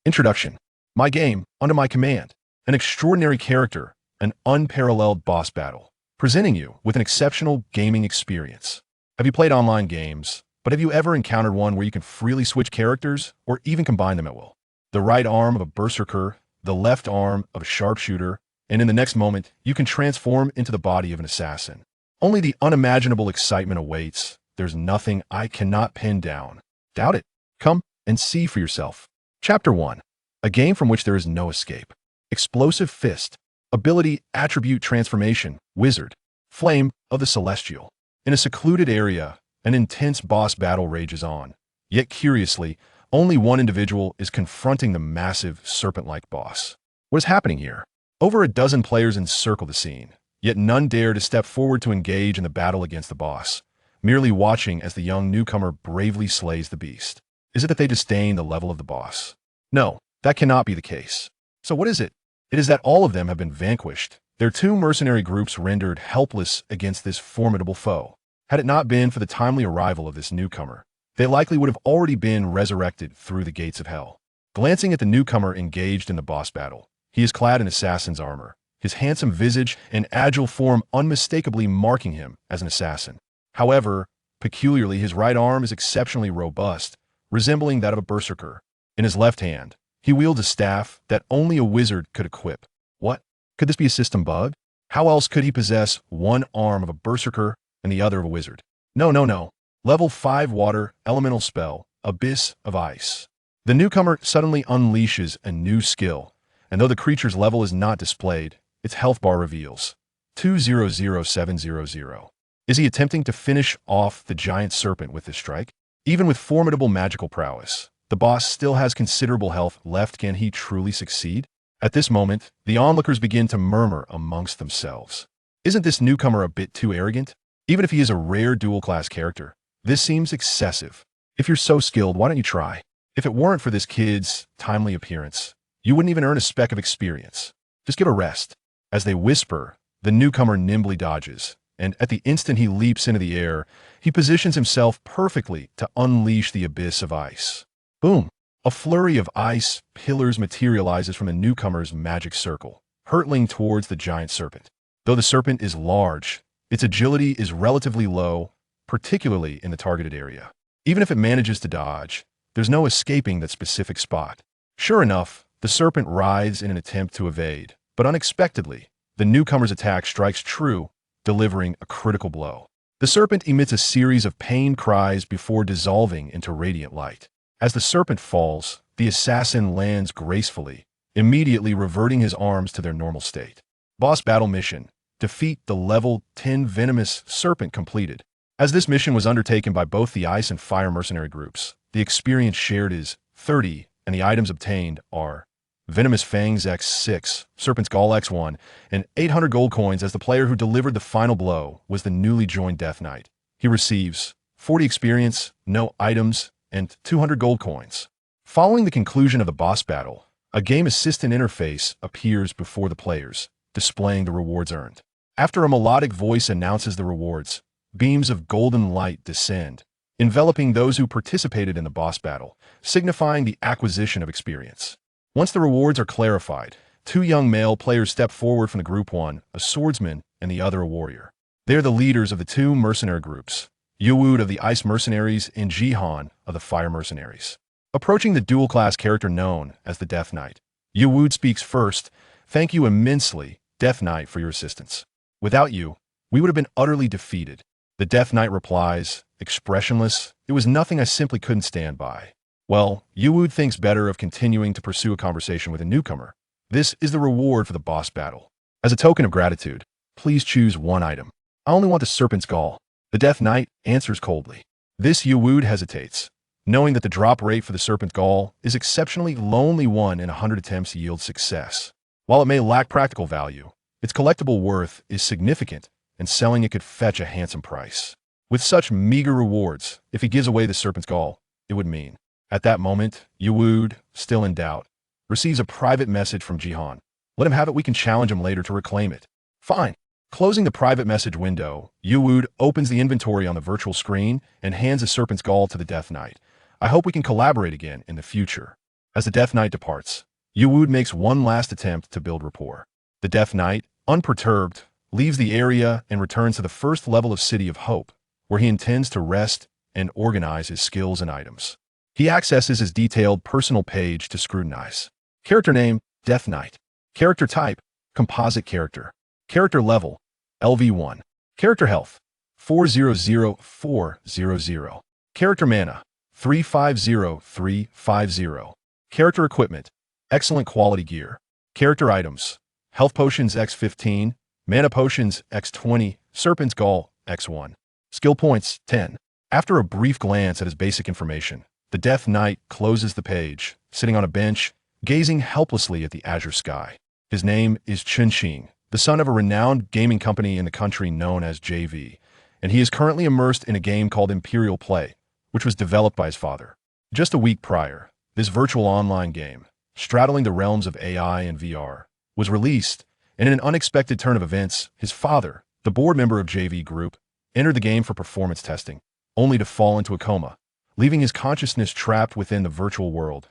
Introduction. My game, under my command. An extraordinary character, an unparalleled boss battle, presenting you with an exceptional gaming experience. Have you played online games, but have you ever encountered one where you can freely switch characters or even combine them at will? The right arm of a Berserker, the left arm of a sharpshooter, and in the next moment, you can transform into the body of an assassin. Only the unimaginable excitement awaits. There's nothing I cannot pin down. Doubt it? Come and see for yourself. Chapter 1. A game from which there is no escape. Explosive Fist. Ability, Attribute Transformation, Wizard. Flame of the Celestial. In a secluded area, an intense boss battle rages on. Yet curiously, only one individual is confronting the massive, serpent-like boss. What is happening here? Over a dozen players encircle the scene, yet none dare to step forward to engage in the battle against the boss, merely watching as the young newcomer bravely slays the beast. Is it that they disdain the level of the boss? No, that cannot be the case. So what is it? It is that all of them have been vanquished, their two mercenary groups rendered helpless against this formidable foe. Had it not been for the timely arrival of this newcomer, they likely would have already been resurrected through the gates of hell. Glancing at the newcomer engaged in the boss battle, he is clad in assassin's armor, his handsome visage and agile form unmistakably marking him as an assassin. However, peculiarly, his right arm is exceptionally robust, resembling that of a berserker. In his left hand, he wields a staff that only a wizard could equip. What? Could this be a system bug? How else could he possess one arm of a berserker and the other of a wizard? No. Level 5 water, elemental spell, Abyss of Ice. The newcomer suddenly unleashes a new skill, and though the creature's level is not displayed, its health bar reveals 200700. Is he attempting to finish off the giant serpent with this strike? Even with formidable magical prowess, the boss still has considerable health left. Can he truly succeed? At this moment, the onlookers begin to murmur amongst themselves. Isn't this newcomer a bit too arrogant? Even if he is a rare dual-class character, this seems excessive. If you're so skilled, why don't you try? If it weren't for this kid's timely appearance, you wouldn't even earn a speck of experience. Just give a rest. As they whisper, the newcomer nimbly dodges, and at the instant he leaps into the air, he positions himself perfectly to unleash the Abyss of Ice. Boom! A flurry of ice pillars materializes from the newcomer's magic circle, hurtling towards the giant serpent. Though the serpent is large, its agility is relatively low, particularly in the targeted area. Even if it manages to dodge, there's no escaping that specific spot. Sure enough, the serpent writhes in an attempt to evade, but unexpectedly, the newcomer's attack strikes true, delivering a critical blow. The serpent emits a series of pained cries before dissolving into radiant light. As the serpent falls, the assassin lands gracefully, immediately reverting his arms to their normal state. Boss battle mission: defeat the level 10 venomous serpent completed. As this mission was undertaken by both the Ice and Fire mercenary groups, the experience shared is 30, and the items obtained are Venomous Fangs X6, Serpent's Gall X1, and 800 gold coins as the player who delivered the final blow was the newly joined Death Knight. He receives 40 experience, no items, and 200 gold coins. Following the conclusion of the boss battle, a game assistant interface appears before the players, displaying the rewards earned. After a melodic voice announces the rewards, beams of golden light descend, enveloping those who participated in the boss battle, signifying the acquisition of experience. Once the rewards are clarified, two young male players step forward from the group, one a swordsman and the other a warrior. They are the leaders of the two mercenary groups, Yuwood of the Ice Mercenaries and Jihan of the Fire Mercenaries. Approaching the dual-class character known as the Death Knight, Yuwood speaks first. Thank you immensely, Death Knight, for your assistance. Without you, we would have been utterly defeated. The Death Knight replies, expressionless, it was nothing I simply couldn't stand by. Well, Yuwood thinks better of continuing to pursue a conversation with a newcomer. This is the reward for the boss battle. As a token of gratitude, please choose one item. I only want the Serpent's Gall. The Death Knight answers coldly. This Yuwood hesitates, knowing that the drop rate for the Serpent's Gall is exceptionally low. Only 1 in 100 attempts yields success. While it may lack practical value, its collectible worth is significant, and selling it could fetch a handsome price. With such meager rewards, if he gives away the Serpent's Gall, it would mean. At that moment, Yuwood, still in doubt, receives a private message from Jihan. Let him have it, we can challenge him later to reclaim it. Fine. Closing the private message window, Yuwood opens the inventory on the virtual screen and hands the Serpent's Gall to the Death Knight. I hope we can collaborate again in the future. As the Death Knight departs, Yuwood makes one last attempt to build rapport. The Death Knight, unperturbed, leaves the area and returns to the first level of City of Hope, where he intends to rest and organize his skills and items. He accesses his detailed personal page to scrutinize. Character name, Death Knight. Character type, composite character. Character level, LV1. Character health, 400,400. Character mana, 350,350. Character equipment, excellent quality gear. Character items, health potions X15, mana potions X20, serpent's gall X1. Skill points 10. After a brief glance at his basic information, the Death Knight closes the page, sitting on a bench, gazing helplessly at the azure sky. His name is Chunqing, the son of a renowned gaming company in the country known as JV, and he is currently immersed in a game called Imperial Play, which was developed by his father. Just a week prior, this virtual online game, straddling the realms of AI and VR, was released, and in an unexpected turn of events, his father, the board member of JV Group, entered the game for performance testing, only to fall into a coma, leaving his consciousness trapped within the virtual world.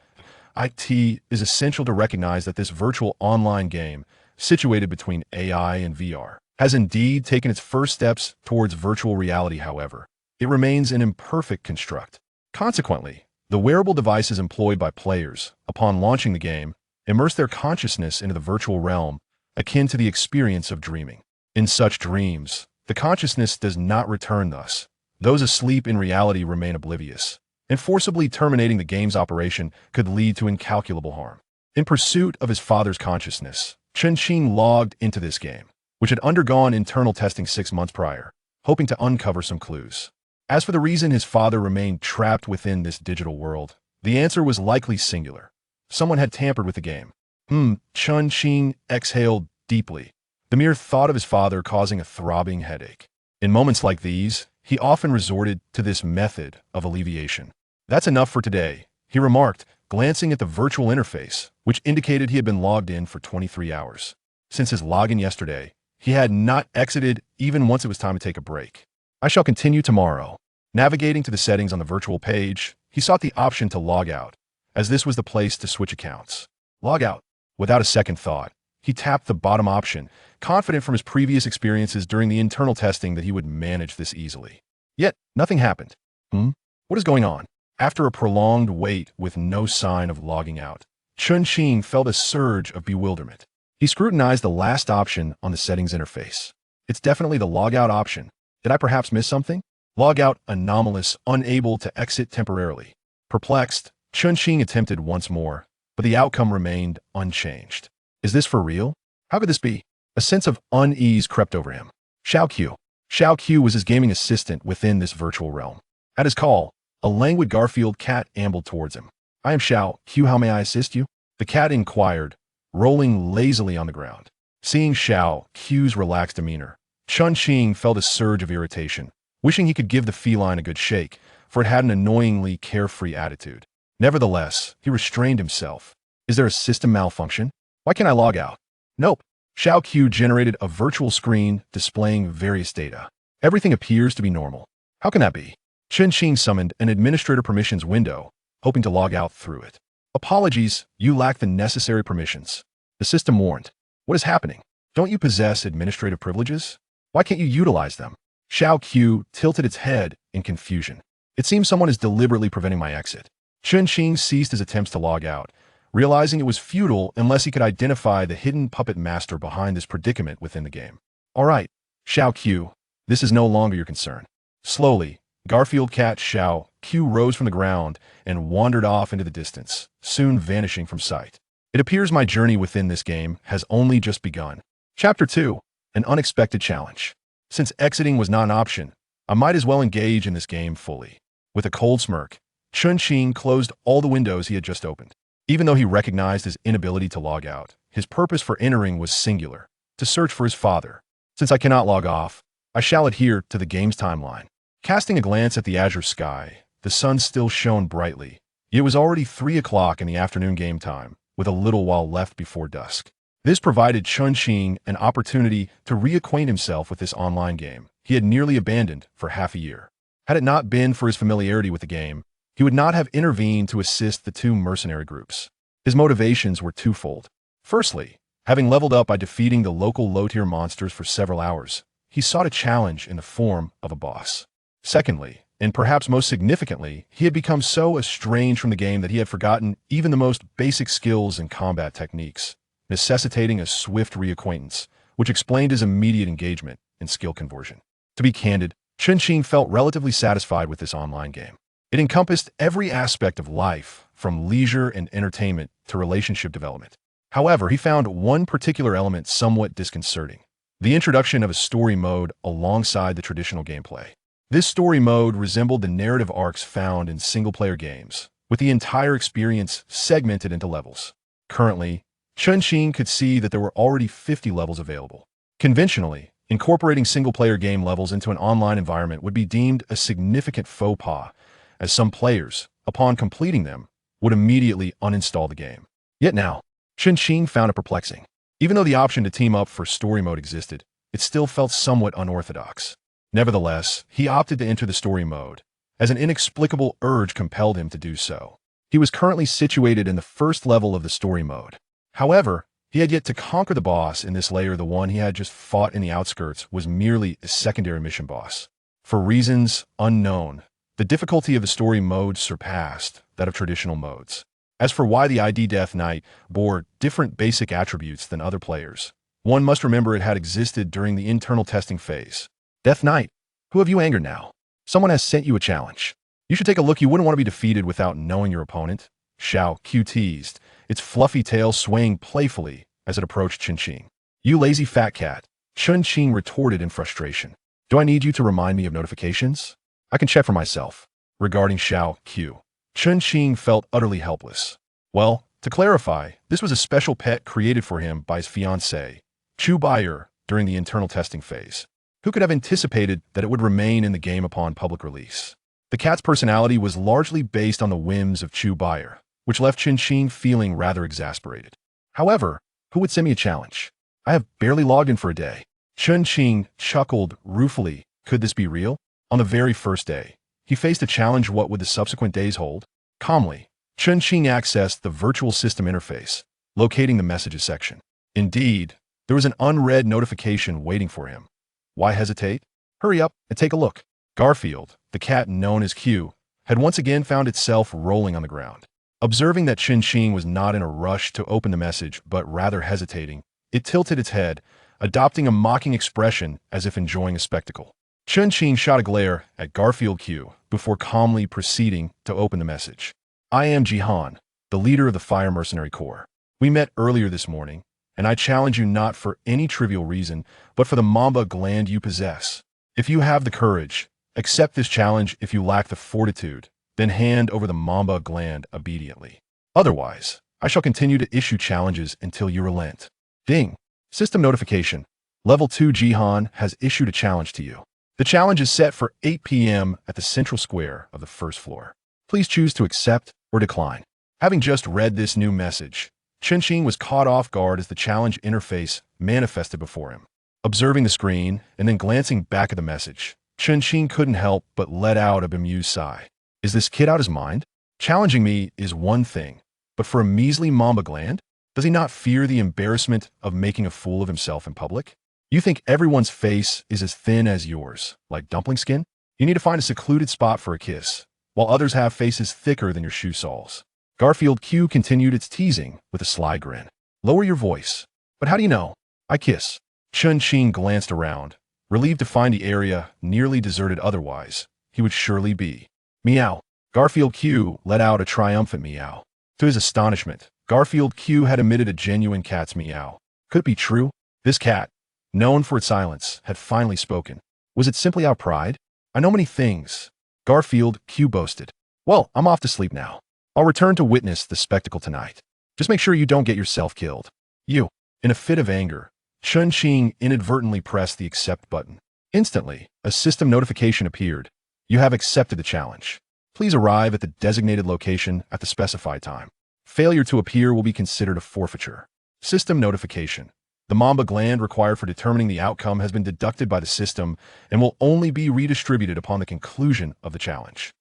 It is essential to recognize that this virtual online game, situated between AI and VR, has indeed taken its first steps towards virtual reality. However, it remains an imperfect construct. Consequently, the wearable devices employed by players, upon launching the game, immerse their consciousness into the virtual realm, akin to the experience of dreaming. In such dreams, the consciousness does not return thus. Those asleep in reality remain oblivious, and forcibly terminating the game's operation could lead to incalculable harm. In pursuit of his father's consciousness, Chunqing logged into this game, which had undergone internal testing 6 months prior, hoping to uncover some clues. As for the reason his father remained trapped within this digital world, the answer was likely singular. Someone had tampered with the game. Chunqing exhaled deeply, the mere thought of his father causing a throbbing headache. In moments like these, he often resorted to this method of alleviation. That's enough for today, he remarked, glancing at the virtual interface, which indicated he had been logged in for 23 hours. Since his login yesterday, he had not exited even once it was time to take a break. I shall continue tomorrow. Navigating to the settings on the virtual page, he sought the option to log out, as this was the place to switch accounts. Log out. Without a second thought, he tapped the bottom option, confident from his previous experiences during the internal testing that he would manage this easily. Yet, nothing happened. What is going on? After a prolonged wait with no sign of logging out, Chunqing felt a surge of bewilderment. He scrutinized the last option on the settings interface. It's definitely the logout option. Did I perhaps miss something? Logout anomalous, unable to exit temporarily. Perplexed, Chunqing attempted once more, but the outcome remained unchanged. Is this for real? How could this be? A sense of unease crept over him. Xiaoqiu. Xiaoqiu was his gaming assistant within this virtual realm. At his call, a languid Garfield cat ambled towards him. I am Xiaoqiu, how may I assist you? The cat inquired, rolling lazily on the ground. Seeing Xiaoqiu's relaxed demeanor, Chunqing felt a surge of irritation, wishing he could give the feline a good shake, for it had an annoyingly carefree attitude. Nevertheless, he restrained himself. Is there a system malfunction? Why can't I log out? Nope. Xiaoqiu generated a virtual screen displaying various data. Everything appears to be normal. How can that be? Chunqing summoned an administrator permissions window, hoping to log out through it. Apologies, you lack the necessary permissions. The system warned. What is happening? Don't you possess administrative privileges? Why can't you utilize them? Xiaoqiu tilted its head in confusion. It seems someone is deliberately preventing my exit. Chunqing ceased his attempts to log out, realizing it was futile unless he could identify the hidden puppet master behind this predicament within the game. All right, Xiaoqiu, this is no longer your concern. Slowly, Garfield cat Xiaoqiu rose from the ground and wandered off into the distance, soon vanishing from sight. It appears my journey within this game has only just begun. Chapter 2. An unexpected challenge. Since exiting was not an option, I might as well engage in this game fully. With a cold smirk, Chunqing closed all the windows he had just opened. Even though he recognized his inability to log out, his purpose for entering was singular, to search for his father. Since I cannot log off, I shall adhere to the game's timeline. Casting a glance at the azure sky, the sun still shone brightly. It was already 3 o'clock in the afternoon game time, with a little while left before dusk. This provided Chunqing an opportunity to reacquaint himself with this online game he had nearly abandoned for half a year. Had it not been for his familiarity with the game, he would not have intervened to assist the 2 mercenary groups. His motivations were twofold. Firstly, having leveled up by defeating the local low-tier monsters for several hours, he sought a challenge in the form of a boss. Secondly, and perhaps most significantly, he had become so estranged from the game that he had forgotten even the most basic skills and combat techniques, necessitating a swift reacquaintance, which explained his immediate engagement in skill conversion. To be candid, Chun-Shing felt relatively satisfied with this online game. It encompassed every aspect of life, from leisure and entertainment to relationship development. However, he found one particular element somewhat disconcerting: the introduction of a story mode alongside the traditional gameplay. This story mode resembled the narrative arcs found in single-player games, with the entire experience segmented into levels. Currently, Chun-Shing could see that there were already 50 levels available. Conventionally, incorporating single-player game levels into an online environment would be deemed a significant faux pas, as some players, upon completing them, would immediately uninstall the game. Yet now, Chun-Shing found it perplexing. Even though the option to team up for story mode existed, it still felt somewhat unorthodox. Nevertheless, he opted to enter the story mode, as an inexplicable urge compelled him to do so. He was currently situated in the first level of the story mode. However, he had yet to conquer the boss in this layer. The one he had just fought in the outskirts was merely a secondary mission boss. For reasons unknown, the difficulty of the story mode surpassed that of traditional modes. As for why the ID Death Knight bore different basic attributes than other players, one must remember it had existed during the internal testing phase. Death Knight, who have you angered now? Someone has sent you a challenge. You should take a look. You wouldn't want to be defeated without knowing your opponent. Xiao Q teased, its fluffy tail swaying playfully as it approached Chun-Shing. You lazy fat cat, Chun-Shing retorted in frustration. Do I need you to remind me of notifications? I can check for myself. Regarding Xiao Q, Chun-Shing felt utterly helpless. Well, to clarify, this was a special pet created for him by his fiancée, Chu Baier, during the internal testing phase. Who could have anticipated that it would remain in the game upon public release? The cat's personality was largely based on the whims of Chu Baier, which left Chun-Shing feeling rather exasperated. However, who would send me a challenge? I have barely logged in for a day. Chun-Shing chuckled ruefully. Could this be real? On the very first day, he faced a challenge. What would the subsequent days hold? Calmly, Chun-Shing accessed the virtual system interface, locating the messages section. Indeed, there was an unread notification waiting for him. Why hesitate? Hurry up and take a look. Garfield, the cat known as Q, had once again found itself rolling on the ground. Observing that Chun-Shing was not in a rush to open the message, but rather hesitating, it tilted its head, adopting a mocking expression as if enjoying a spectacle. Chun-Shing shot a glare at Garfield Q before calmly proceeding to open the message. I am Jihan, the leader of the Fire Mercenary Corps. We met earlier this morning, and I challenge you not for any trivial reason, but for the Mamba gland you possess. If you have the courage, accept this challenge. If you lack the fortitude, then hand over the Mamba gland obediently. Otherwise, I shall continue to issue challenges until you relent. Ding. System notification. Level 2 Jihan has issued a challenge to you. The challenge is set for 8 p.m. at the central square of the first floor. Please choose to accept or decline. Having just read this new message, Chun-Shing was caught off guard as the challenge interface manifested before him. Observing the screen and then glancing back at the message, Chun-Shing couldn't help but let out a bemused sigh. Is this kid out his mind? Challenging me is one thing, but for a measly Mamba gland? Does he not fear the embarrassment of making a fool of himself in public? You think everyone's face is as thin as yours, like dumpling skin? You need to find a secluded spot for a kiss, while others have faces thicker than your shoe soles. Garfield Q continued its teasing with a sly grin. Lower your voice. But how do you know? I kiss. Chun-Shing glanced around, relieved to find the area nearly deserted. Otherwise, he would surely be. Meow. Garfield Q let out a triumphant meow. To his astonishment, Garfield Q had emitted a genuine cat's meow. Could it be true? This cat, known for its silence, had finally spoken. Was it simply our pride? I know many things, Garfield Q boasted. Well, I'm off to sleep now. I'll return to witness the spectacle tonight. Just make sure you don't get yourself killed. You. In a fit of anger, Chun-Shing inadvertently pressed the accept button. Instantly, a system notification appeared. You have accepted the challenge. Please arrive at the designated location at the specified time. Failure to appear will be considered a forfeiture. System notification. The Mamba gland required for determining the outcome has been deducted by the system and will only be redistributed upon the conclusion of the challenge.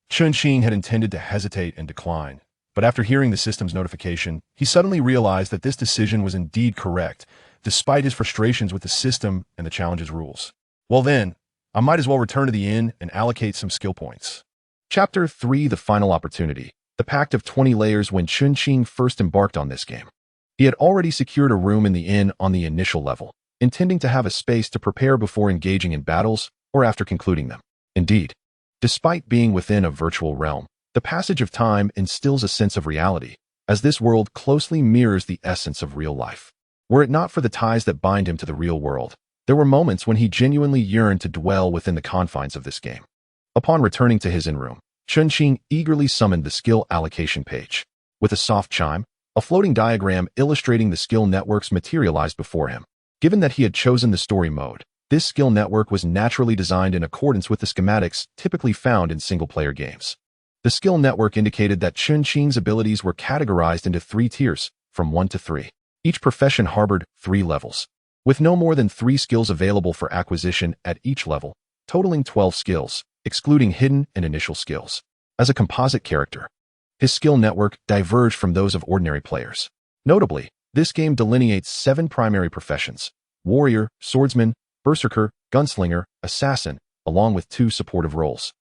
Chun-Shing had intended to hesitate and decline, But after hearing the system's notification, he suddenly realized that this decision was indeed correct, despite his frustrations with the system and the challenge's rules. Well then, I might as well return to the inn and allocate some skill points. Chapter 3: The Final Opportunity. The Pact of 20 Layers. When Chun-Ching first embarked on this game, he had already secured a room in the inn on the initial level, intending to have a space to prepare before engaging in battles or after concluding them. Indeed, despite being within a virtual realm, the passage of time instills a sense of reality, as this world closely mirrors the essence of real life. Were it not for the ties that bind him to the real world, there were moments when he genuinely yearned to dwell within the confines of this game. Upon returning to his inn room, Chun-Ching eagerly summoned the skill allocation page. With a soft chime, a floating diagram illustrating the skill networks materialized before him. Given that he had chosen the story mode, this skill network was naturally designed in accordance with the schematics typically found in single-player games. The skill network indicated that Chun-Ching's abilities were categorized into 3 tiers, from 1 to 3. Each profession harbored 3 levels, with no more than 3 skills available for acquisition at each level, totaling 12 skills, excluding hidden and initial skills. As a composite character, his skill network diverged from those of ordinary players. Notably, this game delineates 7 primary professions: warrior, swordsman, berserker, gunslinger, assassin, along with 2 supportive roles: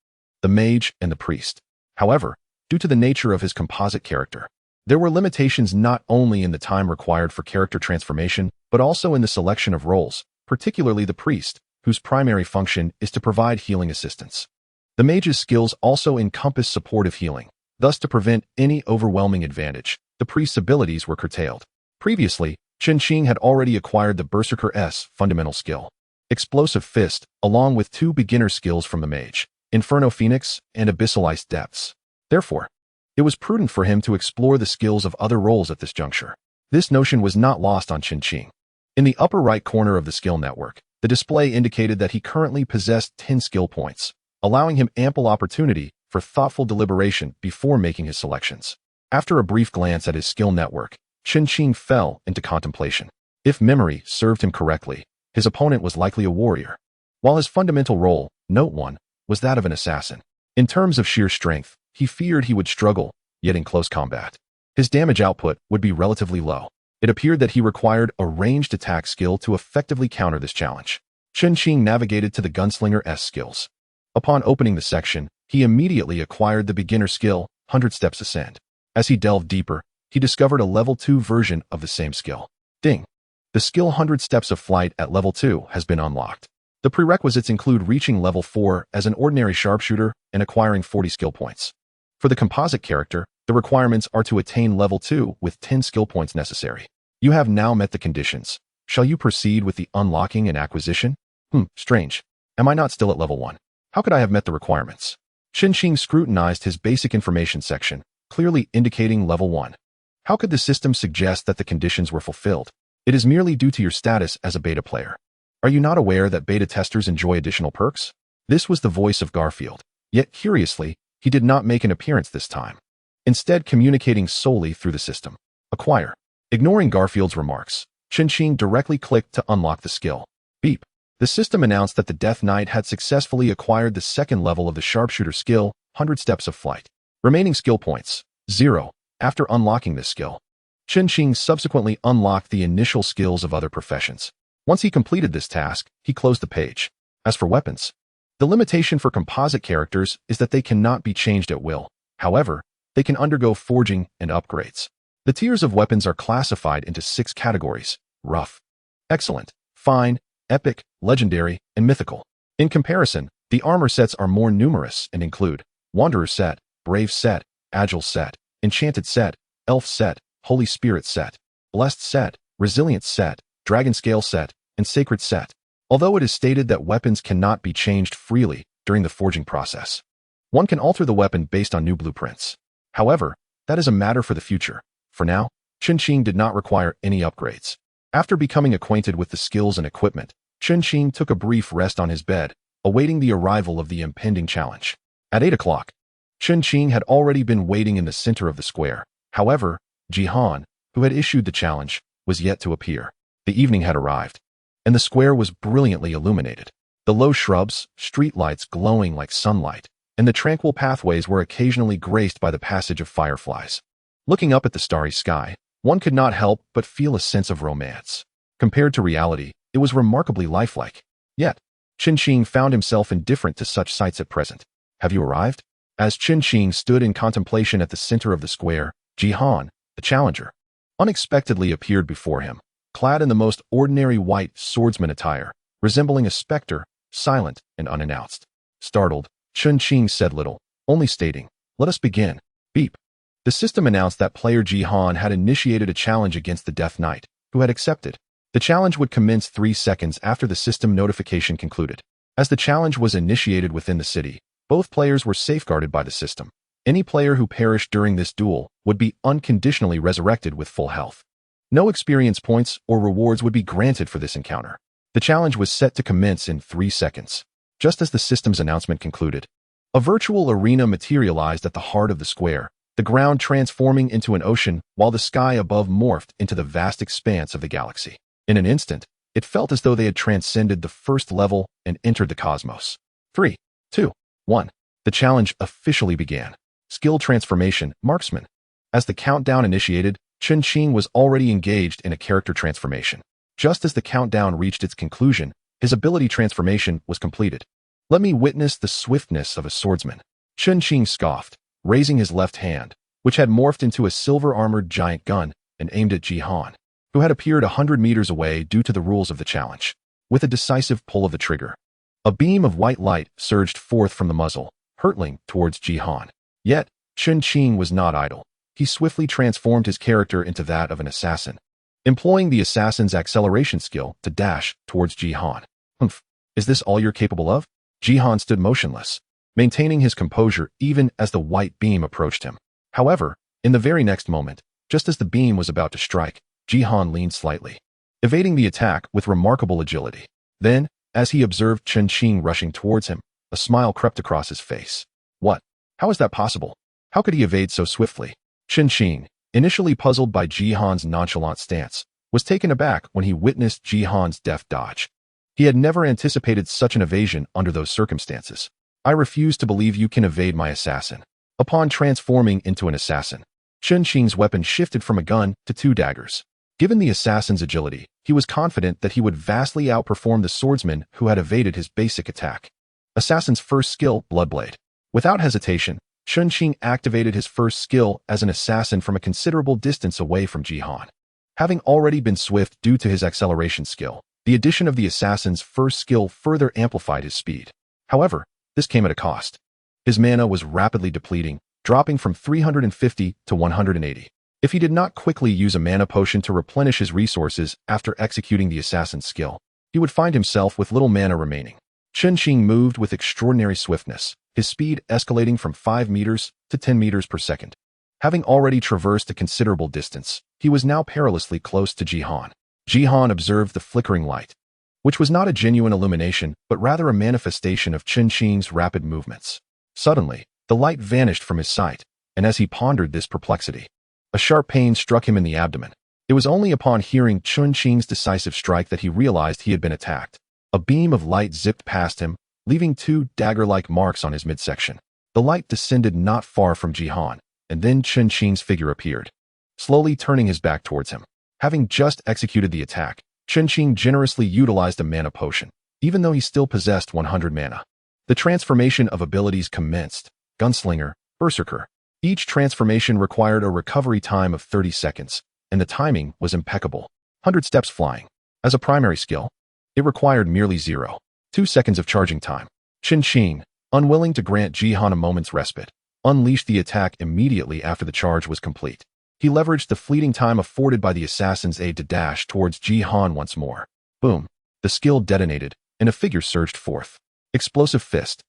the mage and the priest. However, due to the nature of his composite character, there were limitations not only in the time required for character transformation, but also in the selection of roles, particularly the priest, whose primary function is to provide healing assistance. The mage's skills also encompass supportive healing. Thus, to prevent any overwhelming advantage, the priest's abilities were curtailed. Previously, Chun-Ching had already acquired the Berserker's fundamental skill, Explosive Fist, along with 2 beginner skills from the mage, Inferno Phoenix and Abyssal Ice Depths. Therefore, it was prudent for him to explore the skills of other roles at this juncture. This notion was not lost on Chun-Ching. In the upper right corner of the skill network, the display indicated that he currently possessed 10 skill points, allowing him ample opportunity for thoughtful deliberation before making his selections. After a brief glance at his skill network, Chun-Ching fell into contemplation. If memory served him correctly, his opponent was likely a warrior, while his fundamental role, note 1, was that of an assassin. In terms of sheer strength, he feared he would struggle, yet in close combat, his damage output would be relatively low. It appeared that he required a ranged attack skill to effectively counter this challenge. Chun-Ching navigated to the Gunslinger's skills. Upon opening the section, he immediately acquired the beginner skill, 100 Steps Ascend. As he delved deeper, he discovered a level 2 version of the same skill. Ding! The skill 100 Steps of Flight at level 2 has been unlocked. The prerequisites include reaching level 4 as an ordinary sharpshooter and acquiring 40 skill points. For the composite character, the requirements are to attain level 2 with 10 skill points necessary. You have now met the conditions. Shall you proceed with the unlocking and acquisition? Strange. Am I not still at level 1? How could I have met the requirements? Chun-Ching scrutinized his basic information section, clearly indicating level 1. How could the system suggest that the conditions were fulfilled? It is merely due to your status as a beta player. Are you not aware that beta testers enjoy additional perks? This was the voice of Garfield. Yet, curiously, he did not make an appearance this time, instead communicating solely through the system. Acquire. Ignoring Garfield's remarks, Chun-Ching directly clicked to unlock the skill. Beep. The system announced that the Death Knight had successfully acquired the 2nd level of the sharpshooter skill, 100 Steps of Flight. Remaining skill points, 0. After unlocking this skill, Chun-Ching subsequently unlocked the initial skills of other professions. Once he completed this task, he closed the page. As for weapons, the limitation for composite characters is that they cannot be changed at will. However, they can undergo forging and upgrades. The tiers of weapons are classified into 6 categories: rough, excellent, fine, epic, legendary, and mythical. In comparison, the armor sets are more numerous and include Wanderer set, Brave set, Agile set, Enchanted set, Elf set, Holy Spirit set, Blessed set, Resilient set, Dragon Scale set, and Sacred set. Although it is stated that weapons cannot be changed freely during the forging process, one can alter the weapon based on new blueprints. However, that is a matter for the future. For now, Chun-Ching did not require any upgrades. After becoming acquainted with the skills and equipment, Chun-Ching took a brief rest on his bed, awaiting the arrival of the impending challenge. At 8 o'clock, Chun-Ching had already been waiting in the center of the square. However, Jihan, who had issued the challenge, was yet to appear. The evening had arrived, and the square was brilliantly illuminated. The low shrubs, street lights glowing like sunlight, and the tranquil pathways were occasionally graced by the passage of fireflies. Looking up at the starry sky, one could not help but feel a sense of romance. Compared to reality, it was remarkably lifelike. Yet, Qin found himself indifferent to such sights at present. Have you arrived? As Qin stood in contemplation at the center of the square, Jihan, the challenger, unexpectedly appeared before him, clad in the most ordinary white swordsman attire, resembling a specter, silent and unannounced. Startled, Qin said little, only stating, "Let us begin." Beep. The system announced that player Jihan had initiated a challenge against the Death Knight, who had accepted. The challenge would commence 3 seconds after the system notification concluded. As the challenge was initiated within the city, both players were safeguarded by the system. Any player who perished during this duel would be unconditionally resurrected with full health. No experience points or rewards would be granted for this encounter. The challenge was set to commence in 3 seconds. Just as the system's announcement concluded, a virtual arena materialized at the heart of the square, the ground transforming into an ocean while the sky above morphed into the vast expanse of the galaxy. In an instant, it felt as though they had transcended the first level and entered the cosmos. 3, 2, 1. The challenge officially began. Skill transformation, marksman. As the countdown initiated, Qin was already engaged in a character transformation. Just as the countdown reached its conclusion, his ability transformation was completed. Let me witness the swiftness of a swordsman. Qin scoffed, raising his left hand, which had morphed into a silver-armored giant gun, and aimed at Jihan, who had appeared 100 meters away due to the rules of the challenge. With a decisive pull of the trigger, a beam of white light surged forth from the muzzle, hurtling towards Jihan. Yet, Qin was not idle. He swiftly transformed his character into that of an assassin, employing the assassin's acceleration skill to dash towards Jihan. "Humph, is this all you're capable of?" Jihan stood motionless, maintaining his composure even as the white beam approached him. However, in the very next moment, just as the beam was about to strike, Jihan leaned slightly, evading the attack with remarkable agility. Then, as he observed Qin rushing towards him, a smile crept across his face. What? How is that possible? How could he evade so swiftly? Qin, initially puzzled by Jihan's nonchalant stance, was taken aback when he witnessed Jihan's deft dodge. He had never anticipated such an evasion under those circumstances. "I refuse to believe you can evade my assassin." Upon transforming into an assassin, Qin's weapon shifted from a gun to 2 daggers. Given the assassin's agility, he was confident that he would vastly outperform the swordsman who had evaded his basic attack. Assassin's first skill, Bloodblade. Without hesitation, Qin activated his first skill as an assassin from a considerable distance away from Jihan. Having already been swift due to his acceleration skill, the addition of the assassin's first skill further amplified his speed. However, this came at a cost. His mana was rapidly depleting, dropping from 350 to 180. If he did not quickly use a mana potion to replenish his resources after executing the assassin's skill, he would find himself with little mana remaining. Qin moved with extraordinary swiftness, his speed escalating from 5 meters to 10 meters per second. Having already traversed a considerable distance, he was now perilously close to Jihan. Jihan observed the flickering light, which was not a genuine illumination, but rather a manifestation of Qin's rapid movements. Suddenly, the light vanished from his sight, and as he pondered this perplexity, a sharp pain struck him in the abdomen. It was only upon hearing Qin's decisive strike that he realized he had been attacked. A beam of light zipped past him, leaving 2 dagger-like marks on his midsection. The light descended not far from Jihan, and then Qin's figure appeared, slowly turning his back towards him. Having just executed the attack, Qin generously utilized a mana potion, even though he still possessed 100 mana. The transformation of abilities commenced. Gunslinger, Berserker. Each transformation required a recovery time of 30 seconds, and the timing was impeccable. 100 steps flying. As a primary skill, it required merely 0.2 seconds of charging time. Qin, unwilling to grant Jihan a moment's respite, unleashed the attack immediately after the charge was complete. He leveraged the fleeting time afforded by the assassin's aid to dash towards Jihan once more. Boom. The skill detonated, and a figure surged forth. Explosive fist.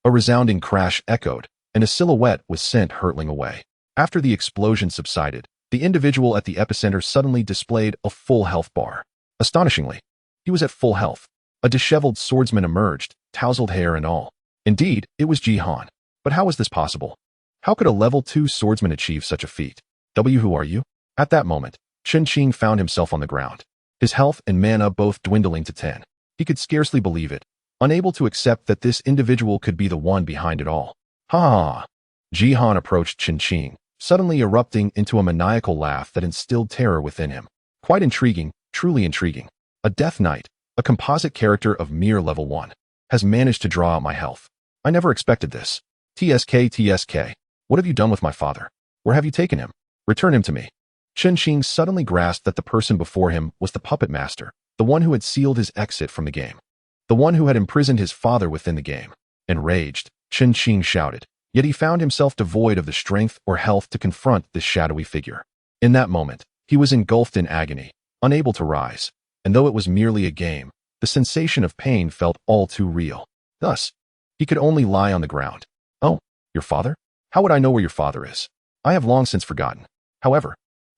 A resounding crash echoed, and a silhouette was sent hurtling away. After the explosion subsided, the individual at the epicenter suddenly displayed a full health bar. Astonishingly, he was at full health. A disheveled swordsman emerged, tousled hair and all. Indeed, it was Jihan. But how was this possible? How could a level 2 swordsman achieve such a feat? Who are you? At that moment, Qin found himself on the ground, his health and mana both dwindling to 10. He could scarcely believe it, unable to accept that this individual could be the one behind it all. Ha ha ha! Jihan approached Qin, suddenly erupting into a maniacal laugh that instilled terror within him. Quite intriguing, truly intriguing. A Death Knight, a composite character of mere level 1, has managed to draw out my health. I never expected this. TSK, what have you done with my father? Where have you taken him? Return him to me. Chen suddenly grasped that the person before him was the puppet master, the one who had sealed his exit from the game. The one who had imprisoned his father within the game. Enraged, Chen shouted, yet he found himself devoid of the strength or health to confront this shadowy figure. In that moment, he was engulfed in agony, unable to rise, and though it was merely a game, the sensation of pain felt all too real. Thus, he could only lie on the ground. Oh, your father? How would I know where your father is? I have long since forgotten. However,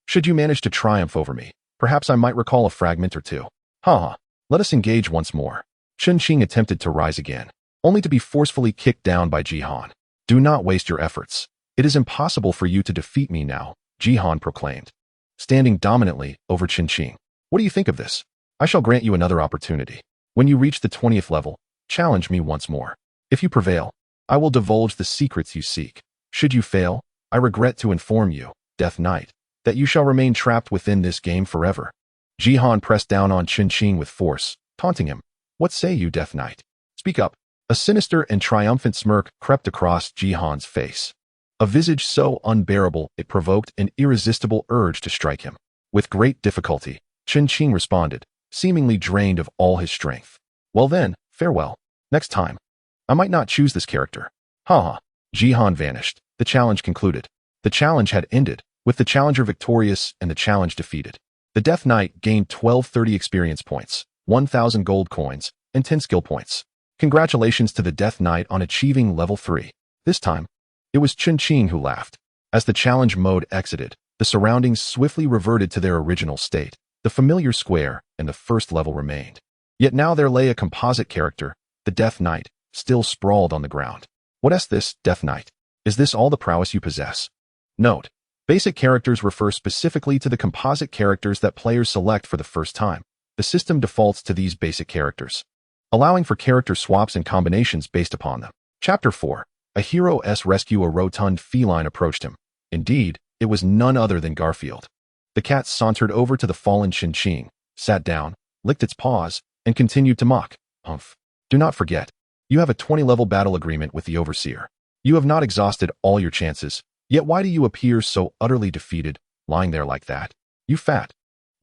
should you manage to triumph over me, perhaps I might recall a fragment or two. Ha! Let us engage once more. Chen attempted to rise again, only to be forcefully kicked down by Jihan. Do not waste your efforts. It is impossible for you to defeat me now, Jihan proclaimed, standing dominantly over Chen. What do you think of this? I shall grant you another opportunity. When you reach the 20th level, challenge me once more. If you prevail, I will divulge the secrets you seek. Should you fail, I regret to inform you, Death Knight, that you shall remain trapped within this game forever. Jihan pressed down on Chen with force, taunting him. What say you, Death Knight? Speak up. A sinister and triumphant smirk crept across Jihan's face. A visage so unbearable it provoked an irresistible urge to strike him. With great difficulty, Chen responded, seemingly drained of all his strength. Well then, farewell. Next time. I might not choose this character. Ha! Jihan vanished. The challenge concluded. The challenge had ended, with the challenger victorious and the challenge defeated. The Death Knight gained 1230 experience points, 1000 gold coins, and 10 skill points. Congratulations to the Death Knight on achieving level 3. This time, it was Chen who laughed. As the challenge mode exited, the surroundings swiftly reverted to their original state. The familiar square and the first level remained. Yet now there lay a composite character, the Death Knight, still sprawled on the ground. What is this, Death Knight? Is this all the prowess you possess? Note: basic characters refer specifically to the composite characters that players select for the first time. The system defaults to these basic characters, allowing for character swaps and combinations based upon them. Chapter 4. A hero's rescue. A rotund feline approached him. Indeed, it was none other than Garfield. The cat sauntered over to the fallen Chen, sat down, licked its paws, and continued to mock. Humph. Do not forget, you have a 20-level battle agreement with the Overseer. You have not exhausted all your chances, yet why do you appear so utterly defeated, lying there like that? You fat,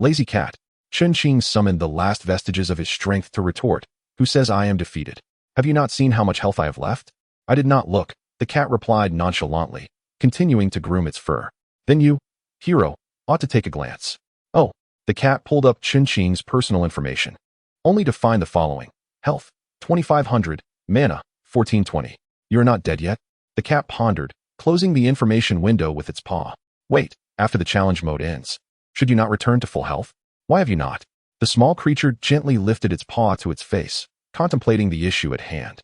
lazy cat. Chen summoned the last vestiges of his strength to retort. Who says I am defeated? Have you not seen how much health I have left? I did not look, the cat replied nonchalantly, continuing to groom its fur. Then you, hero, ought to take a glance. Oh, the cat pulled up Chen personal information, only to find the following. Health, 2500, mana, 1420. You're not dead yet? The cat pondered, closing the information window with its paw. Wait, after the challenge mode ends. Should you not return to full health? Why have you not? The small creature gently lifted its paw to its face, contemplating the issue at hand.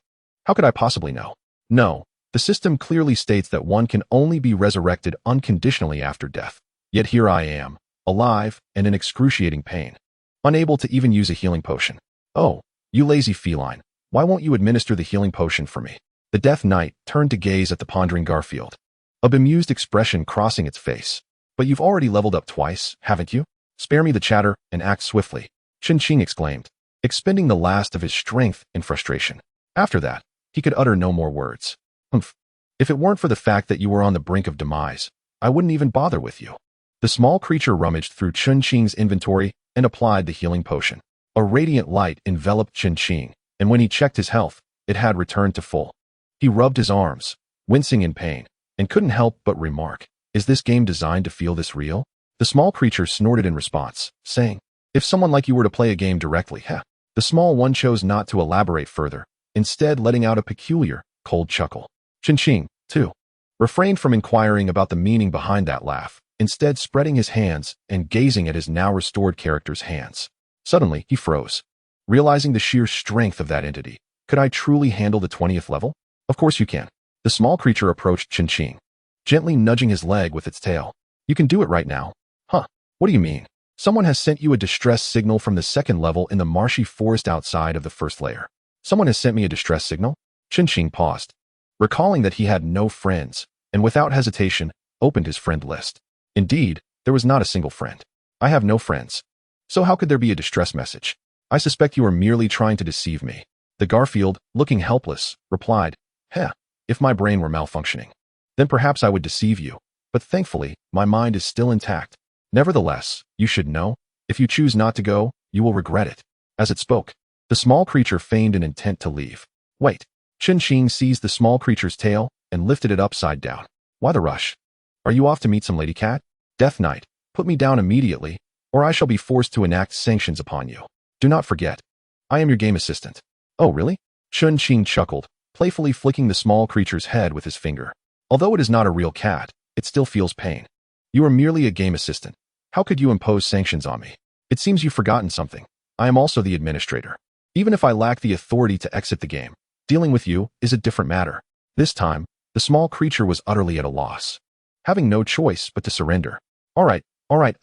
How could I possibly know? No, the system clearly states that one can only be resurrected unconditionally after death. Yet here I am, alive and in excruciating pain, unable to even use a healing potion. Oh, you lazy feline, why won't you administer the healing potion for me? The Death Knight turned to gaze at the pondering Garfield, a bemused expression crossing its face. But you've already leveled up twice, haven't you? Spare me the chatter and act swiftly, Chen exclaimed, expending the last of his strength in frustration. After that, he could utter no more words. Humph. If it weren't for the fact that you were on the brink of demise, I wouldn't even bother with you. The small creature rummaged through Chen inventory and applied the healing potion. A radiant light enveloped Chen, and when he checked his health, it had returned to full. He rubbed his arms, wincing in pain, and couldn't help but remark, is this game designed to feel this real? The small creature snorted in response, saying, if someone like you were to play a game directly, heh. The small one chose not to elaborate further, instead letting out a peculiar, cold chuckle. Chen, too, refrained from inquiring about the meaning behind that laugh, instead spreading his hands and gazing at his now restored character's hands. Suddenly, he froze, realizing the sheer strength of that entity. Could I truly handle the 20th level? Of course you can. The small creature approached Chen, gently nudging his leg with its tail. You can do it right now. Huh, what do you mean? Someone has sent you a distress signal from the second level in the marshy forest outside of the first layer. Someone has sent me a distress signal? Chen paused, recalling that he had no friends, and without hesitation, opened his friend list. Indeed, there was not a single friend. I have no friends. So how could there be a distress message? I suspect you are merely trying to deceive me. The Garfield, looking helpless, replied, Heh, if my brain were malfunctioning, then perhaps I would deceive you. But thankfully, my mind is still intact. Nevertheless, you should know, if you choose not to go, you will regret it. As it spoke, the small creature feigned an intent to leave. Wait. Chen-Qing seized the small creature's tail and lifted it upside down. Why the rush? Are you off to meet some lady cat? Death Knight, put me down immediately, or I shall be forced to enact sanctions upon you. Do not forget, I am your game assistant. Oh, really? Chen-Qing chuckled, playfully flicking the small creature's head with his finger. Although it is not a real cat, it still feels pain. You are merely a game assistant. How could you impose sanctions on me? It seems you've forgotten something. I am also the administrator. Even if I lack the authority to exit the game, dealing with you is a different matter. This time, the small creature was utterly at a loss, having no choice but to surrender. All right,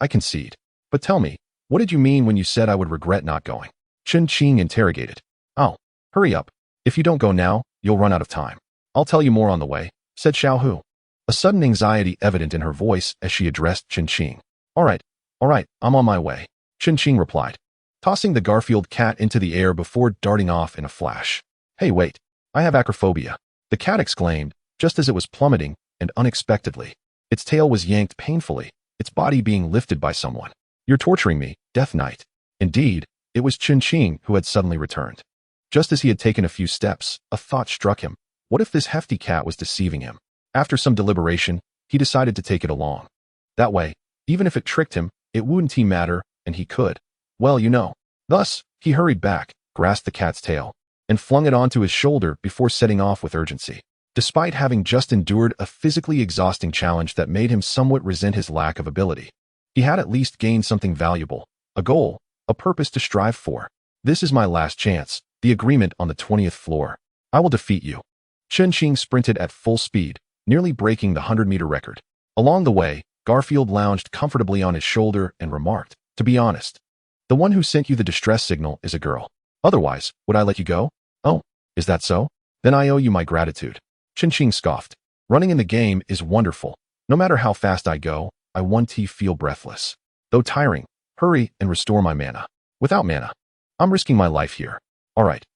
I concede. But tell me, what did you mean when you said I would regret not going? Chen-Qing interrogated. Oh, hurry up. If you don't go now, you'll run out of time. I'll tell you more on the way, said Xiaohu, a sudden anxiety evident in her voice as she addressed Chen-Qing. All right, I'm on my way, Chen-Qing replied, tossing the Garfield cat into the air before darting off in a flash. Hey, wait, I have acrophobia, the cat exclaimed, just as it was plummeting, and unexpectedly. Its tail was yanked painfully, its body being lifted by someone. You're torturing me, Death Knight. Indeed, it was Chen-Qing who had suddenly returned. Just as he had taken a few steps, a thought struck him. What if this hefty cat was deceiving him? After some deliberation, he decided to take it along. That way, even if it tricked him, it wouldn't matter, and he could. Well, you know. Thus, he hurried back, grasped the cat's tail, and flung it onto his shoulder before setting off with urgency. Despite having just endured a physically exhausting challenge that made him somewhat resent his lack of ability, he had at least gained something valuable, a goal, a purpose to strive for. This is my last chance, the agreement on the 20th floor. I will defeat you. Chen-Qing sprinted at full speed, nearly breaking the 100-meter record. Along the way, Garfield lounged comfortably on his shoulder and remarked, to be honest, the one who sent you the distress signal is a girl. Otherwise, would I let you go? Oh, is that so? Then I owe you my gratitude. Chen-Qing scoffed. Running in the game is wonderful. No matter how fast I go, I feel breathless. Though tiring, hurry and restore my mana. Without mana, I'm risking my life here. All right,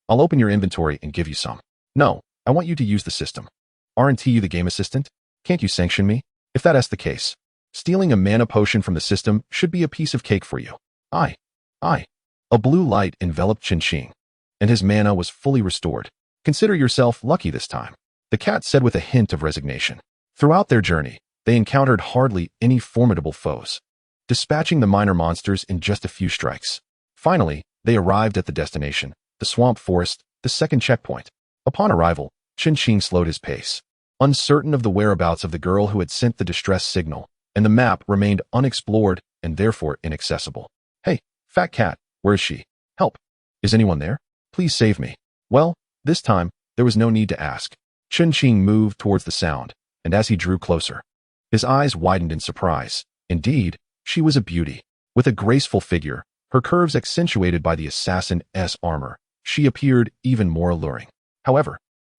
I'll open your inventory and give you some. No, I want you to use the system. Aren't you the game assistant? Can't you sanction me? If that's the case, stealing a mana potion from the system should be a piece of cake for you. Aye. A blue light enveloped Chen-Qing, and his mana was fully restored. Consider yourself lucky this time, the cat said with a hint of resignation. Throughout their journey, they encountered hardly any formidable foes, dispatching the minor monsters in just a few strikes. Finally, they arrived at the destination, the swamp forest, the second checkpoint. Upon arrival, Chen-Qing slowed his pace, uncertain of the whereabouts of the girl who had sent the distress signal, and the map remained unexplored and therefore inaccessible. Hey, fat cat, where is she? Help! Is anyone there? Please save me. Well, this time, there was no need to ask. Chen-Qing moved towards the sound, and as he drew closer, his eyes widened in surprise. Indeed, she was a beauty. With a graceful figure, her curves accentuated by the assassin's armor, she appeared even more alluring. However,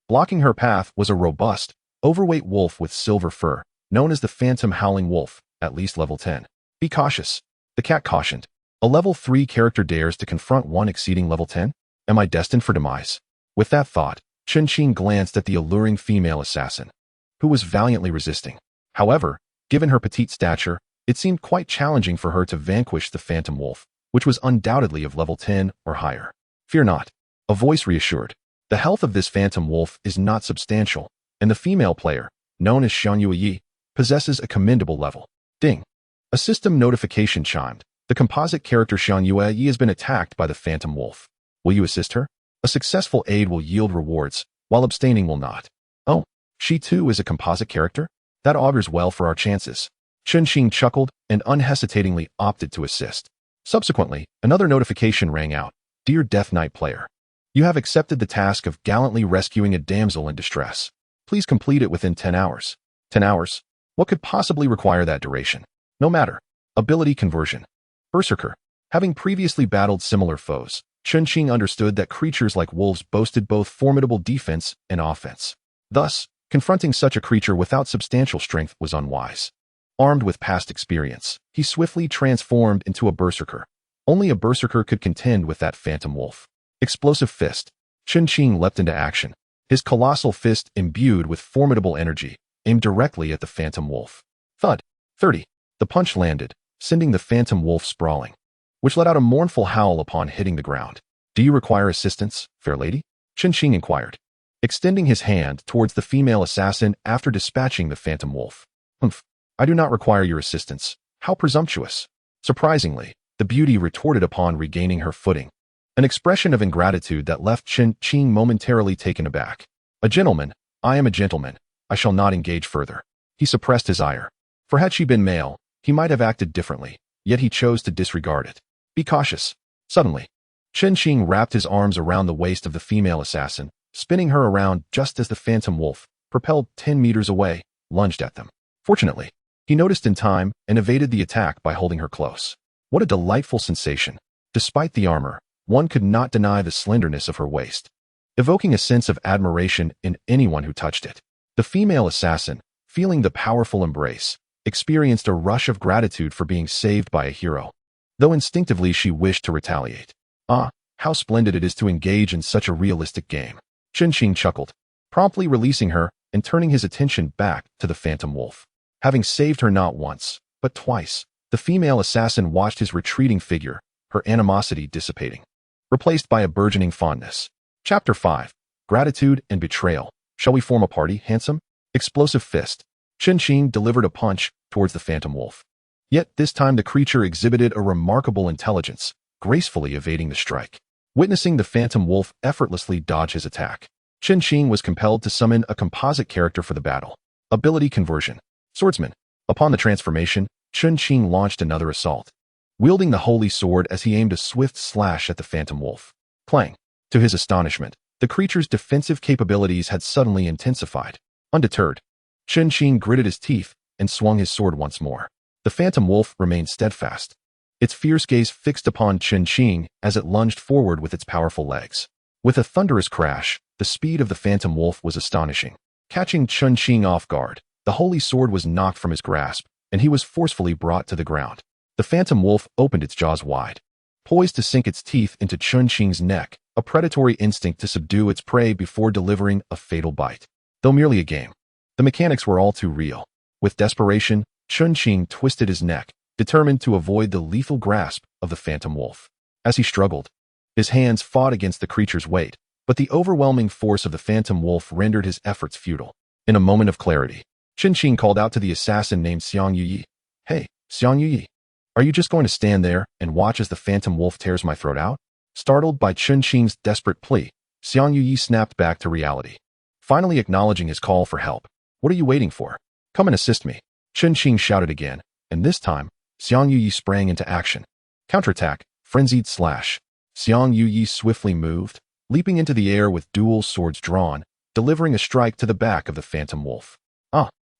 blocking her path was a robust, overweight wolf with silver fur, known as the Phantom Howling Wolf, at least level 10. Be cautious, the cat cautioned. A level 3 character dares to confront one exceeding level 10? Am I destined for demise? With that thought, Chen-Qing glanced at the alluring female assassin, who was valiantly resisting. However, given her petite stature, it seemed quite challenging for her to vanquish the Phantom Wolf, which was undoubtedly of level 10 or higher. Fear not, a voice reassured. The health of this Phantom Wolf is not substantial, and the female player, known as Xian Yuyi, possesses a commendable level. Ding. A system notification chimed. The composite character Xian Yuyi has been attacked by the Phantom Wolf. Will you assist her? A successful aid will yield rewards, while abstaining will not. Oh, she too is a composite character? That augurs well for our chances. Chen-Qing chuckled and unhesitatingly opted to assist. Subsequently, another notification rang out. Dear Death Knight player, you have accepted the task of gallantly rescuing a damsel in distress. Please complete it within 10 hours. 10 hours? What could possibly require that duration? No matter. Ability conversion. Berserker. Having previously battled similar foes, Chen-Qing understood that creatures like wolves boasted both formidable defense and offense. Thus, Confronting such a creature without substantial strength was unwise. Armed with past experience, he swiftly transformed into a Berserker. Only a Berserker could contend with that phantom wolf. Explosive Fist. Chun-Ching leapt into action, his colossal fist imbued with formidable energy, aimed directly at the phantom wolf. Thud. 30. The punch landed, sending the phantom wolf sprawling, which let out a mournful howl upon hitting the ground. Do you require assistance, fair lady? Chun-Ching inquired, extending his hand towards the female assassin after dispatching the phantom wolf. Humph. I do not require your assistance. How presumptuous. Surprisingly, the beauty retorted upon regaining her footing, an expression of ingratitude that left Chun-Ching momentarily taken aback. A gentleman, I am a gentleman. I shall not engage further. He suppressed his ire. For had she been male, he might have acted differently, yet he chose to disregard it. Be cautious. Suddenly, Chun-Ching wrapped his arms around the waist of the female assassin, spinning her around just as the phantom wolf, propelled 10 meters away, lunged at them. Fortunately, he noticed in time and evaded the attack by holding her close. What a delightful sensation. Despite the armor, one could not deny the slenderness of her waist, evoking a sense of admiration in anyone who touched it. The female assassin, feeling the powerful embrace, experienced a rush of gratitude for being saved by a hero, though instinctively she wished to retaliate. Ah, how splendid it is to engage in such a realistic game. Chun-Ching chuckled, promptly releasing her and turning his attention back to the phantom wolf. Having saved her not once, but twice, the female assassin watched his retreating figure, her animosity dissipating, replaced by a burgeoning fondness. Chapter 5. Gratitude and Betrayal. Shall we form a party, handsome? Explosive Fist. Chun-Ching delivered a punch towards the phantom wolf. Yet this time the creature exhibited a remarkable intelligence, gracefully evading the strike. Witnessing the phantom wolf effortlessly dodge his attack, Chun-Ching was compelled to summon a composite character for the battle. Ability Conversion. Swordsman. Upon the transformation, Chun-Ching launched another assault, wielding the holy sword as he aimed a swift slash at the phantom wolf. Clang. To his astonishment, the creature's defensive capabilities had suddenly intensified. Undeterred, Chun-Ching gritted his teeth and swung his sword once more. The phantom wolf remained steadfast, its fierce gaze fixed upon Chun-Ching as it lunged forward with its powerful legs. With a thunderous crash, the speed of the phantom wolf was astonishing. Catching Chun-Ching off guard, the holy sword was knocked from his grasp, and he was forcefully brought to the ground. The phantom wolf opened its jaws wide, poised to sink its teeth into Chun-Ching's neck, a predatory instinct to subdue its prey before delivering a fatal bite. Though merely a game, the mechanics were all too real. With desperation, Chun-Ching twisted his neck, determined to avoid the lethal grasp of the phantom wolf. As he struggled, his hands fought against the creature's weight, but the overwhelming force of the phantom wolf rendered his efforts futile. In a moment of clarity, Chun-Ching called out to the assassin named Xiang Yuyi. Hey, Xiang Yuyi, are you just going to stand there and watch as the phantom wolf tears my throat out? Startled by Chun-Ching's desperate plea, Xiang Yuyi snapped back to reality, finally acknowledging his call for help. What are you waiting for? Come and assist me. Chun-Ching shouted again, and this time, Xiang Yuyi sprang into action. Counterattack, frenzied slash. Xiang Yuyi swiftly moved, leaping into the air with dual swords drawn, delivering a strike to the back of the phantom wolf.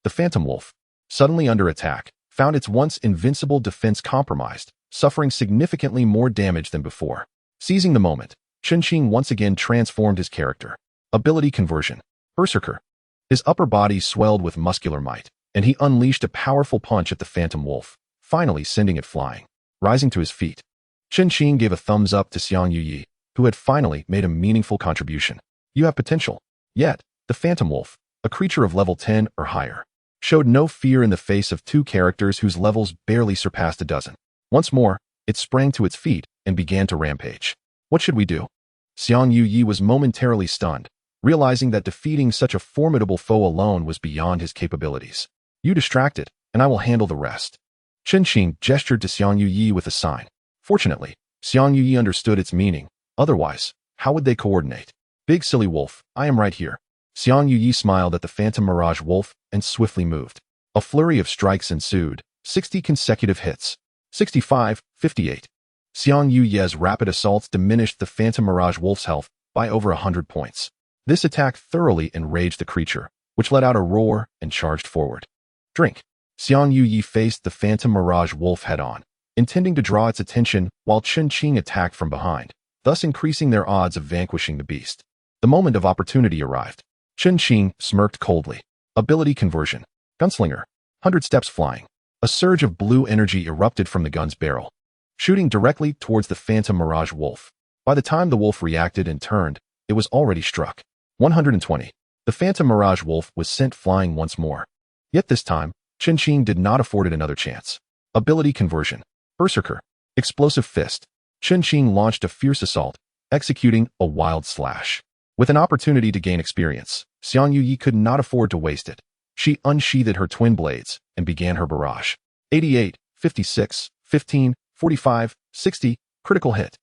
The phantom wolf, suddenly under attack, found its once invincible defense compromised, suffering significantly more damage than before. Seizing the moment, Chun-Ching once again transformed his character. Ability Conversion. Berserker. His upper body swelled with muscular might, and he unleashed a powerful punch at the phantom wolf, finally sending it flying. Rising to his feet, Chun-Ching gave a thumbs up to Xiang Yuyi, who had finally made a meaningful contribution. You have potential. Yet, the phantom wolf, a creature of level 10 or higher, showed no fear in the face of two characters whose levels barely surpassed a dozen. Once more, it sprang to its feet and began to rampage. What should we do? Xiang Yuyi was momentarily stunned, realizing that defeating such a formidable foe alone was beyond his capabilities. You distract it, and I will handle the rest. Chun-Ching gestured to Xiang Yuyi with a sign. Fortunately, Xiang Yuyi understood its meaning. Otherwise, how would they coordinate? Big silly wolf, I am right here. Xiang Yuyi smiled at the phantom mirage wolf and swiftly moved. A flurry of strikes ensued, 60 consecutive hits. 65, 58. Xiang Yuyi's rapid assaults diminished the phantom mirage wolf's health by over 100 points. This attack thoroughly enraged the creature, which let out a roar and charged forward. Drink. Xiang Yuyi faced the phantom mirage wolf head-on, intending to draw its attention while Chun-Ching attacked from behind, thus increasing their odds of vanquishing the beast. The moment of opportunity arrived. Chen Qing smirked coldly. Ability conversion. Gunslinger. 100 steps flying. A surge of blue energy erupted from the gun's barrel, shooting directly towards the phantom mirage wolf. By the time the wolf reacted and turned, it was already struck. 120. The phantom mirage wolf was sent flying once more. Yet this time, Chen Qing did not afford it another chance. Ability conversion. Berserker. Explosive fist. Chen Qing launched a fierce assault, executing a wild slash. With an opportunity to gain experience, Xiang Yuyi could not afford to waste it. She unsheathed her twin blades and began her barrage. 88, 56, 15, 45, 60, critical hit.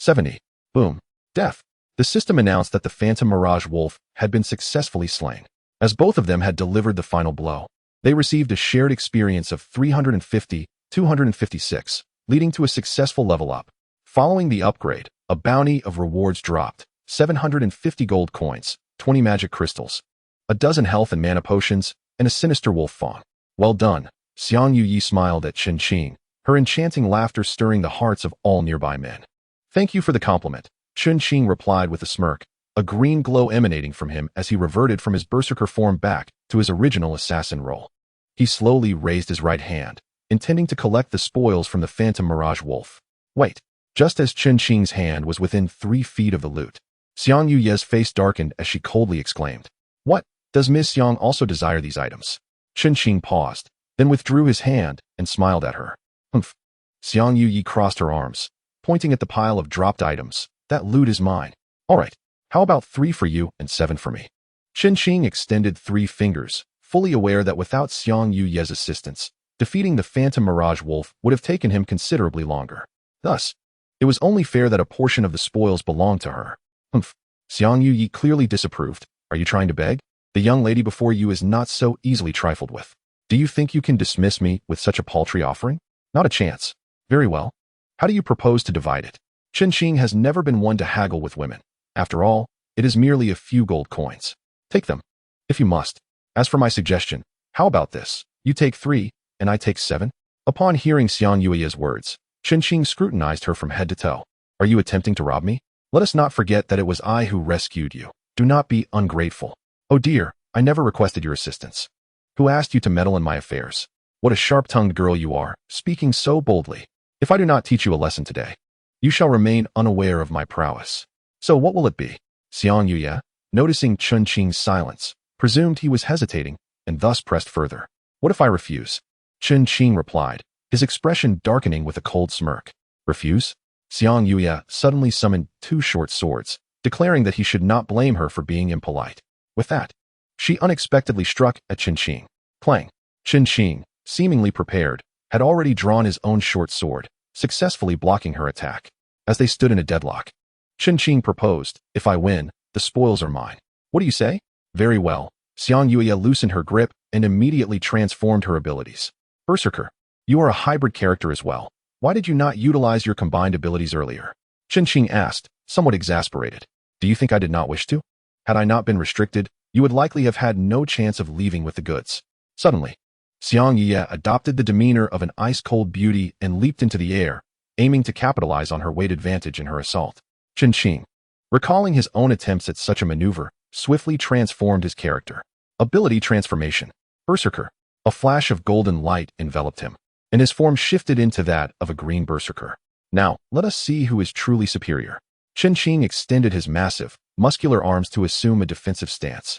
70. Boom. Death. The system announced that the phantom mirage wolf had been successfully slain. As both of them had delivered the final blow, they received a shared experience of 350, 256, leading to a successful level up. Following the upgrade, a bounty of rewards dropped. 750 gold coins, 20 magic crystals, a dozen health and mana potions, and a sinister wolf fawn. Well done. Xiang Yuyi smiled at Chen Qing, her enchanting laughter stirring the hearts of all nearby men. Thank you for the compliment, Chen Qing replied with a smirk, a green glow emanating from him as he reverted from his berserker form back to his original assassin role. He slowly raised his right hand, intending to collect the spoils from the phantom mirage wolf. Wait. Just as Chen Qing's hand was within 3 feet of the loot, Xiang Yuyi's face darkened as she coldly exclaimed, "What? Does Ms. Xiang also desire these items?" Chen Qing paused, then withdrew his hand and smiled at her. Humph. Xiang Yuyi crossed her arms, pointing at the pile of dropped items. That loot is mine. All right, how about 3 for you and 7 for me? Chen Qing extended 3 fingers, fully aware that without Xiang Yuyi's assistance, defeating the phantom mirage wolf would have taken him considerably longer. Thus, it was only fair that a portion of the spoils belonged to her. Humph. Xiang Yuyi clearly disapproved. Are you trying to beg? The young lady before you is not so easily trifled with. Do you think you can dismiss me with such a paltry offering? Not a chance. Very well. How do you propose to divide it? Chen Qing has never been one to haggle with women. After all, it is merely a few gold coins. Take them, if you must. As for my suggestion, how about this? You take 3, and I take 7? Upon hearing Xiang Yuyi's words, Chen Qing scrutinized her from head to toe. Are you attempting to rob me? Let us not forget that it was I who rescued you. Do not be ungrateful. Oh dear, I never requested your assistance. Who asked you to meddle in my affairs? What a sharp-tongued girl you are, speaking so boldly. If I do not teach you a lesson today, you shall remain unaware of my prowess. So what will it be? Xiang Yuyi, noticing Chen Qing's silence, presumed he was hesitating, and thus pressed further. What if I refuse? Chen Qing replied, his expression darkening with a cold smirk. Refuse? Xiang Yuyi suddenly summoned 2 short swords, declaring that he should not blame her for being impolite. With that, she unexpectedly struck at Chen Qing. Clang. Chen Qing, seemingly prepared, had already drawn his own short sword, successfully blocking her attack. As they stood in a deadlock, Chen Qing proposed, if I win, the spoils are mine. What do you say? Very well. Xiang Yuyi loosened her grip and immediately transformed her abilities. Berserker, you are a hybrid character as well. Why did you not utilize your combined abilities earlier? Chen Qing asked, somewhat exasperated. Do you think I did not wish to? Had I not been restricted, you would likely have had no chance of leaving with the goods. Suddenly, Xiang Yuyi adopted the demeanor of an ice-cold beauty and leaped into the air, aiming to capitalize on her weight advantage in her assault. Chen Qing, recalling his own attempts at such a maneuver, swiftly transformed his character. Ability transformation. Berserker. A flash of golden light enveloped him, and his form shifted into that of a green berserker. Now, let us see who is truly superior. Chen Qing extended his massive, muscular arms to assume a defensive stance.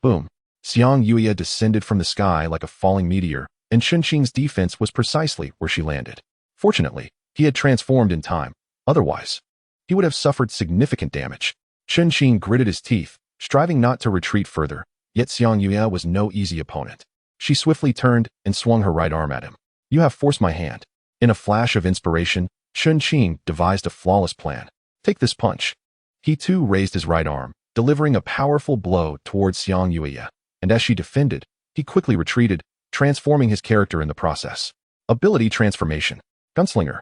Boom. Xiang Yuyi descended from the sky like a falling meteor, and Chen Qing's defense was precisely where she landed. Fortunately, he had transformed in time. Otherwise, he would have suffered significant damage. Chen Qing gritted his teeth, striving not to retreat further, yet Xiang Yuyi was no easy opponent. She swiftly turned and swung her right arm at him. You have forced my hand. In a flash of inspiration, Chen Qing devised a flawless plan. Take this punch. He too raised his right arm, delivering a powerful blow towards Xiang Yuyi, and as she defended, he quickly retreated, transforming his character in the process. Ability transformation. Gunslinger.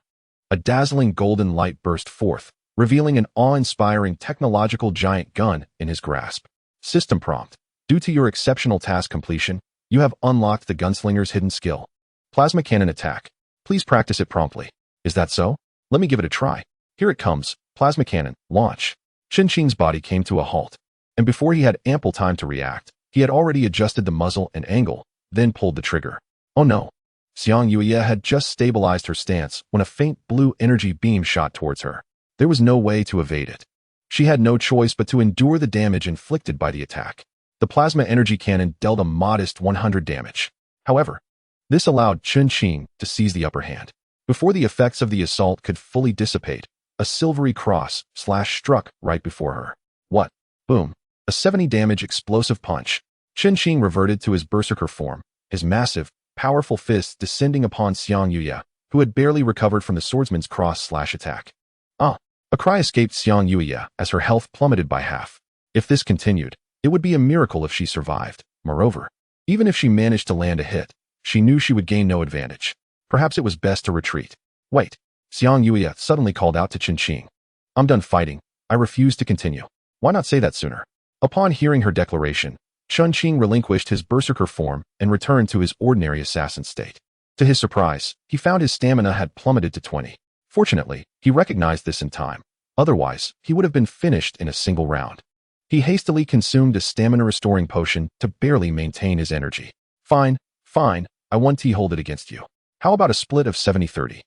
A dazzling golden light burst forth, revealing an awe-inspiring technological giant gun in his grasp. System prompt. Due to your exceptional task completion, you have unlocked the Gunslinger's hidden skill. Plasma cannon attack. Please practice it promptly. Is that so? Let me give it a try. Here it comes. Plasma cannon, launch. Chen Qing's body came to a halt, and before he had ample time to react, he had already adjusted the muzzle and angle, then pulled the trigger. Oh no! Xiang Yuya had just stabilized her stance when a faint blue energy beam shot towards her. There was no way to evade it. She had no choice but to endure the damage inflicted by the attack. The plasma energy cannon dealt a modest 100 damage. However, this allowed Chun Qing to seize the upper hand. Before the effects of the assault could fully dissipate, a silvery cross slash struck right before her. What? Boom. A 70 damage explosive punch. Chun Qing reverted to his berserker form, his massive, powerful fists descending upon Xiang Yuya, who had barely recovered from the swordsman's cross slash attack. Ah! A cry escaped Xiang Yuya as her health plummeted by half. If this continued, it would be a miracle if she survived. Moreover, even if she managed to land a hit, she knew she would gain no advantage. Perhaps it was best to retreat. Wait! Xiang Yuya suddenly called out to Chun Qing. I'm done fighting. I refuse to continue. Why not say that sooner? Upon hearing her declaration, Chun Qing relinquished his berserker form and returned to his ordinary assassin state. To his surprise, he found his stamina had plummeted to 20. Fortunately, he recognized this in time. Otherwise, he would have been finished in a single round. He hastily consumed a stamina-restoring potion to barely maintain his energy. Fine, I want to hold it against you. How about a split of 70-30?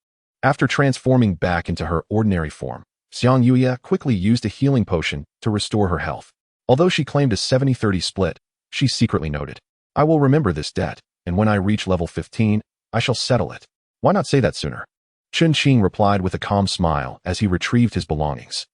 After transforming back into her ordinary form, Xiang Yuya quickly used a healing potion to restore her health. Although she claimed a 70-30 split, she secretly noted, I will remember this debt, and when I reach level 15, I shall settle it. Why not say that sooner? Chun Qing replied with a calm smile as he retrieved his belongings.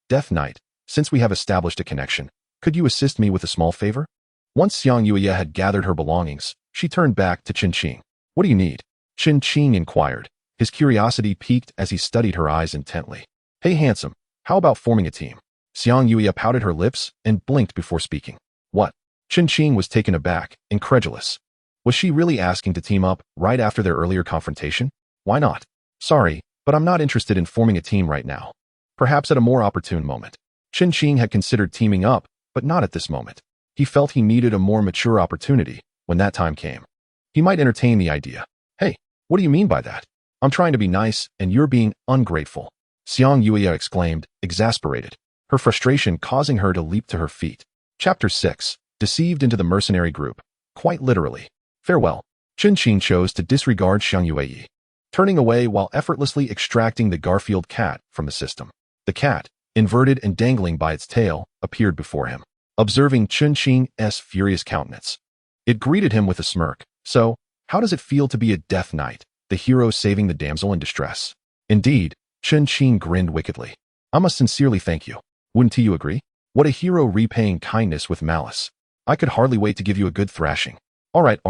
Death Knight, since we have established a connection, could you assist me with a small favor? Once Xiang Yuya had gathered her belongings, she turned back to Chun Qing. What do you need? Chun Qing inquired. His curiosity piqued as he studied her eyes intently. Hey handsome, how about forming a team? Xiang Yuya pouted her lips and blinked before speaking. What? Chun Qing was taken aback, incredulous. Was she really asking to team up right after their earlier confrontation? Why not? Sorry, but I'm not interested in forming a team right now. Perhaps at a more opportune moment. Chun Qing had considered teaming up, but not at this moment. He felt he needed a more mature opportunity when that time came. He might entertain the idea. Hey, what do you mean by that? I'm trying to be nice, and you're being ungrateful. Xiang Yuya exclaimed, exasperated, her frustration causing her to leap to her feet. Chapter 6. Deceived into the mercenary group. Quite literally. Farewell. Chun Qing chose to disregard Xiang Yuya, turning away while effortlessly extracting the Garfield cat from the system. The cat, inverted and dangling by its tail, appeared before him, observing Chun Qing's furious countenance. It greeted him with a smirk. So, how does it feel to be a death knight, the hero saving the damsel in distress? Indeed, Chun Qing grinned wickedly. I must sincerely thank you. Wouldn't you agree? What a hero repaying kindness with malice. I could hardly wait to give you a good thrashing. All right.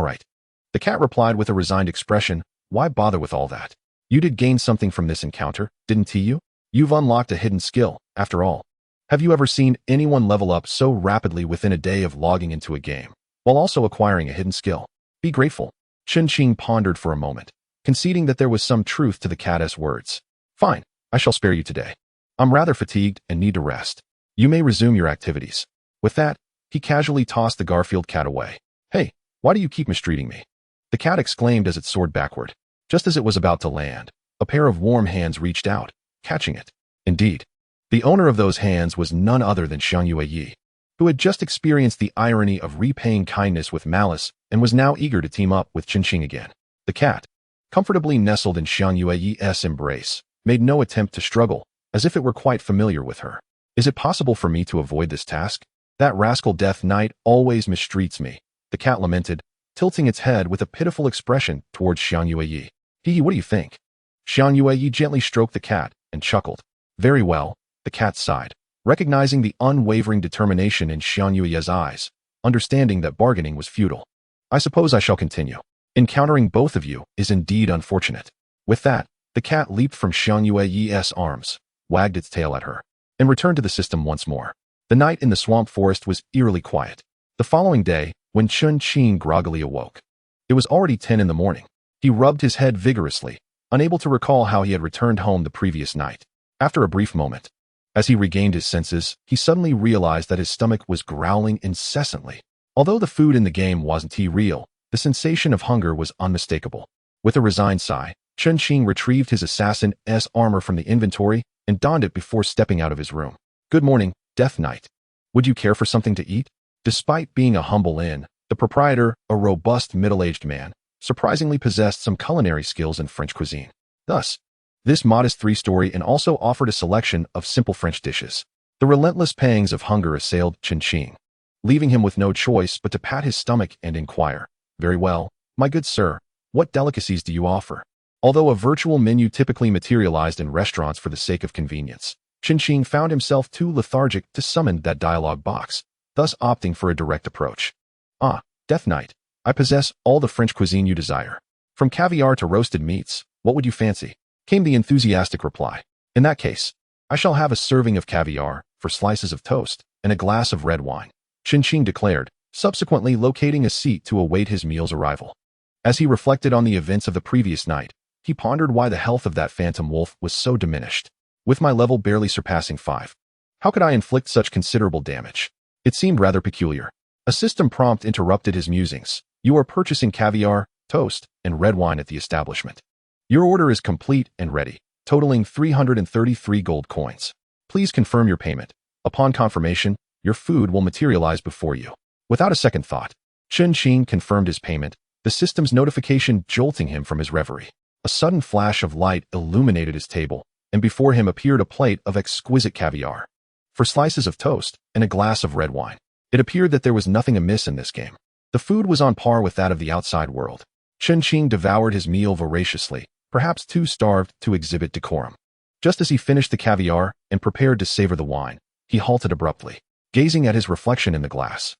The cat replied with a resigned expression. Why bother with all that? You did gain something from this encounter, didn't you? You've unlocked a hidden skill, after all. Have you ever seen anyone level up so rapidly within a day of logging into a game, while also acquiring a hidden skill? Be grateful. Chun Qing pondered for a moment, conceding that there was some truth to the cat's words. Fine, I shall spare you today. I'm rather fatigued and need to rest. You may resume your activities. With that, he casually tossed the Garfield cat away. Hey, why do you keep mistreating me? The cat exclaimed as it soared backward. Just as it was about to land, a pair of warm hands reached out, catching it. Indeed, the owner of those hands was none other than Xiang Yuya, who had just experienced the irony of repaying kindness with malice and was now eager to team up with Chun Qing again. The cat, comfortably nestled in Xiang Yuya's embrace, made no attempt to struggle, as if it were quite familiar with her. Is it possible for me to avoid this task? That rascal Death Knight always mistreats me, the cat lamented, tilting its head with a pitiful expression towards Xiang Yuya. What do you think? Xiang Yuya gently stroked the cat and chuckled. Very well, the cat sighed, recognizing the unwavering determination in Xiang Yuya's eyes, understanding that bargaining was futile. I suppose I shall continue. Encountering both of you is indeed unfortunate. With that, the cat leaped from Xiang Yuya's arms, wagged its tail at her, and returned to the system once more. The night in the swamp forest was eerily quiet. The following day, when Chun Qing groggily awoke, it was already 10 in the morning. He rubbed his head vigorously, unable to recall how he had returned home the previous night. After a brief moment, as he regained his senses, he suddenly realized that his stomach was growling incessantly. Although the food in the game wasn't real, the sensation of hunger was unmistakable. With a resigned sigh, Chun Qing retrieved his assassin's armor from the inventory and donned it before stepping out of his room. Good morning, Death Knight. Would you care for something to eat? Despite being a humble inn, the proprietor, a robust middle-aged man, surprisingly possessed some culinary skills in French cuisine. Thus, this modest three-story inn also offered a selection of simple French dishes. The relentless pangs of hunger assailed Chen, leaving him with no choice but to pat his stomach and inquire, "Very well, my good sir, what delicacies do you offer?" Although a virtual menu typically materialized in restaurants for the sake of convenience, Chen found himself too lethargic to summon that dialogue box, thus opting for a direct approach. "Ah, Death Knight, I possess all the French cuisine you desire. From caviar to roasted meats, what would you fancy?" came the enthusiastic reply. "In that case, I shall have a serving of caviar, 4 slices of toast, and a glass of red wine," Chen declared, subsequently locating a seat to await his meal's arrival. As he reflected on the events of the previous night, he pondered why the health of that phantom wolf was so diminished. With my level barely surpassing 5, how could I inflict such considerable damage? It seemed rather peculiar. A system prompt interrupted his musings. "You are purchasing caviar, toast, and red wine at the establishment. Your order is complete and ready, totaling 333 gold coins. Please confirm your payment. Upon confirmation, your food will materialize before you." Without a second thought, Chen confirmed his payment, the system's notification jolting him from his reverie. A sudden flash of light illuminated his table, and before him appeared a plate of exquisite caviar, 4 slices of toast, and a glass of red wine. It appeared that there was nothing amiss in this game. The food was on par with that of the outside world. Chen devoured his meal voraciously, perhaps too starved to exhibit decorum. Just as he finished the caviar and prepared to savor the wine, he halted abruptly, gazing at his reflection in the glass.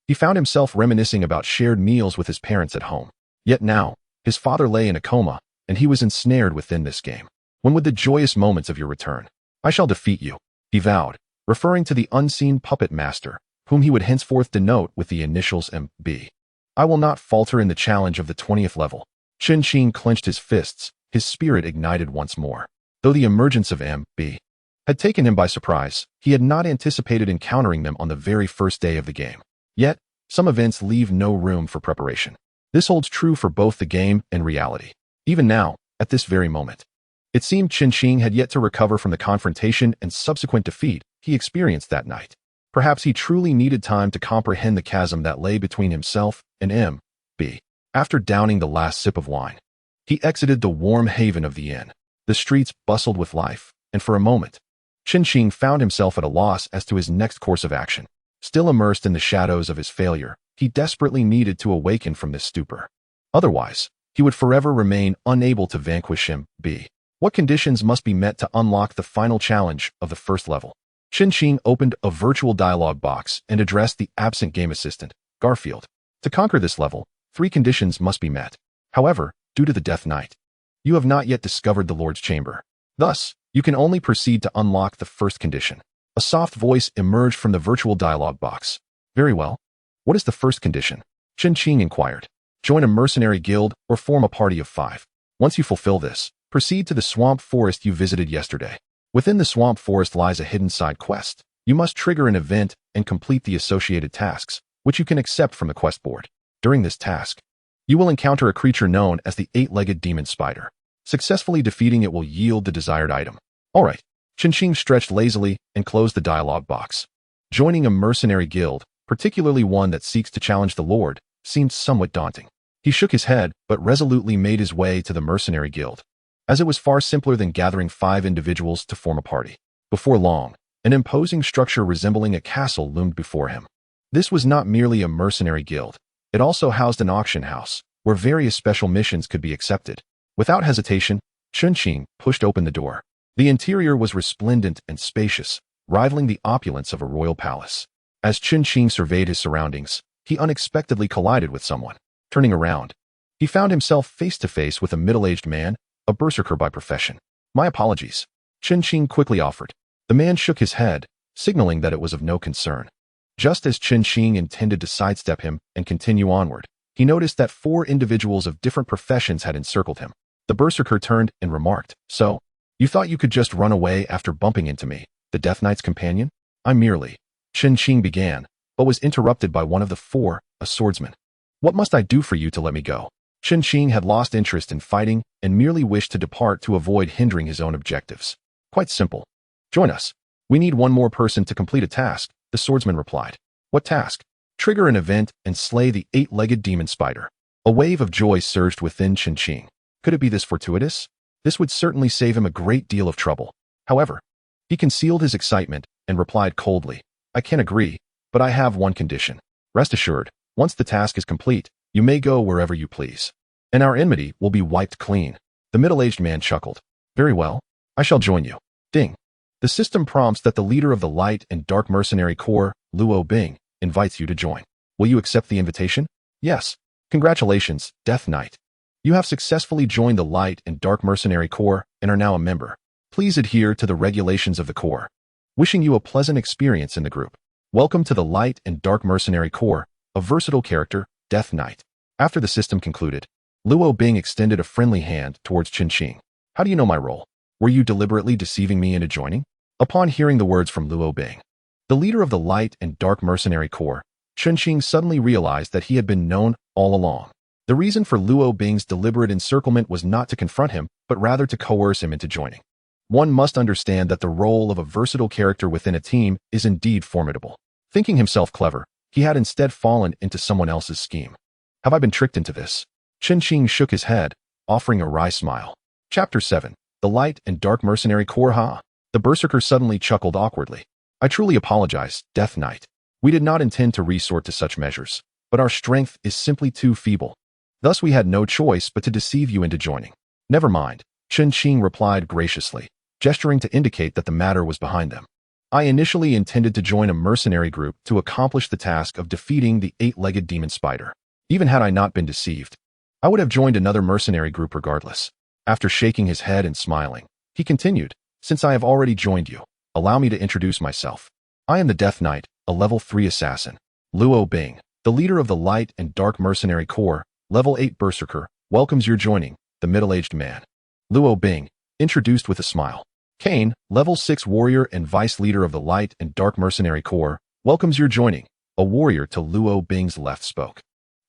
He found himself reminiscing about shared meals with his parents at home. Yet now, his father lay in a coma, and he was ensnared within this game. "When would the joyous moments of your return? I shall defeat you," he vowed, referring to the unseen puppet master, whom he would henceforth denote with the initials M.B. "I will not falter in the challenge of the 20th level." Chen clenched his fists, his spirit ignited once more. Though the emergence of M.B. had taken him by surprise, he had not anticipated encountering them on the very first day of the game. Yet, some events leave no room for preparation. This holds true for both the game and reality. Even now, at this very moment, it seemed Chen had yet to recover from the confrontation and subsequent defeat he experienced that night. Perhaps he truly needed time to comprehend the chasm that lay between himself and M.B. After downing the last sip of wine, he exited the warm haven of the inn. The streets bustled with life, and for a moment, Chen found himself at a loss as to his next course of action. Still immersed in the shadows of his failure, he desperately needed to awaken from this stupor. Otherwise, he would forever remain unable to vanquish M.B. What conditions must be met to unlock the final challenge of the first level? Chen opened a virtual dialogue box and addressed the absent game assistant, Garfield. To conquer this level, 3 conditions must be met. However, due to the Death Knight, you have not yet discovered the Lord's Chamber. Thus, you can only proceed to unlock the first condition. A soft voice emerged from the virtual dialogue box. "Very well. What is the first condition?" Chen inquired. "Join a mercenary guild or form a party of 5. Once you fulfill this, proceed to the swamp forest you visited yesterday. Within the swamp forest lies a hidden side quest. You must trigger an event and complete the associated tasks, which you can accept from the quest board. During this task, you will encounter a creature known as the 8-legged demon spider. Successfully defeating it will yield the desired item." "All right." Chen stretched lazily and closed the dialogue box. Joining a mercenary guild, particularly one that seeks to challenge the Lord, seemed somewhat daunting. He shook his head, but resolutely made his way to the mercenary guild, as it was far simpler than gathering 5 individuals to form a party. Before long, an imposing structure resembling a castle loomed before him. This was not merely a mercenary guild. It also housed an auction house, where various special missions could be accepted. Without hesitation, Chen pushed open the door. The interior was resplendent and spacious, rivaling the opulence of a royal palace. As Chen surveyed his surroundings, he unexpectedly collided with someone. Turning around, he found himself face to face with a middle-aged man, a berserker by profession. "My apologies," Chen quickly offered. The man shook his head, signaling that it was of no concern. Just as Chen intended to sidestep him and continue onward, he noticed that 4 individuals of different professions had encircled him. The berserker turned and remarked, "So, you thought you could just run away after bumping into me, the Death Knight's companion?" "I merely," Chen began, but was interrupted by one of the 4, a swordsman. "What must I do for you to let me go?" Chen had lost interest in fighting and merely wished to depart to avoid hindering his own objectives. "Quite simple. Join us. We need one more person to complete a task," The swordsman replied. What task? Trigger an event and slay the 8-legged demon spider. A wave of joy surged within Chen. Could it be this fortuitous? This would certainly save him a great deal of trouble. However, he concealed his excitement and replied coldly, I can agree, but I have one condition. Rest assured, once the task is complete, you may go wherever you please. And our enmity will be wiped clean. The middle-aged man chuckled. Very well, I shall join you. Ding. The system prompts that the leader of the Light and Dark Mercenary Corps, Luo Bing, invites you to join. Will you accept the invitation? Yes. Congratulations, Death Knight. You have successfully joined the Light and Dark Mercenary Corps and are now a member. Please adhere to the regulations of the Corps. Wishing you a pleasant experience in the group. Welcome to the Light and Dark Mercenary Corps, a versatile character, Death Knight. After the system concluded, Luo Bing extended a friendly hand towards Chen. How do you know my role? Were you deliberately deceiving me into joining? Upon hearing the words from Luo Bing, the leader of the Light and Dark Mercenary Corps, Chen suddenly realized that he had been known all along. The reason for Luo Bing's deliberate encirclement was not to confront him, but rather to coerce him into joining. One must understand that the role of a versatile character within a team is indeed formidable. Thinking himself clever, he had instead fallen into someone else's scheme. Have I been tricked into this? Chen shook his head, offering a wry smile. Chapter 7. The Light and Dark Mercenary Corps. Ha! The Berserker suddenly chuckled awkwardly. I truly apologize, Death Knight. We did not intend to resort to such measures, but our strength is simply too feeble. Thus we had no choice but to deceive you into joining. Never mind, Chen replied graciously, gesturing to indicate that the matter was behind them. I initially intended to join a mercenary group to accomplish the task of defeating the 8-legged demon spider. Even had I not been deceived, I would have joined another mercenary group regardless. After shaking his head and smiling, he continued, since I have already joined you, allow me to introduce myself. I am the Death Knight, a level 3 assassin. Luo Bing, the leader of the Light and Dark Mercenary Corps, level 8 Berserker, welcomes your joining, the middle-aged man. Luo Bing, introduced with a smile. Kane, level 6 warrior and vice leader of the Light and Dark Mercenary Corps, welcomes your joining. A warrior to Luo Bing's left spoke.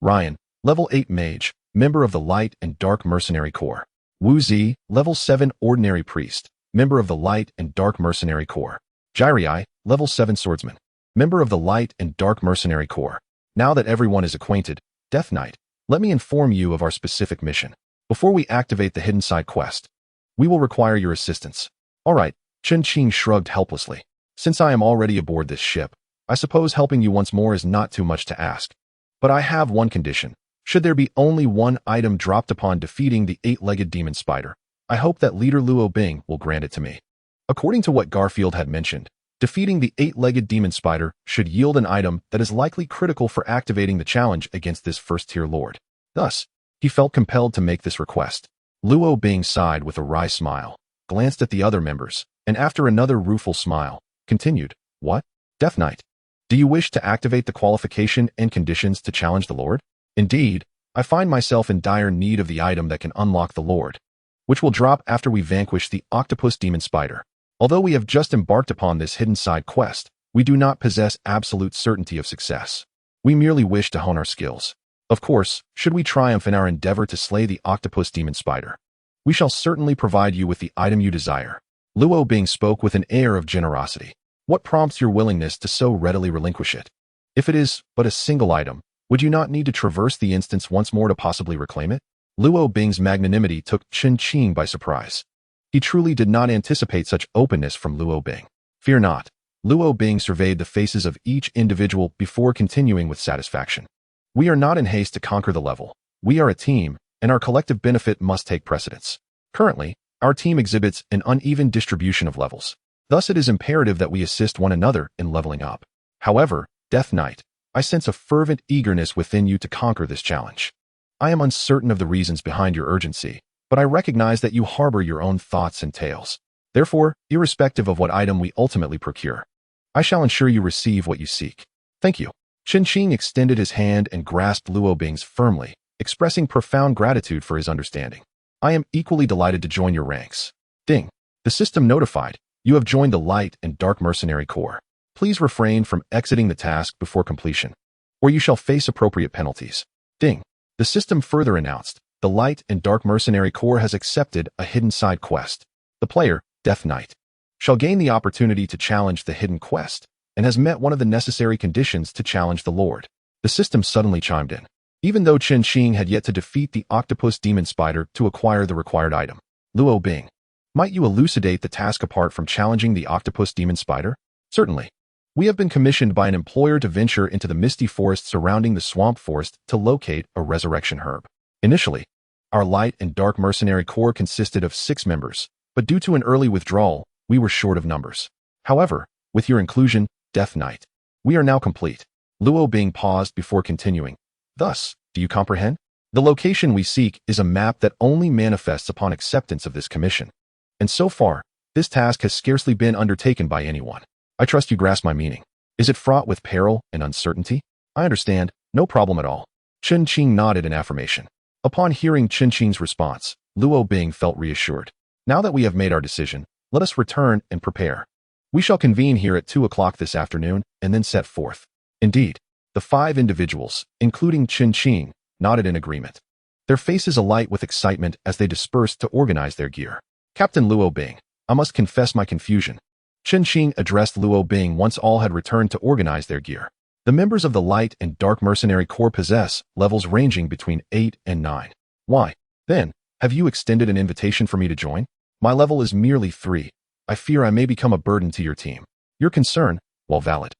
Ryan, level 8 mage, member of the Light and Dark Mercenary Corps. Wu Zi, level 7 ordinary priest, member of the Light and Dark Mercenary Corps. Jirai, level 7 swordsman, member of the Light and Dark Mercenary Corps. Now that everyone is acquainted, Death Knight, let me inform you of our specific mission. Before we activate the hidden side quest, we will require your assistance. All right, Chen shrugged helplessly. Since I am already aboard this ship, I suppose helping you once more is not too much to ask. But I have one condition. Should there be only one item dropped upon defeating the 8-legged demon spider, I hope that leader Luo Bing will grant it to me. According to what Garfield had mentioned, defeating the 8-legged demon spider should yield an item that is likely critical for activating the challenge against this first-tier lord. Thus, he felt compelled to make this request. Luo Bing sighed with a wry smile, glanced at the other members, and after another rueful smile, continued, What? Death Knight? Do you wish to activate the qualification and conditions to challenge the lord? Indeed, I find myself in dire need of the item that can unlock the lord, which will drop after we vanquish the octopus demon spider. Although we have just embarked upon this hidden side quest, we do not possess absolute certainty of success. We merely wish to hone our skills. Of course, should we triumph in our endeavor to slay the octopus demon spider, we shall certainly provide you with the item you desire. Luo Bing spoke with an air of generosity. What prompts your willingness to so readily relinquish it? If it is but a single item, would you not need to traverse the instance once more to possibly reclaim it? Luo Bing's magnanimity took Chen by surprise. He truly did not anticipate such openness from Luo Bing. Fear not. Luo Bing surveyed the faces of each individual before continuing with satisfaction. We are not in haste to conquer the level. We are a team, and our collective benefit must take precedence. Currently, our team exhibits an uneven distribution of levels. Thus it is imperative that we assist one another in leveling up. However, Death Knight, I sense a fervent eagerness within you to conquer this challenge. I am uncertain of the reasons behind your urgency, but I recognize that you harbor your own thoughts and tales. Therefore, irrespective of what item we ultimately procure, I shall ensure you receive what you seek. Thank you. Chen extended his hand and grasped Luo Bing's firmly, expressing profound gratitude for his understanding. I am equally delighted to join your ranks. Ding. The system notified, you have joined the Light and Dark Mercenary Corps. Please refrain from exiting the task before completion, or you shall face appropriate penalties. Ding. The system further announced, the Light and Dark Mercenary Corps has accepted a hidden side quest. The player, Death Knight, shall gain the opportunity to challenge the hidden quest and has met one of the necessary conditions to challenge the Lord. The system suddenly chimed in. Even though Chen Qing had yet to defeat the octopus demon spider to acquire the required item. Luo Bing, might you elucidate the task apart from challenging the octopus demon spider? Certainly. We have been commissioned by an employer to venture into the misty forest surrounding the swamp forest to locate a resurrection herb. Initially, our light and dark mercenary corps consisted of 6 members, but due to an early withdrawal, we were short of numbers. However, with your inclusion, Death Knight, we are now complete. Luo Bing paused before continuing. Thus, do you comprehend? The location we seek is a map that only manifests upon acceptance of this commission. And so far, this task has scarcely been undertaken by anyone. I trust you grasp my meaning. Is it fraught with peril and uncertainty? I understand, no problem at all. Chen Qing nodded in affirmation. Upon hearing Chen Qing's response, Luo Bing felt reassured. Now that we have made our decision, let us return and prepare. We shall convene here at 2 o'clock this afternoon and then set forth. Indeed, the 5 individuals, including Chen Qing, nodded in agreement. Their faces alight with excitement as they dispersed to organize their gear. Captain Luo Bing, I must confess my confusion. Chen Qing addressed Luo Bing once all had returned to organize their gear. The members of the Light and Dark Mercenary Corps possess levels ranging between 8 and 9. Why, then, have you extended an invitation for me to join? My level is merely 3. I fear I may become a burden to your team. Your concern, while valid,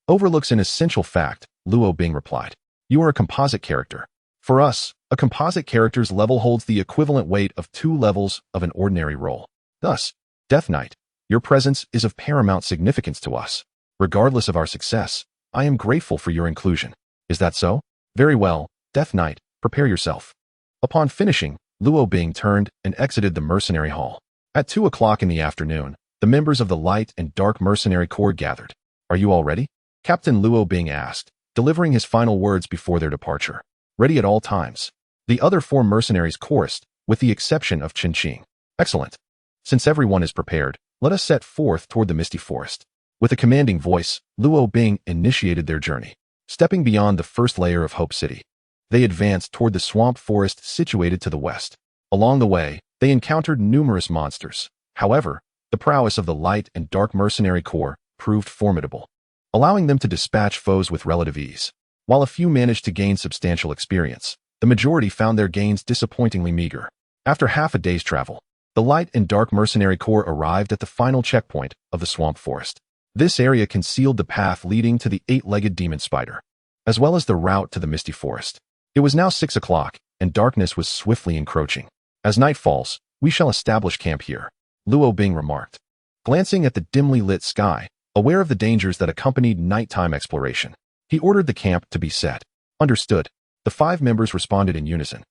overlooks an essential fact, Luo Bing replied. You are a composite character. For us, a composite character's level holds the equivalent weight of 2 levels of an ordinary role. Thus, Death Knight, your presence is of paramount significance to us. Regardless of our success, I am grateful for your inclusion. Is that so? Very well, Death Knight, prepare yourself. Upon finishing, Luo Bing turned and exited the mercenary hall. At 2 o'clock in the afternoon, the members of the Light and Dark Mercenary Corps gathered. Are you all ready? Captain Luo Bing asked, delivering his final words before their departure. Ready at all times. The other 4 mercenaries chorused, with the exception of Chen Qing. Excellent. Since everyone is prepared, let us set forth toward the misty forest. With a commanding voice, Luo Bing initiated their journey. Stepping beyond the first layer of Hope City, they advanced toward the swamp forest situated to the west. Along the way, they encountered numerous monsters. However, the prowess of the Light and Dark Mercenary Corps proved formidable, allowing them to dispatch foes with relative ease. While a few managed to gain substantial experience, the majority found their gains disappointingly meager. After half a day's travel, the Light and Dark Mercenary Corps arrived at the final checkpoint of the swamp forest. This area concealed the path leading to the 8-legged demon spider, as well as the route to the misty forest. It was now 6 o'clock, and darkness was swiftly encroaching. As night falls, we shall establish camp here, Luo Bing remarked. Glancing at the dimly lit sky, aware of the dangers that accompanied nighttime exploration, he ordered the camp to be set. Understood. The 5 members responded in unison,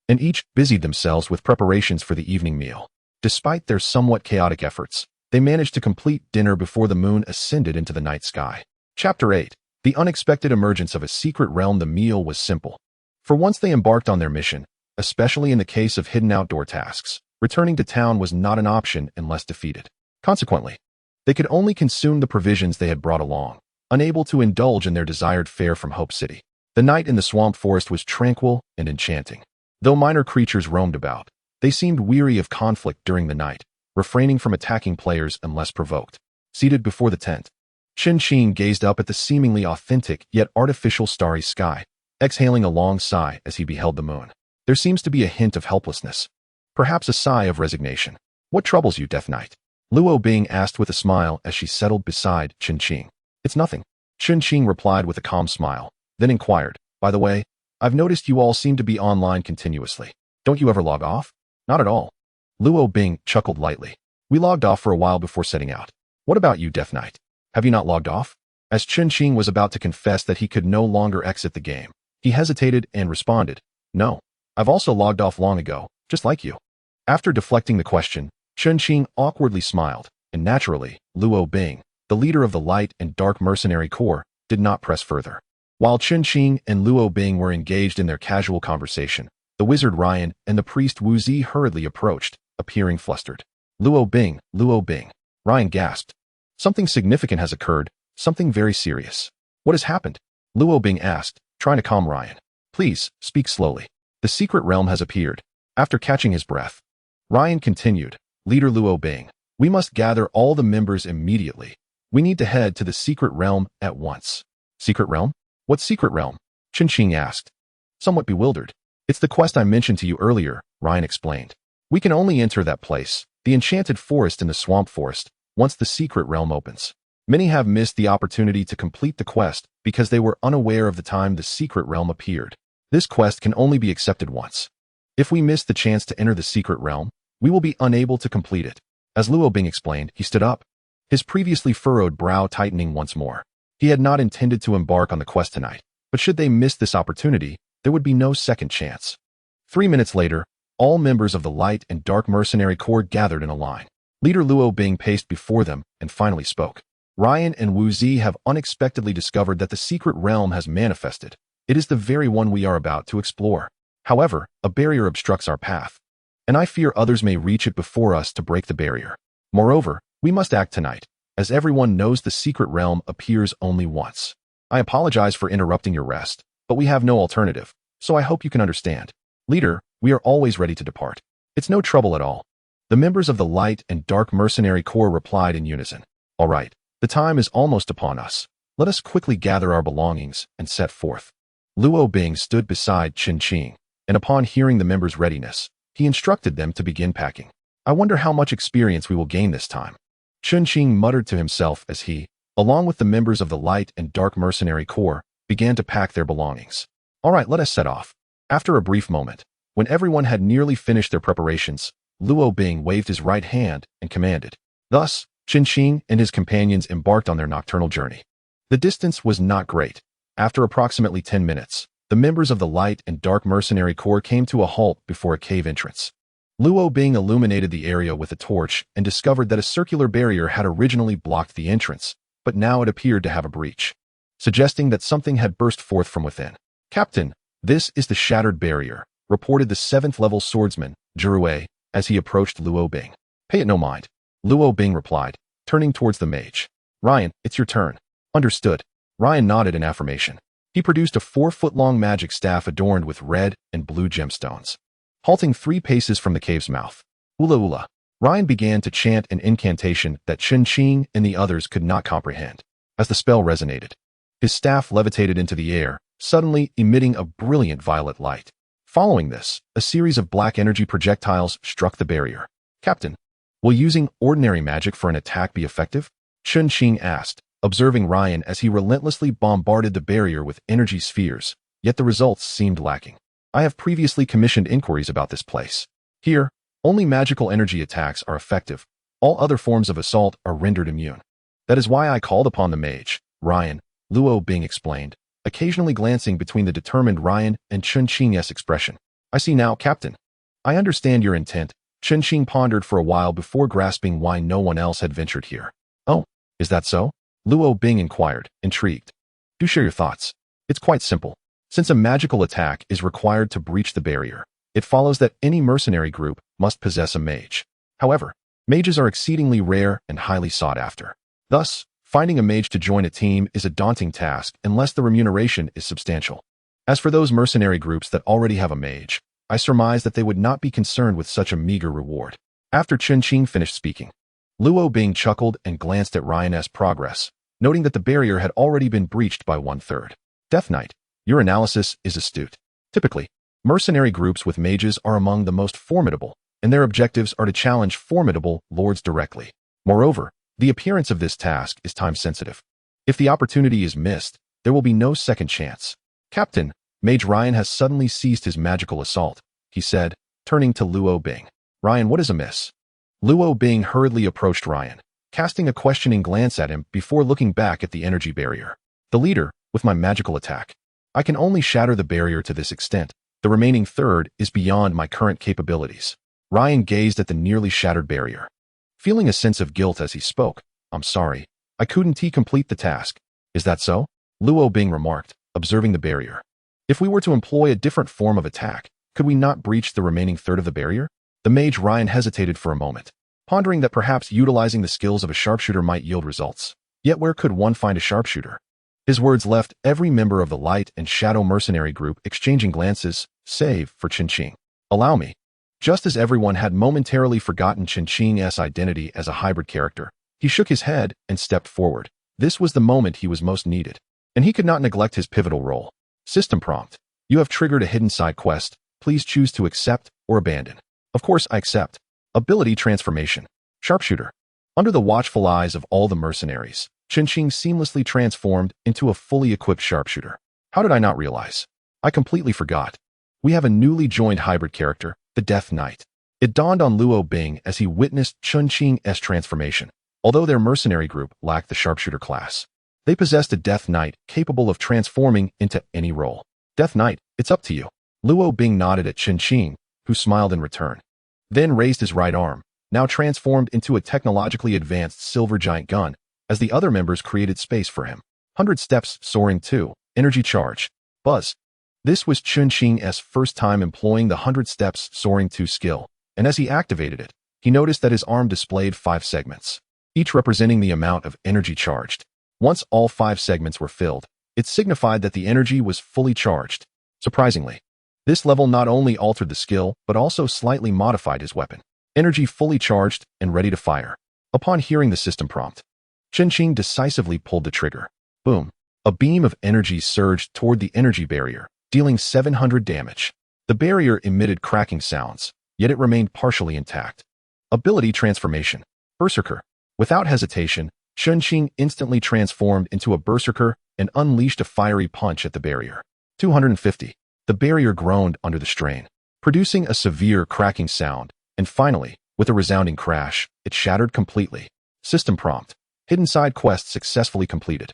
and each busied themselves with preparations for the evening meal. Despite their somewhat chaotic efforts, they managed to complete dinner before the moon ascended into the night sky. Chapter 8. The unexpected emergence of a secret realm. The meal was simple. For once they embarked on their mission, especially in the case of hidden outdoor tasks, returning to town was not an option unless defeated. Consequently, they could only consume the provisions they had brought along, unable to indulge in their desired fare from Hope City. The night in the swamp forest was tranquil and enchanting. Though minor creatures roamed about, they seemed weary of conflict during the night, refraining from attacking players unless provoked. Seated before the tent, Chen Qing gazed up at the seemingly authentic yet artificial starry sky, exhaling a long sigh as he beheld the moon. There seems to be a hint of helplessness, perhaps a sigh of resignation. What troubles you, Death Knight? Luo Bing asked with a smile as she settled beside Chen Qing. It's nothing. Chen Qing replied with a calm smile, then inquired, by the way, I've noticed you all seem to be online continuously. Don't you ever log off? Not at all. Luo Bing chuckled lightly. We logged off for a while before setting out. What about you, Death Knight? Have you not logged off? As Chen Qing was about to confess that he could no longer exit the game, he hesitated and responded, No, I've also logged off long ago, just like you. After deflecting the question, Chen Qing awkwardly smiled, and naturally, Luo Bing, the leader of the Light and Dark Mercenary Corps, did not press further. While Chen Qing and Luo Bing were engaged in their casual conversation, the wizard Ryan and the priest Wu Zi hurriedly approached, appearing flustered. Luo Bing, Ryan gasped. Something significant has occurred, something very serious. What has happened? Luo Bing asked, trying to calm Ryan. Please, speak slowly. The secret realm has appeared. After catching his breath, Ryan continued, Leader Luo Bing, we must gather all the members immediately. We need to head to the secret realm at once. Secret realm? What secret realm? Ching asked, somewhat bewildered. It's the quest I mentioned to you earlier, Ryan explained. We can only enter that place, the enchanted forest in the swamp forest, once the secret realm opens. Many have missed the opportunity to complete the quest because they were unaware of the time the secret realm appeared. This quest can only be accepted once. If we miss the chance to enter the secret realm, we will be unable to complete it. As Luo Bing explained, he stood up, his previously furrowed brow tightening once more. He had not intended to embark on the quest tonight, but should they miss this opportunity, there would be no second chance. 3 minutes later, all members of the Light and Dark Mercenary Corps gathered in a line. Leader Luo Bing paced before them and finally spoke. Ryan and Wu Zi have unexpectedly discovered that the secret realm has manifested. It is the very one we are about to explore. However, a barrier obstructs our path, and I fear others may reach it before us to break the barrier. Moreover, we must act tonight, as everyone knows the secret realm appears only once. I apologize for interrupting your rest, but we have no alternative, so I hope you can understand. Leader, we are always ready to depart. It's no trouble at all. The members of the Light and Dark Mercenary Corps replied in unison. All right, the time is almost upon us. Let us quickly gather our belongings and set forth. Luo Bing stood beside Ching, and upon hearing the members' readiness, he instructed them to begin packing. I wonder how much experience we will gain this time. Ching muttered to himself as he, along with the members of the Light and Dark Mercenary Corps, began to pack their belongings. All right, let us set off. After a brief moment, when everyone had nearly finished their preparations, Luo Bing waved his right hand and commanded. Thus, Ching and his companions embarked on their nocturnal journey. The distance was not great. After approximately 10 minutes, the members of the Light and Dark Mercenary Corps came to a halt before a cave entrance. Luo Bing illuminated the area with a torch and discovered that a circular barrier had originally blocked the entrance, but now it appeared to have a breach, suggesting that something had burst forth from within. Captain, this is the shattered barrier, reported the 7th-level swordsman, Zhiruei, as he approached Luo Bing. Pay it no mind, Luo Bing replied, turning towards the mage. Ryan, it's your turn. Understood. Ryan nodded in affirmation. He produced a 4-foot-long magic staff adorned with red and blue gemstones. Halting 3 paces from the cave's mouth, Ula Ula, Ryan began to chant an incantation that Ching and the others could not comprehend. As the spell resonated, his staff levitated into the air, suddenly emitting a brilliant violet light. Following this, a series of black energy projectiles struck the barrier. Captain, will using ordinary magic for an attack be effective? Ching asked, observing Ryan as he relentlessly bombarded the barrier with energy spheres, yet the results seemed lacking. I have previously commissioned inquiries about this place. Here, only magical energy attacks are effective. All other forms of assault are rendered immune. That is why I called upon the mage, Ryan, Luo Bing explained, occasionally glancing between the determined Ryan and Ching's expression. I see now, Captain. I understand your intent. Ching pondered for a while before grasping why no one else had ventured here. Oh, is that so? Luo Bing inquired, intrigued. Do share your thoughts. It's quite simple. Since a magical attack is required to breach the barrier, it follows that any mercenary group must possess a mage. However, mages are exceedingly rare and highly sought after. Thus, finding a mage to join a team is a daunting task unless the remuneration is substantial. As for those mercenary groups that already have a mage, I surmise that they would not be concerned with such a meager reward. After Ching finished speaking, Luo Bing chuckled and glanced at Ryan's progress, noting that the barrier had already been breached by 1/3. Death Knight, your analysis is astute. Typically, mercenary groups with mages are among the most formidable, and their objectives are to challenge formidable lords directly. Moreover, the appearance of this task is time-sensitive. If the opportunity is missed, there will be no second chance. Captain, Mage Ryan has suddenly ceased his magical assault, he said, turning to Luo Bing. Ryan, what is amiss? Luo Bing hurriedly approached Ryan, casting a questioning glance at him before looking back at the energy barrier. The leader, with my magical attack. I can only shatter the barrier to this extent. The remaining third is beyond my current capabilities. Ryan gazed at the nearly shattered barrier, feeling a sense of guilt as he spoke. I'm sorry, I couldn't complete the task. Is that so? Luo Bing remarked, observing the barrier. If we were to employ a different form of attack, could we not breach the remaining third of the barrier? The mage Ryan hesitated for a moment, pondering that perhaps utilizing the skills of a sharpshooter might yield results. Yet where could one find a sharpshooter? His words left every member of the Light and Shadow Mercenary group exchanging glances, save for Ching. Allow me. Just as everyone had momentarily forgotten Ching's identity as a hybrid character, He shook his head and stepped forward. This was the moment he was most needed, and he could not neglect his pivotal role. System prompt. You have triggered a hidden side quest. Please choose to accept or abandon. Of course, I accept. Ability transformation. Sharpshooter. Under the watchful eyes of all the mercenaries, Qinqing seamlessly transformed into a fully equipped sharpshooter. How did I not realize? I completely forgot. We have a newly joined hybrid character, the Death Knight. It dawned on Luo Bing as he witnessed Qinqing's transformation. Although their mercenary group lacked the sharpshooter class, they possessed a Death Knight capable of transforming into any role. Death Knight, it's up to you. Luo Bing nodded at Qinqing, who smiled in return. Then raised his right arm, now transformed into a technologically advanced silver giant gun, as the other members created space for him. 100 steps, soaring 2, energy charge. Buzz. This was Qinqing's first time employing the 100 steps, soaring 2 skill, and as he activated it, he noticed that his arm displayed 5 segments, each representing the amount of energy charged. Once all 5 segments were filled, it signified that the energy was fully charged. Surprisingly, this level not only altered the skill, but also slightly modified his weapon. Energy fully charged and ready to fire. Upon hearing the system prompt, Qinqing decisively pulled the trigger. Boom. A beam of energy surged toward the energy barrier, dealing 700 damage. The barrier emitted cracking sounds, yet it remained partially intact. Ability transformation. Berserker. Without hesitation, Qinqing instantly transformed into a berserker and unleashed a fiery punch at the barrier. 250. The barrier groaned under the strain, producing a severe cracking sound, and finally, with a resounding crash, it shattered completely. System prompt. Hidden side quest successfully completed.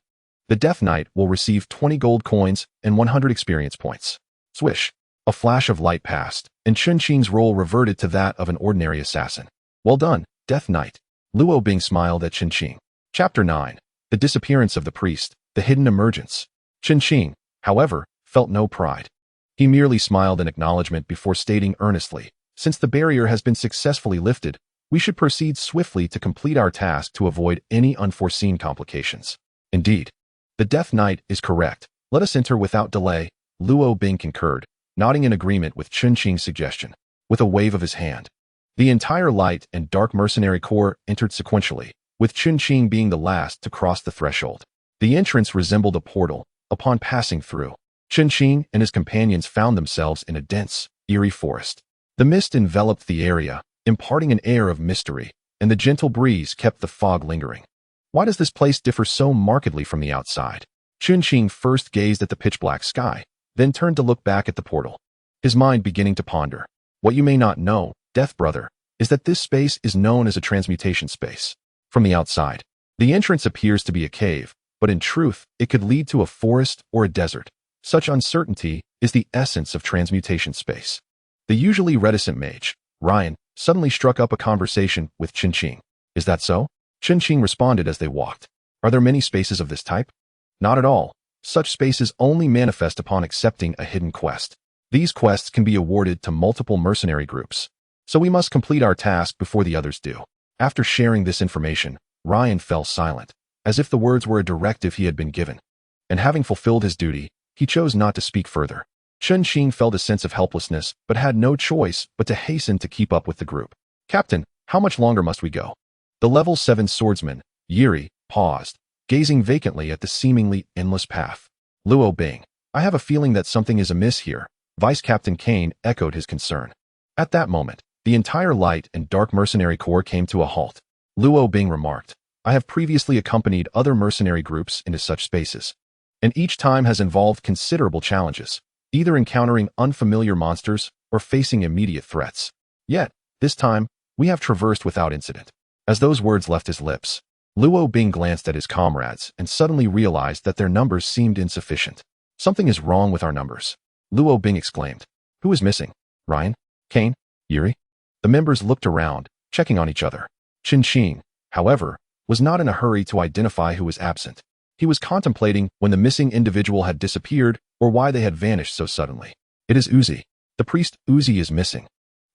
The Death Knight will receive 20 gold coins and 100 experience points. Swish. A flash of light passed, and Qinqing's role reverted to that of an ordinary assassin. Well done, Death Knight. Luo Bing smiled at Qinqing. Chapter 9. The disappearance of the priest, the hidden emergence. Qinqing, however, felt no pride. He merely smiled in acknowledgement before stating earnestly, since the barrier has been successfully lifted, we should proceed swiftly to complete our task to avoid any unforeseen complications. Indeed, the Death Knight is correct. Let us enter without delay. Luo Bing concurred, nodding in agreement with Qinqing's suggestion. With a wave of his hand, the entire light and dark mercenary corps entered sequentially, with Qinqing being the last to cross the threshold. The entrance resembled a portal. Upon passing through, Qinqing and his companions found themselves in a dense, eerie forest. The mist enveloped the area, imparting an air of mystery, and the gentle breeze kept the fog lingering. Why does this place differ so markedly from the outside? Qinqing first gazed at the pitch-black sky, then turned to look back at the portal, his mind beginning to ponder. What you may not know, Death Brother, is that this space is known as a transmutation space. From the outside, the entrance appears to be a cave, but in truth, it could lead to a forest or a desert. Such uncertainty is the essence of transmutation space. The usually reticent mage, Ryan, suddenly struck up a conversation with Qinqing. Is that so? Qinqing responded as they walked. Are there many spaces of this type? Not at all. Such spaces only manifest upon accepting a hidden quest. These quests can be awarded to multiple mercenary groups, so we must complete our task before the others do. After sharing this information, Ryan fell silent, as if the words were a directive he had been given. And having fulfilled his duty, he chose not to speak further. Qinqing felt a sense of helplessness, but had no choice but to hasten to keep up with the group. Captain, how much longer must we go? The level 7 swordsman, Yuri, paused, gazing vacantly at the seemingly endless path. Luo Bing, I have a feeling that something is amiss here. Vice Captain Kane echoed his concern. At that moment, the entire light and dark mercenary corps came to a halt. Luo Bing remarked, I have previously accompanied other mercenary groups into such spaces, and each time has involved considerable challenges, either encountering unfamiliar monsters or facing immediate threats. Yet, this time, we have traversed without incident. As those words left his lips, Luo Bing glanced at his comrades and suddenly realized that their numbers seemed insufficient. Something is wrong with our numbers. Luo Bing exclaimed. Who is missing? Ryan? Kane? Yuri? The members looked around, checking on each other. Qinqing, however, was not in a hurry to identify who was absent. He was contemplating when the missing individual had disappeared or why they had vanished so suddenly. It is Uzi. The priest Uzi is missing.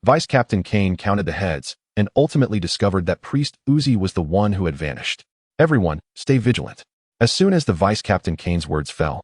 Vice Captain Kane counted the heads and ultimately discovered that priest Uzi was the one who had vanished. Everyone, stay vigilant. As soon as the Vice Captain Kane's words fell,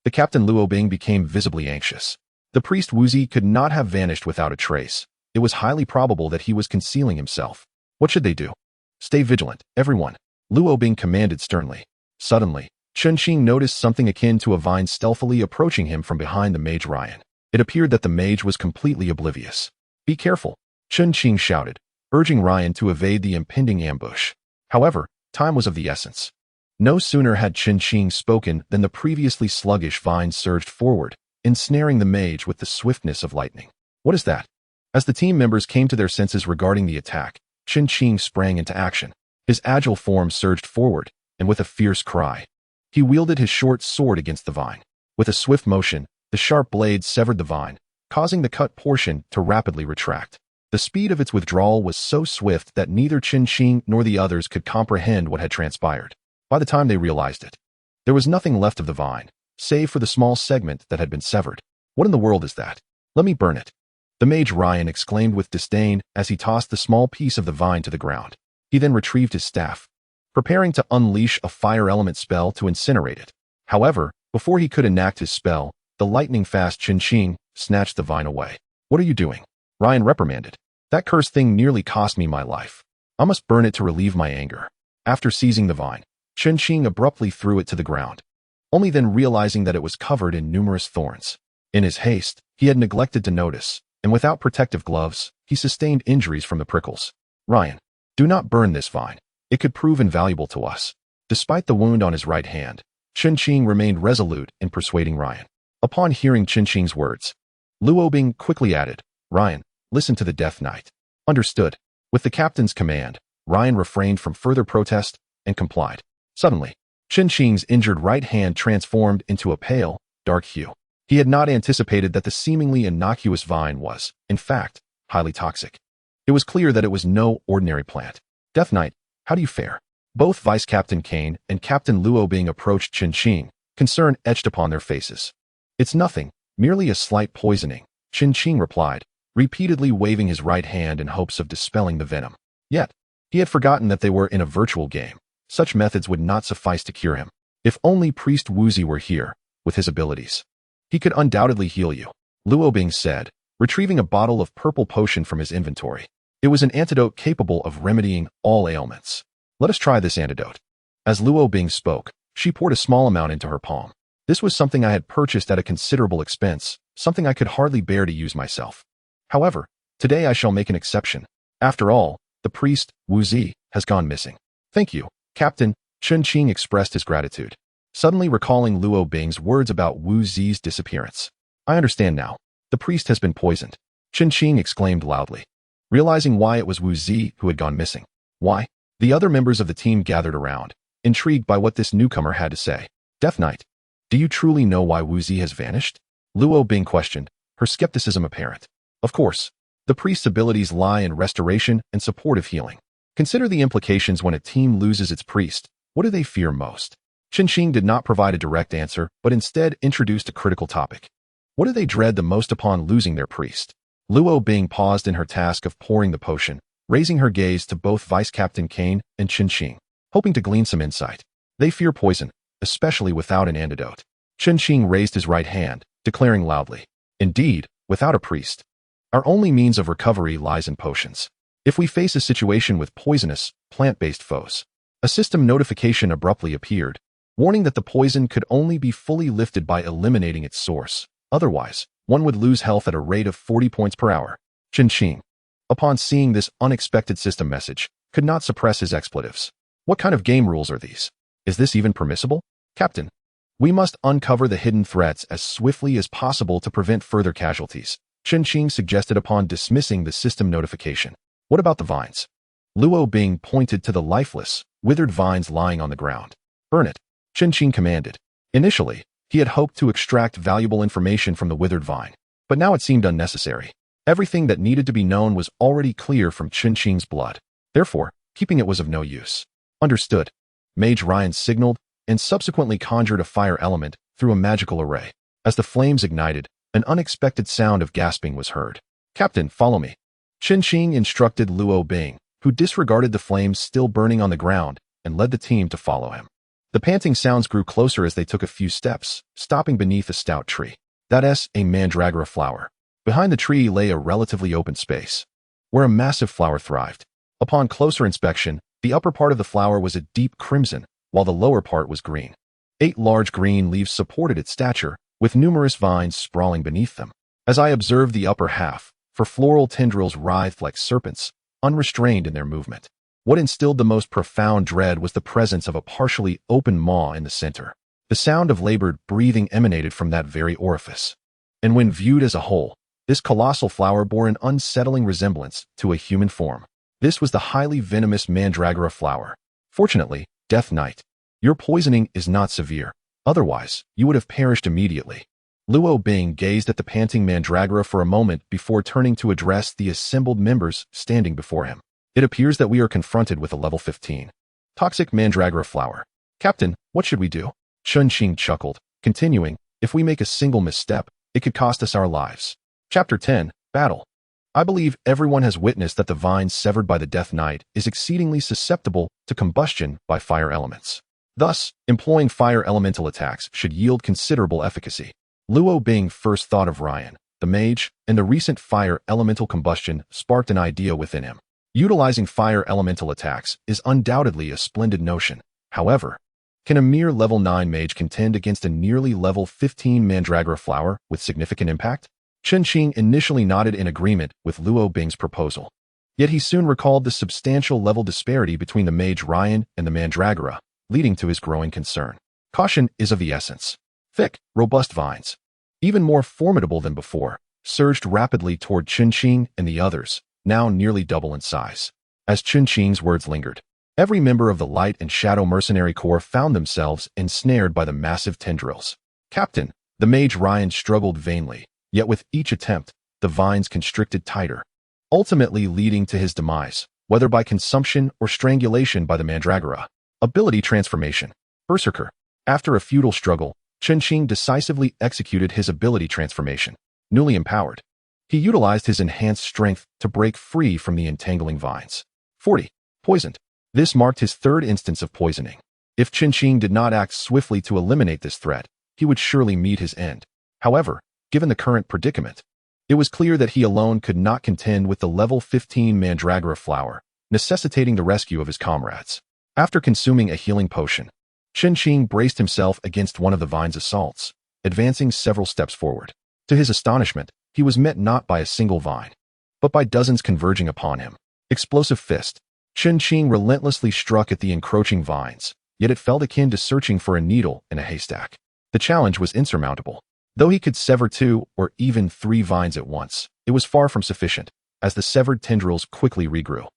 the Captain Luo Bing became visibly anxious. The priest Uzi could not have vanished without a trace. It was highly probable that he was concealing himself. What should they do? Stay vigilant, everyone. Luo Bing commanded sternly. Suddenly, Chen Qing noticed something akin to a vine stealthily approaching him from behind the mage Ryan. It appeared that the mage was completely oblivious. Be careful, Chen Qing shouted, urging Ryan to evade the impending ambush. However, time was of the essence. No sooner had Chen Qing spoken than the previously sluggish vine surged forward, ensnaring the mage with the swiftness of lightning. What is that? As the team members came to their senses regarding the attack, Chen Qing sprang into action. His agile form surged forward, and with a fierce cry, he wielded his short sword against the vine. With a swift motion, the sharp blade severed the vine, causing the cut portion to rapidly retract. The speed of its withdrawal was so swift that neither Chen Qing nor the others could comprehend what had transpired. By the time they realized it, there was nothing left of the vine, save for the small segment that had been severed. What in the world is that? Let me burn it. The mage Ryan exclaimed with disdain as he tossed the small piece of the vine to the ground. He then retrieved his staff, preparing to unleash a fire element spell to incinerate it. However, before he could enact his spell, the lightning-fast Chen Qing snatched the vine away. What are you doing? Ryan reprimanded. That cursed thing nearly cost me my life. I must burn it to relieve my anger. After seizing the vine, Chen Qing abruptly threw it to the ground, only then realizing that it was covered in numerous thorns. In his haste, he had neglected to notice, and without protective gloves, he sustained injuries from the prickles. Ryan, do not burn this vine. It could prove invaluable to us. Despite the wound on his right hand, Chen Qing remained resolute in persuading Ryan. Upon hearing Chen Qing's words, Luo Bing quickly added, Ryan, listen to the Death Knight. Understood. With the captain's command, Ryan refrained from further protest and complied. Suddenly, Chen Qing's injured right hand transformed into a pale, dark hue. He had not anticipated that the seemingly innocuous vine was, in fact, highly toxic. It was clear that it was no ordinary plant. Death Knight, how do you fare? Both Vice Captain Kane and Captain Luo Bing approached Chen Qing, concern etched upon their faces. It's nothing, merely a slight poisoning, Chen Qing replied, repeatedly waving his right hand in hopes of dispelling the venom. Yet, he had forgotten that they were in a virtual game. Such methods would not suffice to cure him. If only Priest Wuzi were here, with his abilities, he could undoubtedly heal you, Luo Bing said, retrieving a bottle of purple potion from his inventory. It was an antidote capable of remedying all ailments. Let us try this antidote. As Luo Bing spoke, she poured a small amount into her palm. This was something I had purchased at a considerable expense, something I could hardly bear to use myself. However, today I shall make an exception. After all, the priest, Wuzi, has gone missing. Thank you, Captain, Chen Qing expressed his gratitude, suddenly recalling Luo Bing's words about Wu Zi's disappearance. I understand now. The priest has been poisoned, Chen Qing exclaimed loudly, realizing why it was Wu Zi who had gone missing. Why? The other members of the team gathered around, intrigued by what this newcomer had to say. Death Knight, do you truly know why Wu Zi has vanished? Luo Bing questioned, her skepticism apparent. Of course. The priest's abilities lie in restoration and supportive healing. Consider the implications when a team loses its priest. What do they fear most? Chen Qing did not provide a direct answer, but instead introduced a critical topic. What do they dread the most upon losing their priest? Luo Bing paused in her task of pouring the potion, raising her gaze to both Vice Captain Kane and Chen Qing, hoping to glean some insight. They fear poison, especially without an antidote. Chen Qing raised his right hand, declaring loudly, indeed, without a priest, our only means of recovery lies in potions. If we face a situation with poisonous, plant-based foes, a system notification abruptly appeared, warning that the poison could only be fully lifted by eliminating its source. Otherwise, one would lose health at a rate of 40 points per hour. Chen Qing, upon seeing this unexpected system message, could not suppress his expletives. What kind of game rules are these? Is this even permissible? Captain, we must uncover the hidden threats as swiftly as possible to prevent further casualties, Chen Qing suggested upon dismissing the system notification. What about the vines? Luo Bing pointed to the lifeless, withered vines lying on the ground. Burn it, Chen Qing commanded. Initially, he had hoped to extract valuable information from the withered vine, but now it seemed unnecessary. Everything that needed to be known was already clear from Chen Qing's blood. Therefore, keeping it was of no use. Understood. Mage Ryan signaled and subsequently conjured a fire element through a magical array. As the flames ignited, an unexpected sound of gasping was heard. Captain, follow me. Chen Qing instructed Luo Bing, who disregarded the flames still burning on the ground, and led the team to follow him. The panting sounds grew closer as they took a few steps, stopping beneath a stout tree. That's a mandragora flower. Behind the tree lay a relatively open space, where a massive flower thrived. Upon closer inspection, The upper part of the flower was a deep crimson, while the lower part was green. 8 large green leaves supported its stature, with numerous vines sprawling beneath them. As I observed the upper half, for floral tendrils writhed like serpents, unrestrained in their movement. What instilled the most profound dread was the presence of a partially open maw in the center. The sound of labored breathing emanated from that very orifice. And when viewed as a whole, this colossal flower bore an unsettling resemblance to a human form. This was the highly venomous mandragora flower. Fortunately, Death Knight, your poisoning is not severe. Otherwise, you would have perished immediately. Luo Bing gazed at the panting mandragora for a moment before turning to address the assembled members standing before him. It appears that we are confronted with a level 15 toxic mandragora flower. Captain, what should we do? Chun Qing chuckled, continuing, if we make a single misstep, it could cost us our lives. Chapter 10, Battle. I believe everyone has witnessed that the vine severed by the Death Knight is exceedingly susceptible to combustion by fire elements. Thus, employing fire elemental attacks should yield considerable efficacy. Luo Bing first thought of Ryan, the mage, and the recent fire elemental combustion sparked an idea within him. Utilizing fire elemental attacks is undoubtedly a splendid notion. However, can a mere level 9 mage contend against a nearly level 15 mandragora flower with significant impact? Chun Qing initially nodded in agreement with Luo Bing's proposal. Yet he soon recalled the substantial level disparity between the mage Ryan and the mandragora, leading to his growing concern. Caution is of the essence. Thick, robust vines, even more formidable than before, surged rapidly toward Chun Qing and the others, now nearly double in size. As Chun Qing's words lingered, every member of the Light and Shadow Mercenary Corps found themselves ensnared by the massive tendrils. Captain, the mage Ryan struggled vainly, yet with each attempt, the vines constricted tighter, ultimately leading to his demise, whether by consumption or strangulation by the mandragora. Ability transformation. Berserker. After a futile struggle, Chun Qing decisively executed his ability transformation. Newly empowered, he utilized his enhanced strength to break free from the entangling vines. 40. Poisoned. This marked his third instance of poisoning. If Chun Qing did not act swiftly to eliminate this threat, he would surely meet his end. However, given the current predicament, it was clear that he alone could not contend with the level 15 mandragora flower, necessitating the rescue of his comrades. After consuming a healing potion, Chun Qing braced himself against one of the vine's assaults, advancing several steps forward. To his astonishment, he was met not by a single vine, but by dozens converging upon him. Explosive fist. Chun Qing relentlessly struck at the encroaching vines, yet it felt akin to searching for a needle in a haystack. The challenge was insurmountable. Though he could sever 2 or even 3 vines at once, it was far from sufficient, as the severed tendrils quickly regrew,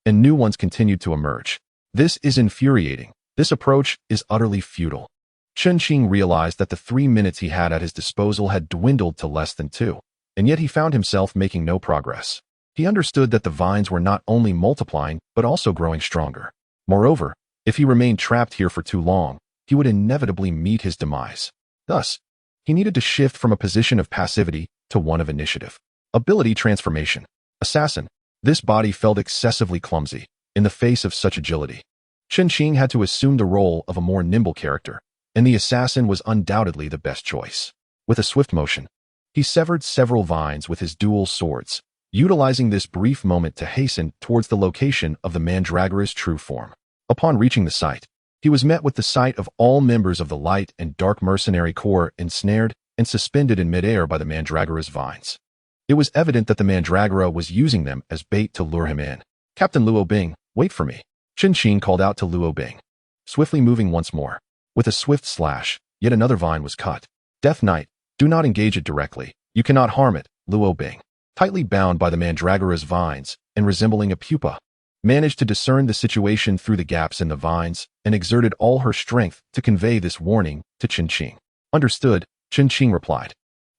and new ones continued to emerge. This is infuriating. This approach is utterly futile. Chun Qing realized that the 3 minutes he had at his disposal had dwindled to less than 2, and yet he found himself making no progress. He understood that the vines were not only multiplying, but also growing stronger. Moreover, if he remained trapped here for too long, he would inevitably meet his demise. Thus, he needed to shift from a position of passivity to one of initiative. Ability transformation. Assassin. This body felt excessively clumsy in the face of such agility. Chun Qing had to assume the role of a more nimble character, and the assassin was undoubtedly the best choice. With a swift motion, he severed several vines with his dual swords, utilizing this brief moment to hasten towards the location of the mandragora's true form. Upon reaching the site, he was met with the sight of all members of the Light and Dark Mercenary Corps ensnared and suspended in midair by the mandragora's vines. It was evident that the mandragora was using them as bait to lure him in. Captain Luo Bing, wait for me. Chun Qing called out to Luo Bing, swiftly moving once more. With a swift slash, yet another vine was cut. Death Knight, do not engage it directly. You cannot harm it, Luo Bing, tightly bound by the mandragora's vines and resembling a pupa, managed to discern the situation through the gaps in the vines and exerted all her strength to convey this warning to Chun Qing. Understood, Chun Qing replied,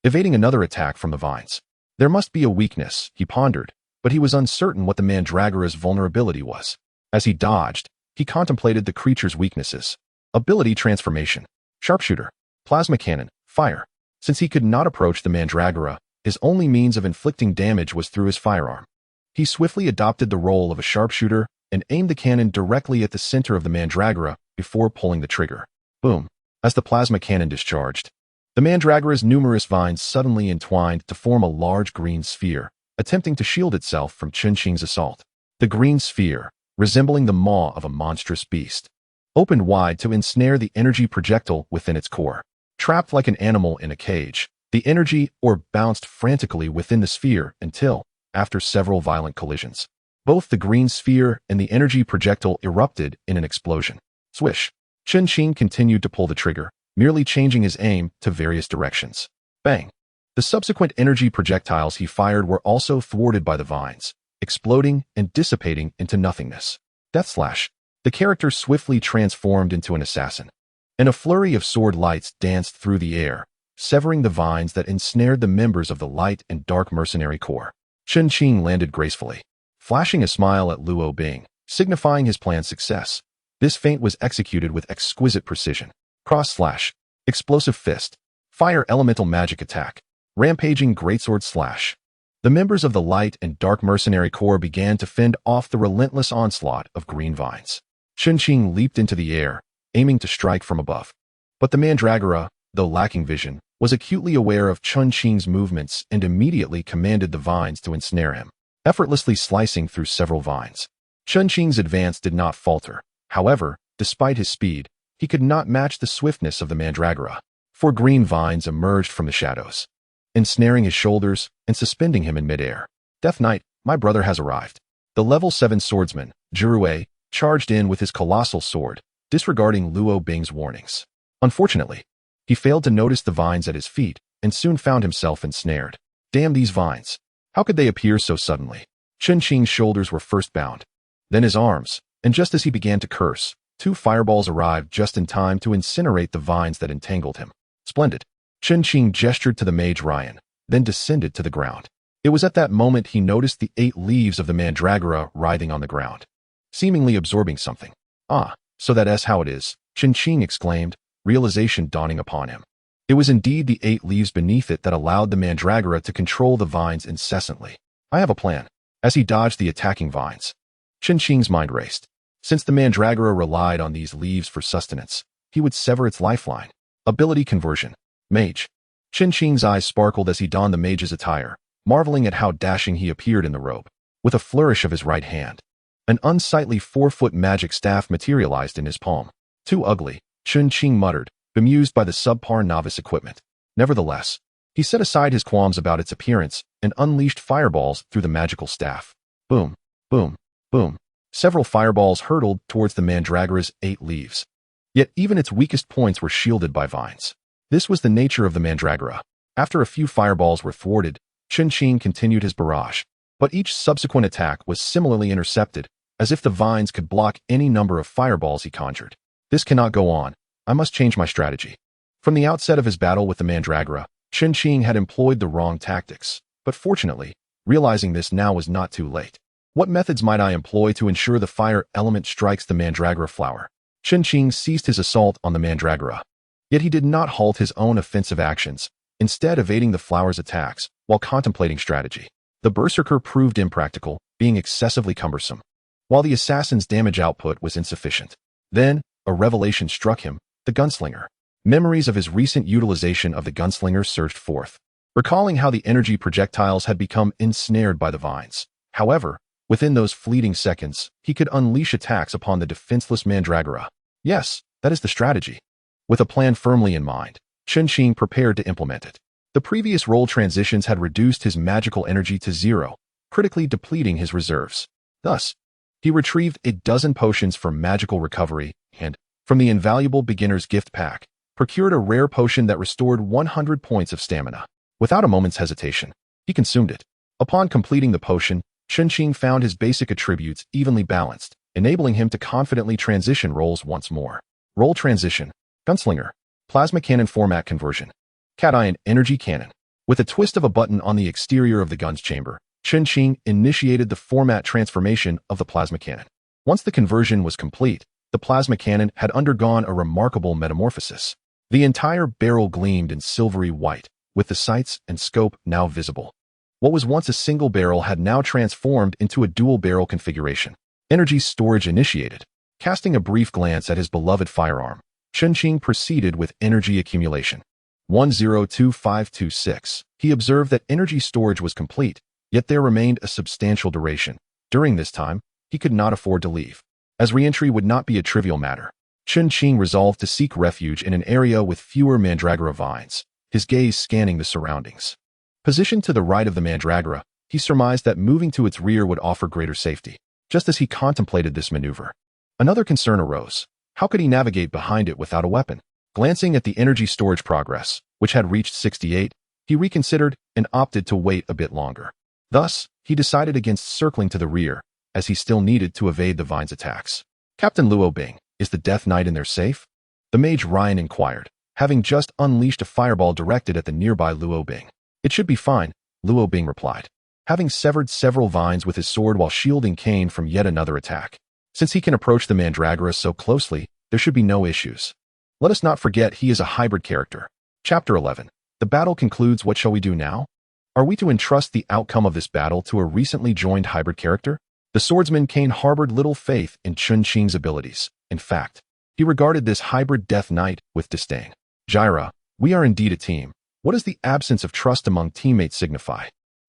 evading another attack from the vines. There must be a weakness, he pondered, but he was uncertain what the mandragora's vulnerability was. As he dodged, he contemplated the creature's weaknesses. Ability transformation. Sharpshooter. Plasma cannon. Fire. Since he could not approach the mandragora, his only means of inflicting damage was through his firearm. He swiftly adopted the role of a sharpshooter and aimed the cannon directly at the center of the mandragora before pulling the trigger. Boom. As the plasma cannon discharged, the mandragora's numerous vines suddenly entwined to form a large green sphere, attempting to shield itself from Chun Qing's assault. The green sphere, resembling the maw of a monstrous beast, opened wide to ensnare the energy projectile within its core. Trapped like an animal in a cage, the energy orb bounced frantically within the sphere until, after several violent collisions, both the green sphere and the energy projectile erupted in an explosion. Swish! Chen Qing continued to pull the trigger, merely changing his aim to various directions. Bang! The subsequent energy projectiles he fired were also thwarted by the vines, exploding and dissipating into nothingness. Death Slash! The character swiftly transformed into an assassin, and a flurry of sword lights danced through the air, severing the vines that ensnared the members of the light and dark mercenary corps. Chen Qing landed gracefully, flashing a smile at Luo Bing, signifying his plan's success. This feint was executed with exquisite precision. Cross slash, explosive fist, fire elemental magic attack, rampaging greatsword slash. The members of the light and dark mercenary corps began to fend off the relentless onslaught of green vines. Chen Qing leaped into the air, aiming to strike from above. But the Mandragora, though lacking vision, was acutely aware of Chen Qing's movements and immediately commanded the vines to ensnare him, effortlessly slicing through several vines. Chen Qing's advance did not falter. However, despite his speed, he could not match the swiftness of the Mandragora. 4 green vines emerged from the shadows, ensnaring his shoulders and suspending him in midair. Death Knight, my brother has arrived. The level 7 swordsman, Jirue, charged in with his colossal sword, disregarding Luo Bing's warnings. Unfortunately, he failed to notice the vines at his feet and soon found himself ensnared. Damn these vines! How could they appear so suddenly? Chen Qing's shoulders were first bound, then his arms, and just as he began to curse, 2 fireballs arrived just in time to incinerate the vines that entangled him. Splendid! Chen Qing gestured to the mage Ryan, then descended to the ground. It was at that moment he noticed the 8 leaves of the Mandragora writhing on the ground, seemingly absorbing something. Ah, so that's how it is, Chen Qing exclaimed, realization dawning upon him. It was indeed the 8 leaves beneath it that allowed the Mandragora to control the vines incessantly. I have a plan. As he dodged the attacking vines, Chen Qing's mind raced. Since the Mandragora relied on these leaves for sustenance, he would sever its lifeline. Ability conversion. Mage. Chen Qing's eyes sparkled as he donned the mage's attire, marveling at how dashing he appeared in the robe. With a flourish of his right hand, an unsightly 4-foot magic staff materialized in his palm. Too ugly, Chen Qing muttered, bemused by the subpar novice equipment. Nevertheless, he set aside his qualms about its appearance and unleashed fireballs through the magical staff. Boom, boom, boom. Several fireballs hurtled towards the Mandragora's 8 leaves. Yet even its weakest points were shielded by vines. This was the nature of the Mandragora. After a few fireballs were thwarted, Chen Qing continued his barrage, but each subsequent attack was similarly intercepted, as if the vines could block any number of fireballs he conjured. This cannot go on. I must change my strategy. From the outset of his battle with the Mandragora, Chen Qing had employed the wrong tactics, but fortunately, realizing this now was not too late. What methods might I employ to ensure the fire element strikes the Mandragora flower? Chen Qing ceased his assault on the Mandragora. Yet he did not halt his own offensive actions, instead evading the flower's attacks while contemplating strategy. The Berserker proved impractical, being excessively cumbersome, while the assassin's damage output was insufficient. Then, a revelation struck him, the Gunslinger. Memories of his recent utilization of the Gunslinger surged forth, recalling how the energy projectiles had become ensnared by the vines. However, within those fleeting seconds, he could unleash attacks upon the defenseless Mandragora. Yes, that is the strategy. With a plan firmly in mind, Chen Qing prepared to implement it. The previous role transitions had reduced his magical energy to 0, critically depleting his reserves. Thus, he retrieved a dozen potions for magical recovery and, from the invaluable beginner's gift pack, procured a rare potion that restored 100 points of stamina. Without a moment's hesitation, he consumed it. Upon completing the potion, Chen Qing found his basic attributes evenly balanced, enabling him to confidently transition roles once more. Role transition. Gunslinger. Plasma cannon format conversion. Cation energy cannon. With a twist of a button on the exterior of the gun's chamber, Chen Qing initiated the format transformation of the plasma cannon. Once the conversion was complete, the plasma cannon had undergone a remarkable metamorphosis. The entire barrel gleamed in silvery white, with the sights and scope now visible. What was once a single barrel had now transformed into a dual barrel configuration. Energy storage initiated. Casting a brief glance at his beloved firearm, Chen Qing proceeded with energy accumulation. 102526. He observed that energy storage was complete, yet there remained a substantial duration. During this time, he could not afford to leave, as re-entry would not be a trivial matter. Chun Qing resolved to seek refuge in an area with fewer mandragora vines, his gaze scanning the surroundings. Positioned to the right of the mandragora, he surmised that moving to its rear would offer greater safety. Just as he contemplated this maneuver, another concern arose. How could he navigate behind it without a weapon? Glancing at the energy storage progress, which had reached 68, he reconsidered and opted to wait a bit longer. Thus, he decided against circling to the rear, as he still needed to evade the vine's attacks. Captain Luo Bing, is the Death Knight in there safe? The mage Ryan inquired, having just unleashed a fireball directed at the nearby Luo Bing. It should be fine, Luo Bing replied, having severed several vines with his sword while shielding Kane from yet another attack. Since he can approach the mandragora so closely, there should be no issues. Let us not forget he is a hybrid character. Chapter 11. The battle concludes. What shall we do now? Are we to entrust the outcome of this battle to a recently joined hybrid character? The swordsman Kane harbored little faith in Chun Qing's abilities. In fact, he regarded this hybrid Death Knight with disdain. Jaira, we are indeed a team. What does the absence of trust among teammates signify?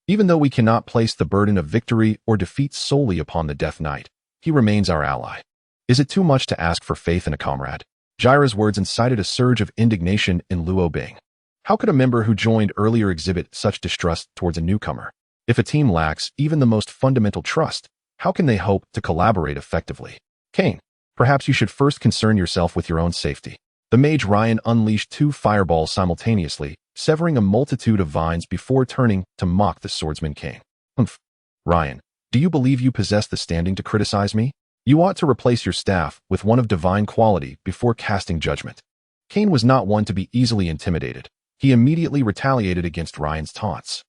Even though we cannot place the burden of victory or defeat solely upon the Death Knight, he remains our ally. Is it too much to ask for faith in a comrade? Jaira's words incited a surge of indignation in Luo Bing. How could a member who joined earlier exhibit such distrust towards a newcomer? If a team lacks even the most fundamental trust, how can they hope to collaborate effectively? Kane, perhaps you should first concern yourself with your own safety. The mage Ryan unleashed 2 fireballs simultaneously, severing a multitude of vines before turning to mock the swordsman Kane. Humph. Ryan, do you believe you possess the standing to criticize me? You ought to replace your staff with one of divine quality before casting judgment. Kane was not one to be easily intimidated. He immediately retaliated against Ryan's taunts.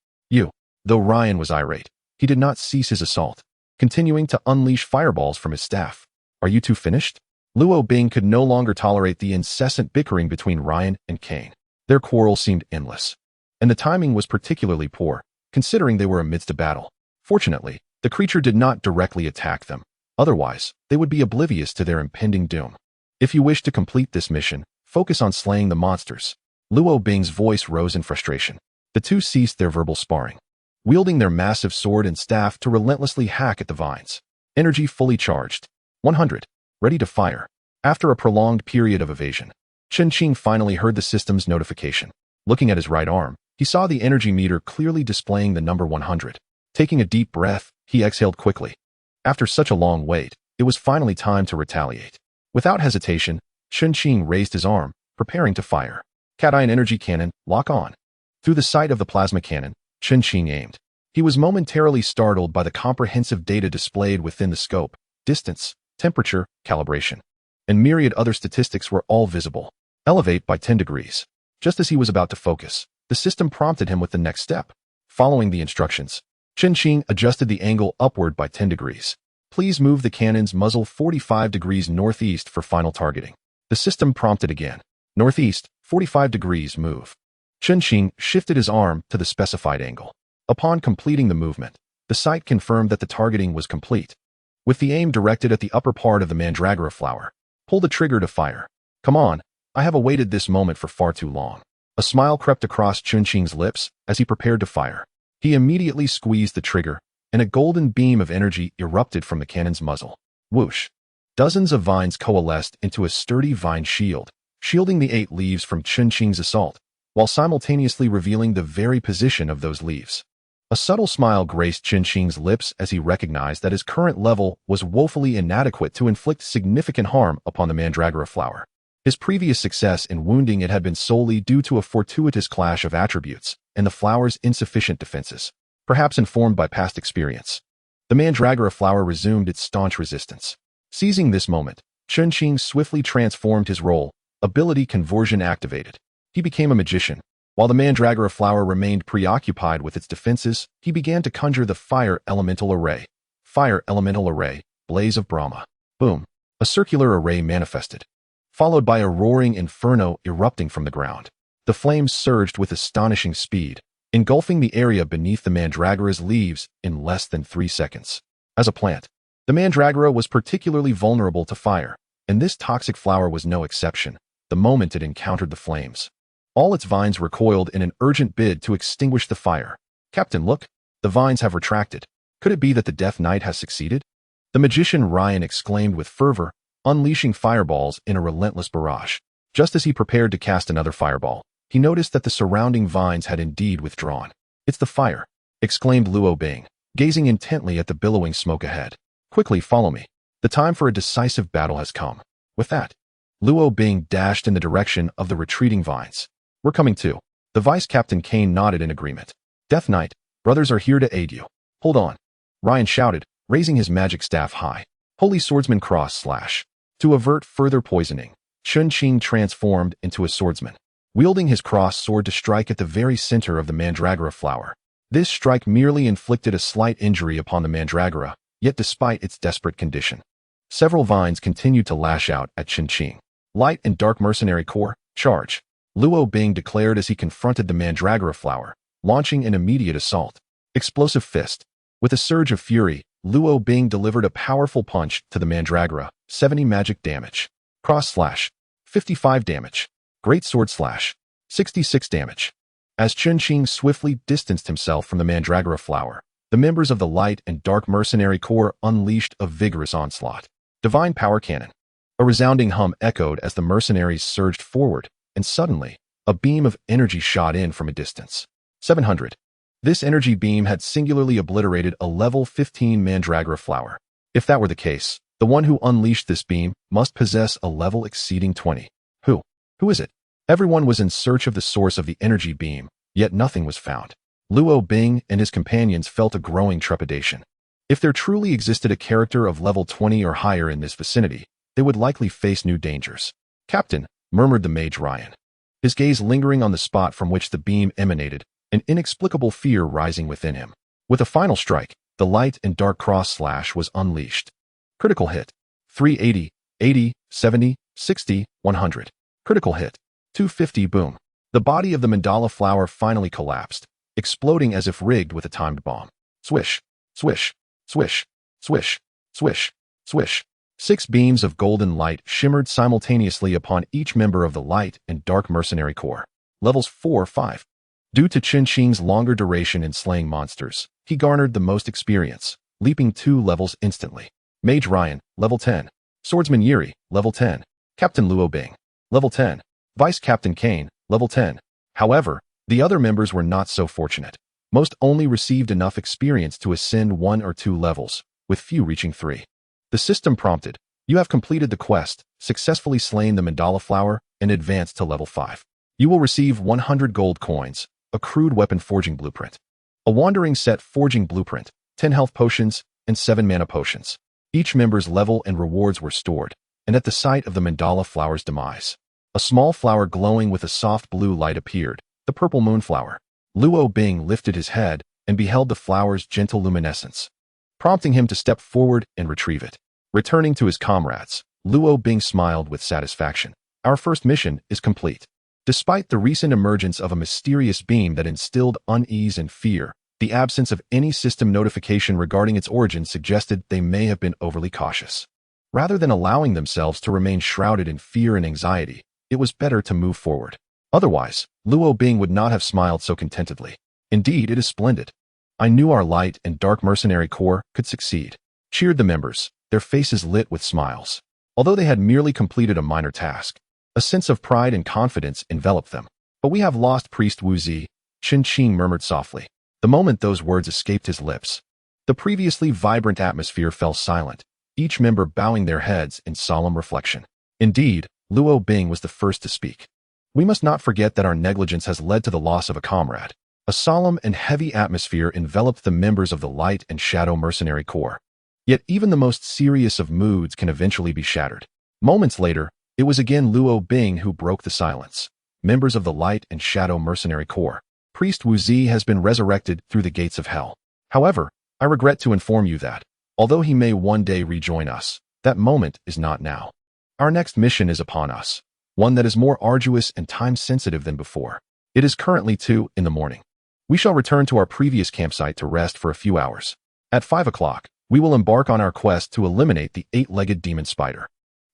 Though Ryan was irate, he did not cease his assault, continuing to unleash fireballs from his staff. Are you two finished? Luo Bing could no longer tolerate the incessant bickering between Ryan and Kane. Their quarrel seemed endless, and the timing was particularly poor, considering they were amidst a battle. Fortunately, the creature did not directly attack them. Otherwise, they would be oblivious to their impending doom. If you wish to complete this mission, focus on slaying the monsters. Luo Bing's voice rose in frustration. The two ceased their verbal sparring, wielding their massive sword and staff to relentlessly hack at the vines. Energy fully charged. 100. Ready to fire. After a prolonged period of evasion, Chun Qing finally heard the system's notification. Looking at his right arm, he saw the energy meter clearly displaying the number 100. Taking a deep breath, he exhaled quickly. After such a long wait, it was finally time to retaliate. Without hesitation, Chun Qing raised his arm, preparing to fire. Cat-Ion energy cannon, lock on. Through the sight of the plasma cannon, Chun Qing aimed. He was momentarily startled by the comprehensive data displayed within the scope. Distance, temperature, calibration, and myriad other statistics were all visible. Elevate by 10 degrees. Just as he was about to focus, the system prompted him with the next step. Following the instructions, Chun Qing adjusted the angle upward by 10 degrees. Please move the cannon's muzzle 45 degrees northeast for final targeting. The system prompted again. Northeast, 45 degrees move. Chun Qing shifted his arm to the specified angle. Upon completing the movement, the sight confirmed that the targeting was complete. With the aim directed at the upper part of the mandragora flower, pull the trigger to fire. Come on, I have awaited this moment for far too long. A smile crept across Chun Qing's lips as he prepared to fire. He immediately squeezed the trigger, and a golden beam of energy erupted from the cannon's muzzle. Whoosh! Dozens of vines coalesced into a sturdy vine shield, shielding the 8 leaves from Chun Qing's assault, while simultaneously revealing the very position of those leaves. A subtle smile graced Chun Qing's lips as he recognized that his current level was woefully inadequate to inflict significant harm upon the mandragora flower. His previous success in wounding it had been solely due to a fortuitous clash of attributes and the flower's insufficient defenses, perhaps informed by past experience. The mandragora flower resumed its staunch resistance. Seizing this moment, Chun Qing swiftly transformed his role, ability conversion activated. He became a magician. While the mandragora flower remained preoccupied with its defenses, he began to conjure the fire elemental array. Fire elemental array, blaze of Brahma. Boom. A circular array manifested, followed by a roaring inferno erupting from the ground. The flames surged with astonishing speed, engulfing the area beneath the mandragora's leaves in less than 3 seconds. As a plant, the mandragora was particularly vulnerable to fire, and this toxic flower was no exception. The moment it encountered the flames, all its vines recoiled in an urgent bid to extinguish the fire. Captain, look, the vines have retracted. Could it be that the Death Knight has succeeded? The magician Ryan exclaimed with fervor, unleashing fireballs in a relentless barrage. Just as he prepared to cast another fireball, he noticed that the surrounding vines had indeed withdrawn. "It's the fire," exclaimed Luo Bing, gazing intently at the billowing smoke ahead. "Quickly, follow me. The time for a decisive battle has come." With that, Luo Bing dashed in the direction of the retreating vines. "We're coming too." The Vice Captain Kane nodded in agreement. "Death Knight, brothers are here to aid you." "Hold on," Ryan shouted, raising his magic staff high. "Holy Swordsman Cross Slash." To avert further poisoning, Chun Qing transformed into a swordsman, wielding his cross sword to strike at the very center of the Mandragora flower. This strike merely inflicted a slight injury upon the Mandragora, yet despite its desperate condition, several vines continued to lash out at Chun Qing. "Light and Dark Mercenary Corps, charge!" Luo Bing declared as he confronted the Mandragora flower, launching an immediate assault. Explosive Fist. With a surge of fury, Luo Bing delivered a powerful punch to the Mandragora, 70 magic damage. Cross Slash, 55 damage. Great Sword Slash, 66 damage. As Chun Qing swiftly distanced himself from the Mandragora flower, the members of the Light and Dark Mercenary Corps unleashed a vigorous onslaught. Divine Power Cannon. A resounding hum echoed as the mercenaries surged forward, and suddenly, a beam of energy shot in from a distance. 700. This energy beam had singularly obliterated a level 15 Mandragora flower. If that were the case, the one who unleashed this beam must possess a level exceeding 20. Who is it? Everyone was in search of the source of the energy beam, yet nothing was found. Luo Bing and his companions felt a growing trepidation. If there truly existed a character of level 20 or higher in this vicinity, they would likely face new dangers. "Captain," murmured the mage Ryan, his gaze lingering on the spot from which the beam emanated, an inexplicable fear rising within him. With a final strike, the Light and Dark Cross Slash was unleashed. Critical hit. 380, 80, 70, 60, 100. Critical hit. 250 boom. The body of the mandala flower finally collapsed, exploding as if rigged with a timed bomb. Swish, swish, swish, swish, swish, swish. 6 beams of golden light shimmered simultaneously upon each member of the Light and Dark Mercenary Corps. Levels 4 or 5. Due to Chun Qing's longer duration in slaying monsters, he garnered the most experience, leaping 2 levels instantly. Mage Ryan, level 10. Swordsman Yuri, level 10. Captain Luo Bing, level 10. Vice Captain Kane, level 10. However, the other members were not so fortunate. Most only received enough experience to ascend 1 or 2 levels, with few reaching 3. The system prompted, "You have completed the quest, successfully slain the mandala flower, and advanced to level 5. You will receive 100 gold coins, a crude weapon forging blueprint, a wandering set forging blueprint, 10 health potions, and 7 mana potions." Each member's level and rewards were stored, and at the sight of the mandala flower's demise, a small flower glowing with a soft blue light appeared, the purple moonflower. Luo Bing lifted his head and beheld the flower's gentle luminescence, prompting him to step forward and retrieve it. Returning to his comrades, Luo Bing smiled with satisfaction. "Our first mission is complete." Despite the recent emergence of a mysterious beam that instilled unease and fear, the absence of any system notification regarding its origin suggested they may have been overly cautious. Rather than allowing themselves to remain shrouded in fear and anxiety, it was better to move forward. Otherwise, Luo Bing would not have smiled so contentedly. "Indeed, it is splendid. I knew our Light and Dark Mercenary Corps could succeed," cheered the members, their faces lit with smiles. Although they had merely completed a minor task, a sense of pride and confidence enveloped them. "But we have lost Priest Wu Zi," Chun Qing murmured softly. The moment those words escaped his lips, the previously vibrant atmosphere fell silent, each member bowing their heads in solemn reflection. Indeed, Luo Bing was the first to speak. "We must not forget that our negligence has led to the loss of a comrade." A solemn and heavy atmosphere enveloped the members of the Light and Shadow Mercenary Corps. Yet even the most serious of moods can eventually be shattered. Moments later, it was again Luo Bing who broke the silence. "Members of the Light and Shadow Mercenary Corps, Priest Wu Zi has been resurrected through the gates of hell. However, I regret to inform you that, although he may one day rejoin us, that moment is not now. Our next mission is upon us, one that is more arduous and time-sensitive than before. It is currently 2 in the morning. We shall return to our previous campsite to rest for a few hours. At 5 o'clock, we will embark on our quest to eliminate the 8-legged demon spider,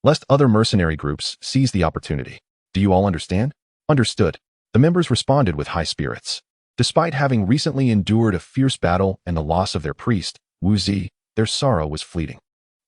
lest other mercenary groups seize the opportunity. Do you all understand?" "Understood." The members responded with high spirits. Despite having recently endured a fierce battle and the loss of their priest, Wu Zi, their sorrow was fleeting.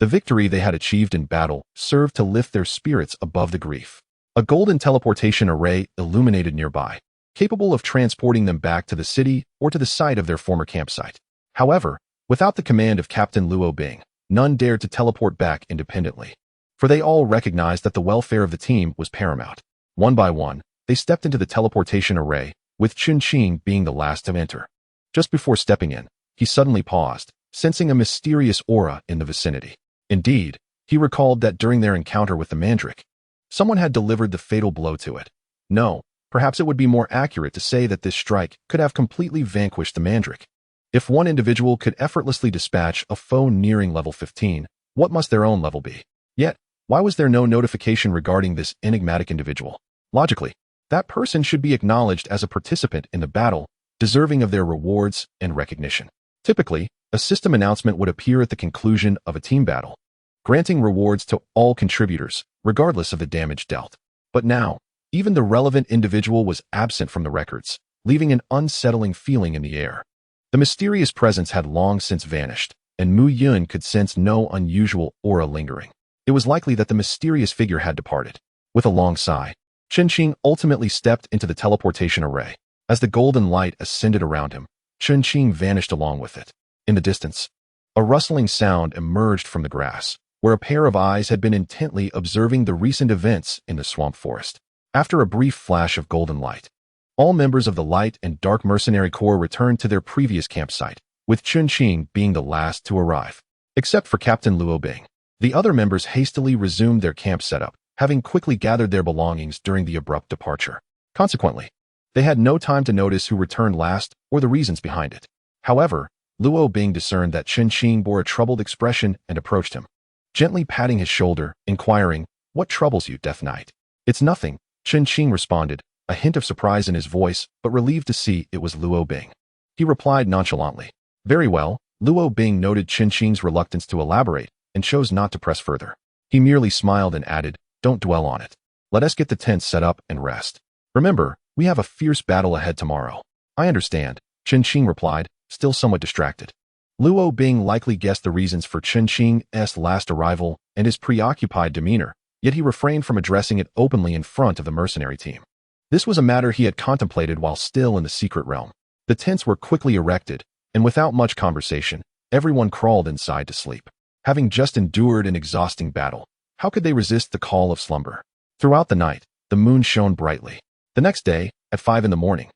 The victory they had achieved in battle served to lift their spirits above the grief. A golden teleportation array illuminated nearby, capable of transporting them back to the city or to the site of their former campsite. However, without the command of Captain Luo Bing, none dared to teleport back independently, for they all recognized that the welfare of the team was paramount. One by one, they stepped into the teleportation array, with Chun-Ching being the last to enter. Just before stepping in, he suddenly paused, sensing a mysterious aura in the vicinity. Indeed, he recalled that during their encounter with the Mandrake, someone had delivered the fatal blow to it. No, perhaps it would be more accurate to say that this strike could have completely vanquished the Mandrake. If one individual could effortlessly dispatch a foe nearing level 15, what must their own level be? Yet, why was there no notification regarding this enigmatic individual? Logically, that person should be acknowledged as a participant in the battle, deserving of their rewards and recognition. Typically, a system announcement would appear at the conclusion of a team battle, granting rewards to all contributors, regardless of the damage dealt. But now, even the relevant individual was absent from the records, leaving an unsettling feeling in the air. The mysterious presence had long since vanished, and Mu Yun could sense no unusual aura lingering. It was likely that the mysterious figure had departed. With a long sigh, Chun-Ching ultimately stepped into the teleportation array. As the golden light ascended around him, Chun-Ching vanished along with it. In the distance, a rustling sound emerged from the grass, where a pair of eyes had been intently observing the recent events in the swamp forest. After a brief flash of golden light, all members of the Light and Dark Mercenary Corps returned to their previous campsite, with Chun-Ching being the last to arrive. Except for Captain Luo Bing, the other members hastily resumed their camp setup, having quickly gathered their belongings during the abrupt departure. Consequently, they had no time to notice who returned last or the reasons behind it. However, Luo Bing discerned that Chun-Ching bore a troubled expression and approached him, gently patting his shoulder, inquiring, "What troubles you, Death Knight?" "It's nothing," Chun-Ching responded, a hint of surprise in his voice, but relieved to see it was Luo Bing. He replied nonchalantly. Very well. Luo Bing noted Chun-Ching's reluctance to elaborate and chose not to press further. He merely smiled and added, "Don't dwell on it. Let us get the tent set up and rest. Remember, we have a fierce battle ahead tomorrow." "I understand," Chun-Ching replied, still somewhat distracted. Luo Bing likely guessed the reasons for Chun-Ching's last arrival and his preoccupied demeanor, yet he refrained from addressing it openly in front of the mercenary team. This was a matter he had contemplated while still in the secret realm. The tents were quickly erected, and without much conversation, everyone crawled inside to sleep. Having just endured an exhausting battle, how could they resist the call of slumber? Throughout the night, the moon shone brightly. The next day, at 5 in the morning,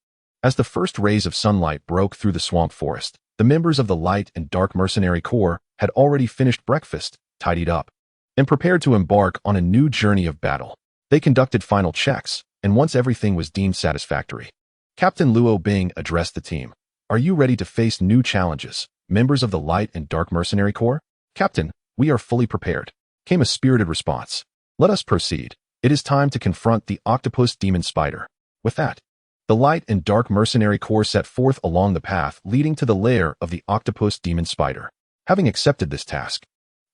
as the first rays of sunlight broke through the swamp forest, the members of the Light and Dark Mercenary Corps had already finished breakfast, tidied up, and prepared to embark on a new journey of battle. They conducted final checks, and once everything was deemed satisfactory, Captain Luo Bing addressed the team. "Are you ready to face new challenges, members of the Light and Dark Mercenary Corps?" "Captain, we are fully prepared," came a spirited response. "Let us proceed. It is time to confront the octopus demon spider." With that, the Light and Dark Mercenary Corps set forth along the path leading to the lair of the octopus demon spider. Having accepted this task,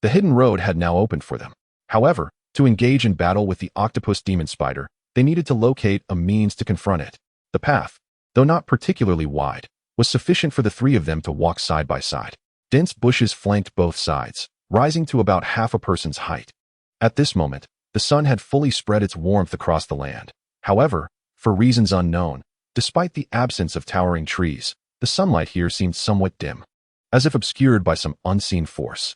the hidden road had now opened for them. However, to engage in battle with the octopus demon spider, they needed to locate a means to confront it. The path, though not particularly wide, was sufficient for the three of them to walk side by side. Dense bushes flanked both sides, rising to about half a person's height. At this moment, the sun had fully spread its warmth across the land. However, for reasons unknown, despite the absence of towering trees, the sunlight here seemed somewhat dim, as if obscured by some unseen force.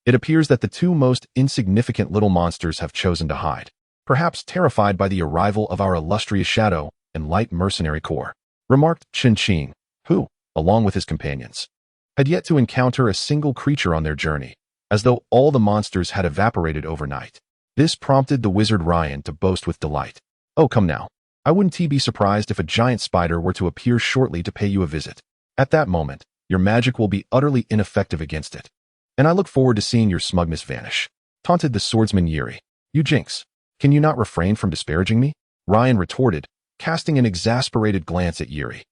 It appears that the two most insignificant little monsters have chosen to hide, perhaps terrified by the arrival of our illustrious Shadow and Light Mercenary Corps, remarked Chun-Ching, who, along with his companions, had yet to encounter a single creature on their journey, as though all the monsters had evaporated overnight. This prompted the wizard Ryan to boast with delight. "Oh, come now. I wouldn't be surprised if a giant spider were to appear shortly to pay you a visit. At that moment, your magic will be utterly ineffective against it. And I look forward to seeing your smugness vanish," taunted the swordsman Yuri. "You jinx. Can you not refrain from disparaging me?" Ryan retorted, casting an exasperated glance at Yuri.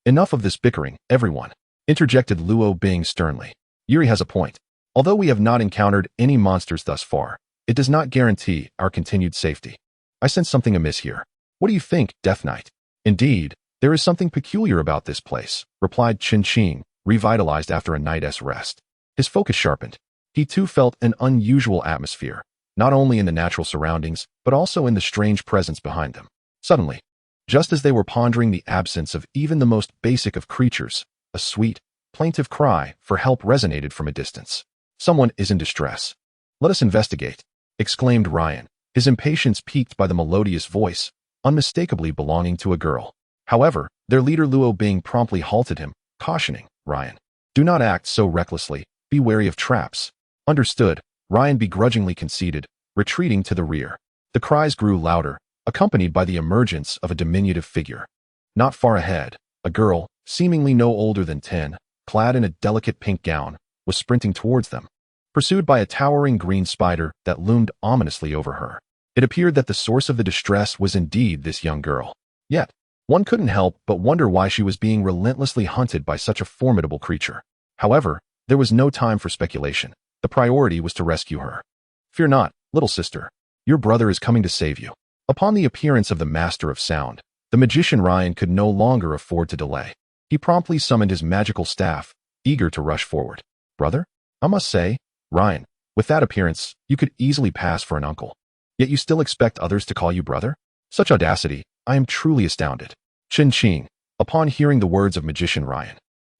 "Enough of this bickering, everyone," interjected Luo Bing sternly. "Yuri has a point. Although we have not encountered any monsters thus far, it does not guarantee our continued safety. I sense something amiss here. What do you think, Death Knight?" "Indeed, there is something peculiar about this place," replied Chun-Ching, revitalized after a night's rest. His focus sharpened. He too felt an unusual atmosphere, not only in the natural surroundings, but also in the strange presence behind them. Suddenly, just as they were pondering the absence of even the most basic of creatures, a sweet, plaintive cry for help resonated from a distance. Someone is in distress. Let us investigate, exclaimed Ryan, his impatience piqued by the melodious voice, unmistakably belonging to a girl. However, their leader Luo Bing promptly halted him, cautioning, Ryan, do not act so recklessly, be wary of traps. Understood, Ryan begrudgingly conceded, retreating to the rear. The cries grew louder, accompanied by the emergence of a diminutive figure. Not far ahead, a girl, seemingly no older than 10, clad in a delicate pink gown, was sprinting towards them, pursued by a towering green spider that loomed ominously over her. It appeared that the source of the distress was indeed this young girl. Yet, one couldn't help but wonder why she was being relentlessly hunted by such a formidable creature. However, there was no time for speculation. The priority was to rescue her. Fear not, little sister. Your brother is coming to save you. Upon the appearance of the master of sound, the magician Ryan could no longer afford to delay. He promptly summoned his magical staff, eager to rush forward. Brother? I must say, Ryan, with that appearance, you could easily pass for an uncle. Yet you still expect others to call you brother? Such audacity, I am truly astounded. Chin Ching, upon hearing the words of magician Ryan,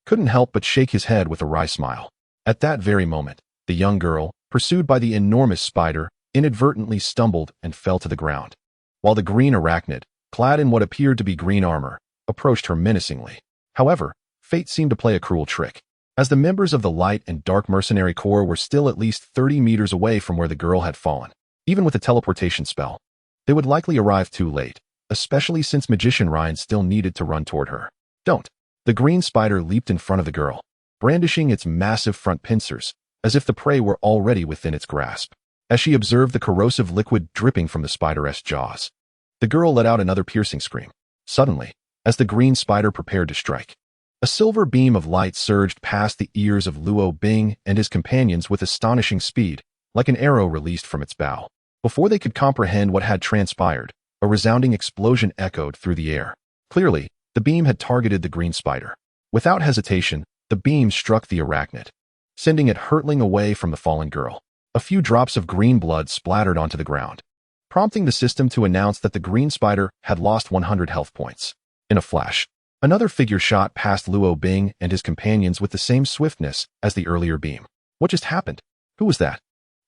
couldn't help but shake his head with a wry smile. At that very moment, the young girl, pursued by the enormous spider, inadvertently stumbled and fell to the ground, while the green arachnid, clad in what appeared to be green armor, approached her menacingly. However, fate seemed to play a cruel trick, as the members of the Light and Dark Mercenary Corps were still at least 30 meters away from where the girl had fallen. Even with a teleportation spell, they would likely arrive too late, especially since magician Ryan still needed to run toward her. Don't! The green spider leaped in front of the girl, brandishing its massive front pincers, as if the prey were already within its grasp. As she observed the corrosive liquid dripping from the spider's jaws, the girl let out another piercing scream. Suddenly, as the green spider prepared to strike, a silver beam of light surged past the ears of Luo Bing and his companions with astonishing speed, like an arrow released from its bow. Before they could comprehend what had transpired, a resounding explosion echoed through the air. Clearly, the beam had targeted the green spider. Without hesitation, the beam struck the arachnid, sending it hurtling away from the fallen girl. A few drops of green blood splattered onto the ground, prompting the system to announce that the green spider had lost 100 health points. In a flash, another figure shot past Luo Bing and his companions with the same swiftness as the earlier beam. What just happened? Who was that?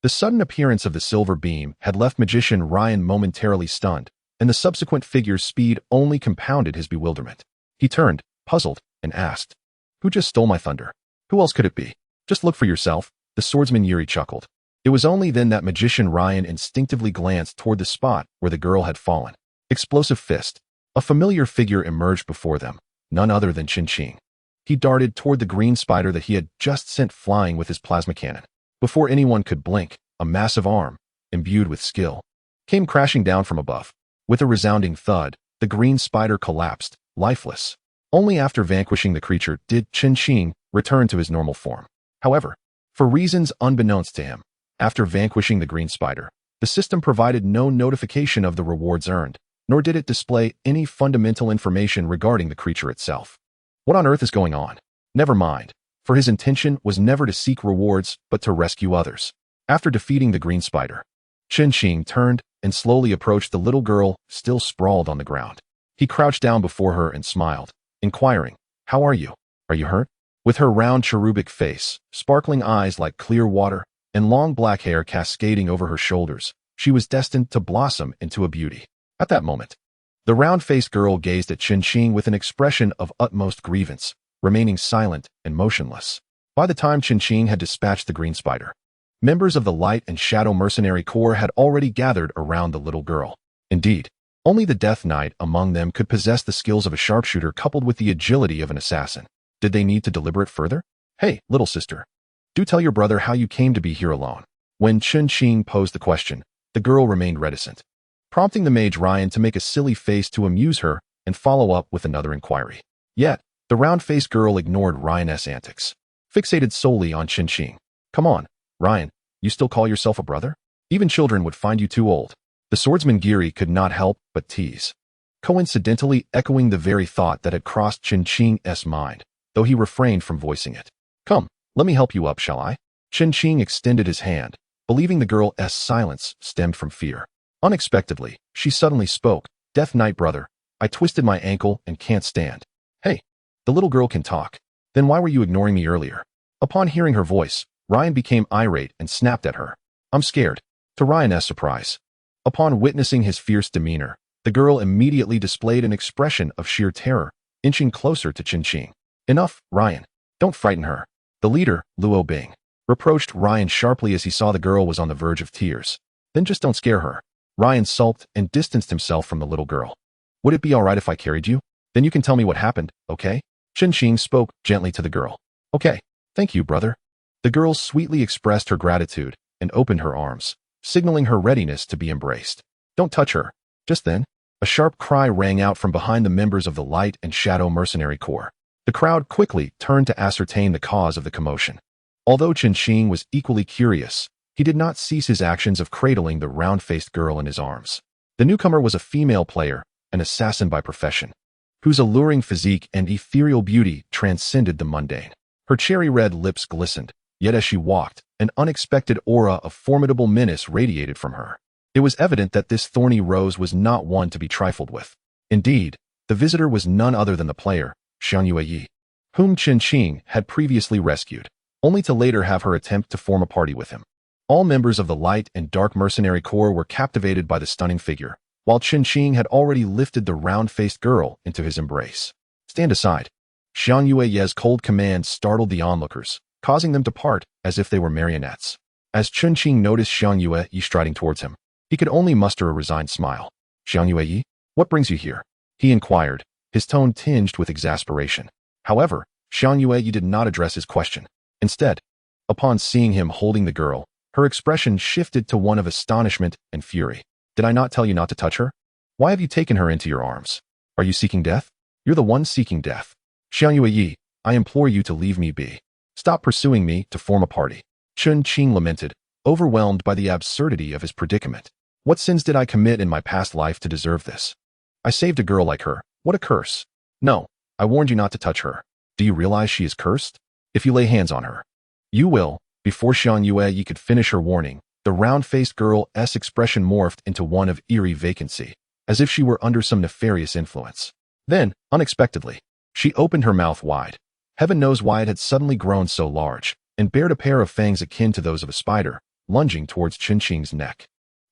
The sudden appearance of the silver beam had left magician Ryan momentarily stunned, and the subsequent figure's speed only compounded his bewilderment. He turned, puzzled, and asked, Who just stole my thunder? Who else could it be? Just look for yourself, the swordsman Yuri chuckled. It was only then that magician Ryan instinctively glanced toward the spot where the girl had fallen. Explosive fist. A familiar figure emerged before them, none other than Chin Ching. He darted toward the green spider that he had just sent flying with his plasma cannon. Before anyone could blink, a massive arm, imbued with skill, came crashing down from above. With a resounding thud, the green spider collapsed, lifeless. Only after vanquishing the creature did Chin Ching return to his normal form. However, for reasons unbeknownst to him, after vanquishing the green spider, the system provided no notification of the rewards earned, nor did it display any fundamental information regarding the creature itself. What on earth is going on? Never mind, for his intention was never to seek rewards but to rescue others. After defeating the green spider, Chin Ching turned and slowly approached the little girl still sprawled on the ground. He crouched down before her and smiled, inquiring, How are you? Are you hurt? With her round cherubic face, sparkling eyes like clear water, and long black hair cascading over her shoulders, she was destined to blossom into a beauty. At that moment, the round-faced girl gazed at Chin Ching with an expression of utmost grievance, remaining silent and motionless. By the time Chin Ching had dispatched the green spider, members of the Light and Shadow Mercenary Corps had already gathered around the little girl. Indeed, only the Death Knight among them could possess the skills of a sharpshooter coupled with the agility of an assassin. Did they need to deliberate further? Hey, little sister. Do tell your brother how you came to be here alone. When Chin Ching posed the question, the girl remained reticent, prompting the mage Ryan to make a silly face to amuse her and follow up with another inquiry. Yet, the round-faced girl ignored Ryan's antics, fixated solely on Chin Ching. Come on, Ryan, you still call yourself a brother? Even children would find you too old. The swordsman Giri could not help but tease, coincidentally echoing the very thought that had crossed Chin Ching's mind, though he refrained from voicing it. Come, let me help you up, shall I? Chen Qing extended his hand, believing the girl's silence stemmed from fear. Unexpectedly, she suddenly spoke. Death Knight brother, I twisted my ankle and can't stand. Hey, the little girl can talk. Then why were you ignoring me earlier? Upon hearing her voice, Ryan became irate and snapped at her. I'm scared. To Ryan's surprise. Upon witnessing his fierce demeanor, the girl immediately displayed an expression of sheer terror, inching closer to Chen Qing. Enough, Ryan. Don't frighten her. The leader, Luo Bing, reproached Ryan sharply as he saw the girl was on the verge of tears. Then just don't scare her. Ryan sulked and distanced himself from the little girl. Would it be all right if I carried you? Then you can tell me what happened, okay? Chen Qing spoke gently to the girl. Okay, thank you, brother. The girl sweetly expressed her gratitude and opened her arms, signaling her readiness to be embraced. Don't touch her. Just then, a sharp cry rang out from behind the members of the Light and Shadow Mercenary Corps. The crowd quickly turned to ascertain the cause of the commotion. Although Chen Qing was equally curious, he did not cease his actions of cradling the round-faced girl in his arms. The newcomer was a female player, an assassin by profession, whose alluring physique and ethereal beauty transcended the mundane. Her cherry-red lips glistened, yet as she walked, an unexpected aura of formidable menace radiated from her. It was evident that this thorny rose was not one to be trifled with. Indeed, the visitor was none other than the player, Xiang Yue, whom Chen Qing had previously rescued, only to later have her attempt to form a party with him. All members of the Light and Dark Mercenary Corps were captivated by the stunning figure, while Chen Qing had already lifted the round-faced girl into his embrace. Stand aside. Xiang Yue's cold command startled the onlookers, causing them to part as if they were marionettes. As Chen Qing noticed Xiang Yue striding towards him, he could only muster a resigned smile. Xiang Yue, what brings you here? He inquired, his tone tinged with exasperation. However, Xiang Yue did not address his question. Instead, upon seeing him holding the girl, her expression shifted to one of astonishment and fury. Did I not tell you not to touch her? Why have you taken her into your arms? Are you seeking death? You're the one seeking death. Xiang Yue, I implore you to leave me be. Stop pursuing me to form a party. Chen Qing lamented, overwhelmed by the absurdity of his predicament. What sins did I commit in my past life to deserve this? I saved a girl like her. What a curse. No, I warned you not to touch her. Do you realize she is cursed? If you lay hands on her, you will. Before Xiang Yue could finish her warning, the round-faced girl's expression morphed into one of eerie vacancy, as if she were under some nefarious influence. Then, unexpectedly, she opened her mouth wide. Heaven knows why it had suddenly grown so large, and bared a pair of fangs akin to those of a spider, lunging towards Chen Qing's neck.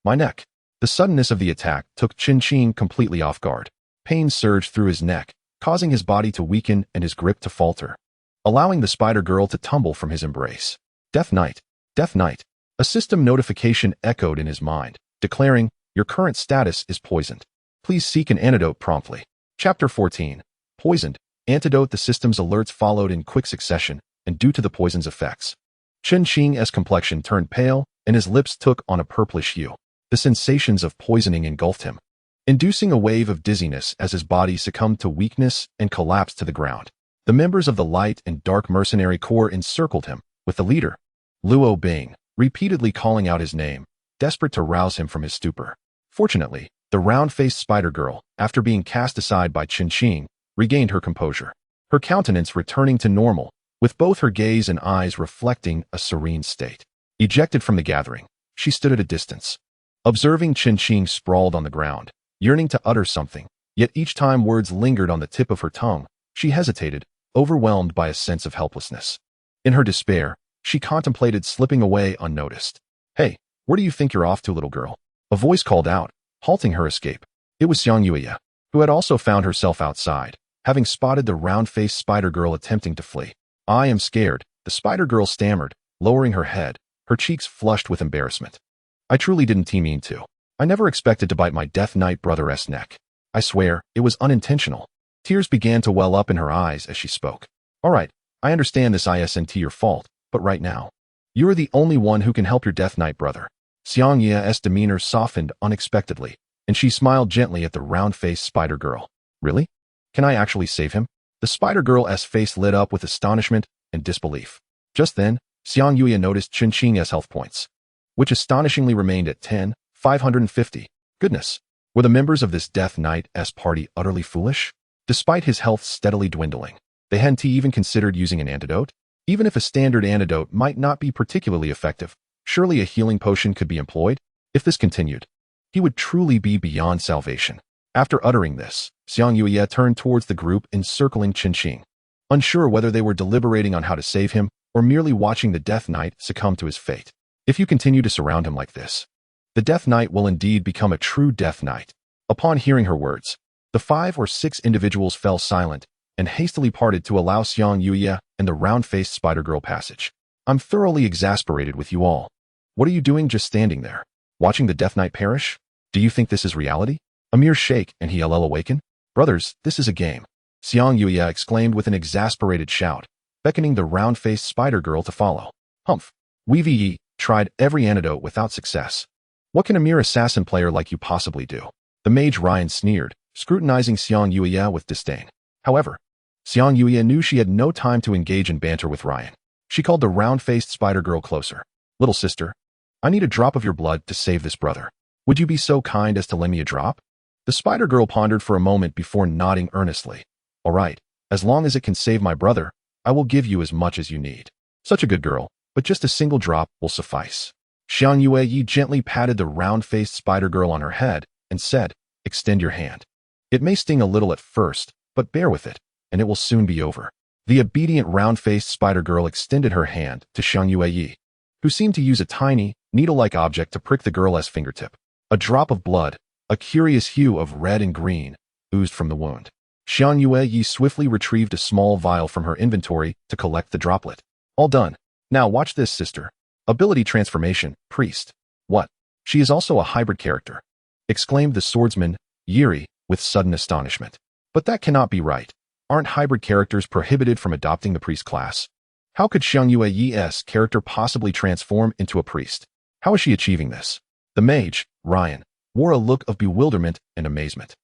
My neck. The suddenness of the attack took Chen Qing completely off guard. Pain surged through his neck, causing his body to weaken and his grip to falter, allowing the spider girl to tumble from his embrace. Death Knight. Death Knight. A system notification echoed in his mind, declaring, your current status is poisoned. Please seek an antidote promptly. Chapter 14. Poisoned. Antidote. The system's alerts followed in quick succession, and due to the poison's effects, Chen Qing's complexion turned pale, and his lips took on a purplish hue. The sensations of poisoning engulfed him, inducing a wave of dizziness as his body succumbed to weakness and collapsed to the ground. The members of the Light and Dark Mercenary Corps encircled him, with the leader, Luo Bing, repeatedly calling out his name, desperate to rouse him from his stupor. Fortunately, the round-faced spider girl, after being cast aside by Chen Qing, regained her composure, her countenance returning to normal, with both her gaze and eyes reflecting a serene state. Ejected from the gathering, she stood at a distance, observing Chen Qing sprawled on the ground, yearning to utter something, yet each time words lingered on the tip of her tongue, she hesitated, overwhelmed by a sense of helplessness. In her despair, she contemplated slipping away unnoticed. Hey, where do you think you're off to, little girl? A voice called out, halting her escape. It was Xiang Yue, who had also found herself outside, having spotted the round-faced spider girl attempting to flee. I am scared, the spider girl stammered, lowering her head, her cheeks flushed with embarrassment. I truly didn't mean to. I never expected to bite my Death Knight brother's neck. I swear, it was unintentional. Tears began to well up in her eyes as she spoke. All right, I understand this isn't your fault, but right now, you are the only one who can help your Death Knight brother. Xiang Yue's demeanor softened unexpectedly, and she smiled gently at the round-faced spider girl. Really? Can I actually save him? The spider girl's face lit up with astonishment and disbelief. Just then, Xiang Yue noticed Chen Qing's health points, which astonishingly remained at 10,550. Goodness, were the members of this Death Knight's party utterly foolish? Despite his health steadily dwindling, they hadn't even considered using an antidote. Even if a standard antidote might not be particularly effective, surely a healing potion could be employed? If this continued, he would truly be beyond salvation. After uttering this, Xiang Yuye turned towards the group encircling Qinqing, unsure whether they were deliberating on how to save him or merely watching the Death Knight succumb to his fate. If you continue to surround him like this, the Death Knight will indeed become a true Death Knight. Upon hearing her words, the 5 or 6 individuals fell silent and hastily parted to allow Xiang Yuye and the round-faced Spider-Girl passage. I'm thoroughly exasperated with you all. What are you doing just standing there, watching the Death Knight perish? Do you think this is reality? A mere shake and he'll awaken? Brothers, this is a game. Xiang Yuye exclaimed with an exasperated shout, beckoning the round-faced Spider-Girl to follow. Humph. We've tried every antidote without success. What can a mere assassin player like you possibly do? The mage Ryan sneered, scrutinizing Xiang Yuye with disdain. However, Xiang Yuye knew she had no time to engage in banter with Ryan. She called the round-faced Spider-Girl closer. Little sister, I need a drop of your blood to save this brother. Would you be so kind as to lend me a drop? The Spider-Girl pondered for a moment before nodding earnestly. All right, as long as it can save my brother, I will give you as much as you need. Such a good girl, but just a single drop will suffice. Xiang Yuye gently patted the round-faced Spider-Girl on her head and said, extend your hand. It may sting a little at first, but bear with it, and it will soon be over. The obedient round-faced Spider-Girl extended her hand to Xiang Yuye, who seemed to use a tiny, needle-like object to prick the girl's fingertip. A drop of blood, a curious hue of red and green, oozed from the wound. Xiang Yuye swiftly retrieved a small vial from her inventory to collect the droplet. All done. Now watch this, sister. Ability transformation, priest. What? She is also a hybrid character, exclaimed the swordsman, Yiri, with sudden astonishment. But that cannot be right. Aren't hybrid characters prohibited from adopting the priest class? How could Xiang Yuye's character possibly transform into a priest? How is she achieving this? The mage, Ryan, wore a look of bewilderment and amazement.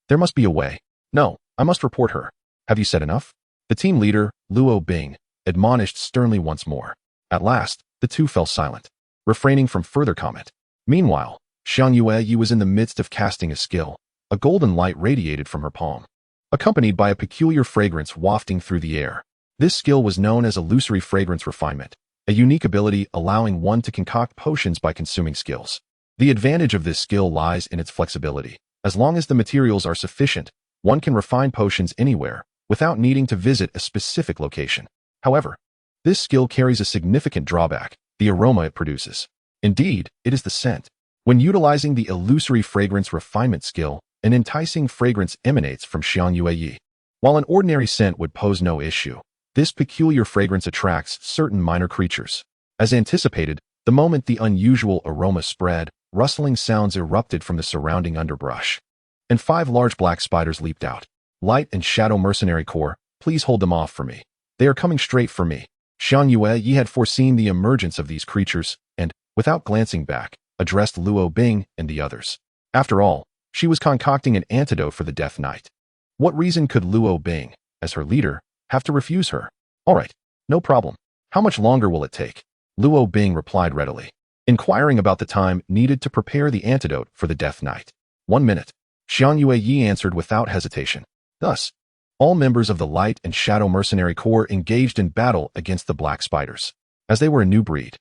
There must be a way. No, I must report her. Have you said enough? The team leader, Luo Bing, admonished sternly once more. At last, the two fell silent, refraining from further comment. Meanwhile, Xiang Yuye was in the midst of casting a skill. A golden light radiated from her palm, accompanied by a peculiar fragrance wafting through the air. This skill was known as illusory fragrance refinement, a unique ability allowing one to concoct potions by consuming skills. The advantage of this skill lies in its flexibility. As long as the materials are sufficient, one can refine potions anywhere, without needing to visit a specific location. However, this skill carries a significant drawback, the aroma it produces. Indeed, it is the scent. When utilizing the illusory fragrance refinement skill, an enticing fragrance emanates from Xiang Yuye. While an ordinary scent would pose no issue, this peculiar fragrance attracts certain minor creatures. As anticipated, the moment the unusual aroma spread, rustling sounds erupted from the surrounding underbrush, and 5 large black spiders leaped out. Light and Shadow Mercenary Corps, please hold them off for me. They are coming straight for me. Xiang Yuye had foreseen the emergence of these creatures and, without glancing back, addressed Luo Bing and the others. After all, she was concocting an antidote for the Death Knight. What reason could Luo Bing, as her leader, have to refuse her? All right, no problem. How much longer will it take? Luo Bing replied readily, inquiring about the time needed to prepare the antidote for the Death Knight. 1 minute. Xiang Yuye answered without hesitation. Thus, all members of the Light and Shadow Mercenary Corps engaged in battle against the Black Spiders. As they were a new breed,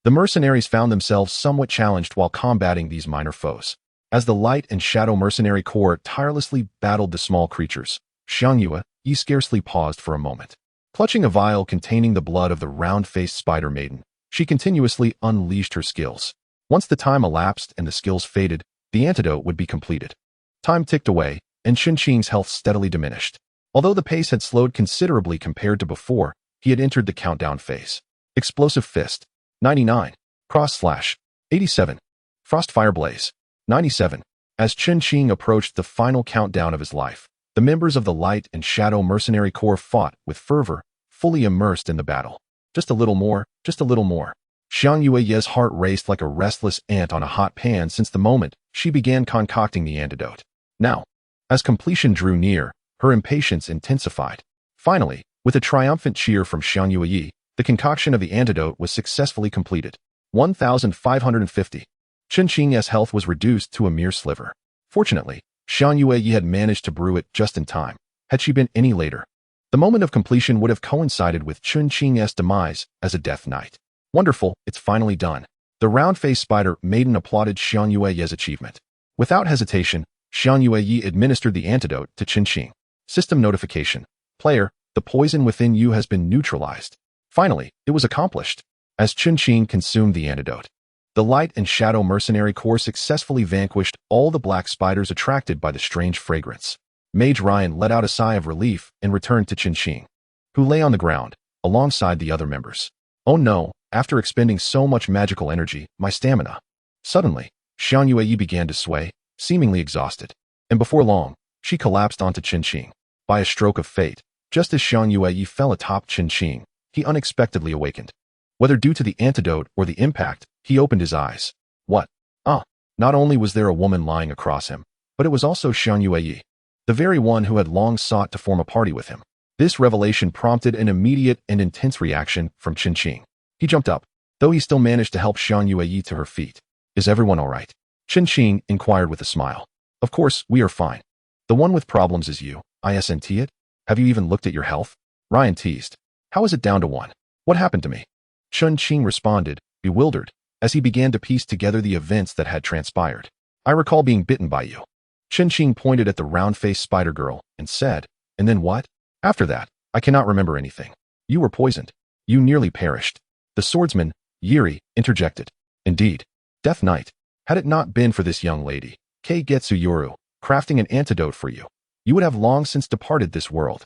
the mercenaries found themselves somewhat challenged while combating these minor foes. As the Light and Shadow Mercenary Corps tirelessly battled the small creatures, Xiang Yuye scarcely paused for a moment. Clutching a vial containing the blood of the round-faced spider maiden, she continuously unleashed her skills. Once the time elapsed and the skills faded, the antidote would be completed. Time ticked away, and Qinqing's health steadily diminished. Although the pace had slowed considerably compared to before, he had entered the countdown phase. Explosive Fist, 99. Cross Slash, 87. Frostfire Blaze, 97. As Qinqing approached the final countdown of his life, the members of the Light and Shadow Mercenary Corps fought with fervor, fully immersed in the battle. Just a little more, just a little more. Xiang Yuye's heart raced like a restless ant on a hot pan since the moment she began concocting the antidote. Now, as completion drew near, her impatience intensified. Finally, with a triumphant cheer from Xiang Yuye, the concoction of the antidote was successfully completed. 1,550. Qinqing's health was reduced to a mere sliver. Fortunately, Xiang Yuye had managed to brew it just in time. Had she been any later, The moment of completion would have coincided with Chun Qing's demise as a death knight. Wonderful, it's finally done. The round-faced spider maiden applauded Xiang Yue's achievement. Without hesitation, Xiang Yue administered the antidote to Qin Qing. System notification. Player, the poison within you has been neutralized. Finally, it was accomplished. As Qin Qing consumed the antidote, the Light and Shadow Mercenary Corps successfully vanquished all the black spiders attracted by the strange fragrance. Mage Ryan let out a sigh of relief and returned to Qin Qing, who lay on the ground, alongside the other members. Oh no, after expending so much magical energy, my stamina. Suddenly, Xiang Yue began to sway, seemingly exhausted. And before long, she collapsed onto Qin Qing. By a stroke of fate, just as Xiang Yue fell atop Qin Qing, he unexpectedly awakened. Whether due to the antidote or the impact, he opened his eyes. What? Not only was there a woman lying across him, but it was also Xiang Yue, the very one who had long sought to form a party with him. This revelation prompted an immediate and intense reaction from Qin Qing. He jumped up, though he still managed to help Xiang Yue to her feet. Is everyone all right? Qin Qing inquired with a smile. Of course, we are fine. The one with problems is you, isn't it? Have you even looked at your health? Ryan teased. How is it down to 1? What happened to me? Qin Qing responded, bewildered, as he began to piece together the events that had transpired. I recall being bitten by you. Qin Qing pointed at the round-faced spider girl and said, and then what? After that, I cannot remember anything. You were poisoned. You nearly perished. The swordsman, Yiri, interjected. Indeed. Death Knight. Had it not been for this young lady, Keigetsu Yoru, crafting an antidote for you, you would have long since departed this world.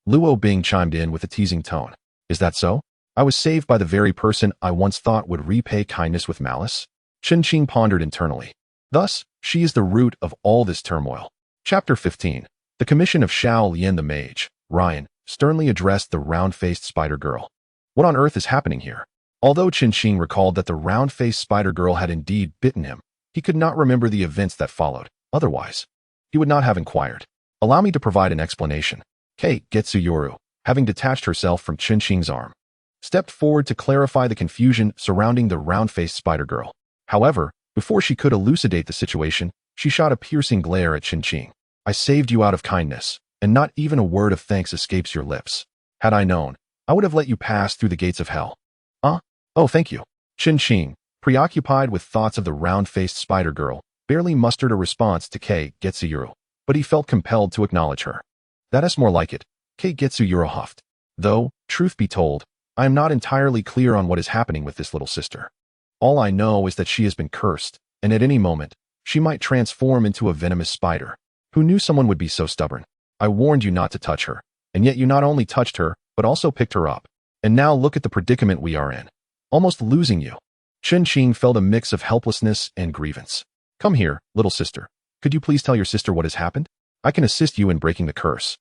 Luo Bing chimed in with a teasing tone. Is that so? I was saved by the very person I once thought would repay kindness with malice? Qin Qing pondered internally. Thus, she is the root of all this turmoil. Chapter 15. The Commission of Xiao Lian the Mage, Ryan, sternly addressed the round-faced spider girl. What on earth is happening here? Although Qin Qing recalled that the round-faced spider girl had indeed bitten him, he could not remember the events that followed. Otherwise, he would not have inquired. Allow me to provide an explanation. Keigetsu Yoru, having detached herself from Qin Qing's arm, stepped forward to clarify the confusion surrounding the round-faced spider girl. However, before she could elucidate the situation, she shot a piercing glare at Qin Qing. I saved you out of kindness, and not even a word of thanks escapes your lips. Had I known, I would have let you pass through the gates of hell. Oh, thank you. Qin Qing, preoccupied with thoughts of the round-faced spider girl, barely mustered a response to Keigetsu Yoru, but he felt compelled to acknowledge her. That is more like it, Keigetsu Yoru huffed. Though, truth be told, I am not entirely clear on what is happening with this little sister. All I know is that she has been cursed, and at any moment, she might transform into a venomous spider. Who knew someone would be so stubborn? I warned you not to touch her, and yet you not only touched her, but also picked her up. And now look at the predicament we are in. Almost losing you. Qin Qing felt a mix of helplessness and grievance. Come here, little sister. Could you please tell your sister what has happened? I can assist you in breaking the curse.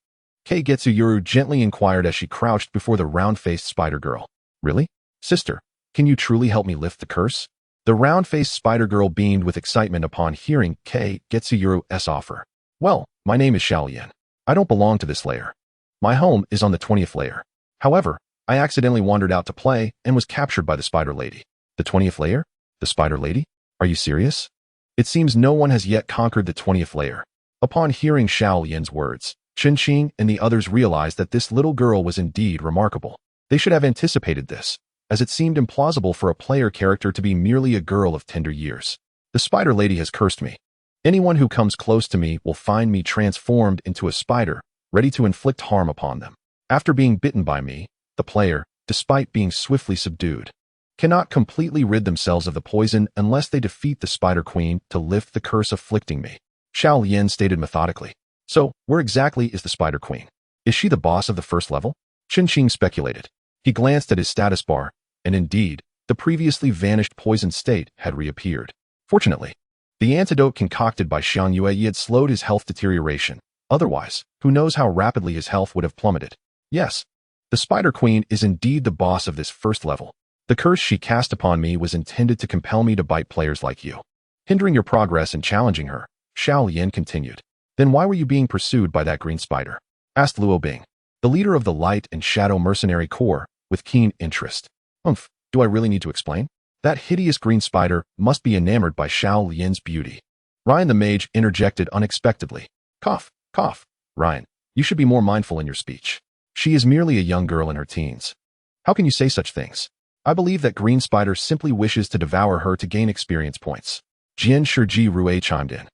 Keigetsu Yoru gently inquired as she crouched before the round-faced spider girl. Really? Sister, can you truly help me lift the curse? The round-faced spider girl beamed with excitement upon hearing Keigetsu Yoru's offer. Well, my name is Xiao Lian. I don't belong to this layer. My home is on the 20th layer. However, I accidentally wandered out to play and was captured by the spider lady. The 20th layer? The spider lady? Are you serious? It seems no one has yet conquered the 20th layer. Upon hearing Xiao Lian's words, Qin Qing and the others realized that this little girl was indeed remarkable. They should have anticipated this, as it seemed implausible for a player character to be merely a girl of tender years. The spider lady has cursed me. Anyone who comes close to me will find me transformed into a spider, ready to inflict harm upon them. After being bitten by me, the player, despite being swiftly subdued, cannot completely rid themselves of the poison unless they defeat the Spider Queen to lift the curse afflicting me. Xiao Lian stated methodically. So, where exactly is the Spider Queen? Is she the boss of the first level? Qin Qing speculated. He glanced at his status bar, and indeed, the previously vanished poison state had reappeared. Fortunately, the antidote concocted by Xiang Yue had slowed his health deterioration. Otherwise, who knows how rapidly his health would have plummeted. Yes, the Spider Queen is indeed the boss of this first level. The curse she cast upon me was intended to compel me to bite players like you, hindering your progress and challenging her. Xiao Lian continued. Then why were you being pursued by that green spider? Asked Luo Bing, the leader of the Light and Shadow Mercenary Corps, with keen interest. Do I really need to explain? That hideous green spider must be enamored by Xiao Lian's beauty. Ryan the mage interjected unexpectedly. Cough, cough. Ryan, you should be more mindful in your speech. She is merely a young girl in her teens. How can you say such things? I believe that Green Spider simply wishes to devour her to gain experience points. Jian Shiji Rue chimed in.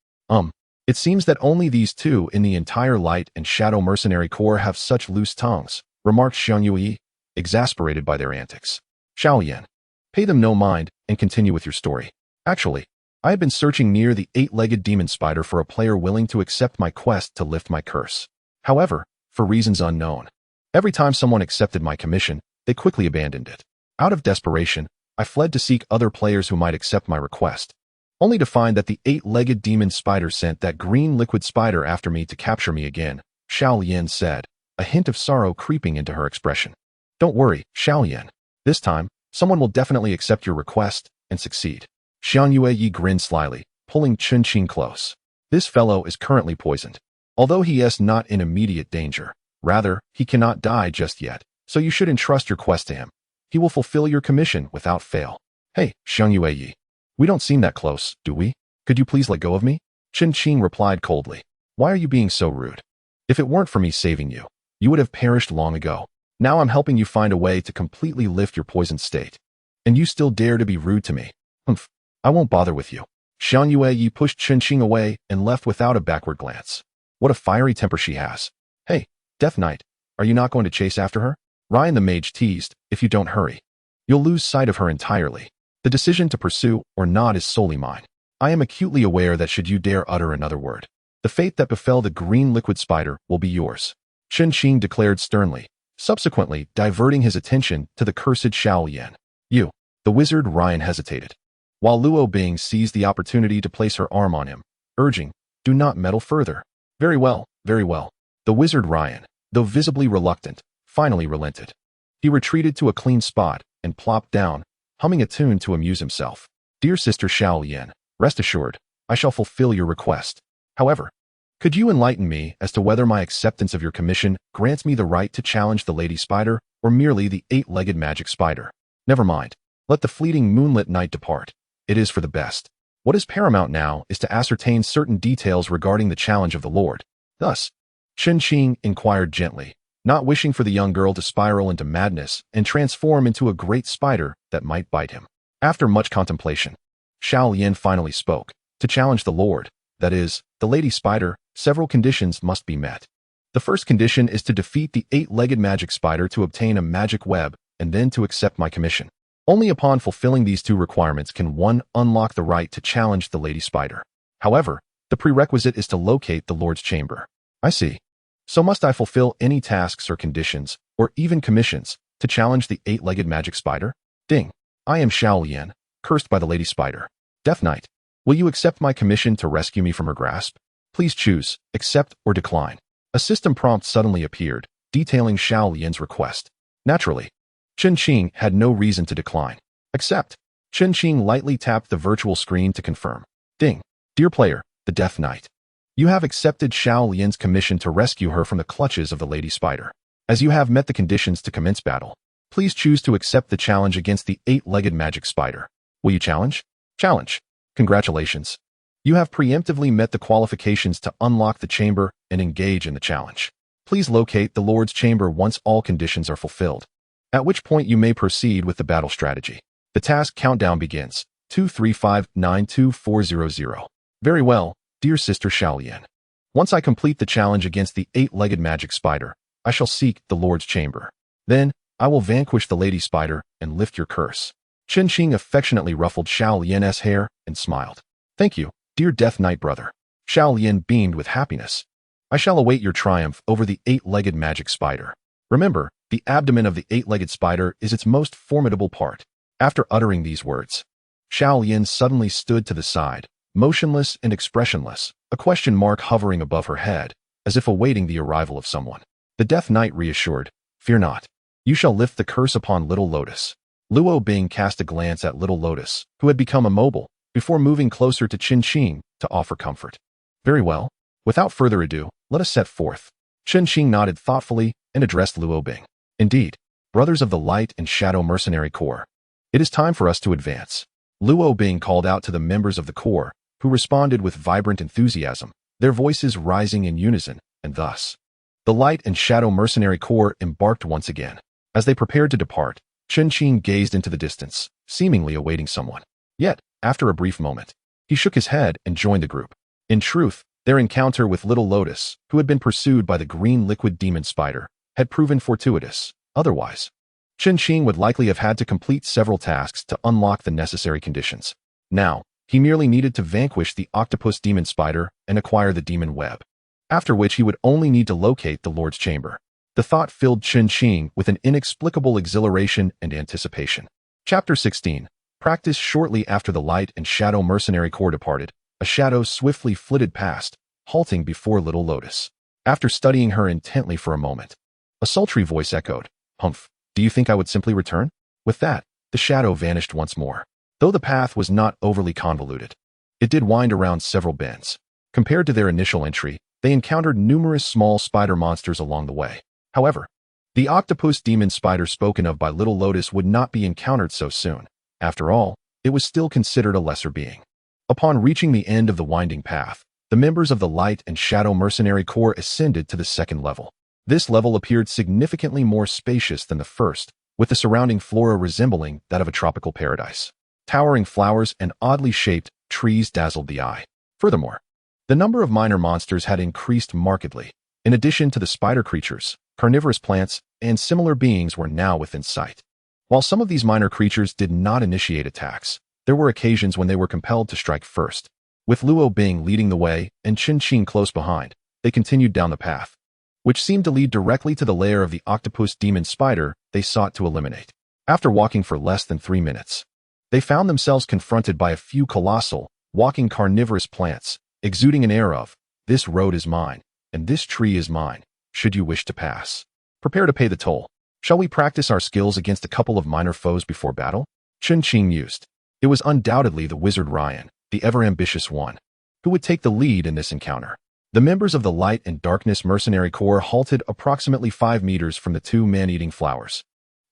It seems that only these two in the entire Light and Shadow Mercenary Corps have such loose tongues, remarked Xiang Yue, exasperated by their antics. Xiaoyan, pay them no mind and continue with your story. Actually, I have been searching near the 8-legged demon spider for a player willing to accept my quest to lift my curse. However, for reasons unknown, every time someone accepted my commission, they quickly abandoned it. Out of desperation, I fled to seek other players who might accept my request, only to find that the 8-legged demon spider sent that green liquid spider after me to capture me again, Xiao Yan said, a hint of sorrow creeping into her expression. Don't worry, Xiao Yan. This time, someone will definitely accept your request and succeed. Xiang Yue grinned slyly, pulling Chun Qing close. This fellow is currently poisoned. Although he is not in immediate danger, rather, he cannot die just yet, so you should entrust your quest to him. He will fulfill your commission without fail. Hey, Xiang Yue. We don't seem that close, do we? Could you please let go of me? Chun Qing replied coldly. Why are you being so rude? If it weren't for me saving you, you would have perished long ago. Now I'm helping you find a way to completely lift your poisoned state. And you still dare to be rude to me? Humph, I won't bother with you. Xiang Yue pushed Chun Qing away and left without a backward glance. What a fiery temper she has. Hey, Death Knight, are you not going to chase after her? Ryan the mage teased, if you don't hurry, you'll lose sight of her entirely. The decision to pursue or not is solely mine. I am acutely aware that should you dare utter another word, the fate that befell the green liquid spider will be yours. Chun Qing declared sternly, subsequently diverting his attention to the cursed Xiao Yan. You, the wizard. Ryan hesitated, while Luo Bing seized the opportunity to place her arm on him, urging, do not meddle further. Very well, very well. The wizard Ryan, though visibly reluctant, finally relented. He retreated to a clean spot and plopped down, humming a tune to amuse himself. Dear Sister Xiao Yan, rest assured, I shall fulfill your request. However, could you enlighten me as to whether my acceptance of your commission grants me the right to challenge the Lady Spider or merely the 8-legged magic spider? Never mind. Let the fleeting moonlit night depart. It is for the best. What is paramount now is to ascertain certain details regarding the challenge of the Lord. Thus, Chun Qing inquired gently, not wishing for the young girl to spiral into madness and transform into a great spider that might bite him. After much contemplation, Xiao Yan finally spoke. To challenge the Lord, that is, the Lady Spider, several conditions must be met. The first condition is to defeat the 8-legged magic spider to obtain a magic web and then to accept my commission. Only upon fulfilling these two requirements can one unlock the right to challenge the Lady Spider. However, the prerequisite is to locate the Lord's chamber. I see. So must I fulfill any tasks or conditions, or even commissions, to challenge the 8-legged magic spider? Ding. I am Xiao Yan, cursed by the Lady Spider. Death Knight, will you accept my commission to rescue me from her grasp? Please choose, accept or decline. A system prompt suddenly appeared, detailing Xiao Yan's request. Naturally, Chun Qing had no reason to decline. Accept. Chun Qing lightly tapped the virtual screen to confirm. Ding. Dear player, the Death Knight. You have accepted Xiao Yan's commission to rescue her from the clutches of the Lady Spider. As you have met the conditions to commence battle, please choose to accept the challenge against the 8-legged magic spider. Will you challenge? Challenge. Congratulations. You have preemptively met the qualifications to unlock the chamber and engage in the challenge. Please locate the Lord's chamber once all conditions are fulfilled, at which point you may proceed with the battle strategy. The task countdown begins. 235-92400. Very well. Dear Sister Xiao Yan, once I complete the challenge against the 8-legged magic spider, I shall seek the Lord's chamber. Then, I will vanquish the Lady Spider and lift your curse. Chun Qing affectionately ruffled Xiao Yan's hair and smiled. Thank you, dear Death Knight brother. Xiao Yan beamed with happiness. I shall await your triumph over the 8-legged magic spider. Remember, the abdomen of the 8-legged spider is its most formidable part. After uttering these words, Xiao Yan suddenly stood to the side, motionless and expressionless, a question mark hovering above her head, as if awaiting the arrival of someone. The Death Knight reassured, Fear not. You shall lift the curse upon Little Lotus. Luo Bing cast a glance at Little Lotus, who had become immobile, before moving closer to Chun Qing to offer comfort. Very well. Without further ado, let us set forth. Chun Qing nodded thoughtfully and addressed Luo Bing. Indeed, brothers of the Light and Shadow Mercenary Corps, it is time for us to advance. Luo Bing called out to the members of the Corps, who responded with vibrant enthusiasm, their voices rising in unison, and thus, The Light and Shadow Mercenary Corps embarked once again. As they prepared to depart, Chen gazed into the distance, seemingly awaiting someone. Yet, after a brief moment, he shook his head and joined the group. In truth, their encounter with Little Lotus, who had been pursued by the green liquid demon spider, had proven fortuitous. Otherwise, Chen would likely have had to complete several tasks to unlock the necessary conditions. Now, he merely needed to vanquish the octopus demon spider and acquire the demon web, after which he would only need to locate the Lord's Chamber. The thought filled Chen with an inexplicable exhilaration and anticipation. Chapter 16. Practice. Shortly after the Light and Shadow Mercenary Corps departed, a shadow swiftly flitted past, halting before Little Lotus. After studying her intently for a moment, a sultry voice echoed, "Humph, do you think I would simply return?" With that, the shadow vanished once more. Though the path was not overly convoluted, it did wind around several bends. Compared to their initial entry, they encountered numerous small spider monsters along the way. However, the octopus demon spider spoken of by Little Lotus would not be encountered so soon. After all, it was still considered a lesser being. Upon reaching the end of the winding path, the members of the Light and Shadow Mercenary Corps ascended to the second level. This level appeared significantly more spacious than the first, with the surrounding flora resembling that of a tropical paradise. Towering flowers and oddly shaped trees dazzled the eye. Furthermore, the number of minor monsters had increased markedly. In addition to the spider creatures, carnivorous plants and similar beings were now within sight. While some of these minor creatures did not initiate attacks, there were occasions when they were compelled to strike first. With Luo Bing leading the way and Chen close behind, they continued down the path, which seemed to lead directly to the lair of the octopus demon spider they sought to eliminate. After walking for less than 3 minutes, they found themselves confronted by a few colossal, walking carnivorous plants, exuding an air of, "This road is mine, and this tree is mine, should you wish to pass. Prepare to pay the toll. Shall we practice our skills against a couple of minor foes before battle?" Chen mused. It was undoubtedly the wizard Ryan, the ever-ambitious one, who would take the lead in this encounter. The members of the Light and Darkness Mercenary Corps halted approximately 5 meters from the two man-eating flowers.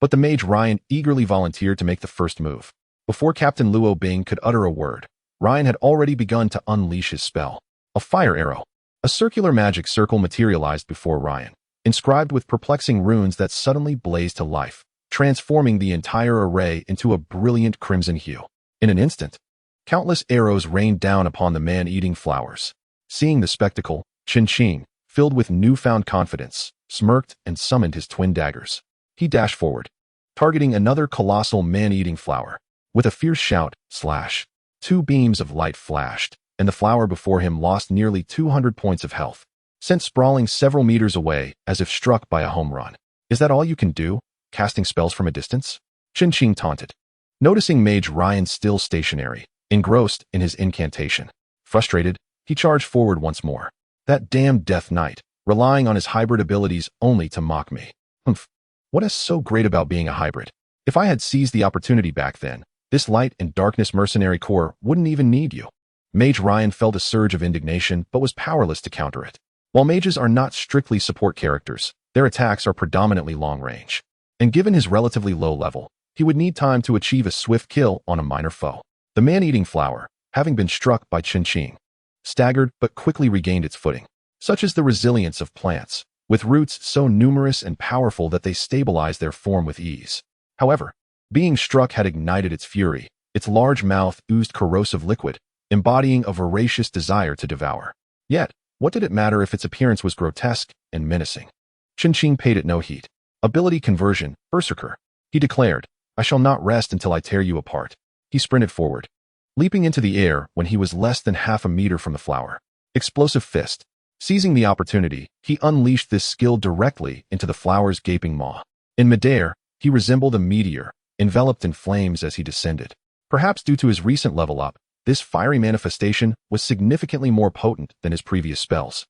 But the mage Ryan eagerly volunteered to make the first move. Before Captain Luo Bing could utter a word, Ryan had already begun to unleash his spell. A fire arrow. A circular magic circle materialized before Ryan, inscribed with perplexing runes that suddenly blazed to life, transforming the entire array into a brilliant crimson hue. In an instant, countless arrows rained down upon the man-eating flowers. Seeing the spectacle, Chen, filled with newfound confidence, smirked and summoned his twin daggers. He dashed forward, targeting another colossal man-eating flower. With a fierce shout, slash, 2 beams of light flashed, and the flower before him lost nearly 200 points of health, sent sprawling several meters away as if struck by a home run. "Is that all you can do, casting spells from a distance?" Chen taunted. Noticing Mage Ryan still stationary, engrossed in his incantation. Frustrated, he charged forward once more. "That damned Death Knight, relying on his hybrid abilities only to mock me. Humph. What is so great about being a hybrid? If I had seized the opportunity back then, this Light and Darkness Mercenary Corps wouldn't even need you." Mage Ryan felt a surge of indignation but was powerless to counter it. While mages are not strictly support characters, their attacks are predominantly long-range. And given his relatively low level, he would need time to achieve a swift kill on a minor foe. The man-eating flower, having been struck by Chen, staggered but quickly regained its footing. Such is the resilience of plants, with roots so numerous and powerful that they stabilize their form with ease. However, being struck had ignited its fury. Its large mouth oozed corrosive liquid, embodying a voracious desire to devour. Yet, what did it matter if its appearance was grotesque and menacing? Chen paid it no heed. "Ability conversion, Berserker," he declared. "I shall not rest until I tear you apart." He sprinted forward, leaping into the air when he was less than half a meter from the flower. Explosive Fist. Seizing the opportunity, he unleashed this skill directly into the flower's gaping maw. In midair, he resembled a meteor, enveloped in flames as he descended. Perhaps due to his recent level up, this fiery manifestation was significantly more potent than his previous spells.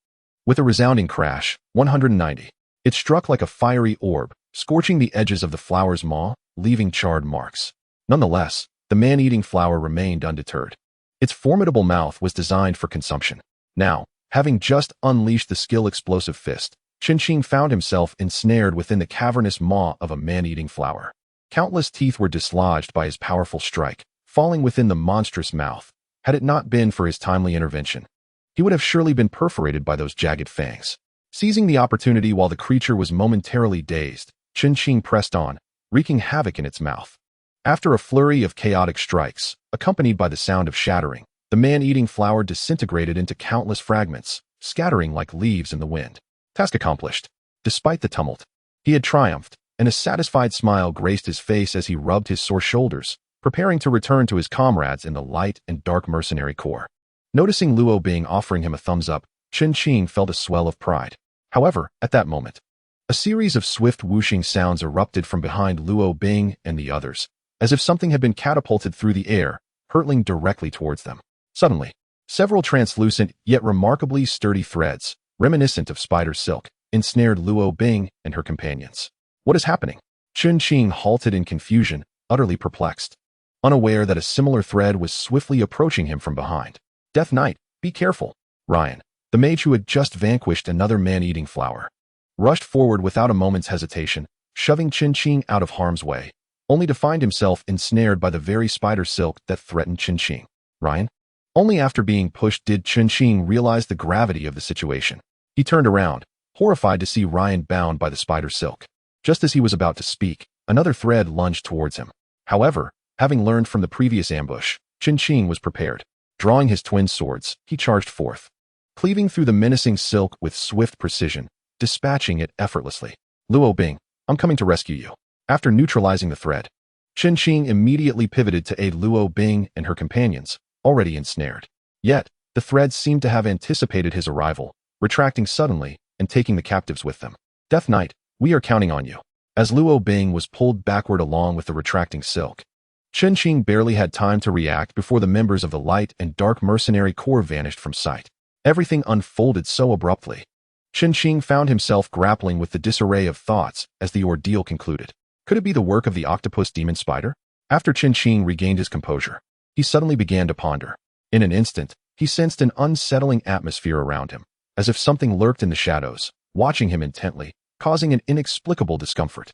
With a resounding crash, 190, it struck like a fiery orb, scorching the edges of the flower's maw, leaving charred marks. Nonetheless, the man-eating flower remained undeterred. Its formidable mouth was designed for consumption. Now, having just unleashed the skill Explosive Fist, Chen found himself ensnared within the cavernous maw of a man-eating flower. Countless teeth were dislodged by his powerful strike, falling within the monstrous mouth. Had it not been for his timely intervention, he would have surely been perforated by those jagged fangs. Seizing the opportunity while the creature was momentarily dazed, Qin pressed on, wreaking havoc in its mouth. After a flurry of chaotic strikes, accompanied by the sound of shattering, the man-eating flower disintegrated into countless fragments, scattering like leaves in the wind. Task accomplished. Despite the tumult, he had triumphed, and a satisfied smile graced his face as he rubbed his sore shoulders, preparing to return to his comrades in the light and dark mercenary corps. Noticing Luo Bing offering him a thumbs up, Qin felt a swell of pride. However, at that moment, a series of swift whooshing sounds erupted from behind Luo Bing and the others, as if something had been catapulted through the air, hurtling directly towards them. Suddenly, several translucent yet remarkably sturdy threads, reminiscent of spider silk, ensnared Luo Bing and her companions. What is happening? Qin halted in confusion, utterly perplexed, unaware that a similar thread was swiftly approaching him from behind. Death Knight, be careful. Ryan, the mage who had just vanquished another man-eating flower, rushed forward without a moment's hesitation, shoving Qin out of harm's way, only to find himself ensnared by the very spider silk that threatened Qin. Ryan? Only after being pushed did Qin realize the gravity of the situation. He turned around, horrified to see Ryan bound by the spider silk. Just as he was about to speak, another thread lunged towards him. However, having learned from the previous ambush, Qin was prepared. Drawing his twin swords, he charged forth, cleaving through the menacing silk with swift precision, dispatching it effortlessly. Luo Bing, I'm coming to rescue you. After neutralizing the thread, Qin immediately pivoted to aid Luo Bing and her companions, already ensnared. Yet, the threads seemed to have anticipated his arrival, retracting suddenly and taking the captives with them. Death Knight, we are counting on you. As Luo Bing was pulled backward along with the retracting silk, Qin barely had time to react before the members of the light and dark mercenary corps vanished from sight. Everything unfolded so abruptly. Qin found himself grappling with the disarray of thoughts as the ordeal concluded. Could it be the work of the octopus demon spider? After Qin regained his composure, he suddenly began to ponder. In an instant, he sensed an unsettling atmosphere around him, as if something lurked in the shadows, watching him intently, causing an inexplicable discomfort.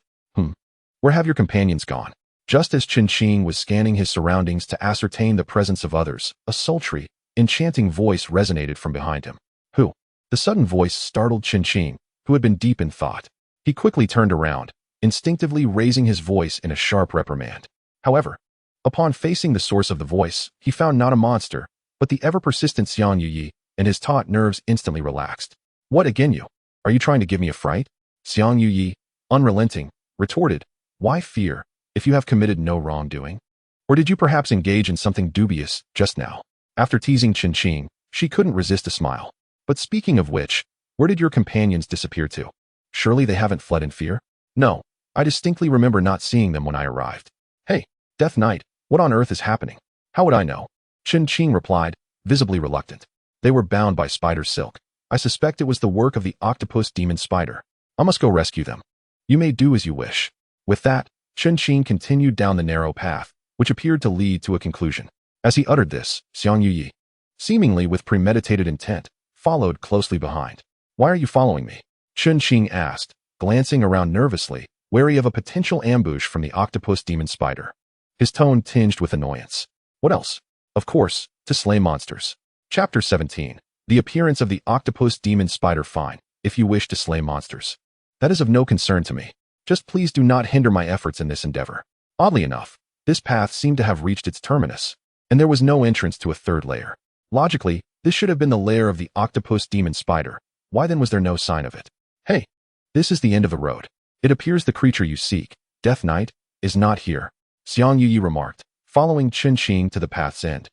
Where have your companions gone? Just as Qin was scanning his surroundings to ascertain the presence of others, a sultry, enchanting voice resonated from behind him. Who? The sudden voice startled Qin, who had been deep in thought. He quickly turned around, instinctively raising his voice in a sharp reprimand. However, upon facing the source of the voice, he found not a monster, but the ever-persistent Xiang Yuyi, and his taut nerves instantly relaxed. What again, you? Are you trying to give me a fright? Xiang Yuyi, unrelenting, retorted. Why fear, if you have committed no wrongdoing? Or did you perhaps engage in something dubious just now? After teasing Qin, she couldn't resist a smile. But speaking of which, where did your companions disappear to? Surely they haven't fled in fear? No, I distinctly remember not seeing them when I arrived. Hey, Death Knight, what on earth is happening? How would I know? Qin replied, visibly reluctant. They were bound by spider silk. I suspect it was the work of the octopus demon spider. I must go rescue them. You may do as you wish. With that, Qin continued down the narrow path, which appeared to lead to a conclusion. As he uttered this, Xiang Yuyi, seemingly with premeditated intent, followed closely behind. Why are you following me? Qin asked, glancing around nervously, wary of a potential ambush from the octopus demon spider. His tone tinged with annoyance. What else? Of course, to slay monsters. Chapter 17. The appearance of the octopus demon spider. Fine, if you wish to slay monsters. That is of no concern to me. Just please do not hinder my efforts in this endeavor. Oddly enough, this path seemed to have reached its terminus, and there was no entrance to a third layer. Logically, this should have been the lair of the octopus demon spider. Why then was there no sign of it? Hey, this is the end of the road. It appears the creature you seek, Death Knight, is not here, Xiang Yuyi remarked, following Qin to the path's end,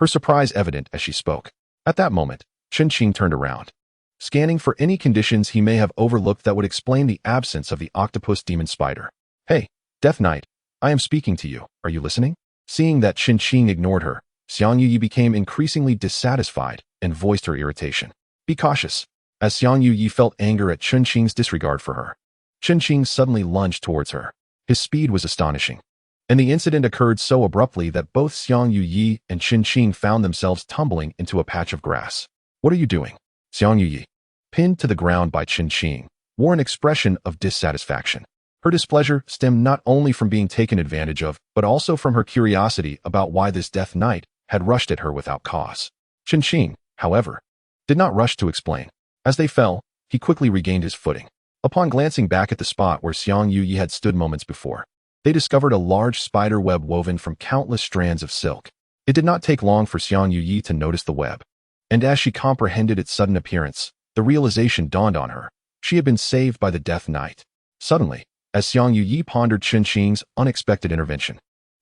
her surprise evident as she spoke. At that moment, Qin turned around, scanning for any conditions he may have overlooked that would explain the absence of the octopus demon spider. Hey, Death Knight, I am speaking to you. Are you listening? Seeing that Qin ignored her, Xiang Yuyi became increasingly dissatisfied and voiced her irritation. Be cautious. As Xiang Yuyi felt anger at Qin's disregard for her, Qin suddenly lunged towards her. His speed was astonishing, and the incident occurred so abruptly that both Xiang Yuyi and Qin found themselves tumbling into a patch of grass. What are you doing? Xiang Yuyi, pinned to the ground by Qin, wore an expression of dissatisfaction. Her displeasure stemmed not only from being taken advantage of, but also from her curiosity about why this Death Knight had rushed at her without cause. Qin, however, did not rush to explain. As they fell, he quickly regained his footing. Upon glancing back at the spot where Xiang Yuyi had stood moments before, they discovered a large spider web woven from countless strands of silk. It did not take long for Xiang Yuyi to notice the web, and as she comprehended its sudden appearance, the realization dawned on her. She had been saved by the Death Knight. Suddenly, as Xiang Yuyi pondered Qin Shing's unexpected intervention,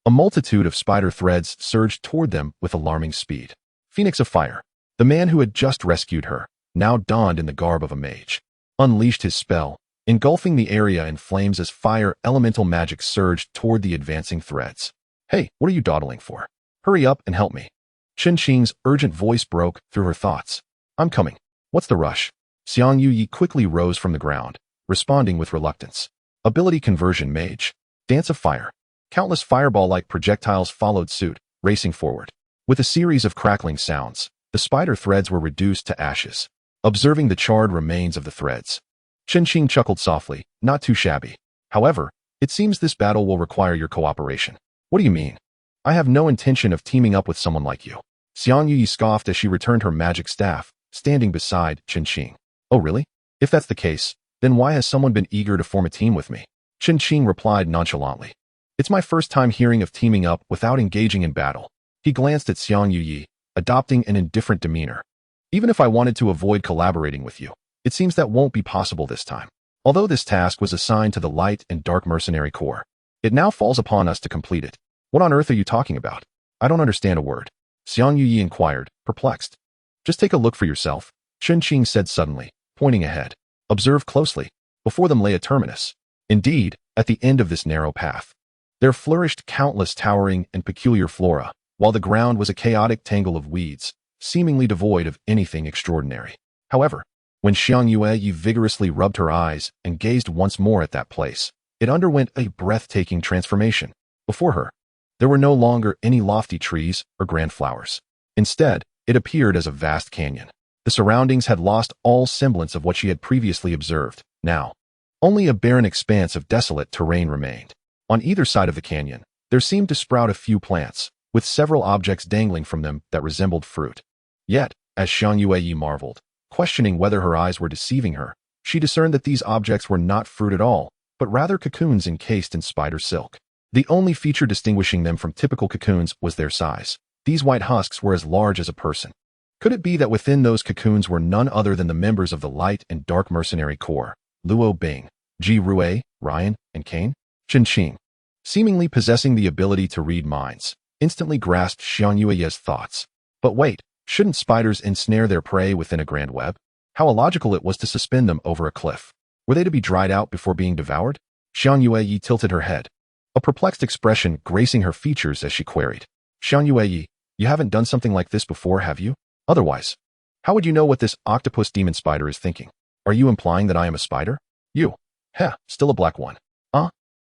a multitude of spider threads surged toward them with alarming speed. Phoenix of Fire, the man who had just rescued her, now donned in the garb of a mage, unleashed his spell, engulfing the area in flames as fire elemental magic surged toward the advancing threads. Hey, what are you dawdling for? Hurry up and help me. Qin Shing's urgent voice broke through her thoughts. I'm coming. What's the rush? Xiang Yuyi quickly rose from the ground, responding with reluctance. Ability Conversion Mage. Dance of Fire. Countless fireball-like projectiles followed suit, racing forward. With a series of crackling sounds, the spider threads were reduced to ashes. Observing the charred remains of the threads, Qin Shing chuckled softly, not too shabby. However, it seems this battle will require your cooperation. What do you mean? I have no intention of teaming up with someone like you. Xiang Yuyi scoffed as she returned her magic staff, standing beside Qin Shing. Oh really? If that's the case, then why has someone been eager to form a team with me? Qin Shing replied nonchalantly. It's my first time hearing of teaming up without engaging in battle. He glanced at Xiang Yuyi, adopting an indifferent demeanor. Even if I wanted to avoid collaborating with you, it seems that won't be possible this time. Although this task was assigned to the Light and Dark Mercenary Corps, it now falls upon us to complete it. What on earth are you talking about? I don't understand a word. Xiang Yuyi inquired, perplexed. Just take a look for yourself, Qin Shing said suddenly, pointing ahead. Observe closely. Before them lay a terminus. Indeed, at the end of this narrow path, there flourished countless towering and peculiar flora, while the ground was a chaotic tangle of weeds, seemingly devoid of anything extraordinary. However, when Xiang Yuyi vigorously rubbed her eyes and gazed once more at that place, it underwent a breathtaking transformation. Before her, there were no longer any lofty trees or grand flowers. Instead, it appeared as a vast canyon. The surroundings had lost all semblance of what she had previously observed. Now, only a barren expanse of desolate terrain remained. On either side of the canyon, there seemed to sprout a few plants, with several objects dangling from them that resembled fruit. Yet, as Xiang Yuyi marveled, questioning whether her eyes were deceiving her, she discerned that these objects were not fruit at all, but rather cocoons encased in spider silk. The only feature distinguishing them from typical cocoons was their size. These white husks were as large as a person. Could it be that within those cocoons were none other than the members of the Light and Dark Mercenary Corps, Luo Bing, Ji Rui, Ryan, and Kane? Qin Shing, seemingly possessing the ability to read minds, instantly grasped Xiang Yuyi's thoughts. But wait, shouldn't spiders ensnare their prey within a grand web? How illogical it was to suspend them over a cliff. Were they to be dried out before being devoured? Xiang Yuyi tilted her head, a perplexed expression gracing her features as she queried. Xiang Yuyi, you haven't done something like this before, have you? Otherwise, how would you know what this octopus demon spider is thinking? Are you implying that I am a spider? You? Heh, still a black one.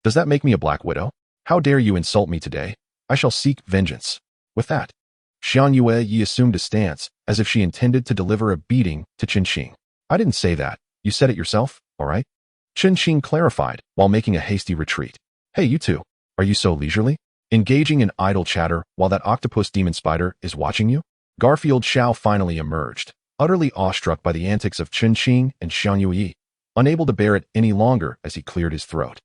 Does that make me a black widow? How dare you insult me today? I shall seek vengeance. With that, Xiang Yuyi assumed a stance, as if she intended to deliver a beating to Qin Shing. I didn't say that. You said it yourself, all right? Qin Shing clarified, while making a hasty retreat. Hey, you two, are you so leisurely? Engaging in idle chatter while that octopus demon spider is watching you? Garfield Xiao finally emerged, utterly awestruck by the antics of Qin Shing and Xiang Yuyi, unable to bear it any longer as he cleared his throat.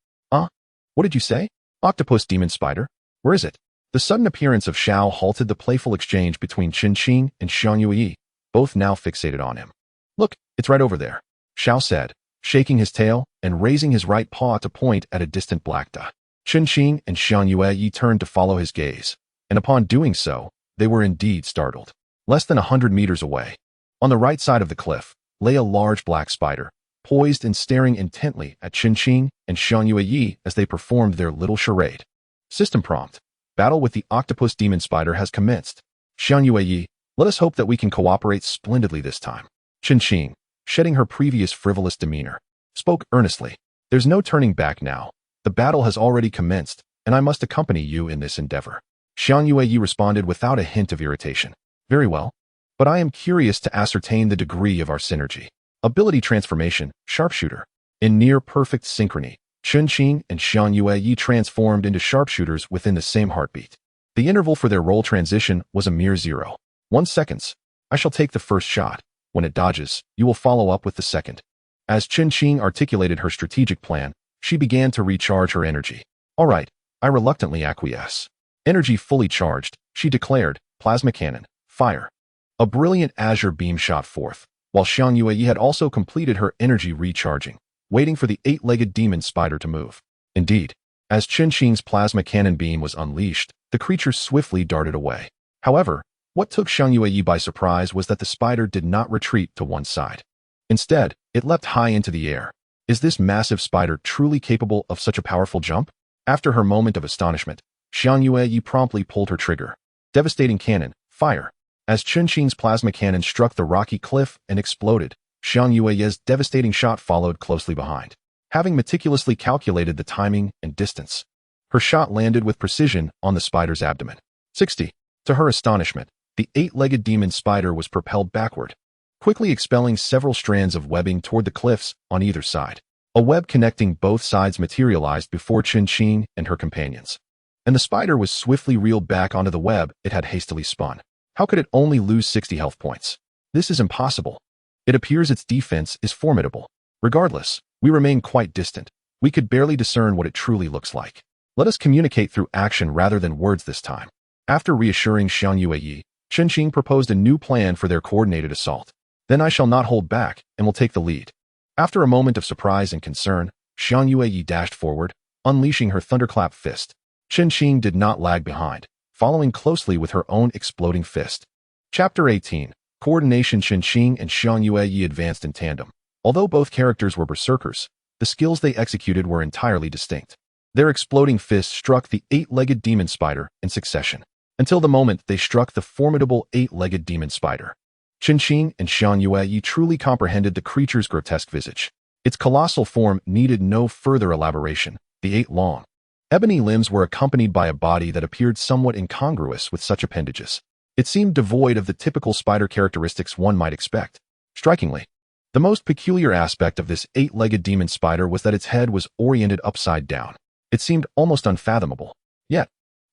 What did you say? Octopus demon spider? Where is it? The sudden appearance of Xiao halted the playful exchange between Qin Shing and Xiang Yuyi, both now fixated on him. Look, it's right over there, Xiao said, shaking his tail and raising his right paw to point at a distant black dot. Qin Shing and Xiang Yuyi turned to follow his gaze, and upon doing so, they were indeed startled. Less than 100 meters away, on the right side of the cliff, lay a large black spider, poised and staring intently at Qin Shing and Xiang Yuyi as they performed their little charade. System prompt. Battle with the octopus demon spider has commenced. Xiang Yuyi, let us hope that we can cooperate splendidly this time. Qin Shing, shedding her previous frivolous demeanor, spoke earnestly. There's no turning back now. The battle has already commenced, and I must accompany you in this endeavor. Xiang Yuyi responded without a hint of irritation. Very well, but I am curious to ascertain the degree of our synergy. Ability transformation, sharpshooter. In near-perfect synchrony, Qin Shing and Xiang Yuyi transformed into sharpshooters within the same heartbeat. The interval for their role transition was a mere 0.1 seconds. I shall take the first shot. When it dodges, you will follow up with the second. As Qin articulated her strategic plan, she began to recharge her energy. All right, I reluctantly acquiesce. Energy fully charged, she declared, plasma cannon, fire. A brilliant azure beam shot forth, while Xiang Yue had also completed her energy recharging, waiting for the eight-legged demon spider to move. Indeed, as Qin's plasma cannon beam was unleashed, the creature swiftly darted away. However, what took Xiang Yue by surprise was that the spider did not retreat to one side. Instead, it leapt high into the air. Is this massive spider truly capable of such a powerful jump? After her moment of astonishment, Xiang Yue promptly pulled her trigger. Devastating cannon, fire. As Qin's plasma cannon struck the rocky cliff and exploded, Xiang Yue's devastating shot followed closely behind. Having meticulously calculated the timing and distance, her shot landed with precision on the spider's abdomen. 60. To her astonishment, the eight-legged demon spider was propelled backward, quickly expelling several strands of webbing toward the cliffs on either side. A web connecting both sides materialized before Qin and her companions, and the spider was swiftly reeled back onto the web it had hastily spun. How could it only lose 60 health points? This is impossible. It appears its defense is formidable. Regardless, we remain quite distant. We could barely discern what it truly looks like. Let us communicate through action rather than words this time. After reassuring Xiang Yue, Qin proposed a new plan for their coordinated assault. Then I shall not hold back and will take the lead. After a moment of surprise and concern, Xiang Yue dashed forward, unleashing her thunderclap fist. Qin did not lag behind, following closely with her own exploding fist. Chapter 18. Coordination. Qin and Xiang Yue advanced in tandem. Although both characters were berserkers, the skills they executed were entirely distinct. Their exploding fists struck the eight-legged demon spider in succession, until the moment they struck the formidable eight-legged demon spider. Qin and Xiang Yue truly comprehended the creature's grotesque visage. Its colossal form needed no further elaboration. The eight long, ebony limbs were accompanied by a body that appeared somewhat incongruous with such appendages. It seemed devoid of the typical spider characteristics one might expect. Strikingly, the most peculiar aspect of this eight-legged demon spider was that its head was oriented upside down. It seemed almost unfathomable. Yet,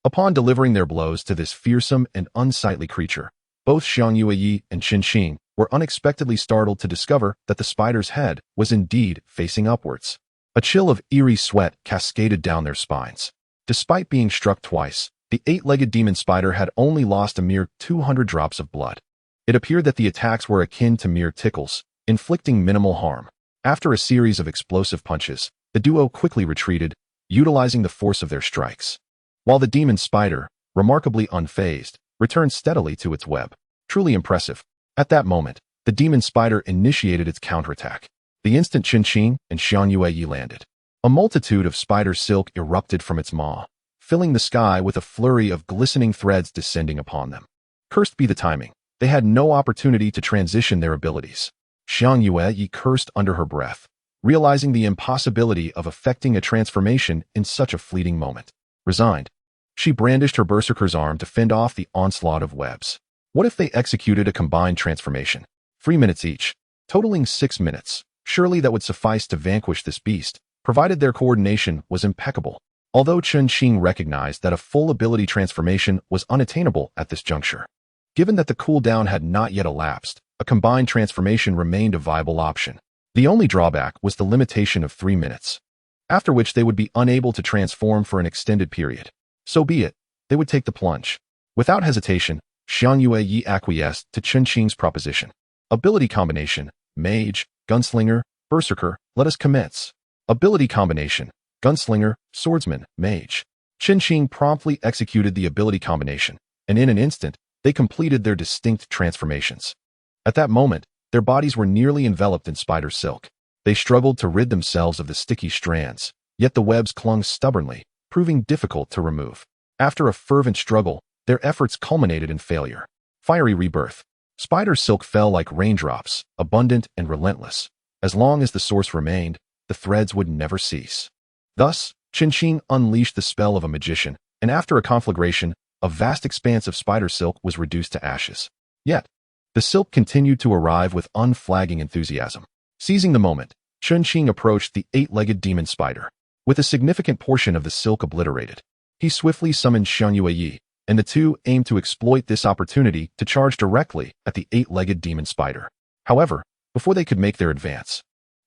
upon delivering their blows to this fearsome and unsightly creature, both Xiang Yue and Qin were unexpectedly startled to discover that the spider's head was indeed facing upwards. A chill of eerie sweat cascaded down their spines. Despite being struck twice, the eight-legged demon spider had only lost a mere 200 drops of blood. It appeared that the attacks were akin to mere tickles, inflicting minimal harm. After a series of explosive punches, the duo quickly retreated, utilizing the force of their strikes. While the demon spider, remarkably unfazed, returned steadily to its web. Truly impressive. At that moment, the demon spider initiated its counterattack. The instant Qin and Xiang Yue landed, a multitude of spider silk erupted from its maw, filling the sky with a flurry of glistening threads descending upon them. Cursed be the timing. They had no opportunity to transition their abilities. Xiang Yue cursed under her breath, realizing the impossibility of effecting a transformation in such a fleeting moment. Resigned, she brandished her berserker's arm to fend off the onslaught of webs. What if they executed a combined transformation? 3 minutes each, totaling 6 minutes. Surely that would suffice to vanquish this beast, provided their coordination was impeccable. Although Qin recognized that a full ability transformation was unattainable at this juncture. Given that the cooldown had not yet elapsed, a combined transformation remained a viable option. The only drawback was the limitation of 3 minutes, after which they would be unable to transform for an extended period. So be it, they would take the plunge. Without hesitation, Xiang Yue acquiesced to Qin's proposition. Ability combination, Mage, Gunslinger, Berserker, let us commence. Ability combination, Gunslinger, Swordsman, Mage. Qin promptly executed the ability combination, and in an instant, they completed their distinct transformations. At that moment, their bodies were nearly enveloped in spider silk. They struggled to rid themselves of the sticky strands, yet the webs clung stubbornly, proving difficult to remove. After a fervent struggle, their efforts culminated in failure. Fiery rebirth. Spider silk fell like raindrops, abundant and relentless. As long as the source remained, the threads would never cease. Thus, Qin unleashed the spell of a magician, and after a conflagration, a vast expanse of spider silk was reduced to ashes. Yet, the silk continued to arrive with unflagging enthusiasm. Seizing the moment, Qin approached the eight-legged demon spider. With a significant portion of the silk obliterated, he swiftly summoned Xiang Yue, and the two aimed to exploit this opportunity to charge directly at the eight-legged demon spider. However, before they could make their advance,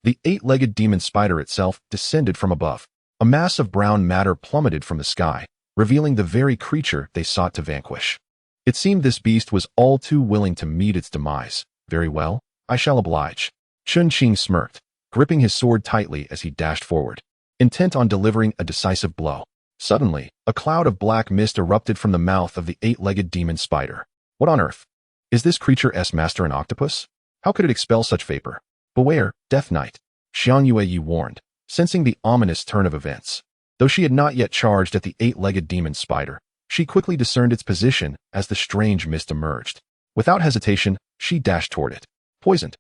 The eight-legged demon spider itself descended from above. A mass of brown matter plummeted from the sky, revealing the very creature they sought to vanquish. It seemed this beast was all too willing to meet its demise. Very well, I shall oblige. Chun-Qing smirked, gripping his sword tightly as he dashed forward, intent on delivering a decisive blow. Suddenly, a cloud of black mist erupted from the mouth of the eight-legged demon spider. What on earth? Is this creature's master an octopus? How could it expel such vapor? Beware, Death Knight, Xiang Yueyi warned, sensing the ominous turn of events. Though she had not yet charged at the eight-legged demon spider, she quickly discerned its position as the strange mist emerged. Without hesitation, she dashed toward it. Poisoned.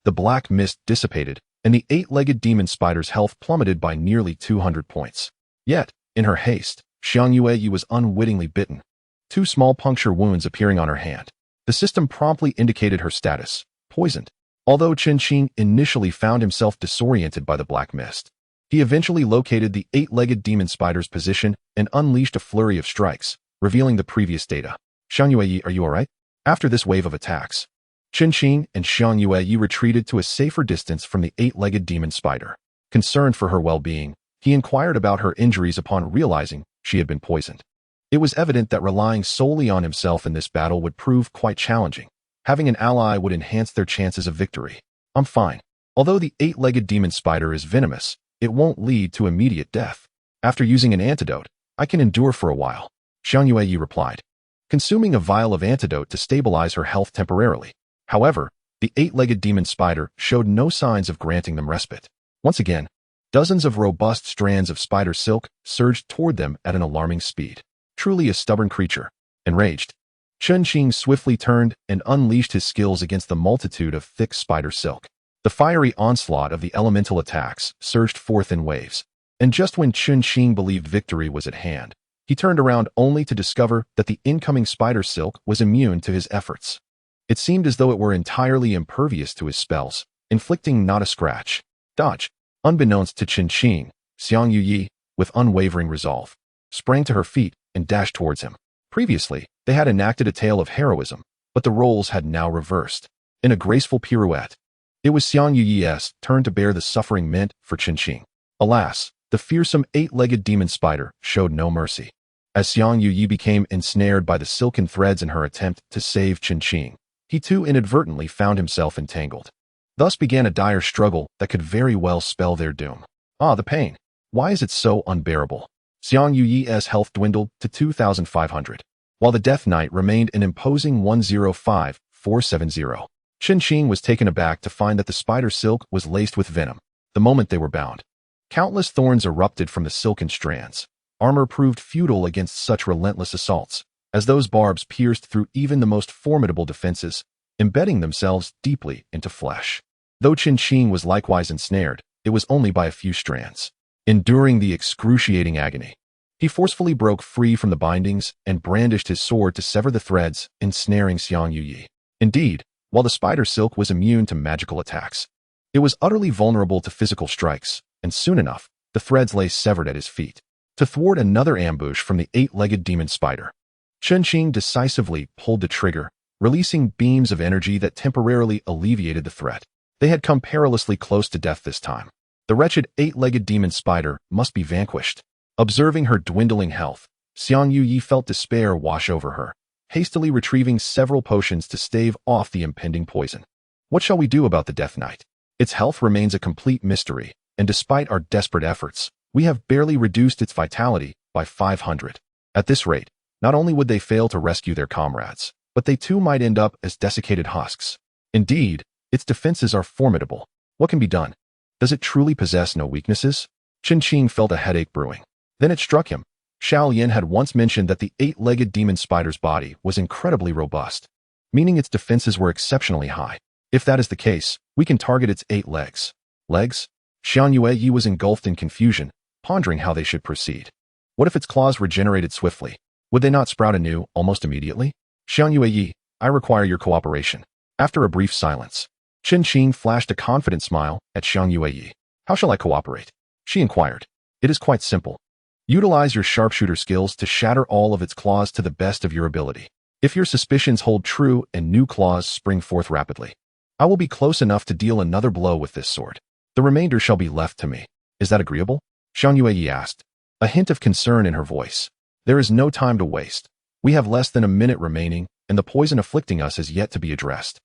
The black mist dissipated, and the eight-legged demon spider's health plummeted by nearly 200 points. Yet, in her haste, Xiang Yueyi was unwittingly bitten. 2 small puncture wounds appearing on her hand. The system promptly indicated her status, poisoned. Although Chun-Qing initially found himself disoriented by the black mist, he eventually located the eight-legged demon spider's position and unleashed a flurry of strikes, revealing the previous data. Xiang Yueyi, are you alright? After this wave of attacks, Chun-Qing and Xiang Yueyi retreated to a safer distance from the eight-legged demon spider. Concerned for her well-being, he inquired about her injuries upon realizing she had been poisoned. It was evident that relying solely on himself in this battle would prove quite challenging. Having an ally would enhance their chances of victory. I'm fine. Although the eight-legged demon spider is venomous, it won't lead to immediate death. After using an antidote, I can endure for a while, Xiang Yueyi replied, consuming a vial of antidote to stabilize her health temporarily. However, the eight-legged demon spider showed no signs of granting them respite. Once again, dozens of robust strands of spider silk surged toward them at an alarming speed. Truly a stubborn creature. Enraged, Chun-Qing swiftly turned and unleashed his skills against the multitude of thick spider silk. The fiery onslaught of the elemental attacks surged forth in waves, and just when Chun-Qing believed victory was at hand, he turned around only to discover that the incoming spider silk was immune to his efforts. It seemed as though it were entirely impervious to his spells, inflicting not a scratch. Dodge. Unbeknownst to Chun-Qing, Xiang Yueyi, with unwavering resolve, sprang to her feet and dashed towards him. Previously, they had enacted a tale of heroism, but the roles had now reversed. In a graceful pirouette, it was Xiang Yueyi's turn to bear the suffering meant for Chun-Qing. Alas, the fearsome eight-legged demon spider showed no mercy. As Xiang Yueyi became ensnared by the silken threads in her attempt to save Chun-Qing, he too inadvertently found himself entangled. Thus began a dire struggle that could very well spell their doom. Ah, the pain. Why is it so unbearable? Xiang Yueyi's health dwindled to 2,500, while the Death Knight remained an imposing 105,470. Chun-Qing was taken aback to find that the spider silk was laced with venom the moment they were bound. Countless thorns erupted from the silken strands. Armor proved futile against such relentless assaults, as those barbs pierced through even the most formidable defenses, embedding themselves deeply into flesh. Though Chun-Qing was likewise ensnared, it was only by a few strands. Enduring the excruciating agony, he forcefully broke free from the bindings and brandished his sword to sever the threads, ensnaring Xiang Yueyi. Indeed, while the spider silk was immune to magical attacks, it was utterly vulnerable to physical strikes, and soon enough, the threads lay severed at his feet. To thwart another ambush from the eight-legged demon spider, Chun-Qing decisively pulled the trigger, releasing beams of energy that temporarily alleviated the threat. They had come perilously close to death this time. The wretched eight-legged demon spider must be vanquished. Observing her dwindling health, Xiang Yueyi felt despair wash over her, hastily retrieving several potions to stave off the impending poison. What shall we do about the Death Knight? Its health remains a complete mystery, and despite our desperate efforts, we have barely reduced its vitality by 500. At this rate, not only would they fail to rescue their comrades, but they too might end up as desiccated husks. Indeed, its defenses are formidable. What can be done? Does it truly possess no weaknesses? Chun-Qing felt a headache brewing. Then it struck him. Xiao Yin had once mentioned that the eight-legged demon spider's body was incredibly robust, meaning its defenses were exceptionally high. If that is the case, we can target its 8 legs. Legs? Xiang Yueyi was engulfed in confusion, pondering how they should proceed. What if its claws regenerated swiftly? Would they not sprout anew almost immediately? Xiang Yueyi, I require your cooperation. After a brief silence, Chun-Qing flashed a confident smile at Xiang Yueyi. How shall I cooperate? She inquired. It is quite simple. Utilize your sharpshooter skills to shatter all of its claws to the best of your ability. If your suspicions hold true and new claws spring forth rapidly, I will be close enough to deal another blow with this sword. The remainder shall be left to me. Is that agreeable? Xiang Yue asked, a hint of concern in her voice. There is no time to waste. We have less than a minute remaining, and the poison afflicting us is yet to be addressed.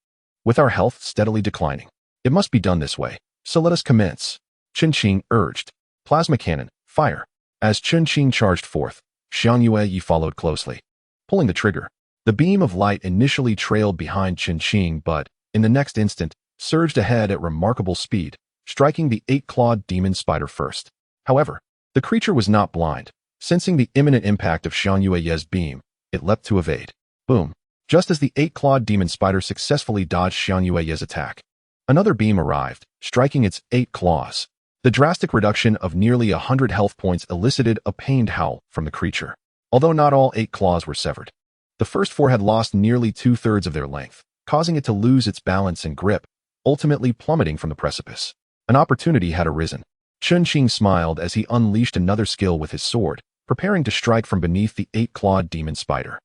With our health steadily declining, it must be done this way, so let us commence. Qinqing urged. Plasma cannon, fire. As Qinqing charged forth, Xiang Yue followed closely. Pulling the trigger, the beam of light initially trailed behind Qinqing but, in the next instant, surged ahead at remarkable speed, striking the 8-clawed demon spider first. However, the creature was not blind. Sensing the imminent impact of Xiang Yue's beam, it leapt to evade. Boom. Just as the 8-clawed demon spider successfully dodged Xiang Yue's attack, another beam arrived, striking its 8 claws. The drastic reduction of nearly 100 health points elicited a pained howl from the creature. Although not all 8 claws were severed, the first 4 had lost nearly 2/3 of their length, causing it to lose its balance and grip, ultimately plummeting from the precipice. An opportunity had arisen. Qinqing smiled as he unleashed another skill with his sword, preparing to strike from beneath the 8-clawed demon spider.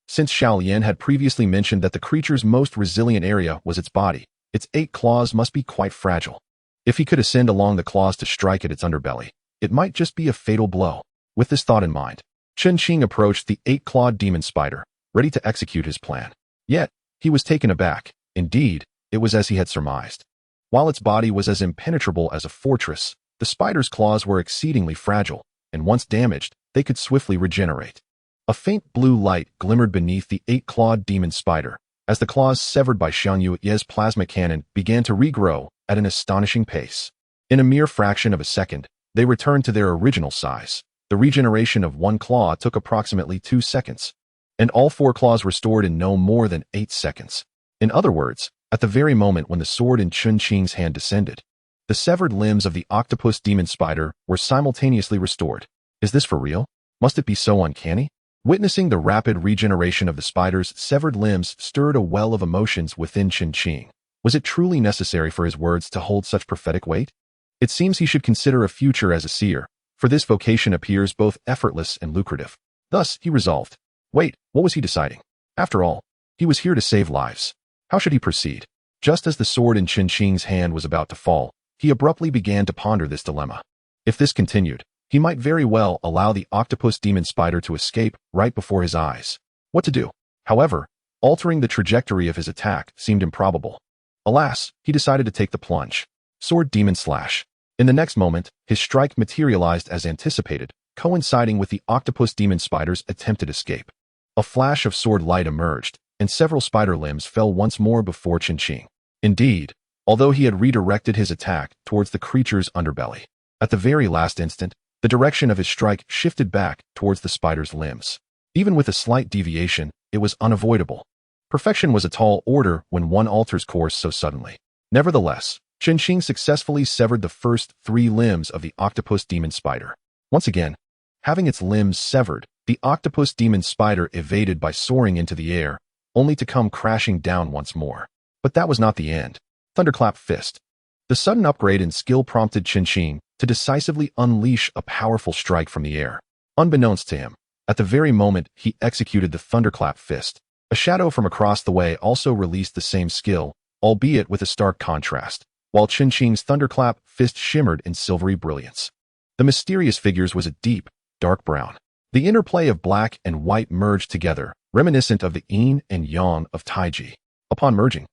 Since Xiaolian had previously mentioned that the creature's most resilient area was its body, its 8 claws must be quite fragile. If he could ascend along the claws to strike at its underbelly, it might just be a fatal blow. With this thought in mind, Qinqing approached the 8-clawed demon spider, ready to execute his plan. Yet, he was taken aback. Indeed, it was as he had surmised. While its body was as impenetrable as a fortress, the spider's claws were exceedingly fragile, and once damaged, they could swiftly regenerate. A faint blue light glimmered beneath the 8-clawed demon spider, as the claws severed by Xiang Yue's plasma cannon began to regrow at an astonishing pace. In a mere fraction of a second, they returned to their original size. The regeneration of 1 claw took approximately 2 seconds, and all 4 claws restored in no more than 8 seconds. In other words, at the very moment when the sword in Qinqing's hand descended, the severed limbs of the octopus demon spider were simultaneously restored. Is this for real? Must it be so uncanny? Witnessing the rapid regeneration of the spider's severed limbs stirred a well of emotions within Qinqing. Was it truly necessary for his words to hold such prophetic weight? It seems he should consider a future as a seer, for this vocation appears both effortless and lucrative. Thus, he resolved. Wait, what was he deciding? After all, he was here to save lives. How should he proceed? Just as the sword in Qinqing's hand was about to fall, he abruptly began to ponder this dilemma. If this continued, he might very well allow the octopus demon spider to escape right before his eyes. What to do? However, altering the trajectory of his attack seemed improbable. Alas, he decided to take the plunge. Sword demon slash. In the next moment, his strike materialized as anticipated, coinciding with the octopus demon spider's attempted escape. A flash of sword light emerged, and several spider limbs fell once more before Qinqing. Indeed, although he had redirected his attack towards the creature's underbelly, at the very last instant, the direction of his strike shifted back towards the spider's limbs. Even with a slight deviation, it was unavoidable. Perfection was a tall order when one alters course so suddenly. Nevertheless, Qinqing successfully severed the first 3 limbs of the octopus demon spider. Once again, having its limbs severed, the octopus demon spider evaded by soaring into the air, only to come crashing down once more. But that was not the end. Thunderclap fist. The sudden upgrade in skill prompted Qinqing to decisively unleash a powerful strike from the air. Unbeknownst to him, at the very moment he executed the thunderclap fist, a shadow from across the way also released the same skill, albeit with a stark contrast, while Qinqing's thunderclap fist shimmered in silvery brilliance. The mysterious figures was a deep, dark brown. The interplay of black and white merged together, reminiscent of the yin and yang of Taiji. Upon merging,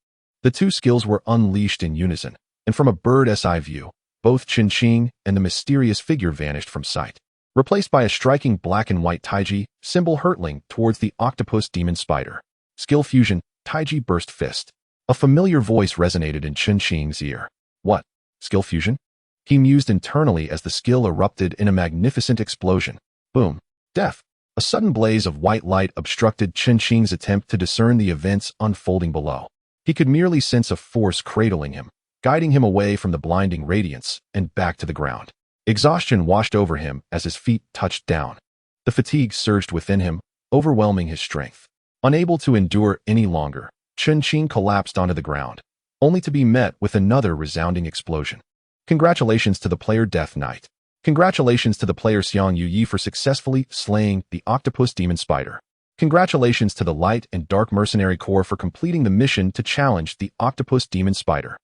the 2 skills were unleashed in unison, and from a bird's eye view, both Qinqing and the mysterious figure vanished from sight, replaced by a striking black and white Taiji symbol hurtling towards the octopus demon spider. Skill fusion, Taiji burst fist. A familiar voice resonated in Qinqing's ear. What? Skill fusion? He mused internally as the skill erupted in a magnificent explosion. Boom. Death. A sudden blaze of white light obstructed Qinqing's attempt to discern the events unfolding below. He could merely sense a force cradling him, guiding him away from the blinding radiance and back to the ground. Exhaustion washed over him as his feet touched down. The fatigue surged within him, overwhelming his strength. Unable to endure any longer, Qinqing collapsed onto the ground, only to be met with another resounding explosion. Congratulations to the player Death Knight. Congratulations to the player Xiang Yu for successfully slaying the octopus demon spider. Congratulations to the Light and Dark Mercenary Corps for completing the mission to challenge the octopus demon spider.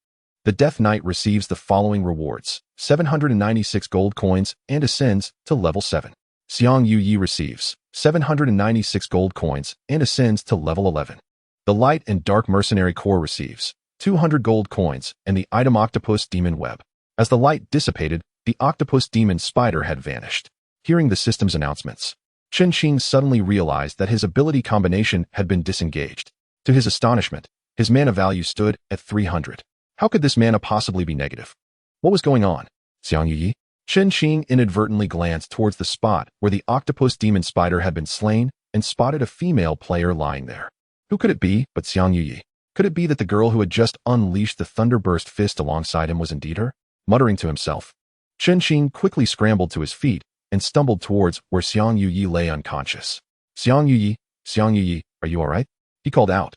The Death Knight receives the following rewards: 796 gold coins and ascends to level 7. Xiang Yuyi receives 796 gold coins and ascends to level 11. The Light and Dark Mercenary Corps receives 200 gold coins and the item Octopus Demon Web. As the light dissipated, the Octopus Demon Spider had vanished. Hearing the system's announcements, Chen Qing suddenly realized that his ability combination had been disengaged. To his astonishment, his mana value stood at 300. How could this mana possibly be negative? What was going on? Xiang Yuyi? Chen Qing inadvertently glanced towards the spot where the Octopus Demon Spider had been slain and spotted a female player lying there. Who could it be but Xiang Yuyi? Could it be that the girl who had just unleashed the Thunderburst Fist alongside him was indeed her? Muttering to himself, Chen Qing quickly scrambled to his feet and stumbled towards where Xiang Yuyi lay unconscious. Xiang Yuyi, are you all right? He called out,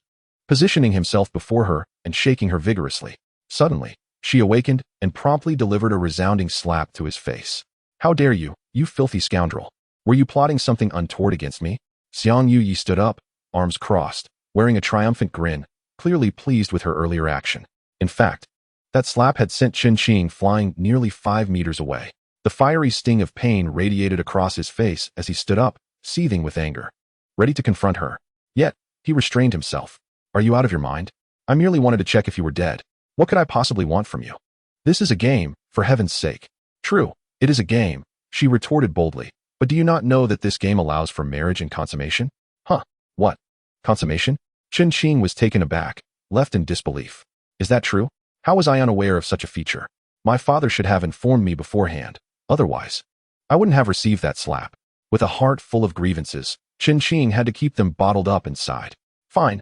positioning himself before her and shaking her vigorously. Suddenly, she awakened and promptly delivered a resounding slap to his face. How dare you, you filthy scoundrel! Were you plotting something untoward against me? Xiang Yuyi stood up, arms crossed, wearing a triumphant grin, clearly pleased with her earlier action. In fact, that slap had sent Chen Qing flying nearly 5 meters away. The fiery sting of pain radiated across his face as he stood up, seething with anger, ready to confront her. Yet, he restrained himself. Are you out of your mind? I merely wanted to check if you were dead. What could I possibly want from you? This is a game, for heaven's sake. True, it is a game, she retorted boldly. But do you not know that this game allows for marriage and consummation? Huh, what? Consummation? Chen Qing was taken aback, left in disbelief. Is that true? How was I unaware of such a feature? My father should have informed me beforehand. Otherwise, I wouldn't have received that slap. With a heart full of grievances, Chen Qing had to keep them bottled up inside. Fine,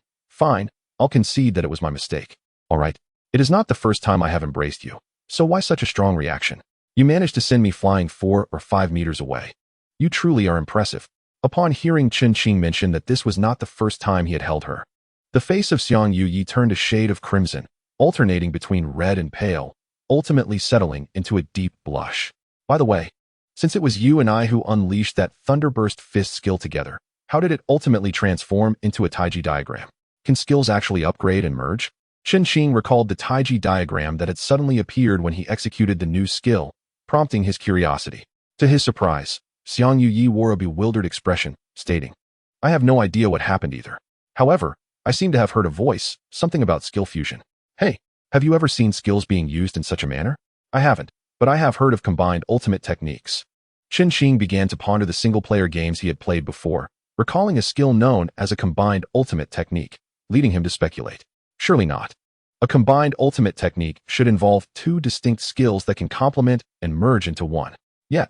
I'll concede that it was my mistake. All right, it is not the first time I have embraced you, so why such a strong reaction? You managed to send me flying 4 or 5 meters away. You truly are impressive. Upon hearing Chen Qing mention that this was not the first time he had held her, the face of Xiang Yuyi turned a shade of crimson, alternating between red and pale, ultimately settling into a deep blush. By the way, since it was you and I who unleashed that Thunderburst Fist skill together, how did it ultimately transform into a Taiji diagram? Can skills actually upgrade and merge? Chen Qing recalled the Taiji diagram that had suddenly appeared when he executed the new skill, prompting his curiosity. To his surprise, Xiang Yuyi wore a bewildered expression, stating, I have no idea what happened either. However, I seem to have heard a voice, something about skill fusion. Hey, have you ever seen skills being used in such a manner? I haven't, but I have heard of combined ultimate techniques. Chen Qing began to ponder the single-player games he had played before, recalling a skill known as a combined ultimate technique, leading him to speculate. Surely not. A combined ultimate technique should involve 2 distinct skills that can complement and merge into one. Yet,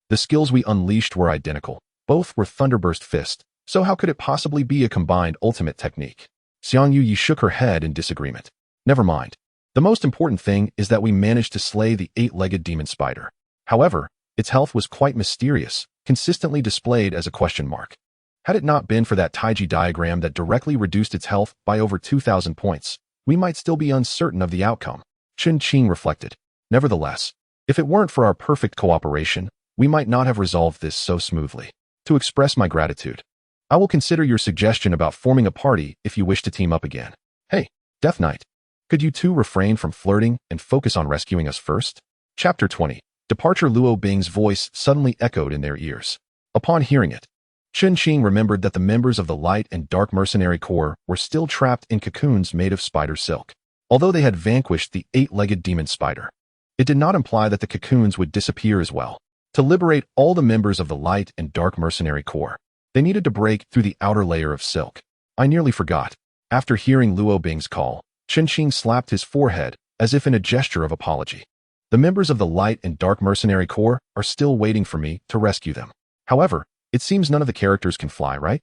the skills we unleashed were identical. Both were Thunderburst Fist, so how could it possibly be a combined ultimate technique? Xiang Yuyi shook her head in disagreement. Never mind. The most important thing is that we managed to slay the 8-legged demon spider. However, its health was quite mysterious, consistently displayed as a question mark. Had it not been for that Taiji diagram that directly reduced its health by over 2,000 points, we might still be uncertain of the outcome. Chen Qing reflected. Nevertheless, if it weren't for our perfect cooperation, we might not have resolved this so smoothly. To express my gratitude, I will consider your suggestion about forming a party if you wish to team up again. Hey, Death Knight, could you two refrain from flirting and focus on rescuing us first? Chapter 20. Departure. Luo Bing's voice suddenly echoed in their ears. Upon hearing it, Chen Qing remembered that the members of the Light and Dark Mercenary Corps were still trapped in cocoons made of spider silk. Although they had vanquished the 8-legged demon spider, it did not imply that the cocoons would disappear as well. To liberate all the members of the Light and Dark Mercenary Corps, they needed to break through the outer layer of silk. I nearly forgot. After hearing Luo Bing's call, Chen Qing slapped his forehead as if in a gesture of apology. The members of the Light and Dark Mercenary Corps are still waiting for me to rescue them. However, it seems none of the characters can fly, right?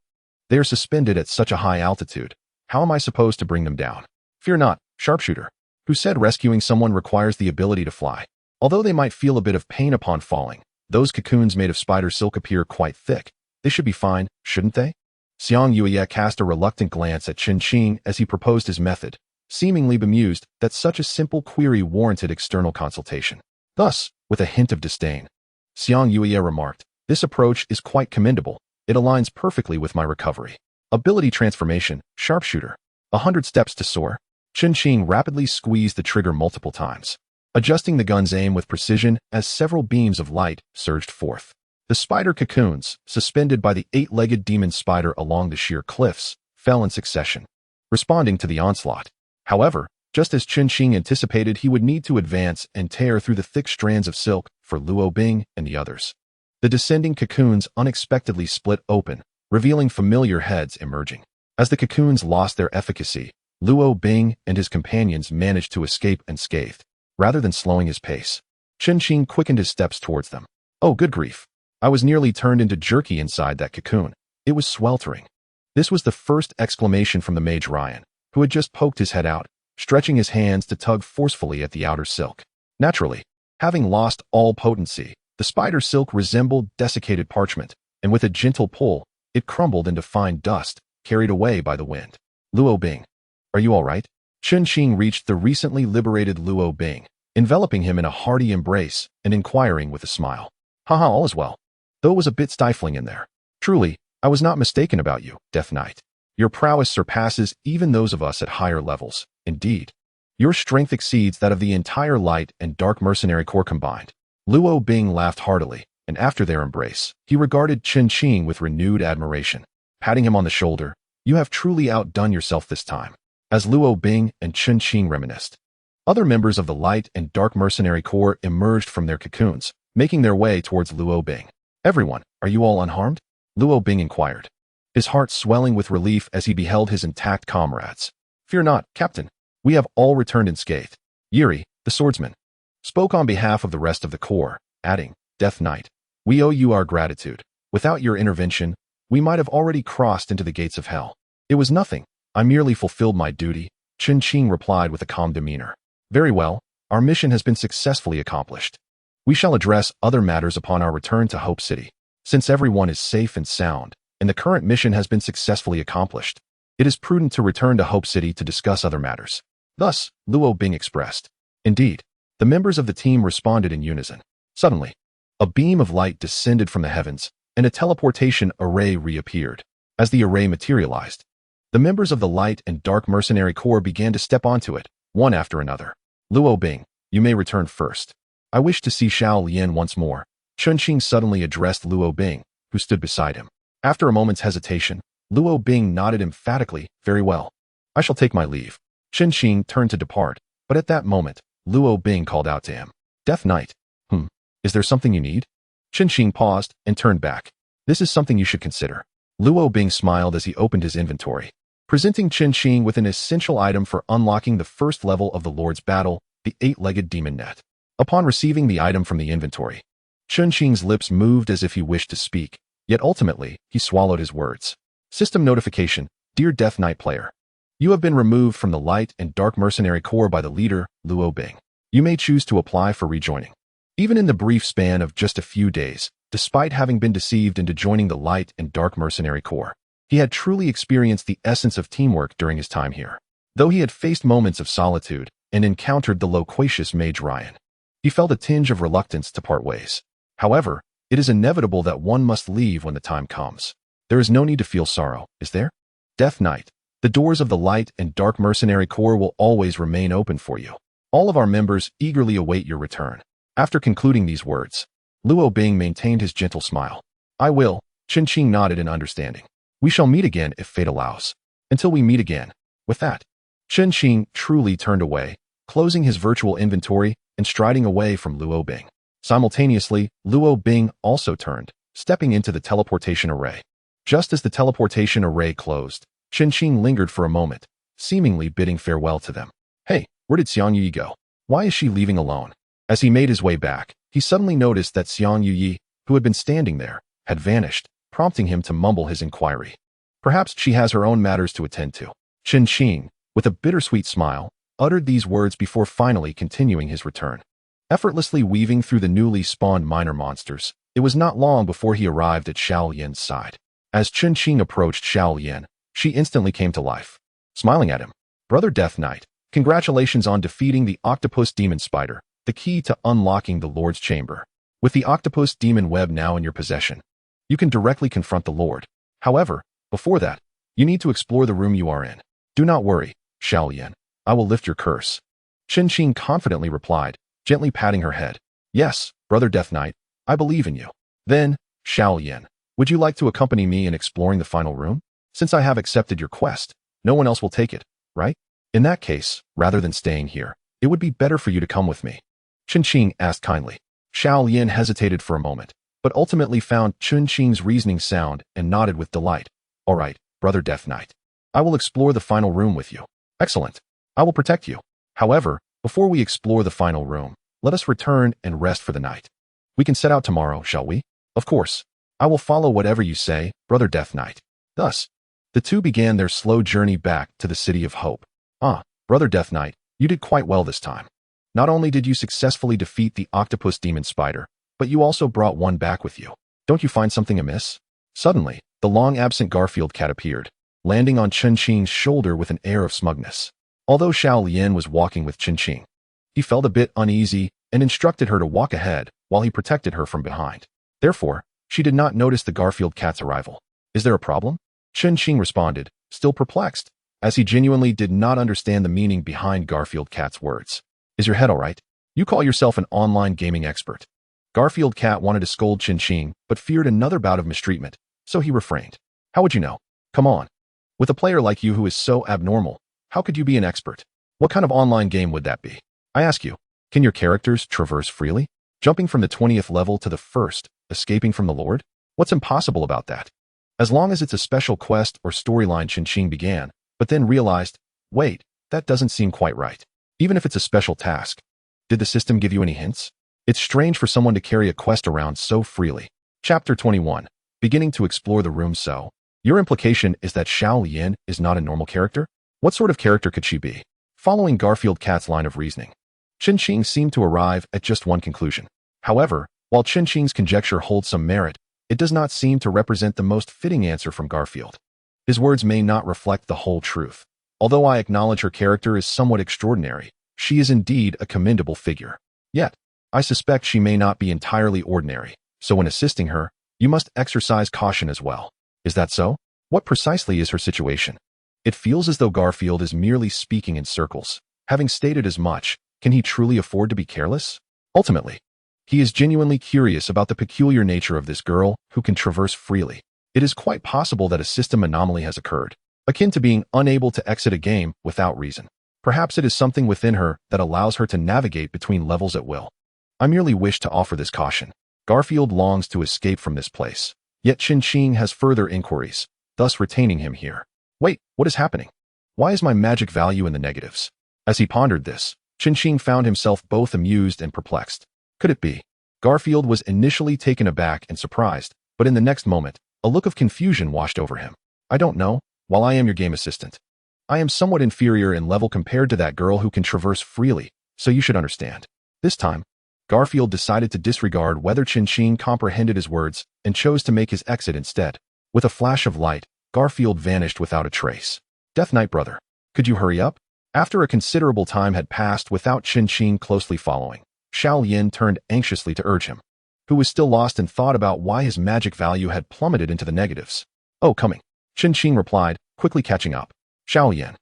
They are suspended at such a high altitude. How am I supposed to bring them down? Fear not, Sharpshooter, who said rescuing someone requires the ability to fly. Although they might feel a bit of pain upon falling, those cocoons made of spider silk appear quite thick. They should be fine, shouldn't they? Xiang Yuyi cast a reluctant glance at Chen Qing as he proposed his method, seemingly bemused that such a simple query warranted external consultation. Thus, with a hint of disdain, Xiang Yuyi remarked, this approach is quite commendable. It aligns perfectly with my recovery. Ability transformation, Sharpshooter. 100 steps to soar. Qing rapidly squeezed the trigger multiple times, adjusting the gun's aim with precision as several beams of light surged forth. The spider cocoons, suspended by the 8-legged demon spider along the sheer cliffs, fell in succession, responding to the onslaught. However, just as Qing anticipated, he would need to advance and tear through the thick strands of silk for Luo Bing and the others. The descending cocoons unexpectedly split open, revealing familiar heads emerging. As the cocoons lost their efficacy, Luo Bing and his companions managed to escape unscathed. Rather than slowing his pace, Qing quickened his steps towards them. Oh, good grief. I was nearly turned into jerky inside that cocoon. It was sweltering. This was the first exclamation from the mage Ryan, who had just poked his head out, stretching his hands to tug forcefully at the outer silk. Naturally, having lost all potency, the spider silk resembled desiccated parchment, and with a gentle pull, it crumbled into fine dust, carried away by the wind. Luo Bing, are you all right? Qing reached the recently liberated Luo Bing, enveloping him in a hearty embrace and inquiring with a smile. Haha, all is well. Though it was a bit stifling in there. Truly, I was not mistaken about you, Death Knight. Your prowess surpasses even those of us at higher levels. Indeed, your strength exceeds that of the entire Light and Dark Mercenary Corps combined. Luo Bing laughed heartily, and after their embrace, he regarded Qing with renewed admiration. Patting him on the shoulder, you have truly outdone yourself this time. As Luo Bing and Qing reminisced, other members of the Light and Dark Mercenary Corps emerged from their cocoons, making their way towards Luo Bing. Everyone, are you all unharmed? Luo Bing inquired, his heart swelling with relief as he beheld his intact comrades. Fear not, Captain. We have all returned unscathed. Yuri, the swordsman, spoke on behalf of the rest of the Corps, adding, Death Knight, we owe you our gratitude. Without your intervention, we might have already crossed into the gates of hell. It was nothing. I merely fulfilled my duty, Qing replied with a calm demeanor. Very well, our mission has been successfully accomplished. We shall address other matters upon our return to Hope City. Since everyone is safe and sound, and the current mission has been successfully accomplished, it is prudent to return to Hope City to discuss other matters. Thus, Luo Bing expressed. Indeed, the members of the team responded in unison. Suddenly, a beam of light descended from the heavens, and a teleportation array reappeared. As the array materialized, the members of the Light and Dark Mercenary Corps began to step onto it, one after another. Luo Bing, you may return first. I wish to see Xiao Lian once more. Qing suddenly addressed Luo Bing, who stood beside him. After a moment's hesitation, Luo Bing nodded emphatically, very well. I shall take my leave. Qing turned to depart, but at that moment, Luo Bing called out to him. Death Knight. Is there something you need? Qing paused and turned back. This is something you should consider. Luo Bing smiled as he opened his inventory, presenting Qing with an essential item for unlocking the first level of the Lord's Battle, the 8-legged demon net. Upon receiving the item from the inventory, Qing's lips moved as if he wished to speak, yet ultimately, he swallowed his words. System notification, Dear Death Knight player. You have been removed from the Light and Dark Mercenary Corps by the leader, Luo Bing. You may choose to apply for rejoining. Even in the brief span of just a few days, despite having been deceived into joining the Light and Dark Mercenary Corps, he had truly experienced the essence of teamwork during his time here. Though he had faced moments of solitude and encountered the loquacious Mage Ryan, he felt a tinge of reluctance to part ways. However, it is inevitable that one must leave when the time comes. There is no need to feel sorrow, is there? Death Knight, the doors of the Light and Dark Mercenary Corps will always remain open for you. All of our members eagerly await your return. After concluding these words, Luo Bing maintained his gentle smile. I will, Qing nodded in understanding. We shall meet again if fate allows. Until we meet again. With that, Qing truly turned away, closing his virtual inventory and striding away from Luo Bing. Simultaneously, Luo Bing also turned, stepping into the teleportation array. Just as the teleportation array closed, Qing lingered for a moment, seemingly bidding farewell to them. Hey, where did Xiang Yi go? Why is she leaving alone? As he made his way back, he suddenly noticed that Xiang Yi, who had been standing there, had vanished, prompting him to mumble his inquiry. Perhaps she has her own matters to attend to. Qing, with a bittersweet smile, uttered these words before finally continuing his return. Effortlessly weaving through the newly spawned minor monsters, it was not long before he arrived at Xiao Lian's side. As Qing approached Xiao Lian, she instantly came to life, smiling at him. Brother Death Knight, congratulations on defeating the Octopus Demon Spider, the key to unlocking the Lord's Chamber. With the Octopus Demon Web now in your possession, you can directly confront the Lord. However, before that, you need to explore the room you are in. Do not worry, Xiao Lian. I will lift your curse. Qin confidently replied, gently patting her head. Yes, Brother Death Knight, I believe in you. Then, Xiao Yan, would you like to accompany me in exploring the final room? Since I have accepted your quest, no one else will take it, right? In that case, rather than staying here, it would be better for you to come with me. Qin asked kindly. Xiao Yan hesitated for a moment, but ultimately found Qin's reasoning sound and nodded with delight. All right, Brother Death Knight. I will explore the final room with you. Excellent. I will protect you. However, before we explore the final room, let us return and rest for the night. We can set out tomorrow, shall we? Of course. I will follow whatever you say, Brother Death Knight. Thus, the two began their slow journey back to the City of Hope. Brother Death Knight, you did quite well this time. Not only did you successfully defeat the octopus demon spider, but you also brought one back with you. Don't you find something amiss? Suddenly, the long-absent Garfield cat appeared, landing on Qin's shoulder with an air of smugness. Although Xiao Yan was walking with Qin, he felt a bit uneasy and instructed her to walk ahead while he protected her from behind. Therefore, she did not notice the Garfield cat's arrival. Is there a problem? Qin responded, still perplexed, as he genuinely did not understand the meaning behind Garfield cat's words. Is your head all right? You call yourself an online gaming expert. Garfield cat wanted to scold Qin, but feared another bout of mistreatment, so he refrained. How would you know? Come on. With a player like you who is so abnormal, how could you be an expert? What kind of online game would that be? I ask you, can your characters traverse freely? Jumping from the 20th level to the 1st, escaping from the Lord? What's impossible about that? As long as it's a special quest or storyline, Qin began, but then realized, wait, that doesn't seem quite right. Even if it's a special task. Did the system give you any hints? It's strange for someone to carry a quest around so freely. Chapter 21. Beginning to explore the room. So, your implication is that Xiao Yan is not a normal character? What sort of character could she be? Following Garfield cat's line of reasoning, Qin seemed to arrive at just one conclusion. However, while Qin's conjecture holds some merit, it does not seem to represent the most fitting answer from Garfield. His words may not reflect the whole truth. Although I acknowledge her character is somewhat extraordinary, she is indeed a commendable figure. Yet, I suspect she may not be entirely ordinary, so when assisting her, you must exercise caution as well. Is that so? What precisely is her situation? It feels as though Garfield is merely speaking in circles. Having stated as much, can he truly afford to be careless? Ultimately, he is genuinely curious about the peculiar nature of this girl who can traverse freely. It is quite possible that a system anomaly has occurred, akin to being unable to exit a game without reason. Perhaps it is something within her that allows her to navigate between levels at will. I merely wish to offer this caution. Garfield longs to escape from this place, yet Qin has further inquiries, thus retaining him here. Wait, what is happening? Why is my magic value in the negatives? As he pondered this, Qin found himself both amused and perplexed. Could it be? Garfield was initially taken aback and surprised, but in the next moment, a look of confusion washed over him. I don't know. While I am your game assistant, I am somewhat inferior in level compared to that girl who can traverse freely, so you should understand. This time, Garfield decided to disregard whether Qin comprehended his words and chose to make his exit instead. With a flash of light, Garfield vanished without a trace. Death Knight brother, could you hurry up? After a considerable time had passed without Qin closely following, Xiao Yan turned anxiously to urge him, who was still lost in thought about why his magic value had plummeted into the negatives. Oh, coming. Qin replied, quickly catching up. Xiao Yan,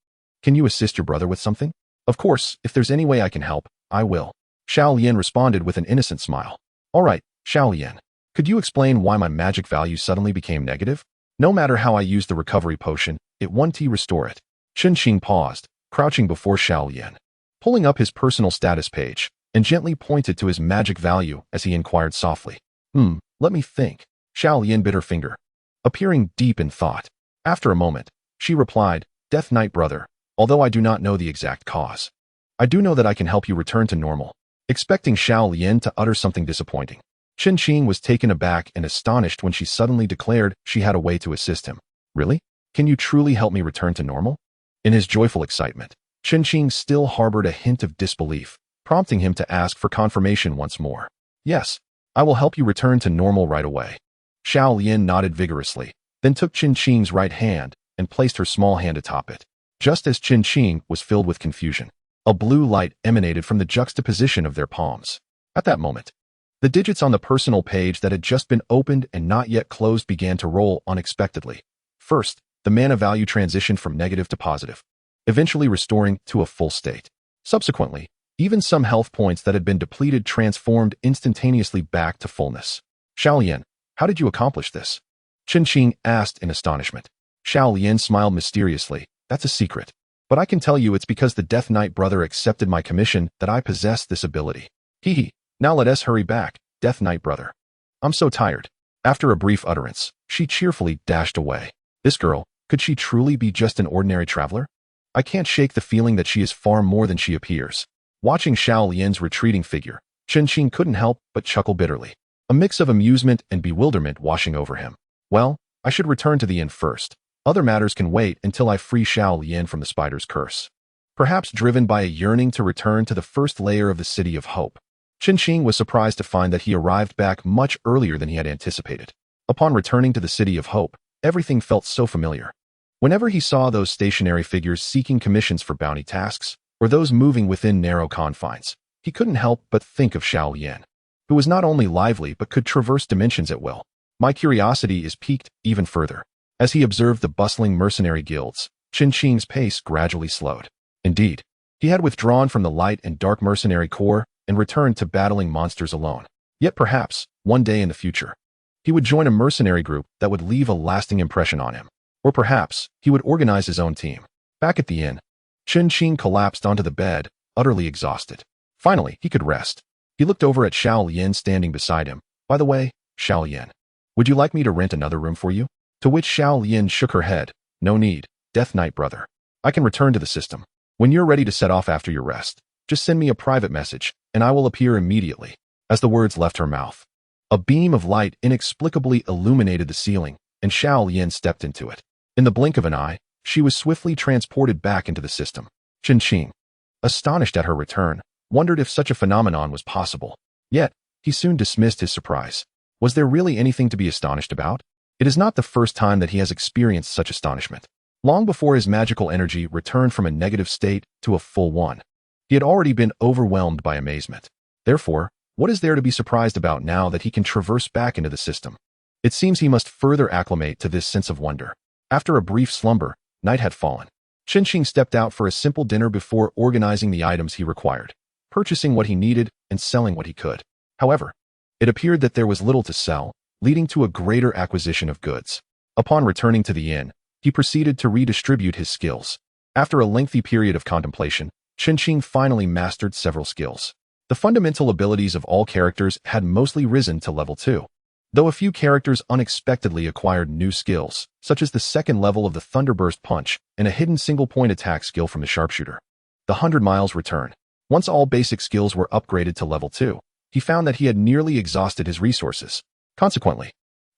can you assist your brother with something? Of course, if there's any way I can help, I will. Xiao Yan responded with an innocent smile. All right, Xiao Yan, could you explain why my magic value suddenly became negative? No matter how I use the recovery potion, it won't restore it. Qin paused, crouching before Xiao Yan, pulling up his personal status page, and gently pointed to his magic value as he inquired softly. Let me think. Xiao Yan bit her finger, appearing deep in thought. After a moment, she replied, Death Knight brother, although I do not know the exact cause, I do know that I can help you return to normal. Expecting Xiao Yan to utter something disappointing, Qin was taken aback and astonished when she suddenly declared she had a way to assist him. Really? Can you truly help me return to normal? In his joyful excitement, Qin still harbored a hint of disbelief, prompting him to ask for confirmation once more. Yes, I will help you return to normal right away. Xiao Yan nodded vigorously, then took Qin's right hand and placed her small hand atop it. Just as Qin was filled with confusion, a blue light emanated from the juxtaposition of their palms. At that moment, the digits on the personal page that had just been opened and not yet closed began to roll unexpectedly. First, the mana value transitioned from negative to positive. eventually restoring to a full state. Subsequently, even some health points that had been depleted transformed instantaneously back to fullness. Xiaolian, how did you accomplish this? Chen Qing asked in astonishment. Xiaolian smiled mysteriously. That's a secret. But I can tell you it's because the Death Knight brother accepted my commission that I possess this ability. Hee. Now let us hurry back, Death Knight brother. I'm so tired. After a brief utterance, she cheerfully dashed away. This girl, could she truly be just an ordinary traveler? I can't shake the feeling that she is far more than she appears. Watching Xiaolian's retreating figure, Chen Qing couldn't help but chuckle bitterly. A mix of amusement and bewilderment washing over him. Well, I should return to the inn first. Other matters can wait until I free Xiaolian from the spider's curse. Perhaps driven by a yearning to return to the first layer of the City of Hope, Chen Qing was surprised to find that he arrived back much earlier than he had anticipated. Upon returning to the City of Hope, everything felt so familiar. Whenever he saw those stationary figures seeking commissions for bounty tasks, or those moving within narrow confines, he couldn't help but think of Xiaolian, who was not only lively but could traverse dimensions at will. My curiosity is piqued even further. As he observed the bustling mercenary guilds, Chen Qing's pace gradually slowed. Indeed, he had withdrawn from the light and dark mercenary corps and returned to battling monsters alone. Yet perhaps, one day in the future, he would join a mercenary group that would leave a lasting impression on him. Or perhaps, he would organize his own team. Back at the inn, Chen Qing collapsed onto the bed, utterly exhausted. Finally, he could rest. He looked over at Xiaolian standing beside him. By the way, Xiaolian, would you like me to rent another room for you? To which Xiaolian shook her head. No need, Death Knight brother. I can return to the system. When you're ready to set off after your rest, just send me a private message, and I will appear immediately. As the words left her mouth, a beam of light inexplicably illuminated the ceiling, and Xiaolian stepped into it. In the blink of an eye, she was swiftly transported back into the system. Chen Qing, astonished at her return, wondered if such a phenomenon was possible. Yet, he soon dismissed his surprise. Was there really anything to be astonished about? It is not the first time that he has experienced such astonishment. Long before his magical energy returned from a negative state to a full one, he had already been overwhelmed by amazement. Therefore, what is there to be surprised about now that he can traverse back into the system? It seems he must further acclimate to this sense of wonder. After a brief slumber, night had fallen. Chen Qing stepped out for a simple dinner before organizing the items he required, purchasing what he needed and selling what he could. However, it appeared that there was little to sell, leading to a greater acquisition of goods. Upon returning to the inn, he proceeded to redistribute his skills. After a lengthy period of contemplation, Chen Qing finally mastered several skills. The fundamental abilities of all characters had mostly risen to level 2. Though a few characters unexpectedly acquired new skills, such as the second level of the Thunderburst Punch and a hidden single-point attack skill from the Sharpshooter. The 100 Miles Return. Once all basic skills were upgraded to level 2, he found that he had nearly exhausted his resources. Consequently,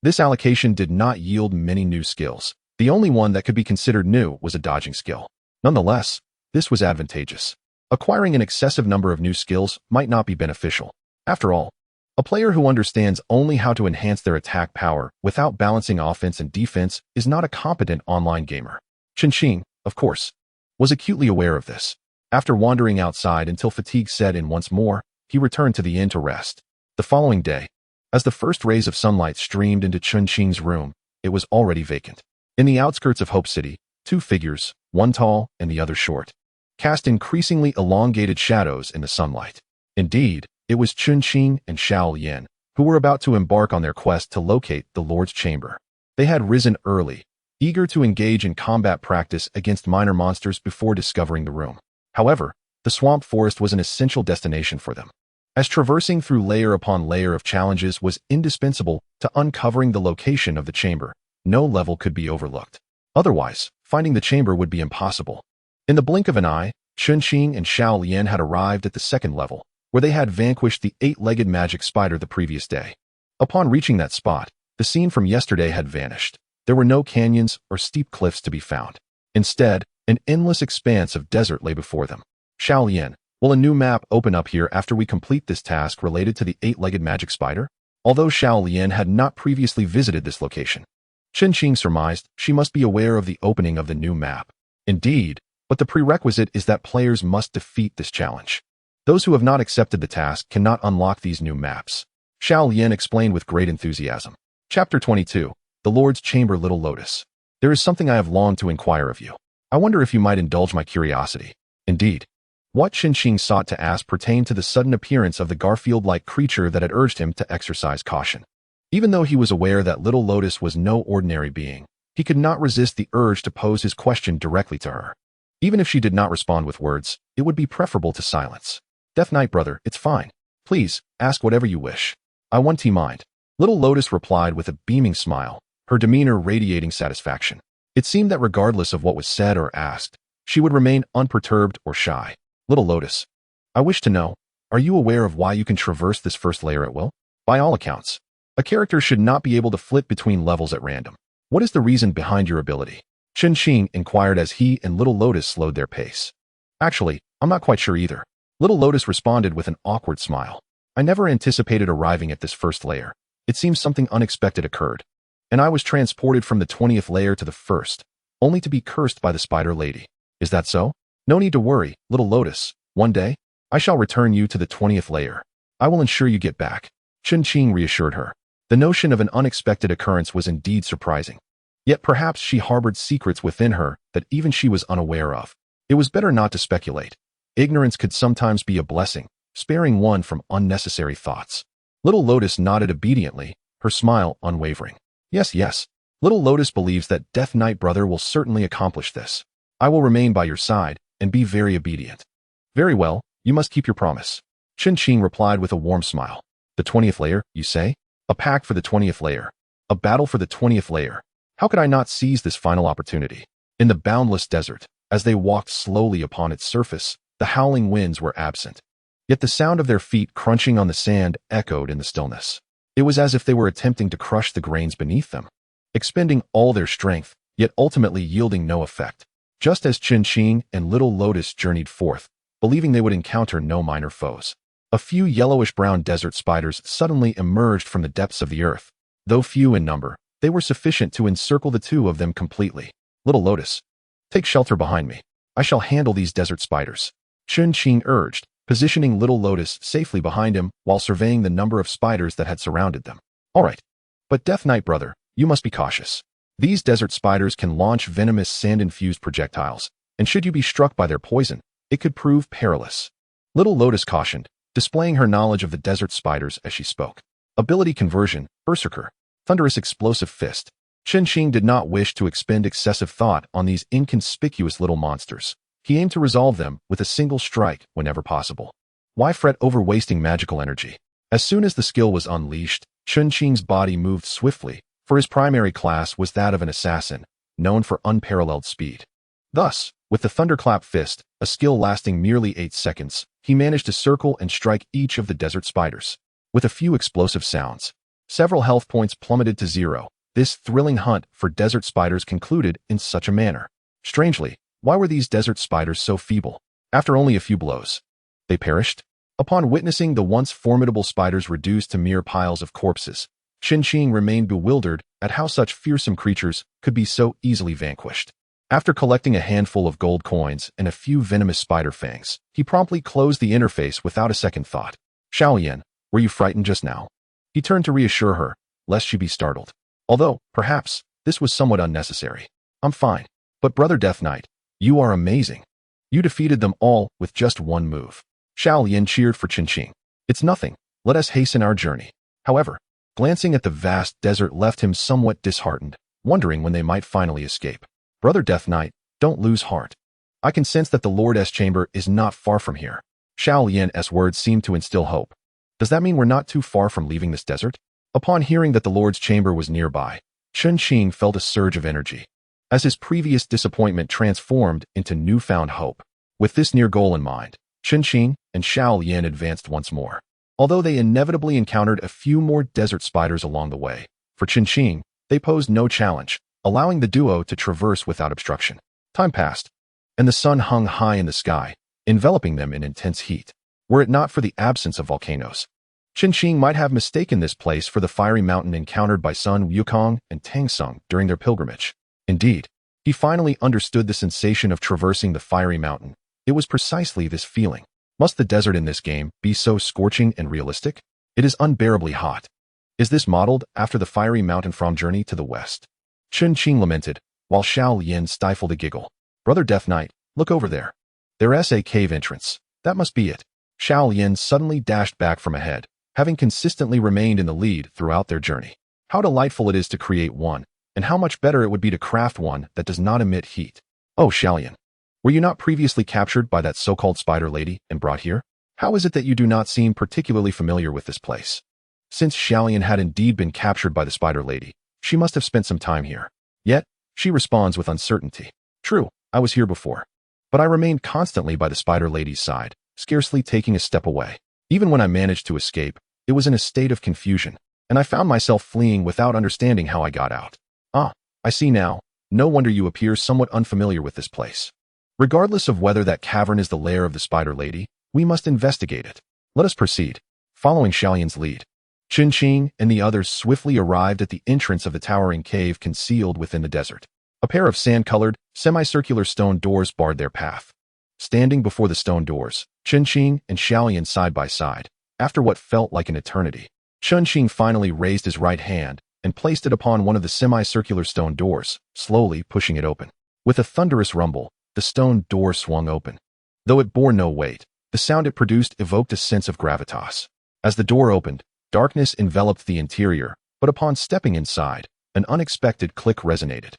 this allocation did not yield many new skills. The only one that could be considered new was a dodging skill. Nonetheless, this was advantageous. Acquiring an excessive number of new skills might not be beneficial. After all, a player who understands only how to enhance their attack power without balancing offense and defense is not a competent online gamer. Chen Qing, of course, was acutely aware of this. After wandering outside until fatigue set in once more, he returned to the inn to rest. The following day, as the first rays of sunlight streamed into Chen Qing's room, it was already vacant. In the outskirts of Hope City, two figures, one tall and the other short, cast increasingly elongated shadows in the sunlight. Indeed, it was Chen Qing and Xiaolian, who were about to embark on their quest to locate the Lord's Chamber. They had risen early, eager to engage in combat practice against minor monsters before discovering the room. However, the swamp forest was an essential destination for them, as traversing through layer upon layer of challenges was indispensable to uncovering the location of the chamber. No level could be overlooked. Otherwise, finding the chamber would be impossible. In the blink of an eye, Chen Qing and Xiaolian had arrived at the second level, where they had vanquished the 8-legged magic spider the previous day. Upon reaching that spot, the scene from yesterday had vanished. There were no canyons or steep cliffs to be found. Instead, an endless expanse of desert lay before them. Xiaolian, will a new map open up here after we complete this task related to the 8-legged magic spider? Although Xiaolian had not previously visited this location, Chen Qing surmised she must be aware of the opening of the new map. Indeed, but the prerequisite is that players must defeat this challenge. Those who have not accepted the task cannot unlock these new maps. Xiaolian explained with great enthusiasm. Chapter 22, The Lord's Chamber. Little Lotus. There is something I have longed to inquire of you. I wonder if you might indulge my curiosity. Indeed. What Qinqing sought to ask pertained to the sudden appearance of the Garfield-like creature that had urged him to exercise caution. Even though he was aware that little Lotus was no ordinary being, he could not resist the urge to pose his question directly to her. Even if she did not respond with words, it would be preferable to silence. Death Knight brother, it's fine. Please, ask whatever you wish. I won't mind. Little Lotus replied with a beaming smile, her demeanor radiating satisfaction. It seemed that regardless of what was said or asked, she would remain unperturbed or shy. Little Lotus, I wish to know, are you aware of why you can traverse this first layer at will? By all accounts, a character should not be able to flip between levels at random. What is the reason behind your ability? Qinqing inquired as he and Little Lotus slowed their pace. Actually, I'm not quite sure either. Little Lotus responded with an awkward smile. I never anticipated arriving at this first layer. It seems something unexpected occurred, and I was transported from the 20th layer to the first, only to be cursed by the spider lady. Is that so? No need to worry, Little Lotus. One day, I shall return you to the 20th layer. I will ensure you get back. Qinqing reassured her. The notion of an unexpected occurrence was indeed surprising. Yet perhaps she harbored secrets within her that even she was unaware of. It was better not to speculate. Ignorance could sometimes be a blessing, sparing one from unnecessary thoughts. Little Lotus nodded obediently, her smile unwavering. Yes, yes. Little Lotus believes that Death Knight brother will certainly accomplish this. I will remain by your side and be very obedient. Very well, you must keep your promise. Qinqing replied with a warm smile. The 20th layer, you say? A pact for the 20th layer. A battle for the 20th layer. How could I not seize this final opportunity? In the boundless desert, as they walked slowly upon its surface, the howling winds were absent. Yet the sound of their feet crunching on the sand echoed in the stillness. It was as if they were attempting to crush the grains beneath them, expending all their strength, yet ultimately yielding no effect. Just as Qinqing and Little Lotus journeyed forth, believing they would encounter no minor foes, a few yellowish-brown desert spiders suddenly emerged from the depths of the earth. Though few in number, they were sufficient to encircle the two of them completely. Little Lotus, take shelter behind me. I shall handle these desert spiders. Qinqing urged, positioning Little Lotus safely behind him while surveying the number of spiders that had surrounded them. All right. But Death Knight brother, you must be cautious. These desert spiders can launch venomous sand-infused projectiles, and should you be struck by their poison, it could prove perilous. Little Lotus cautioned, displaying her knowledge of the desert spiders as she spoke. Ability conversion, Berserker, thunderous explosive fist. Qinqing did not wish to expend excessive thought on these inconspicuous little monsters. He aimed to resolve them with a single strike whenever possible. Why fret over wasting magical energy? As soon as the skill was unleashed, Qinqing's body moved swiftly, for his primary class was that of an assassin, known for unparalleled speed. Thus, with the Thunderclap Fist, a skill lasting merely 8 seconds, he managed to circle and strike each of the desert spiders. With a few explosive sounds, several health points plummeted to 0. This thrilling hunt for desert spiders concluded in such a manner. Strangely, why were these desert spiders so feeble? After only a few blows, they perished. Upon witnessing the once formidable spiders reduced to mere piles of corpses, Qinqing remained bewildered at how such fearsome creatures could be so easily vanquished. After collecting a handful of gold coins and a few venomous spider fangs, he promptly closed the interface without a second thought. Xiaoyan, were you frightened just now? He turned to reassure her, lest she be startled. Although, perhaps, this was somewhat unnecessary. I'm fine. But Brother Death Knight, you are amazing. You defeated them all with just one move. Xiaoyan cheered for Qinqing. It's nothing. Let us hasten our journey. However, glancing at the vast desert left him somewhat disheartened, wondering when they might finally escape. Brother Death Knight, don't lose heart. I can sense that the Lord's chamber is not far from here. Xiaoyan's words seemed to instill hope. Does that mean we're not too far from leaving this desert? Upon hearing that the Lord's chamber was nearby, Qinqing felt a surge of energy, as his previous disappointment transformed into newfound hope. With this near goal in mind, Qinqing and Xiaoyan advanced once more. Although they inevitably encountered a few more desert spiders along the way, for Qinqing, they posed no challenge, allowing the duo to traverse without obstruction. Time passed, and the sun hung high in the sky, enveloping them in intense heat. Were it not for the absence of volcanoes, Qinqing might have mistaken this place for the fiery mountain encountered by Sun Wukong and Tang Sung during their pilgrimage. Indeed, he finally understood the sensation of traversing the fiery mountain. It was precisely this feeling. Must the desert in this game be so scorching and realistic? It is unbearably hot. Is this modeled after the fiery mountain from Journey to the West? Qinqing lamented, while Xiaoyan stifled a giggle. Brother Death Knight, look over there. There's a cave entrance. That must be it. Xiao Lian suddenly dashed back from ahead, having consistently remained in the lead throughout their journey. How delightful it is to create one, and how much better it would be to craft one that does not emit heat. Oh, Xiao Lian, were you not previously captured by that so-called spider lady and brought here? How is it that you do not seem particularly familiar with this place? Since Xiao Lian had indeed been captured by the spider lady, she must have spent some time here. Yet, she responds with uncertainty. True, I was here before. But I remained constantly by the spider lady's side, scarcely taking a step away. Even when I managed to escape, it was in a state of confusion, and I found myself fleeing without understanding how I got out. Ah, I see now. No wonder you appear somewhat unfamiliar with this place. Regardless of whether that cavern is the lair of the spider lady, we must investigate it. Let us proceed. Following Xiao Lian's lead, Qin Qing and the others swiftly arrived at the entrance of the towering cave concealed within the desert. A pair of sand-colored, semicircular stone doors barred their path. Standing before the stone doors, Qin Qing and Xiao Lian side by side, after what felt like an eternity, Qin Qing finally raised his right hand and placed it upon one of the semicircular stone doors, slowly pushing it open. With a thunderous rumble, the stone door swung open. Though it bore no weight, the sound it produced evoked a sense of gravitas. As the door opened, darkness enveloped the interior, but upon stepping inside, an unexpected click resonated.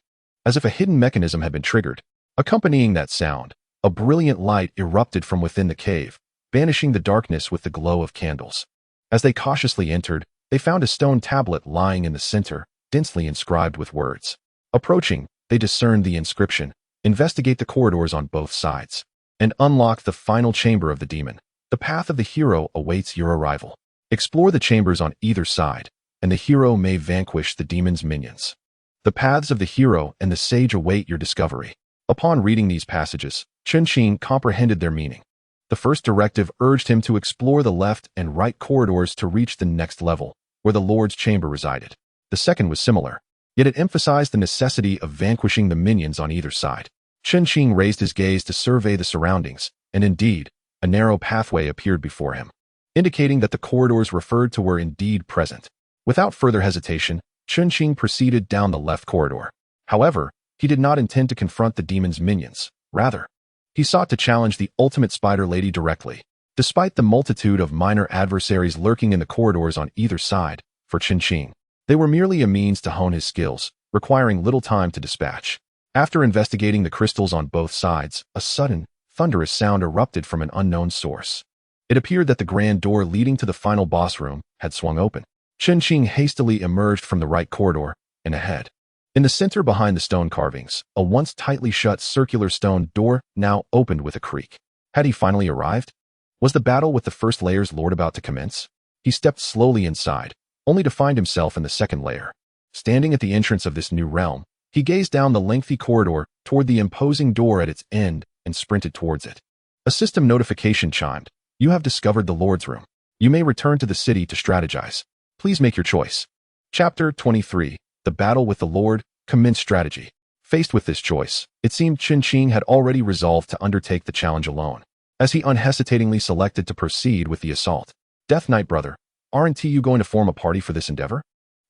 As if a hidden mechanism had been triggered, accompanying that sound, a brilliant light erupted from within the cave, banishing the darkness with the glow of candles. As they cautiously entered, they found a stone tablet lying in the center, densely inscribed with words. Approaching, they discerned the inscription, "Investigate the corridors on both sides, and unlock the final chamber of the demon. The path of the hero awaits your arrival. Explore the chambers on either side, and the hero may vanquish the demon's minions. The paths of the hero and the sage await your discovery." Upon reading these passages, Qin Qing comprehended their meaning. The first directive urged him to explore the left and right corridors to reach the next level, where the Lord's chamber resided. The second was similar, yet it emphasized the necessity of vanquishing the minions on either side. Qin Qing raised his gaze to survey the surroundings, and indeed, a narrow pathway appeared before him, indicating that the corridors referred to were indeed present. Without further hesitation, Qin Qing proceeded down the left corridor. However, he did not intend to confront the demon's minions. Rather, he sought to challenge the ultimate spider lady directly. Despite the multitude of minor adversaries lurking in the corridors on either side, for Qin Qing, they were merely a means to hone his skills, requiring little time to dispatch. After investigating the crystals on both sides, a sudden, thunderous sound erupted from an unknown source. It appeared that the grand door leading to the final boss room had swung open. Qin Qing hastily emerged from the right corridor and ahead. In the center behind the stone carvings, a once tightly shut circular stone door now opened with a creak. Had he finally arrived? Was the battle with the first layer's lord about to commence? He stepped slowly inside, only to find himself in the second layer. Standing at the entrance of this new realm, he gazed down the lengthy corridor toward the imposing door at its end and sprinted towards it. A system notification chimed. "You have discovered the Lord's room. You may return to the city to strategize. Please make your choice." Chapter 23. The battle with the Lord, commenced strategy. Faced with this choice, it seemed Qin Qing had already resolved to undertake the challenge alone, as he unhesitatingly selected to proceed with the assault. "Death Knight brother, aren't you going to form a party for this endeavor?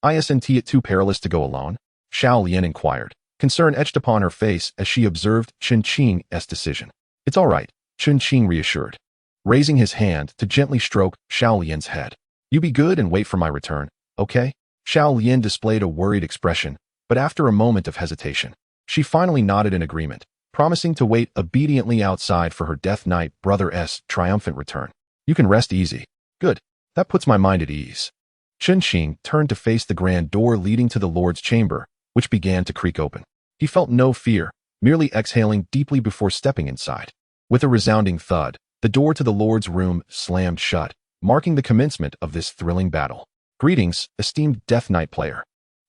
Isn't it too perilous to go alone?" Xiao Lian inquired, concern etched upon her face as she observed Qin Qing's decision. "It's all right," Qin Qing reassured, raising his hand to gently stroke Xiao Lian's head. "You be good and wait for my return, okay?" Xiao Lian displayed a worried expression, but after a moment of hesitation, she finally nodded in agreement, promising to wait obediently outside for her Death Knight brother's triumphant return. "You can rest easy. Good. That puts my mind at ease." Qin Qing turned to face the grand door leading to the Lord's chamber, which began to creak open. He felt no fear, merely exhaling deeply before stepping inside. With a resounding thud, the door to the Lord's room slammed shut, marking the commencement of this thrilling battle. "Greetings, esteemed Death Knight player.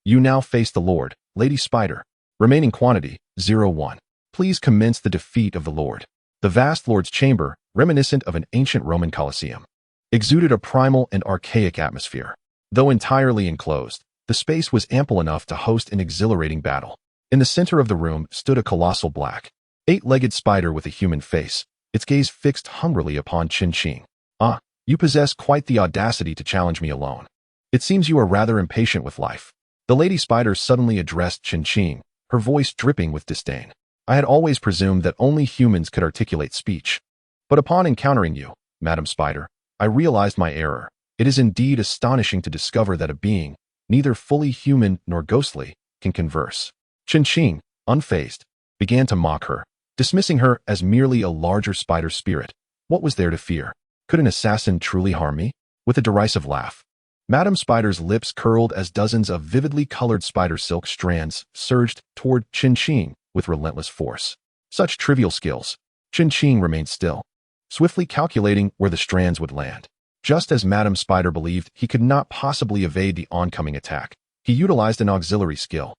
You now face the Lord, Lady Spider. Remaining quantity, 01. Please commence the defeat of the Lord." The vast Lord's chamber, reminiscent of an ancient Roman Colosseum, exuded a primal and archaic atmosphere. Though entirely enclosed, the space was ample enough to host an exhilarating battle. In the center of the room stood a colossal black, eight-legged spider with a human face, its gaze fixed hungrily upon Qin Qing. "Ah, you possess quite the audacity to challenge me alone. It seems you are rather impatient with life." The lady spider suddenly addressed Qin Qing, her voice dripping with disdain. I had always presumed that only humans could articulate speech. But upon encountering you, Madam Spider, I realized my error. It is indeed astonishing to discover that a being, neither fully human nor ghostly, can converse. Qin, unfazed, began to mock her, dismissing her as merely a larger spider spirit. What was there to fear? Could an assassin truly harm me? With a derisive laugh, Madam Spider's lips curled as dozens of vividly colored spider silk strands surged toward Qin with relentless force. Such trivial skills. Qin remained still, swiftly calculating where the strands would land. Just as Madam Spider believed he could not possibly evade the oncoming attack, he utilized an auxiliary skill,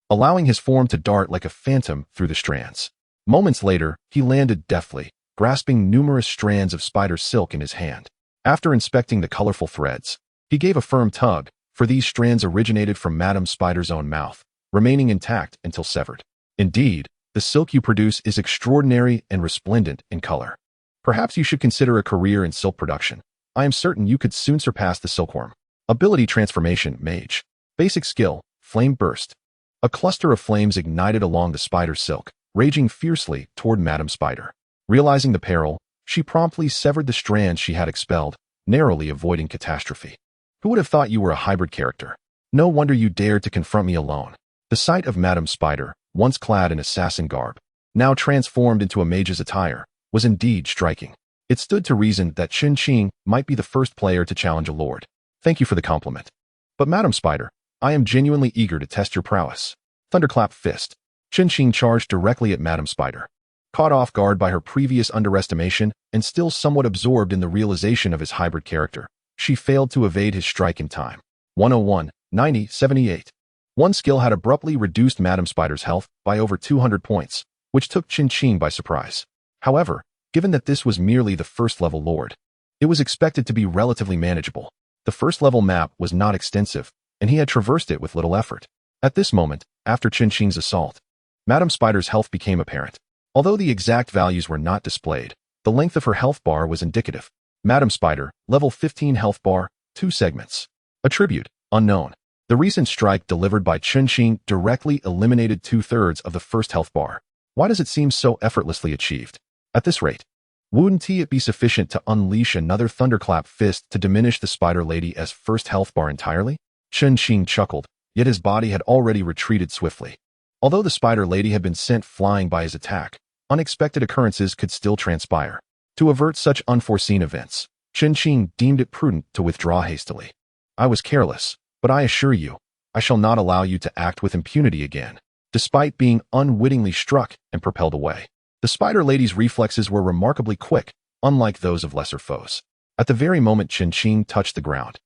allowing his form to dart like a phantom through the strands. Moments later, he landed deftly, grasping numerous strands of spider silk in his hand. After inspecting the colorful threads, he gave a firm tug, for these strands originated from Madam Spider's own mouth, remaining intact until severed. Indeed, the silk you produce is extraordinary and resplendent in color. Perhaps you should consider a career in silk production. I am certain you could soon surpass the silkworm. Ability transformation, mage. Basic skill, flame burst. A cluster of flames ignited along the spider's silk, raging fiercely toward Madam Spider. Realizing the peril, she promptly severed the strands she had expelled, narrowly avoiding catastrophe. Who would have thought you were a hybrid character? No wonder you dared to confront me alone. The sight of Madam Spider, once clad in assassin garb, now transformed into a mage's attire, was indeed striking. It stood to reason that Qin might be the first player to challenge a lord. Thank you for the compliment. But Madam Spider, I am genuinely eager to test your prowess. Thunderclap fist. Qin charged directly at Madam Spider. Caught off guard by her previous underestimation and still somewhat absorbed in the realization of his hybrid character, she failed to evade his strike in time. 101, 90, 78. One skill had abruptly reduced Madam Spider's health by over 200 points, which took Qin by surprise. However, given that this was merely the first-level lord, it was expected to be relatively manageable. The first-level map was not extensive, and he had traversed it with little effort. At this moment, after Qin's assault, Madam Spider's health became apparent. Although the exact values were not displayed, the length of her health bar was indicative. Madam Spider, level 15 health bar, 2 segments. Attribute, unknown. The recent strike delivered by Qin directly eliminated 2/3 of the first health bar. Why does it seem so effortlessly achieved? At this rate, wouldn't it be sufficient to unleash another thunderclap fist to diminish the Spider Lady's first health bar entirely? Qin chuckled, yet his body had already retreated swiftly. Although the Spider Lady had been sent flying by his attack, unexpected occurrences could still transpire. To avert such unforeseen events, Qin deemed it prudent to withdraw hastily. I was careless, but I assure you, I shall not allow you to act with impunity again. Despite being unwittingly struck and propelled away, the Spider Lady's reflexes were remarkably quick, unlike those of lesser foes. At the very moment Qin touched the ground,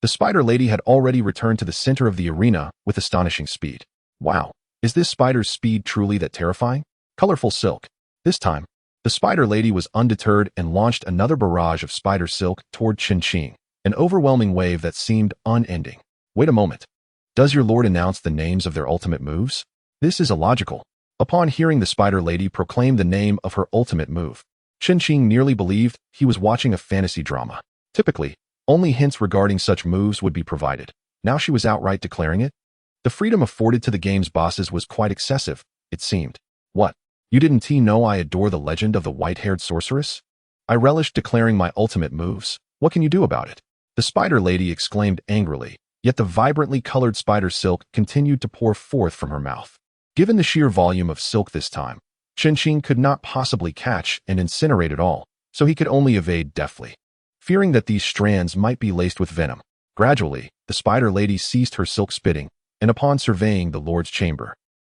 the Spider Lady had already returned to the center of the arena with astonishing speed. Wow, is this spider's speed truly that terrifying? Colorful silk. This time, the Spider Lady was undeterred and launched another barrage of spider silk toward Qin, an overwhelming wave that seemed unending. Wait a moment. Does your lord announce the names of their ultimate moves? This is illogical. Upon hearing the Spider Lady proclaim the name of her ultimate move, Qin nearly believed he was watching a fantasy drama. Typically, only hints regarding such moves would be provided. Now she was outright declaring it? The freedom afforded to the game's bosses was quite excessive, it seemed. What? You didn't know I adore the legend of the white-haired sorceress? I relish declaring my ultimate moves. What can you do about it? The Spider Lady exclaimed angrily, yet the vibrantly colored spider silk continued to pour forth from her mouth. Given the sheer volume of silk this time, Qin could not possibly catch and incinerate it all, so he could only evade deftly. Fearing that these strands might be laced with venom, gradually, the Spider Lady ceased her silk spitting, and upon surveying the Lord's chamber,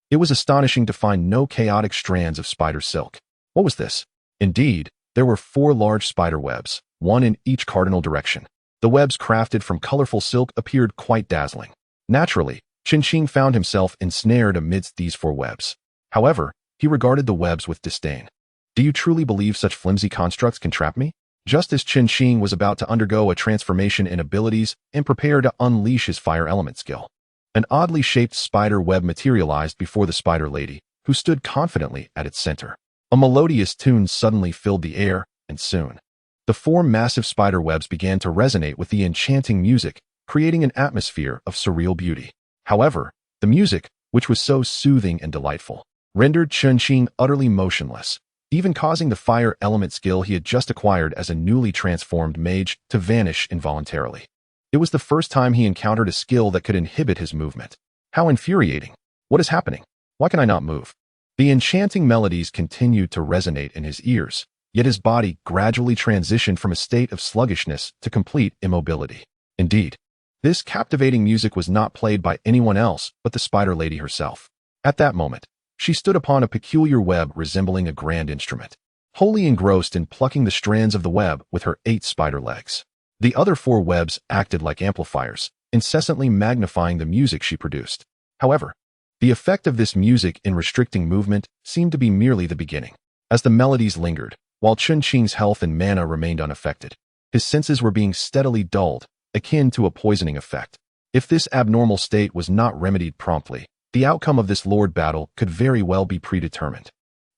it was astonishing to find no chaotic strands of spider silk. What was this? Indeed, there were 4 large spider webs, one in each cardinal direction. The webs crafted from colorful silk appeared quite dazzling. Naturally, Qin found himself ensnared amidst these 4 webs. However, he regarded the webs with disdain. Do you truly believe such flimsy constructs can trap me? Just as Qin was about to undergo a transformation in abilities and prepare to unleash his fire element skill, an oddly shaped spider web materialized before the Spider Lady, who stood confidently at its center. A melodious tune suddenly filled the air, and soon, the 4 massive spider webs began to resonate with the enchanting music, creating an atmosphere of surreal beauty. However, the music, which was so soothing and delightful, rendered Chun-Qing utterly motionless, even causing the fire element skill he had just acquired as a newly transformed mage to vanish involuntarily. It was the first time he encountered a skill that could inhibit his movement. How infuriating! What is happening? Why can I not move? The enchanting melodies continued to resonate in his ears, yet his body gradually transitioned from a state of sluggishness to complete immobility. Indeed, this captivating music was not played by anyone else but the Spider Lady herself. At that moment, she stood upon a peculiar web resembling a grand instrument, wholly engrossed in plucking the strands of the web with her 8 spider legs. The other 4 webs acted like amplifiers, incessantly magnifying the music she produced. However, the effect of this music in restricting movement seemed to be merely the beginning. As the melodies lingered, while Chun-Qing's health and mana remained unaffected, his senses were being steadily dulled, akin to a poisoning effect. If this abnormal state was not remedied promptly, the outcome of this lord battle could very well be predetermined.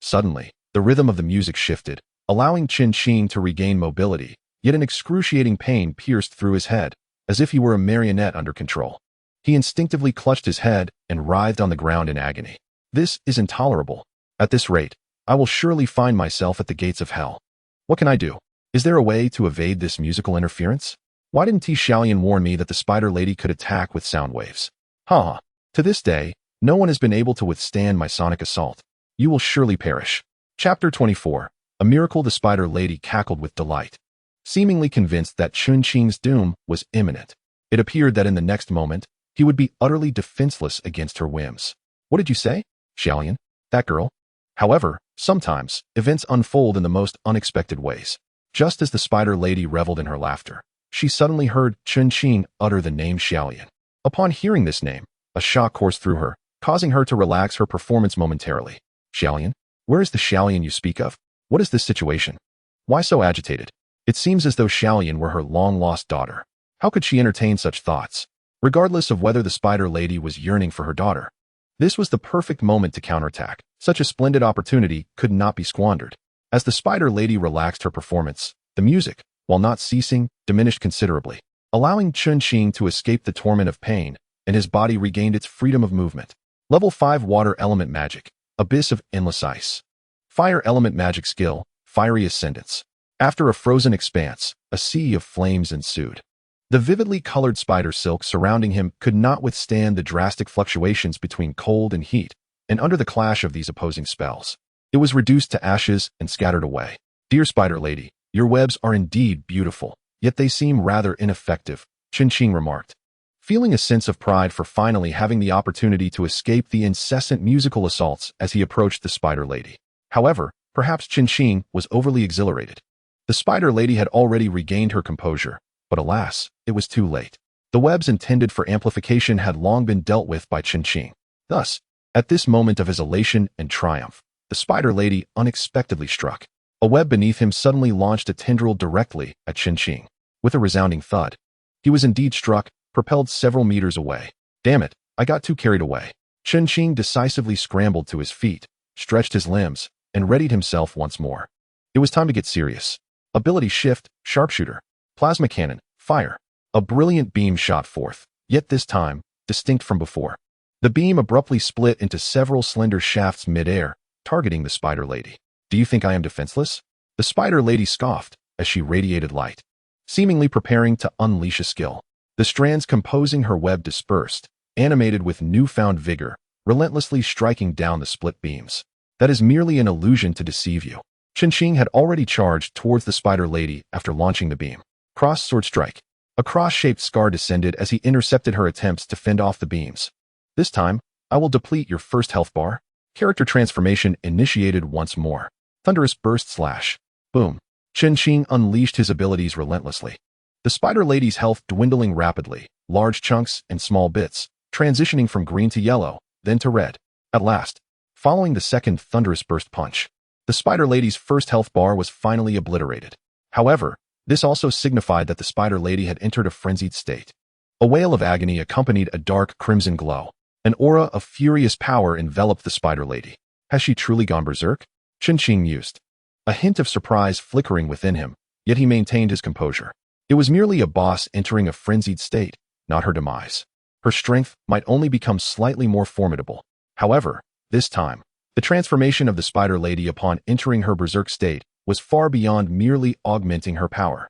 Suddenly, the rhythm of the music shifted, allowing Chun-Qing to regain mobility, yet an excruciating pain pierced through his head, as if he were a marionette under control. He instinctively clutched his head and writhed on the ground in agony. This is intolerable. At this rate, I will surely find myself at the gates of hell. What can I do? Is there a way to evade this musical interference? Why didn't Xiaolian warn me that the Spider Lady could attack with sound waves? Ha! To this day, no one has been able to withstand my sonic assault. You will surely perish. Chapter 24. A miracle. The Spider Lady cackled with delight. Seemingly convinced that Chun-Qing's doom was imminent, it appeared that in the next moment, he would be utterly defenseless against her whims. What did you say, Xiaolian? That girl? However, sometimes, events unfold in the most unexpected ways. Just as the Spider Lady reveled in her laughter, she suddenly heard Chun-Qing utter the name Xiaolian. Upon hearing this name, a shock coursed through her, causing her to relax her performance momentarily. Xiaolian? Where is the Xiaolian you speak of? What is this situation? Why so agitated? It seems as though Xiaolian were her long-lost daughter. How could she entertain such thoughts? Regardless of whether the Spider Lady was yearning for her daughter, this was the perfect moment to counterattack. Such a splendid opportunity could not be squandered. As the Spider Lady relaxed her performance, the music, while not ceasing, diminished considerably, allowing Chun-Qing to escape the torment of pain, and his body regained its freedom of movement. Level 5 Water Element Magic, Abyss of Endless Ice. Fire Element Magic Skill, Fiery Ascendance. After a frozen expanse, a sea of flames ensued. The vividly colored spider silk surrounding him could not withstand the drastic fluctuations between cold and heat, and under the clash of these opposing spells, it was reduced to ashes and scattered away. Dear Spider Lady, your webs are indeed beautiful, yet they seem rather ineffective, Chun-Qing remarked, feeling a sense of pride for finally having the opportunity to escape the incessant musical assaults as he approached the Spider Lady. However, perhaps Chun-Qing was overly exhilarated. The Spider Lady had already regained her composure, but alas, it was too late. The webs intended for amplification had long been dealt with by Chun-Qing. Thus, at this moment of his elation and triumph, the Spider Lady unexpectedly struck. A web beneath him suddenly launched a tendril directly at Chun-Qing. With a resounding thud, he was indeed struck, propelled several meters away. Damn it, I got too carried away. Chun-Qing decisively scrambled to his feet, stretched his limbs, and readied himself once more. It was time to get serious. Ability Shift, Sharpshooter. Plasma Cannon, Fire. A brilliant beam shot forth, yet this time, distinct from before. The beam abruptly split into several slender shafts mid-air, targeting the Spider Lady. Do you think I am defenseless? The Spider Lady scoffed as she radiated light, seemingly preparing to unleash a skill. The strands composing her web dispersed, animated with newfound vigor, relentlessly striking down the split beams. That is merely an illusion to deceive you. Chun-Qing had already charged towards the Spider Lady after launching the beam. Cross Sword Strike. A cross-shaped scar descended as he intercepted her attempts to fend off the beams. This time, I will deplete your first health bar. Character transformation initiated once more. Thunderous Burst Slash. Boom. Chun-Qing unleashed his abilities relentlessly. The Spider Lady's health dwindling rapidly, large chunks and small bits, transitioning from green to yellow, then to red. At last, following the second Thunderous Burst punch, the Spider Lady's first health bar was finally obliterated. However, this also signified that the Spider Lady had entered a frenzied state. A wail of agony accompanied a dark crimson glow. An aura of furious power enveloped the Spider Lady. Has she truly gone berserk? Chun-Qing mused, a hint of surprise flickering within him, yet he maintained his composure. It was merely a boss entering a frenzied state, not her demise. Her strength might only become slightly more formidable. However, this time, The transformation of the Spider Lady upon entering her berserk state was far beyond merely augmenting her power.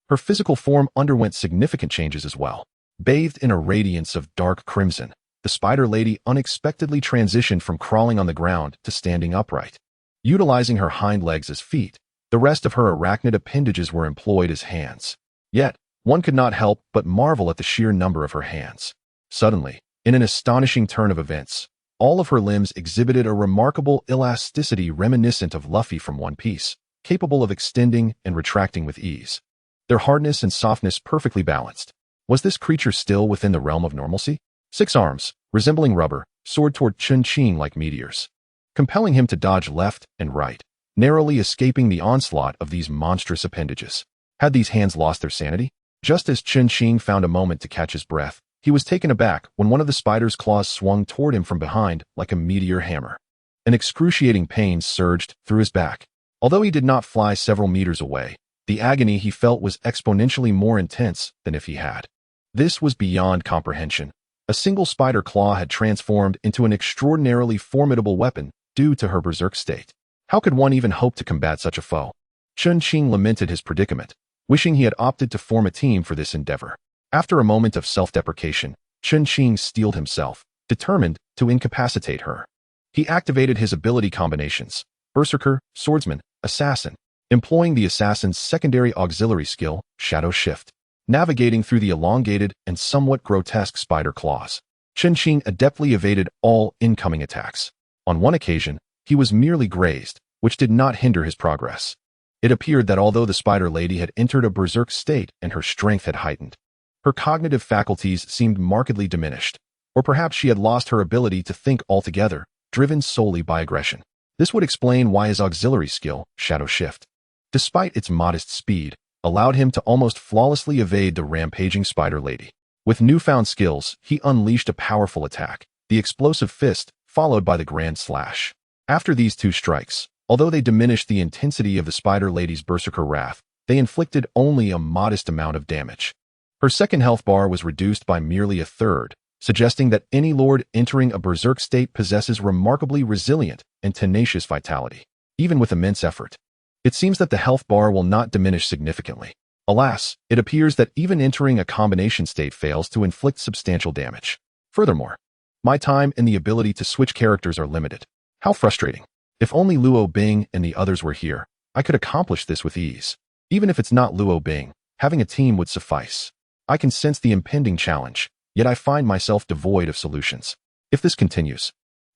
Her physical form underwent significant changes as well. Bathed in a radiance of dark crimson, the Spider Lady unexpectedly transitioned from crawling on the ground to standing upright. Utilizing her hind legs as feet, the rest of her arachnid appendages were employed as hands. Yet, one could not help but marvel at the sheer number of her hands. Suddenly, in an astonishing turn of events, all of her limbs exhibited a remarkable elasticity reminiscent of Luffy from One Piece, capable of extending and retracting with ease. Their hardness and softness perfectly balanced. Was this creature still within the realm of normalcy? 6 arms, resembling rubber, soared toward Chun-Ching like meteors, compelling him to dodge left and right, narrowly escaping the onslaught of these monstrous appendages. Had these hands lost their sanity? Just as Chun-Ching found a moment to catch his breath, he was taken aback when one of the spider's claws swung toward him from behind like a meteor hammer. An excruciating pain surged through his back. Although he did not fly several meters away, the agony he felt was exponentially more intense than if he had. This was beyond comprehension. A single spider claw had transformed into an extraordinarily formidable weapon due to her berserk state. How could one even hope to combat such a foe? Chun-Ching lamented his predicament, wishing he had opted to form a team for this endeavor. After a moment of self-deprecation, Chun-Ching steeled himself, determined to incapacitate her. He activated his ability combinations: Berserker, Swordsman, Assassin, employing the assassin's secondary auxiliary skill, Shadow Shift. Navigating through the elongated and somewhat grotesque spider claws, Chun-Ching adeptly evaded all incoming attacks. On one occasion, he was merely grazed, which did not hinder his progress. It appeared that although the Spider Lady had entered a berserk state and her strength had heightened, her cognitive faculties seemed markedly diminished, or perhaps she had lost her ability to think altogether, driven solely by aggression. This would explain why his auxiliary skill, Shadow Shift, despite its modest speed, allowed him to almost flawlessly evade the rampaging Spider Lady. With newfound skills, he unleashed a powerful attack, the Explosive Fist, followed by the Grand Slash. After these two strikes, although they diminished the intensity of the Spider Lady's Berserker wrath, they inflicted only a modest amount of damage. Her second health bar was reduced by merely a third, suggesting that any lord entering a berserk state possesses remarkably resilient and tenacious vitality, even with immense effort. It seems that the health bar will not diminish significantly. Alas, it appears that even entering a combination state fails to inflict substantial damage. Furthermore, my time and the ability to switch characters are limited. How frustrating. If only Luo Bing and the others were here, I could accomplish this with ease. Even if it's not Luo Bing, having a team would suffice. I can sense the impending challenge, yet I find myself devoid of solutions. If this continues,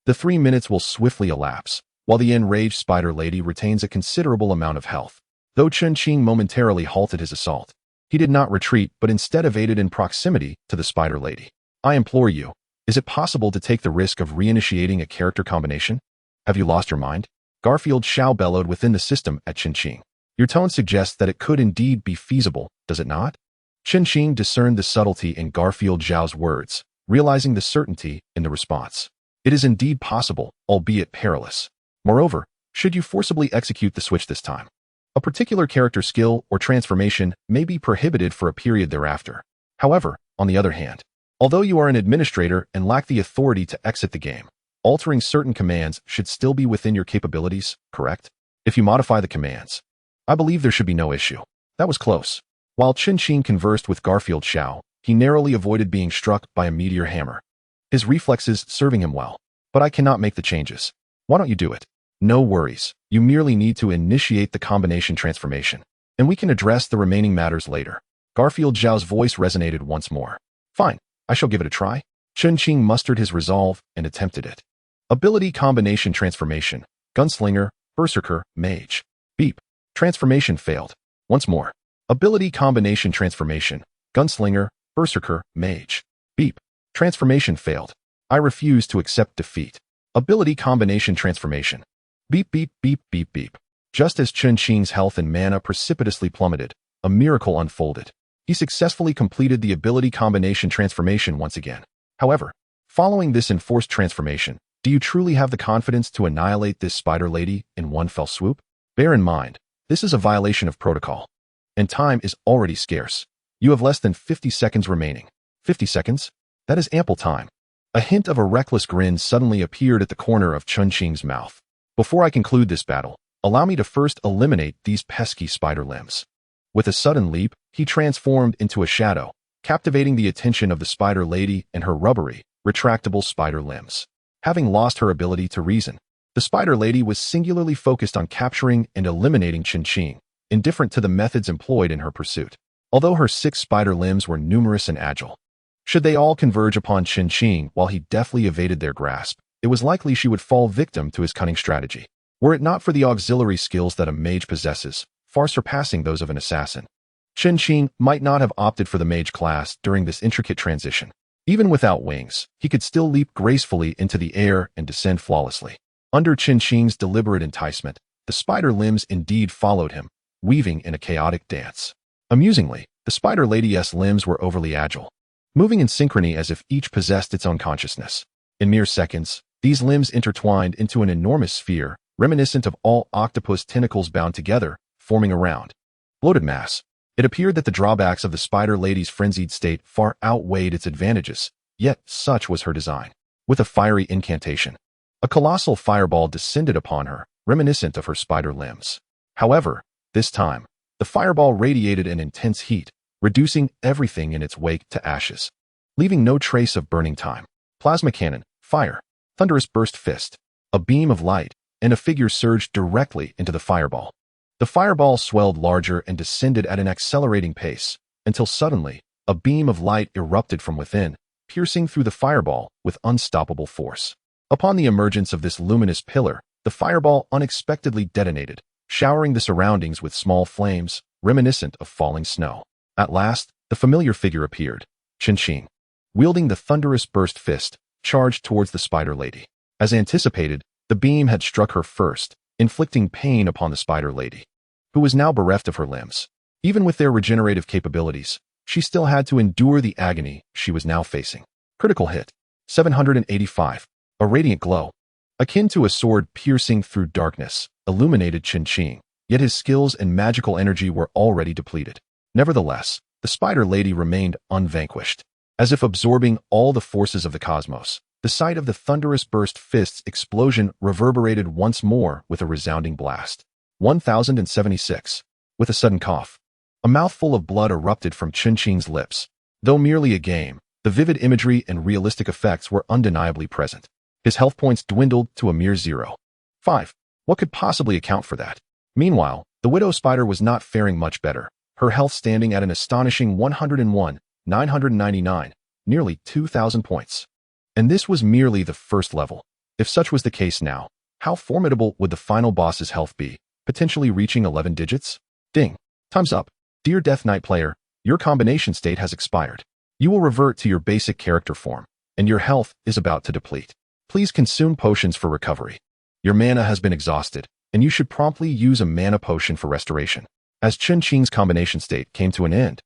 the 3 minutes will swiftly elapse, while the enraged Spider Lady retains a considerable amount of health. Though Chun-Ching momentarily halted his assault, he did not retreat but instead evaded in proximity to the Spider Lady. I implore you, is it possible to take the risk of reinitiating a character combination? Have you lost your mind? Garfield Xiao bellowed within the system at Chun-Ching. Your tone suggests that it could indeed be feasible, does it not? Chun-Ching discerned the subtlety in Garfield Xiao's words, realizing the certainty in the response. It is indeed possible, albeit perilous. Moreover, should you forcibly execute the switch this time, a particular character skill or transformation may be prohibited for a period thereafter. However, on the other hand, although you are an administrator and lack the authority to exit the game, altering certain commands should still be within your capabilities, correct? If you modify the commands, I believe there should be no issue. That was close. While Chun-Ching conversed with Garfield Xiao, he narrowly avoided being struck by a meteor hammer, his reflexes serving him well. But I cannot make the changes. Why don't you do it? No worries, you merely need to initiate the combination transformation, and we can address the remaining matters later. Garfield Xiao's voice resonated once more. Fine, I shall give it a try. Chun-Ching mustered his resolve and attempted it. Ability combination transformation: Gunslinger, Berserker, Mage. Beep. Transformation failed. Once more. Ability combination transformation: Gunslinger, Berserker, Mage. Beep. Transformation failed. I refuse to accept defeat. Ability combination transformation. Beep beep beep beep beep. Just as Chun-Ching's health and mana precipitously plummeted, a miracle unfolded. He successfully completed the ability combination transformation once again. However, following this enforced transformation, do you truly have the confidence to annihilate this Spider Lady in one fell swoop? Bear in mind, this is a violation of protocol, and time is already scarce. You have less than 50 seconds remaining. 50 seconds? That is ample time. A hint of a reckless grin suddenly appeared at the corner of Chunqing's mouth. Before I conclude this battle, allow me to first eliminate these pesky spider limbs. With a sudden leap, he transformed into a shadow, captivating the attention of the spider lady and her rubbery, retractable spider limbs. Having lost her ability to reason, the spider lady was singularly focused on capturing and eliminating Chunqing, indifferent to the methods employed in her pursuit. Although her 6 spider limbs were numerous and agile, should they all converge upon Chunqing while he deftly evaded their grasp, it was likely she would fall victim to his cunning strategy. Were it not for the auxiliary skills that a mage possesses, far surpassing those of an assassin, Chunqing might not have opted for the mage class during this intricate transition. Even without wings, he could still leap gracefully into the air and descend flawlessly. Under Chunqing's deliberate enticement, the spider limbs indeed followed him, weaving in a chaotic dance. Amusingly, the spider lady's limbs were overly agile, moving in synchrony as if each possessed its own consciousness. In mere seconds, these limbs intertwined into an enormous sphere, reminiscent of all octopus tentacles bound together, forming a round, bloated mass. It appeared that the drawbacks of the spider lady's frenzied state far outweighed its advantages, yet such was her design. With a fiery incantation, a colossal fireball descended upon her, reminiscent of her spider limbs. However, this time, the fireball radiated an intense heat, reducing everything in its wake to ashes, leaving no trace of burning time. Plasma cannon, fire, thunderous burst fist, a beam of light, and a figure surged directly into the fireball. The fireball swelled larger and descended at an accelerating pace, until suddenly, a beam of light erupted from within, piercing through the fireball with unstoppable force. Upon the emergence of this luminous pillar, the fireball unexpectedly detonated, showering the surroundings with small flames, reminiscent of falling snow. At last, the familiar figure appeared, Chunqing, wielding the thunderous burst fist, charged towards the spider lady. As anticipated, the beam had struck her first, inflicting pain upon the spider lady, who was now bereft of her limbs. Even with their regenerative capabilities, she still had to endure the agony she was now facing. Critical hit, 785. A radiant glow, akin to a sword piercing through darkness, illuminated Chunqing, yet his skills and magical energy were already depleted. Nevertheless, the spider lady remained unvanquished. As if absorbing all the forces of the cosmos, the sight of the thunderous burst fist's explosion reverberated once more with a resounding blast. 1076. With a sudden cough, a mouthful of blood erupted from Chunqing's lips. Though merely a game, the vivid imagery and realistic effects were undeniably present. His health points dwindled to a mere 0. 5. What could possibly account for that? Meanwhile, the widow spider was not faring much better, her health standing at an astonishing 101,999, nearly 2,000 points. And this was merely the first level. If such was the case now, how formidable would the final boss's health be, potentially reaching 11 digits? Ding. Time's up. Dear Death Knight player, your combination state has expired. You will revert to your basic character form, and your health is about to deplete. Please consume potions for recovery. Your mana has been exhausted, and you should promptly use a mana potion for restoration. As Chunqing's combination state came to an end,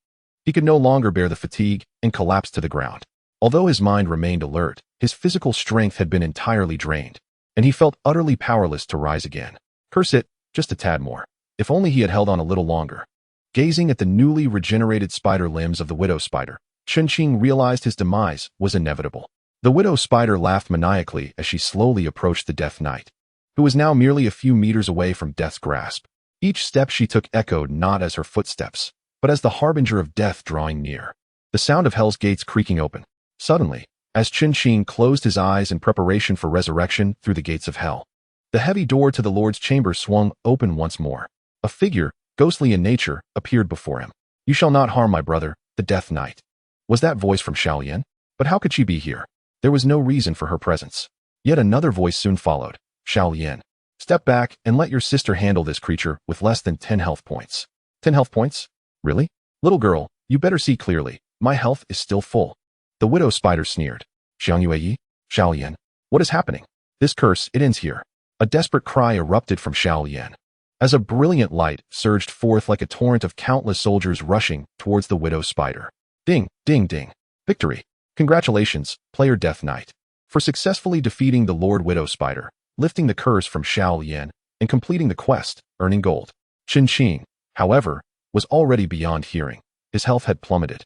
he could no longer bear the fatigue and collapsed to the ground. Although his mind remained alert, his physical strength had been entirely drained, and he felt utterly powerless to rise again. Curse it, just a tad more. If only he had held on a little longer. Gazing at the newly regenerated spider limbs of the widow spider, Chunqing realized his demise was inevitable. The widow spider laughed maniacally as she slowly approached the Death Knight, who was now merely a few meters away from death's grasp. Each step she took echoed not as her footsteps, but as the harbinger of death drawing near. The sound of hell's gates creaking open. Suddenly, as Chunqing closed his eyes in preparation for resurrection through the gates of hell, the heavy door to the Lord's chamber swung open once more. A figure, ghostly in nature, appeared before him. You shall not harm my brother, the Death Knight. Was that voice from Shaolien? But how could she be here? There was no reason for her presence. Yet another voice soon followed. Shaolien, step back and let your sister handle this creature with less than 10 health points. 10 health points? Really? Little girl, you better see clearly. My health is still full. The widow spider sneered. Xiang Yueyi? Shaolien, what is happening? This curse, it ends here. A desperate cry erupted from Shaolien, as a brilliant light surged forth like a torrent of countless soldiers rushing towards the widow spider. Ding, ding, ding. Victory. Congratulations, player Death Knight, for successfully defeating the Lord Widow Spider, lifting the curse from Shaolien, and completing the quest, earning gold. Chunqing, however, was already beyond hearing. His health had plummeted,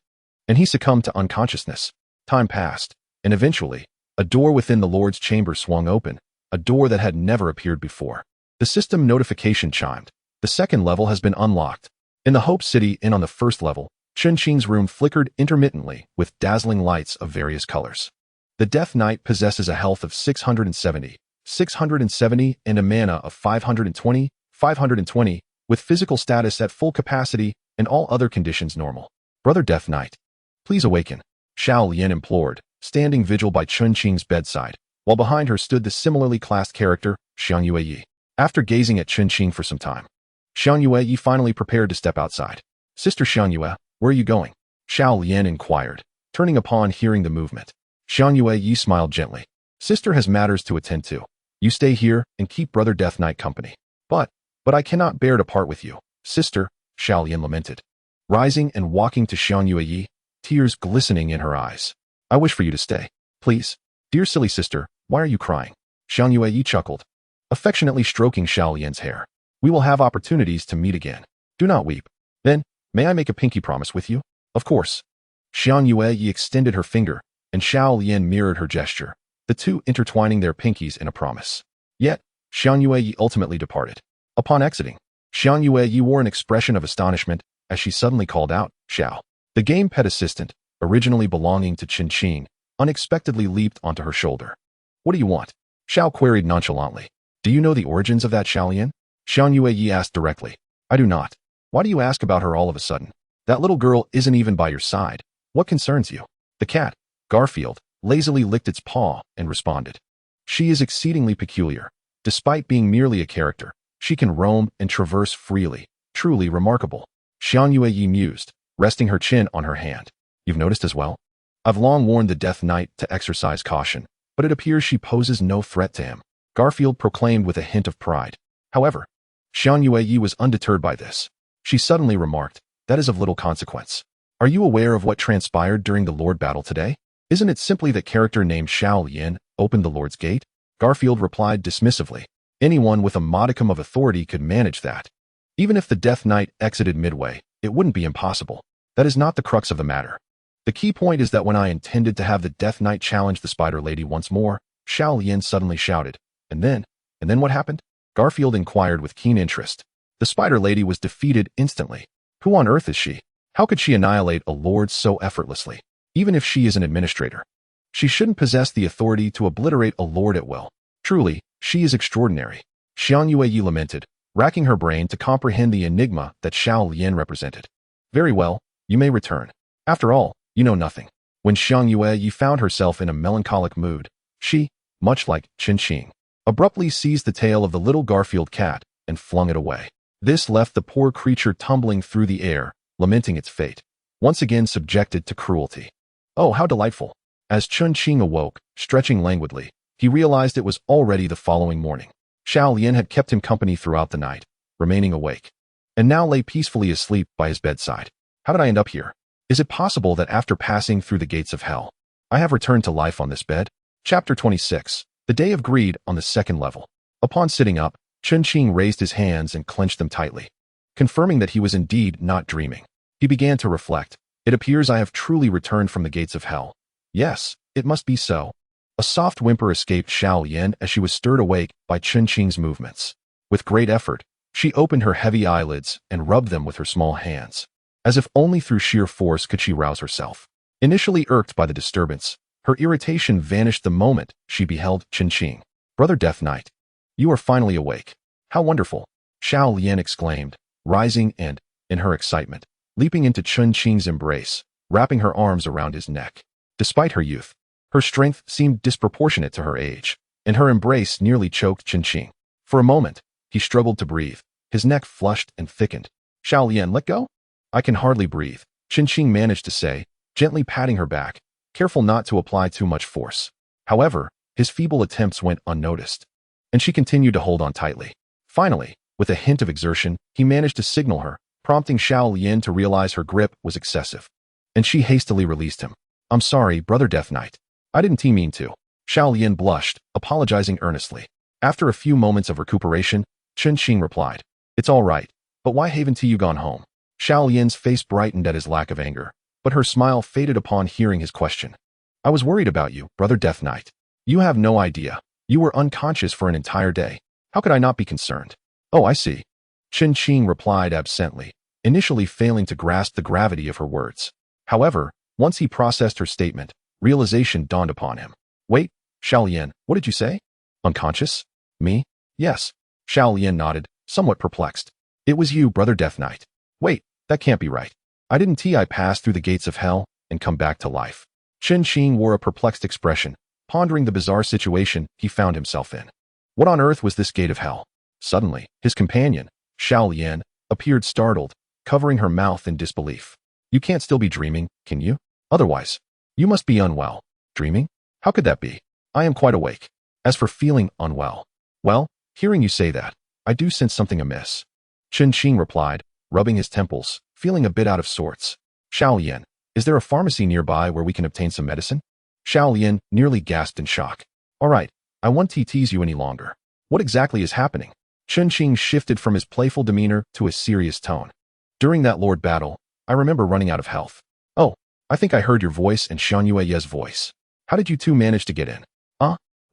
and he succumbed to unconsciousness. Time passed, and eventually, A door within the Lord's chamber swung open, a door that had never appeared before. The system notification chimed. The second level has been unlocked. In the Hope City Inn on the first level, Chun-Qing's room flickered intermittently with dazzling lights of various colors. The Death Knight possesses a health of 670, and a mana of 520, with physical status at full capacity and all other conditions normal. Brother Death Knight, please awaken, Xiao Lian implored, standing vigil by Chun-Qing's bedside, while behind her stood the similarly classed character, Xiang Yueyi. After gazing at Chun-Qing for some time, Xiang Yueyi finally prepared to step outside. Sister Xiang Yue, where are you going? Xiao Lian inquired, turning upon hearing the movement. Xiang Yueyi smiled gently. Sister has matters to attend to. You stay here and keep Brother Death Knight company. But I cannot bear to part with you, sister, Xiao Lian lamented. Rising and walking to Xiang Yueyi, tears glistening in her eyes. I wish for you to stay. Please. Dear silly sister, why are you crying? Xiang Yueyi chuckled, affectionately stroking Xiao Lian's hair. We will have opportunities to meet again. Do not weep. Then, may I make a pinky promise with you? Of course. Xiang Yueyi extended her finger, and Xiao Lian mirrored her gesture, the two intertwining their pinkies in a promise. Yet, Xiang Yueyi ultimately departed. Upon exiting, Xiang Yueyi wore an expression of astonishment as she suddenly called out, Xiao. The game pet assistant, originally belonging to Chun-Qing, unexpectedly leaped onto her shoulder. What do you want? Xiao queried nonchalantly. Do you know the origins of that Xiao Lian? Xiang Yueyi asked directly. I do not. Why do you ask about her all of a sudden? That little girl isn't even by your side. What concerns you? The cat, Garfield, lazily licked its paw and responded. She is exceedingly peculiar. Despite being merely a character, she can roam and traverse freely. Truly remarkable. Xiang Yueyi mused, resting her chin on her hand. You've noticed as well? I've long warned the Death Knight to exercise caution, but it appears she poses no threat to him, Garfield proclaimed with a hint of pride. However, Xiang Yueyi was undeterred by this. She suddenly remarked, that is of little consequence. Are you aware of what transpired during the Lord battle today? Isn't it simply that character named Xiao Lian opened the Lord's gate? Garfield replied dismissively. Anyone with a modicum of authority could manage that. Even if the Death Knight exited midway, it wouldn't be impossible. That is not the crux of the matter. The key point is that when I intended to have the Death Knight challenge the Spider Lady once more, Xiao Lian suddenly shouted. And then what happened? Garfield inquired with keen interest. The Spider Lady was defeated instantly. Who on earth is she? How could she annihilate a lord so effortlessly? Even if she is an administrator, she shouldn't possess the authority to obliterate a lord at will. Truly, she is extraordinary. Xiang Yueyi lamented, racking her brain to comprehend the enigma that Xiao Lian represented. Very well, you may return. After all, you know nothing. When Xiang Yueyi found herself in a melancholic mood, she, much like Chun-Qing, abruptly seized the tail of the little Garfield cat and flung it away. This left the poor creature tumbling through the air, lamenting its fate, once again subjected to cruelty. Oh, how delightful! As Chun-Qing awoke, stretching languidly, he realized it was already the following morning. Xiao Lian had kept him company throughout the night, remaining awake, and now lay peacefully asleep by his bedside. How did I end up here? Is it possible that after passing through the gates of hell, I have returned to life on this bed? Chapter 26. The Day of Greed on the second level. Upon sitting up, Chun-Qing raised his hands and clenched them tightly, confirming that he was indeed not dreaming. He began to reflect. It appears I have truly returned from the gates of hell. Yes, it must be so. A soft whimper escaped Xiao Lian as she was stirred awake by Chun-Qing's movements. With great effort, she opened her heavy eyelids and rubbed them with her small hands, as if only through sheer force could she rouse herself. Initially irked by the disturbance, her irritation vanished the moment she beheld Chun-Qing. Brother Death Knight, you are finally awake. How wonderful! Xiao Lian exclaimed, rising and, in her excitement, leaping into Chun-Qing's embrace, wrapping her arms around his neck. Despite her youth, her strength seemed disproportionate to her age, and her embrace nearly choked Chun-Qing. For a moment, he struggled to breathe, his neck flushed and thickened. Xiao Lian, let go? I can hardly breathe, Chun-Qing managed to say, gently patting her back, careful not to apply too much force. However, his feeble attempts went unnoticed, and she continued to hold on tightly. Finally, with a hint of exertion, he managed to signal her, prompting Xiao Lian to realize her grip was excessive, and she hastily released him. I'm sorry, Brother Death Knight. I didn't mean to. Xiao Lian blushed, apologizing earnestly. After a few moments of recuperation, Chun-Qing replied, It's all right, but why haven't you gone home? Xiao Lian's face brightened at his lack of anger, but her smile faded upon hearing his question. I was worried about you, Brother Death Knight. You have no idea. You were unconscious for an entire day. How could I not be concerned? Oh, I see. Chen Qing replied absently, initially failing to grasp the gravity of her words. However, once he processed her statement, realization dawned upon him. Wait, Xiaolian, what did you say? Unconscious? Me? Yes. Xiaolian nodded, somewhat perplexed. It was you, Brother Death Knight. Wait, that can't be right. I didn't I pass through the gates of hell and come back to life. Chen Qing wore a perplexed expression, pondering the bizarre situation he found himself in. What on earth was this gate of hell? Suddenly, his companion, Xiaolian, appeared startled, covering her mouth in disbelief. You can't still be dreaming, can you? Otherwise, you must be unwell. Dreaming? How could that be? I am quite awake. As for feeling unwell, well, hearing you say that, I do sense something amiss. Chen Qing replied, rubbing his temples, feeling a bit out of sorts. Xiaolian, is there a pharmacy nearby where we can obtain some medicine? Xiaolian nearly gasped in shock. All right, I won't tease you any longer. What exactly is happening? Chen Qing shifted from his playful demeanor to a serious tone. During that Lord battle, I remember running out of health. Oh, I think I heard your voice and Xian Yue's voice. How did you two manage to get in?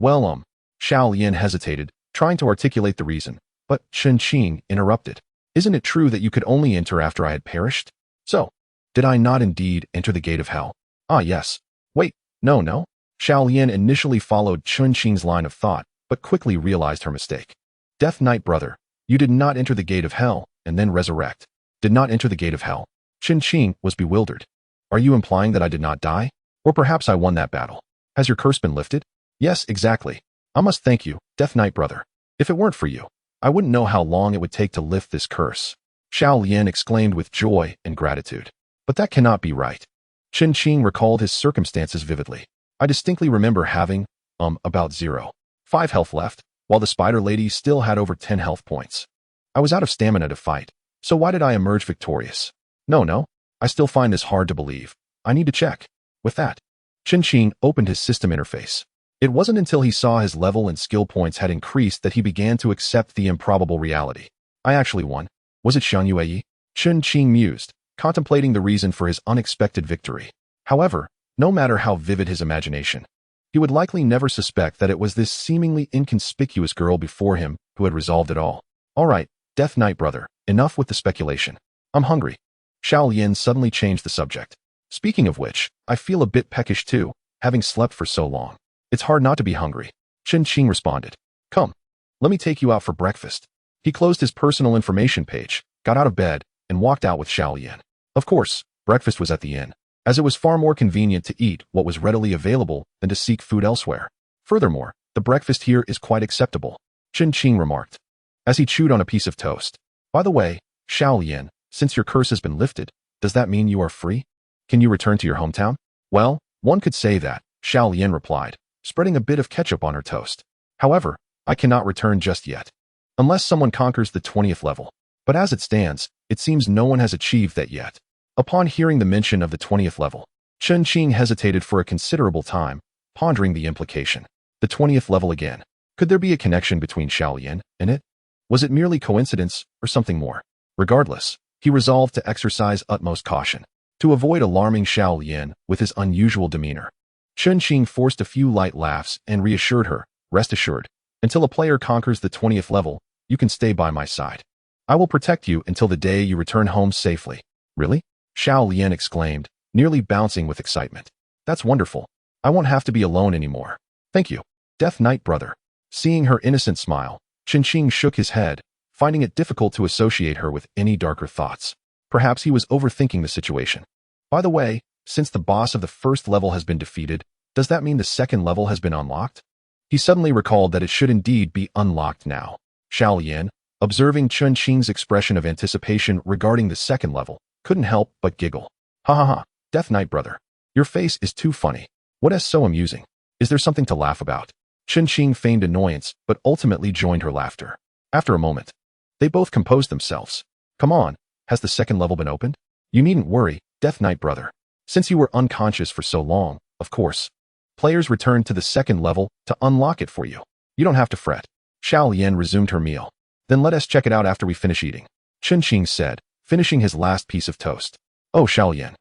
Well, Xiaolian hesitated, trying to articulate the reason, but Chen Qing interrupted. Isn't it true that you could only enter after I had perished? So, did I not indeed enter the gate of hell? Ah, yes. Wait, no. Xiaolian initially followed Chen Qing's line of thought, but quickly realized her mistake. Death Knight brother, you did not enter the gate of hell and then resurrect. Did not enter the gate of hell. Chen Qing was bewildered. Are you implying that I did not die? Or perhaps I won that battle? Has your curse been lifted? Yes, exactly. I must thank you, Death Knight brother. If it weren't for you, I wouldn't know how long it would take to lift this curse. Xiaolian exclaimed with joy and gratitude. But that cannot be right. Chen Qing recalled his circumstances vividly. I distinctly remember having, about 0.5 health left, while the spider lady still had over 10 health points. I was out of stamina to fight, so why did I emerge victorious? No, I still find this hard to believe. I need to check. With that, Chen Qing opened his system interface. It wasn't until he saw his level and skill points had increased that he began to accept the improbable reality. I actually won. Was it Xian Yue? Chen Qing mused, contemplating the reason for his unexpected victory. However, no matter how vivid his imagination, he would likely never suspect that it was this seemingly inconspicuous girl before him who had resolved it all. All right, Death Knight brother, enough with the speculation. I'm hungry. Xiaolian suddenly changed the subject. Speaking of which, I feel a bit peckish too, having slept for so long. It's hard not to be hungry. Chen Qing responded. Come, let me take you out for breakfast. He closed his personal information page, got out of bed, and walked out with Xiaolian. Of course, breakfast was at the inn, as it was far more convenient to eat what was readily available than to seek food elsewhere. Furthermore, the breakfast here is quite acceptable, Chen Qing remarked, as he chewed on a piece of toast. By the way, Xiaolian, since your curse has been lifted, does that mean you are free? Can you return to your hometown? Well, one could say that, Xiaolian replied, spreading a bit of ketchup on her toast. However, I cannot return just yet, unless someone conquers the 20th level. But as it stands, it seems no one has achieved that yet. Upon hearing the mention of the 20th level, Chen Qing hesitated for a considerable time, pondering the implication. The 20th level again. Could there be a connection between Xiaolian and it? Was it merely coincidence or something more? Regardless, he resolved to exercise utmost caution, to avoid alarming Xiaolian with his unusual demeanor. Chen Qing forced a few light laughs and reassured her, rest assured, until a player conquers the 20th level, you can stay by my side. I will protect you until the day you return home safely. Really? Xiaolian exclaimed, nearly bouncing with excitement. That's wonderful. I won't have to be alone anymore. Thank you, Death Knight brother. Seeing her innocent smile, Chen Qing shook his head, finding it difficult to associate her with any darker thoughts. Perhaps he was overthinking the situation. By the way, since the boss of the first level has been defeated, does that mean the second level has been unlocked? He suddenly recalled that it should indeed be unlocked now. Xiaolian, observing Chen Qing's expression of anticipation regarding the second level, couldn't help but giggle. Ha, Death Knight brother. Your face is too funny. What is so amusing? Is there something to laugh about? Chen Qing feigned annoyance, but ultimately joined her laughter. After a moment, they both composed themselves. Come on, has the second level been opened? You needn't worry, Death Knight brother. Since you were unconscious for so long, of course, players returned to the second level to unlock it for you. You don't have to fret. Xiaolian resumed her meal. Then let us check it out after we finish eating, Chen Qing said, finishing his last piece of toast. Oh, Xiaolian,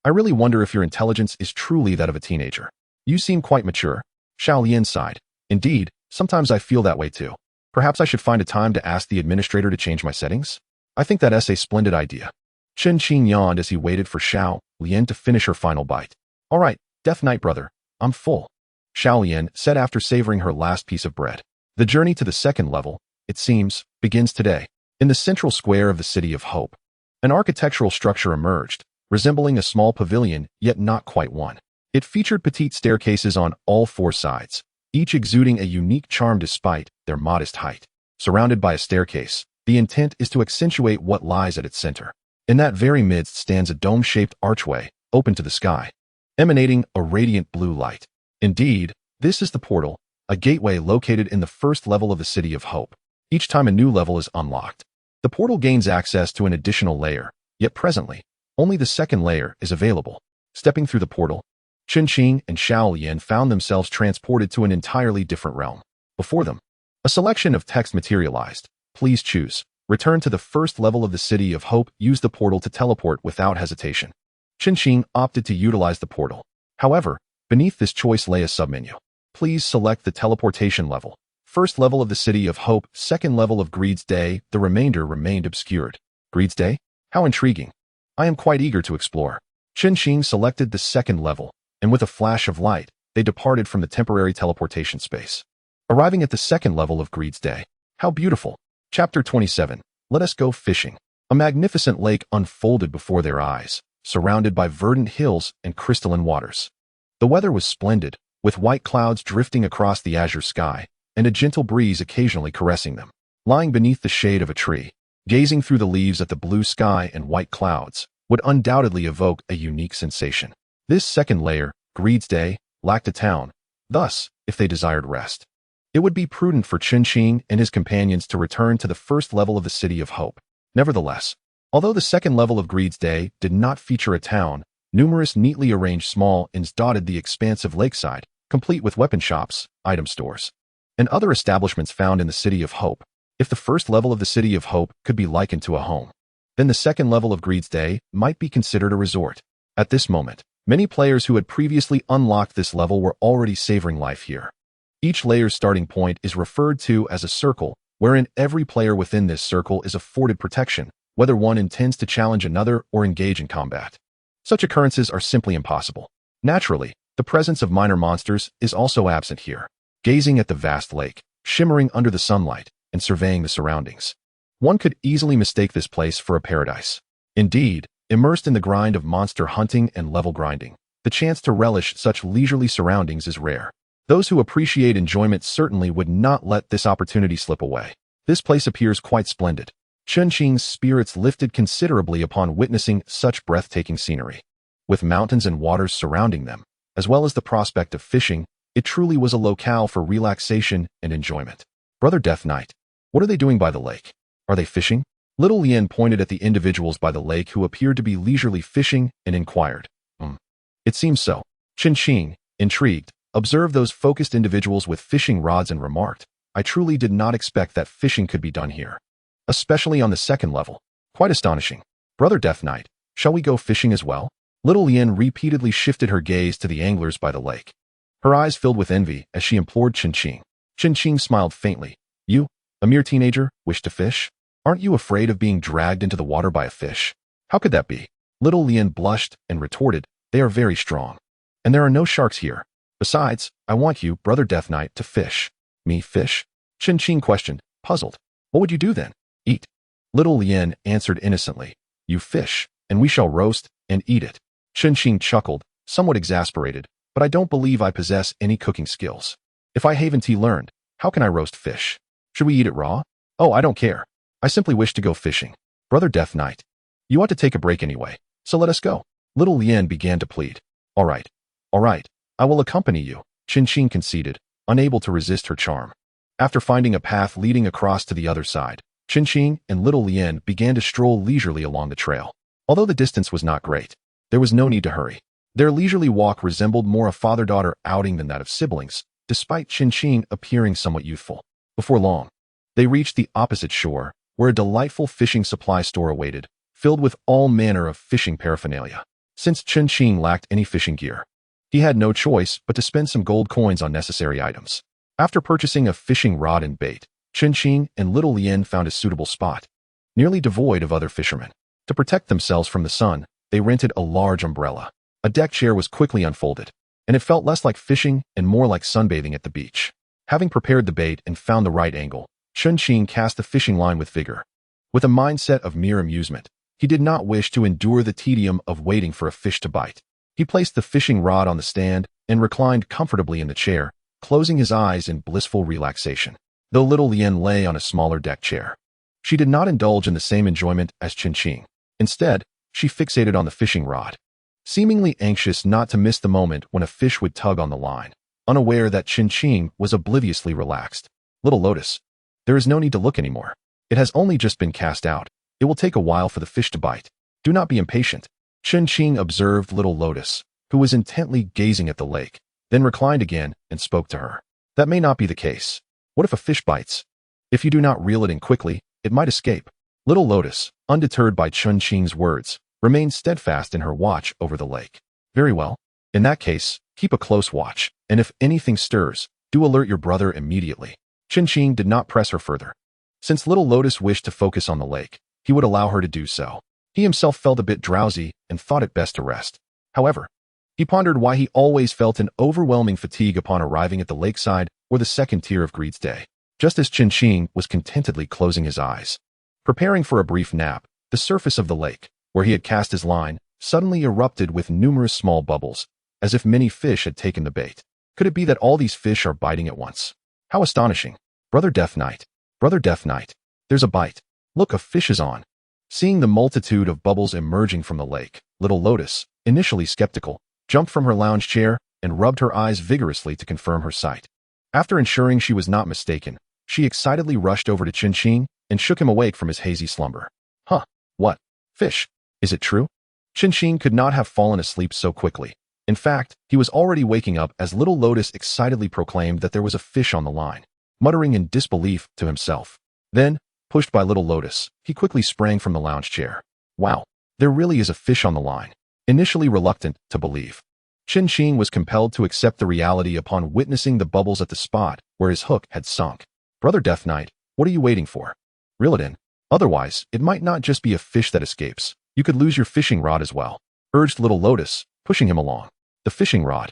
I really wonder if your intelligence is truly that of a teenager. You seem quite mature. Xiao Lian sighed. Indeed, sometimes I feel that way too. Perhaps I should find a time to ask the administrator to change my settings? I think that's a splendid idea. Chen Qing yawned as he waited for Xiao Lian to finish her final bite. All right, Death Knight brother, I'm full. Xiao Lian said after savoring her last piece of bread. The journey to the second level, it seems, begins today. In the central square of the City of Hope, an architectural structure emerged, resembling a small pavilion, yet not quite one. It featured petite staircases on all four sides, each exuding a unique charm despite their modest height. Surrounded by a staircase, the intent is to accentuate what lies at its center. In that very midst stands a dome-shaped archway, open to the sky, emanating a radiant blue light. Indeed, this is the portal, a gateway located in the first level of the City of Hope. Each time a new level is unlocked, the portal gains access to an additional layer, yet presently, only the second layer is available. Stepping through the portal, Chen Qing and Xiao Lian found themselves transported to an entirely different realm. Before them, a selection of text materialized. Please choose. Return to the first level of the City of Hope. Use the portal to teleport without hesitation. Chen Qing opted to utilize the portal. However, beneath this choice lay a submenu. Please select the teleportation level. First level of the City of Hope, second level of Greed's Day. The remainder remained obscured. Greed's Day? How intriguing. I am quite eager to explore. Chen Qing selected the second level, and with a flash of light, they departed from the temporary teleportation space. Arriving at the second level of Greed's Day. How beautiful. Chapter 27. Let us go fishing. A magnificent lake unfolded before their eyes, surrounded by verdant hills and crystalline waters. The weather was splendid, with white clouds drifting across the azure sky, and a gentle breeze occasionally caressing them. Lying beneath the shade of a tree, gazing through the leaves at the blue sky and white clouds, would undoubtedly evoke a unique sensation. This second layer, Greed's Day, lacked a town. Thus, if they desired rest, it would be prudent for Chen Qing and his companions to return to the first level of the City of Hope. Nevertheless, although the second level of Greed's Day did not feature a town, numerous neatly arranged small inns dotted the expansive lakeside, complete with weapon shops, item stores, and other establishments found in the City of Hope. If the first level of the City of Hope could be likened to a home, then the second level of Greed's Day might be considered a resort. At this moment, many players who had previously unlocked this level were already savoring life here. Each layer's starting point is referred to as a circle, wherein every player within this circle is afforded protection, whether one intends to challenge another or engage in combat. Such occurrences are simply impossible. Naturally, the presence of minor monsters is also absent here. Gazing at the vast lake, shimmering under the sunlight, and surveying the surroundings, one could easily mistake this place for a paradise. Indeed, immersed in the grind of monster hunting and level grinding, the chance to relish such leisurely surroundings is rare. Those who appreciate enjoyment certainly would not let this opportunity slip away. This place appears quite splendid. Chen Qing's spirits lifted considerably upon witnessing such breathtaking scenery. With mountains and waters surrounding them, as well as the prospect of fishing, it truly was a locale for relaxation and enjoyment. Brother Death Knight, what are they doing by the lake? Are they fishing? Little Lien pointed at the individuals by the lake who appeared to be leisurely fishing and inquired. It seems so. Chen Qing, intrigued, observed those focused individuals with fishing rods and remarked, I truly did not expect that fishing could be done here. Especially on the second level. Quite astonishing. Brother Death Knight, shall we go fishing as well? Little Lien repeatedly shifted her gaze to the anglers by the lake. Her eyes filled with envy as she implored Chen Qing. Chen Qing smiled faintly. You, a mere teenager, wish to fish? Aren't you afraid of being dragged into the water by a fish? How could that be? Little Lien blushed and retorted, they are very strong. And there are no sharks here. Besides, I want you, Brother Death Knight, to fish. Me fish? Chen Qing questioned, puzzled. What would you do then? Eat. Little Lien answered innocently. You fish, and we shall roast and eat it. Chen Qing chuckled, somewhat exasperated, but I don't believe I possess any cooking skills. If I haven't learned, how can I roast fish? Should we eat it raw? Oh, I don't care. I simply wish to go fishing. Brother Death Knight, you ought to take a break anyway, so let us go. Little Lien began to plead. All right, I will accompany you, Chen Qing conceded, unable to resist her charm. After finding a path leading across to the other side, Chen Qing and Little Lien began to stroll leisurely along the trail. Although the distance was not great, there was no need to hurry. Their leisurely walk resembled more a father-daughter outing than that of siblings, despite Chen Qing appearing somewhat youthful. Before long, they reached the opposite shore, where a delightful fishing supply store awaited, filled with all manner of fishing paraphernalia. Since Chen Qing lacked any fishing gear, He had no choice but to spend some gold coins on necessary items. After purchasing a fishing rod and bait, Chun-Ching and little Lien found a suitable spot, nearly devoid of other fishermen. To protect themselves from the sun, they rented a large umbrella. A deck chair was quickly unfolded, and it felt less like fishing and more like sunbathing at the beach. Having prepared the bait and found the right angle, Chun-Ching cast the fishing line with vigor. With a mindset of mere amusement, he did not wish to endure the tedium of waiting for a fish to bite. He placed the fishing rod on the stand and reclined comfortably in the chair, closing his eyes in blissful relaxation. Though little Lien lay on a smaller deck chair, she did not indulge in the same enjoyment as Chun-Ching. Instead, she fixated on the fishing rod, seemingly anxious not to miss the moment when a fish would tug on the line, unaware that Chun-Ching was obliviously relaxed. Little Lotus, there is no need to look anymore. It has only just been cast out. It will take a while for the fish to bite. Do not be impatient. Chun-Ching observed little Lotus, who was intently gazing at the lake, then reclined again and spoke to her. That may not be the case. What if a fish bites? If you do not reel it in quickly, it might escape. Little Lotus, undeterred by Chun-Ching's words, remained steadfast in her watch over the lake. Very well. In that case, keep a close watch, and if anything stirs, do alert your brother immediately. Chun-Ching did not press her further. Since little Lotus wished to focus on the lake, he would allow her to do so. He himself felt a bit drowsy and thought it best to rest. However, he pondered why he always felt an overwhelming fatigue upon arriving at the lakeside or the second tier of Greed's Day. Just as Chun-Ching was contentedly closing his eyes, preparing for a brief nap, the surface of the lake, where he had cast his line, suddenly erupted with numerous small bubbles, as if many fish had taken the bait. Could it be that all these fish are biting at once? How astonishing! Brother Death Knight, Brother Death Knight, there's a bite. Look, a fish is on. Seeing the multitude of bubbles emerging from the lake, little Lotus, initially skeptical, jumped from her lounge chair and rubbed her eyes vigorously to confirm her sight. After ensuring she was not mistaken, she excitedly rushed over to Chun-Ching and shook him awake from his hazy slumber. Huh, what? Fish? Is it true? Chun-Ching could not have fallen asleep so quickly. In fact, he was already waking up as little Lotus excitedly proclaimed that there was a fish on the line, muttering in disbelief to himself. Then, pushed by little Lotus, he quickly sprang from the lounge chair. Wow, there really is a fish on the line. Initially reluctant to believe, Chun-Ching was compelled to accept the reality upon witnessing the bubbles at the spot where his hook had sunk. Brother Death Knight, what are you waiting for? Reel it in. Otherwise, it might not just be a fish that escapes. You could lose your fishing rod as well, urged little Lotus, pushing him along. The fishing rod,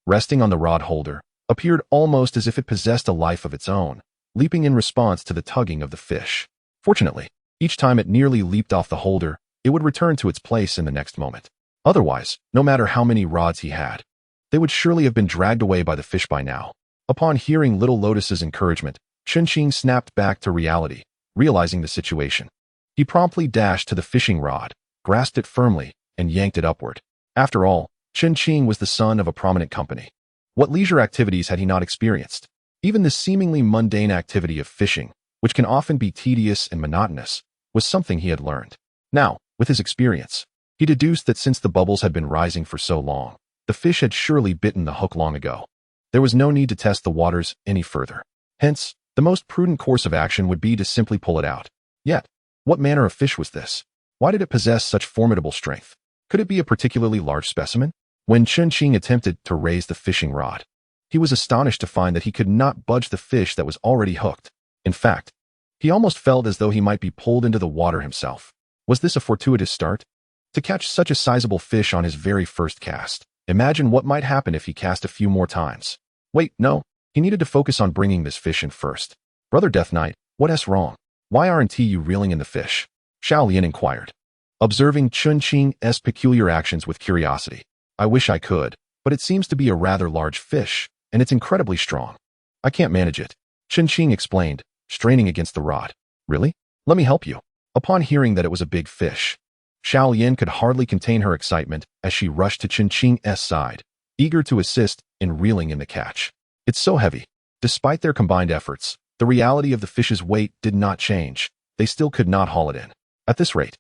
resting on the rod holder, appeared almost as if it possessed a life of its own, leaping in response to the tugging of the fish. Fortunately, each time it nearly leaped off the holder, it would return to its place in the next moment. Otherwise, no matter how many rods he had, they would surely have been dragged away by the fish by now. Upon hearing little Lotus's encouragement, Chun-Ching snapped back to reality, realizing the situation. He promptly dashed to the fishing rod, grasped it firmly, and yanked it upward. After all, Chun-Ching was the son of a prominent company. What leisure activities had he not experienced? Even the seemingly mundane activity of fishing, which can often be tedious and monotonous, was something he had learned. Now, with his experience, he deduced that since the bubbles had been rising for so long, the fish had surely bitten the hook long ago. There was no need to test the waters any further. Hence, the most prudent course of action would be to simply pull it out. Yet, what manner of fish was this? Why did it possess such formidable strength? Could it be a particularly large specimen? When Chun-Ching attempted to raise the fishing rod, he was astonished to find that he could not budge the fish that was already hooked. In fact, he almost felt as though he might be pulled into the water himself. Was this a fortuitous start? To catch such a sizable fish on his very first cast. Imagine what might happen if he cast a few more times. Wait, no. He needed to focus on bringing this fish in first. Brother Death Knight, what's wrong? Why aren't you reeling in the fish? Xiao Lian inquired, observing Chun-Ching's peculiar actions with curiosity. I wish I could, but it seems to be a rather large fish, and it's incredibly strong. I can't manage it. Chun-Ching explained, straining against the rod. Really? Let me help you. Upon hearing that it was a big fish, Xiao Lian could hardly contain her excitement as she rushed to Chun-Ching's side, eager to assist in reeling in the catch. It's so heavy. Despite their combined efforts, the reality of the fish's weight did not change. They still could not haul it in. At this rate,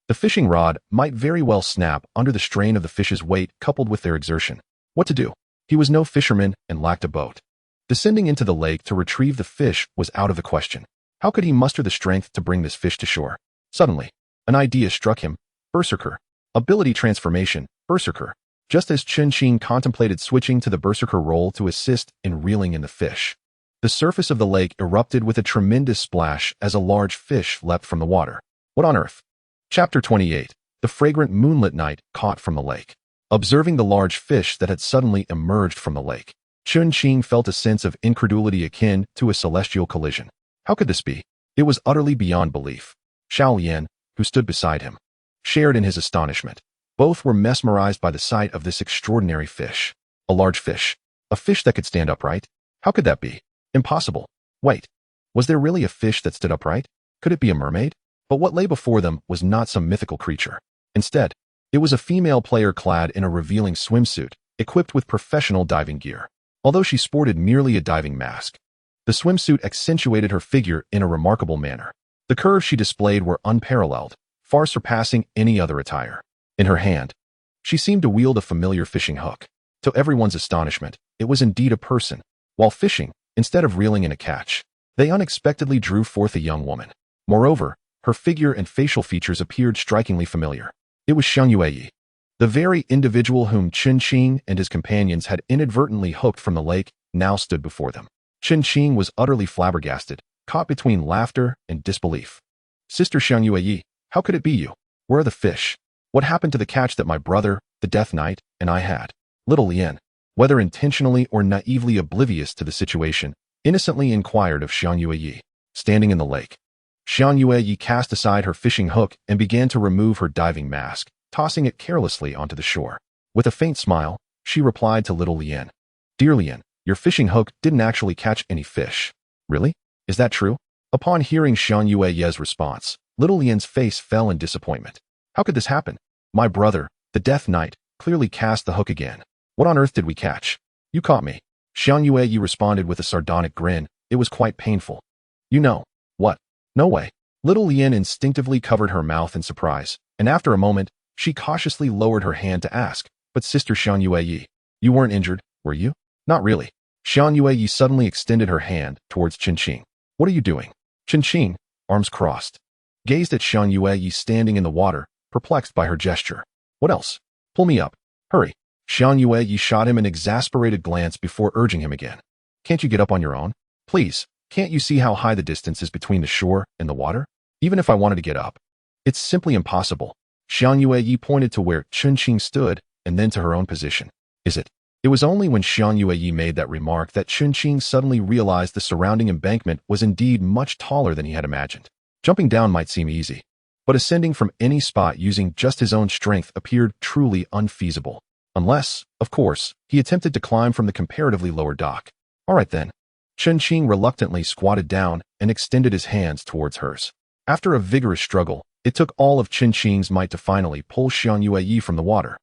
the fishing rod might very well snap under the strain of the fish's weight coupled with their exertion. What to do? He was no fisherman and lacked a boat. Descending into the lake to retrieve the fish was out of the question. How could he muster the strength to bring this fish to shore? Suddenly, an idea struck him. Berserker. Ability transformation, Berserker. just as Chen Qing contemplated switching to the Berserker role to assist in reeling in the fish. The surface of the lake erupted with a tremendous splash as a large fish leapt from the water. What on earth? Chapter 28. The fragrant moonlit night caught from the lake. Observing the large fish that had suddenly emerged from the lake, Chen Qing felt a sense of incredulity akin to a celestial collision. How could this be? It was utterly beyond belief. Xiao Lian, who stood beside him, shared in his astonishment. Both were mesmerized by the sight of this extraordinary fish. A large fish. A fish that could stand upright? How could that be? Impossible. Wait. Was there really a fish that stood upright? Could it be a mermaid? But what lay before them was not some mythical creature. Instead, it was a female player clad in a revealing swimsuit, equipped with professional diving gear. Although she sported merely a diving mask, the swimsuit accentuated her figure in a remarkable manner. The curves she displayed were unparalleled, far surpassing any other attire. In her hand, she seemed to wield a familiar fishing hook. To everyone's astonishment, it was indeed a person. While fishing, instead of reeling in a catch, they unexpectedly drew forth a young woman. Moreover, her figure and facial features appeared strikingly familiar. It was Xiang Yueyi, the very individual whom Chen Qing and his companions had inadvertently hooked from the lake, now stood before them. Chen Qing was utterly flabbergasted, caught between laughter and disbelief. Sister Xiang Yueyi, how could it be you? Where are the fish? What happened to the catch that my brother, the Death Knight, and I had? Little Lian, whether intentionally or naively oblivious to the situation, innocently inquired of Xiang Yueyi, standing in the lake. Xiang Yueyi cast aside her fishing hook and began to remove her diving mask, tossing it carelessly onto the shore. With a faint smile, she replied to little Lian, "Dear Lian, your fishing hook didn't actually catch any fish." "Really? Is that true?" Upon hearing Xiang Yueyi's response, little Lian's face fell in disappointment. "How could this happen? My brother, the Death Knight, clearly cast the hook again. What on earth did we catch?" "You caught me." Xiang Yueyi responded with a sardonic grin. It was quite painful. "You know what? No way." Little Lian instinctively covered her mouth in surprise, and after a moment, she cautiously lowered her hand to ask, "But Sister Xiang Yueyi, you weren't injured, were you?" "Not really." Xiang Yueyi suddenly extended her hand towards Chen Qing. "What are you doing?" Chen Qing, arms crossed, gazed at Xiang Yueyi standing in the water, perplexed by her gesture. "What else? Pull me up. Hurry." Xiang Yueyi shot him an exasperated glance before urging him again. "Can't you get up on your own? Please, can't you see how high the distance is between the shore and the water? Even if I wanted to get up, it's simply impossible." Xiang Yueyi pointed to where Chen Qing stood and then to her own position. "Is it?" It was only when Xiang Yueyi made that remark that Chen Qing suddenly realized the surrounding embankment was indeed much taller than he had imagined. Jumping down might seem easy, but ascending from any spot using just his own strength appeared truly unfeasible. Unless, of course, he attempted to climb from the comparatively lower dock. "All right then." Chen Qing reluctantly squatted down and extended his hands towards hers. After a vigorous struggle, it took all of Chen Qing's might to finally pull Xiang Yueyi from the water.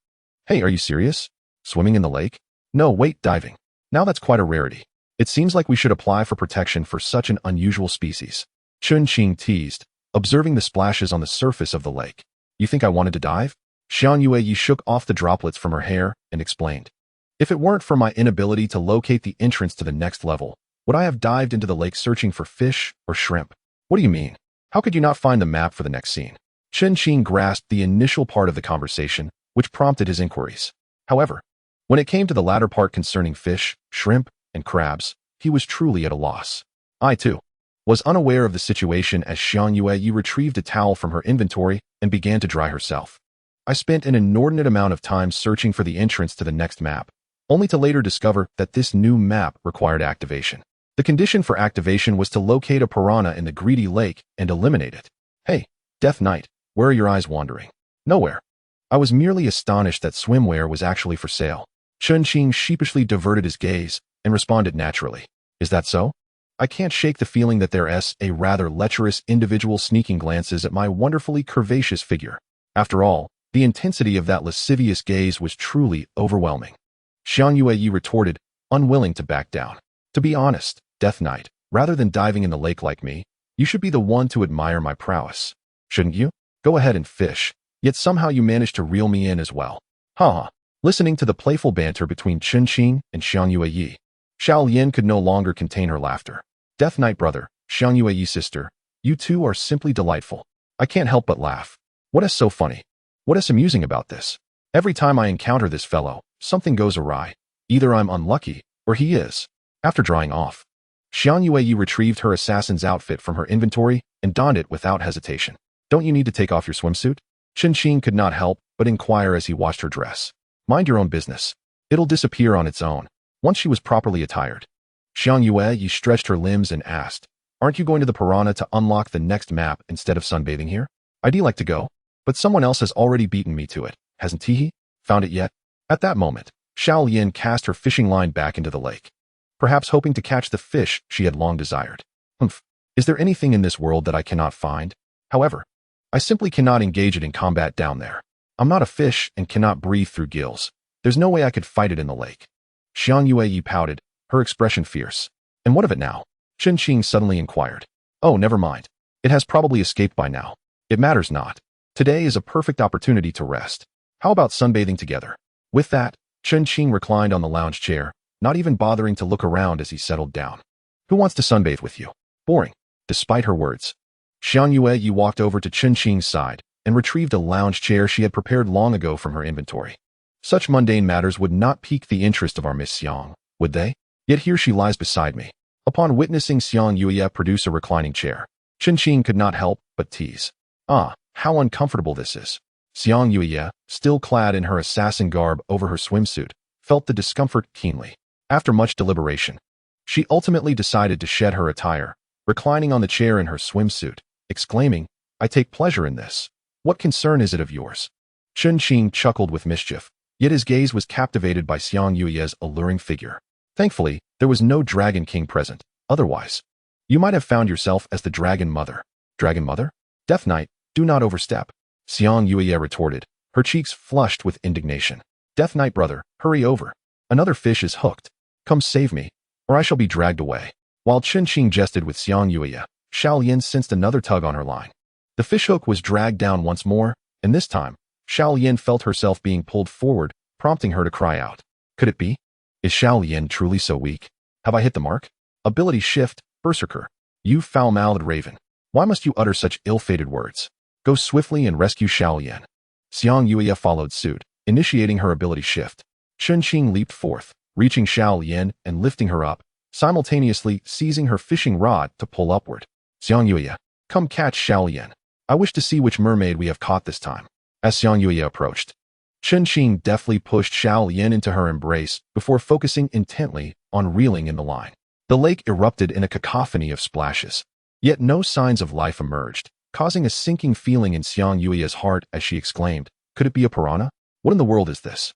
"Hey, are you serious? Swimming in the lake?" "No, wait, diving. Now that's quite a rarity. It seems like we should apply for protection for such an unusual species." Chen Qing teased, observing the splashes on the surface of the lake. "You think I wanted to dive?" Xiang Yueyi shook off the droplets from her hair and explained. "If it weren't for my inability to locate the entrance to the next level, would I have dived into the lake searching for fish or shrimp?" "What do you mean? How could you not find the map for the next scene?" Chen Qing grasped the initial part of the conversation, which prompted his inquiries. However, when it came to the latter part concerning fish, shrimp, and crabs, he was truly at a loss. I, too, was unaware of the situation as Xiang Yueyi retrieved a towel from her inventory and began to dry herself. I spent an inordinate amount of time searching for the entrance to the next map, only to later discover that this new map required activation. The condition for activation was to locate a piranha in the greedy lake and eliminate it. "Hey, Death Knight, where are your eyes wandering?" "Nowhere." I was merely astonished that swimwear was actually for sale. Chen Qing sheepishly diverted his gaze and responded naturally. "Is that so?" I can't shake the feeling that there's a rather lecherous individual sneaking glances at my wonderfully curvaceous figure. After all, the intensity of that lascivious gaze was truly overwhelming. Xiang Yueyi retorted, unwilling to back down. "To be honest, Death Knight, rather than diving in the lake like me, you should be the one to admire my prowess. Shouldn't you? Go ahead and fish, yet somehow you managed to reel me in as well." "Ha ha." Listening to the playful banter between Chen Qing and Xiang Yueyi, Xiao Lian could no longer contain her laughter. "Death Knight brother, Xiang Yueyi sister, you two are simply delightful. I can't help but laugh. What is so funny? What is amusing about this?" Every time I encounter this fellow, something goes awry. Either I'm unlucky, or he is. After drying off, Xiang Yue retrieved her assassin's outfit from her inventory and donned it without hesitation. Don't you need to take off your swimsuit? Qin could not help but inquire as he watched her dress. Mind your own business. It'll disappear on its own. Once she was properly attired, Xiang Yue stretched her limbs and asked, aren't you going to the piranha to unlock the next map instead of sunbathing here? I'd like to go, but someone else has already beaten me to it, hasn't he? Found it yet? At that moment, Xiao Yin cast her fishing line back into the lake, perhaps hoping to catch the fish she had long desired. Humph, is there anything in this world that I cannot find? However, I simply cannot engage it in combat down there. I'm not a fish and cannot breathe through gills. There's no way I could fight it in the lake. Xiang Yue pouted, her expression fierce. And what of it now? Qin suddenly inquired. Oh, never mind. It has probably escaped by now. It matters not. Today is a perfect opportunity to rest. How about sunbathing together? With that, Qin reclined on the lounge chair, not even bothering to look around as he settled down. Who wants to sunbathe with you? Boring. Despite her words, Xiang Yue walked over to Qin's side and retrieved a lounge chair she had prepared long ago from her inventory. Such mundane matters would not pique the interest of our Miss Xiang, would they? Yet here she lies beside me. Upon witnessing Xiang Yue produce a reclining chair, Qin could not help but tease. Ah, how uncomfortable this is. Xiang Yue, still clad in her assassin garb over her swimsuit, felt the discomfort keenly. After much deliberation, she ultimately decided to shed her attire, reclining on the chair in her swimsuit, exclaiming, I take pleasure in this. What concern is it of yours? Qin chuckled with mischief, yet his gaze was captivated by Xiang Yue's alluring figure. Thankfully, there was no Dragon King present. Otherwise, you might have found yourself as the Dragon Mother. Dragon Mother? Death Knight, do not overstep. Xiang Yue retorted, her cheeks flushed with indignation. Death Knight brother, hurry over. Another fish is hooked. Come save me, or I shall be dragged away. While Qin jested with Xiang Yue, Xiao Yin sensed another tug on her line. The fishhook was dragged down once more, and this time, Xiao Yin felt herself being pulled forward, prompting her to cry out. Could it be? Is Xiao Yin truly so weak? Have I hit the mark? Ability shift, Berserker. You foul-mouthed raven. Why must you utter such ill-fated words? Go swiftly and rescue Xiao Yin. Xiang Yue followed suit, initiating her ability shift. Qin leaped forth, reaching Xiao Yin and lifting her up, simultaneously seizing her fishing rod to pull upward. Xiang Yue, come catch Xiao Yin. I wish to see which mermaid we have caught this time. As Xiang Yue approached, Qin deftly pushed Xiao Yin into her embrace before focusing intently on reeling in the line. The lake erupted in a cacophony of splashes, yet no signs of life emerged, causing a sinking feeling in Xiang Yue's heart as she exclaimed, could it be a piranha? What in the world is this?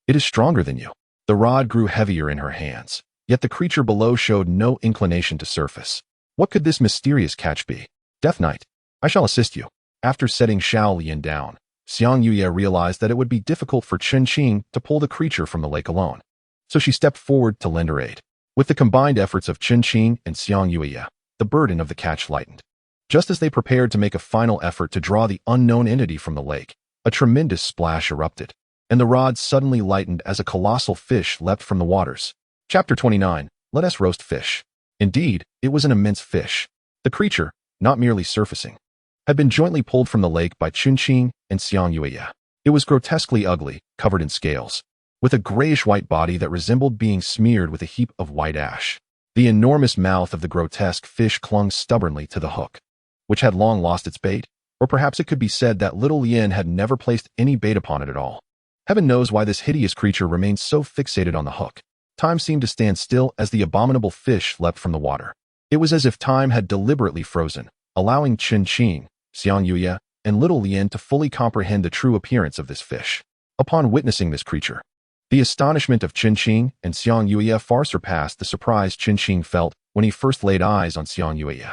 It is stronger than you. The rod grew heavier in her hands, yet the creature below showed no inclination to surface. What could this mysterious catch be? Death Knight, I shall assist you. After setting Xiao Yin down, Xiang Yue realized that it would be difficult for Qin to pull the creature from the lake alone. So she stepped forward to lend her aid. With the combined efforts of Qin and Xiang Yue, the burden of the catch lightened. Just as they prepared to make a final effort to draw the unknown entity from the lake, a tremendous splash erupted, and the rod suddenly lightened as a colossal fish leapt from the waters. Chapter 29, Let Us Roast Fish. Indeed, it was an immense fish. The creature, not merely surfacing, had been jointly pulled from the lake by Qin and Xiang Yue. It was grotesquely ugly, covered in scales, with a grayish-white body that resembled being smeared with a heap of white ash. The enormous mouth of the grotesque fish clung stubbornly to the hook, which had long lost its bait, or perhaps it could be said that little Lien had never placed any bait upon it at all. Heaven knows why this hideous creature remained so fixated on the hook. Time seemed to stand still as the abominable fish leapt from the water. It was as if time had deliberately frozen, allowing Qin, Xiang Yue, and little Lien to fully comprehend the true appearance of this fish. Upon witnessing this creature, the astonishment of Qin and Xiang Yue far surpassed the surprise Qin felt when he first laid eyes on Xiang Yue.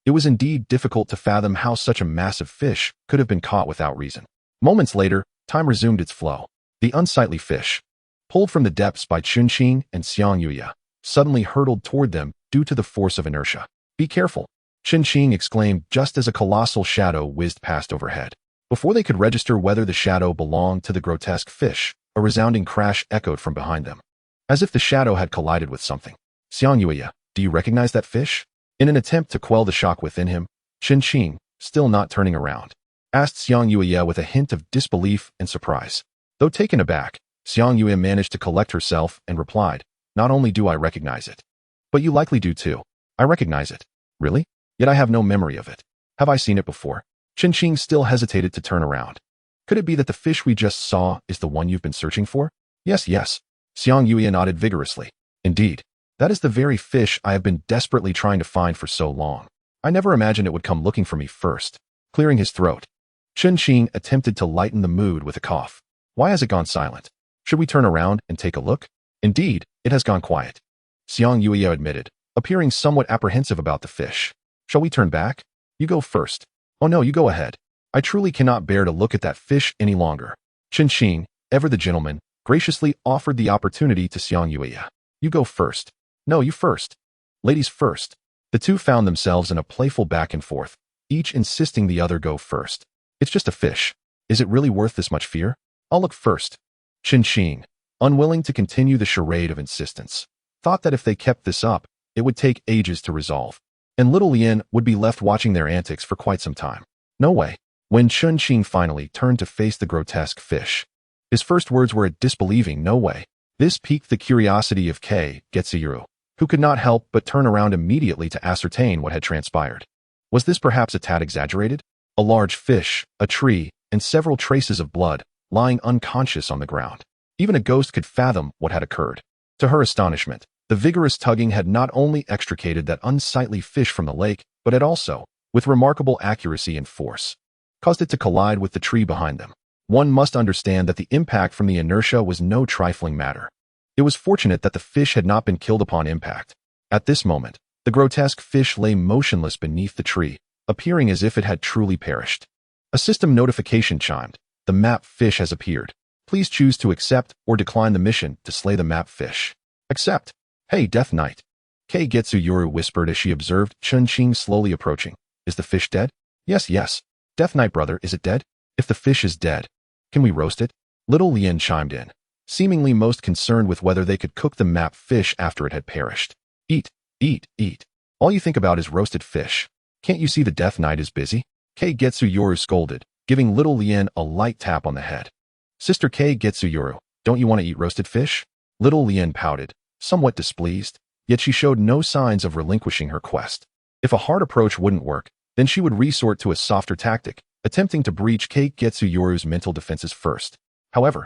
It was indeed difficult to fathom how such a massive fish could have been caught without reason. Moments later, time resumed its flow. The unsightly fish, pulled from the depths by Qin and Xiang Yue, suddenly hurtled toward them due to the force of inertia. Be careful, Qin exclaimed just as a colossal shadow whizzed past overhead. Before they could register whether the shadow belonged to the grotesque fish, a resounding crash echoed from behind them, as if the shadow had collided with something. Xiang Yue, do you recognize that fish? In an attempt to quell the shock within him, Qin, still not turning around, asked Xiang Yue with a hint of disbelief and surprise. Though taken aback, Xiang Yue managed to collect herself and replied, "Not only do I recognize it, but you likely do too. I recognize it. Really? Yet I have no memory of it. Have I seen it before?" Qingqing still hesitated to turn around. "Could it be that the fish we just saw is the one you've been searching for?" Yes, yes. Xiang Yue nodded vigorously. "Indeed. That is the very fish I have been desperately trying to find for so long. I never imagined it would come looking for me first." Clearing his throat, Qingqing attempted to lighten the mood with a cough. "Why has it gone silent? Should we turn around and take a look?" "Indeed, it has gone quiet," Xiang Yue admitted, appearing somewhat apprehensive about the fish. "Shall we turn back? You go first." "Oh no, you go ahead. I truly cannot bear to look at that fish any longer." Qingqing, ever the gentleman, graciously offered the opportunity to Xiang Yue. "You go first." "No, you first." "Ladies first." The two found themselves in a playful back and forth, each insisting the other go first. "It's just a fish. Is it really worth this much fear? I'll look first." Qingqing, unwilling to continue the charade of insistence, thought that if they kept this up, it would take ages to resolve, and little Lien would be left watching their antics for quite some time. No way. When Qingqing finally turned to face the grotesque fish, his first words were a disbelieving "no way." This piqued the curiosity of Kei Getsuyuru, who could not help but turn around immediately to ascertain what had transpired. Was this perhaps a tad exaggerated? A large fish, a tree, and several traces of blood, lying unconscious on the ground. Even a ghost could fathom what had occurred. To her astonishment, the vigorous tugging had not only extricated that unsightly fish from the lake, but had also, with remarkable accuracy and force, caused it to collide with the tree behind them. One must understand that the impact from the inertia was no trifling matter. It was fortunate that the fish had not been killed upon impact. At this moment, the grotesque fish lay motionless beneath the tree, appearing as if it had truly perished. A system notification chimed. "The map fish has appeared. Please choose to accept or decline the mission to slay the map fish." "Accept." "Hey, Death Knight." Kei Getsuyuru whispered as she observed Qingqing slowly approaching. "Is the fish dead?" "Yes, yes. Death Knight brother, is it dead?" "If the fish is dead, can we roast it?" Little Lien chimed in, seemingly most concerned with whether they could cook the map fish after it had perished. "Eat, eat, eat. All you think about is roasted fish. Can't you see the Death Knight is busy?" Kei Getsuyuru scolded, giving Little Lien a light tap on the head. "Sister Kei Getsuyuru, don't you want to eat roasted fish?" Little Lien pouted, somewhat displeased, yet she showed no signs of relinquishing her quest. If a hard approach wouldn't work, then she would resort to a softer tactic, attempting to breach Kei Getsuyuru's mental defenses first. However,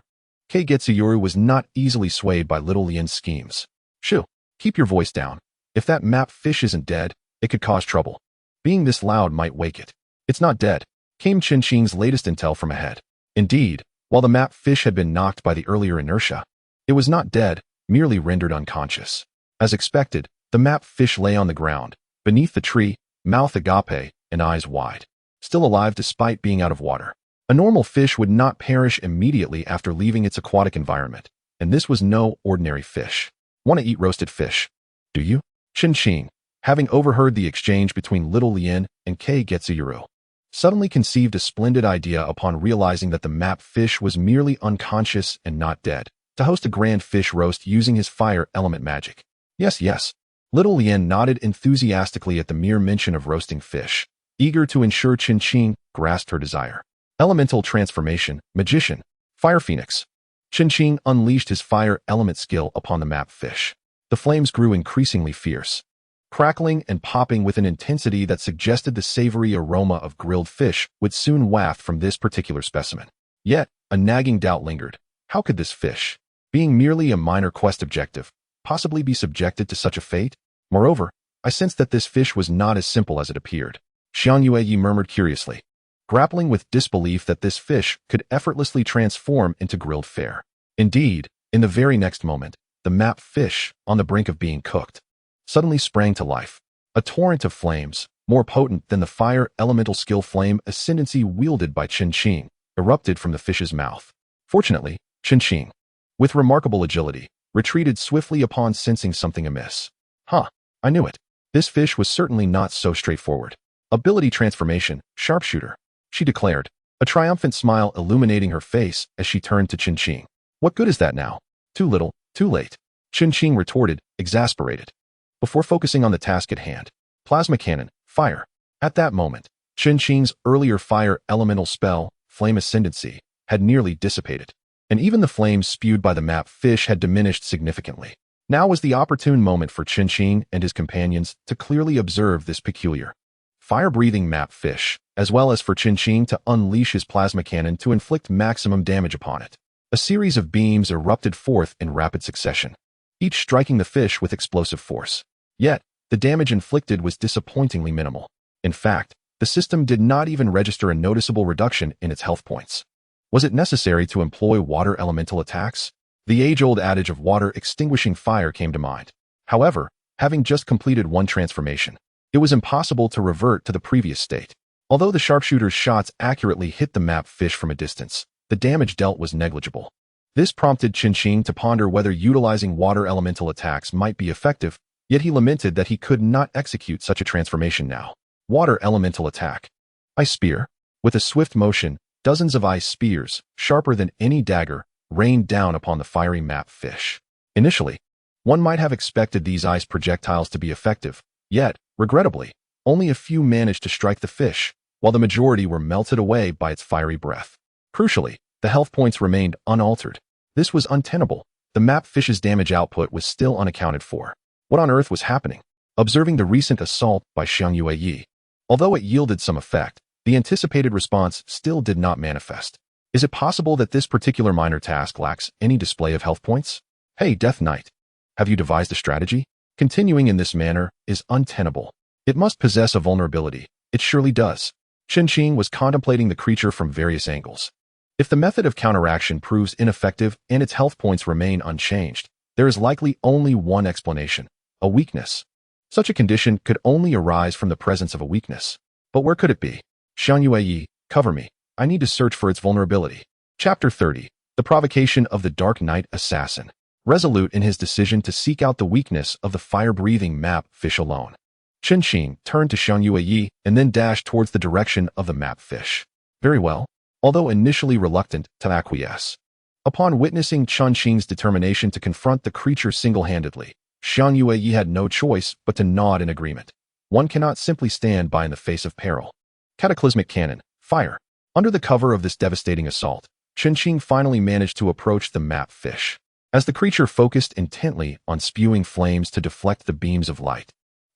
Kei Getsuyuru was not easily swayed by Little Lien's schemes. "Shoo, keep your voice down. If that map fish isn't dead, it could cause trouble. Being this loud might wake it." "It's not dead," came Qingqing's latest intel from ahead. Indeed, while the map fish had been knocked by the earlier inertia, it was not dead, merely rendered unconscious. As expected, the map fish lay on the ground, beneath the tree, mouth agape and eyes wide, still alive despite being out of water. A normal fish would not perish immediately after leaving its aquatic environment, and this was no ordinary fish. "Want to eat roasted fish? Do you?" Qingqing, having overheard the exchange between Little Lien and Kei Getsuyuru, suddenly conceived a splendid idea upon realizing that the map fish was merely unconscious and not dead, to host a grand fish roast using his fire element magic. "Yes, yes." Little Lien nodded enthusiastically at the mere mention of roasting fish, eager to ensure Qingqing grasped her desire. Elemental transformation, magician, fire phoenix. Qingqing unleashed his fire element skill upon the map fish. The flames grew increasingly fierce, crackling and popping with an intensity that suggested the savory aroma of grilled fish would soon waft from this particular specimen. Yet, a nagging doubt lingered. How could this fish, being merely a minor quest objective, possibly be subjected to such a fate? Moreover, I sensed that this fish was not as simple as it appeared. Xiang Yue murmured curiously, grappling with disbelief that this fish could effortlessly transform into grilled fare. Indeed, in the very next moment, the map fish, on the brink of being cooked, suddenly sprang to life. A torrent of flames, more potent than the fire elemental skill flame ascendancy wielded by Qingqing, erupted from the fish's mouth. Fortunately, Qingqing, with remarkable agility, retreated swiftly upon sensing something amiss. "Huh, I knew it. This fish was certainly not so straightforward. Ability transformation, sharpshooter," she declared, a triumphant smile illuminating her face as she turned to Qingqing. "What good is that now?" "Too little, too late," Qingqing retorted, exasperated. Before focusing on the task at hand, plasma cannon, fire. At that moment, Qingqing's earlier fire elemental spell, flame ascendancy, had nearly dissipated. and even the flames spewed by the map fish had diminished significantly. Now was the opportune moment for Qinqing and his companions to clearly observe this peculiar, fire-breathing map fish, as well as for Qinqing to unleash his plasma cannon to inflict maximum damage upon it. A series of beams erupted forth in rapid succession, each striking the fish with explosive force. Yet, the damage inflicted was disappointingly minimal. In fact, the system did not even register a noticeable reduction in its health points. Was it necessary to employ water elemental attacks? The age-old adage of water extinguishing fire came to mind. However, having just completed one transformation, it was impossible to revert to the previous state. Although the sharpshooter's shots accurately hit the map fish from a distance, the damage dealt was negligible. This prompted Qinqing to ponder whether utilizing water elemental attacks might be effective, yet he lamented that he could not execute such a transformation now. Water elemental attack. Ice spear. With a swift motion, dozens of ice spears, sharper than any dagger, rained down upon the fiery map fish. Initially, one might have expected these ice projectiles to be effective, yet, regrettably, only a few managed to strike the fish, while the majority were melted away by its fiery breath. Crucially, the health points remained unaltered. This was untenable. The map fish's damage output was still unaccounted for. What on earth was happening? Observing the recent assault by Xiang Yueyi, although it yielded some effect, the anticipated response still did not manifest. Is it possible that this particular minor task lacks any display of health points? Hey, Death Knight, have you devised a strategy? Continuing in this manner is untenable. It must possess a vulnerability. It surely does. Qinqing was contemplating the creature from various angles. If the method of counteraction proves ineffective and its health points remain unchanged, there is likely only one explanation: a weakness. Such a condition could only arise from the presence of a weakness. But where could it be? Xiang Yueyi, cover me. I need to search for its vulnerability. Chapter 30. The Provocation of the Dark Knight Assassin. Resolute in his decision to seek out the weakness of the fire-breathing map fish alone, Qinqing turned to Xiang Yueyi and then dashed towards the direction of the map fish. Very well, although initially reluctant to acquiesce. Upon witnessing Qinqing's determination to confront the creature single-handedly, Xiang Yueyi had no choice but to nod in agreement. One cannot simply stand by in the face of peril. Cataclysmic cannon, fire. Under the cover of this devastating assault, Qinqing finally managed to approach the map fish. As the creature focused intently on spewing flames to deflect the beams of light,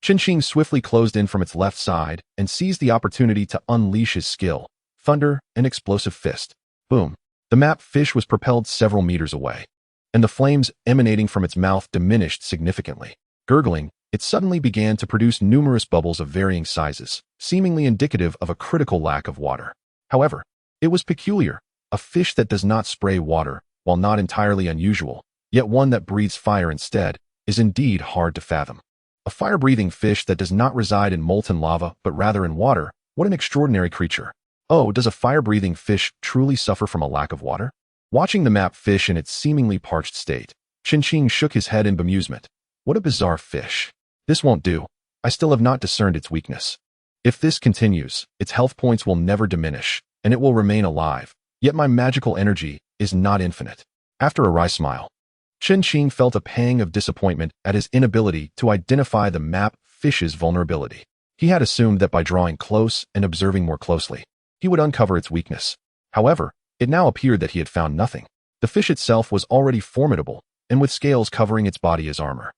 Qinqing swiftly closed in from its left side and seized the opportunity to unleash his skill, thunder, and explosive fist. Boom! The map fish was propelled several meters away, and the flames emanating from its mouth diminished significantly. Gurgling, it suddenly began to produce numerous bubbles of varying sizes, seemingly indicative of a critical lack of water. However, it was peculiar. A fish that does not spray water, while not entirely unusual, yet one that breathes fire instead, is indeed hard to fathom. A fire-breathing fish that does not reside in molten lava but rather in water, what an extraordinary creature. Oh, does a fire-breathing fish truly suffer from a lack of water? Watching the map fish in its seemingly parched state, Qinqing shook his head in bemusement. What a bizarre fish. This won't do. I still have not discerned its weakness. If this continues, its health points will never diminish, and it will remain alive. Yet my magical energy is not infinite. After a wry smile, Qinqing felt a pang of disappointment at his inability to identify the map fish's vulnerability. He had assumed that by drawing close and observing more closely, he would uncover its weakness. However, it now appeared that he had found nothing. The fish itself was already formidable, and with scales covering its body as armor.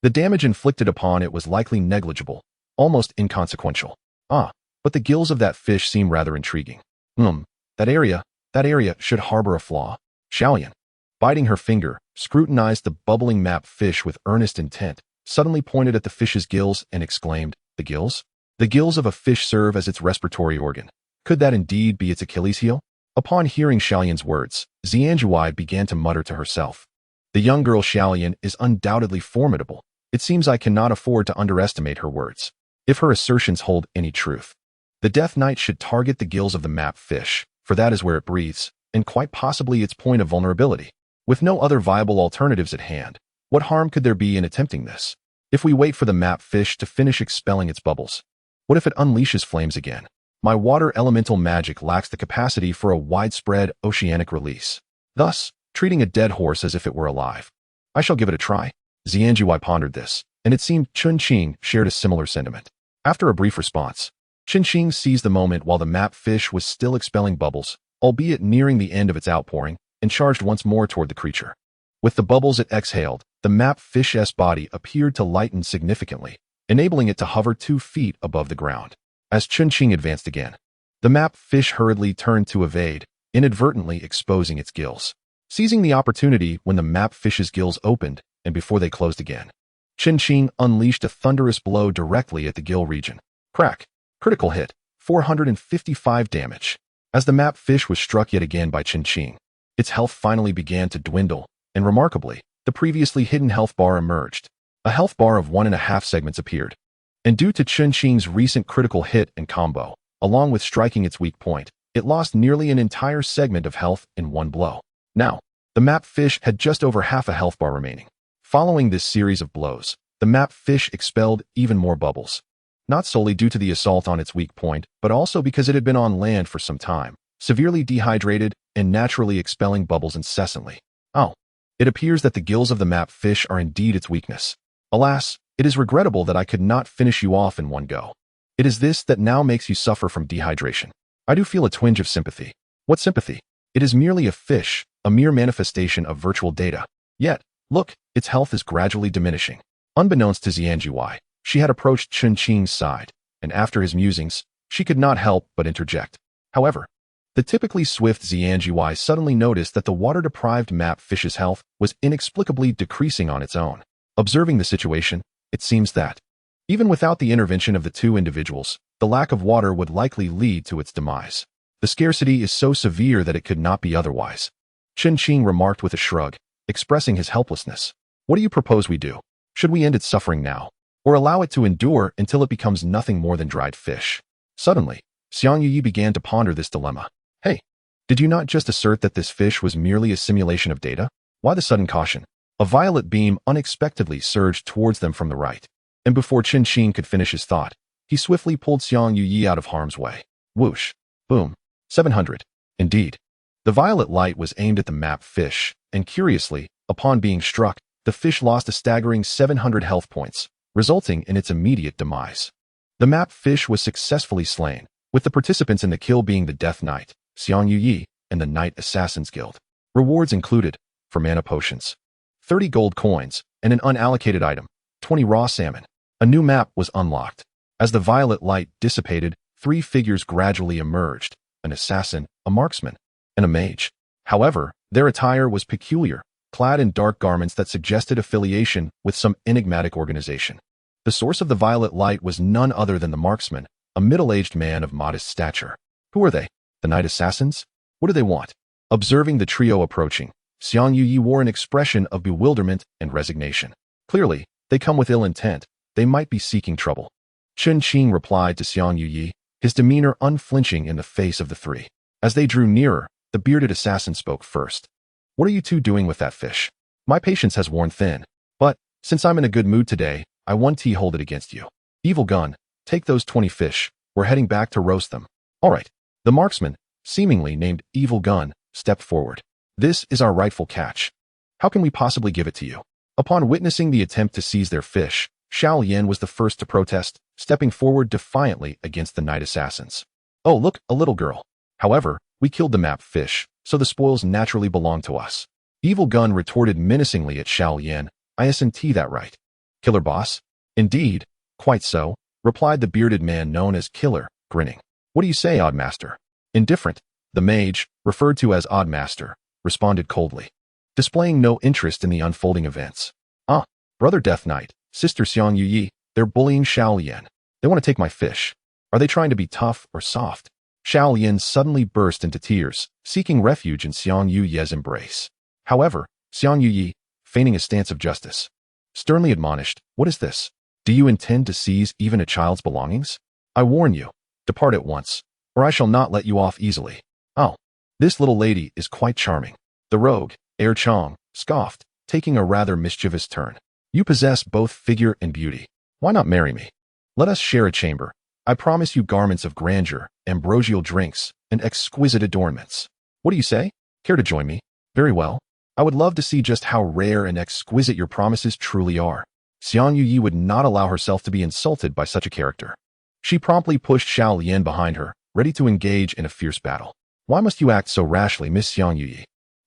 The damage inflicted upon it was likely negligible, almost inconsequential. But the gills of that fish seem rather intriguing. That area should harbor a flaw. Xiaoyan, biting her finger, scrutinized the bubbling map fish with earnest intent, suddenly pointed at the fish's gills and exclaimed, "The gills? The gills of a fish serve as its respiratory organ. Could that indeed be its Achilles heel?" Upon hearing Xiaoyan's words, Xianjuai began to mutter to herself. The young girl Xiaoyan is undoubtedly formidable. It seems I cannot afford to underestimate her words. If her assertions hold any truth, the Death Knight should target the gills of the map fish, for that is where it breathes, and quite possibly its point of vulnerability. With no other viable alternatives at hand, what harm could there be in attempting this? If we wait for the map fish to finish expelling its bubbles, what if it unleashes flames again? My water elemental magic lacks the capacity for a widespread oceanic release, thus treating a dead horse as if it were alive. I shall give it a try. Xianjuai pondered this, and it seemed Qinqing shared a similar sentiment. After a brief response, Qinqing seized the moment while the map fish was still expelling bubbles, albeit nearing the end of its outpouring, and charged once more toward the creature. With the bubbles it exhaled, the map fish's body appeared to lighten significantly, enabling it to hover 2 feet above the ground. As Chun-Ching advanced again, the map fish hurriedly turned to evade, inadvertently exposing its gills. Seizing the opportunity when the map fish's gills opened and before they closed again, Chun-Ching unleashed a thunderous blow directly at the gill region. Crack! Critical hit, 455 damage. As the map fish was struck yet again by Chun-Ching, its health finally began to dwindle, and remarkably, the previously hidden health bar emerged. A health bar of 1.5 segments appeared. And due to Chun-Ching's recent critical hit and combo, along with striking its weak point, it lost nearly an entire segment of health in one blow. Now, the map fish had just over half a health bar remaining. Following this series of blows, the map fish expelled even more bubbles. Not solely due to the assault on its weak point, but also because it had been on land for some time, severely dehydrated and naturally expelling bubbles incessantly. Oh, it appears that the gills of the map fish are indeed its weakness. Alas, it is regrettable that I could not finish you off in one go. It is this that now makes you suffer from dehydration. I do feel a twinge of sympathy. What sympathy? It is merely a fish, a mere manifestation of virtual data. Yet, look, its health is gradually diminishing. Unbeknownst to Xianjuyi, she had approached Chun-Ching's side, and after his musings, she could not help but interject. However, the typically swift Xianjuyi suddenly noticed that the water-deprived map fish's health was inexplicably decreasing on its own. Observing the situation, it seems that, even without the intervention of the two individuals, the lack of water would likely lead to its demise. The scarcity is so severe that it could not be otherwise. Chun-Ching remarked with a shrug, expressing his helplessness. What do you propose we do? Should we end its suffering now, or allow it to endure until it becomes nothing more than dried fish? Suddenly, Xiangyuyi began to ponder this dilemma. Hey, did you not just assert that this fish was merely a simulation of data? Why the sudden caution? A violet beam unexpectedly surged towards them from the right, and before Chun-Ching could finish his thought, he swiftly pulled Xiangyuyi out of harm's way. Whoosh. Boom. 700. Indeed. The violet light was aimed at the map fish, and curiously, upon being struck, the fish lost a staggering 700 health points, resulting in its immediate demise. The map fish was successfully slain, with the participants in the kill being the Death Knight, Xiangyuyi, and the Knight Assassins Guild. Rewards included, for mana potions, 30 gold coins, and an unallocated item, 20 raw salmon. A new map was unlocked. As the violet light dissipated, 3 figures gradually emerged, an assassin, a marksman, and a mage. However, their attire was peculiar, clad in dark garments that suggested affiliation with some enigmatic organization. The source of the violet light was none other than the marksman, a middle-aged man of modest stature. Who are they? The Knight Assassins? What do they want? Observing the trio approaching, Xiangyuyi wore an expression of bewilderment and resignation. Clearly, they come with ill intent. They might be seeking trouble. Chun-Ching replied to Xiangyuyi, his demeanor unflinching in the face of the three. As they drew nearer, the bearded assassin spoke first. What are you two doing with that fish? My patience has worn thin, but, since I'm in a good mood today, I won't hold it against you. Evil Gun, take those 20 fish. We're heading back to roast them. All right. The marksman, seemingly named Evil Gun, stepped forward. This is our rightful catch. How can we possibly give it to you? Upon witnessing the attempt to seize their fish, Xiao Yan was the first to protest, stepping forward defiantly against the Knight Assassins. Oh, look, a little girl. However, we killed the map fish, so the spoils naturally belong to us. Evil Gun retorted menacingly at Xiao Yan. Isn't that right? Killer boss? Indeed, quite so, replied the bearded man known as Killer, grinning. What do you say, Oddmaster? Indifferent, the mage, referred to as Oddmaster, responded coldly, displaying no interest in the unfolding events. Ah, brother Death Knight, sister Xiangyuyi, they're bullying Xiao Yan. They want to take my fish. Are they trying to be tough or soft? Xiao Yan suddenly burst into tears, seeking refuge in Xiangyuyi's embrace. However, Xiangyuyi, feigning a stance of justice, sternly admonished, what is this? Do you intend to seize even a child's belongings? I warn you, depart at once, or I shall not let you off easily. Oh, this little lady is quite charming. The rogue, Er Chong, scoffed, taking a rather mischievous turn. You possess both figure and beauty. Why not marry me? Let us share a chamber. I promise you garments of grandeur, ambrosial drinks, and exquisite adornments. What do you say? Care to join me? Very well. I would love to see just how rare and exquisite your promises truly are. Xiangyuyi would not allow herself to be insulted by such a character. She promptly pushed Xiao Yan behind her, ready to engage in a fierce battle. Why must you act so rashly, Miss Xiangyuyi?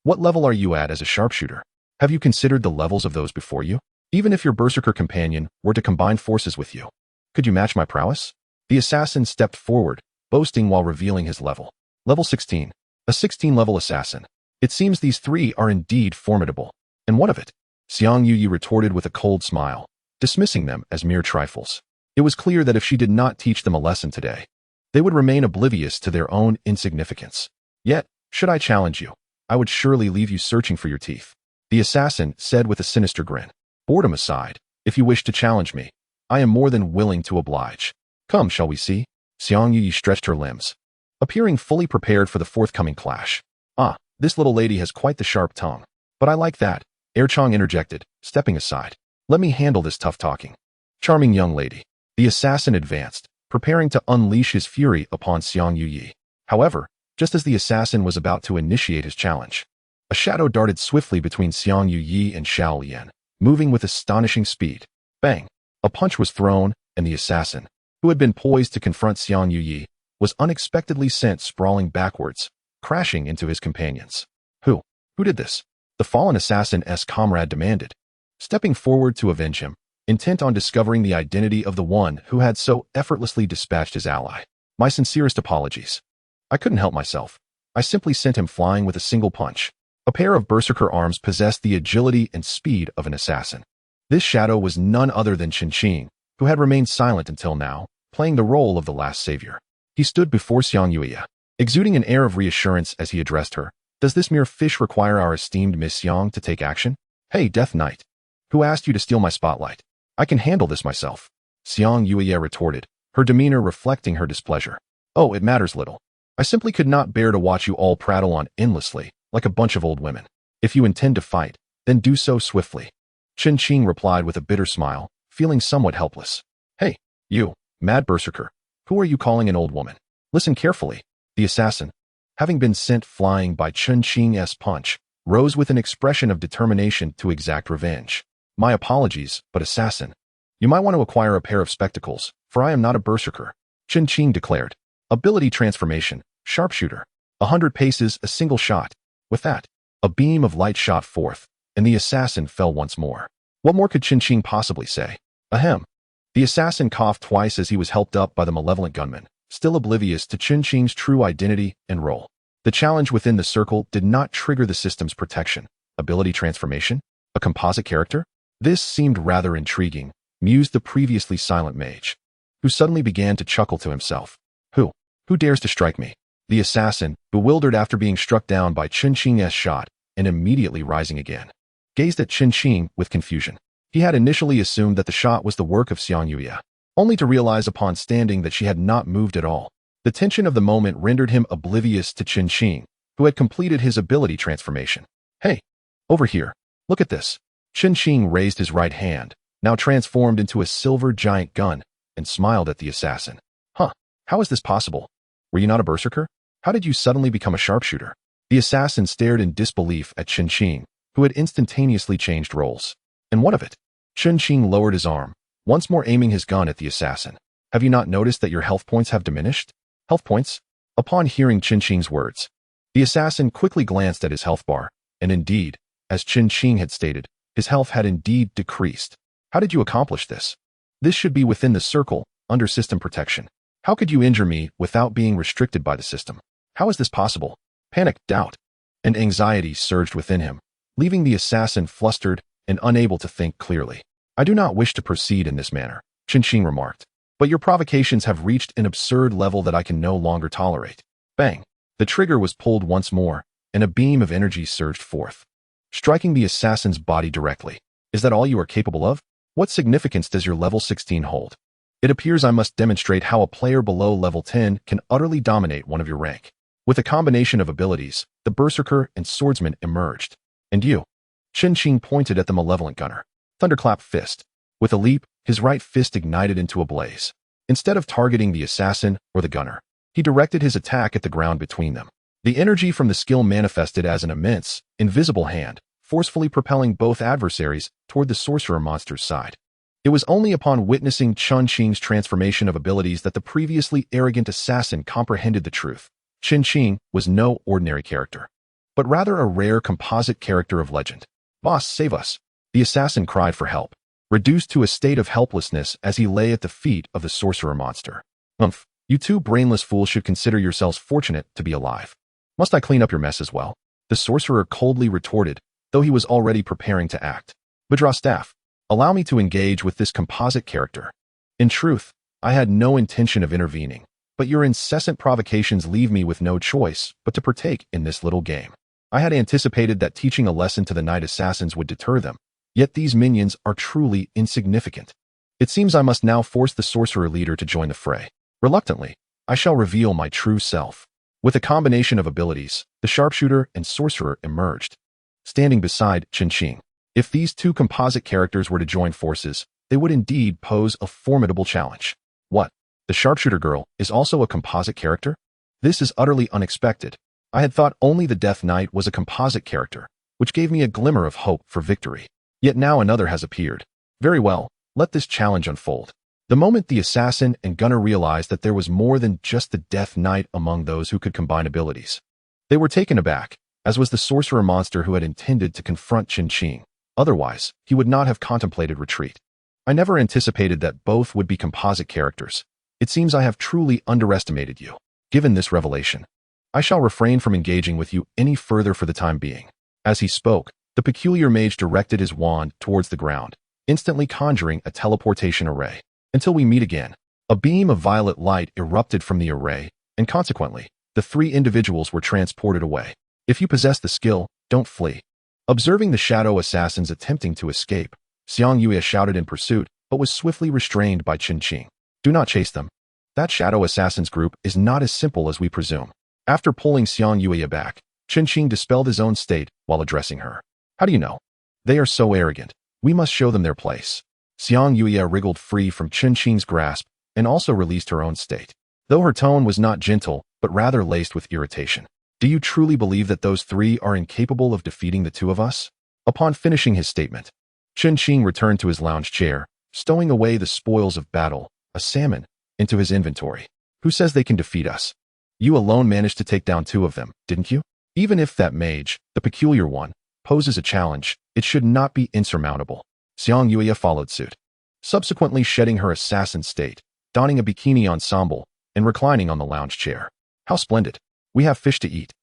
What level are you at as a sharpshooter? Have you considered the levels of those before you? Even if your Berserker companion were to combine forces with you, could you match my prowess? The assassin stepped forward, boasting while revealing his level. Level 16. A 16-level assassin. It seems these three are indeed formidable. And what of it? Xiang Yuyi retorted with a cold smile, dismissing them as mere trifles. It was clear that if she did not teach them a lesson today, they would remain oblivious to their own insignificance. Yet, should I challenge you, I would surely leave you searching for your teeth. The assassin said with a sinister grin. Boredom aside, if you wish to challenge me, I am more than willing to oblige. Come, shall we see? Xiang Yuyi stretched her limbs, appearing fully prepared for the forthcoming clash. Ah, this little lady has quite the sharp tongue. But I like that, Chong interjected, stepping aside. Let me handle this tough talking. Charming young lady. The assassin advanced, preparing to unleash his fury upon Xiang Yuyi. However, just as the assassin was about to initiate his challenge, a shadow darted swiftly between Xiang Yuyi and Xiao Lian, moving with astonishing speed. Bang! A punch was thrown, and the assassin, who had been poised to confront Xiang Yuyi, was unexpectedly sent sprawling backwards, crashing into his companions. Who did this? The fallen assassin's comrade demanded, stepping forward to avenge him, intent on discovering the identity of the one who had so effortlessly dispatched his ally. My sincerest apologies. I couldn't help myself. I simply sent him flying with a single punch. A pair of Berserker arms possessed the agility and speed of an assassin. This shadow was none other than Qin, who had remained silent until now, playing the role of the last savior. He stood before Xiang Yuyi, exuding an air of reassurance as he addressed her. Does this mere fish require our esteemed Miss Xiang to take action? Hey, Death Knight. Who asked you to steal my spotlight? I can handle this myself. Xiang Yuyi retorted, her demeanor reflecting her displeasure. Oh, it matters little. I simply could not bear to watch you all prattle on endlessly, like a bunch of old women. If you intend to fight, then do so swiftly. Qin replied with a bitter smile, feeling somewhat helpless. Hey, you, mad Berserker. Who are you calling an old woman? Listen carefully. The assassin, having been sent flying by Qin's punch, rose with an expression of determination to exact revenge. My apologies, but assassin, you might want to acquire a pair of spectacles, for I am not a Berserker. Qin declared. Ability transformation, sharpshooter. 100 paces, a single shot. With that, a beam of light shot forth, and the assassin fell once more. What more could Qin possibly say? Ahem. The assassin coughed twice as he was helped up by the malevolent gunman, still oblivious to Qin's true identity and role. The challenge within the circle did not trigger the system's protection. Ability transformation? A composite character? This seemed rather intriguing, mused the previously silent mage, who suddenly began to chuckle to himself. Who dares to strike me? The assassin, bewildered after being struck down by Qin's shot, and immediately rising again, gazed at Qin with confusion. He had initially assumed that the shot was the work of Xiang Yuyi, only to realize upon standing that she had not moved at all. The tension of the moment rendered him oblivious to Qin, who had completed his ability transformation. Hey, over here, look at this. Qin raised his right hand, now transformed into a silver giant gun, and smiled at the assassin. Huh, how is this possible? Were you not a Berserker? How did you suddenly become a sharpshooter? The assassin stared in disbelief at Qin, who had instantaneously changed roles. And what of it? Qin lowered his arm, once more aiming his gun at the assassin. Have you not noticed that your health points have diminished? Health points? Upon hearing Qin's words, the assassin quickly glanced at his health bar, and indeed, as Qin had stated, his health had indeed decreased. How did you accomplish this? This should be within the circle, under system protection. How could you injure me without being restricted by the system? How is this possible? Panic, doubt, and anxiety surged within him, leaving the assassin flustered and unable to think clearly. I do not wish to proceed in this manner, Qin remarked, but your provocations have reached an absurd level that I can no longer tolerate. Bang! The trigger was pulled once more, and a beam of energy surged forth, striking the assassin's body directly. Is that all you are capable of? What significance does your level 16 hold? It appears I must demonstrate how a player below level 10 can utterly dominate one of your rank. With a combination of abilities, the Berserker and Swordsman emerged. And you? Qin pointed at the malevolent gunner. Thunderclap fist. With a leap, his right fist ignited into a blaze. Instead of targeting the assassin or the gunner, he directed his attack at the ground between them. The energy from the skill manifested as an immense, invisible hand, forcefully propelling both adversaries toward the sorcerer monster's side. It was only upon witnessing Qin's transformation of abilities that the previously arrogant assassin comprehended the truth. Qin was no ordinary character. but rather a rare composite character of legend. Boss, save us. The assassin cried for help, reduced to a state of helplessness as he lay at the feet of the sorcerer monster. Umph, you two brainless fools should consider yourselves fortunate to be alive. Must I clean up your mess as well? The sorcerer coldly retorted, though he was already preparing to act. Withdraw staff. Allow me to engage with this composite character. In truth, I had no intention of intervening, but your incessant provocations leave me with no choice but to partake in this little game. I had anticipated that teaching a lesson to the knight assassins would deter them, yet these minions are truly insignificant. It seems I must now force the sorcerer leader to join the fray. Reluctantly, I shall reveal my true self. With a combination of abilities, the sharpshooter and sorcerer emerged, standing beside Qingqing. If these two composite characters were to join forces, they would indeed pose a formidable challenge. What? The sharpshooter girl is also a composite character? This is utterly unexpected. I had thought only the Death Knight was a composite character, which gave me a glimmer of hope for victory. Yet now another has appeared. Very well, let this challenge unfold. The moment the assassin and gunner realized that there was more than just the Death Knight among those who could combine abilities, they were taken aback, as was the sorcerer monster who had intended to confront Qingqing. Otherwise, he would not have contemplated retreat. I never anticipated that both would be composite characters. It seems I have truly underestimated you. Given this revelation, I shall refrain from engaging with you any further for the time being. As he spoke, the peculiar mage directed his wand towards the ground, instantly conjuring a teleportation array. Until we meet again. A beam of violet light erupted from the array, and consequently, the three individuals were transported away. If you possess the skill, don't flee. Observing the shadow assassins attempting to escape, Xiang Yue shouted in pursuit, but was swiftly restrained by Qingqing. Do not chase them. That shadow assassins group is not as simple as we presume. After pulling Xiang Yue back, Qingqing dispelled his own state while addressing her. How do you know? They are so arrogant. We must show them their place. Xiang Yue wriggled free from Qingqing's grasp and also released her own state, though her tone was not gentle but rather laced with irritation. Do you truly believe that those three are incapable of defeating the two of us? Upon finishing his statement, Qingqing returned to his lounge chair, stowing away the spoils of battle, a salmon, into his inventory. Who says they can defeat us? You alone managed to take down two of them, didn't you? Even if that mage, the peculiar one, poses a challenge, it should not be insurmountable. Xiang Yue followed suit, subsequently shedding her assassin state, donning a bikini ensemble, and reclining on the lounge chair. How splendid! We have fish to eat.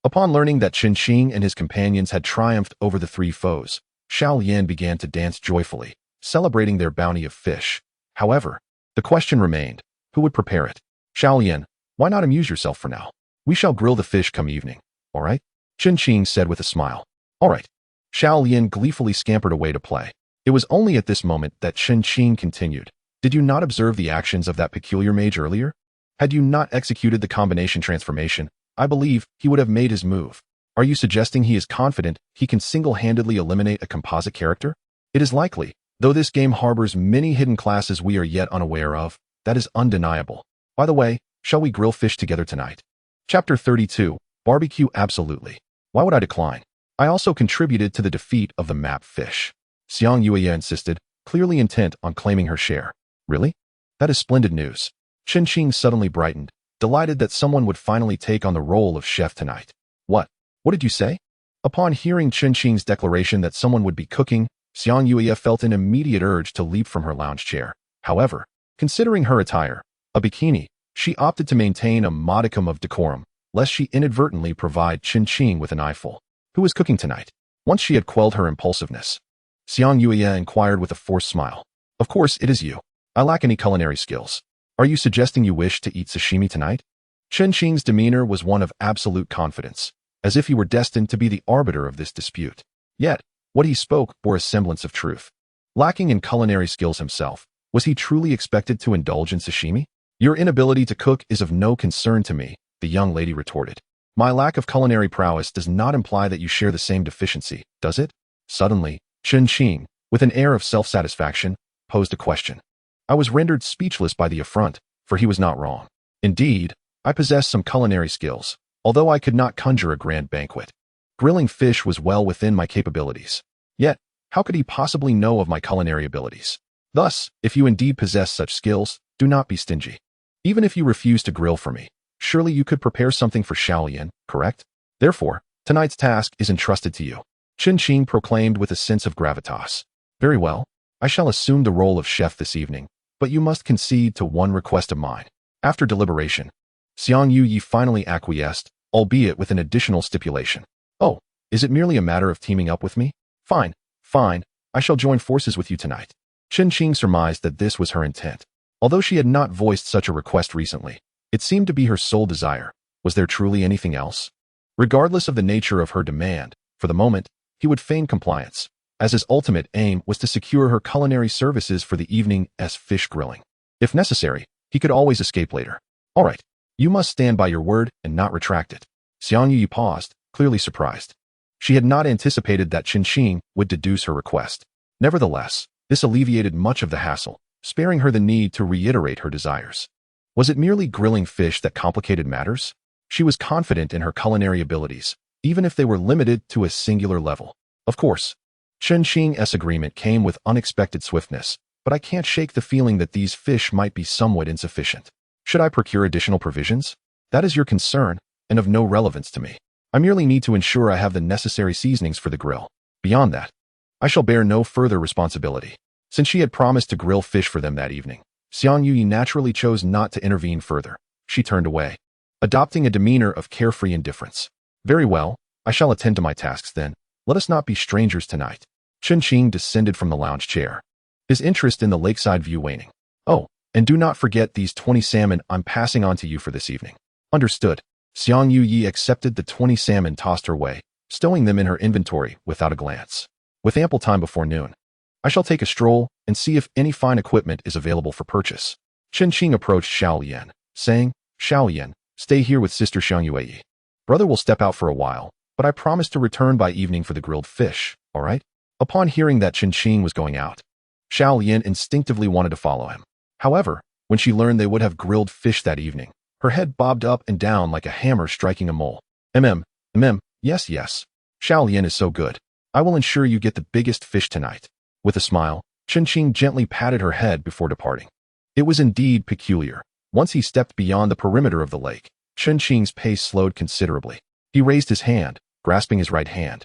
Upon learning that Qingqing and his companions had triumphed over the three foes, Xiao Yan began to dance joyfully, celebrating their bounty of fish. However, the question remained, who would prepare it? Xiao Yan, why not amuse yourself for now? We shall grill the fish come evening, all right? Qingqing said with a smile. All right. Xiao Yan gleefully scampered away to play. It was only at this moment that Qingqing continued. Did you not observe the actions of that peculiar mage earlier? Had you not executed the combination transformation, I believe he would have made his move. Are you suggesting he is confident he can single-handedly eliminate a composite character? It is likely, though this game harbors many hidden classes we are yet unaware of. That is undeniable. By the way, shall we grill fish together tonight? Chapter 32, Barbecue. Absolutely. Why would I decline? I also contributed to the defeat of the map fish. Xiang Yue insisted, clearly intent on claiming her share. Really? That is splendid news. Qingqing suddenly brightened, delighted that someone would finally take on the role of chef tonight. What? What did you say? Upon hearing Qingqing's declaration that someone would be cooking, Xiang Yue felt an immediate urge to leap from her lounge chair. However, considering her attire, a bikini, she opted to maintain a modicum of decorum, lest she inadvertently provide Qingqing with an eyeful. Who is cooking tonight? Once she had quelled her impulsiveness, Xiang Yue inquired with a forced smile. Of course, it is you. I lack any culinary skills. Are you suggesting you wish to eat sashimi tonight? Qingqing's demeanor was one of absolute confidence, as if he were destined to be the arbiter of this dispute. Yet, what he spoke bore a semblance of truth. Lacking in culinary skills himself, was he truly expected to indulge in sashimi? Your inability to cook is of no concern to me, the young lady retorted. My lack of culinary prowess does not imply that you share the same deficiency, does it? Suddenly, Qingqing, with an air of self-satisfaction, posed a question. I was rendered speechless by the affront, for he was not wrong. Indeed, I possess some culinary skills, although I could not conjure a grand banquet. Grilling fish was well within my capabilities. Yet, how could he possibly know of my culinary abilities? Thus, if you indeed possess such skills, do not be stingy. Even if you refuse to grill for me, surely you could prepare something for Xiao Yan, correct? Therefore, Tonight's task is entrusted to you. Qing proclaimed with a sense of gravitas. Very well. I shall assume the role of chef this evening, but you must concede to one request of mine. After deliberation, Xiang Yuyi finally acquiesced, albeit with an additional stipulation. Oh, is it merely a matter of teaming up with me? Fine, fine, I shall join forces with you tonight. Qing surmised that this was her intent. Although she had not voiced such a request recently, it seemed to be her sole desire. Was there truly anything else? Regardless of the nature of her demand, for the moment, he would feign compliance, as his ultimate aim was to secure her culinary services for the evening's fish grilling. If necessary, he could always escape later. All right, you must stand by your word and not retract it. Xiang Yi paused, clearly surprised. She had not anticipated that Qing would deduce her request. Nevertheless, this alleviated much of the hassle, sparing her the need to reiterate her desires. Was it merely grilling fish that complicated matters? She was confident in her culinary abilities, even if they were limited to a singular level. Of course, Qing's agreement came with unexpected swiftness, but I can't shake the feeling that these fish might be somewhat insufficient. Should I procure additional provisions? That is your concern, and of no relevance to me. I merely need to ensure I have the necessary seasonings for the grill. Beyond that, I shall bear no further responsibility. Since she had promised to grill fish for them that evening, Xiang Yuyi naturally chose not to intervene further. She turned away, adopting a demeanor of carefree indifference. Very well, I shall attend to my tasks then. Let us not be strangers tonight. Qing descended from the lounge chair, his interest in the lakeside view waning. Oh, and do not forget these 20 salmon I'm passing on to you for this evening. Understood. Xiang Yuyi accepted the 20 salmon tossed her way, stowing them in her inventory without a glance. With ample time before noon, I shall take a stroll and see if any fine equipment is available for purchase. Qing approached Xiaolian, saying, Xiaolian, stay here with Sister Xiang Yuyi. Brother will step out for a while, but I promise to return by evening for the grilled fish, all right? Upon hearing that Qing was going out, Xiaolian instinctively wanted to follow him. However, when she learned they would have grilled fish that evening, her head bobbed up and down like a hammer striking a mole. Yes, Xiaolian is so good. I will ensure you get the biggest fish tonight. With a smile, Qing gently patted her head before departing. It was indeed peculiar. Once he stepped beyond the perimeter of the lake, Qing's pace slowed considerably. He raised his hand, grasping his right hand,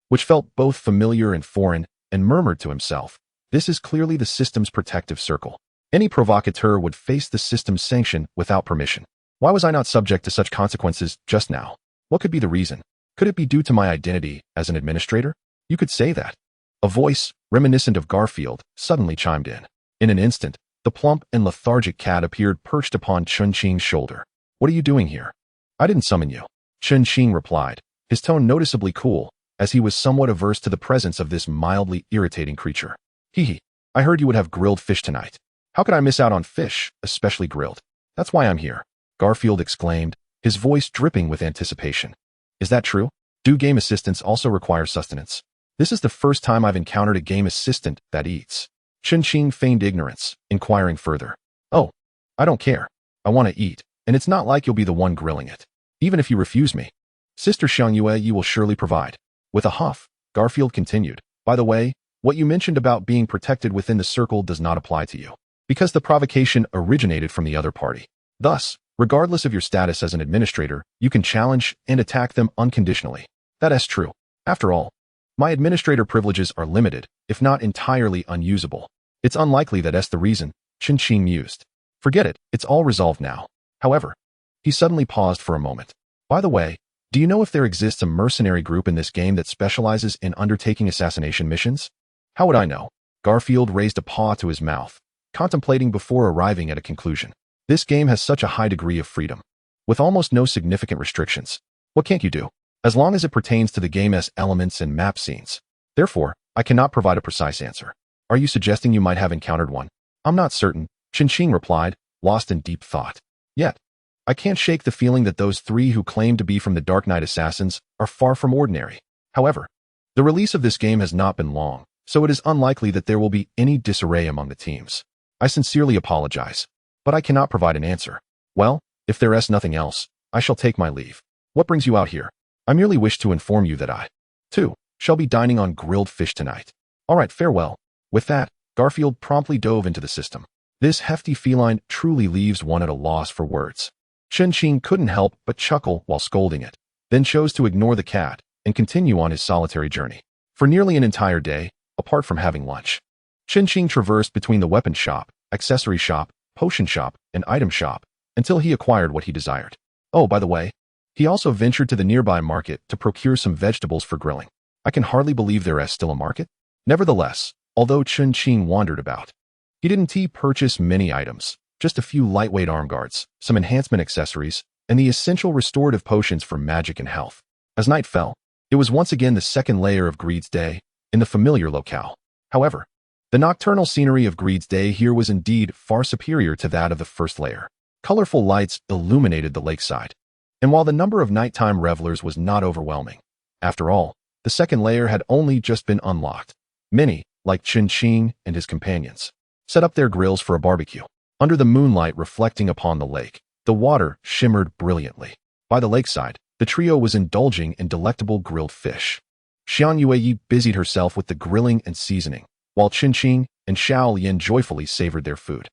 which felt both familiar and foreign, and murmured to himself, this is clearly the system's protective circle. Any provocateur would face the system's sanction without permission. Why was I not subject to such consequences just now? What could be the reason? Could it be due to my identity as an administrator? You could say that. A voice, reminiscent of Garfield, suddenly chimed in. In an instant, the plump and lethargic cat appeared perched upon Qing's shoulder. What are you doing here? I didn't summon you. Qing replied, his tone noticeably cool, as he was somewhat averse to the presence of this mildly irritating creature. I heard you would have grilled fish tonight. How could I miss out on fish, especially grilled? That's why I'm here, Garfield exclaimed, his voice dripping with anticipation. Is that true? Do game assistants also require sustenance? This is the first time I've encountered a game assistant that eats. Qing feigned ignorance, inquiring further. Oh, I don't care. I want to eat, and it's not like you'll be the one grilling it. Even if you refuse me, Sister Xiang Yuyi will surely provide. With a huff, Garfield continued, by the way, what you mentioned about being protected within the circle does not apply to you, because the provocation originated from the other party. Thus, regardless of your status as an administrator, you can challenge and attack them unconditionally. That is true. After all, my administrator privileges are limited, if not entirely unusable. It's unlikely that's the reason, Qing mused. Forget it, it's all resolved now. However, he suddenly paused for a moment. By the way, do you know if there exists a mercenary group in this game that specializes in undertaking assassination missions? How would I know? Garfield raised a paw to his mouth, contemplating before arriving at a conclusion. This game has such a high degree of freedom, with almost no significant restrictions. What can't you do? As long as it pertains to the game's elements and map scenes. Therefore, I cannot provide a precise answer. Are you suggesting you might have encountered one? I'm not certain, Qing replied, lost in deep thought. Yet, I can't shake the feeling that those three who claim to be from the Dark Knight Assassins are far from ordinary. However, the release of this game has not been long, so it is unlikely that there will be any disarray among the teams. I sincerely apologize, but I cannot provide an answer. Well, if there is nothing else, I shall take my leave. What brings you out here? I merely wish to inform you that I, too, shall be dining on grilled fish tonight. All right, farewell. With that, Garfield promptly dove into the system. This hefty feline truly leaves one at a loss for words. Qing couldn't help but chuckle while scolding it, then chose to ignore the cat, and continue on his solitary journey. For nearly an entire day, apart from having lunch, Qin traversed between the weapon shop, accessory shop, potion shop, and item shop until he acquired what he desired. Oh, by the way, he also ventured to the nearby market to procure some vegetables for grilling. I can hardly believe there is still a market. Nevertheless, although Qin wandered about, he didn't purchase many items, just a few lightweight arm guards, some enhancement accessories, and the essential restorative potions for magic and health. As night fell, it was once again the second layer of Greed's Day in the familiar locale. However, the nocturnal scenery of Greed's Day here was indeed far superior to that of the first layer. Colorful lights illuminated the lakeside, and while the number of nighttime revelers was not overwhelming, after all, the second layer had only just been unlocked. Many, like Qin and his companions, set up their grills for a barbecue. Under the moonlight reflecting upon the lake, the water shimmered brilliantly. By the lakeside, the trio was indulging in delectable grilled fish. Xiang Yue busied herself with the grilling and seasoning, while Qin and Xiao Lian joyfully savored their food.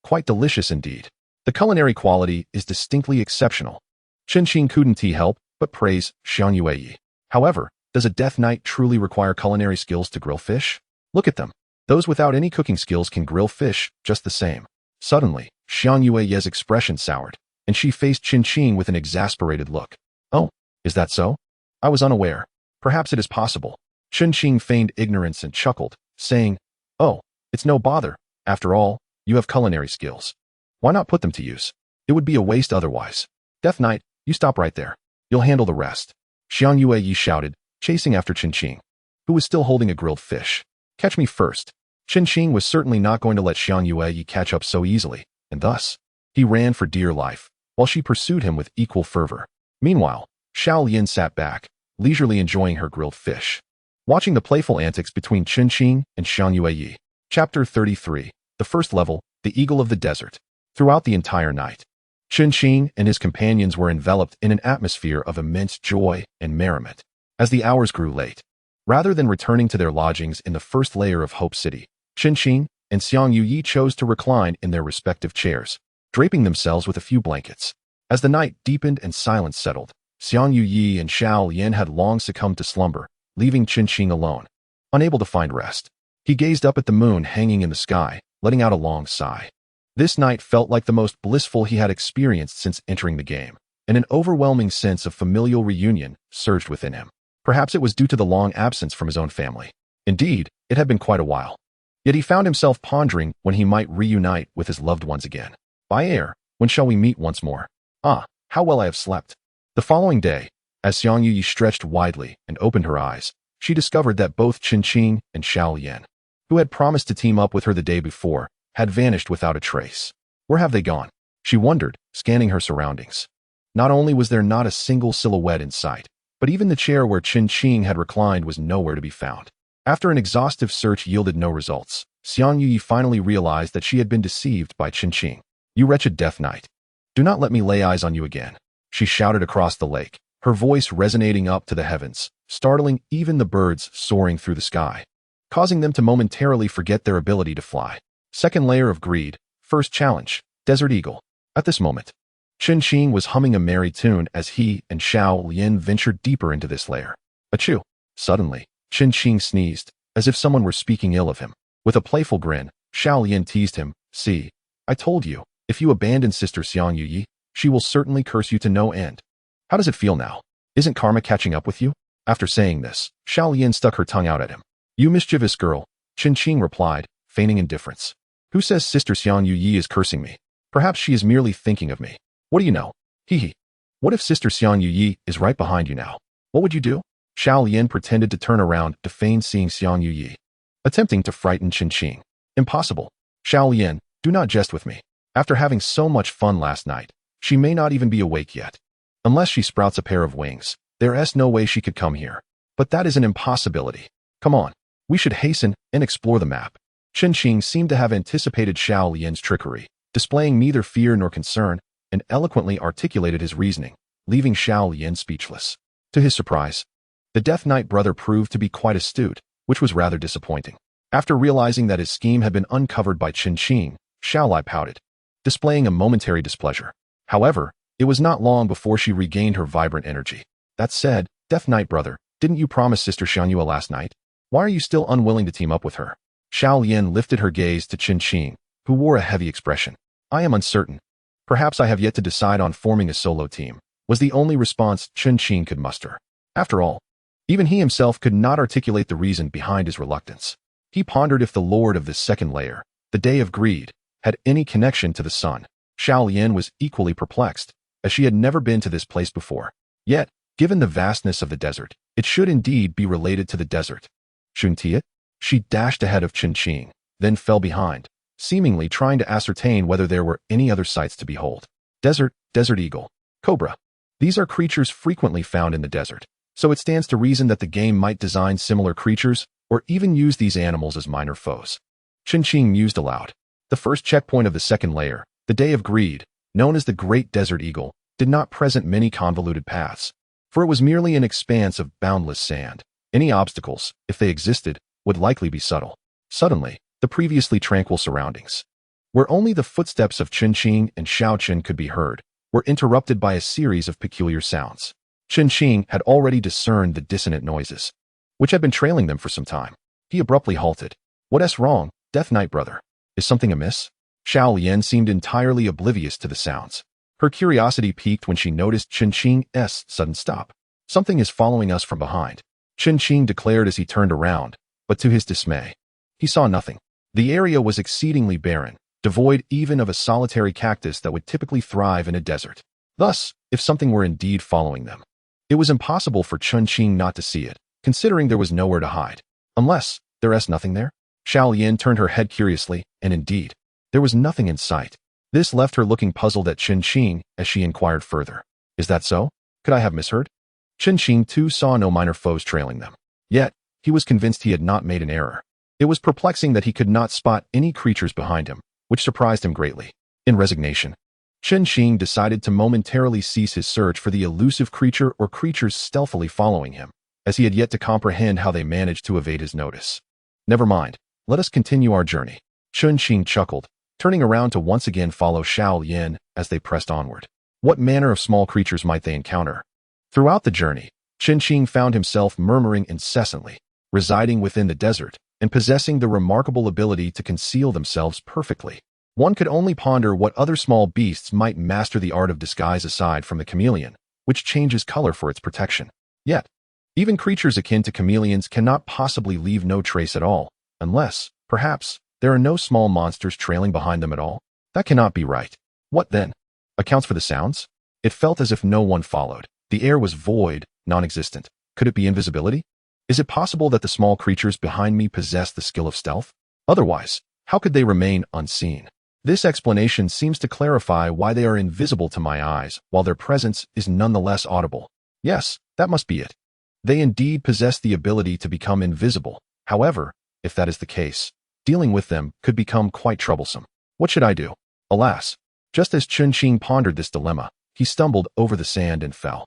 Quite delicious indeed. The culinary quality is distinctly exceptional. Qin couldn't help but praise Xiang Yue. However, does a Death Knight truly require culinary skills to grill fish? Look at them. Those without any cooking skills can grill fish just the same. Suddenly, Xiang Yue's expression soured, and she faced Qin with an exasperated look. Oh, is that so? I was unaware. Perhaps it is possible. Qin feigned ignorance and chuckled, saying, Oh, it's no bother. After all, you have culinary skills. Why not put them to use? It would be a waste otherwise. Death Knight, you stop right there. You'll handle the rest. Xiang Yue shouted, chasing after Qin, who was still holding a grilled fish. Catch me first. Qin was certainly not going to let Xiang Yue catch up so easily, and thus, he ran for dear life, while she pursued him with equal fervor. Meanwhile, Xiao Lian sat back, leisurely enjoying her grilled fish, watching the playful antics between Qin and Xiang Yue. Chapter 33, the first level, the Eagle of the Desert. Throughout the entire night, Qin and his companions were enveloped in an atmosphere of immense joy and merriment. As the hours grew late, rather than returning to their lodgings in the first layer of Hope City, Qin and Xiang Yue chose to recline in their respective chairs, draping themselves with a few blankets. As the night deepened and silence settled, Xiang Yue and Xiao Lian had long succumbed to slumber, leaving Qin alone. Unable to find rest, he gazed up at the moon hanging in the sky, letting out a long sigh. This night felt like the most blissful he had experienced since entering the game, and an overwhelming sense of familial reunion surged within him. Perhaps it was due to the long absence from his own family. Indeed, it had been quite a while. Yet he found himself pondering when he might reunite with his loved ones again. By air, when shall we meet once more? Ah, how well I have slept. The following day, as Xiang Yue stretched widely and opened her eyes, she discovered that both Qin and Xiao Lian, who had promised to team up with her the day before, had vanished without a trace. Where have they gone? She wondered, scanning her surroundings. Not only was there not a single silhouette in sight, but even the chair where Qin had reclined was nowhere to be found. After an exhaustive search yielded no results, Xiang Yue finally realized that she had been deceived by Qin. You wretched Death Knight. Do not let me lay eyes on you again, she shouted across the lake, her voice resonating up to the heavens, startling even the birds soaring through the sky, causing them to momentarily forget their ability to fly. Second layer of Greed, first challenge, Desert Eagle. At this moment, Qin was humming a merry tune as he and Xiao Lian ventured deeper into this layer. Achoo! Suddenly, Qin sneezed, as if someone were speaking ill of him. With a playful grin, Xiao Lian teased him, See, I told you, if you abandon Sister Xiang Yue, she will certainly curse you to no end. How does it feel now? Isn't karma catching up with you? After saying this, Xiao Lian stuck her tongue out at him. You mischievous girl, Qin replied, feigning indifference. Who says Sister Xiang Yue is cursing me? Perhaps she is merely thinking of me. What do you know? Hee. What if Sister Xiang Yue is right behind you now? What would you do? Xiao Lian pretended to turn around to feign seeing Xiang Yue, attempting to frighten Qin. Impossible. Xiao Lian, do not jest with me. After having so much fun last night, she may not even be awake yet. Unless she sprouts a pair of wings, there is no way she could come here. But that is an impossibility. Come on, we should hasten and explore the map. Qin seemed to have anticipated Xiao Lian's trickery, displaying neither fear nor concern, and eloquently articulated his reasoning, leaving Xiao Lian speechless. To his surprise, the Death Knight brother proved to be quite astute, which was rather disappointing. After realizing that his scheme had been uncovered by Qin, Xiao Li pouted, displaying a momentary displeasure. However, it was not long before she regained her vibrant energy. That said, Death Knight brother, didn't you promise Sister Xianyue last night? Why are you still unwilling to team up with her? Xiao Lian lifted her gaze to Qin Qing, who wore a heavy expression. I am uncertain. Perhaps I have yet to decide on forming a solo team, was the only response Qin Qing could muster. After all, even he himself could not articulate the reason behind his reluctance. He pondered if the lord of this second layer, the Day of Greed, had any connection to the sun. Xiao Lian was equally perplexed, as she had never been to this place before. Yet, given the vastness of the desert, it should indeed be related to the desert. Shuntia? She dashed ahead of Qin Qing, then fell behind, seemingly trying to ascertain whether there were any other sights to behold. Desert eagle, cobra. These are creatures frequently found in the desert, so it stands to reason that the game might design similar creatures or even use these animals as minor foes. Qin Qing mused aloud. The first checkpoint of the second layer, the Day of Greed, known as the Great Desert Eagle, did not present many convoluted paths, for it was merely an expanse of boundless sand. Any obstacles, if they existed, would likely be subtle. Suddenly, the previously tranquil surroundings, where only the footsteps of Qin Qing and Xiao Qin could be heard, were interrupted by a series of peculiar sounds. Qin Qing had already discerned the dissonant noises, which had been trailing them for some time. He abruptly halted. What's wrong, Death Knight brother? Is something amiss? Xiao Lian seemed entirely oblivious to the sounds. Her curiosity piqued when she noticed Qin Qing's sudden stop. Something is following us from behind, Qin Qing declared as he turned around, but to his dismay, he saw nothing. The area was exceedingly barren, devoid even of a solitary cactus that would typically thrive in a desert. Thus, if something were indeed following them, it was impossible for Qin Qing not to see it, considering there was nowhere to hide. Unless, there's nothing there? Xiao Lian turned her head curiously, and indeed, there was nothing in sight. This left her looking puzzled at Qin Qing as she inquired further. Is that so? Could I have misheard? Qin Qing too saw no minor foes trailing them. Yet, he was convinced he had not made an error. It was perplexing that he could not spot any creatures behind him, which surprised him greatly. In resignation, Qin Qing decided to momentarily cease his search for the elusive creature or creatures stealthily following him, as he had yet to comprehend how they managed to evade his notice. Never mind, let us continue our journey. Qin Qing chuckled, turning around to once again follow Xiao Lian as they pressed onward. What manner of small creatures might they encounter? Throughout the journey, Qin Qing found himself murmuring incessantly, residing within the desert, and possessing the remarkable ability to conceal themselves perfectly. One could only ponder what other small beasts might master the art of disguise aside from the chameleon, which changes color for its protection. Yet, even creatures akin to chameleons cannot possibly leave no trace at all, unless, perhaps, there are no small monsters trailing behind them at all. That cannot be right. What then? Accounts for the sounds? It felt as if no one followed. The air was void, non-existent. Could it be invisibility? Is it possible that the small creatures behind me possess the skill of stealth? Otherwise, how could they remain unseen? This explanation seems to clarify why they are invisible to my eyes, while their presence is nonetheless audible. Yes, that must be it. They indeed possess the ability to become invisible. However, if that is the case, dealing with them could become quite troublesome. What should I do? Alas, just as Qin Qing pondered this dilemma, he stumbled over the sand and fell.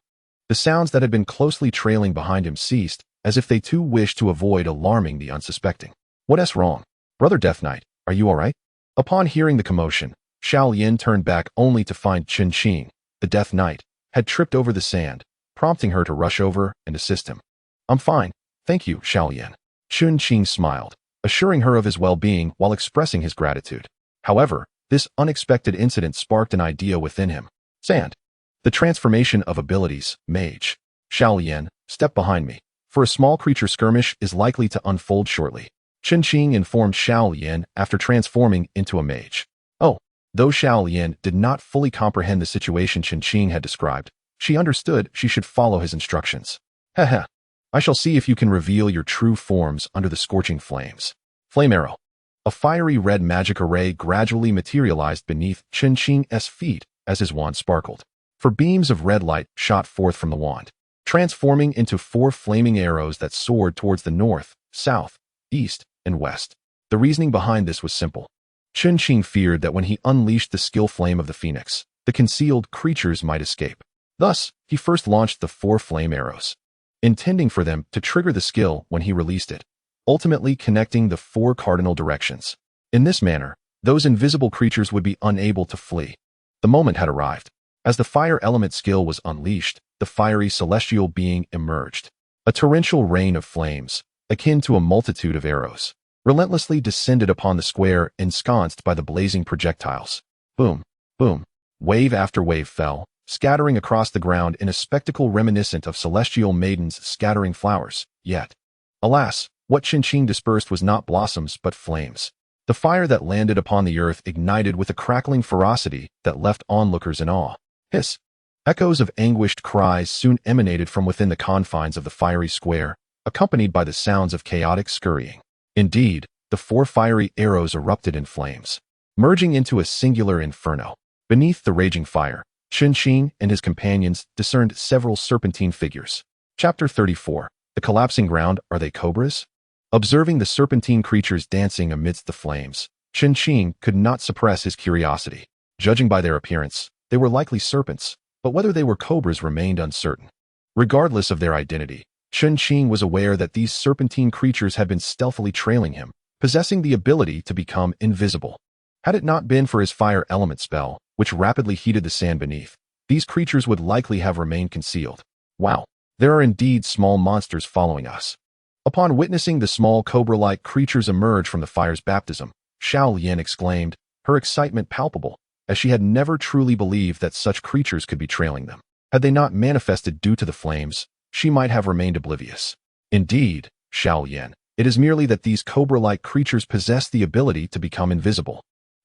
The sounds that had been closely trailing behind him ceased, as if they too wished to avoid alarming the unsuspecting. What's wrong? Brother Death Knight, are you all right? Upon hearing the commotion, Xiao Lian turned back only to find Qin Qing, the Death Knight, had tripped over the sand, prompting her to rush over and assist him. I'm fine, thank you, Xiao Lian. Qin Qing smiled, assuring her of his well-being while expressing his gratitude. However, this unexpected incident sparked an idea within him. Sand. The transformation of abilities, mage. Xiao Lian, step behind me, for a small creature skirmish is likely to unfold shortly. Qin Qing informed Xiao Lian after transforming into a mage. Oh, though Xiao Lian did not fully comprehend the situation Qin Qing had described, she understood she should follow his instructions. Heh. I shall see if you can reveal your true forms under the scorching flames. Flame arrow. A fiery red magic array gradually materialized beneath Qin Qing's feet as his wand sparkled. For beams of red light shot forth from the wand, transforming into 4 flaming arrows that soared towards the north, south, east, and west. The reasoning behind this was simple. Qin Qing feared that when he unleashed the skill flame of the phoenix, the concealed creatures might escape. Thus, he first launched the 4 flame arrows, intending for them to trigger the skill when he released it, ultimately connecting the 4 cardinal directions. In this manner, those invisible creatures would be unable to flee. The moment had arrived. As the fire element skill was unleashed, the fiery celestial being emerged. A torrential rain of flames, akin to a multitude of arrows, relentlessly descended upon the square ensconced by the blazing projectiles. Boom, boom. Wave after wave fell, scattering across the ground in a spectacle reminiscent of celestial maidens scattering flowers. Yet, alas, what Qinqing dispersed was not blossoms but flames. The fire that landed upon the earth ignited with a crackling ferocity that left onlookers in awe. Hiss! Echoes of anguished cries soon emanated from within the confines of the fiery square, accompanied by the sounds of chaotic scurrying. Indeed, the 4 fiery arrows erupted in flames, merging into a singular inferno. Beneath the raging fire, Qinqing and his companions discerned several serpentine figures. Chapter 34. The collapsing ground, are they cobras? Observing the serpentine creatures dancing amidst the flames, Qinqing could not suppress his curiosity. Judging by their appearance, they were likely serpents, but whether they were cobras remained uncertain. Regardless of their identity, Qinqing was aware that these serpentine creatures had been stealthily trailing him, possessing the ability to become invisible. Had it not been for his fire element spell, which rapidly heated the sand beneath, these creatures would likely have remained concealed. Wow, there are indeed small monsters following us. Upon witnessing the small cobra-like creatures emerge from the fire's baptism, Xiao Yan exclaimed, her excitement palpable, as she had never truly believed that such creatures could be trailing them. Had they not manifested due to the flames, she might have remained oblivious. Indeed, Xiao Yan, it is merely that these cobra-like creatures possess the ability to become invisible.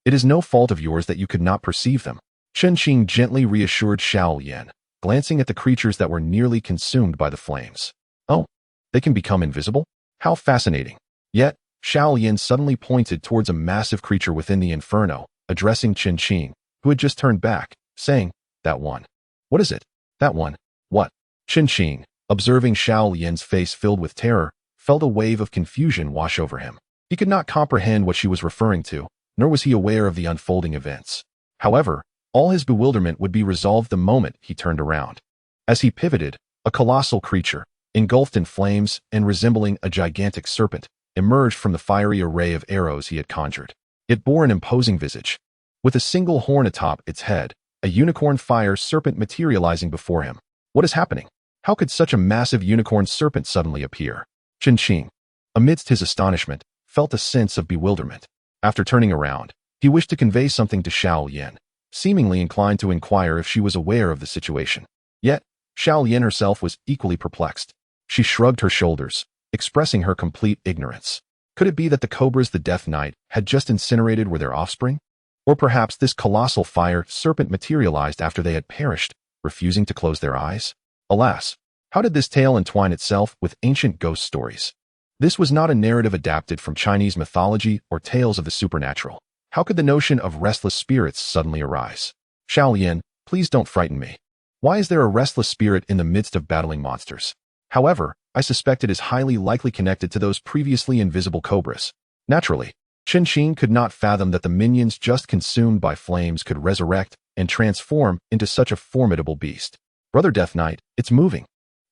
It is no fault of yours that you could not perceive them. Qinqing gently reassured Xiao Yan, glancing at the creatures that were nearly consumed by the flames. Oh, they can become invisible? How fascinating. Yet, Xiao Yan suddenly pointed towards a massive creature within the inferno, addressing Qinqing, who had just turned back, saying, that one. What is it? That one. What? Qinqing, observing Xiao Yan's face filled with terror, felt a wave of confusion wash over him. He could not comprehend what she was referring to, nor was he aware of the unfolding events. However, all his bewilderment would be resolved the moment he turned around. As he pivoted, a colossal creature, engulfed in flames and resembling a gigantic serpent, emerged from the fiery array of arrows he had conjured. It bore an imposing visage. With a single horn atop its head, a unicorn fire serpent materializing before him. What is happening? How could such a massive unicorn serpent suddenly appear? Qinqing, amidst his astonishment, felt a sense of bewilderment. After turning around, he wished to convey something to Xiao Yan, seemingly inclined to inquire if she was aware of the situation. Yet, Xiao Yan herself was equally perplexed. She shrugged her shoulders, expressing her complete ignorance. Could it be that the cobras the Death Knight had just incinerated were their offspring? Or perhaps this colossal fire serpent materialized after they had perished, refusing to close their eyes? Alas, how did this tale entwine itself with ancient ghost stories? This was not a narrative adapted from Chinese mythology or tales of the supernatural. How could the notion of restless spirits suddenly arise? Xiao Yan, please don't frighten me. Why is there a restless spirit in the midst of battling monsters? However, I suspect it is highly likely connected to those previously invisible cobras. Naturally, Qinqing could not fathom that the minions just consumed by flames could resurrect and transform into such a formidable beast. Brother Death Knight, it's moving.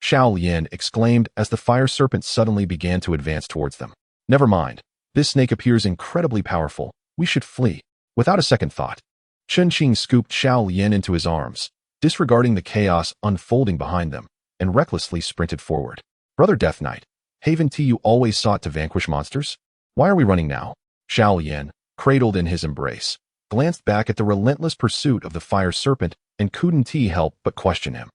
Xiao Yan exclaimed as the fire serpent suddenly began to advance towards them. Never mind. This snake appears incredibly powerful. We should flee. Without a second thought, Qinqing scooped Xiao Yan into his arms, disregarding the chaos unfolding behind them, and recklessly sprinted forward. Brother Death Knight, haven't you always sought to vanquish monsters? Why are we running now? Xiao Yan, cradled in his embrace, glanced back at the relentless pursuit of the fire serpent and couldn't help but question him.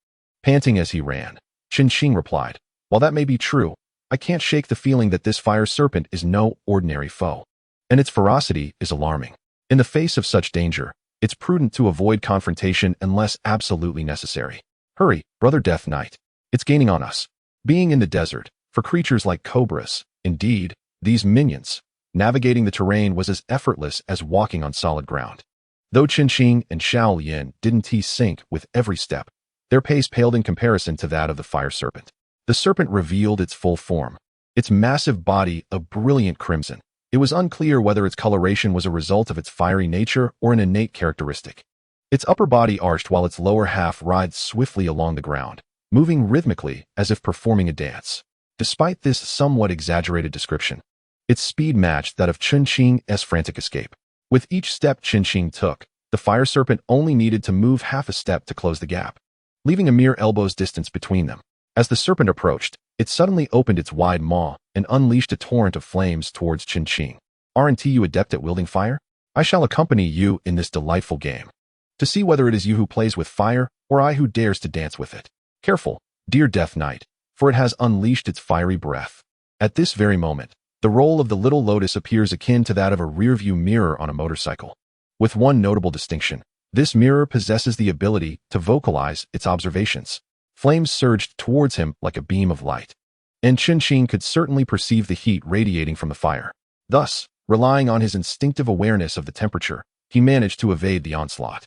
Panting as he ran, Qinqing replied, while that may be true, I can't shake the feeling that this fire serpent is no ordinary foe, and its ferocity is alarming. In the face of such danger, it's prudent to avoid confrontation unless absolutely necessary. Hurry, Brother Death Knight. It's gaining on us. Being in the desert, for creatures like cobras, indeed, these minions, navigating the terrain was as effortless as walking on solid ground. Though Qinqing and Xiao Yan didn't sync with every step, their pace paled in comparison to that of the fire serpent. The serpent revealed its full form, its massive body a brilliant crimson. It was unclear whether its coloration was a result of its fiery nature or an innate characteristic. Its upper body arched while its lower half writhed swiftly along the ground, moving rhythmically as if performing a dance. Despite this somewhat exaggerated description, its speed matched that of Qinqing's frantic escape. With each step Qinqing took, the fire serpent only needed to move half a step to close the gap. leaving a mere elbow's distance between them. As the serpent approached, it suddenly opened its wide maw and unleashed a torrent of flames towards Qin. Aren't you adept at wielding fire? I shall accompany you in this delightful game, to see whether it is you who plays with fire or I who dares to dance with it. Careful, dear Death Knight, for it has unleashed its fiery breath. At this very moment, the roll of the little lotus appears akin to that of a rearview mirror on a motorcycle. With one notable distinction, this mirror possesses the ability to vocalize its observations. Flames surged towards him like a beam of light, and Qin could certainly perceive the heat radiating from the fire. Thus, relying on his instinctive awareness of the temperature, he managed to evade the onslaught.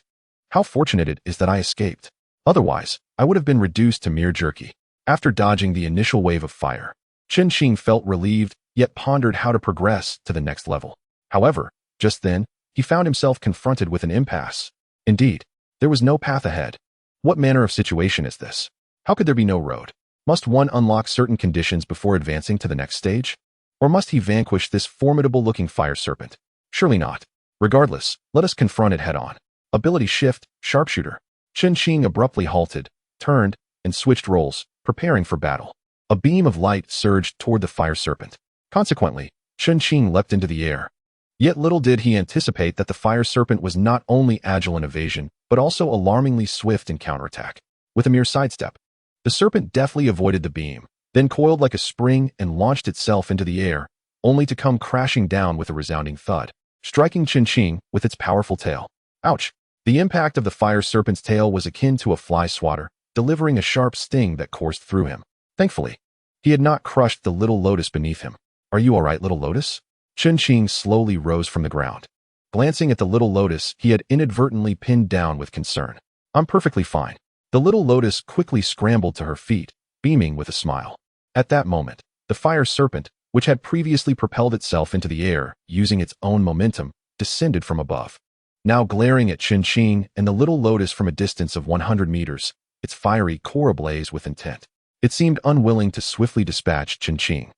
How fortunate it is that I escaped. Otherwise, I would have been reduced to mere jerky. After dodging the initial wave of fire, Qin felt relieved, yet pondered how to progress to the next level. However, just then, he found himself confronted with an impasse. Indeed, there was no path ahead. What manner of situation is this? How could there be no road? Must one unlock certain conditions before advancing to the next stage? Or must he vanquish this formidable-looking fire serpent? Surely not. Regardless, let us confront it head-on. Ability Shift, Sharpshooter. Qin abruptly halted, turned, and switched roles, preparing for battle. A beam of light surged toward the fire serpent. Consequently, Qin leapt into the air. Yet little did he anticipate that the fire serpent was not only agile in evasion, but also alarmingly swift in counterattack. With a mere sidestep, the serpent deftly avoided the beam, then coiled like a spring and launched itself into the air, only to come crashing down with a resounding thud, striking Qin with its powerful tail. Ouch! The impact of the fire serpent's tail was akin to a fly swatter, delivering a sharp sting that coursed through him. Thankfully, he had not crushed the little lotus beneath him. Are you all right, little lotus? Qin slowly rose from the ground. Glancing at the little lotus he had inadvertently pinned down with concern. I'm perfectly fine. The little lotus quickly scrambled to her feet, beaming with a smile. At that moment, the fire serpent, which had previously propelled itself into the air using its own momentum, descended from above. Now glaring at Qin and the little lotus from a distance of 100 meters, its fiery core ablaze with intent. It seemed unwilling to swiftly dispatch Qin.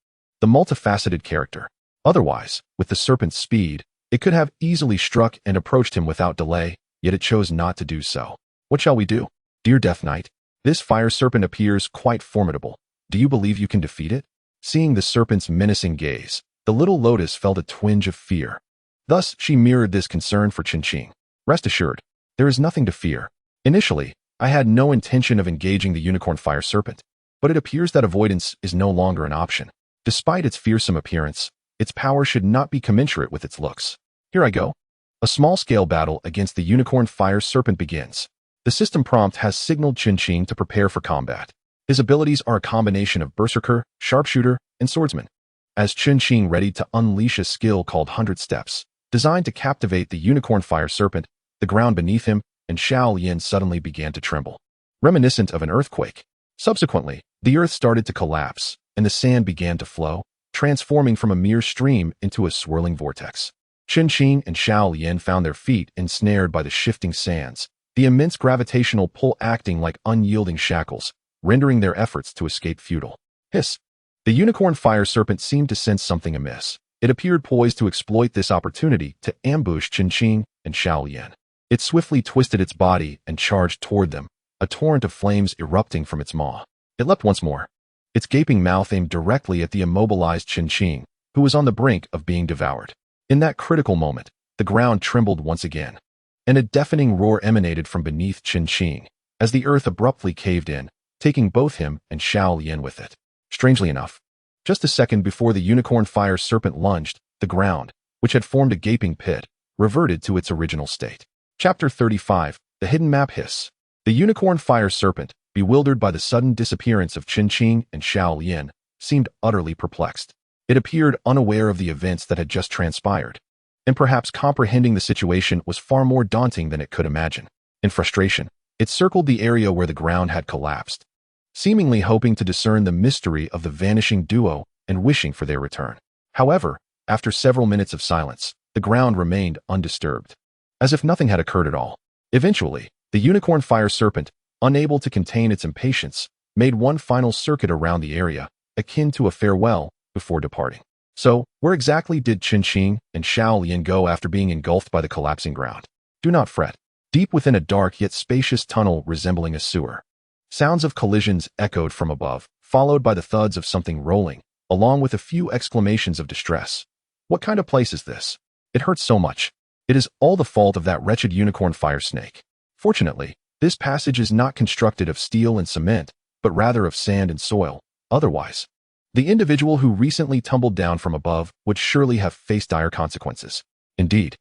The multifaceted character. Otherwise, with the serpent's speed, it could have easily struck and approached him without delay, yet it chose not to do so. What shall we do? Dear Death Knight, this fire serpent appears quite formidable. Do you believe you can defeat it? Seeing the serpent's menacing gaze, the little lotus felt a twinge of fear. Thus, she mirrored this concern for Qin. Rest assured, there is nothing to fear. Initially, I had no intention of engaging the unicorn fire serpent, but it appears that avoidance is no longer an option. Despite its fearsome appearance, its power should not be commensurate with its looks. Here I go. A small-scale battle against the unicorn fire serpent begins. The system prompt has signaled Qin to prepare for combat. His abilities are a combination of Berserker, Sharpshooter, and Swordsman. As Qin readied to unleash a skill called 100 Steps, designed to captivate the unicorn fire serpent, the ground beneath him and Shaolin suddenly began to tremble, reminiscent of an earthquake. Subsequently, the earth started to collapse, and the sand began to flow, transforming from a mere stream into a swirling vortex. Qin and Shaolin found their feet ensnared by the shifting sands, the immense gravitational pull acting like unyielding shackles, rendering their efforts to escape futile. Hiss! The unicorn fire serpent seemed to sense something amiss. It appeared poised to exploit this opportunity to ambush Qin and Shaolin. It swiftly twisted its body and charged toward them, a torrent of flames erupting from its maw. It leapt once more, its gaping mouth aimed directly at the immobilized Qin, who was on the brink of being devoured. In that critical moment, the ground trembled once again, and a deafening roar emanated from beneath Qin, as the earth abruptly caved in, taking both him and Shaolin with it. Strangely enough, just a second before the unicorn fire serpent lunged, the ground, which had formed a gaping pit, reverted to its original state. Chapter 35, The Hidden Map. Hiss! The unicorn fire serpent, bewildered by the sudden disappearance of Qin and Shaolin, seemed utterly perplexed. It appeared unaware of the events that had just transpired, and perhaps comprehending the situation was far more daunting than it could imagine. In frustration, it circled the area where the ground had collapsed, seemingly hoping to discern the mystery of the vanishing duo and wishing for their return. However, after several minutes of silence, the ground remained undisturbed, as if nothing had occurred at all. Eventually, the unicorn fire serpent, unable to contain its impatience, made one final circuit around the area, akin to a farewell, before departing. So, where exactly did Qin and Shaolin go after being engulfed by the collapsing ground? Do not fret. Deep within a dark yet spacious tunnel resembling a sewer, Sounds of collisions echoed from above, followed by the thuds of something rolling, along with a few exclamations of distress. What kind of place is this? It hurts so much. It is all the fault of that wretched unicorn fire snake. Fortunately, this passage is not constructed of steel and cement, but rather of sand and soil. Otherwise, the individual who recently tumbled down from above would surely have faced dire consequences. Indeed,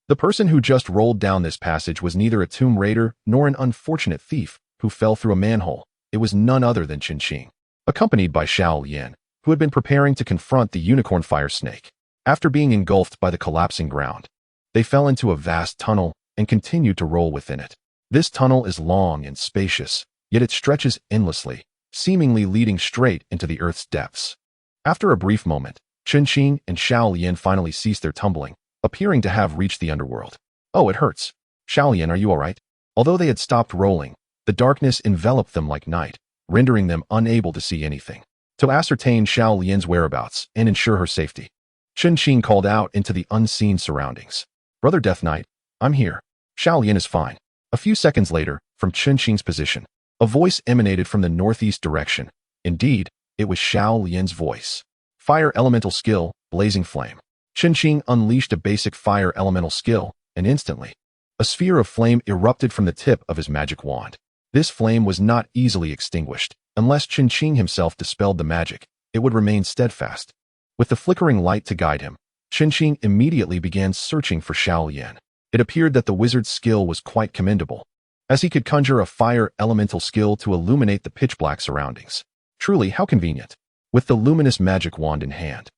the person who just rolled down this passage was neither a tomb raider nor an unfortunate thief who fell through a manhole. It was none other than Qin, accompanied by Xiao Lian, who had been preparing to confront the unicorn fire snake. After being engulfed by the collapsing ground, they fell into a vast tunnel and continued to roll within it. This tunnel is long and spacious, yet it stretches endlessly, seemingly leading straight into the earth's depths. After a brief moment, Qin and Xiao Lian finally ceased their tumbling, appearing to have reached the underworld. Oh, it hurts. Xiao Lian, are you all right? Although they had stopped rolling, the darkness enveloped them like night, rendering them unable to see anything. To ascertain Xiao Lian's whereabouts and ensure her safety, Qin called out into the unseen surroundings. Brother Death Knight, I'm here. Xiao Lian is fine. A few seconds later, from Qin's position, a voice emanated from the northeast direction. Indeed, it was Xiao Lian's voice. Fire elemental skill, blazing flame. Qin unleashed a basic fire elemental skill, and instantly, a sphere of flame erupted from the tip of his magic wand. This flame was not easily extinguished. Unless Qin himself dispelled the magic, it would remain steadfast. With the flickering light to guide him, Qin immediately began searching for Xiao Lian. It appeared that the wizard's skill was quite commendable, as he could conjure a fire elemental skill to illuminate the pitch-black surroundings. Truly, how convenient. With the luminous magic wand in hand,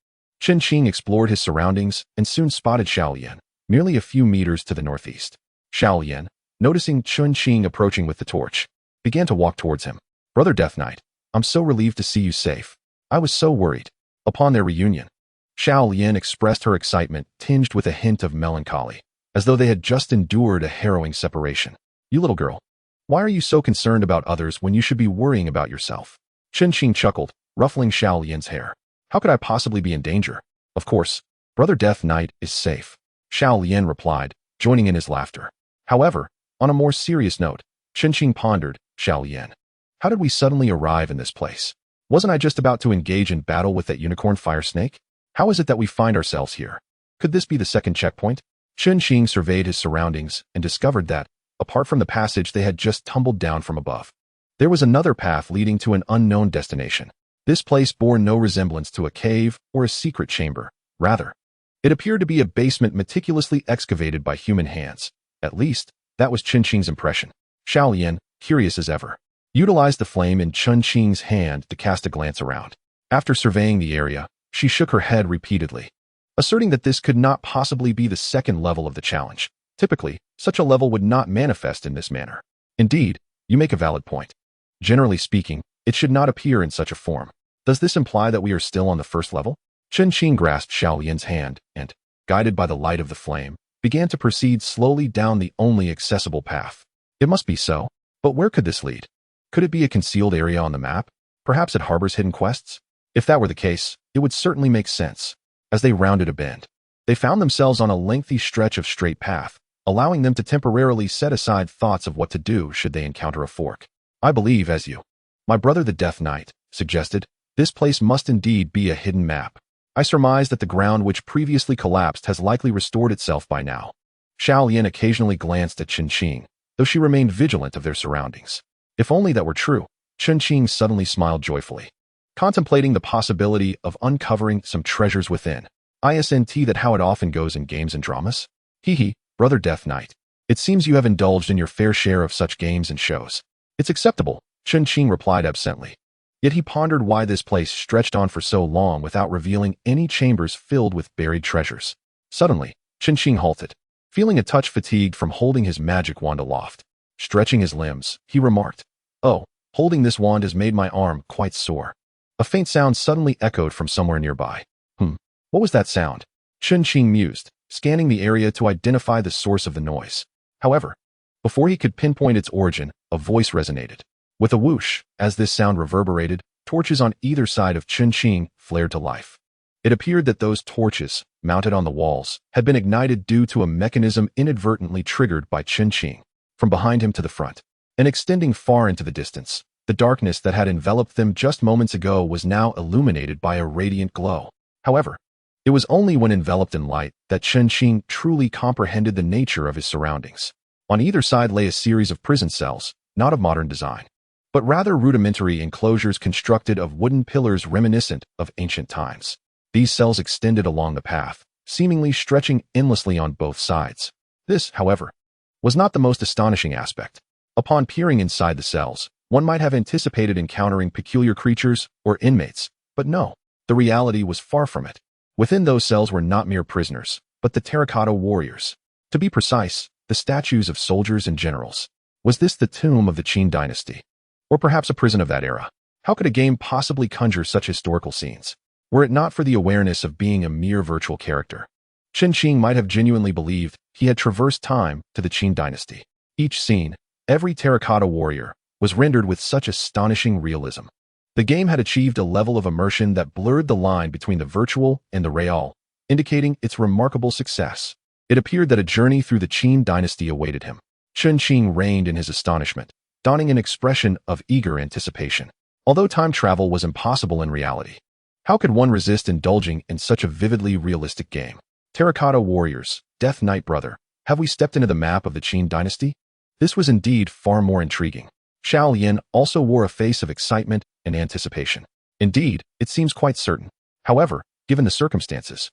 Qin explored his surroundings and soon spotted Xiao Lian, merely a few meters to the northeast. Xiao Lian, noticing Qin approaching with the torch, began to walk towards him. Brother Death Knight, I'm so relieved to see you safe. I was so worried. Upon their reunion, Xiao Lian expressed her excitement tinged with a hint of melancholy, as though they had just endured a harrowing separation. You little girl, why are you so concerned about others when you should be worrying about yourself? Qin chuckled, ruffling Xiao Lian's hair. How could I possibly be in danger? Of course, Brother Death Knight is safe, Xiao Lian replied, joining in his laughter. However, on a more serious note, Qin pondered, Xiao Lian, how did we suddenly arrive in this place? Wasn't I just about to engage in battle with that unicorn fire snake? How is it that we find ourselves here? Could this be the second checkpoint? Qin surveyed his surroundings and discovered that, apart from the passage they had just tumbled down from above, there was another path leading to an unknown destination. This place bore no resemblance to a cave or a secret chamber. Rather, it appeared to be a basement meticulously excavated by human hands. At least, that was Qin's impression. Xiao Lian, curious as ever, utilized the flame in Qin's hand to cast a glance around. After surveying the area, she shook her head repeatedly, asserting that this could not possibly be the second level of the challenge. Typically, such a level would not manifest in this manner. Indeed, you make a valid point. Generally speaking, it should not appear in such a form. Does this imply that we are still on the first level? Qin grasped Xiao Lian's hand and, guided by the light of the flame, began to proceed slowly down the only accessible path. It must be so, but where could this lead? Could it be a concealed area on the map? Perhaps it harbors hidden quests? If that were the case, it would certainly make sense. As they rounded a bend, they found themselves on a lengthy stretch of straight path, allowing them to temporarily set aside thoughts of what to do should they encounter a fork. I believe, as you, my brother the Death Knight, suggested, this place must indeed be a hidden map. I surmise that the ground which previously collapsed has likely restored itself by now. Xiao Lian occasionally glanced at Qin, though she remained vigilant of their surroundings. If only that were true. Qin suddenly smiled joyfully, contemplating the possibility of uncovering some treasures within. Isn't that how it often goes in games and dramas? Hee, Brother Death Knight. It seems you have indulged in your fair share of such games and shows. It's acceptable, Qin replied absently. Yet he pondered why this place stretched on for so long without revealing any chambers filled with buried treasures. Suddenly, Qin halted, feeling a touch fatigued from holding his magic wand aloft. Stretching his limbs, he remarked, "Oh, holding this wand has made my arm quite sore." A faint sound suddenly echoed from somewhere nearby. What was that sound? Qin mused, scanning the area to identify the source of the noise. However, before he could pinpoint its origin, a voice resonated. With a whoosh, as this sound reverberated, torches on either side of Qin flared to life. It appeared that those torches, mounted on the walls, had been ignited due to a mechanism inadvertently triggered by Qin. From behind him to the front, and extending far into the distance, The darkness that had enveloped them just moments ago was now illuminated by a radiant glow. However, it was only when enveloped in light that Chen Qing truly comprehended the nature of his surroundings. On either side lay a series of prison cells, not of modern design, but rather rudimentary enclosures constructed of wooden pillars reminiscent of ancient times. These cells extended along the path, seemingly stretching endlessly on both sides. This, however, was not the most astonishing aspect. Upon peering inside the cells, one might have anticipated encountering peculiar creatures or inmates, but no, the reality was far from it. Within those cells were not mere prisoners, but the terracotta warriors. To be precise, the statues of soldiers and generals. Was this the tomb of the Qin dynasty? Or perhaps a prison of that era? How could a game possibly conjure such historical scenes? Were it not for the awareness of being a mere virtual character, Chen Qing might have genuinely believed he had traversed time to the Qin dynasty. Each scene, every terracotta warrior, was rendered with such astonishing realism. The game had achieved a level of immersion that blurred the line between the virtual and the real, indicating its remarkable success. It appeared that a journey through the Qin dynasty awaited him. Chen Qing reigned in his astonishment, donning an expression of eager anticipation. Although time travel was impossible in reality, how could one resist indulging in such a vividly realistic game? Terracotta warriors, Death Knight brother, have we stepped into the map of the Qin dynasty? This was indeed far more intriguing. Xiao Yin also wore a face of excitement and anticipation. Indeed, it seems quite certain. However, given the circumstances,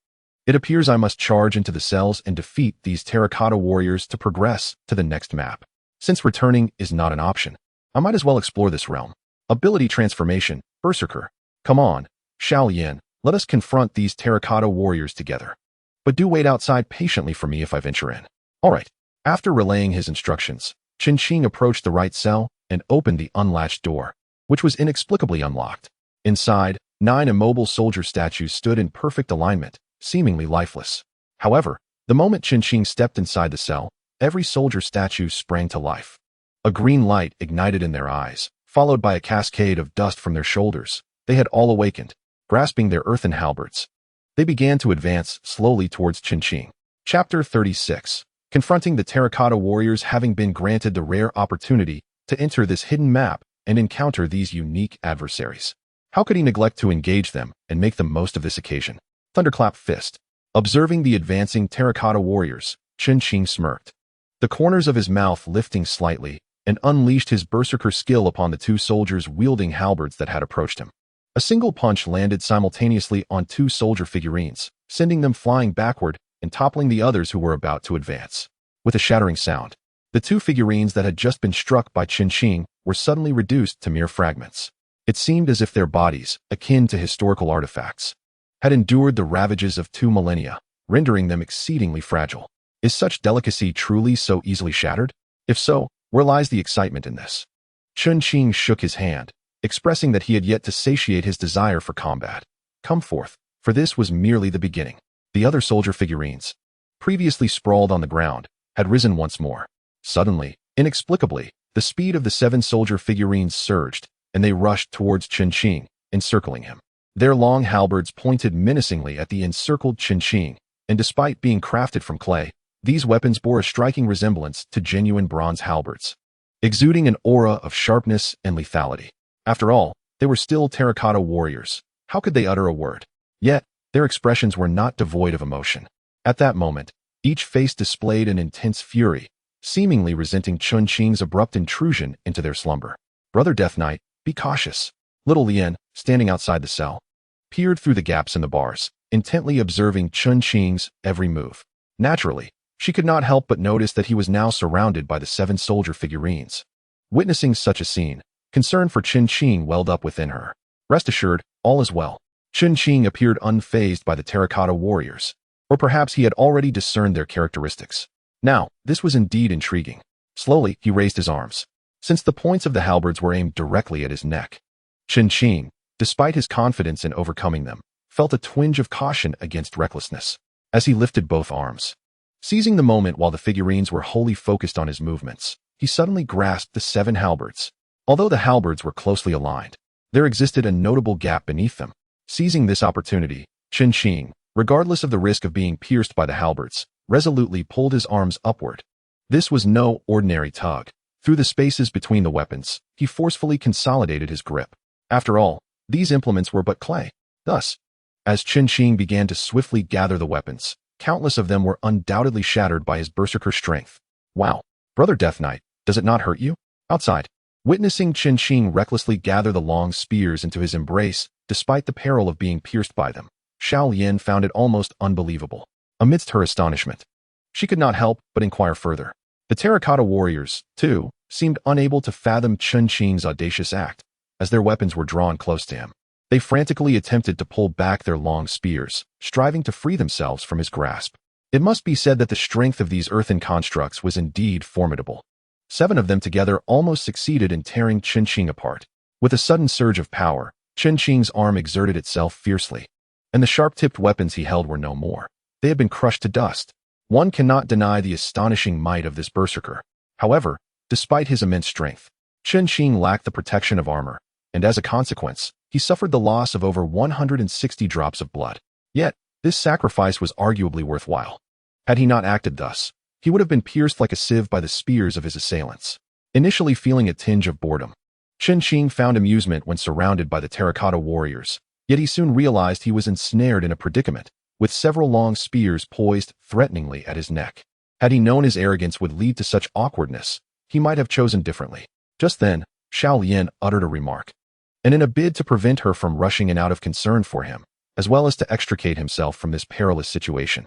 it appears I must charge into the cells and defeat these terracotta warriors to progress to the next map. Since returning is not an option, I might as well explore this realm. Ability transformation, Berserker. Come on, Xiao Yin, let us confront these terracotta warriors together. But do wait outside patiently for me if I venture in. Alright. After relaying his instructions, Chen Qing approached the right cell and opened the unlatched door, which was inexplicably unlocked. Inside, 9 immobile soldier statues stood in perfect alignment, seemingly lifeless. However, the moment Chen Qing stepped inside the cell, every soldier statue sprang to life. A green light ignited in their eyes, followed by a cascade of dust from their shoulders. They had all awakened, grasping their earthen halberds. They began to advance slowly towards Chen Qing. Chapter 36. Confronting the terracotta warriors, having been granted the rare opportunity to enter this hidden map and encounter these unique adversaries. How could he neglect to engage them and make the most of this occasion? Thunderclap fist. Observing the advancing terracotta warriors, Chen Qing smirked, the corners of his mouth lifting slightly, and unleashed his berserker skill upon the 2 soldiers wielding halberds that had approached him. A single punch landed simultaneously on 2 soldier figurines, sending them flying backward and toppling the others who were about to advance. With a shattering sound, the 2 figurines that had just been struck by Chen Qing were suddenly reduced to mere fragments. It seemed as if their bodies, akin to historical artifacts, had endured the ravages of 2 millennia, rendering them exceedingly fragile. Is such delicacy truly so easily shattered? If so, where lies the excitement in this? Chen Qing shook his hand, expressing that he had yet to satiate his desire for combat. Come forth, for this was merely the beginning. The other soldier figurines, previously sprawled on the ground, had risen once more. Suddenly, inexplicably, the speed of the 7 soldier figurines surged, and they rushed towards Chen Qing, encircling him. Their long halberds pointed menacingly at the encircled Chen Qing, and despite being crafted from clay, these weapons bore a striking resemblance to genuine bronze halberds, exuding an aura of sharpness and lethality. After all, they were still terracotta warriors. How could they utter a word? Yet, their expressions were not devoid of emotion. At that moment, each face displayed an intense fury, seemingly resenting Chen Qing's abrupt intrusion into their slumber. Brother Death Knight, be cautious. Little Lien, standing outside the cell, peered through the gaps in the bars, intently observing Chen Qing's every move. Naturally, she could not help but notice that he was now surrounded by the 7 soldier figurines. Witnessing such a scene, concern for Chen Qing welled up within her. Rest assured, all is well. Chen Qing appeared unfazed by the terracotta warriors, or perhaps he had already discerned their characteristics. Now, this was indeed intriguing. Slowly, he raised his arms, since the points of the halberds were aimed directly at his neck. Chen Qing, despite his confidence in overcoming them, felt a twinge of caution against recklessness as he lifted both arms. Seizing the moment while the figurines were wholly focused on his movements, he suddenly grasped the 7 halberds. Although the halberds were closely aligned, there existed a notable gap beneath them. Seizing this opportunity, Chen Qing, regardless of the risk of being pierced by the halberds, resolutely pulled his arms upward. This was no ordinary tug. Through the spaces between the weapons, he forcefully consolidated his grip. After all, these implements were but clay. Thus, as Qin began to swiftly gather the weapons, countless of them were undoubtedly shattered by his berserker strength. Wow, Brother Death Knight, does it not hurt you? Outside, witnessing Qin recklessly gather the long spears into his embrace, despite the peril of being pierced by them, Xiao Yin found it almost unbelievable. Amidst her astonishment, she could not help but inquire further. The terracotta warriors, too, seemed unable to fathom Qin's audacious act, as their weapons were drawn close to him. They frantically attempted to pull back their long spears, striving to free themselves from his grasp. It must be said that the strength of these earthen constructs was indeed formidable. 7 of them together almost succeeded in tearing Qin apart. With a sudden surge of power, Qin's arm exerted itself fiercely, and the sharp-tipped weapons he held were no more. They had been crushed to dust. One cannot deny the astonishing might of this berserker. However, despite his immense strength, Qin lacked the protection of armor, and as a consequence, he suffered the loss of over 160 drops of blood. Yet, this sacrifice was arguably worthwhile. Had he not acted thus, he would have been pierced like a sieve by the spears of his assailants. Initially feeling a tinge of boredom, Qin found amusement when surrounded by the terracotta warriors, yet he soon realized he was ensnared in a predicament, with several long spears poised threateningly at his neck. Had he known his arrogance would lead to such awkwardness, he might have chosen differently. Just then, Xiao Yin uttered a remark, and in a bid to prevent her from rushing in out of concern for him, as well as to extricate himself from this perilous situation,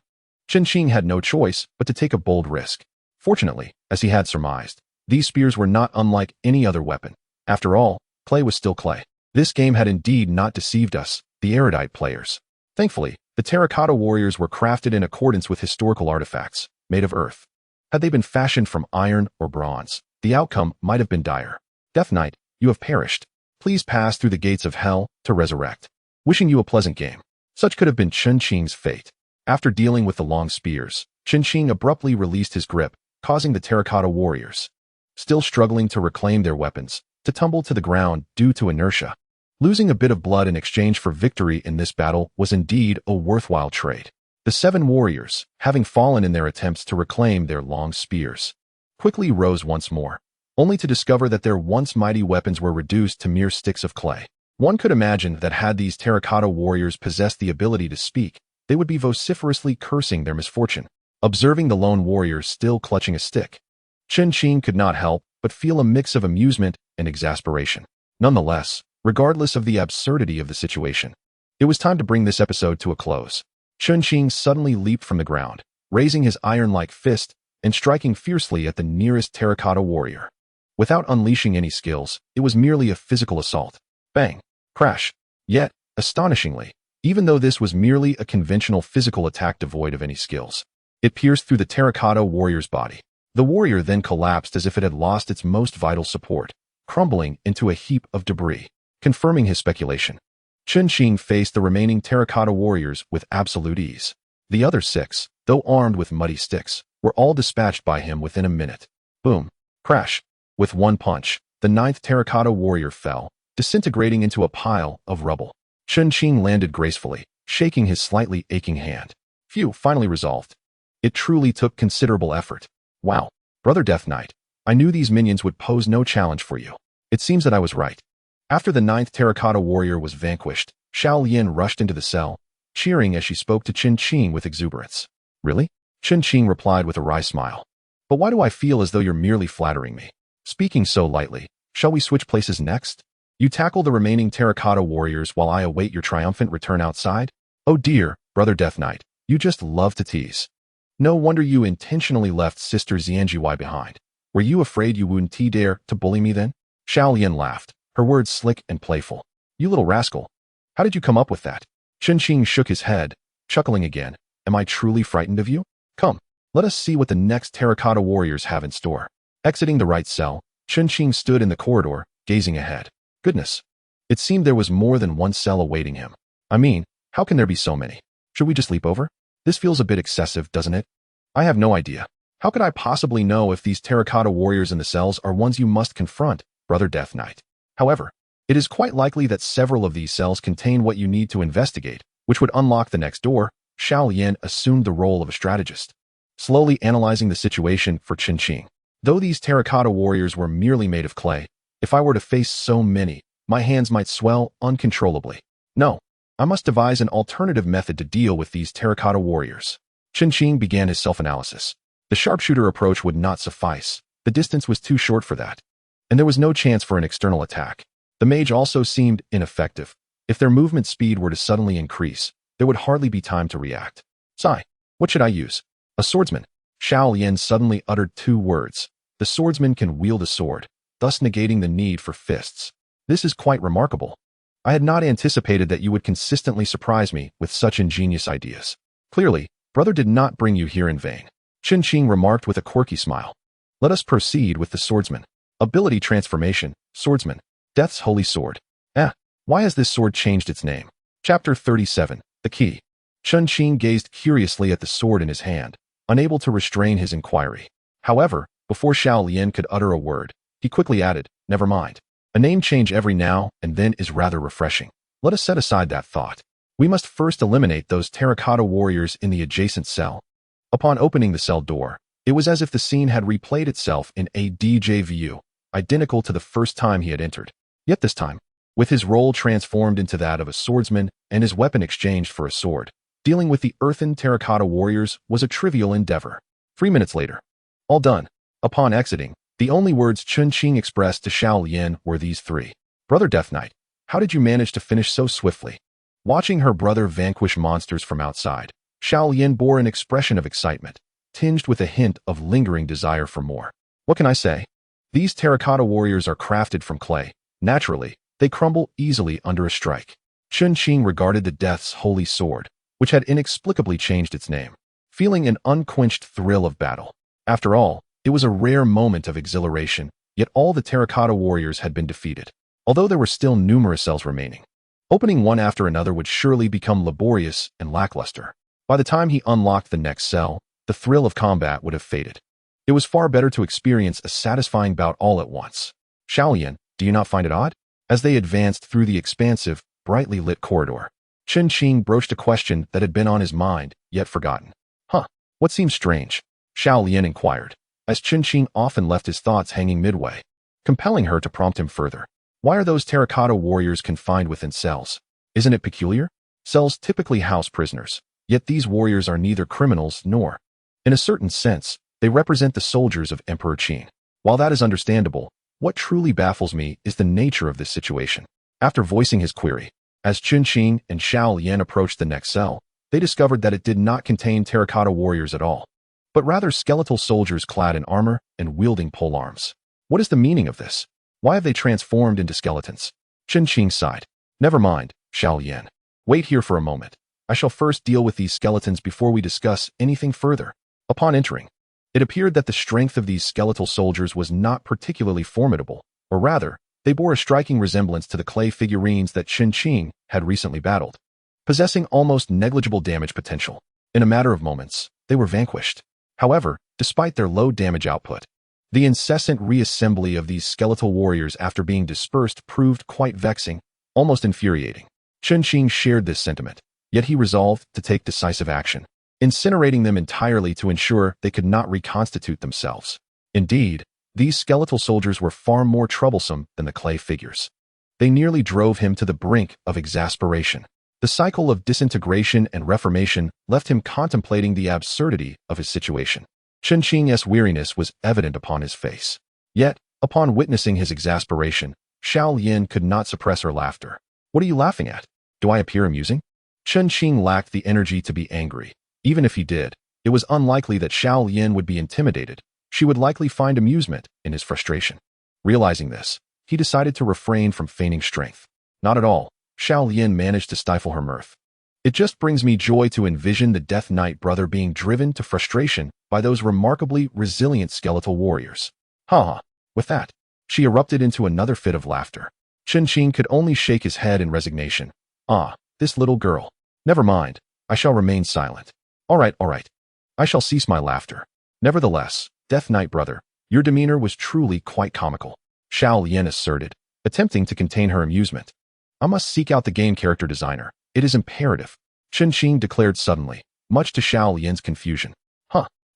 Qin had no choice but to take a bold risk. Fortunately, as he had surmised, these spears were not unlike any other weapon. After all, clay was still clay. This game had indeed not deceived us, the erudite players. Thankfully, the terracotta warriors were crafted in accordance with historical artifacts, made of earth. Had they been fashioned from iron or bronze, the outcome might have been dire. Death Knight, you have perished. Please pass through the gates of hell to resurrect. Wishing you a pleasant game. Such could have been Qin's fate. After dealing with the long spears, Qin abruptly released his grip, causing the terracotta warriors, still struggling to reclaim their weapons, to tumble to the ground due to inertia. Losing a bit of blood in exchange for victory in this battle was indeed a worthwhile trade. The 7 warriors, having fallen in their attempts to reclaim their long spears, quickly rose once more, only to discover that their once mighty weapons were reduced to mere sticks of clay. One could imagine that had these terracotta warriors possessed the ability to speak, they would be vociferously cursing their misfortune. Observing the lone warrior still clutching a stick, Qin could not help but feel a mix of amusement and exasperation. Nonetheless, regardless of the absurdity of the situation, it was time to bring this episode to a close. Qin suddenly leaped from the ground, raising his iron-like fist and striking fiercely at the nearest terracotta warrior. Without unleashing any skills, it was merely a physical assault. Bang! Crash! Yet, astonishingly, even though this was merely a conventional physical attack devoid of any skills, it pierced through the terracotta warrior's body. The warrior then collapsed as if it had lost its most vital support, crumbling into a heap of debris. Confirming his speculation, Qin faced the remaining terracotta warriors with absolute ease. The other 6, though armed with muddy sticks, were all dispatched by him within a minute. Boom! Crash! With one punch, the 9th terracotta warrior fell, disintegrating into a pile of rubble. Qin landed gracefully, shaking his slightly aching hand. Phew, finally resolved. It truly took considerable effort. Wow, Brother Death Knight, I knew these minions would pose no challenge for you. It seems that I was right. After the 9th terracotta warrior was vanquished, Xiao Yin rushed into the cell, cheering as she spoke to Qin with exuberance. Really? Qin replied with a wry smile. But why do I feel as though you're merely flattering me? Speaking so lightly, shall we switch places next? You tackle the remaining terracotta warriors while I await your triumphant return outside? Oh dear, Brother Death Knight, you just love to tease. No wonder you intentionally left Sister Xianjiwai behind. Were you afraid you wouldn't dare to bully me then? Xiao Yin laughed, her words slick and playful. You little rascal. How did you come up with that? Qin shook his head, chuckling again. Am I truly frightened of you? Come, let us see what the next terracotta warriors have in store. Exiting the right cell, Qin stood in the corridor, gazing ahead. Goodness. It seemed there was more than one cell awaiting him. I mean, how can there be so many? Should we just leap over? This feels a bit excessive, doesn't it? I have no idea. How could I possibly know if these terracotta warriors in the cells are ones you must confront, Brother Death Knight? However, it is quite likely that several of these cells contain what you need to investigate, which would unlock the next door. Xiao Yin assumed the role of a strategist, slowly analyzing the situation for Qin. Though these terracotta warriors were merely made of clay, if I were to face so many, my hands might swell uncontrollably. No, I must devise an alternative method to deal with these terracotta warriors. Chen began his self-analysis. The sharpshooter approach would not suffice. The distance was too short for that. And there was no chance for an external attack. The mage also seemed ineffective. If their movement speed were to suddenly increase, there would hardly be time to react. Sigh, what should I use? A swordsman. Xiao Lian suddenly uttered 2 words. The swordsman can wield a sword, thus negating the need for fists. This is quite remarkable. I had not anticipated that you would consistently surprise me with such ingenious ideas. Clearly, brother did not bring you here in vain. Chen remarked with a quirky smile. Let us proceed with the swordsman. Ability transformation, swordsman. Death's holy sword. Why has this sword changed its name? Chapter 37, The Key. Chen gazed curiously at the sword in his hand, unable to restrain his inquiry. However, before Xiao Lian could utter a word, he quickly added, never mind. A name change every now and then is rather refreshing. Let us set aside that thought. We must first eliminate those terracotta warriors in the adjacent cell. Upon opening the cell door, it was as if the scene had replayed itself in a DJ view, identical to the first time he had entered. Yet this time, with his role transformed into that of a swordsman and his weapon exchanged for a sword, dealing with the earthen terracotta warriors was a trivial endeavor. 3 minutes later. All done. Upon exiting, the only words Chen expressed to Xiao Lian were these 3. Brother Death Knight, how did you manage to finish so swiftly? Watching her brother vanquish monsters from outside, Xiao Lian bore an expression of excitement, tinged with a hint of lingering desire for more. What can I say? These terracotta warriors are crafted from clay. Naturally, they crumble easily under a strike. Chen regarded the Death's holy sword, which had inexplicably changed its name, feeling an unquenched thrill of battle. After all, it was a rare moment of exhilaration, yet all the terracotta warriors had been defeated, although there were still numerous cells remaining. Opening one after another would surely become laborious and lackluster. By the time he unlocked the next cell, the thrill of combat would have faded. It was far better to experience a satisfying bout all at once. Xiao Lian, do you not find it odd? As they advanced through the expansive, brightly lit corridor, Chen broached a question that had been on his mind, yet forgotten. What seems strange? Xiao Lian inquired, as Chen often left his thoughts hanging midway, compelling her to prompt him further. Why are those terracotta warriors confined within cells? Isn't it peculiar? Cells typically house prisoners, yet these warriors are neither criminals nor, in a certain sense, they represent the soldiers of Emperor Qin. While that is understandable, what truly baffles me is the nature of this situation. After voicing his query, as Chen and Xiao Lian approached the next cell, they discovered that it did not contain terracotta warriors at all, but rather skeletal soldiers clad in armor and wielding polearms. What is the meaning of this? Why have they transformed into skeletons? Chen sighed. Never mind, Xiao Lian. Wait here for a moment. I shall first deal with these skeletons before we discuss anything further. Upon entering, it appeared that the strength of these skeletal soldiers was not particularly formidable, or rather, they bore a striking resemblance to the clay figurines that Chen had recently battled. Possessing almost negligible damage potential, in a matter of moments, they were vanquished. However, despite their low damage output, the incessant reassembly of these skeletal warriors after being dispersed proved quite vexing, almost infuriating. Chen shared this sentiment, yet he resolved to take decisive action, incinerating them entirely to ensure they could not reconstitute themselves. Indeed, these skeletal soldiers were far more troublesome than the clay figures. They nearly drove him to the brink of exasperation. The cycle of disintegration and reformation left him contemplating the absurdity of his situation. Chen weariness was evident upon his face. Yet, upon witnessing his exasperation, Xiao Lian could not suppress her laughter. What are you laughing at? Do I appear amusing? Chen lacked the energy to be angry. Even if he did, it was unlikely that Xiao Lian would be intimidated. She would likely find amusement in his frustration. Realizing this, he decided to refrain from feigning strength. Not at all. Xiao Lian managed to stifle her mirth. It just brings me joy to envision the Death Knight brother being driven to frustration by those remarkably resilient skeletal warriors. With that, she erupted into another fit of laughter. Chen could only shake his head in resignation. This little girl. Never mind, I shall remain silent. All right. I shall cease my laughter. Nevertheless, Death Knight brother, your demeanor was truly quite comical, Xiao Lian asserted, attempting to contain her amusement. I must seek out the game character designer. It is imperative, Chen declared suddenly, much to Xiao Lian's confusion.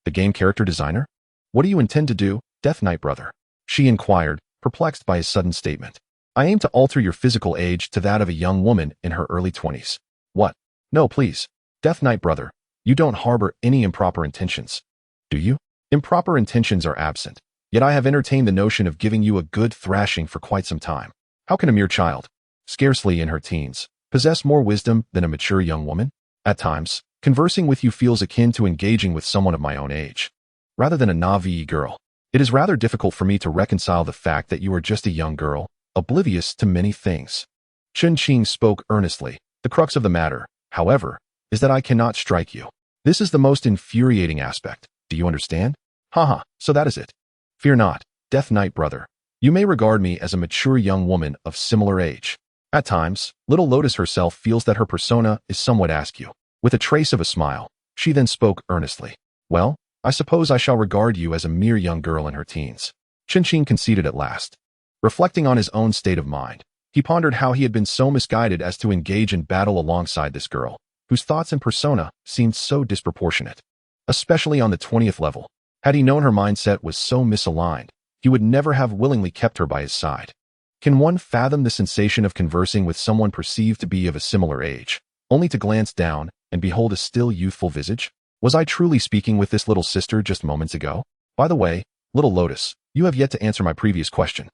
The game character designer? What do you intend to do? Death Knight brother? She inquired, perplexed by his sudden statement. I aim to alter your physical age to that of a young woman in her early 20s. What? No, please. Death Knight brother, you don't harbor any improper intentions. Do you? Improper intentions are absent, yet I have entertained the notion of giving you a good thrashing for quite some time. How can a mere child, scarcely in her teens, possess more wisdom than a mature young woman? At times, conversing with you feels akin to engaging with someone of my own age. Rather than a naive girl, it is rather difficult for me to reconcile the fact that you are just a young girl, oblivious to many things. Chen Qing spoke earnestly. The crux of the matter, however, is that I cannot strike you. This is the most infuriating aspect. Do you understand? Haha, so that is it. Fear not, Death Knight brother. You may regard me as a mature young woman of similar age. At times, little Lotus herself feels that her persona is somewhat askew. With a trace of a smile, she then spoke earnestly. Well, I suppose I shall regard you as a mere young girl in her teens. Chen Qing conceded at last. Reflecting on his own state of mind, he pondered how he had been so misguided as to engage in battle alongside this girl, whose thoughts and persona seemed so disproportionate. Especially on the 20th level. Had he known her mindset was so misaligned, he would never have willingly kept her by his side. Can one fathom the sensation of conversing with someone perceived to be of a similar age, only to glance down and behold a still youthful visage? Was I truly speaking with this little sister just moments ago? By the way, little Lotus, you have yet to answer my previous question.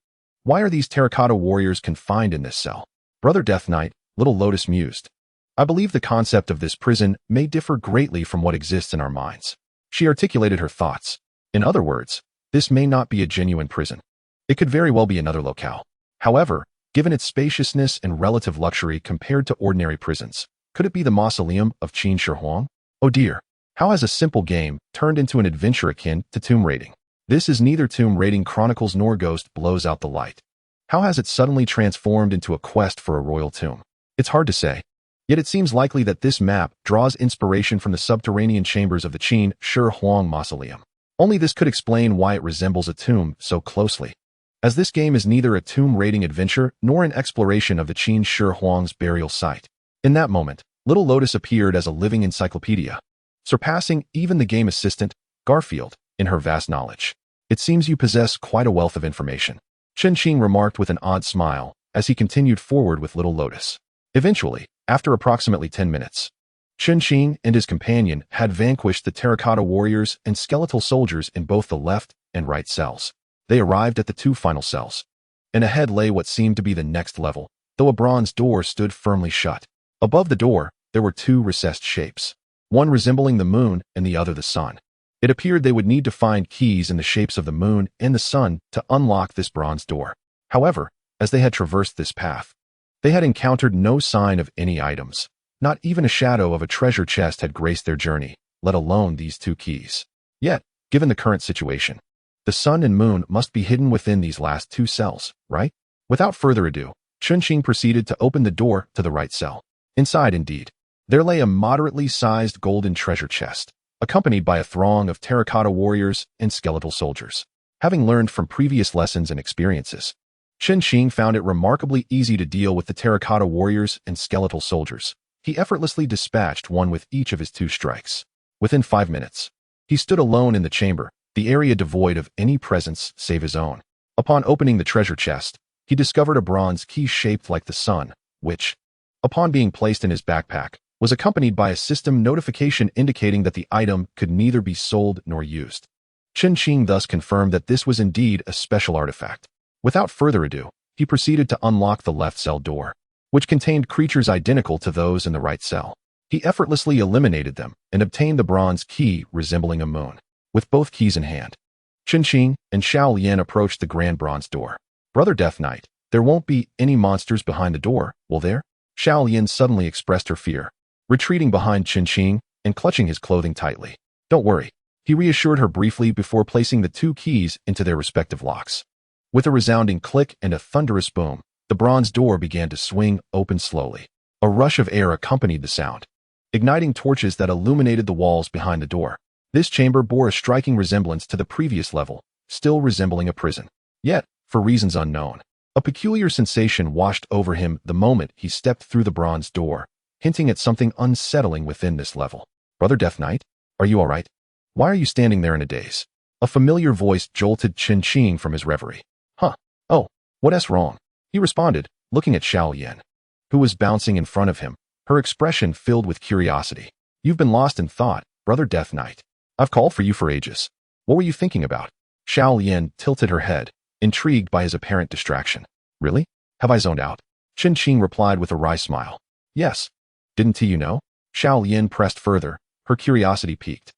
Why are these terracotta warriors confined in this cell? Brother Death Knight, little Lotus mused. I believe the concept of this prison may differ greatly from what exists in our minds. She articulated her thoughts. In other words, this may not be a genuine prison. It could very well be another locale. However, given its spaciousness and relative luxury compared to ordinary prisons, could it be the mausoleum of Qin Shi Huang? Oh dear, how has a simple game turned into an adventure akin to tomb raiding? This is neither Tomb Raiding Chronicles nor Ghost Blows Out the Light. How has it suddenly transformed into a quest for a royal tomb? It's hard to say. Yet it seems likely that this map draws inspiration from the subterranean chambers of the Qin Shi Huang mausoleum. Only this could explain why it resembles a tomb so closely. As this game is neither a tomb raiding adventure nor an exploration of the Qin Shi Huang's burial site. In that moment, little Lotus appeared as a living encyclopedia, surpassing even the game assistant, Garfield, in her vast knowledge. It seems you possess quite a wealth of information, Chen Qing remarked with an odd smile as he continued forward with little Lotus. Eventually, after approximately 10 minutes, Chen Qing and his companion had vanquished the terracotta warriors and skeletal soldiers in both the left and right cells. They arrived at the two final cells, and ahead lay what seemed to be the next level, though a bronze door stood firmly shut. Above the door, there were two recessed shapes, one resembling the moon and the other the sun. It appeared they would need to find keys in the shapes of the moon and the sun to unlock this bronze door. However, as they had traversed this path, they had encountered no sign of any items. Not even a shadow of a treasure chest had graced their journey, let alone these two keys. Yet, given the current situation, the sun and moon must be hidden within these last two cells, right? Without further ado, Chen Qing proceeded to open the door to the right cell. Inside, indeed, there lay a moderately sized golden treasure chest, accompanied by a throng of terracotta warriors and skeletal soldiers. Having learned from previous lessons and experiences, Chen Qing found it remarkably easy to deal with the terracotta warriors and skeletal soldiers. He effortlessly dispatched one with each of his two strikes. Within 5 minutes, he stood alone in the chamber, the area devoid of any presence save his own. Upon opening the treasure chest, he discovered a bronze key shaped like the sun, which, upon being placed in his backpack, was accompanied by a system notification indicating that the item could neither be sold nor used. Chen Qing thus confirmed that this was indeed a special artifact. Without further ado, he proceeded to unlock the left cell door, which contained creatures identical to those in the right cell. He effortlessly eliminated them and obtained the bronze key resembling a moon. With both keys in hand, Chen Qing and Xiao Lian approached the grand bronze door. Brother Death Knight, there won't be any monsters behind the door, will there? Xiao Lian suddenly expressed her fear, retreating behind Chen Qing and clutching his clothing tightly. Don't worry, he reassured her briefly before placing the two keys into their respective locks. With a resounding click and a thunderous boom, the bronze door began to swing open slowly. A rush of air accompanied the sound, igniting torches that illuminated the walls behind the door. This chamber bore a striking resemblance to the previous level, still resembling a prison. Yet, for reasons unknown, a peculiar sensation washed over him the moment he stepped through the bronze door, hinting at something unsettling within this level. Brother Death Knight, are you all right? Why are you standing there in a daze? A familiar voice jolted Qin from his reverie. Huh. Oh, what's wrong? He responded, looking at Xiao Yan, who was bouncing in front of him, her expression filled with curiosity. You've been lost in thought, Brother Death Knight. I've called for you for ages. What were you thinking about? Xiao Yan tilted her head, intrigued by his apparent distraction. Really? Have I zoned out? Qin replied with a wry smile. Yes. Didn't you know? Xiao Yan pressed further, her curiosity piqued.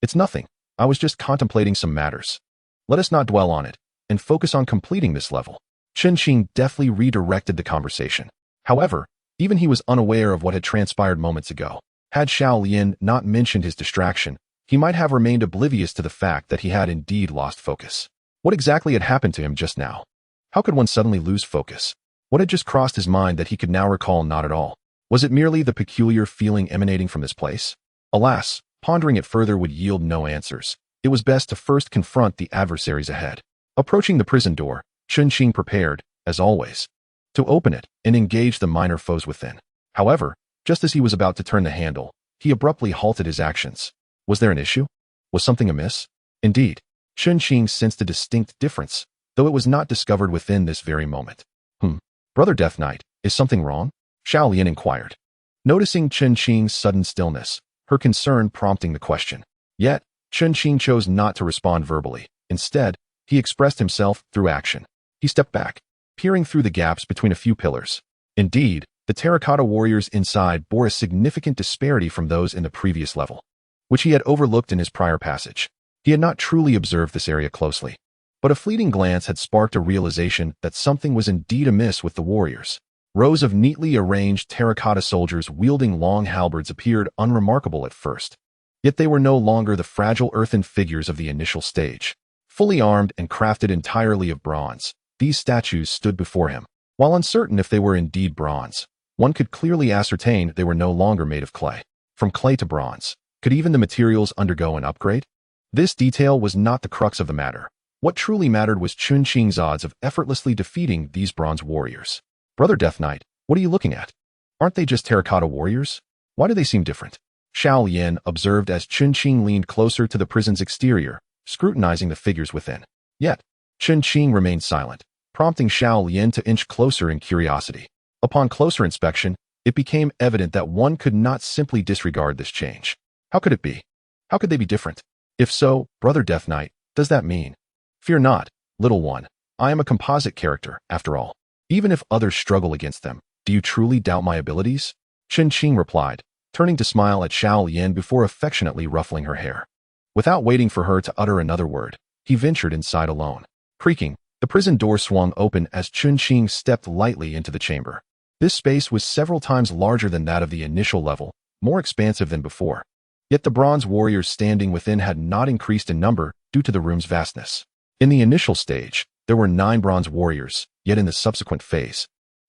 It's nothing. I was just contemplating some matters. Let us not dwell on it, and focus on completing this level. Qin deftly redirected the conversation. However, even he was unaware of what had transpired moments ago. Had Xiao Yan not mentioned his distraction, he might have remained oblivious to the fact that he had indeed lost focus. What exactly had happened to him just now? How could one suddenly lose focus? What had just crossed his mind that he could now recall not at all? Was it merely the peculiar feeling emanating from this place? Alas, pondering it further would yield no answers. It was best to first confront the adversaries ahead. Approaching the prison door, Qin prepared, as always, to open it and engage the minor foes within. However, just as he was about to turn the handle, he abruptly halted his actions. Was there an issue? Was something amiss? Indeed, Qin sensed a distinct difference, though it was not discovered within this very moment. Brother Death Knight, is something wrong? Xiao Yan inquired. Noticing Qin's sudden stillness, her concern prompting the question. Yet, Qin chose not to respond verbally. Instead, he expressed himself through action. He stepped back, peering through the gaps between a few pillars. Indeed, the terracotta warriors inside bore a significant disparity from those in the previous level, which he had overlooked in his prior passage. He had not truly observed this area closely, but a fleeting glance had sparked a realization that something was indeed amiss with the warriors. Rows of neatly arranged terracotta soldiers wielding long halberds appeared unremarkable at first. Yet they were no longer the fragile earthen figures of the initial stage. Fully armed and crafted entirely of bronze, these statues stood before him. While uncertain if they were indeed bronze, one could clearly ascertain they were no longer made of clay. From clay to bronze, could even the materials undergo an upgrade? This detail was not the crux of the matter. What truly mattered was Qin's odds of effortlessly defeating these bronze warriors. Brother Death Knight, what are you looking at? Aren't they just terracotta warriors? Why do they seem different? Xiao Yan observed as Qin leaned closer to the prison's exterior, scrutinizing the figures within. Yet, Qin remained silent, prompting Xiao Yan to inch closer in curiosity. Upon closer inspection, it became evident that one could not simply disregard this change. How could it be? How could they be different? If so, Brother Death Knight, does that mean? Fear not, little one. I am a composite character, after all. Even if others struggle against them, do you truly doubt my abilities? Qin replied, turning to smile at Xiao Yan before affectionately ruffling her hair. Without waiting for her to utter another word, he ventured inside alone. Creaking, the prison door swung open as Qin stepped lightly into the chamber. This space was several times larger than that of the initial level, more expansive than before. Yet the bronze warriors standing within had not increased in number due to the room's vastness. In the initial stage, there were 9 bronze warriors, yet in the subsequent phase,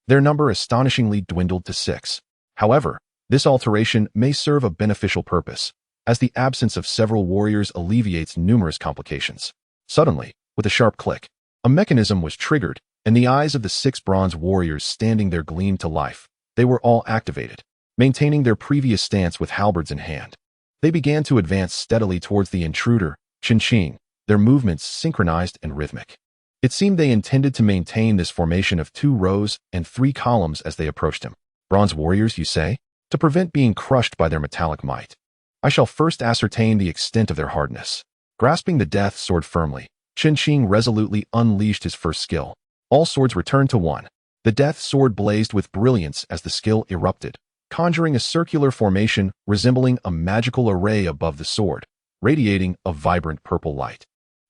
their number astonishingly dwindled to 6. However, this alteration may serve a beneficial purpose, as the absence of several warriors alleviates numerous complications. Suddenly, with a sharp click, a mechanism was triggered, and the eyes of the 6 bronze warriors standing there gleamed to life. They were all activated, maintaining their previous stance with halberds in hand. They began to advance steadily towards the intruder, Qin, their movements synchronized and rhythmic. It seemed they intended to maintain this formation of 2 rows and 3 columns as they approached him. Bronze warriors, you say? To prevent being crushed by their metallic might, I shall first ascertain the extent of their hardness. Grasping the death sword firmly, Qin resolutely unleashed his first skill. All swords returned to 1. The death sword blazed with brilliance as the skill erupted, conjuring a circular formation resembling a magical array above the sword, radiating a vibrant purple light.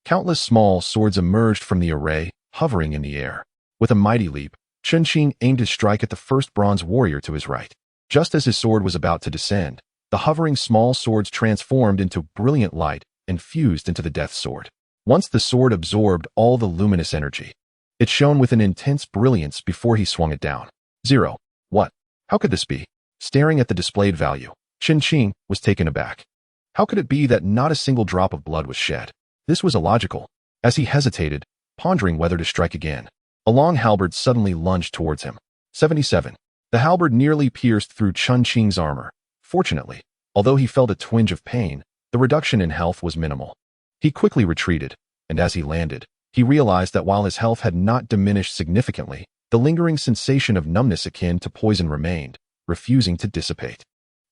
Countless small swords emerged from the array, hovering in the air. With a mighty leap, Qin aimed his strike at the first bronze warrior to his right. Just as his sword was about to descend, the hovering small swords transformed into brilliant light and fused into the death sword. Once the sword absorbed all the luminous energy, it shone with an intense brilliance before he swung it down. 0. What? How could this be? Staring at the displayed value, Qin was taken aback. How could it be that not a single drop of blood was shed? This was illogical. As he hesitated, pondering whether to strike again, a long halberd suddenly lunged towards him. 77. The halberd nearly pierced through Qin's armor. Fortunately, although he felt a twinge of pain, the reduction in health was minimal. He quickly retreated, and as he landed, he realized that while his health had not diminished significantly, the lingering sensation of numbness akin to poison remained, refusing to dissipate.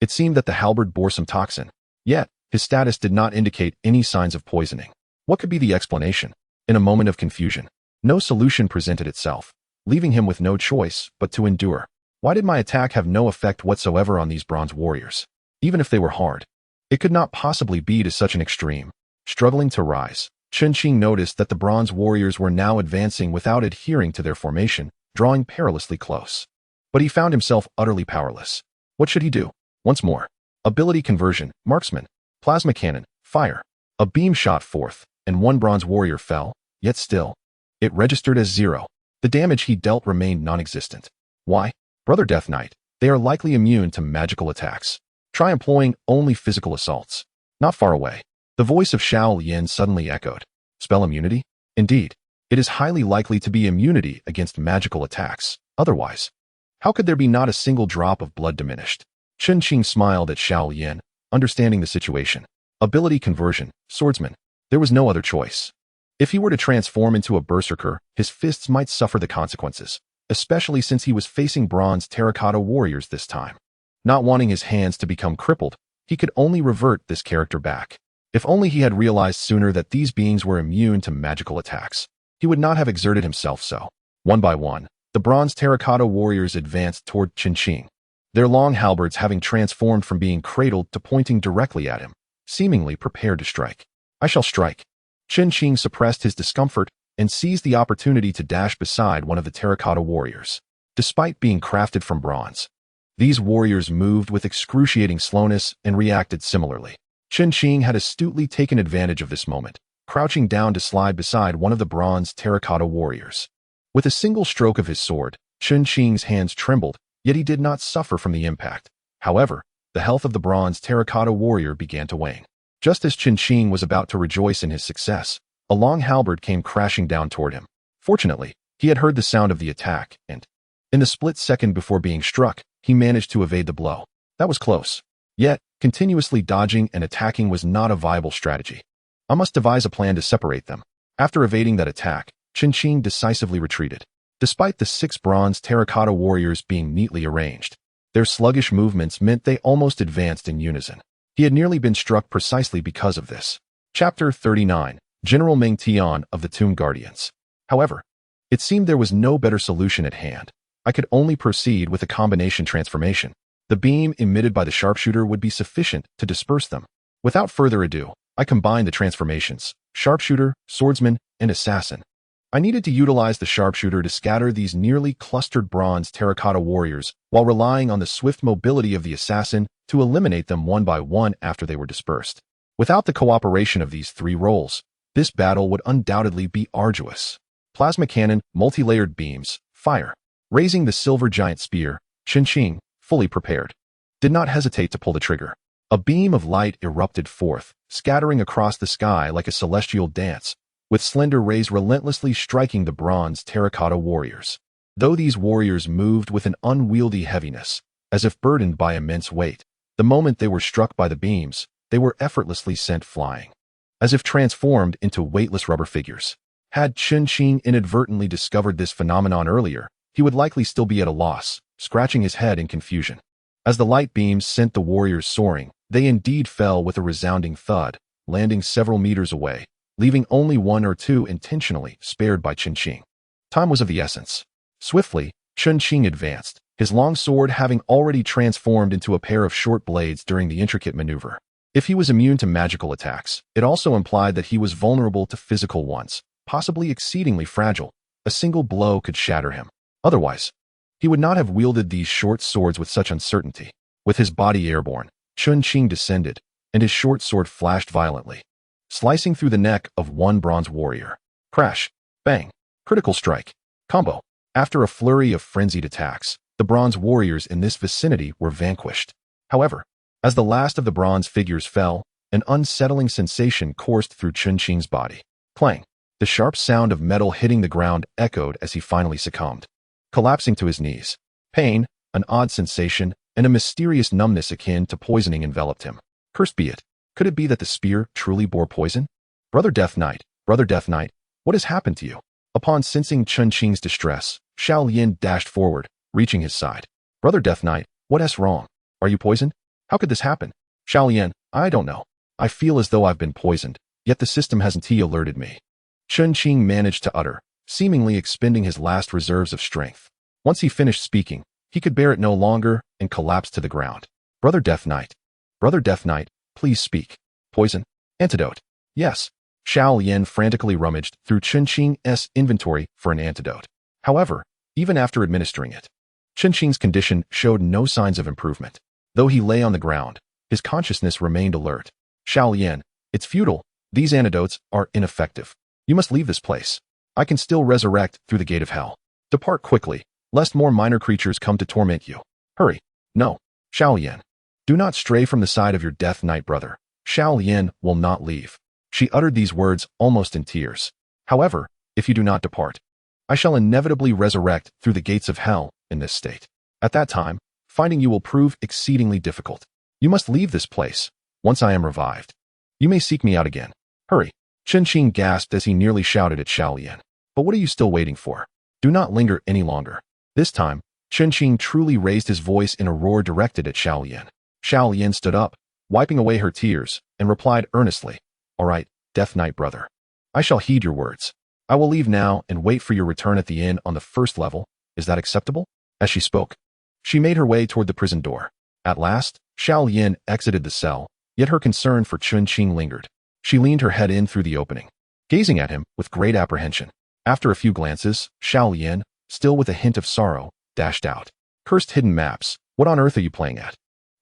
It seemed that the halberd bore some toxin, yet his status did not indicate any signs of poisoning. What could be the explanation? In a moment of confusion, no solution presented itself, leaving him with no choice but to endure. Why did my attack have no effect whatsoever on these bronze warriors? Even if they were hard, it could not possibly be to such an extreme. Struggling to rise, Chunqing noticed that the bronze warriors were now advancing without adhering to their formation, drawing perilously close. But he found himself utterly powerless. What should he do? Once more. Ability conversion, marksman, plasma cannon, fire. A beam shot forth, and one bronze warrior fell, yet still, it registered as 0. The damage he dealt remained non-existent. Why? Brother Death Knight, they are likely immune to magical attacks. Try employing only physical assaults. Not far away, the voice of Xiao Lian suddenly echoed. Spell immunity? Indeed, it is highly likely to be immunity against magical attacks. Otherwise, how could there be not a single drop of blood diminished? Chunqing smiled at Xiao Lian, understanding the situation. Ability conversion, swordsman. There was no other choice. If he were to transform into a berserker, his fists might suffer the consequences, especially since he was facing bronze terracotta warriors this time. Not wanting his hands to become crippled, he could only revert this character back. If only he had realized sooner that these beings were immune to magical attacks, he would not have exerted himself so. One by one, the bronze terracotta warriors advanced toward Chunqing, their long halberds having transformed from being cradled to pointing directly at him, seemingly prepared to strike. I shall strike. Chunqing suppressed his discomfort and seized the opportunity to dash beside one of the terracotta warriors. Despite being crafted from bronze, these warriors moved with excruciating slowness and reacted similarly. Chunqing had astutely taken advantage of this moment, crouching down to slide beside one of the bronze terracotta warriors. With a single stroke of his sword, Chunqing's hands trembled, yet he did not suffer from the impact. However, the health of the bronze terracotta warrior began to wane. Just as Chunqing was about to rejoice in his success, a long halberd came crashing down toward him. Fortunately, he had heard the sound of the attack, and, in the split second before being struck, he managed to evade the blow. That was close. Yet, continuously dodging and attacking was not a viable strategy. I must devise a plan to separate them. After evading that attack, Chunqing decisively retreated. Despite the 6 bronze terracotta warriors being neatly arranged, their sluggish movements meant they almost advanced in unison. He had nearly been struck precisely because of this. Chapter 39, General Meng Tian of the Tomb Guardians. However, it seemed there was no better solution at hand. I could only proceed with a combination transformation. The beam emitted by the sharpshooter would be sufficient to disperse them. Without further ado, I combined the transformations, sharpshooter, swordsman, and assassin. I needed to utilize the sharpshooter to scatter these nearly clustered bronze terracotta warriors while relying on the swift mobility of the assassin to eliminate them one by one after they were dispersed. Without the cooperation of these 3 roles, this battle would undoubtedly be arduous. Plasma cannon, multi-layered beams, fire. Raising the silver giant spear, Chunqing, fully prepared, did not hesitate to pull the trigger. A beam of light erupted forth, scattering across the sky like a celestial dance, with slender rays relentlessly striking the bronze terracotta warriors. Though these warriors moved with an unwieldy heaviness, as if burdened by immense weight, the moment they were struck by the beams, they were effortlessly sent flying, as if transformed into weightless rubber figures. Had Chunqing inadvertently discovered this phenomenon earlier, he would likely still be at a loss, scratching his head in confusion. As the light beams sent the warriors soaring, they indeed fell with a resounding thud, landing several meters away, leaving only 1 or 2 intentionally spared by Chunqing. Time was of the essence. Swiftly, Chunqing advanced, his long sword having already transformed into a pair of short blades during the intricate maneuver. If he was immune to magical attacks, it also implied that he was vulnerable to physical ones, possibly exceedingly fragile. A single blow could shatter him. Otherwise, he would not have wielded these short swords with such uncertainty. With his body airborne, Chunqing descended, and his short sword flashed violently, slicing through the neck of one bronze warrior. Crash! Bang! Critical strike! Combo! After a flurry of frenzied attacks, the bronze warriors in this vicinity were vanquished. However, as the last of the bronze figures fell, an unsettling sensation coursed through Chunqing's body. Clang! The sharp sound of metal hitting the ground echoed as he finally succumbed, collapsing to his knees. Pain, an odd sensation, and a mysterious numbness akin to poisoning enveloped him. Cursed be it. Could it be that the spear truly bore poison? Brother Death Knight, what has happened to you? Upon sensing Chun Qing's distress, Xiao Lian dashed forward, reaching his side. Brother Death Knight, what's wrong? Are you poisoned? How could this happen? Xiao Lian, I don't know. I feel as though I've been poisoned, yet the system hasn't alerted me. Chun Qing managed to utter, seemingly expending his last reserves of strength. Once he finished speaking, he could bear it no longer and collapsed to the ground. Brother Death Knight, please speak. Poison? Antidote? Yes. Xiao Lian frantically rummaged through Chun Qing's inventory for an antidote. However, even after administering it, Chun Qing's condition showed no signs of improvement. Though he lay on the ground, his consciousness remained alert. Xiao Lian, it's futile. These antidotes are ineffective. You must leave this place. I can still resurrect through the gate of hell. Depart quickly, lest more minor creatures come to torment you. Hurry. No. Xiao Lian, do not stray from the side of your Death Knight brother. Xiao Lian will not leave. She uttered these words almost in tears. However, if you do not depart, I shall inevitably resurrect through the gates of hell in this state. At that time, finding you will prove exceedingly difficult. You must leave this place. Once I am revived, you may seek me out again. Hurry. Chun Qing gasped as he nearly shouted at Xiao Lian. But what are you still waiting for? Do not linger any longer. This time, Chun Qing truly raised his voice in a roar directed at Xiao Lian. Xiao Lian stood up, wiping away her tears, and replied earnestly, All right, Death Knight brother. I shall heed your words. I will leave now and wait for your return at the inn on the first level. Is that acceptable? As she spoke, she made her way toward the prison door. At last, Xiao Lian exited the cell, yet her concern for Chun Qing lingered. She leaned her head in through the opening, gazing at him with great apprehension. After a few glances, Xiao Lian, still with a hint of sorrow, dashed out. Cursed hidden maps, what on earth are you playing at?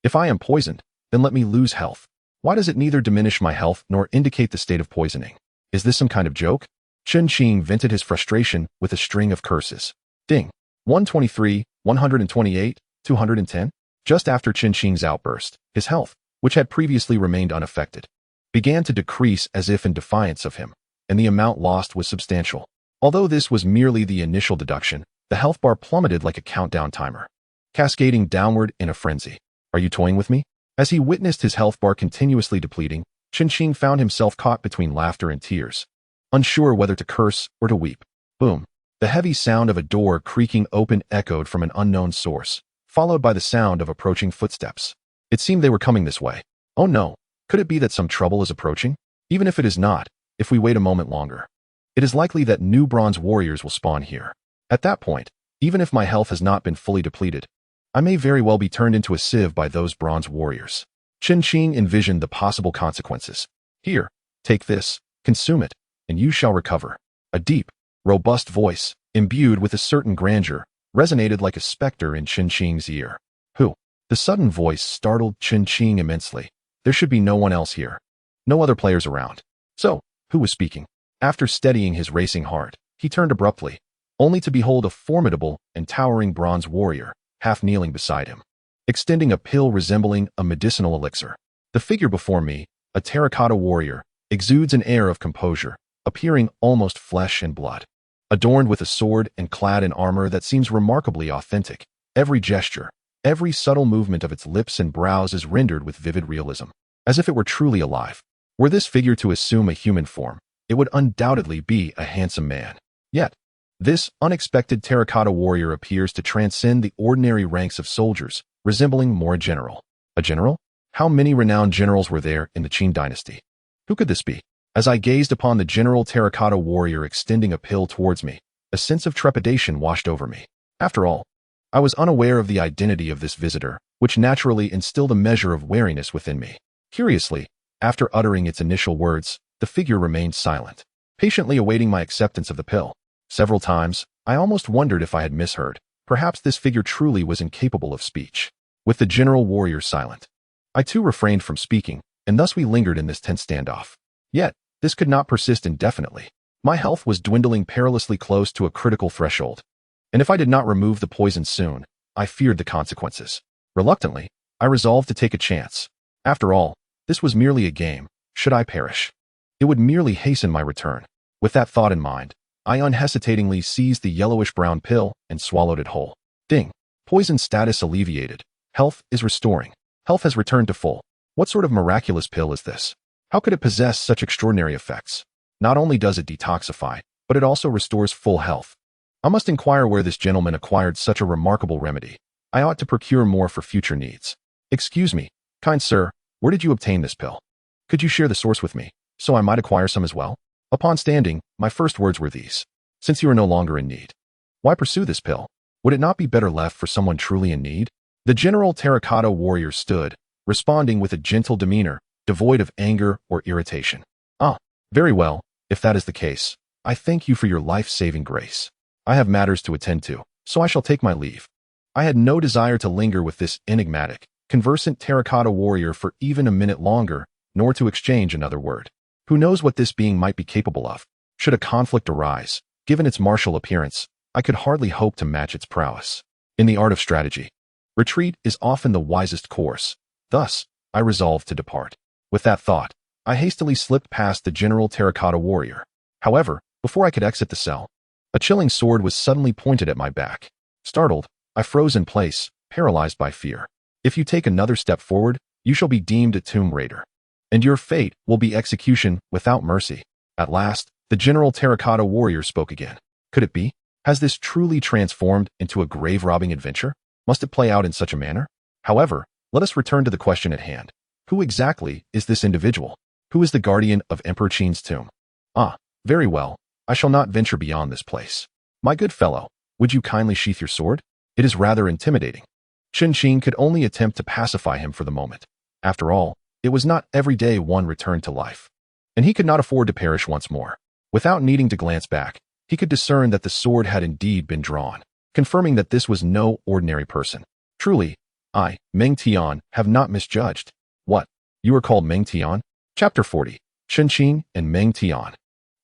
If I am poisoned, then let me lose health. Why does it neither diminish my health nor indicate the state of poisoning? Is this some kind of joke? Chun Qing vented his frustration with a string of curses. Ding. 123, 128, 210. Just after Chun Qing's outburst, his health, which had previously remained unaffected, began to decrease as if in defiance of him, and the amount lost was substantial. Although this was merely the initial deduction, the health bar plummeted like a countdown timer, cascading downward in a frenzy. Are you toying with me? As he witnessed his health bar continuously depleting, Chun Qing found himself caught between laughter and tears, unsure whether to curse or to weep. Boom. The heavy sound of a door creaking open echoed from an unknown source, followed by the sound of approaching footsteps. It seemed they were coming this way. Oh no, could it be that some trouble is approaching? Even if it is not, if we wait a moment longer, it is likely that new bronze warriors will spawn here. At that point, even if my health has not been fully depleted, I may very well be turned into a sieve by those bronze warriors. Chun Qing envisioned the possible consequences. Here, take this, consume it, and you shall recover. A deep, robust voice, imbued with a certain grandeur, resonated like a specter in Chun Qing's ear. Who? The sudden voice startled Chun Qing immensely. There should be no one else here. No other players around. So, who was speaking? After steadying his racing heart, he turned abruptly, only to behold a formidable and towering bronze warrior, half kneeling beside him, extending a pill resembling a medicinal elixir. The figure before me, a terracotta warrior, exudes an air of composure, appearing almost flesh and blood. Adorned with a sword and clad in armor that seems remarkably authentic, every gesture, every subtle movement of its lips and brows is rendered with vivid realism, as if it were truly alive. Were this figure to assume a human form, it would undoubtedly be a handsome man. Yet, this unexpected terracotta warrior appears to transcend the ordinary ranks of soldiers, resembling more a general. A general? How many renowned generals were there in the Qin dynasty? Who could this be? As I gazed upon the general terracotta warrior extending a pill towards me, a sense of trepidation washed over me. After all, I was unaware of the identity of this visitor, which naturally instilled a measure of wariness within me. Curiously, after uttering its initial words, the figure remained silent, patiently awaiting my acceptance of the pill. Several times, I almost wondered if I had misheard. Perhaps this figure truly was incapable of speech. With the general warrior silent, I too refrained from speaking, and thus we lingered in this tense standoff. Yet, this could not persist indefinitely. My health was dwindling perilously close to a critical threshold, and if I did not remove the poison soon, I feared the consequences. Reluctantly, I resolved to take a chance. After all, this was merely a game. Should I perish, it would merely hasten my return. With that thought in mind, I unhesitatingly seized the yellowish-brown pill and swallowed it whole. Ding. Poison status alleviated. Health is restoring. Health has returned to full. What sort of miraculous pill is this? How could it possess such extraordinary effects? Not only does it detoxify, but it also restores full health. I must inquire where this gentleman acquired such a remarkable remedy. I ought to procure more for future needs. Excuse me, kind sir, where did you obtain this pill? Could you share the source with me, so I might acquire some as well? Upon standing, my first words were these. Since you are no longer in need, why pursue this pill? Would it not be better left for someone truly in need? The general terracotta warrior stood, responding with a gentle demeanor, devoid of anger or irritation. Ah, very well, if that is the case, I thank you for your life-saving grace. I have matters to attend to, so I shall take my leave. I had no desire to linger with this enigmatic, conversant terracotta warrior for even a minute longer, nor to exchange another word. Who knows what this being might be capable of? Should a conflict arise, given its martial appearance, I could hardly hope to match its prowess. In the art of strategy, retreat is often the wisest course. Thus, I resolved to depart. With that thought, I hastily slipped past the general terracotta warrior. However, before I could exit the cell, a chilling sword was suddenly pointed at my back. Startled, I froze in place, paralyzed by fear. If you take another step forward, you shall be deemed a tomb raider, and your fate will be execution without mercy. At last, the general terracotta warrior spoke again. Could it be? Has this truly transformed into a grave-robbing adventure? Must it play out in such a manner? However, let us return to the question at hand. Who exactly is this individual? Who is the guardian of Emperor Qin's tomb? Ah, very well. I shall not venture beyond this place. My good fellow, would you kindly sheath your sword? It is rather intimidating. Qin could only attempt to pacify him for the moment. After all, it was not every day one returned to life, and he could not afford to perish once more. Without needing to glance back, he could discern that the sword had indeed been drawn, confirming that this was no ordinary person. Truly, I, Meng Tian, have not misjudged. What? You are called Meng Tian? Chapter 40. Qin and Meng Tian.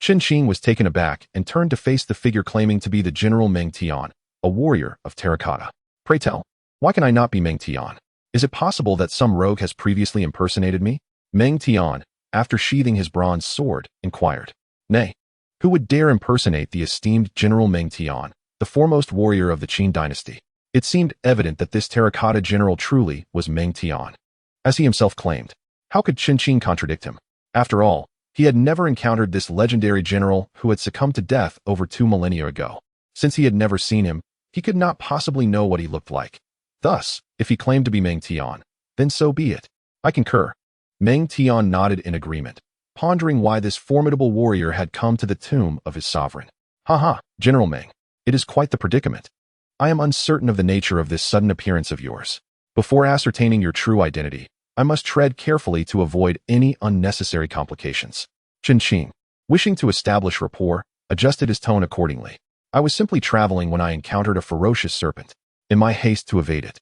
Qin was taken aback and turned to face the figure claiming to be the General Meng Tian, a warrior of terracotta. Pray tell, why can I not be Meng Tian? Is it possible that some rogue has previously impersonated me? Meng Tian, after sheathing his bronze sword, inquired. Nay, who would dare impersonate the esteemed General Meng Tian, the foremost warrior of the Qin dynasty? It seemed evident that this terracotta general truly was Meng Tian, as he himself claimed. How could Qin contradict him? After all, he had never encountered this legendary general who had succumbed to death over 2 millennia ago. Since he had never seen him, he could not possibly know what he looked like. Thus, if he claimed to be Meng Tian, then so be it. I concur. Meng Tian nodded in agreement, pondering why this formidable warrior had come to the tomb of his sovereign. Haha, General Meng, it is quite the predicament. I am uncertain of the nature of this sudden appearance of yours. Before ascertaining your true identity, I must tread carefully to avoid any unnecessary complications. Qin, wishing to establish rapport, adjusted his tone accordingly. I was simply traveling when I encountered a ferocious serpent. In my haste to evade it,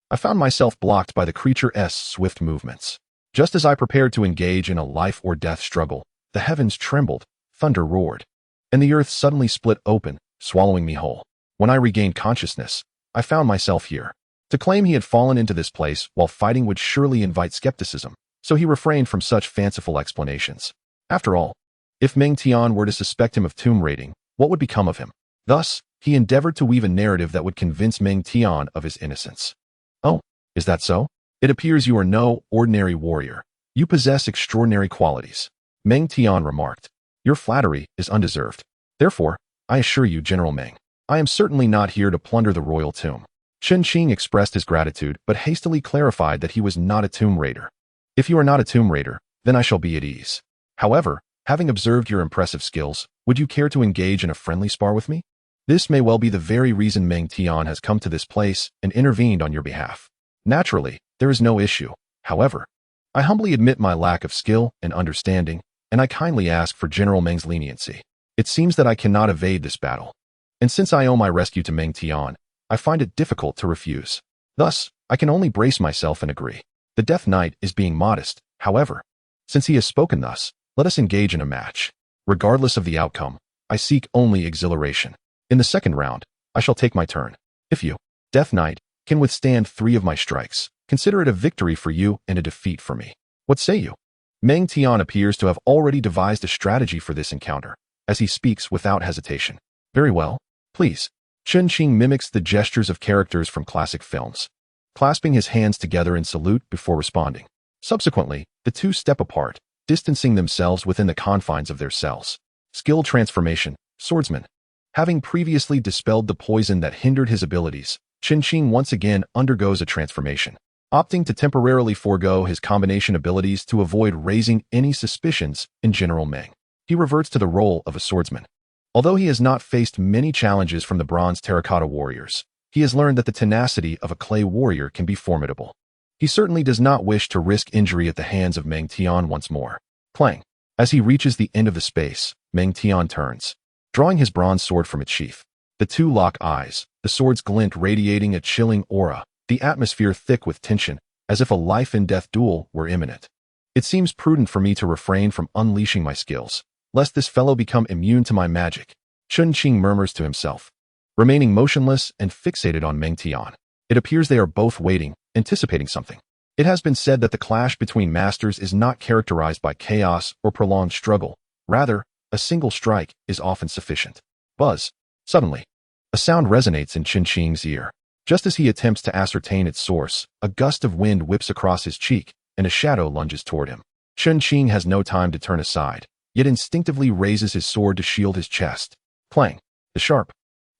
I found myself blocked by the creature's swift movements. Just as I prepared to engage in a life-or-death struggle, the heavens trembled, thunder roared, and the earth suddenly split open, swallowing me whole. When I regained consciousness, I found myself here. To claim he had fallen into this place while fighting would surely invite skepticism, so he refrained from such fanciful explanations. After all, if Meng Tian were to suspect him of tomb raiding, what would become of him? Thus, he endeavored to weave a narrative that would convince Meng Tian of his innocence. Oh, is that so? It appears you are no ordinary warrior. You possess extraordinary qualities. Meng Tian remarked. Your flattery is undeserved. Therefore, I assure you, General Meng, I am certainly not here to plunder the royal tomb. Qin expressed his gratitude, but hastily clarified that he was not a tomb raider. If you are not a tomb raider, then I shall be at ease. However, having observed your impressive skills, would you care to engage in a friendly spar with me? This may well be the very reason Meng Tian has come to this place and intervened on your behalf. Naturally, there is no issue. However, I humbly admit my lack of skill and understanding, and I kindly ask for General Meng's leniency. It seems that I cannot evade this battle, and since I owe my rescue to Meng Tian, I find it difficult to refuse. Thus, I can only brace myself and agree. The Death Knight is being modest, however. Since he has spoken thus, let us engage in a match. Regardless of the outcome, I seek only exhilaration. In the second round, I shall take my turn. If you, Death Knight, can withstand 3 of my strikes, consider it a victory for you and a defeat for me. What say you? Meng Tian appears to have already devised a strategy for this encounter, as he speaks without hesitation. Very well, please. Qin mimics the gestures of characters from classic films, clasping his hands together in salute before responding. Subsequently, the two step apart, distancing themselves within the confines of their cells. Skill transformation, swordsman. Having previously dispelled the poison that hindered his abilities, Qin once again undergoes a transformation, opting to temporarily forego his combination abilities to avoid raising any suspicions in General Meng. He reverts to the role of a swordsman. Although he has not faced many challenges from the bronze terracotta warriors, he has learned that the tenacity of a clay warrior can be formidable. He certainly does not wish to risk injury at the hands of Meng Tian once more. Clang. As he reaches the end of the space, Meng Tian turns, drawing his bronze sword from its sheath. The two lock eyes, the sword's glint radiating a chilling aura, the atmosphere thick with tension, as if a life-and-death duel were imminent. It seems prudent for me to refrain from unleashing my skills, lest this fellow become immune to my magic, Qin murmurs to himself. Remaining motionless and fixated on Meng Tian, it appears they are both waiting, anticipating something. It has been said that the clash between masters is not characterized by chaos or prolonged struggle. Rather, a single strike is often sufficient. Buzz. Suddenly, a sound resonates in Qin's ear. Just as he attempts to ascertain its source, a gust of wind whips across his cheek, and a shadow lunges toward him. Qin has no time to turn aside, yet instinctively raises his sword to shield his chest. Clang. The sharp,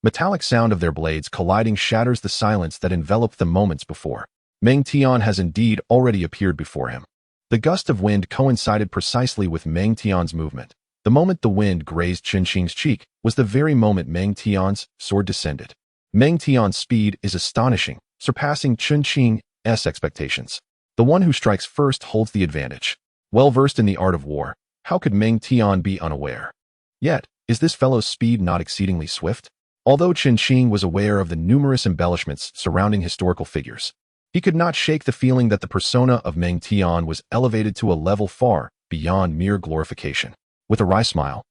metallic sound of their blades colliding shatters the silence that enveloped them moments before. Meng Tian has indeed already appeared before him. The gust of wind coincided precisely with Meng Tian's movement. The moment the wind grazed Qin's cheek was the very moment Meng Tian's sword descended. Meng Tian's speed is astonishing, surpassing Qin's expectations. The one who strikes first holds the advantage. Well versed in the art of war, how could Meng Tian be unaware? Yet, is this fellow's speed not exceedingly swift? Although Qin was aware of the numerous embellishments surrounding historical figures, he could not shake the feeling that the persona of Meng Tian was elevated to a level far beyond mere glorification. With a wry smile,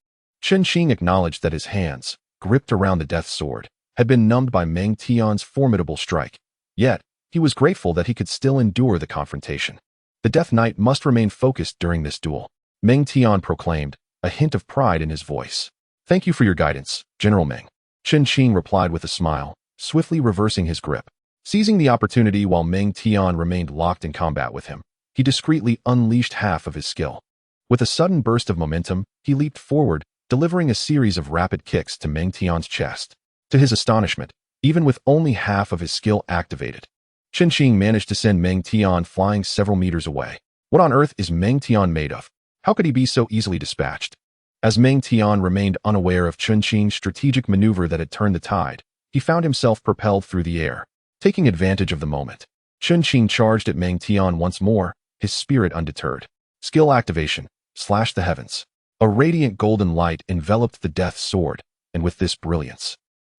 Qin acknowledged that his hands, gripped around the death sword, had been numbed by Meng Tian's formidable strike. Yet, he was grateful that he could still endure the confrontation. The Death Knight must remain focused during this duel, Meng Tian proclaimed, a hint of pride in his voice. Thank you for your guidance, General Meng. Qin replied with a smile, swiftly reversing his grip. Seizing the opportunity while Meng Tian remained locked in combat with him, he discreetly unleashed half of his skill. With a sudden burst of momentum, he leaped forward, delivering a series of rapid kicks to Meng Tian's chest. To his astonishment, even with only half of his skill activated, Qin managed to send Meng Tian flying several meters away. What on earth is Meng Tian made of? How could he be so easily dispatched? As Meng Tian remained unaware of Qin's strategic maneuver that had turned the tide, he found himself propelled through the air. Taking advantage of the moment, Qin charged at Meng Tian once more, his spirit undeterred. Skill activation, slash the heavens. A radiant golden light enveloped the death sword, and with this brilliance,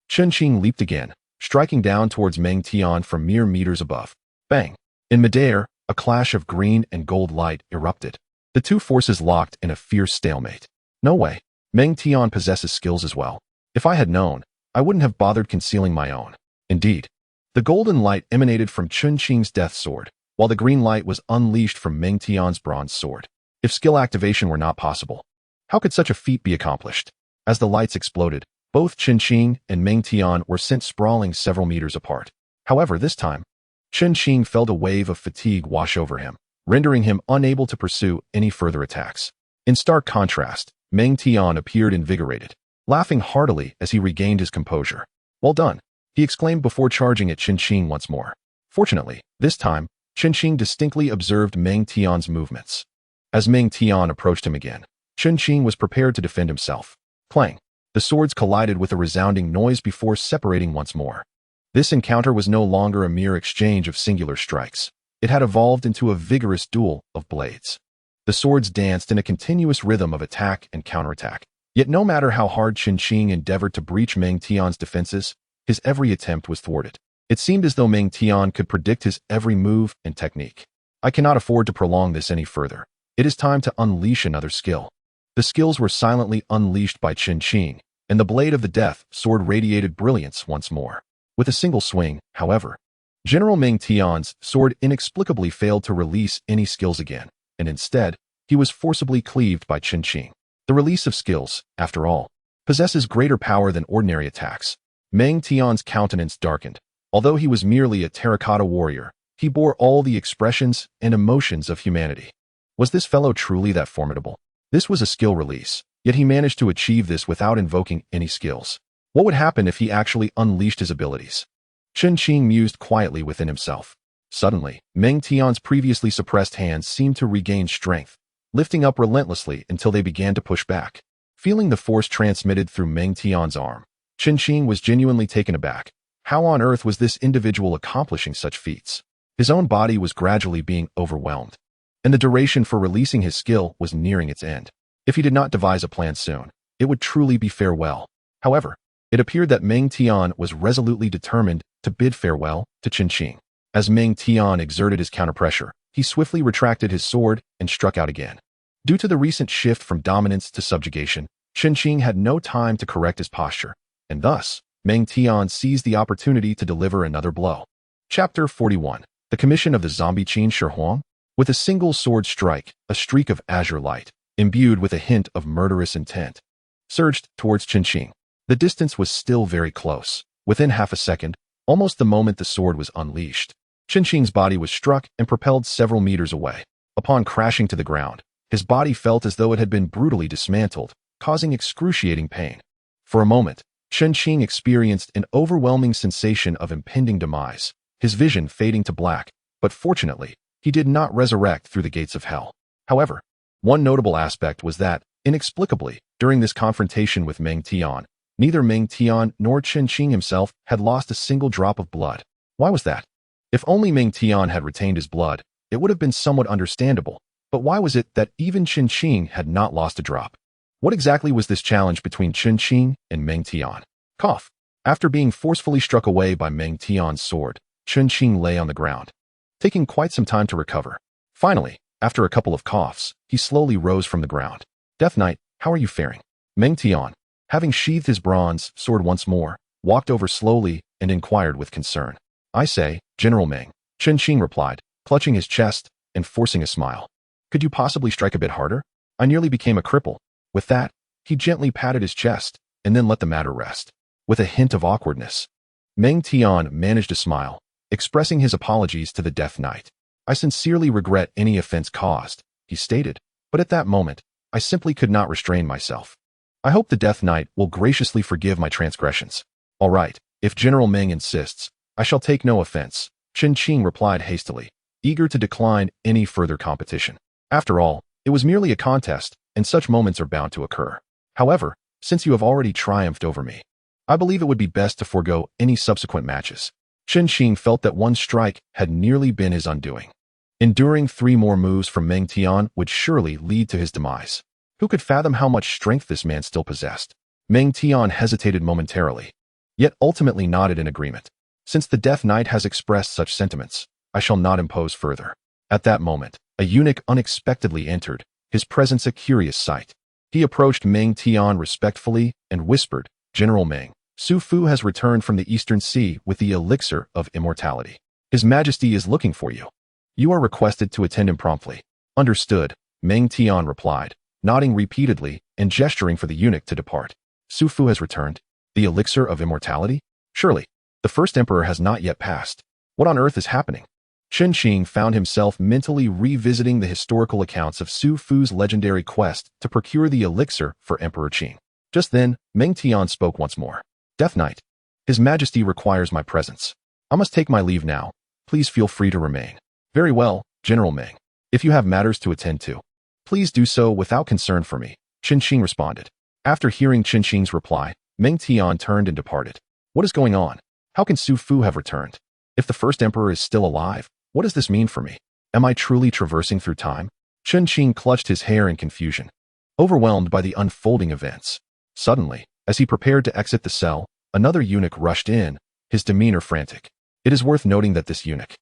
Qin leaped again, striking down towards Meng Tian from mere meters above. Bang! In midair, a clash of green and gold light erupted. The two forces locked in a fierce stalemate. No way. Meng Tian possesses skills as well. If I had known, I wouldn't have bothered concealing my own. Indeed. The golden light emanated from Qin's death sword, while the green light was unleashed from Meng Tian's bronze sword. If skill activation were not possible, how could such a feat be accomplished? As the lights exploded, both Qin and Meng Tian were sent sprawling several meters apart. However, this time, Qin felt a wave of fatigue wash over him, rendering him unable to pursue any further attacks. In stark contrast, Meng Tian appeared invigorated, laughing heartily as he regained his composure. Well done, he exclaimed before charging at Qin once more. Fortunately, this time, Qin distinctly observed Meng Tian's movements. As Meng Tian approached him again, Qin was prepared to defend himself. Clang! The swords collided with a resounding noise before separating once more. This encounter was no longer a mere exchange of singular strikes. It had evolved into a vigorous duel of blades. The swords danced in a continuous rhythm of attack and counterattack. Yet no matter how hard Qin endeavored to breach Meng Tian's defenses, his every attempt was thwarted. It seemed as though Meng Tian could predict his every move and technique. I cannot afford to prolong this any further. It is time to unleash another skill. The skills were silently unleashed by Qin, and the blade of the death sword radiated brilliance once more. With a single swing, however, General Meng Tian's sword inexplicably failed to release any skills again, and instead, he was forcibly cleaved by Qin. The release of skills, after all, possesses greater power than ordinary attacks. Meng Tian's countenance darkened. Although he was merely a terracotta warrior, he bore all the expressions and emotions of humanity. Was this fellow truly that formidable? This was a skill release, yet he managed to achieve this without invoking any skills. What would happen if he actually unleashed his abilities? Chen Qing mused quietly within himself. Suddenly, Meng Tian's previously suppressed hands seemed to regain strength, lifting up relentlessly until they began to push back. Feeling the force transmitted through Meng Tian's arm, Chen Qing was genuinely taken aback. How on earth was this individual accomplishing such feats? His own body was gradually being overwhelmed, and the duration for releasing his skill was nearing its end. If he did not devise a plan soon, it would truly be farewell. However, it appeared that Meng Tian was resolutely determined to bid farewell to Chen Qing. As Meng Tian exerted his counterpressure, he swiftly retracted his sword and struck out again. Due to the recent shift from dominance to subjugation, Chen Qing had no time to correct his posture, and thus, Meng Tian seized the opportunity to deliver another blow. Chapter 41. The Commission of the Zombie Qin Shi Huang. With a single sword strike, a streak of azure light, imbued with a hint of murderous intent, surged towards Chen Qing. The distance was still very close. Within half a second, almost the moment the sword was unleashed, Chen Qing's body was struck and propelled several meters away. Upon crashing to the ground, his body felt as though it had been brutally dismantled, causing excruciating pain. For a moment, Chen Qing experienced an overwhelming sensation of impending demise, his vision fading to black, but fortunately, he did not resurrect through the gates of hell. However, one notable aspect was that, inexplicably, during this confrontation with Meng Tian, neither Meng Tian nor Chen Qing himself had lost a single drop of blood. Why was that? If only Meng Tian had retained his blood, it would have been somewhat understandable, but why was it that even Chen Qing had not lost a drop? What exactly was this challenge between Chen Qing and Meng Tian? Cough. After being forcefully struck away by Meng Tian's sword, Chen Qing lay on the ground, taking quite some time to recover. Finally, after a couple of coughs, he slowly rose from the ground. Death Knight, how are you faring? Meng Tian, having sheathed his bronze sword once more, walked over slowly and inquired with concern. I say, General Meng, Chen Qing replied, clutching his chest and forcing a smile. Could you possibly strike a bit harder? I nearly became a cripple. With that, he gently patted his chest and then let the matter rest. With a hint of awkwardness, Meng Tian managed a smile, expressing his apologies to the Death Knight. I sincerely regret any offense caused, he stated, but at that moment, I simply could not restrain myself. I hope the Death Knight will graciously forgive my transgressions. All right, if General Meng insists, I shall take no offense, Chen Qing replied hastily, eager to decline any further competition. After all, it was merely a contest, and such moments are bound to occur. However, since you have already triumphed over me, I believe it would be best to forego any subsequent matches. Chen Qing felt that one strike had nearly been his undoing. Enduring 3 more moves from Meng Tian would surely lead to his demise. Who could fathom how much strength this man still possessed? Meng Tian hesitated momentarily, yet ultimately nodded in agreement. Since the Death Knight has expressed such sentiments, I shall not impose further. At that moment, a eunuch unexpectedly entered, his presence a curious sight. He approached Meng Tian respectfully and whispered, General Meng, Su Fu has returned from the Eastern Sea with the elixir of immortality. His Majesty is looking for you. You are requested to attend him promptly. Understood, Meng Tian replied, nodding repeatedly and gesturing for the eunuch to depart. Su Fu has returned? The elixir of immortality? Surely, the first emperor has not yet passed. What on earth is happening? Chen Qing found himself mentally revisiting the historical accounts of Su Fu's legendary quest to procure the elixir for Emperor Qing. Just then, Meng Tian spoke once more. Death Knight, His Majesty requires my presence. I must take my leave now. Please feel free to remain. Very well, General Meng. If you have matters to attend to, please do so without concern for me, Chen Qing responded. After hearing Chen Qing's reply, Meng Tian turned and departed. What is going on? How can Su Fu have returned? If the first emperor is still alive, what does this mean for me? Am I truly traversing through time? Chen Qing clutched his hair in confusion, overwhelmed by the unfolding events. Suddenly, as he prepared to exit the cell, another eunuch rushed in, his demeanor frantic. It is worth noting that this eunuch,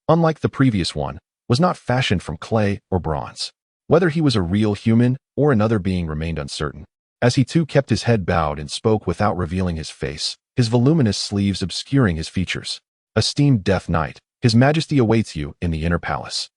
unlike the previous one, was not fashioned from clay or bronze. Whether he was a real human or another being remained uncertain. As he too kept his head bowed and spoke without revealing his face, his voluminous sleeves obscuring his features. Esteemed Death Knight, His Majesty awaits you in the inner palace.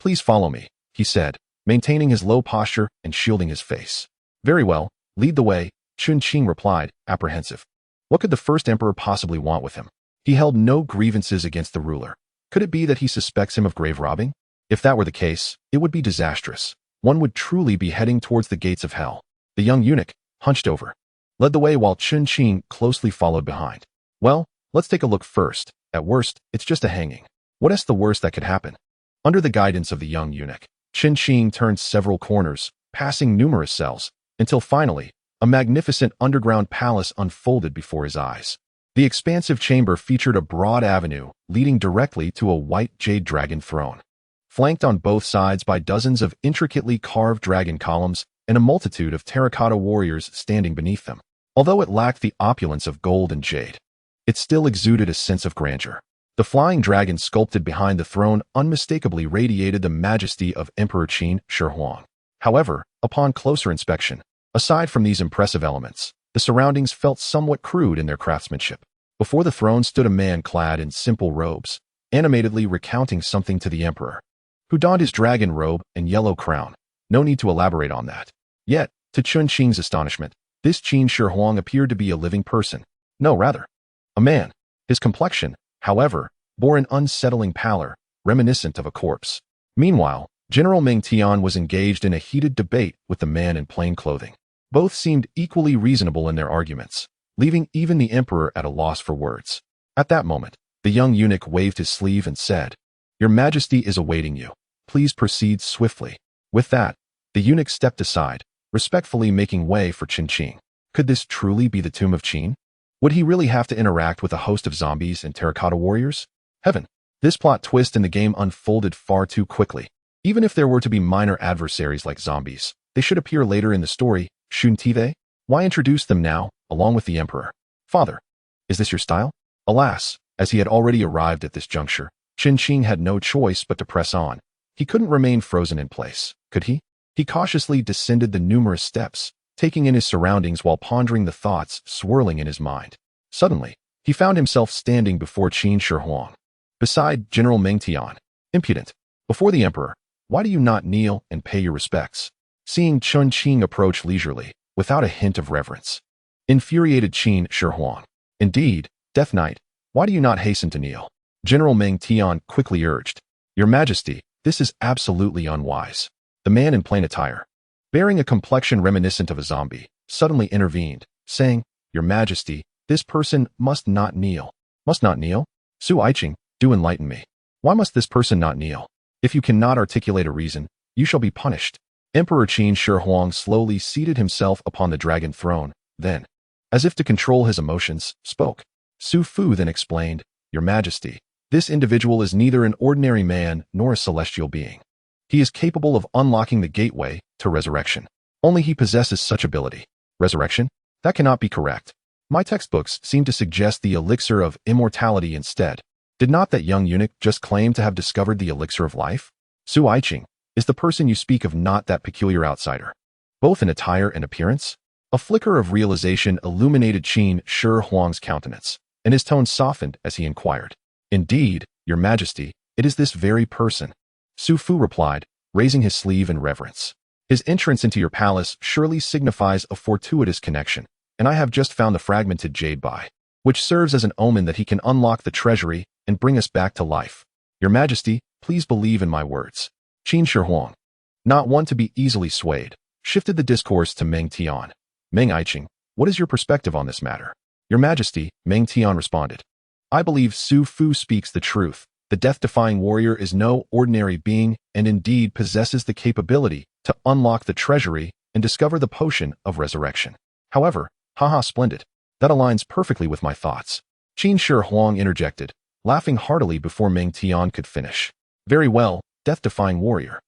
Please follow me, he said, maintaining his low posture and shielding his face. Very well, lead the way, Chen Qing replied, apprehensive. What could the first emperor possibly want with him? He held no grievances against the ruler. Could it be that he suspects him of grave robbing? If that were the case, it would be disastrous. One would truly be heading towards the gates of hell. The young eunuch, hunched over, led the way while Chun Qing closely followed behind. Well, let's take a look first. At worst, it's just a hanging. What is the worst that could happen? Under the guidance of the young eunuch, Chun Qing turned several corners, passing numerous cells, until finally, a magnificent underground palace unfolded before his eyes. The expansive chamber featured a broad avenue leading directly to a white jade dragon throne, flanked on both sides by dozens of intricately carved dragon columns and a multitude of terracotta warriors standing beneath them. Although it lacked the opulence of gold and jade, it still exuded a sense of grandeur. The flying dragon sculpted behind the throne unmistakably radiated the majesty of Emperor Qin Shi Huang. However, upon closer inspection, aside from these impressive elements, the surroundings felt somewhat crude in their craftsmanship. Before the throne stood a man clad in simple robes, animatedly recounting something to the emperor, who donned his dragon robe and yellow crown. No need to elaborate on that. Yet, to Chun Qing's astonishment, this Qin Shi Huang appeared to be a living person. No, rather, a man. His complexion, however, bore an unsettling pallor, reminiscent of a corpse. Meanwhile, General Meng Tian was engaged in a heated debate with the man in plain clothing. Both seemed equally reasonable in their arguments, leaving even the emperor at a loss for words. At that moment, the young eunuch waved his sleeve and said, "Your Majesty is awaiting you. Please proceed swiftly." With that, the eunuch stepped aside, respectfully making way for Chun Qing. Could this truly be the tomb of Qin? Would he really have to interact with a host of zombies and terracotta warriors? Heaven! This plot twist in the game unfolded far too quickly. Even if there were to be minor adversaries like zombies, they should appear later in the story, shouldn't they? Why introduce them now, along with the emperor? Father, is this your style? Alas, as he had already arrived at this juncture, Chun Qing had no choice but to press on. He couldn't remain frozen in place, could he? He cautiously descended the numerous steps, taking in his surroundings while pondering the thoughts swirling in his mind. Suddenly, he found himself standing before Qin Shi Huang, beside General Meng Tian. Impudent. Before the emperor, why do you not kneel and pay your respects? Seeing Chun Qing approach leisurely, without a hint of reverence, infuriated Qin Shi Huang. Indeed, Death Knight, why do you not hasten to kneel? General Meng Tian quickly urged. Your Majesty, this is absolutely unwise. The man in plain attire, bearing a complexion reminiscent of a zombie, suddenly intervened, saying, Your Majesty, this person must not kneel. Must not kneel? Su Aiqing, do enlighten me. Why must this person not kneel? If you cannot articulate a reason, you shall be punished. Emperor Qin Shi Huang slowly seated himself upon the dragon throne, then, as if to control his emotions, spoke. Su Fu then explained, Your Majesty, this individual is neither an ordinary man nor a celestial being. He is capable of unlocking the gateway to resurrection. Only he possesses such ability. Resurrection? That cannot be correct. My textbooks seem to suggest the elixir of immortality instead. Did not that young eunuch just claim to have discovered the elixir of life? Su Aiqing, is the person you speak of not that peculiar outsider, both in attire and appearance? A flicker of realization illuminated Qin Shi Huang's countenance, and his tone softened as he inquired. Indeed, Your Majesty, it is this very person. Su Fu replied, raising his sleeve in reverence. His entrance into your palace surely signifies a fortuitous connection, and I have just found the fragmented jade by, which serves as an omen that he can unlock the treasury and bring us back to life. Your Majesty, please believe in my words. Qin Shi Huang, not one to be easily swayed, shifted the discourse to Meng Tian. Meng Aiqing, what is your perspective on this matter? Your Majesty, Meng Tian responded. I believe Su Fu speaks the truth. The death-defying warrior is no ordinary being and indeed possesses the capability to unlock the treasury and discover the potion of resurrection. However, haha, splendid. That aligns perfectly with my thoughts. Qin Shi Huang interjected, laughing heartily before Meng Tian could finish. Very well, death-defying warrior.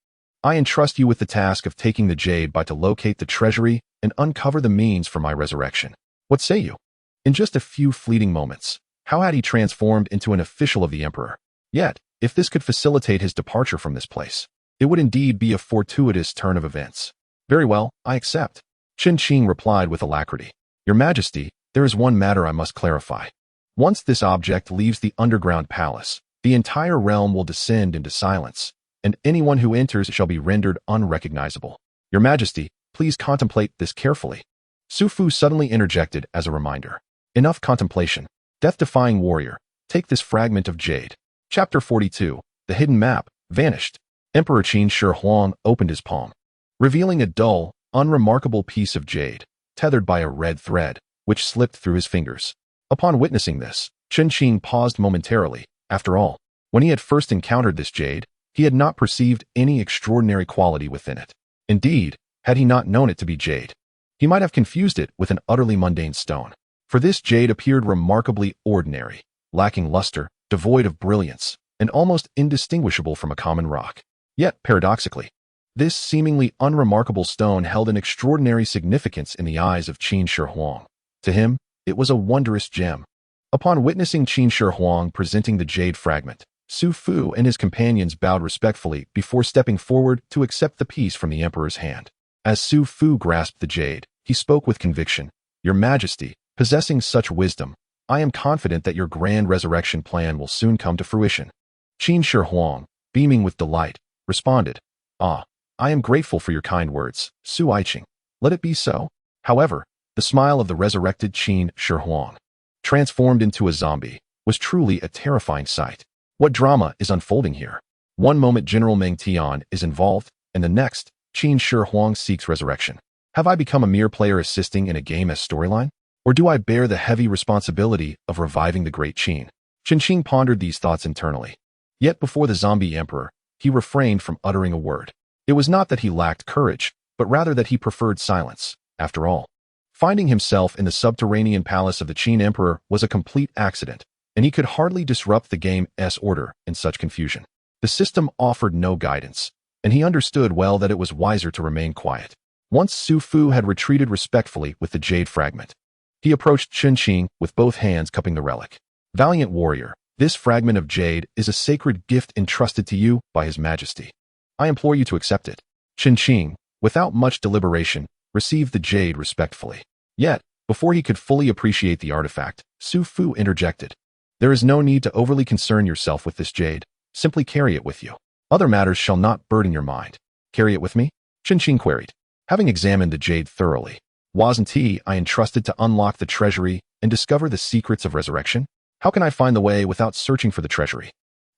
I entrust you with the task of taking the jade by to locate the treasury and uncover the means for my resurrection. What say you? In just a few fleeting moments, how had he transformed into an official of the emperor? Yet, if this could facilitate his departure from this place, it would indeed be a fortuitous turn of events. Very well, I accept. Chun Qing replied with alacrity. Your Majesty, there is one matter I must clarify. Once this object leaves the underground palace, the entire realm will descend into silence, and anyone who enters shall be rendered unrecognizable. Your Majesty, please contemplate this carefully. Su Fu suddenly interjected as a reminder. Enough contemplation. Death-defying warrior, take this fragment of jade. Chapter 42, The Hidden Map, vanished. Emperor Qin Shi Huang opened his palm, revealing a dull, unremarkable piece of jade, tethered by a red thread, which slipped through his fingers. Upon witnessing this, Chen Qing paused momentarily. After all, when he had first encountered this jade, he had not perceived any extraordinary quality within it. Indeed, had he not known it to be jade, he might have confused it with an utterly mundane stone. For this jade appeared remarkably ordinary, lacking luster, devoid of brilliance, and almost indistinguishable from a common rock. Yet, paradoxically, this seemingly unremarkable stone held an extraordinary significance in the eyes of Qin Shi Huang. To him, it was a wondrous gem. Upon witnessing Qin Shi Huang presenting the jade fragment, Su Fu and his companions bowed respectfully before stepping forward to accept the piece from the emperor's hand. As Su Fu grasped the jade, he spoke with conviction. "Your Majesty, possessing such wisdom, I am confident that your grand resurrection plan will soon come to fruition." Qin Shi Huang, beaming with delight, responded, "Ah, I am grateful for your kind words, Su Aiqing. Let it be so." However, the smile of the resurrected Qin Shi Huang, transformed into a zombie, was truly a terrifying sight. What drama is unfolding here? One moment General Meng Tian is involved, and the next, Qin Shi Huang seeks resurrection. Have I become a mere player assisting in a game as storyline? Or do I bear the heavy responsibility of reviving the great Qin? Chen Qing pondered these thoughts internally. Yet before the zombie emperor, he refrained from uttering a word. It was not that he lacked courage, but rather that he preferred silence. After all, finding himself in the subterranean palace of the Qin emperor was a complete accident, and he could hardly disrupt the game's order in such confusion. The system offered no guidance, and he understood well that it was wiser to remain quiet. Once Su Fu had retreated respectfully with the jade fragment, he approached Chen Qing with both hands cupping the relic. "Valiant warrior, this fragment of jade is a sacred gift entrusted to you by His Majesty. I implore you to accept it." Chen Qing, without much deliberation, received the jade respectfully. Yet, before he could fully appreciate the artifact, Su Fu interjected. "There is no need to overly concern yourself with this jade. Simply carry it with you. Other matters shall not burden your mind." "Carry it with me?" Chen Qing queried. Having examined the jade thoroughly, "Wasn't I entrusted to unlock the treasury and discover the secrets of resurrection? How can I find the way without searching for the treasury?"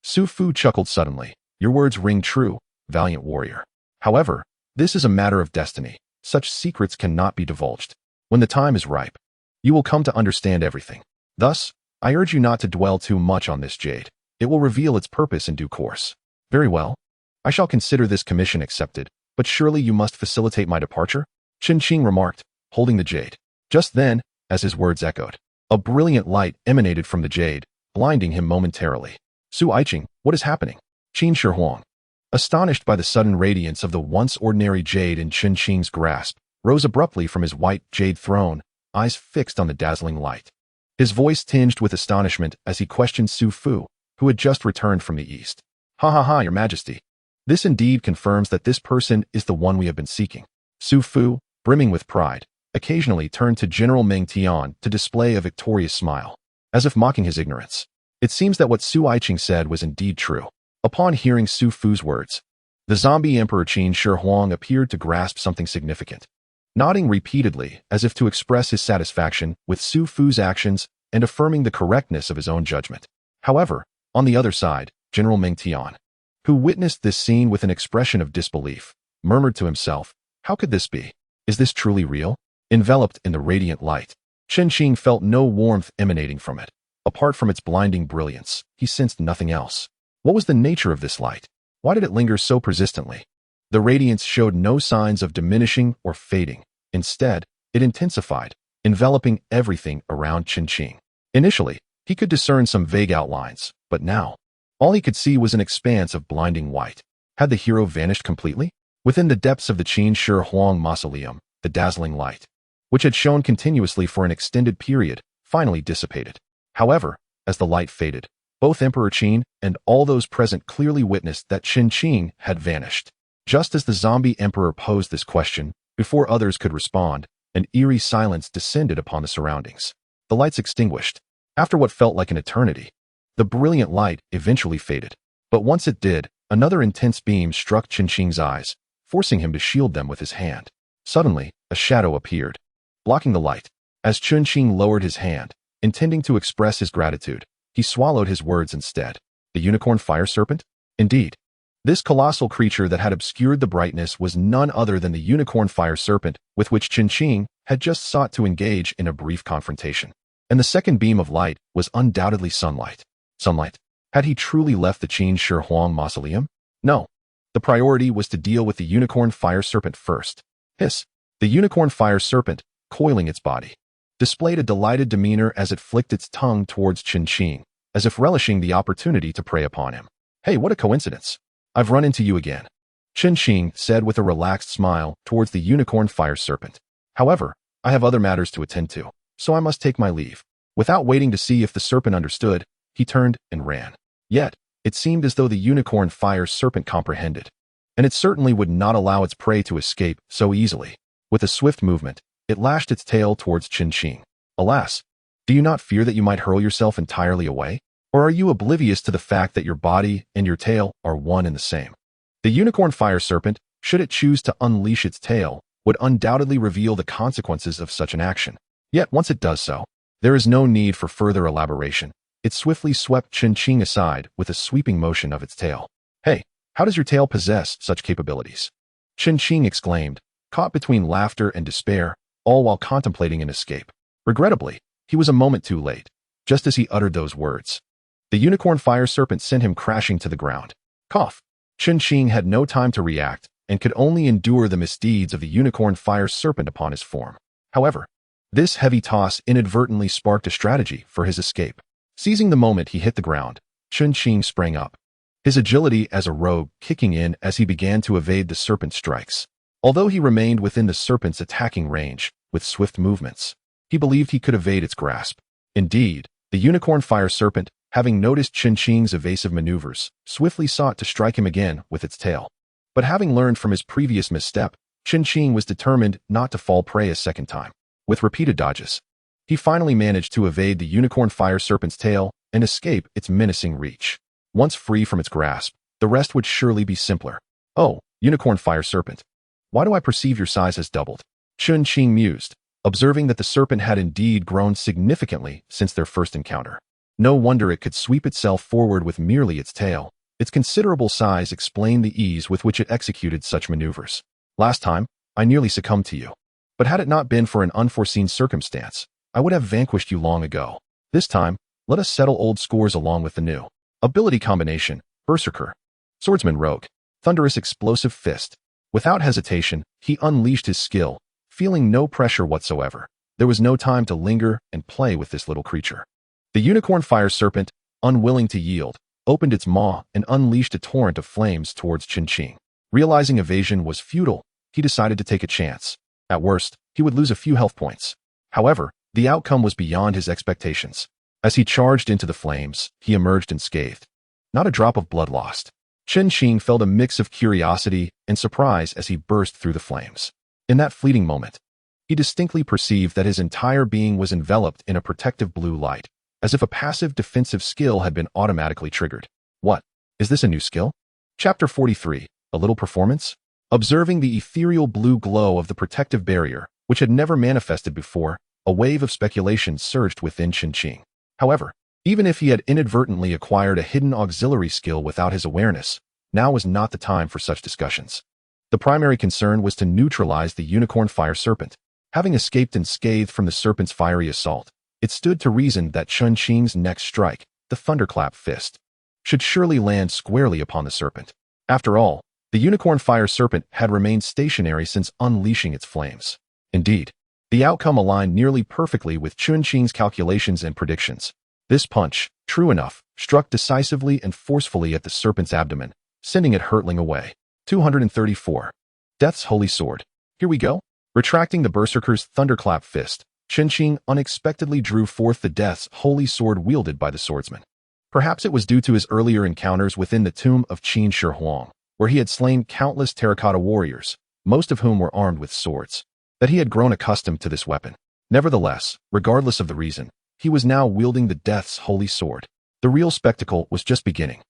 Su Fu chuckled suddenly. "Your words ring true, valiant warrior. However, this is a matter of destiny. Such secrets cannot be divulged. When the time is ripe, you will come to understand everything. Thus, I urge you not to dwell too much on this jade. It will reveal its purpose in due course." "Very well. I shall consider this commission accepted, but surely you must facilitate my departure?" Chen Qing remarked, holding the jade. Just then, as his words echoed, a brilliant light emanated from the jade, blinding him momentarily. "Su Aiqing, what is happening?" Qin Shi Huang, astonished by the sudden radiance of the once ordinary jade in Chen Qing's grasp, rose abruptly from his white jade throne, eyes fixed on the dazzling light. His voice tinged with astonishment as he questioned Su Fu, who had just returned from the east. "Ha ha ha, Your Majesty. This indeed confirms that this person is the one we have been seeking." Su Fu, brimming with pride, occasionally turned to General Meng Tian to display a victorious smile, as if mocking his ignorance. It seems that what Su Aiqing said was indeed true. Upon hearing Su Fu's words, the zombie emperor Qin Shi Huang appeared to grasp something significant, nodding repeatedly as if to express his satisfaction with Su Fu's actions and affirming the correctness of his own judgment. However, on the other side, General Meng Tian, who witnessed this scene with an expression of disbelief, murmured to himself, "How could this be? Is this truly real?" Enveloped in the radiant light, Chen Qing felt no warmth emanating from it. Apart from its blinding brilliance, he sensed nothing else. What was the nature of this light? Why did it linger so persistently? The radiance showed no signs of diminishing or fading. Instead, it intensified, enveloping everything around Chen Qing. Initially, he could discern some vague outlines, but now, all he could see was an expanse of blinding white. Had the hero vanished completely? Within the depths of the Qin Shi Huang mausoleum, the dazzling light, which had shone continuously for an extended period, finally dissipated. However, as the light faded, both Emperor Qin and all those present clearly witnessed that Chen Qing had vanished. Just as the zombie emperor posed this question, before others could respond, an eerie silence descended upon the surroundings. The lights extinguished. After what felt like an eternity, the brilliant light eventually faded. But once it did, another intense beam struck Chen Qing's eyes, forcing him to shield them with his hand. Suddenly, a shadow appeared, blocking the light. As Chen Qing lowered his hand, intending to express his gratitude, he swallowed his words instead. The unicorn fire serpent? Indeed. This colossal creature that had obscured the brightness was none other than the unicorn fire serpent with which Qin had just sought to engage in a brief confrontation. And the second beam of light was undoubtedly sunlight. Sunlight? Had he truly left the Qin Shi Huang mausoleum? No. The priority was to deal with the unicorn fire serpent first. Hiss. The unicorn fire serpent, coiling its body, displayed a delighted demeanor as it flicked its tongue towards Qin, as if relishing the opportunity to prey upon him. Hey, what a coincidence. I've run into you again, Qin said with a relaxed smile towards the unicorn fire serpent. However, I have other matters to attend to, so I must take my leave. Without waiting to see if the serpent understood, he turned and ran. Yet, it seemed as though the unicorn fire serpent comprehended, and it certainly would not allow its prey to escape so easily. With a swift movement, it lashed its tail towards Qin. Alas, do you not fear that you might hurl yourself entirely away? Or are you oblivious to the fact that your body and your tail are one and the same? The unicorn fire serpent, should it choose to unleash its tail, would undoubtedly reveal the consequences of such an action. Yet once it does so, there is no need for further elaboration. It swiftly swept Qin aside with a sweeping motion of its tail. Hey, how does your tail possess such capabilities? Qin exclaimed, caught between laughter and despair, all while contemplating an escape. Regrettably, he was a moment too late. Just as he uttered those words, the unicorn fire serpent sent him crashing to the ground. Cough. Qin had no time to react and could only endure the misdeeds of the unicorn fire serpent upon his form. However, this heavy toss inadvertently sparked a strategy for his escape. Seizing the moment he hit the ground, Qin sprang up, his agility as a rogue kicking in as he began to evade the serpent's strikes. Although he remained within the serpent's attacking range, with swift movements, he believed he could evade its grasp. Indeed, the unicorn fire serpent, having noticed Qin's evasive maneuvers, swiftly sought to strike him again with its tail. But having learned from his previous misstep, Qin was determined not to fall prey a second time. With repeated dodges, he finally managed to evade the unicorn fire serpent's tail and escape its menacing reach. Once free from its grasp, the rest would surely be simpler. Oh, unicorn fire serpent, why do I perceive your size has doubled? Qin mused, observing that the serpent had indeed grown significantly since their first encounter. No wonder it could sweep itself forward with merely its tail. Its considerable size explained the ease with which it executed such maneuvers. Last time, I nearly succumbed to you. But had it not been for an unforeseen circumstance, I would have vanquished you long ago. This time, let us settle old scores along with the new ability combination, Berserker. Swordsman Rogue. Thunderous explosive fist. Without hesitation, he unleashed his skill, feeling no pressure whatsoever. There was no time to linger and play with this little creature. The unicorn fire serpent, unwilling to yield, opened its maw and unleashed a torrent of flames towards Qin. Realizing evasion was futile, he decided to take a chance. At worst, he would lose a few health points. However, the outcome was beyond his expectations. As he charged into the flames, he emerged unscathed. Not a drop of blood lost. Qin felt a mix of curiosity and surprise as he burst through the flames. In that fleeting moment, he distinctly perceived that his entire being was enveloped in a protective blue light, as if a passive defensive skill had been automatically triggered. What? Is this a new skill? Chapter 43, A Little Performance? Observing the ethereal blue glow of the protective barrier, which had never manifested before, a wave of speculation surged within Qin. However, even if he had inadvertently acquired a hidden auxiliary skill without his awareness, now was not the time for such discussions. The primary concern was to neutralize the unicorn fire serpent. Having escaped unscathed from the serpent's fiery assault, it stood to reason that Qin's next strike, the thunderclap fist, should surely land squarely upon the serpent. After all, the unicorn fire serpent had remained stationary since unleashing its flames. Indeed, the outcome aligned nearly perfectly with Qin's calculations and predictions. This punch, true enough, struck decisively and forcefully at the serpent's abdomen, sending it hurtling away. 234. Death's Holy Sword. Here we go. Retracting the Berserker's thunderclap fist, Qin unexpectedly drew forth the Death's Holy Sword wielded by the swordsman. Perhaps it was due to his earlier encounters within the tomb of Qin Shi Huang, where he had slain countless terracotta warriors, most of whom were armed with swords, that he had grown accustomed to this weapon. Nevertheless, regardless of the reason, he was now wielding the Death's Holy Sword. The real spectacle was just beginning.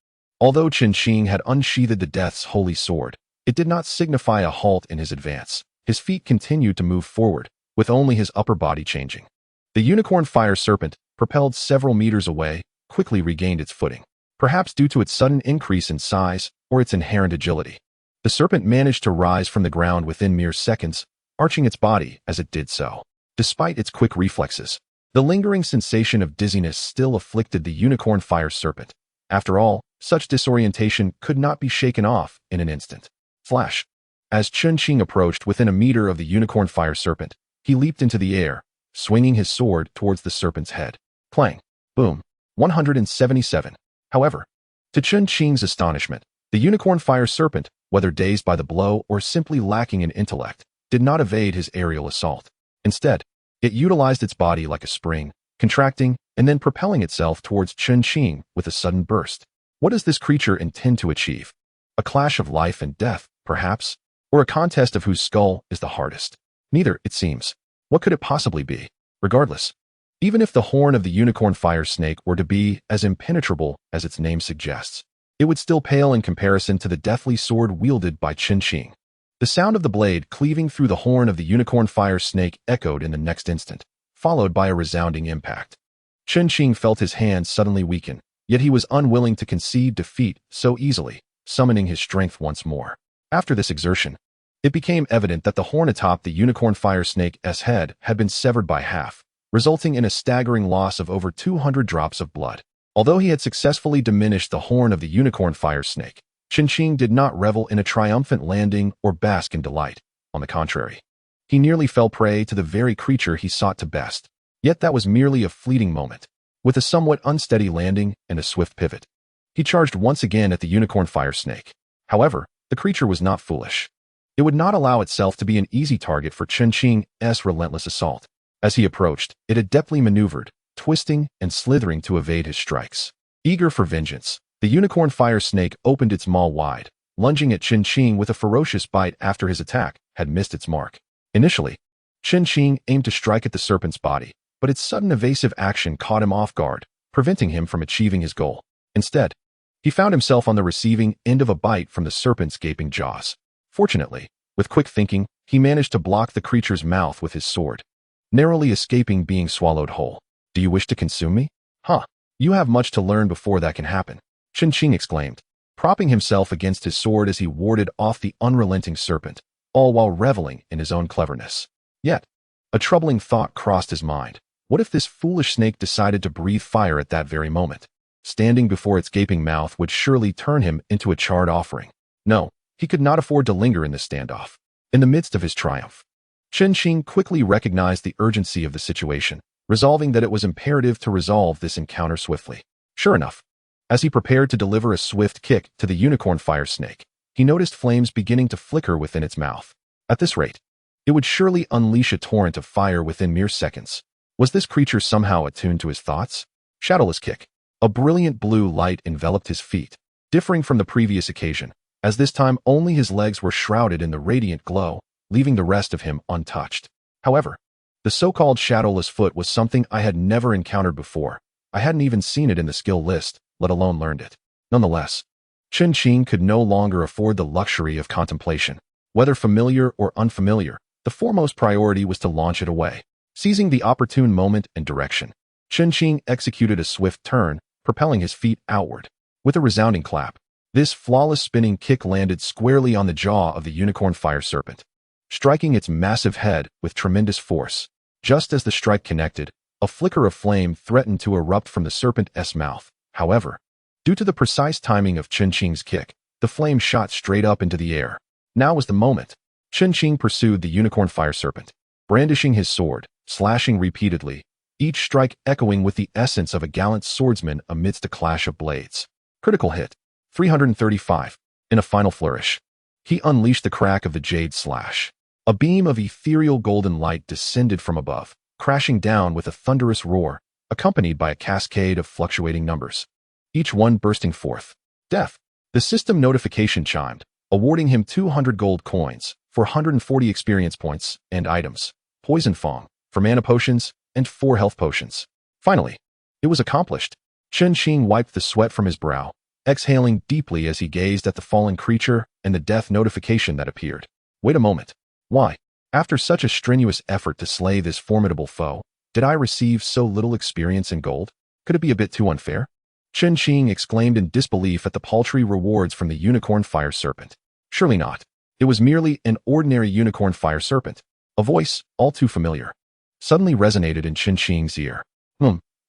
Although Qin had unsheathed the Death's Holy Sword, it did not signify a halt in his advance. His feet continued to move forward, with only his upper body changing. The unicorn fire serpent, propelled several meters away, quickly regained its footing. perhaps due to its sudden increase in size or its inherent agility. The serpent managed to rise from the ground within mere seconds, arching its body as it did so. Despite its quick reflexes, the lingering sensation of dizziness still afflicted the unicorn fire serpent. After all, such disorientation could not be shaken off in an instant. Flash. As Chun-Ching approached within a meter of the unicorn fire serpent, he leaped into the air, swinging his sword towards the serpent's head. Clang. Boom. 177. However, to Chun-Ching's astonishment, the unicorn fire serpent, whether dazed by the blow or simply lacking in intellect, did not evade his aerial assault. Instead, it utilized its body like a spring, contracting and then propelling itself towards Chun-Ching with a sudden burst. What does this creature intend to achieve? A clash of life and death, perhaps? Or a contest of whose skull is the hardest? Neither, it seems. What could it possibly be? Regardless, even if the horn of the unicorn fire snake were to be as impenetrable as its name suggests, it would still pale in comparison to the deathly sword wielded by Chun-Ching. The sound of the blade cleaving through the horn of the unicorn fire snake echoed in the next instant, followed by a resounding impact. Chun-Ching felt his hands suddenly weaken, yet he was unwilling to concede defeat so easily, summoning his strength once more. After this exertion, it became evident that the horn atop the unicorn fire snake's head had been severed by half, resulting in a staggering loss of over 200 drops of blood. Although he had successfully diminished the horn of the unicorn fire snake, Chun-Ching did not revel in a triumphant landing or bask in delight. On the contrary, he nearly fell prey to the very creature he sought to best. Yet that was merely a fleeting moment. With a somewhat unsteady landing and a swift pivot, he charged once again at the unicorn fire snake. However, the creature was not foolish. It would not allow itself to be an easy target for Chun-Ching's relentless assault. As he approached, it adeptly maneuvered, twisting and slithering to evade his strikes. Eager for vengeance, the unicorn fire snake opened its maw wide, lunging at Chun-Ching with a ferocious bite after his attack had missed its mark. Initially, Chun-Ching aimed to strike at the serpent's body, but its sudden evasive action caught him off guard, preventing him from achieving his goal. Instead, he found himself on the receiving end of a bite from the serpent's gaping jaws. Fortunately, with quick thinking, he managed to block the creature's mouth with his sword, narrowly escaping being swallowed whole. "Do you wish to consume me? Huh. You have much to learn before that can happen," Chun-Ching exclaimed, propping himself against his sword as he warded off the unrelenting serpent, all while reveling in his own cleverness. Yet, a troubling thought crossed his mind. What if this foolish snake decided to breathe fire at that very moment? Standing before its gaping mouth would surely turn him into a charred offering. No, he could not afford to linger in this standoff. In the midst of his triumph, Chun-Ching quickly recognized the urgency of the situation, resolving that it was imperative to resolve this encounter swiftly. Sure enough, as he prepared to deliver a swift kick to the unicorn fire snake, he noticed flames beginning to flicker within its mouth. At this rate, it would surely unleash a torrent of fire within mere seconds. Was this creature somehow attuned to his thoughts? Shadowless kick. A brilliant blue light enveloped his feet, differing from the previous occasion, as this time only his legs were shrouded in the radiant glow, leaving the rest of him untouched. However, the so-called shadowless foot was something I had never encountered before. I hadn't even seen it in the skill list, let alone learned it. Nonetheless, Chun-Ching could no longer afford the luxury of contemplation. Whether familiar or unfamiliar, the foremost priority was to launch it away. Seizing the opportune moment and direction, Chun-Ching executed a swift turn, propelling his feet outward. With a resounding clap, this flawless spinning kick landed squarely on the jaw of the unicorn fire serpent, striking its massive head with tremendous force. Just as the strike connected, a flicker of flame threatened to erupt from the serpent's mouth. However, due to the precise timing of Chun-Ching's kick, the flame shot straight up into the air. Now was the moment. Chun-Ching pursued the unicorn fire serpent, brandishing his sword, slashing repeatedly, each strike echoing with the essence of a gallant swordsman amidst a clash of blades. Critical hit. 335. In a final flourish, he unleashed the crack of the jade slash. A beam of ethereal golden light descended from above, crashing down with a thunderous roar, accompanied by a cascade of fluctuating numbers, each one bursting forth. Death. The system notification chimed, awarding him 200 gold coins, 440 experience points, and items, poison fong, for mana potions, and 4 health potions. Finally, it was accomplished. Chun-Ching wiped the sweat from his brow, exhaling deeply as he gazed at the fallen creature and the death notification that appeared. Wait a moment. Why, after such a strenuous effort to slay this formidable foe, did I receive so little experience in gold? Could it be a bit too unfair? Chen Qing exclaimed in disbelief at the paltry rewards from the unicorn fire serpent. Surely not. It was merely an ordinary unicorn fire serpent. A voice, all too familiar, suddenly resonated in Chen Qing's ear.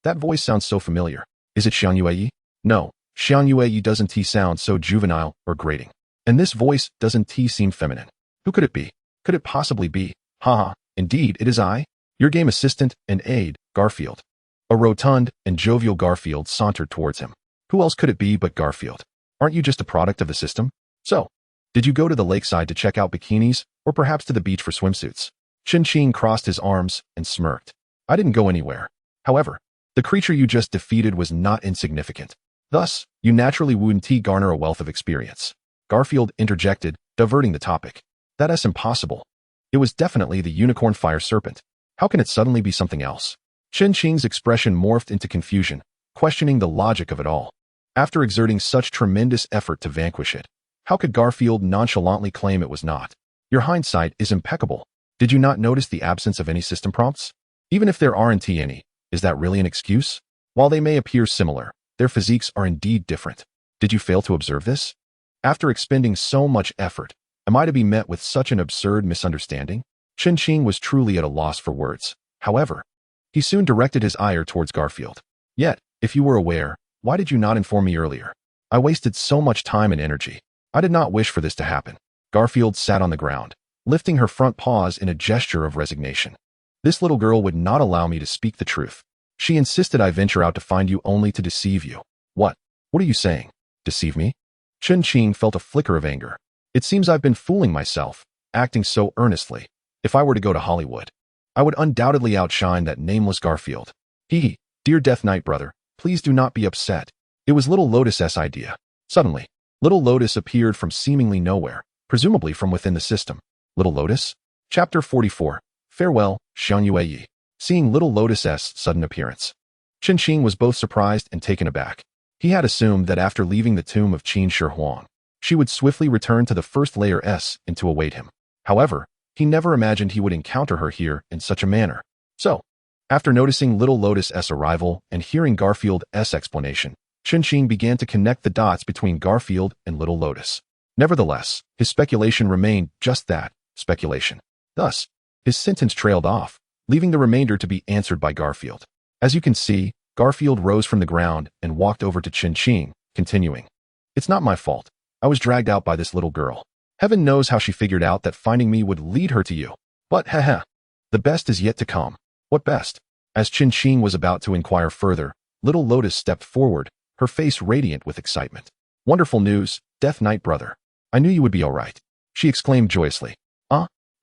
That voice sounds so familiar. Is it Xiang Yueyi? No, Xiang Yueyi doesn't sound so juvenile or grating. And this voice doesn't seem feminine. Who could it be? Could it possibly be? Haha, indeed, it is I, your game assistant and aide, Garfield. A rotund and jovial Garfield sauntered towards him. Who else could it be but Garfield? Aren't you just a product of the system? So, did you go to the lakeside to check out bikinis, or perhaps to the beach for swimsuits? Chen Qing crossed his arms and smirked. I didn't go anywhere. However, the creature you just defeated was not insignificant. Thus, you naturally wouldn't garner a wealth of experience. Garfield interjected, diverting the topic. That's impossible. It was definitely the unicorn fire serpent. How can it suddenly be something else? Chen Qing's expression morphed into confusion, questioning the logic of it all. After exerting such tremendous effort to vanquish it, how could Garfield nonchalantly claim it was not? Your hindsight is impeccable. Did you not notice the absence of any system prompts? Even if there aren't any, is that really an excuse? While they may appear similar, their physiques are indeed different. Did you fail to observe this? After expending so much effort, am I to be met with such an absurd misunderstanding? Chen Qing was truly at a loss for words. However, he soon directed his ire towards Garfield. Yet, if you were aware, why did you not inform me earlier? I wasted so much time and energy. I did not wish for this to happen. Garfield sat on the ground, lifting her front paws in a gesture of resignation. This little girl would not allow me to speak the truth. She insisted I venture out to find you only to deceive you. What? What are you saying? Deceive me? Chen Qing felt a flicker of anger. It seems I've been fooling myself, acting so earnestly. If I were to go to Hollywood, I would undoubtedly outshine that nameless Garfield. Dear Death Knight brother, please do not be upset. It was Little Lotus's idea. Suddenly, Little Lotus appeared from seemingly nowhere, presumably from within the system. Little Lotus? Chapter 44. Farewell, Xiang Yueyi. Seeing Little Lotus's sudden appearance, Chen Qing was both surprised and taken aback. He had assumed that after leaving the tomb of Qin Shi Huang, she would swiftly return to the first layer S and to await him. However, he never imagined he would encounter her here in such a manner. So, after noticing Little Lotus's arrival and hearing Garfield's explanation, Chen Qing began to connect the dots between Garfield and Little Lotus. Nevertheless, his speculation remained just that, speculation. Thus, his sentence trailed off, leaving the remainder to be answered by Garfield. As you can see, Garfield rose from the ground and walked over to Chen Qing, continuing. It's not my fault. I was dragged out by this little girl. Heaven knows how she figured out that finding me would lead her to you. But haha, the best is yet to come. What best? As Chen Qing was about to inquire further, Little Lotus stepped forward, her face radiant with excitement. Wonderful news, Death Knight brother. I knew you would be all right. She exclaimed joyously.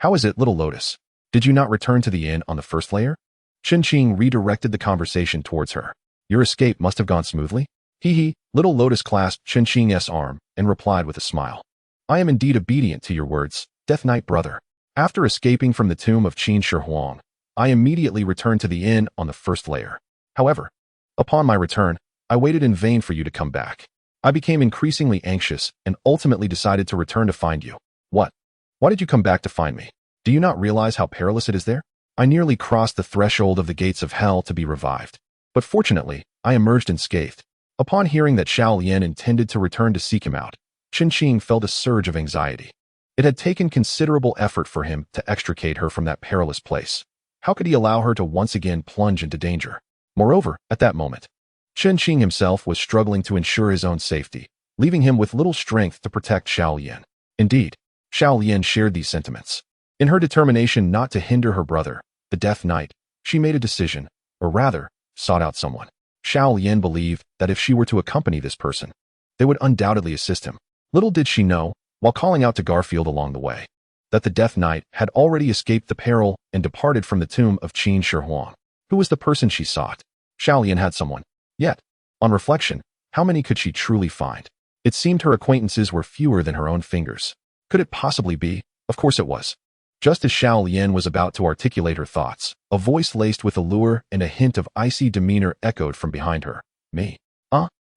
How is it, Little Lotus? Did you not return to the inn on the first layer? Chen Qing redirected the conversation towards her. Your escape must have gone smoothly? Little Lotus clasped Chen Qing's arm and replied with a smile. I am indeed obedient to your words, Death Knight brother. After escaping from the tomb of Qin Shi Huang, I immediately returned to the inn on the first layer. However, upon my return, I waited in vain for you to come back. I became increasingly anxious and ultimately decided to return to find you. What? Why did you come back to find me? Do you not realize how perilous it is there? I nearly crossed the threshold of the gates of hell to be revived. But fortunately, I emerged unscathed. Upon hearing that Xiao Lian intended to return to seek him out, Chen Qing felt a surge of anxiety. It had taken considerable effort for him to extricate her from that perilous place. How could he allow her to once again plunge into danger? Moreover, at that moment, Chen Qing himself was struggling to ensure his own safety, leaving him with little strength to protect Xiao Lian. Indeed, Xiao Lian shared these sentiments. In her determination not to hinder her brother, the Death Knight, she made a decision, or rather, sought out someone. Xiao Lian believed that if she were to accompany this person, they would undoubtedly assist him. Little did she know, while calling out to Garfield along the way, that the Death Knight had already escaped the peril and departed from the tomb of Qin Shi Huang. Who was the person she sought? Xiao Lian had someone. Yet, on reflection, how many could she truly find? It seemed her acquaintances were fewer than her own fingers. Could it possibly be? Of course it was. Just as Xiao Lian was about to articulate her thoughts, a voice laced with allure and a hint of icy demeanor echoed from behind her. Me?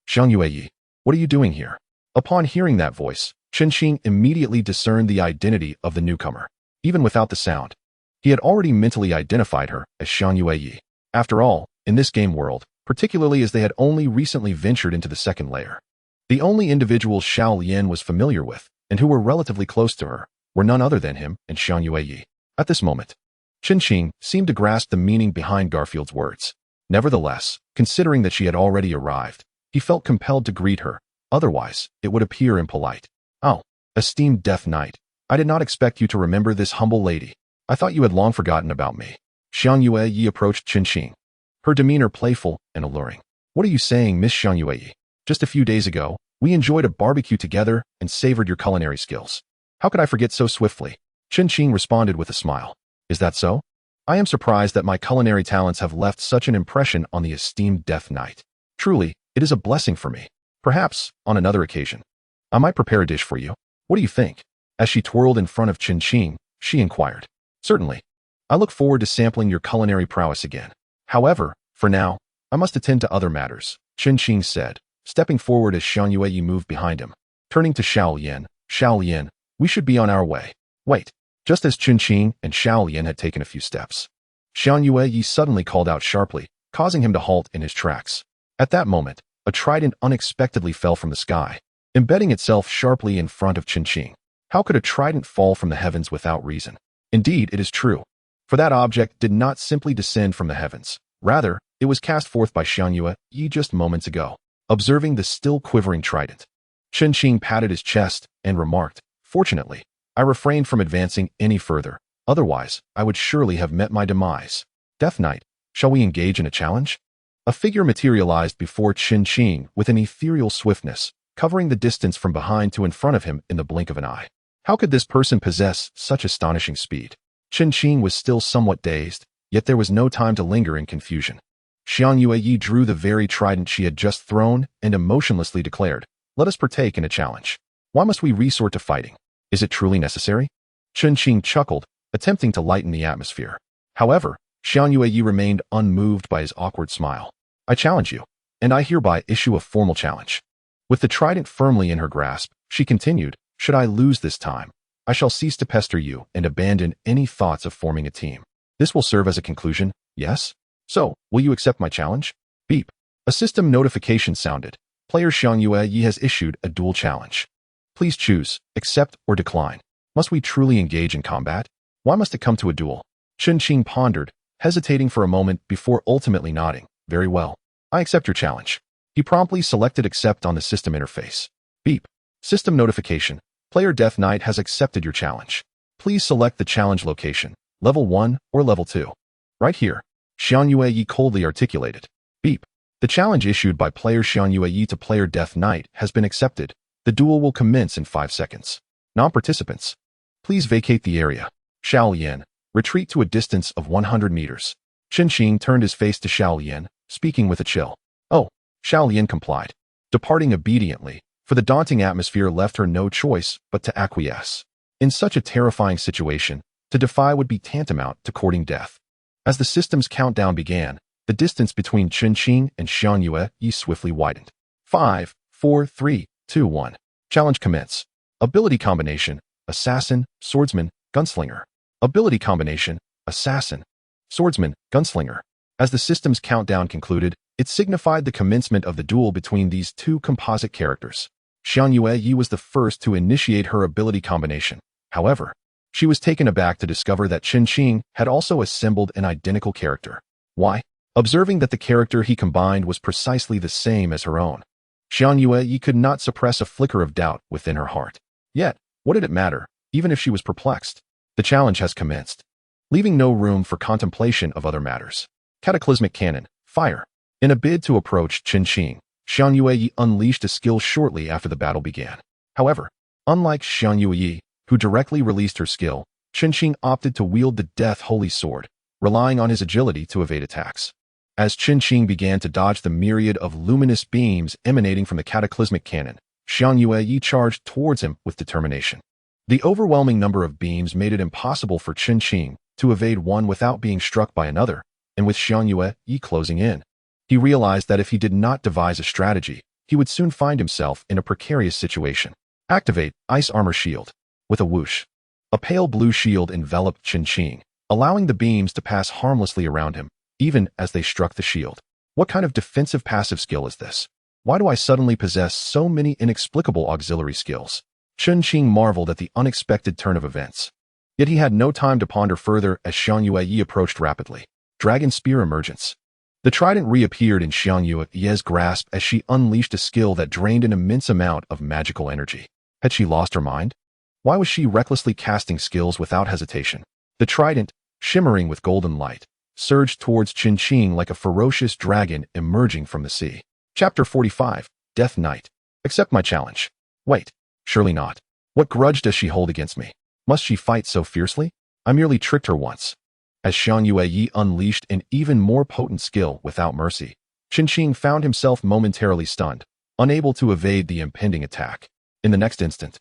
Xiang Yueyi, what are you doing here? Upon hearing that voice, Chen Qing immediately discerned the identity of the newcomer. Even without the sound, he had already mentally identified her as Xiang Yueyi. After all, in this game world, particularly as they had only recently ventured into the second layer. The only individuals Xiao Lian was familiar with, and who were relatively close to her, were none other than him and Xiang Yueyi. At this moment, Qinqing seemed to grasp the meaning behind Garfield's words. Nevertheless, considering that she had already arrived, he felt compelled to greet her, otherwise it would appear impolite. "Oh, esteemed Death Knight, I did not expect you to remember this humble lady. I thought you had long forgotten about me." Xiang Yueyi approached Qinqing, her demeanor playful and alluring. "What are you saying, Miss Xiang Yueyi? Just a few days ago, we enjoyed a barbecue together and savored your culinary skills. How could I forget so swiftly?" Qinqing responded with a smile. "Is that so? I am surprised that my culinary talents have left such an impression on the esteemed Death Knight. Truly, it is a blessing for me. Perhaps, on another occasion, I might prepare a dish for you. What do you think?" As she twirled in front of Qinqing, she inquired. "Certainly. I look forward to sampling your culinary prowess again. However, for now, I must attend to other matters," Qinqing said, stepping forward as Xiang Yueyi moved behind him. Turning to Xiao Lian, "Xiao Lian, we should be on our way." "Wait." Just as Qinqing and Xiao Lian had taken a few steps, Xiang Yueyi suddenly called out sharply, causing him to halt in his tracks. At that moment, a trident unexpectedly fell from the sky, embedding itself sharply in front of Qinqing. How could a trident fall from the heavens without reason? Indeed, it is true. For that object did not simply descend from the heavens. Rather, it was cast forth by Xiang Yueyi just moments ago. Observing the still quivering trident, Qinqing patted his chest and remarked, "Fortunately, I refrained from advancing any further. Otherwise, I would surely have met my demise. Death Knight, shall we engage in a challenge?" A figure materialized before Qinqing with an ethereal swiftness, covering the distance from behind to in front of him in the blink of an eye. How could this person possess such astonishing speed? Qinqing was still somewhat dazed, yet there was no time to linger in confusion. Xiang Yueyi drew the very trident she had just thrown and emotionlessly declared, "Let us partake in a challenge. Why must we resort to fighting? Is it truly necessary?" Qinqing chuckled, attempting to lighten the atmosphere. However, Xiang Yueyi remained unmoved by his awkward smile. "I challenge you, and I hereby issue a formal challenge." With the trident firmly in her grasp, she continued, "Should I lose this time, I shall cease to pester you and abandon any thoughts of forming a team. This will serve as a conclusion, yes? So, will you accept my challenge?" Beep. A system notification sounded. Player Xiang Yueyi has issued a duel challenge. Please choose, accept or decline. Must we truly engage in combat? Why must it come to a duel? Qinqing pondered, hesitating for a moment before ultimately nodding. "Very well. I accept your challenge." He promptly selected accept on the system interface. Beep. System notification. Player Death Knight has accepted your challenge. Please select the challenge location, level 1 or level 2. "Right here," Xiang Yueyi coldly articulated. Beep. The challenge issued by player Xiang Yueyi to player Death Knight has been accepted. The duel will commence in 5 seconds. Non-participants, please vacate the area. Xiao Lian, retreat to a distance of 100 meters. Qinqing turned his face to Xiao Lian, speaking with a chill. "Oh." Xiao Lian complied, departing obediently, for the daunting atmosphere left her no choice but to acquiesce. In such a terrifying situation, to defy would be tantamount to courting death. As the system's countdown began, the distance between Qinqing and Xiang Yueyi swiftly widened. 5, 4, 3, 2, 1. Challenge commence. Ability combination, Assassin, Swordsman, Gunslinger. Ability combination, Assassin, Swordsman, Gunslinger. As the system's countdown concluded, it signified the commencement of the duel between these two composite characters. Xiang Yueyi was the first to initiate her ability combination. However, she was taken aback to discover that Qinqing had also assembled an identical character. Why? Observing that the character he combined was precisely the same as her own, Xiang Yueyi could not suppress a flicker of doubt within her heart. Yet, what did it matter, even if she was perplexed? The challenge has commenced, leaving no room for contemplation of other matters. Cataclysmic Cannon, Fire. In a bid to approach Qinqing, Xiang Yueyi unleashed a skill shortly after the battle began. However, unlike Xiang Yueyi, who directly released her skill, Qinqing opted to wield the Death Holy Sword, relying on his agility to evade attacks. As Qinqing began to dodge the myriad of luminous beams emanating from the Cataclysmic Cannon, Xiang Yueyi charged towards him with determination. The overwhelming number of beams made it impossible for Qinqing to evade one without being struck by another, and with Xiang Yueyi closing in, he realized that if he did not devise a strategy, he would soon find himself in a precarious situation. Activate Ice Armor Shield. With a whoosh, a pale blue shield enveloped Qinqing, allowing the beams to pass harmlessly around him, even as they struck the shield. What kind of defensive passive skill is this? Why do I suddenly possess so many inexplicable auxiliary skills? Chen Qing marveled at the unexpected turn of events. Yet he had no time to ponder further as Xiang Yueyi approached rapidly. Dragon Spear Emergence. The trident reappeared in Xiang Yueyi's grasp as she unleashed a skill that drained an immense amount of magical energy. Had she lost her mind? Why was she recklessly casting skills without hesitation? The trident, shimmering with golden light, surged towards Chen Qing like a ferocious dragon emerging from the sea. Chapter 45, Death Knight. Accept my challenge. Wait, surely not. What grudge does she hold against me? Must she fight so fiercely? I merely tricked her once. As Xiang Yueyi unleashed an even more potent skill without mercy, Chen Qing found himself momentarily stunned, unable to evade the impending attack. In the next instant,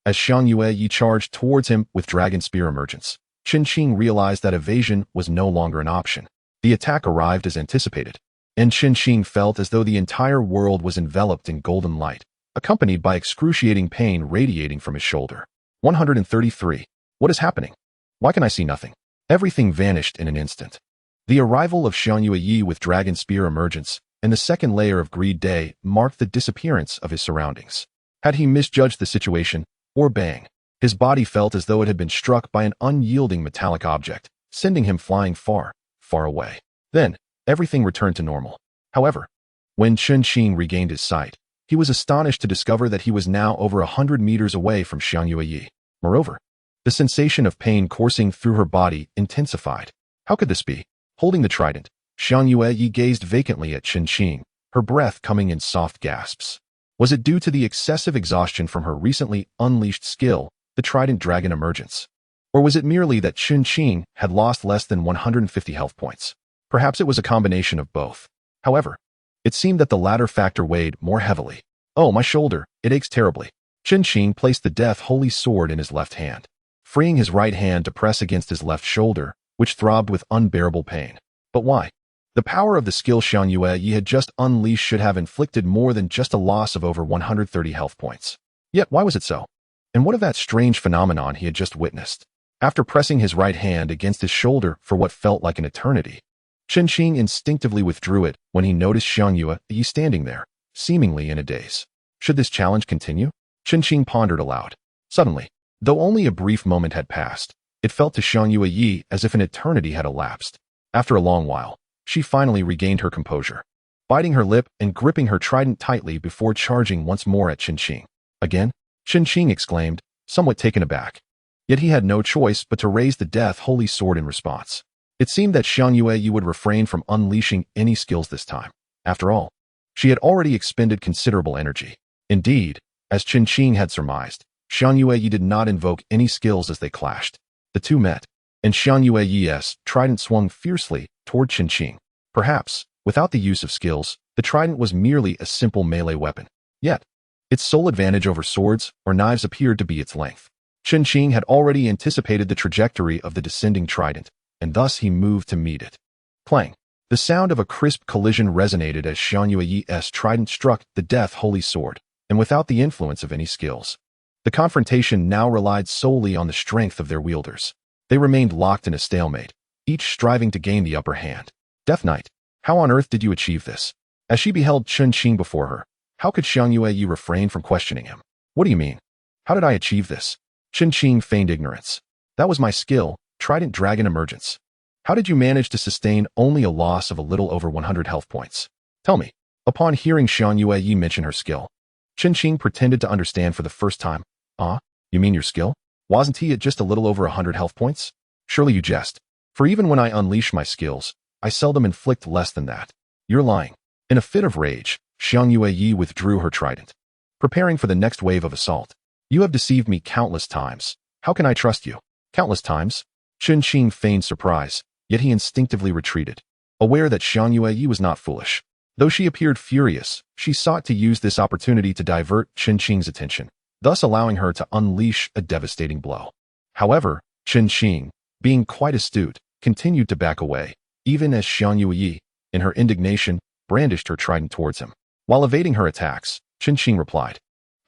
as Xiang Yueyi charged towards him with Dragon Spear Emergence, Chen Qing realized that evasion was no longer an option. The attack arrived as anticipated, and Chen Qing felt as though the entire world was enveloped in golden light, accompanied by excruciating pain radiating from his shoulder. 133. What is happening? Why can I see nothing? Everything vanished in an instant. The arrival of Xiang Yueyi with Dragon Spear Emergence and the second layer of Greed Day marked the disappearance of his surroundings. Had he misjudged the situation, or bang, his body felt as though it had been struck by an unyielding metallic object, sending him flying far, far away. Then, everything returned to normal. However, when Chen Qing regained his sight, he was astonished to discover that he was now over 100 meters away from Xiang Yueyi. Moreover, the sensation of pain coursing through her body intensified. How could this be? Holding the trident, Xiang Yueyi gazed vacantly at Chen Qing, her breath coming in soft gasps. Was it due to the excessive exhaustion from her recently unleashed skill, the Trident Dragon Emergence? Or was it merely that Chen Qing had lost less than 150 health points? Perhaps it was a combination of both. However, it seemed that the latter factor weighed more heavily. Oh, my shoulder, it aches terribly. Chen Qing placed the Death Holy Sword in his left hand, freeing his right hand to press against his left shoulder, which throbbed with unbearable pain. But why? The power of the skill Xiang Yueyi had just unleashed should have inflicted more than just a loss of over 130 health points. Yet why was it so? And what of that strange phenomenon he had just witnessed? After pressing his right hand against his shoulder for what felt like an eternity, Chen Qing instinctively withdrew it when he noticed Xiang Yueyi standing there, seemingly in a daze. Should this challenge continue? Chen Qing pondered aloud. Suddenly, though only a brief moment had passed, it felt to Xiang Yueyi as if an eternity had elapsed. After a long while, she finally regained her composure, biting her lip and gripping her trident tightly before charging once more at Chen Qing. Again? Chen Qing exclaimed, somewhat taken aback. Yet he had no choice but to raise the Death Holy Sword in response. It seemed that Xiang Yueyi would refrain from unleashing any skills this time. After all, she had already expended considerable energy. Indeed, as Chen Qing had surmised, Xiang Yueyi did not invoke any skills as they clashed. The two met, and Xiang Yueyi's trident swung fiercely toward Chen Qing. Perhaps, without the use of skills, the trident was merely a simple melee weapon. Yet, its sole advantage over swords or knives appeared to be its length. Chen Qing had already anticipated the trajectory of the descending trident, and thus he moved to meet it. Clang! The sound of a crisp collision resonated as Xiang Yueyi's trident struck the Death Holy Sword, and without the influence of any skills. The confrontation now relied solely on the strength of their wielders. They remained locked in a stalemate, each striving to gain the upper hand. Death Knight, how on earth did you achieve this? As she beheld Chen Qing before her, how could Xiang Yueyi refrain from questioning him? What do you mean? How did I achieve this? Chen Qing feigned ignorance. That was my skill, Trident Dragon Emergence. How did you manage to sustain only a loss of a little over 100 health points? Tell me. Upon hearing Xiang Yueyi mention her skill, Chen Qing pretended to understand for the first time. You mean your skill? Wasn't he at just a little over 100 health points? Surely you jest. For even when I unleash my skills, I seldom inflict less than that. You're lying. In a fit of rage, Xiang Yueyi withdrew her trident, preparing for the next wave of assault. You have deceived me countless times. How can I trust you? Countless times? Chen Qing feigned surprise, yet he instinctively retreated, aware that Xiang Yueyi was not foolish. Though she appeared furious, she sought to use this opportunity to divert Chen Qing's attention, thus allowing her to unleash a devastating blow. However, Chen Qing, being quite astute, continued to back away, even as Xiang Yueyi, in her indignation, brandished her trident towards him. While evading her attacks, Chen Qing replied,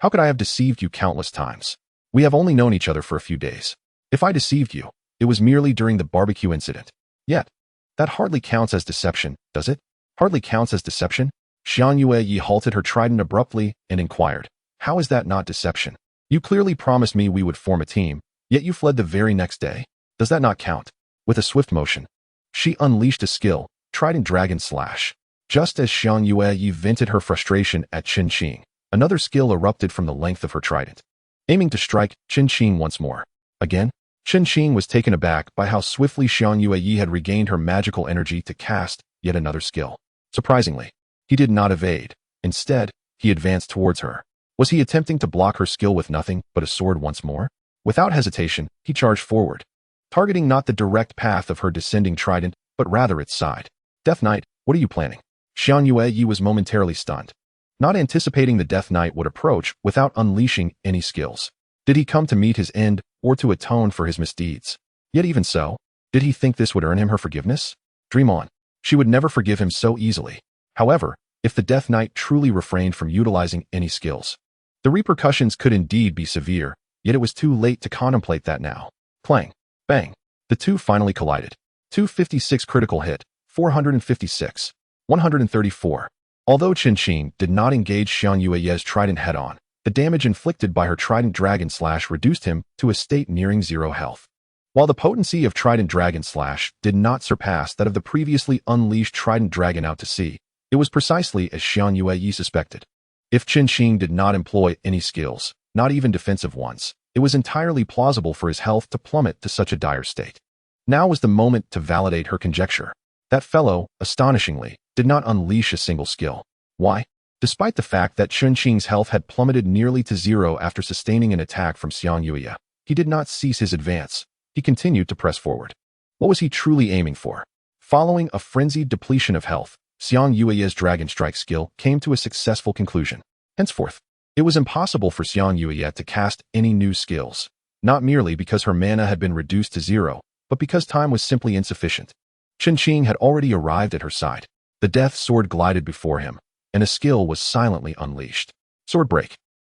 How could I have deceived you countless times? We have only known each other for a few days. If I deceived you, it was merely during the barbecue incident. Yet, that hardly counts as deception, does it? hardly counts as deception? Xiang Yue halted her trident abruptly and inquired, how is that not deception? You clearly promised me we would form a team, yet you fled the very next day. Does that not count? With a swift motion, she unleashed a skill, Trident Dragon Slash. Just as Xiang Yue vented her frustration at Qin Qing, another skill erupted from the length of her trident, aiming to strike Qin Qing once more. Again, Qin Qing was taken aback by how swiftly Xiang Yue had regained her magical energy to cast yet another skill. Surprisingly, he did not evade. Instead, he advanced towards her. Was he attempting to block her skill with nothing but a sword once more? Without hesitation, he charged forward, targeting not the direct path of her descending trident, but rather its side. Death Knight, what are you planning? Xiang Yue was momentarily stunned, not anticipating the Death Knight would approach without unleashing any skills. Did he come to meet his end or to atone for his misdeeds? Yet even so, did he think this would earn him her forgiveness? Dream on. She would never forgive him so easily. However, if the Death Knight truly refrained from utilizing any skills, the repercussions could indeed be severe, yet it was too late to contemplate that now. Clang. Bang. The two finally collided. 256 critical hit, 456. 134. Although Qin Qing did not engage Xiang Yue's trident head-on, the damage inflicted by her Trident Dragon Slash reduced him to a state nearing 0 health. While the potency of Trident Dragon Slash did not surpass that of the previously unleashed Trident Dragon out to sea, it was precisely as Xiang Yue suspected. If Qin Qing did not employ any skills, not even defensive ones, it was entirely plausible for his health to plummet to such a dire state. Now was the moment to validate her conjecture. That fellow, astonishingly, did not unleash a single skill. Why? Despite the fact that Qin Qing's health had plummeted nearly to 0 after sustaining an attack from Xiang Yue, he did not cease his advance. He continued to press forward. What was he truly aiming for? Following a frenzied depletion of health, Xiang Yue's Dragon Strike skill came to a successful conclusion. Henceforth, it was impossible for Xiang Yue to cast any new skills, not merely because her mana had been reduced to 0, but because time was simply insufficient. Qin Qing had already arrived at her side. The death sword glided before him, and a skill was silently unleashed. Sword Break.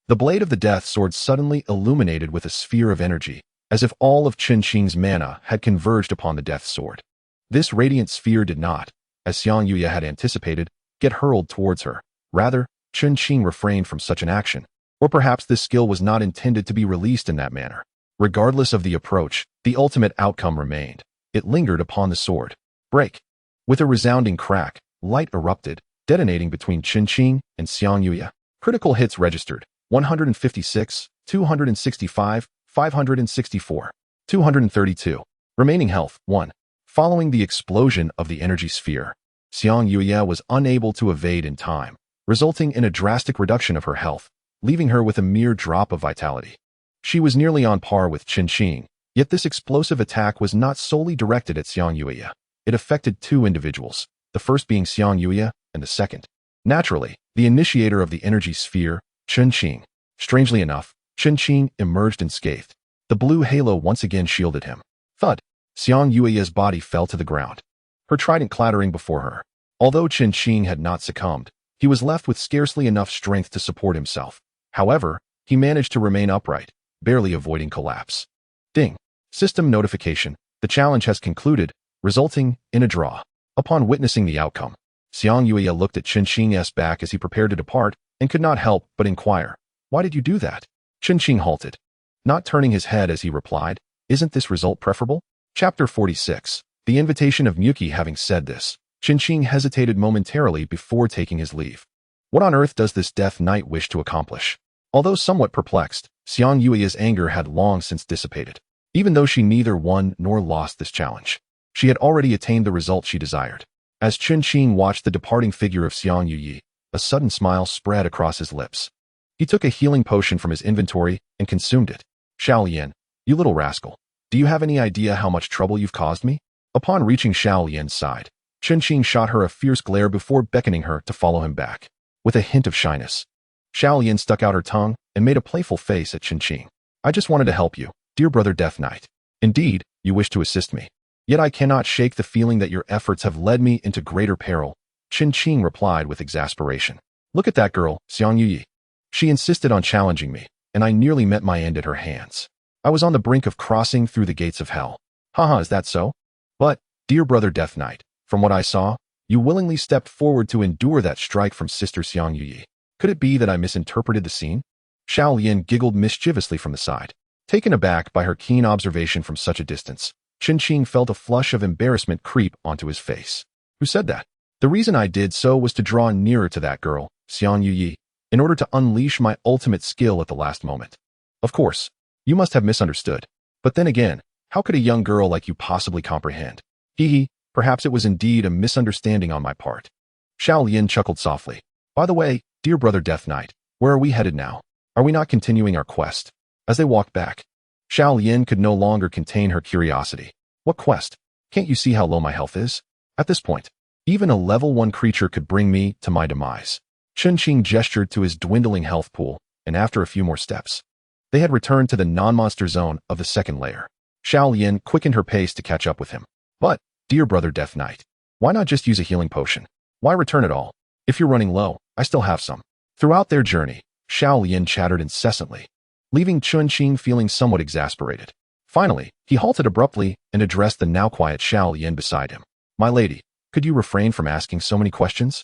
The blade of the death sword suddenly illuminated with a sphere of energy, as if all of Qin Qing's mana had converged upon the death sword. This radiant sphere did not, as Xiang Yue had anticipated, get hurled towards her. Rather, Qin Qing refrained from such an action, or perhaps this skill was not intended to be released in that manner. Regardless of the approach, the ultimate outcome remained. It lingered upon the sword. Break. With a resounding crack, light erupted, detonating between Qin Qing and Xiang Yue. Critical hits registered, 156, 265, 564, 232. Remaining health, 1. Following the explosion of the energy sphere, Xiang Yue was unable to evade in time, resulting in a drastic reduction of her health, leaving her with a mere drop of vitality. She was nearly on par with Qin Qing, yet this explosive attack was not solely directed at Xiang Yue. It affected two individuals, the first being Xiang Yue and the second, naturally, the initiator of the energy sphere, Qin Qing. Strangely enough, Qin Qing emerged unscathed. The blue halo once again shielded him. Thud. Xiang Yue's body fell to the ground, her trident clattering before her. Although Qin Qing had not succumbed, he was left with scarcely enough strength to support himself. However, he managed to remain upright, barely avoiding collapse. Ding. System notification. The challenge has concluded, resulting in a draw. Upon witnessing the outcome, Xiang Yue looked at Qin Qing's back as he prepared to depart and could not help but inquire, "Why did you do that?" Qin Qing halted, not turning his head as he replied, "Isn't this result preferable?" Chapter 46. The invitation of Muki. Having said this, Qin Qing hesitated momentarily before taking his leave. What on earth does this Death Knight wish to accomplish? Although somewhat perplexed, Xiang Yue's anger had long since dissipated. Even though she neither won nor lost this challenge, she had already attained the result she desired. As Qin Qing watched the departing figure of Xiang Yue, a sudden smile spread across his lips. He took a healing potion from his inventory and consumed it. "Shaolian, you little rascal. Do you have any idea how much trouble you've caused me?" Upon reaching Shaolian's side, Qin Qing shot her a fierce glare before beckoning her to follow him back. With a hint of shyness, Shaolian stuck out her tongue and made a playful face at Qin Qing. "I just wanted to help you, dear brother Death Knight. Indeed, you wish to assist me. Yet I cannot shake the feeling that your efforts have led me into greater peril," Qin Qing replied with exasperation. "Look at that girl, Xiang Yue. She insisted on challenging me, and I nearly met my end at her hands. I was on the brink of crossing through the gates of hell." "Haha, is that so? But, dear brother Death Knight, from what I saw, You willingly stepped forward to endure that strike from Sister Xiang Yuyi. Could it be that I misinterpreted the scene? Xiao Lian giggled mischievously from the side. Taken aback by her keen observation from such a distance, Chen Qing felt a flush of embarrassment creep onto his face. Who said that? The reason I did so was to draw nearer to that girl, Xiang Yuyi, in order to unleash my ultimate skill at the last moment. Of course, you must have misunderstood. But then again, how could a young girl like you possibly comprehend? Hee, perhaps it was indeed a misunderstanding on my part. Xiao Lian chuckled softly. By the way, dear brother Death Knight, where are we headed now? Are we not continuing our quest? As they walked back, Xiao Lian could no longer contain her curiosity. What quest? Can't you see how low my health is? At this point, even a level 1 creature could bring me to my demise. Chen Qing gestured to his dwindling health pool, and after a few more steps, they had returned to the non-monster zone of the second layer. Xiao Lian quickened her pace to catch up with him. But, dear brother Death Knight, why not just use a healing potion? Why return at all? If you're running low, I still have some. Throughout their journey, Xiao Lian chattered incessantly, leaving Chen Qing feeling somewhat exasperated. Finally, he halted abruptly and addressed the now quiet Xiao Lian beside him. My lady, could you refrain from asking so many questions?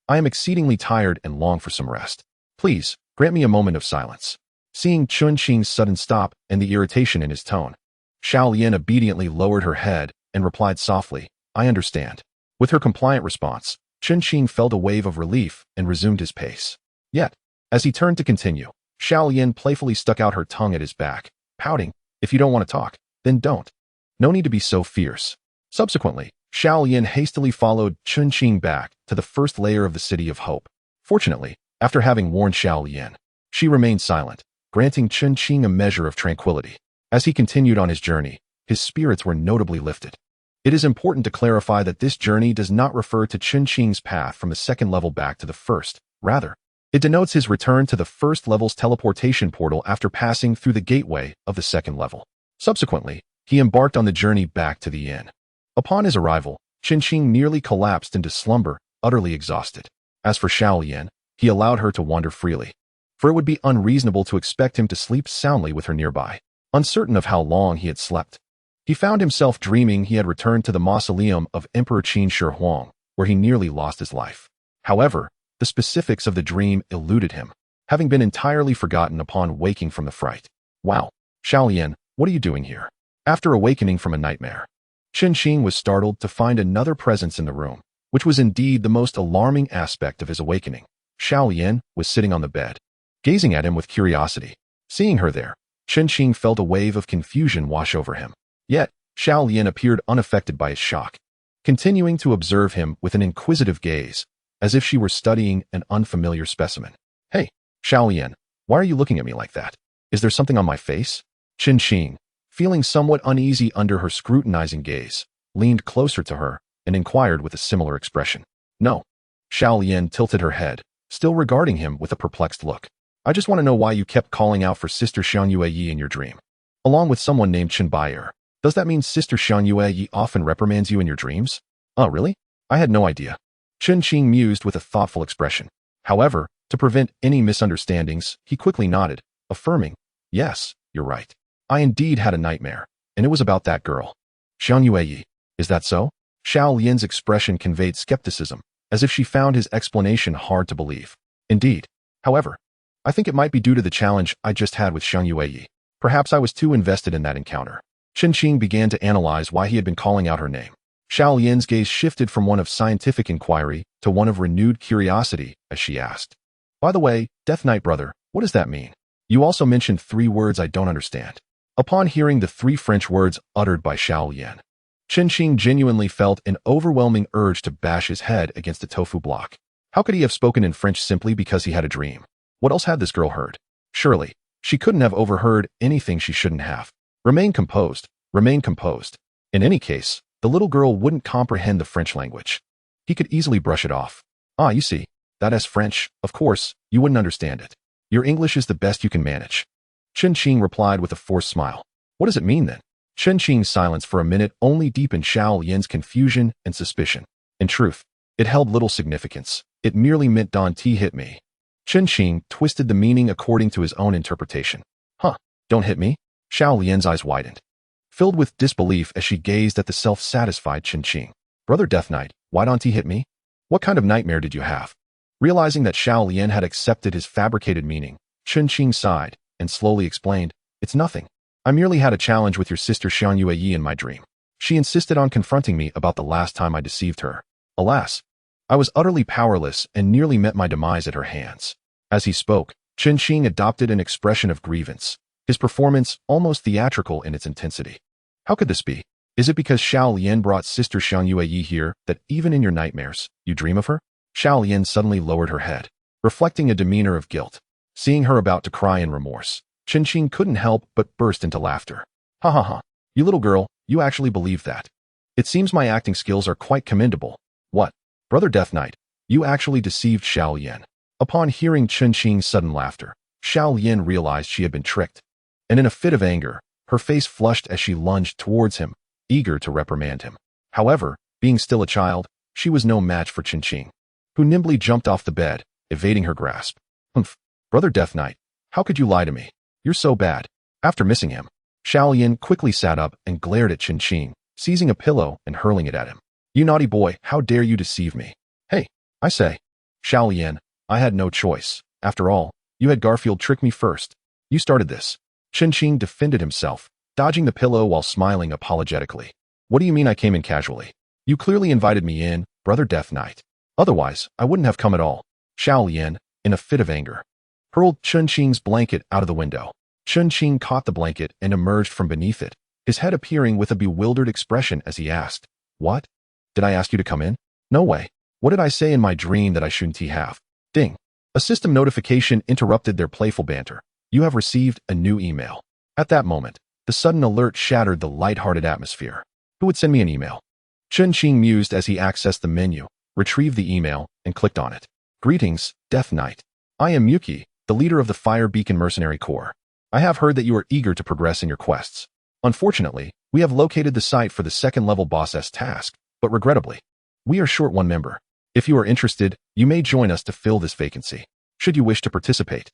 I am exceedingly tired and long for some rest. Please, grant me a moment of silence. Seeing Chen Qing's sudden stop and the irritation in his tone, Xiao Lian obediently lowered her head and replied softly, I understand. With her compliant response, Chen Qing felt a wave of relief and resumed his pace. Yet, as he turned to continue, Xiao Lian playfully stuck out her tongue at his back, pouting, if you don't want to talk, then don't. No need to be so fierce. Subsequently, Xiao Lian hastily followed Chen Qing back to the first layer of the City of Hope. Fortunately, after having warned Xiao Lian, she remained silent, granting Chen Qing a measure of tranquility. As he continued on his journey, his spirits were notably lifted. It is important to clarify that this journey does not refer to Chen Qing's path from the second level back to the first. Rather, it denotes his return to the first level's teleportation portal after passing through the gateway of the second level. Subsequently, he embarked on the journey back to the inn. Upon his arrival, Chen Qing nearly collapsed into slumber, utterly exhausted. As for Xiao Lian, he allowed her to wander freely, for it would be unreasonable to expect him to sleep soundly with her nearby. Uncertain of how long he had slept, he found himself dreaming he had returned to the mausoleum of Emperor Qin Shi Huang, where he nearly lost his life. However, the specifics of the dream eluded him, having been entirely forgotten upon waking from the fright. Wow, Xiao Lian, what are you doing here? After awakening from a nightmare, Chen Qing was startled to find another presence in the room, which was indeed the most alarming aspect of his awakening. Xiao Lian was sitting on the bed, gazing at him with curiosity. Seeing her there, Chen Qing felt a wave of confusion wash over him. Yet, Xiao Lian appeared unaffected by his shock, continuing to observe him with an inquisitive gaze, as if she were studying an unfamiliar specimen. Hey, Xiao Lian, why are you looking at me like that? Is there something on my face? Chen Qing, feeling somewhat uneasy under her scrutinizing gaze, leaned closer to her and inquired with a similar expression. No. Xiao Lian tilted her head, still regarding him with a perplexed look. I just want to know why you kept calling out for Sister Xiang Yueyi in your dream, along with someone named Chen Baier. Does that mean Sister Xiang Yueyi often reprimands you in your dreams? Oh, really? I had no idea. Chen Qing mused with a thoughtful expression. However, to prevent any misunderstandings, he quickly nodded, affirming, yes, you're right. I indeed had a nightmare, and it was about that girl. Xiang Yueyi, is that so? Xiao Lian's expression conveyed skepticism, as if she found his explanation hard to believe. Indeed. However, I think it might be due to the challenge I just had with Xiang Yueyi. Perhaps I was too invested in that encounter. Chen Qing began to analyze why he had been calling out her name. Xiao Lian's gaze shifted from one of scientific inquiry to one of renewed curiosity as she asked, by the way, Death Knight brother, what does that mean? You also mentioned 3 words I don't understand. Upon hearing the 3 French words uttered by Xiao Lian, Chen Qing genuinely felt an overwhelming urge to bash his head against a tofu block. How could he have spoken in French simply because he had a dream? What else had this girl heard? Surely, she couldn't have overheard anything she shouldn't have. Remain composed. Remain composed. In any case, the little girl wouldn't comprehend the French language. He could easily brush it off. Ah, you see, that is French. Of course, you wouldn't understand it. Your English is the best you can manage. Chen Qing replied with a forced smile. What does it mean then? Chen Qing's silence for a minute only deepened Xiao Lian's confusion and suspicion. In truth, it held little significance. It merely meant Don T hit me. Chen Qing twisted the meaning according to his own interpretation. Huh, don't hit me? Xiao Lian's eyes widened, filled with disbelief as she gazed at the self-satisfied Chen Qing. Brother Death Knight, Why don't he hit me? What kind of nightmare did you have? Realizing that Xiao Lian had accepted his fabricated meaning, Chen Qing sighed and slowly explained, "It's nothing. I merely had a challenge with your sister Xian Yueyi in my dream. She insisted on confronting me about the last time I deceived her. Alas, I was utterly powerless and nearly met my demise at her hands." As he spoke, Chen Qing adopted an expression of grievance, his performance almost theatrical in its intensity. How could this be? Is it because Xiao Lian brought sister Xian Yueyi here that even in your nightmares, you dream of her? Xiao Lian suddenly lowered her head, reflecting a demeanor of guilt. Seeing her about to cry in remorse, Chen Qing couldn't help but burst into laughter. "Ha ha ha. You little girl, you actually believe that. It seems my acting skills are quite commendable. What? Brother Death Knight, you actually deceived Xiao Lian." Upon hearing Chen Qing's sudden laughter, Xiao Lian realized she had been tricked, and in a fit of anger, her face flushed as she lunged towards him, eager to reprimand him. However, being still a child, she was no match for Chen Qing, who nimbly jumped off the bed, evading her grasp. "Humph, Brother Death Knight, how could you lie to me? You're so bad." After missing him, Xiao Lian quickly sat up and glared at Chen Qing, seizing a pillow and hurling it at him. "You naughty boy, how dare you deceive me? Hey, I say." "Xiao Lian, I had no choice. After all, you had Garfield trick me first. You started this." Chen Qing defended himself, dodging the pillow while smiling apologetically. "What do you mean I came in casually? You clearly invited me in, Brother Death Knight. Otherwise, I wouldn't have come at all." Xiao Lian, in a fit of anger, hurled Chen Qing's blanket out of the window. Chen Qing caught the blanket and emerged from beneath it, his head appearing with a bewildered expression as he asked, "What? Did I ask you to come in? No way. What did I say in my dream that I shouldn't have?" Ding. A system notification interrupted their playful banter. "You have received a new email." At that moment, the sudden alert shattered the light-hearted atmosphere. Who would send me an email? Chen Qing mused as he accessed the menu, retrieved the email, and clicked on it. "Greetings, Death Knight. I am Yuki, the leader of the Fire Beacon Mercenary Corps. I have heard that you are eager to progress in your quests. Unfortunately, we have located the site for the second-level boss's task, but regrettably, we are short one member. If you are interested, you may join us to fill this vacancy. Should you wish to participate,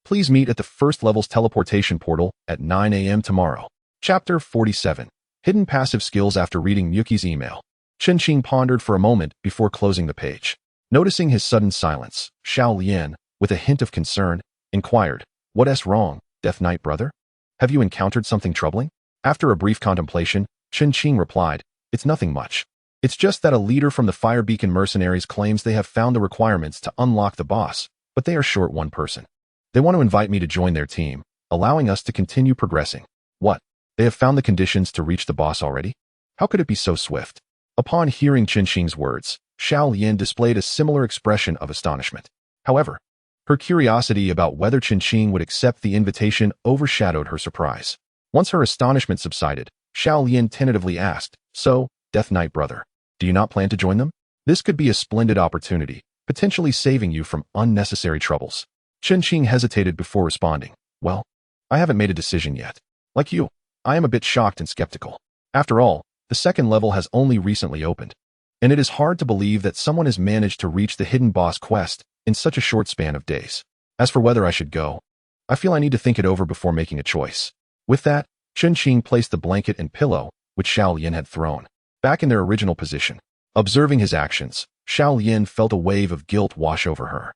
please meet at the first level's teleportation portal at 9 a.m. tomorrow." Chapter 47. Hidden Passive Skills. After reading Yuki's email, Chen Qing pondered for a moment before closing the page. Noticing his sudden silence, Xiao Lian, with a hint of concern, inquired, "What's wrong, Death Knight brother? Have you encountered something troubling?" After a brief contemplation, Chen Qing replied, "It's nothing much. It's just that a leader from the Fire Beacon Mercenaries claims they have found the requirements to unlock the boss, but they are short one person. They want to invite me to join their team, allowing us to continue progressing." "What? They have found the conditions to reach the boss already? How could it be so swift?" Upon hearing Chen Qing's words, Xiao Lian displayed a similar expression of astonishment. However, her curiosity about whether Chen Qing would accept the invitation overshadowed her surprise. Once her astonishment subsided, Xiao Lian tentatively asked, "So, Death Knight brother, do you not plan to join them? This could be a splendid opportunity, potentially saving you from unnecessary troubles." Chen Qing hesitated before responding, "Well, I haven't made a decision yet. Like you, I am a bit shocked and skeptical. After all, the second level has only recently opened, and it is hard to believe that someone has managed to reach the hidden boss quest in such a short span of days. As for whether I should go, I feel I need to think it over before making a choice." With that, Chen Qing placed the blanket and pillow, which Xiao Lian had thrown, back in their original position. Observing his actions, Xiao Lian felt a wave of guilt wash over her.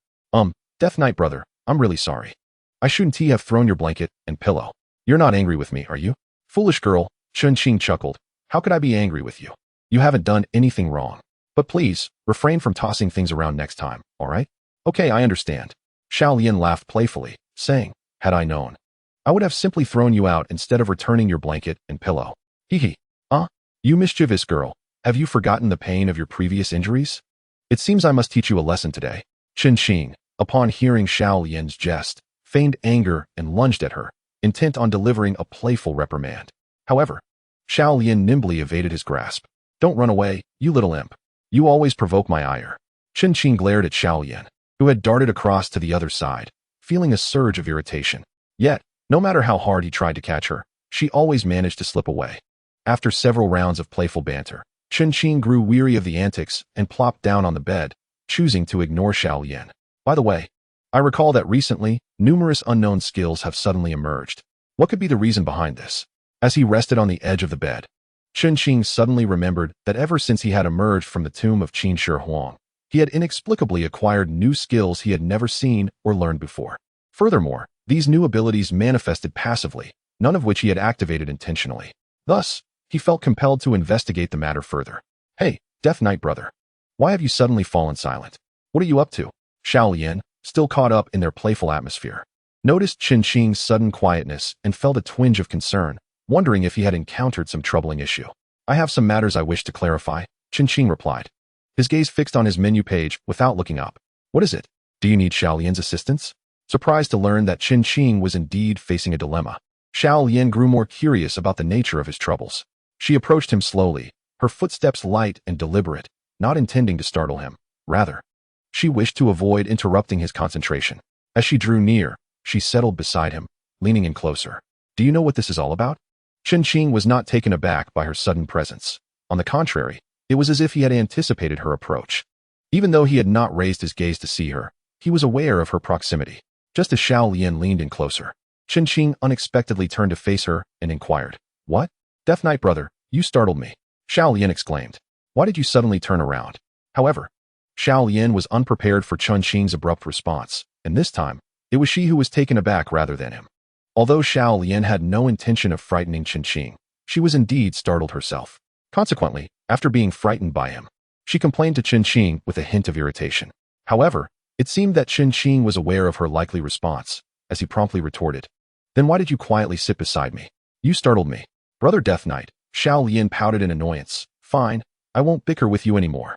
Death Knight brother, I'm really sorry. I shouldn't have thrown your blanket and pillow. You're not angry with me, are you?" "Foolish girl," Chen Qing chuckled. "How could I be angry with you? You haven't done anything wrong. But please, refrain from tossing things around next time, all right?" "Okay, I understand." Xiao Lian laughed playfully, saying, "Had I known, I would have simply thrown you out instead of returning your blanket and pillow." "Hee hee. You mischievous girl, have you forgotten the pain of your previous injuries? It seems I must teach you a lesson today." Chen Qing, upon hearing Xiao Lian's jest, feigned anger and lunged at her, intent on delivering a playful reprimand. However, Xiao Lian nimbly evaded his grasp. "Don't run away, you little imp. You always provoke my ire." Chen Qing glared at Xiao Lian, who had darted across to the other side, feeling a surge of irritation. Yet, no matter how hard he tried to catch her, she always managed to slip away. After several rounds of playful banter, Chen Qing grew weary of the antics and plopped down on the bed, choosing to ignore Xiao Lian. "By the way, I recall that recently, numerous unknown skills have suddenly emerged. What could be the reason behind this?" As he rested on the edge of the bed, Chen Qing suddenly remembered that ever since he had emerged from the tomb of Qin Shi Huang, he had inexplicably acquired new skills he had never seen or learned before. Furthermore, these new abilities manifested passively, none of which he had activated intentionally. Thus, he felt compelled to investigate the matter further. Hey, Death Knight brother. Why have you suddenly fallen silent? What are you up to? Xiao Lian, still caught up in their playful atmosphere, noticed Chen Qing's sudden quietness and felt a twinge of concern, wondering if he had encountered some troubling issue. I have some matters I wish to clarify, Chen Qing replied, his gaze fixed on his menu page without looking up. What is it? Do you need Xiao Lian's assistance? Surprised to learn that Chen Qing was indeed facing a dilemma, Xiao Lian grew more curious about the nature of his troubles. She approached him slowly, her footsteps light and deliberate, not intending to startle him. Rather, she wished to avoid interrupting his concentration. As she drew near, she settled beside him, leaning in closer. Do you know what this is all about? Chen Qing was not taken aback by her sudden presence. On the contrary, it was as if he had anticipated her approach. Even though he had not raised his gaze to see her, he was aware of her proximity. Just as Xiao Lian leaned in closer, Chen Qing unexpectedly turned to face her and inquired, What? Death Knight brother, you startled me. Xiao Lian exclaimed. Why did you suddenly turn around? However, Xiao Lian was unprepared for Chen Qing's abrupt response, and this time, it was she who was taken aback rather than him. Although Xiao Lian had no intention of frightening Chen Qing, she was indeed startled herself. Consequently, after being frightened by him, she complained to Chen Qing with a hint of irritation. However, it seemed that Chen Qing was aware of her likely response, as he promptly retorted, Then why did you quietly sit beside me? You startled me. Brother Death Knight, Xiao Lian pouted in annoyance. Fine, I won't bicker with you anymore.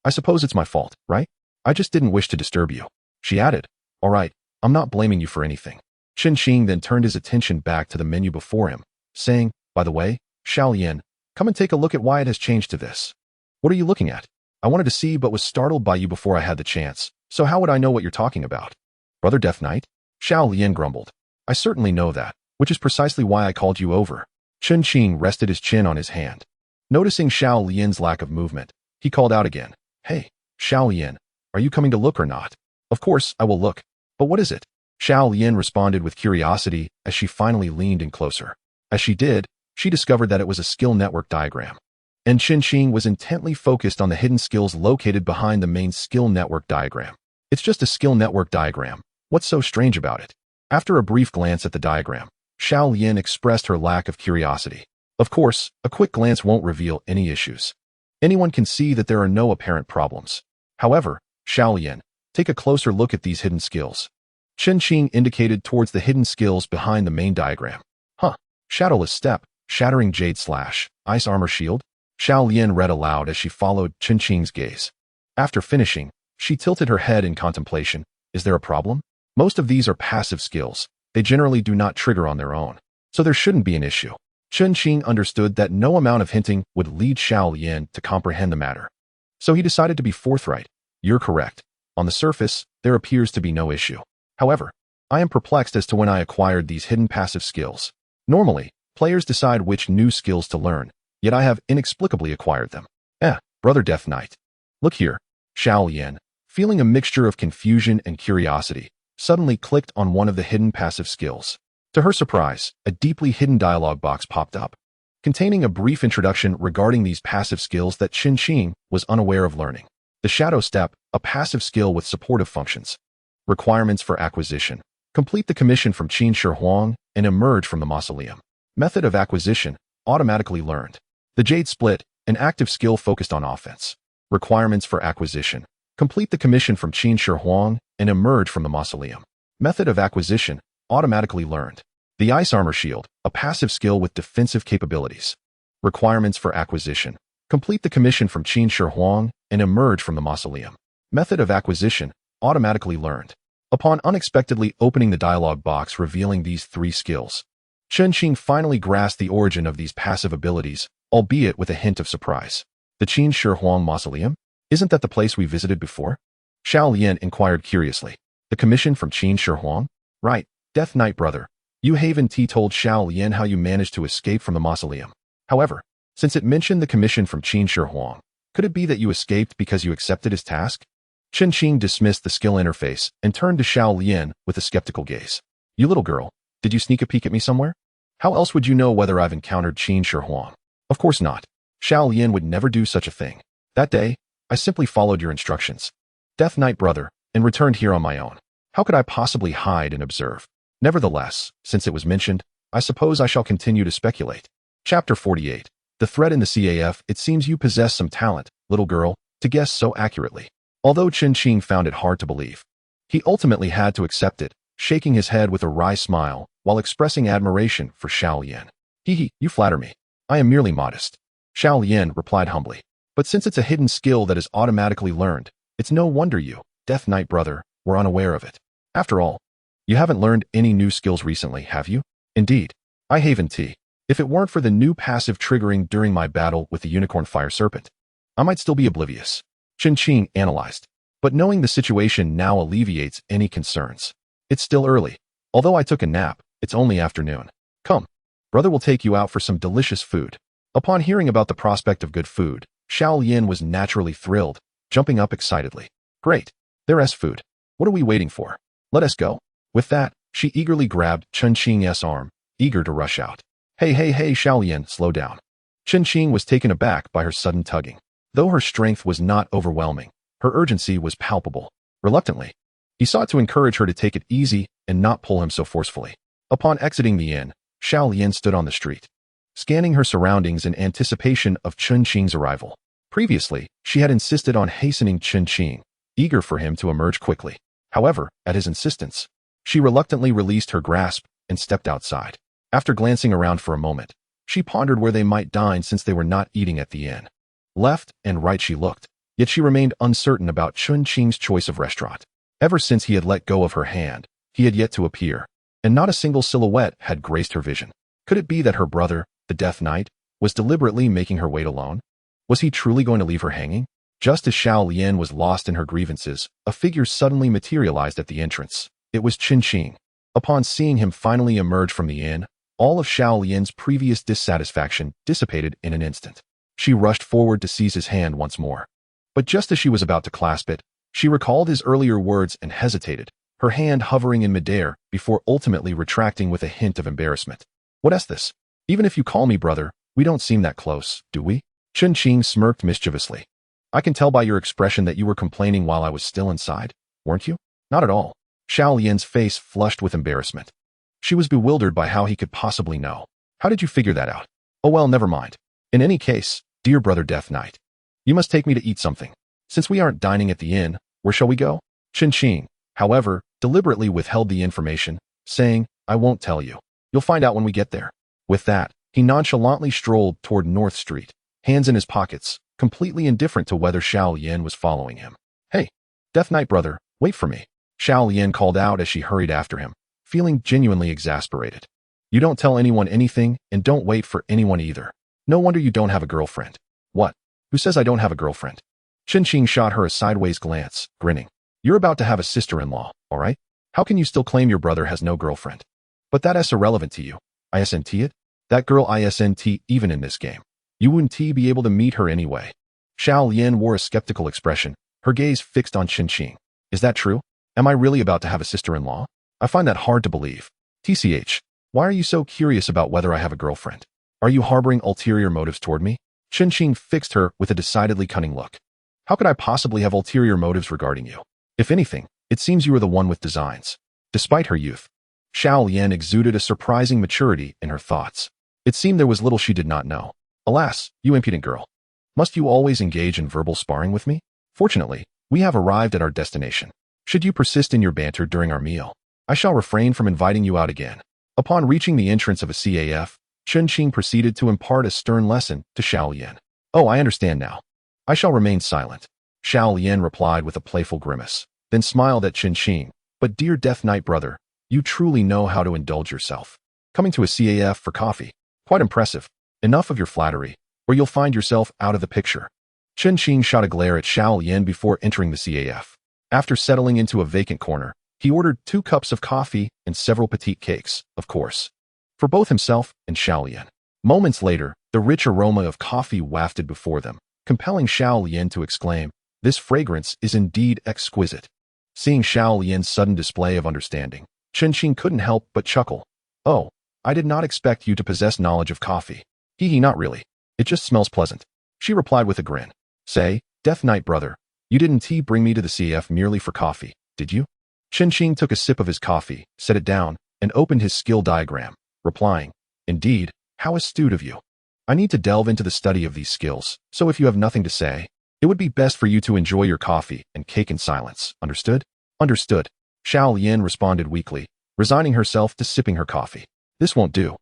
I suppose it's my fault, right? I just didn't wish to disturb you. She added, All right, I'm not blaming you for anything. Chen Qing then turned his attention back to the menu before him, saying, By the way, Xiao Lian, come and take a look at why it has changed to this. What are you looking at? I wanted to see but was startled by you before I had the chance, so how would I know what you're talking about? Brother Death Knight? Xiao Lian grumbled. I certainly know that, which is precisely why I called you over. Chen Qing rested his chin on his hand. Noticing Xiao Lian's lack of movement, he called out again. Hey, Xiao Lian, are you coming to look or not? Of course, I will look. But what is it? Xiao Lian responded with curiosity as she finally leaned in closer. As she did, she discovered that it was a skill network diagram. And Chen Qing was intently focused on the hidden skills located behind the main skill network diagram. It's just a skill network diagram. What's so strange about it? After a brief glance at the diagram, Xiao Lian expressed her lack of curiosity. Of course, a quick glance won't reveal any issues. Anyone can see that there are no apparent problems. However, Xiao Lian, take a closer look at these hidden skills. Chen Qing indicated towards the hidden skills behind the main diagram. Shadowless Step, Shattering Jade Slash, Ice Armor Shield? Xiao Lian read aloud as she followed Chen Qing's gaze. After finishing, she tilted her head in contemplation. Is there a problem? Most of these are passive skills. They generally do not trigger on their own, so there shouldn't be an issue. Chen Qing understood that no amount of hinting would lead Xiao Lian to comprehend the matter. So he decided to be forthright. You're correct. On the surface, there appears to be no issue. However, I am perplexed as to when I acquired these hidden passive skills. Normally, players decide which new skills to learn, yet I have inexplicably acquired them. Brother Death Knight. Look here. Xiao Lian, feeling a mixture of confusion and curiosity, suddenly clicked on one of the hidden passive skills. To her surprise, a deeply hidden dialog box popped up, containing a brief introduction regarding these passive skills that Chen Qing was unaware of learning. The Shadow Step, a passive skill with supportive functions. Requirements for acquisition. Complete the commission from Qin Shi Huang and emerge from the mausoleum. Method of acquisition, automatically learned. The Jade Split, an active skill focused on offense. Requirements for acquisition. Complete the commission from Qin Shi Huang and emerge from the mausoleum. Method of acquisition, automatically learned. The Ice Armor Shield, a passive skill with defensive capabilities. Requirements for acquisition. Complete the commission from Qin Shi Huang and emerge from the mausoleum. Method of acquisition, automatically learned. Upon unexpectedly opening the dialog box revealing these three skills, Chen Qing finally grasped the origin of these passive abilities, albeit with a hint of surprise. The Qin Shi Huang Mausoleum? Isn't that the place we visited before? Xiao Lian inquired curiously. The commission from Qin Shi Huang? Right, Death Knight brother. Yu Haven T told Xiao Lian how you managed to escape from the mausoleum. However, since it mentioned the commission from Qin Shi Huang, could it be that you escaped because you accepted his task? Chen Qing dismissed the skill interface and turned to Xiao Lian with a skeptical gaze. You little girl, did you sneak a peek at me somewhere? How else would you know whether I've encountered Qin Shi Huang? Of course not. Xiao Lian would never do such a thing. That day, I simply followed your instructions. Death Knight brother, and returned here on my own. How could I possibly hide and observe? Nevertheless, since it was mentioned, I suppose I shall continue to speculate. Chapter 48. The threat in the CAF. It seems you possess some talent, little girl, to guess so accurately. Although Chen Qing found it hard to believe, he ultimately had to accept it, shaking his head with a wry smile while expressing admiration for Xiao Lian. You flatter me. I am merely modest. Xiao Lian replied humbly. But since it's a hidden skill that is automatically learned, it's no wonder you, Death Knight brother, were unaware of it. After all, you haven't learned any new skills recently, have you? Indeed. I haven't. If it weren't for the new passive triggering during my battle with the Unicorn Fire Serpent, I might still be oblivious. Chen Qing analyzed. But knowing the situation now alleviates any concerns. It's still early. Although I took a nap, it's only afternoon. Come. Brother will take you out for some delicious food. Upon hearing about the prospect of good food, Xiao Lian was naturally thrilled, jumping up excitedly. Great. There's food. What are we waiting for? Let us go. With that, she eagerly grabbed Chen Qing's arm, eager to rush out. Hey, Xiao Lian, slow down. Chen Qing was taken aback by her sudden tugging. Though her strength was not overwhelming, her urgency was palpable. Reluctantly, he sought to encourage her to take it easy and not pull him so forcefully. Upon exiting the inn, Xiao Lian stood on the street, scanning her surroundings in anticipation of Chen Qing's arrival. Previously, she had insisted on hastening Chen Qing, eager for him to emerge quickly. However, at his insistence, she reluctantly released her grasp and stepped outside. After glancing around for a moment, she pondered where they might dine since they were not eating at the inn. Left and right she looked, yet she remained uncertain about Chen Qing's choice of restaurant. Ever since he had let go of her hand, he had yet to appear, and not a single silhouette had graced her vision. Could it be that her brother, the Death Knight, was deliberately making her wait alone? Was he truly going to leave her hanging? Just as Xiao Lian was lost in her grievances, a figure suddenly materialized at the entrance. It was Chen Qing. Upon seeing him finally emerge from the inn, all of Xiao Lian's previous dissatisfaction dissipated in an instant. She rushed forward to seize his hand once more. But just as she was about to clasp it, she recalled his earlier words and hesitated, her hand hovering in midair before ultimately retracting with a hint of embarrassment. What's this? Even if you call me brother, we don't seem that close, do we? Chen Qing smirked mischievously. I can tell by your expression that you were complaining while I was still inside, weren't you? Not at all. Xiao Lian's face flushed with embarrassment. She was bewildered by how he could possibly know. How did you figure that out? Oh well, never mind. In any case, dear brother Death Knight, you must take me to eat something. Since we aren't dining at the inn, where shall we go? Chen Qing, however, deliberately withheld the information, saying, I won't tell you. You'll find out when we get there. With that, he nonchalantly strolled toward North Street, hands in his pockets, completely indifferent to whether Xiao Lian was following him. Hey, Death Knight brother, wait for me. Xiao Lian called out as she hurried after him, feeling genuinely exasperated. You don't tell anyone anything, and don't wait for anyone either. No wonder you don't have a girlfriend. What? Who says I don't have a girlfriend? Chen Qing shot her a sideways glance, grinning. You're about to have a sister-in-law, all right? How can you still claim your brother has no girlfriend? But that's irrelevant to you. Isn't it? That girl isn't even in this game. You wouldn't be able to meet her anyway. Xiao Lian wore a skeptical expression, her gaze fixed on Chen Qing. Is that true? Am I really about to have a sister-in-law? I find that hard to believe. TCH, why are you so curious about whether I have a girlfriend? Are you harboring ulterior motives toward me? Chen Qing fixed her with a decidedly cunning look. How could I possibly have ulterior motives regarding you? If anything, it seems you are the one with designs. Despite her youth, Xiao Lian exuded a surprising maturity in her thoughts. It seemed there was little she did not know. Alas, you impudent girl. Must you always engage in verbal sparring with me? Fortunately, we have arrived at our destination. Should you persist in your banter during our meal, I shall refrain from inviting you out again. Upon reaching the entrance of a CAF, Chen Qing proceeded to impart a stern lesson to Xiao Lian. Oh, I understand now. I shall remain silent. Xiao Lian replied with a playful grimace, then smiled at Chen Qing. But dear Death Knight brother, you truly know how to indulge yourself. Coming to a CAF for coffee. Quite impressive. Enough of your flattery, or you'll find yourself out of the picture. Chen Qing shot a glare at Xiao Lian before entering the CAF. After settling into a vacant corner, he ordered 2 cups of coffee and several petite cakes, of course, for both himself and Xiao Lian. Moments later, the rich aroma of coffee wafted before them, compelling Xiao Lian to exclaim, "This fragrance is indeed exquisite." Seeing Xiao Lian's sudden display of understanding, Chen Qing couldn't help but chuckle. Oh, I did not expect you to possess knowledge of coffee. Not really. It just smells pleasant. She replied with a grin. Say, Death Knight brother, you didn't bring me to the CF merely for coffee, did you? Qin took a sip of his coffee, set it down, and opened his skill diagram, replying, Indeed, how astute of you. I need to delve into the study of these skills, so if you have nothing to say, it would be best for you to enjoy your coffee and cake in silence, understood? Understood. Xiao Yin responded weakly, resigning herself to sipping her coffee. This won't do.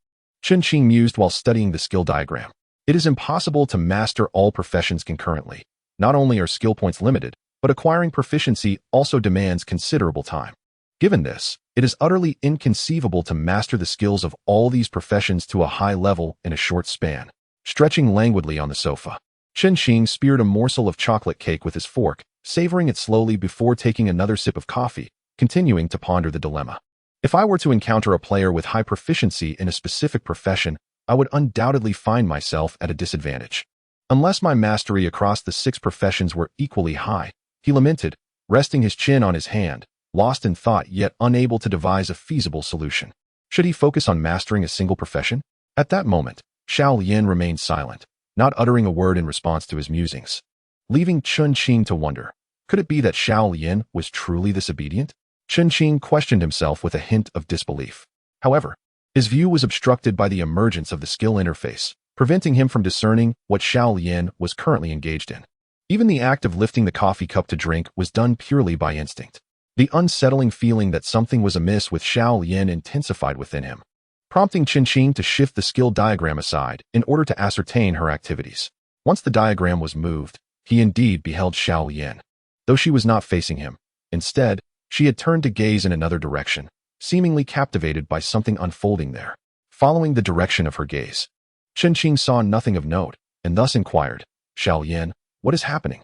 Qin mused while studying the skill diagram. It is impossible to master all professions concurrently. Not only are skill points limited, but acquiring proficiency also demands considerable time. Given this, it is utterly inconceivable to master the skills of all these professions to a high level in a short span. Stretching languidly on the sofa, Qin speared a morsel of chocolate cake with his fork, savoring it slowly before taking another sip of coffee, continuing to ponder the dilemma. If I were to encounter a player with high proficiency in a specific profession, I would undoubtedly find myself at a disadvantage. Unless my mastery across the 6 professions were equally high, he lamented, resting his chin on his hand, lost in thought yet unable to devise a feasible solution. Should he focus on mastering a single profession? At that moment, Xiao Yin remained silent, not uttering a word in response to his musings, leaving Qin to wonder. Could it be that Xiao Yin was truly this obedient? Qin questioned himself with a hint of disbelief. However, his view was obstructed by the emergence of the skill interface, preventing him from discerning what Xiao Yin was currently engaged in. Even the act of lifting the coffee cup to drink was done purely by instinct. The unsettling feeling that something was amiss with Xiao Yin intensified within him, prompting Qin to shift the skill diagram aside in order to ascertain her activities. Once the diagram was moved, he indeed beheld Xiao Yin, though she was not facing him. Instead, she had turned to gaze in another direction, seemingly captivated by something unfolding there. Following the direction of her gaze, Qin saw nothing of note, and thus inquired, Xiao Yin, what is happening?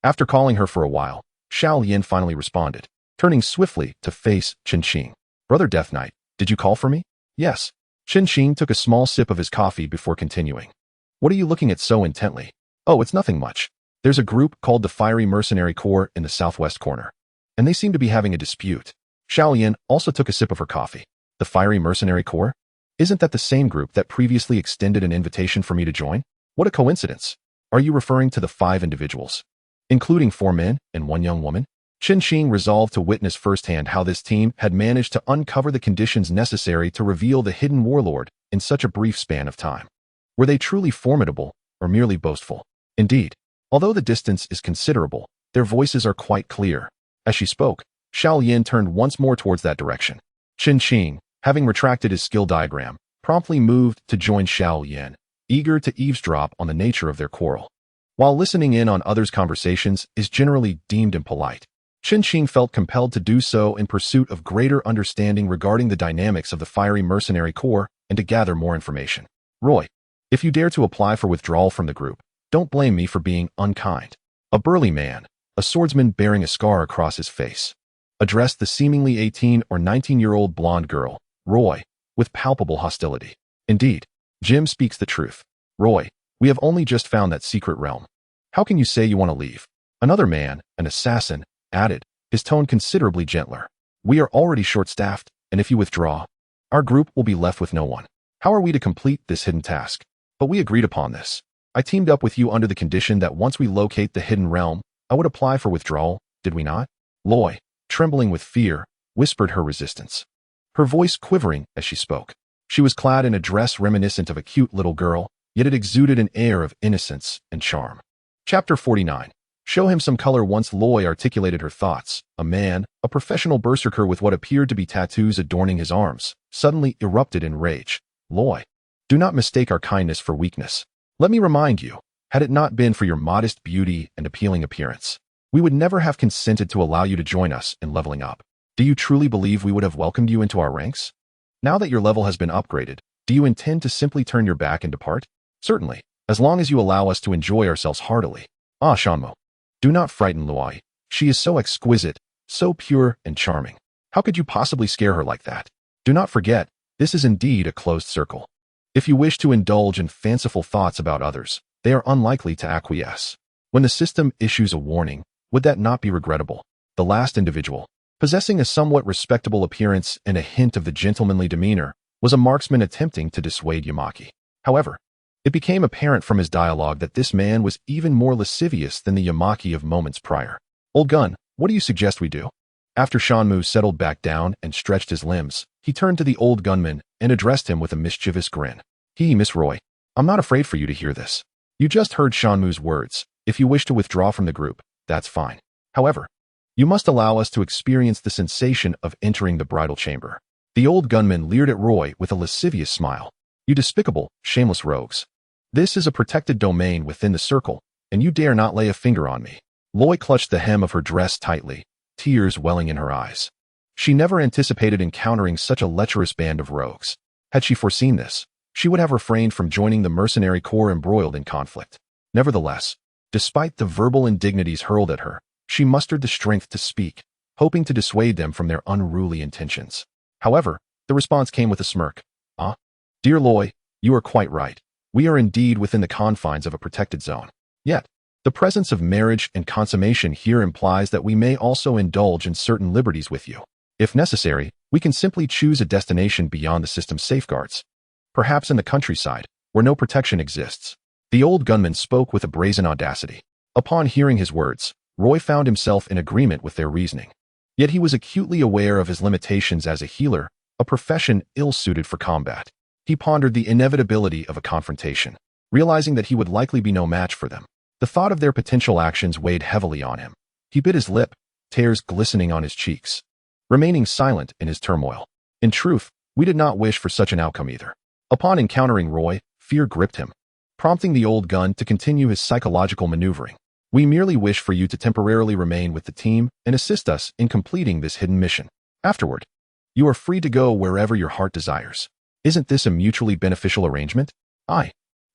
After calling her for a while, Xiao Yin finally responded, turning swiftly to face Qin. Brother Death Knight, did you call for me? Yes. Qin took a small sip of his coffee before continuing. What are you looking at so intently? Oh, it's nothing much. There's a group called the Fiery Mercenary Corps in the southwest corner, and they seem to be having a dispute. Xiao Yin also took a sip of her coffee. The Fiery Mercenary Corps? Isn't that the same group that previously extended an invitation for me to join? What a coincidence. Are you referring to the 5 individuals, including 4 men and 1 young woman? Qin resolved to witness firsthand how this team had managed to uncover the conditions necessary to reveal the hidden warlord in such a brief span of time. Were they truly formidable or merely boastful? Indeed, although the distance is considerable, their voices are quite clear. As she spoke, Xiao Yin turned once more towards that direction. Qin, having retracted his skill diagram, promptly moved to join Xiao Yin, eager to eavesdrop on the nature of their quarrel. While listening in on others' conversations is generally deemed impolite, Qin felt compelled to do so in pursuit of greater understanding regarding the dynamics of the Fiery Mercenary Corps and to gather more information. Roy, if you dare to apply for withdrawal from the group, don't blame me for being unkind. A burly man, a swordsman bearing a scar across his face, addressed the seemingly 18 or 19-year-old blonde girl, Roy, with palpable hostility. Indeed, Jim speaks the truth. Roy, we have only just found that secret realm. How can you say you want to leave? Another man, an assassin, added, his tone considerably gentler. We are already short-staffed, and if you withdraw, our group will be left with no one. How are we to complete this hidden task? But we agreed upon this. I teamed up with you under the condition that once we locate the hidden realm, I would apply for withdrawal, did we not? Loy, trembling with fear, whispered her resistance, her voice quivering as she spoke. She was clad in a dress reminiscent of a cute little girl, yet it exuded an air of innocence and charm. Chapter 49. Show him some color. Once Loy articulated her thoughts, a man, a professional berserker with what appeared to be tattoos adorning his arms, suddenly erupted in rage. Loy, do not mistake our kindness for weakness. Let me remind you, had it not been for your modest beauty and appealing appearance, we would never have consented to allow you to join us in leveling up. Do you truly believe we would have welcomed you into our ranks? Now that your level has been upgraded, do you intend to simply turn your back and depart? Certainly, as long as you allow us to enjoy ourselves heartily. Ah, Shanmo, do not frighten Luai. She is so exquisite, so pure and charming. How could you possibly scare her like that? Do not forget, this is indeed a closed circle. If you wish to indulge in fanciful thoughts about others, they are unlikely to acquiesce. When the system issues a warning, would that not be regrettable? The last individual, possessing a somewhat respectable appearance and a hint of the gentlemanly demeanor, was a marksman attempting to dissuade Yamaki. However, It became apparent from his dialogue that this man was even more lascivious than the Yamaki of moments prior. Old gun, what do you suggest we do? After Shanmu settled back down and stretched his limbs, he turned to the old gunman and addressed him with a mischievous grin. Miss Roy, I'm not afraid for you to hear this. You just heard Shanmu's words. If you wish to withdraw from the group, that's fine. However, you must allow us to experience the sensation of entering the bridal chamber. The old gunman leered at Roy with a lascivious smile. You despicable, shameless rogues. This is a protected domain within the circle, and you dare not lay a finger on me. Roy clutched the hem of her dress tightly, tears welling in her eyes. She never anticipated encountering such a lecherous band of rogues. Had she foreseen this, she would have refrained from joining the mercenary corps embroiled in conflict. Nevertheless, despite the verbal indignities hurled at her, she mustered the strength to speak, hoping to dissuade them from their unruly intentions. However, the response came with a smirk. Dear Loy, you are quite right. We are indeed within the confines of a protected zone. Yet, the presence of marriage and consummation here implies that we may also indulge in certain liberties with you. If necessary, we can simply choose a destination beyond the system's safeguards. Perhaps in the countryside, where no protection exists. The old gunman spoke with a brazen audacity. Upon hearing his words, Roy found himself in agreement with their reasoning. Yet he was acutely aware of his limitations as a healer, a profession ill-suited for combat. He pondered the inevitability of a confrontation, realizing that he would likely be no match for them. The thought of their potential actions weighed heavily on him. He bit his lip, tears glistening on his cheeks, remaining silent in his turmoil. In truth, we did not wish for such an outcome either. Upon encountering Roy, fear gripped him, prompting the old gun to continue his psychological maneuvering. We merely wish for you to temporarily remain with the team and assist us in completing this hidden mission. Afterward, you are free to go wherever your heart desires. Isn't this a mutually beneficial arrangement?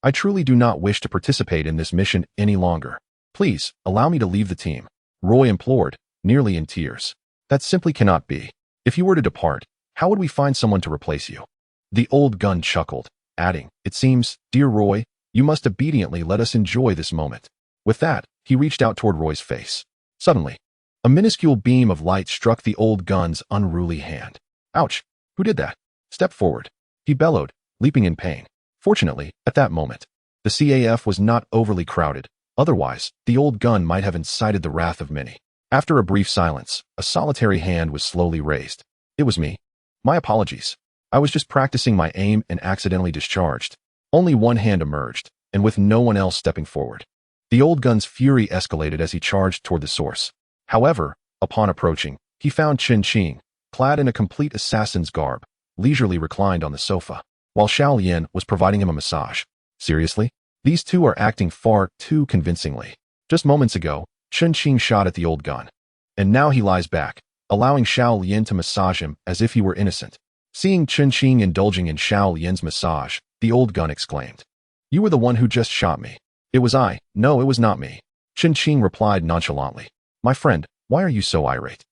I truly do not wish to participate in this mission any longer. Please, allow me to leave the team. Roy implored, nearly in tears. That simply cannot be. If you were to depart, how would we find someone to replace you? The old gun chuckled, adding, It seems, dear Roy, you must obediently let us enjoy this moment. With that, he reached out toward Roy's face. Suddenly, a minuscule beam of light struck the old gun's unruly hand. Ouch! Who did that? Step forward. He bellowed, leaping in pain. Fortunately, at that moment, the CAF was not overly crowded. Otherwise, the old gun might have incited the wrath of many. After a brief silence, a solitary hand was slowly raised. It was me. My apologies. I was just practicing my aim and accidentally discharged. Only one hand emerged, and with no one else stepping forward. The old gun's fury escalated as he charged toward the source. However, upon approaching, he found Chen Qing, clad in a complete assassin's garb, leisurely reclined on the sofa, while Xiao Lian was providing him a massage. Seriously? These two are acting far too convincingly. Just moments ago, Chen Qing shot at the old gun. And now he lies back, allowing Xiao Lian to massage him as if he were innocent. Seeing Chen Qing indulging in Xiao Lian's massage, the old gun exclaimed, You were the one who just shot me. It was I. No, it was not me. Chen Qing replied nonchalantly. My friend, why are you so irate?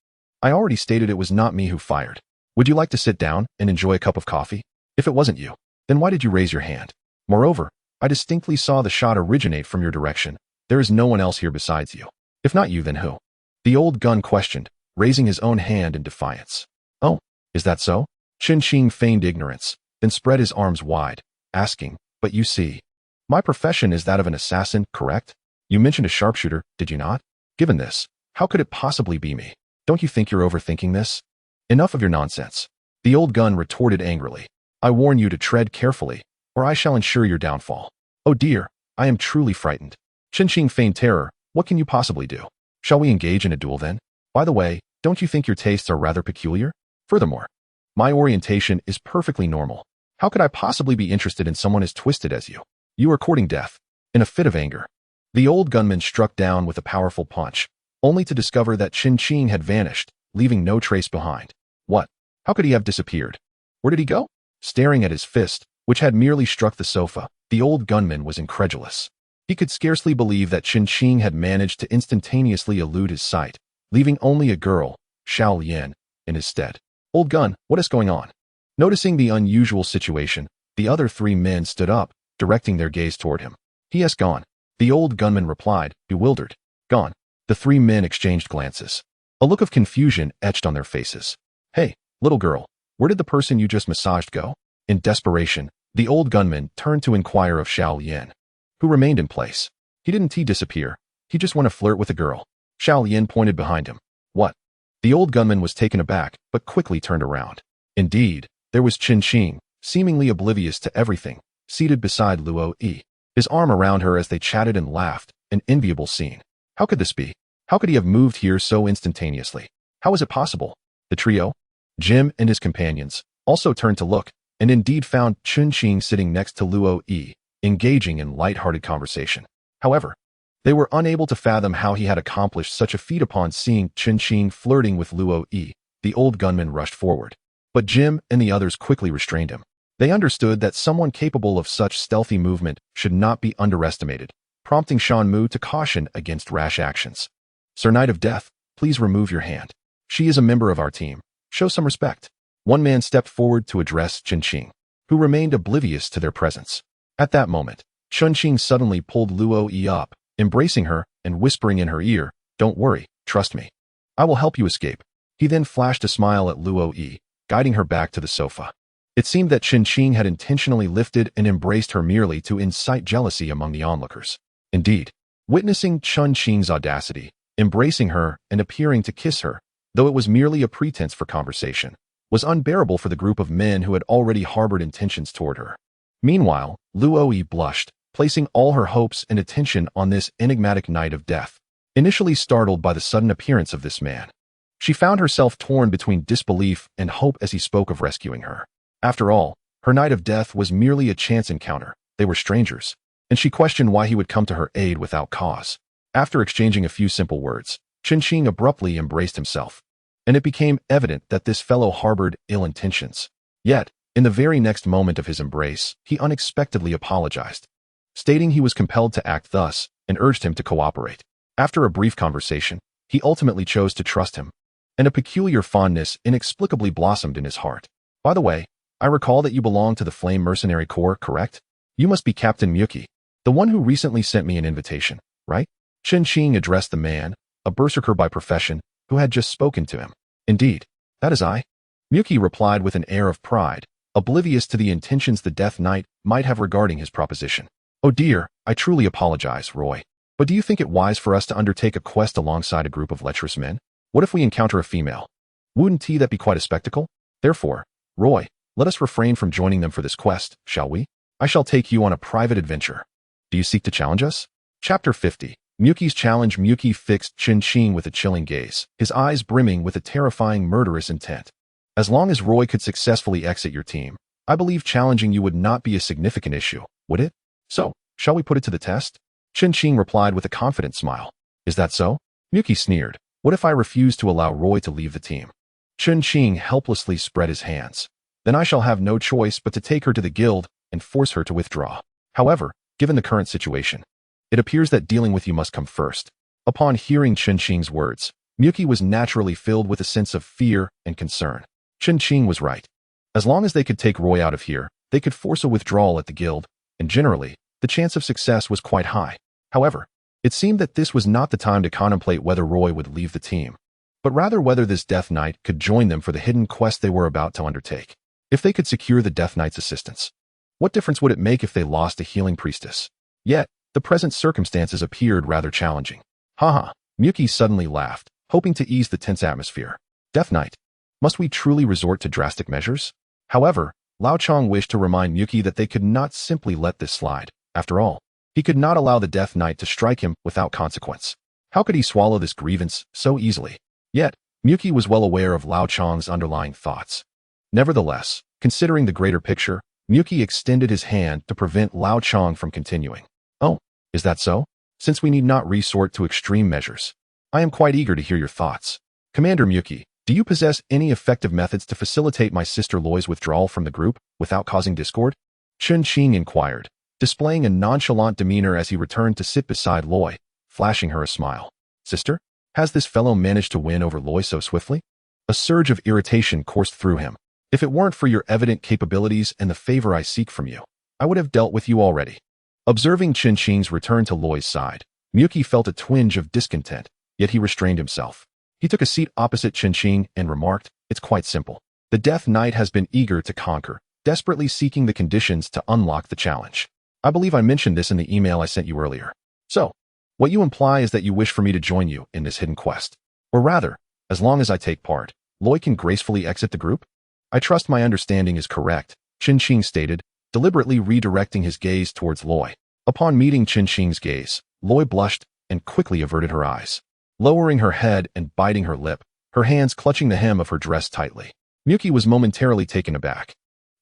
I already stated it was not me who fired. Would you like to sit down and enjoy a cup of coffee? If it wasn't you, then why did you raise your hand? Moreover, I distinctly saw the shot originate from your direction. There is no one else here besides you. If not you, then who? The old gun questioned, raising his own hand in defiance. Oh, is that so? Chen Qing feigned ignorance, then spread his arms wide, asking, But you see, my profession is that of an assassin, correct? You mentioned a sharpshooter, did you not? Given this, how could it possibly be me? Don't you think you're overthinking this? Enough of your nonsense. The old gun retorted angrily. I warn you to tread carefully, or I shall ensure your downfall. Oh dear, I am truly frightened. Chen Qing feigned terror. What can you possibly do? Shall we engage in a duel then? By the way, don't you think your tastes are rather peculiar? Furthermore, my orientation is perfectly normal. How could I possibly be interested in someone as twisted as you? You are courting death. In a fit of anger, the old gunman struck down with a powerful punch, only to discover that Chen Qing had vanished, leaving no trace behind. What? How could he have disappeared? Where did he go? Staring at his fist, which had merely struck the sofa, the old gunman was incredulous. He could scarcely believe that Chen Qing had managed to instantaneously elude his sight, leaving only a girl, Xiao Lian, in his stead. Old gun, what is going on? Noticing the unusual situation, the other three men stood up, directing their gaze toward him. He has gone. The old gunman replied, bewildered. Gone. The three men exchanged glances. A look of confusion etched on their faces. Hey, little girl, where did the person you just massaged go? In desperation, The old gunman turned to inquire of Xiao Lian, who remained in place. He didn't disappear. He just went to flirt with a girl. Xiao Lian pointed behind him. What? The old gunman was taken aback, but quickly turned around. Indeed, there was Qin Xing, seemingly oblivious to everything, seated beside Luo Yi, his arm around her as they chatted and laughed, an enviable scene. How could this be? How could he have moved here so instantaneously? How is it possible? The trio, Jim and his companions, also turned to look, and indeed found Qin Xing sitting next to Luo Yi, engaging in light-hearted conversation. However, they were unable to fathom how he had accomplished such a feat. Upon seeing Qin Xing flirting with Luo Yi, the old gunman rushed forward. But Jim and the others quickly restrained him. They understood that someone capable of such stealthy movement should not be underestimated, prompting Shan Mu to caution against rash actions. Sir Knight of Death, please remove your hand. She is a member of our team. Show some respect. One man stepped forward to address Qin Xing, who remained oblivious to their presence. At that moment, Qin Xing suddenly pulled Luo Yi up, embracing her and whispering in her ear, "Don't worry, trust me. I will help you escape." He then flashed a smile at Luo Yi, guiding her back to the sofa. It seemed that Qin Xing had intentionally lifted and embraced her merely to incite jealousy among the onlookers. Indeed, witnessing Qin Xing's audacity, embracing her and appearing to kiss her, though it was merely a pretense for conversation, was unbearable for the group of men who had already harbored intentions toward her. Meanwhile, Luo Yi blushed, placing all her hopes and attention on this enigmatic Knight of Death. Initially startled by the sudden appearance of this man, she found herself torn between disbelief and hope as he spoke of rescuing her. After all, her Knight of Death was merely a chance encounter. They were strangers, and she questioned why he would come to her aid without cause. After exchanging a few simple words, Qin Xing abruptly embraced himself, and it became evident that this fellow harbored ill intentions. Yet, in the very next moment of his embrace, he unexpectedly apologized, stating he was compelled to act thus and urged him to cooperate. After a brief conversation, he ultimately chose to trust him, and a peculiar fondness inexplicably blossomed in his heart. By the way, I recall that you belong to the Flame Mercenary Corps, correct? You must be Captain Miyuki, the one who recently sent me an invitation, right? Qin Xing addressed the man, a berserker by profession, who had just spoken to him. Indeed, that is I. Miyuki replied with an air of pride, oblivious to the intentions the Death Knight might have regarding his proposition. Oh dear, I truly apologize, Roy. But do you think it wise for us to undertake a quest alongside a group of lecherous men? What if we encounter a female? Wouldn't that be quite a spectacle? Therefore, Roy, let us refrain from joining them for this quest, shall we? I shall take you on a private adventure. Do you seek to challenge us? Chapter 50. Miyuki's challenge. Miyuki fixed Qin Xing with a chilling gaze, his eyes brimming with a terrifying murderous intent. As long as Roy could successfully exit your team, I believe challenging you would not be a significant issue, would it? So, shall we put it to the test? Qin Xing replied with a confident smile. Is that so? Miyuki sneered. What if I refuse to allow Roy to leave the team? Qin Xing helplessly spread his hands. Then I shall have no choice but to take her to the guild and force her to withdraw. However, given the current situation, it appears that dealing with you must come first. Upon hearing Qin Xing's words, Miyuki was naturally filled with a sense of fear and concern. Qin Xing was right. As long as they could take Roy out of here, they could force a withdrawal at the guild, and generally, the chance of success was quite high. However, it seemed that this was not the time to contemplate whether Roy would leave the team, but rather whether this Death Knight could join them for the hidden quest they were about to undertake. If they could secure the Death Knight's assistance, what difference would it make if they lost a healing priestess? Yet, the present circumstances appeared rather challenging. Haha, Miyuki suddenly laughed, hoping to ease the tense atmosphere. Death Knight, must we truly resort to drastic measures? However, Lao Chong wished to remind Miyuki that they could not simply let this slide. After all, he could not allow the Death Knight to strike him without consequence. How could he swallow this grievance so easily? Yet, Miyuki was well aware of Lao Chong's underlying thoughts. Nevertheless, considering the greater picture, Miyuki extended his hand to prevent Lao Chong from continuing. Oh, is that so? Since we need not resort to extreme measures, I am quite eager to hear your thoughts. Commander Miyuki, do you possess any effective methods to facilitate my sister Loi's withdrawal from the group without causing discord? Qin Xing inquired, displaying a nonchalant demeanor as he returned to sit beside Loi, flashing her a smile. Sister, has this fellow managed to win over Loi so swiftly? A surge of irritation coursed through him. If it weren't for your evident capabilities and the favor I seek from you, I would have dealt with you already. Observing Qin Xing's return to Loi's side, Miyuki felt a twinge of discontent, yet he restrained himself. He took a seat opposite Qin Xing and remarked, "It's quite simple. The Death Knight has been eager to conquer, desperately seeking the conditions to unlock the challenge. I believe I mentioned this in the email I sent you earlier. So, what you imply is that you wish for me to join you in this hidden quest. Or rather, as long as I take part, Loi can gracefully exit the group? I trust my understanding is correct, Qinqing stated, deliberately redirecting his gaze towards Loi. Upon meeting Qinqing's gaze, Loi blushed and quickly averted her eyes. Lowering her head and biting her lip, her hands clutching the hem of her dress tightly. Miyuki was momentarily taken aback,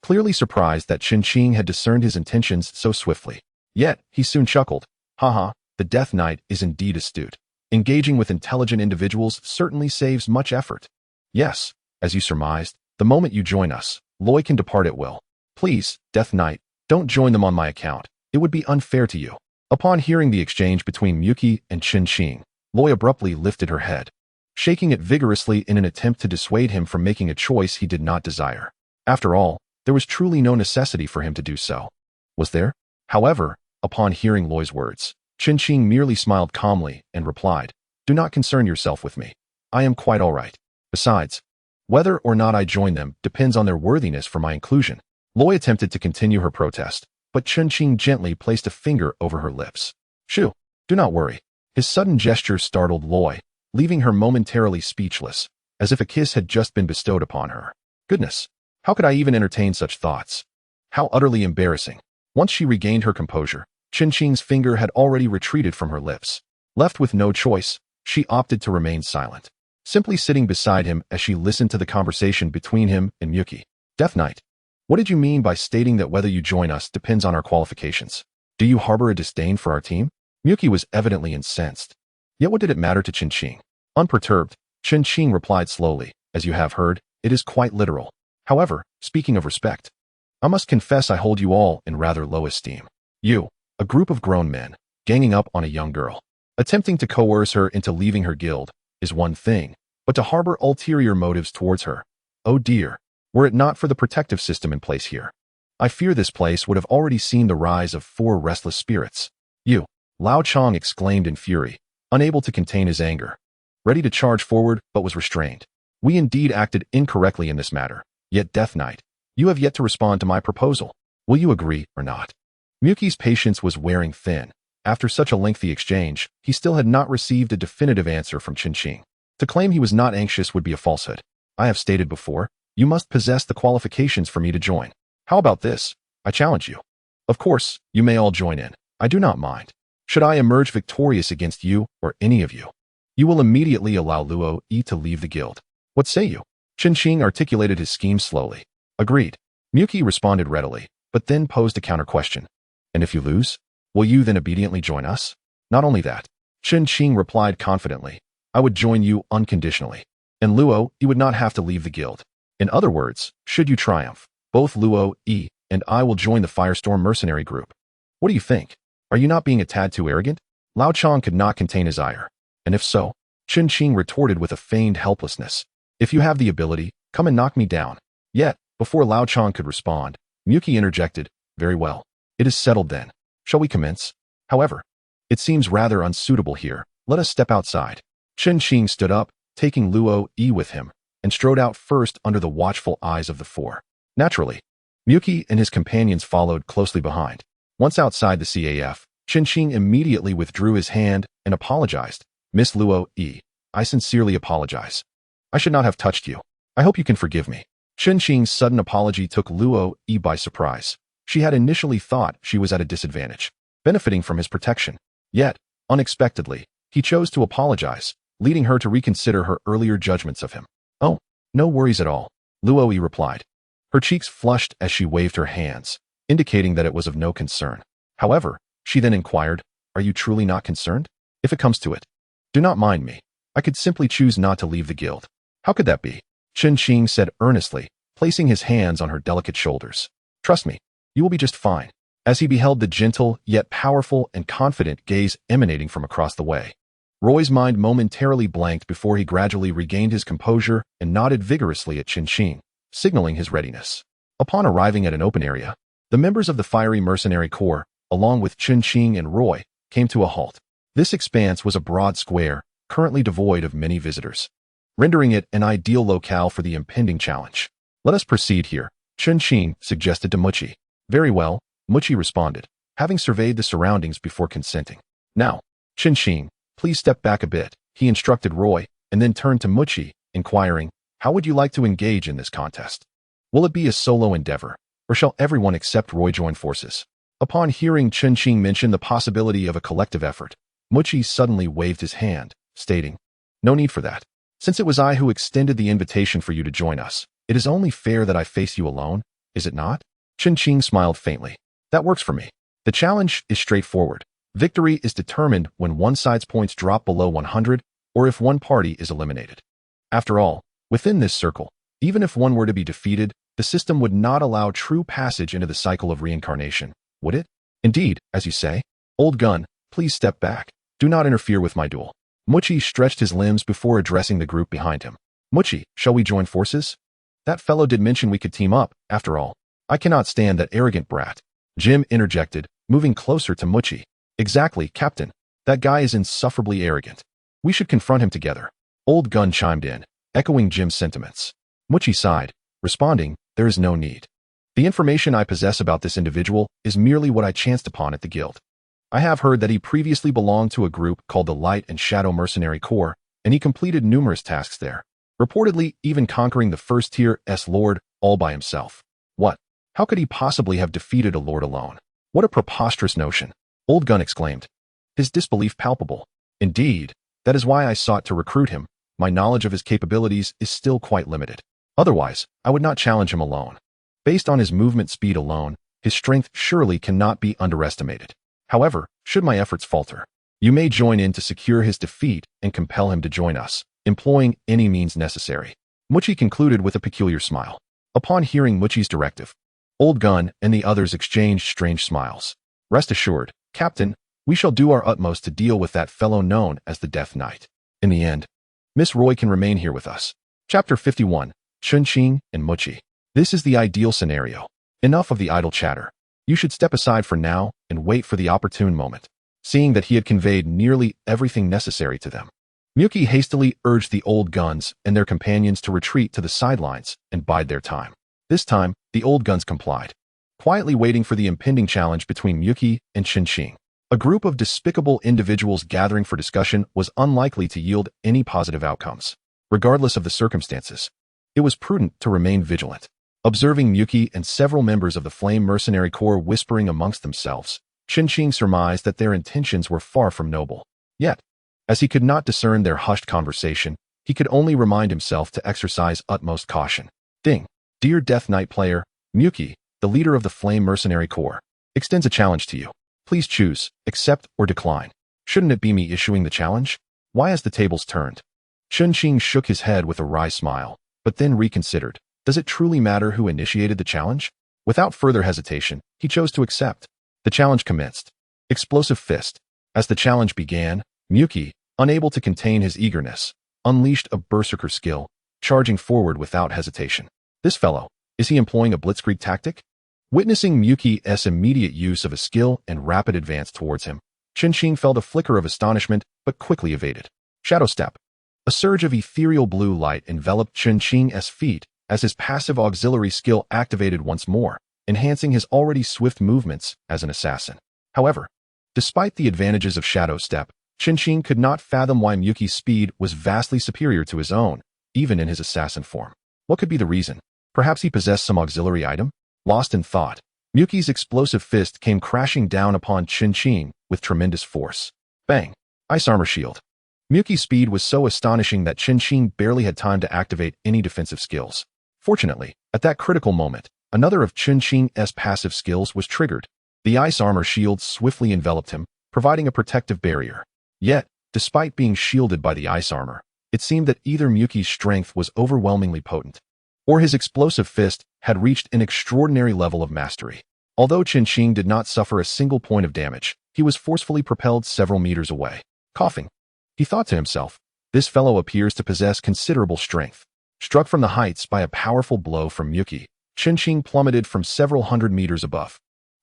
clearly surprised that Qinqing had discerned his intentions so swiftly. Yet, he soon chuckled. Haha, the Death Knight is indeed astute. Engaging with intelligent individuals certainly saves much effort. Yes, as you surmised, the moment you join us, Loi can depart at will. Please, Death Knight, don't join them on my account. It would be unfair to you. Upon hearing the exchange between Miyuki and Qinqing, Loi abruptly lifted her head, shaking it vigorously in an attempt to dissuade him from making a choice he did not desire. After all, there was truly no necessity for him to do so. Was there? However, upon hearing Loi's words, Qinqing merely smiled calmly and replied, "Do not concern yourself with me. I am quite all right. Besides, whether or not I join them depends on their worthiness for my inclusion." Loi attempted to continue her protest, but Qinqing gently placed a finger over her lips. "Shoo, do not worry." His sudden gesture startled Loi, leaving her momentarily speechless, as if a kiss had just been bestowed upon her. Goodness, how could I even entertain such thoughts? How utterly embarrassing. Once she regained her composure, Qinqing's finger had already retreated from her lips. Left with no choice, she opted to remain silent, simply sitting beside him as she listened to the conversation between him and Miyuki. "Death Knight, what did you mean by stating that whether you join us depends on our qualifications? Do you harbor a disdain for our team?" Miyuki was evidently incensed. Yet what did it matter to Qinqing? Unperturbed, Qinqing replied slowly, "As you have heard, it is quite literal. However, speaking of respect, I must confess I hold you all in rather low esteem. You, a group of grown men, ganging up on a young girl, attempting to coerce her into leaving her guild, is one thing, but to harbor ulterior motives towards her, oh dear, were it not for the protective system in place here, I fear this place would have already seen the rise of 4 restless spirits." "You," Lao Chong exclaimed in fury, unable to contain his anger, ready to charge forward but was restrained. "We indeed acted incorrectly in this matter, yet Death Knight, you have yet to respond to my proposal. Will you agree or not?" Miyuki's patience was wearing thin. After such a lengthy exchange, he still had not received a definitive answer from Qinqing. To claim he was not anxious would be a falsehood. "I have stated before, you must possess the qualifications for me to join. How about this? I challenge you. Of course, you may all join in. I do not mind. Should I emerge victorious against you or any of you, you will immediately allow Luo Yi to leave the guild. What say you?" Qinqing articulated his scheme slowly. "Agreed." Miyuki responded readily, but then posed a counter-question. "And if you lose, will you then obediently join us?" "Not only that," Qinqing replied confidently, "I would join you unconditionally. And Luo Yi would not have to leave the guild. In other words, should you triumph, both Luo Yi and I will join the Firestorm mercenary group. What do you think? Are you not being a tad too arrogant?" Lao Chong could not contain his ire. "And if so," Qinqing retorted with a feigned helplessness, "if you have the ability, come and knock me down." Yet, before Lao Chong could respond, Miyuki interjected, "Very well. It is settled then. Shall we commence? However, it seems rather unsuitable here. Let us step outside." Qinqing stood up, taking Luo Yi with him, and strode out first under the watchful eyes of the 4. Naturally, Miyuki and his companions followed closely behind. Once outside the CAF, Qinqing immediately withdrew his hand and apologized. "Miss Luo Yi, I sincerely apologize. I should not have touched you. I hope you can forgive me." Qinqing's sudden apology took Luo Yi by surprise. She had initially thought she was at a disadvantage, benefiting from his protection. Yet, unexpectedly, he chose to apologize, leading her to reconsider her earlier judgments of him. "Oh, no worries at all," Luo Yi replied. Her cheeks flushed as she waved her hands, indicating that it was of no concern. However, she then inquired, "Are you truly not concerned? If it comes to it, do not mind me. I could simply choose not to leave the guild." "How could that be?" Qinqing said earnestly, placing his hands on her delicate shoulders. "Trust me, you will be just fine." As he beheld the gentle, yet powerful and confident gaze emanating from across the way, Roy's mind momentarily blanked before he gradually regained his composure and nodded vigorously at Qinqing, signaling his readiness. Upon arriving at an open area, the members of the fiery mercenary corps, along with Qinqing and Roy, came to a halt. This expanse was a broad square, currently devoid of many visitors, rendering it an ideal locale for the impending challenge. "Let us proceed here," Chun-Ching suggested to Muchi. Very well, Muchi responded, having surveyed the surroundings before consenting. Now, Chun-Ching, please step back a bit, he instructed Roy, and then turned to Muchi, inquiring, how would you like to engage in this contest? Will it be a solo endeavor, or shall everyone except Roy join forces? Upon hearing Chun-Ching mention the possibility of a collective effort, Muchi suddenly waved his hand, stating, no need for that. Since it was I who extended the invitation for you to join us, it is only fair that I face you alone, is it not? Chun-Ching smiled faintly. That works for me. The challenge is straightforward. Victory is determined when one side's points drop below 100, or if one party is eliminated. After all, within this circle, even if one were to be defeated, the system would not allow true passage into the cycle of reincarnation, would it? Indeed, as you say. Old gun, please step back. Do not interfere with my duel. Muchi stretched his limbs before addressing the group behind him. Muchi, shall we join forces? That fellow did mention we could team up, after all. I cannot stand that arrogant brat. Jim interjected, moving closer to Muchi. Exactly, Captain. That guy is insufferably arrogant. We should confront him together. Old gun chimed in, echoing Jim's sentiments. Muchi sighed, responding, there is no need. The information I possess about this individual is merely what I chanced upon at the guild. I have heard that he previously belonged to a group called the Light and Shadow Mercenary Corps, and he completed numerous tasks there, reportedly even conquering the first-tier S-Lord all by himself. What? How could he possibly have defeated a lord alone? What a preposterous notion, Old Gun exclaimed, his disbelief palpable. Indeed, that is why I sought to recruit him. My knowledge of his capabilities is still quite limited. Otherwise, I would not challenge him alone. Based on his movement speed alone, his strength surely cannot be underestimated. However, should my efforts falter, you may join in to secure his defeat and compel him to join us, employing any means necessary. Muchi concluded with a peculiar smile. Upon hearing Muchi's directive, Old Gun and the others exchanged strange smiles. Rest assured, Captain, we shall do our utmost to deal with that fellow known as the Death Knight. In the end, Miss Roy can remain here with us. Chapter 51, Chun-Ching and Muchi. This is the ideal scenario. Enough of the idle chatter. You should step aside for now and wait for the opportune moment. Seeing that he had conveyed nearly everything necessary to them, Miyuki hastily urged the old guns and their companions to retreat to the sidelines and bide their time. This time, the old guns complied, quietly waiting for the impending challenge between Miyuki and Chun-Ching. A group of despicable individuals gathering for discussion was unlikely to yield any positive outcomes. Regardless of the circumstances, it was prudent to remain vigilant. Observing Miyuki and several members of the Flame Mercenary Corps whispering amongst themselves, Chun-Ching surmised that their intentions were far from noble. Yet, as he could not discern their hushed conversation, he could only remind himself to exercise utmost caution. Ding. Dear Death Knight player, Miyuki, the leader of the Flame Mercenary Corps, extends a challenge to you. Please choose, accept or decline. Shouldn't it be me issuing the challenge? Why has the tables turned? Chun-Ching shook his head with a wry smile, but then reconsidered. Does it truly matter who initiated the challenge? Without further hesitation, he chose to accept. The challenge commenced. Explosive Fist. As the challenge began, Miyuki, unable to contain his eagerness, unleashed a Berserker skill, charging forward without hesitation. This fellow, is he employing a blitzkrieg tactic? Witnessing Miyuki's immediate use of a skill and rapid advance towards him, Chun-Ching felt a flicker of astonishment but quickly evaded. Shadow Step. A surge of ethereal blue light enveloped Chun-Ching's feet as his passive auxiliary skill activated once more, enhancing his already swift movements as an assassin. However, despite the advantages of Shadow Step, Chun-Ching could not fathom why Miyuki's speed was vastly superior to his own, even in his assassin form. What could be the reason? Perhaps he possessed some auxiliary item? Lost in thought, Miyuki's explosive fist came crashing down upon Chun-Ching with tremendous force. Bang! Ice Armor Shield. Miyuki's speed was so astonishing that Chun-Ching barely had time to activate any defensive skills. Fortunately, at that critical moment, another of Chun-Ching's passive skills was triggered. The Ice Armor Shield swiftly enveloped him, providing a protective barrier. Yet, despite being shielded by the ice armor, it seemed that either Miyuki's strength was overwhelmingly potent, or his explosive fist had reached an extraordinary level of mastery. Although Chun-Ching did not suffer a single point of damage, he was forcefully propelled several meters away. Coughing, he thought to himself, this fellow appears to possess considerable strength. Struck from the heights by a powerful blow from Miyuki, Chun-Ching plummeted from several hundred meters above.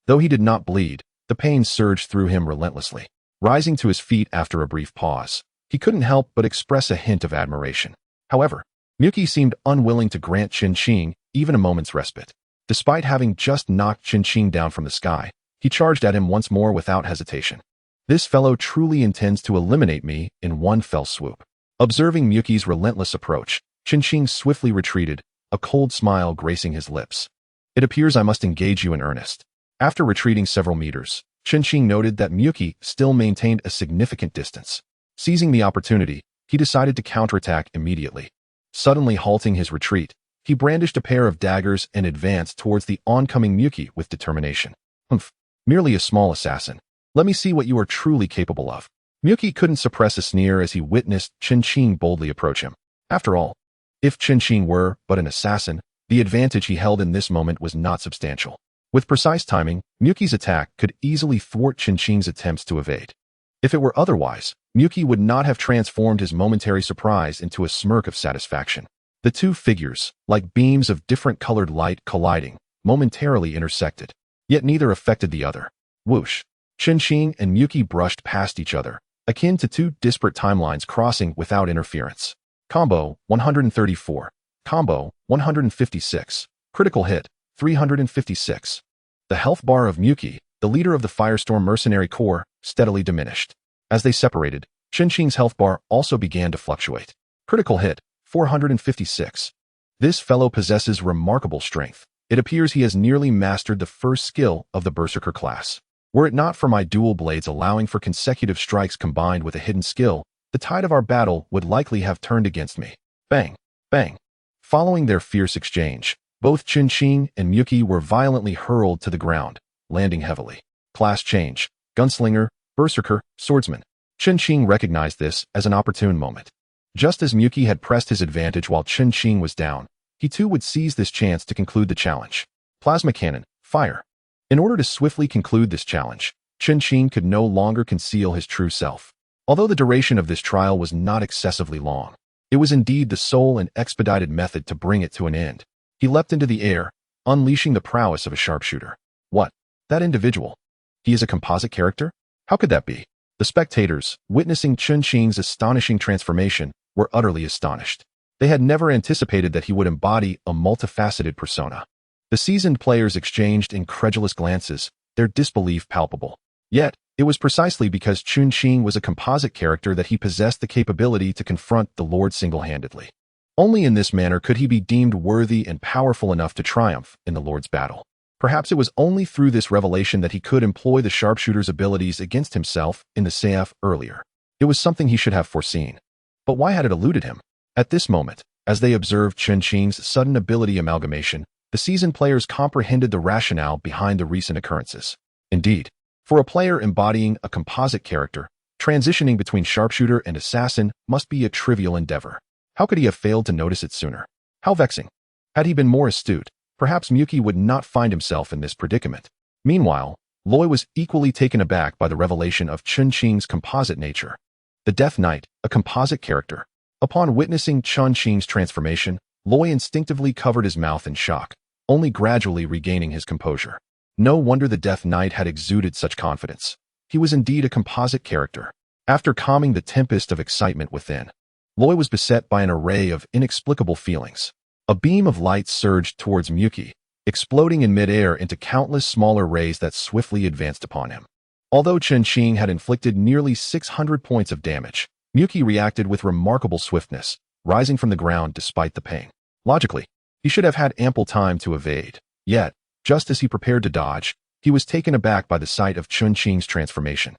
Though he did not bleed, the pain surged through him relentlessly. Rising to his feet after a brief pause, he couldn't help but express a hint of admiration. However, Miyuki seemed unwilling to grant Chun-Ching even a moment's respite. Despite having just knocked Qin down from the sky, he charged at him once more without hesitation. This fellow truly intends to eliminate me in one fell swoop. Observing Miyuki's relentless approach, Qin swiftly retreated, a cold smile gracing his lips. It appears I must engage you in earnest. After retreating several meters, Qin noted that Miyuki still maintained a significant distance. Seizing the opportunity, he decided to counterattack immediately. Suddenly halting his retreat, he brandished a pair of daggers and advanced towards the oncoming Miyuki with determination. Humph, merely a small assassin. Let me see what you are truly capable of. Miyuki couldn't suppress a sneer as he witnessed Qin boldly approach him. After all, if Qin were but an assassin, the advantage he held in this moment was not substantial. With precise timing, Miyuki's attack could easily thwart Qin's attempts to evade. If it were otherwise, Miyuki would not have transformed his momentary surprise into a smirk of satisfaction. The two figures, like beams of different colored light colliding, momentarily intersected. Yet neither affected the other. Whoosh! Qin and Miyuki brushed past each other, akin to two disparate timelines crossing without interference. Combo 134. Combo 156. Critical hit 356. The health bar of Miyuki, the leader of the Firestorm Mercenary Corps, steadily diminished. As they separated, Qin's health bar also began to fluctuate. Critical hit 456. This fellow possesses remarkable strength. It appears he has nearly mastered the first skill of the Berserker class. Were it not for my dual blades allowing for consecutive strikes combined with a hidden skill, the tide of our battle would likely have turned against me. Bang! Bang! Following their fierce exchange, both Qin and Miyuki were violently hurled to the ground, landing heavily. Class change. Gunslinger, Berserker, Swordsman. Qin recognized this as an opportune moment. Just as Miyuki had pressed his advantage while Qin was down, he too would seize this chance to conclude the challenge. Plasma cannon, fire. In order to swiftly conclude this challenge, Qin could no longer conceal his true self. Although the duration of this trial was not excessively long, it was indeed the sole and expedited method to bring it to an end. He leapt into the air, unleashing the prowess of a sharpshooter. What? That individual? He is a composite character? How could that be? The spectators, witnessing Qin's astonishing transformation, were utterly astonished. They had never anticipated that he would embody a multifaceted persona. The seasoned players exchanged incredulous glances, their disbelief palpable. Yet, it was precisely because Qin was a composite character that he possessed the capability to confront the Lord single-handedly. Only in this manner could he be deemed worthy and powerful enough to triumph in the Lord's battle. Perhaps it was only through this revelation that he could employ the sharpshooter's abilities against himself in the CF earlier. It was something he should have foreseen. But why had it eluded him? At this moment, as they observed Qin's sudden ability amalgamation, the seasoned players comprehended the rationale behind the recent occurrences. Indeed, for a player embodying a composite character, transitioning between sharpshooter and assassin must be a trivial endeavor. How could he have failed to notice it sooner? How vexing. Had he been more astute, perhaps Miyuki would not find himself in this predicament. Meanwhile, Loi was equally taken aback by the revelation of Qin's composite nature. The Death Knight, a composite character. Upon witnessing Qin's transformation, Loi instinctively covered his mouth in shock, only gradually regaining his composure. No wonder the Death Knight had exuded such confidence. He was indeed a composite character. After calming the tempest of excitement within, Loi was beset by an array of inexplicable feelings. A beam of light surged towards Miyuki, exploding in midair into countless smaller rays that swiftly advanced upon him. Although Qin had inflicted nearly 600 points of damage, Miyuki reacted with remarkable swiftness, rising from the ground despite the pain. Logically, he should have had ample time to evade. Yet, just as he prepared to dodge, he was taken aback by the sight of Qin's transformation.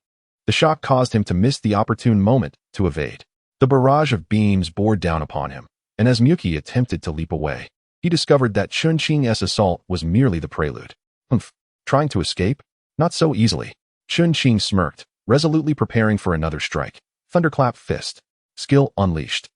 The shock caused him to miss the opportune moment to evade. The barrage of beams bore down upon him, and as Miyuki attempted to leap away, he discovered that Qin's assault was merely the prelude. Humph, trying to escape? Not so easily. Qin smirked, resolutely preparing for another strike. Thunderclap fist. Skill unleashed.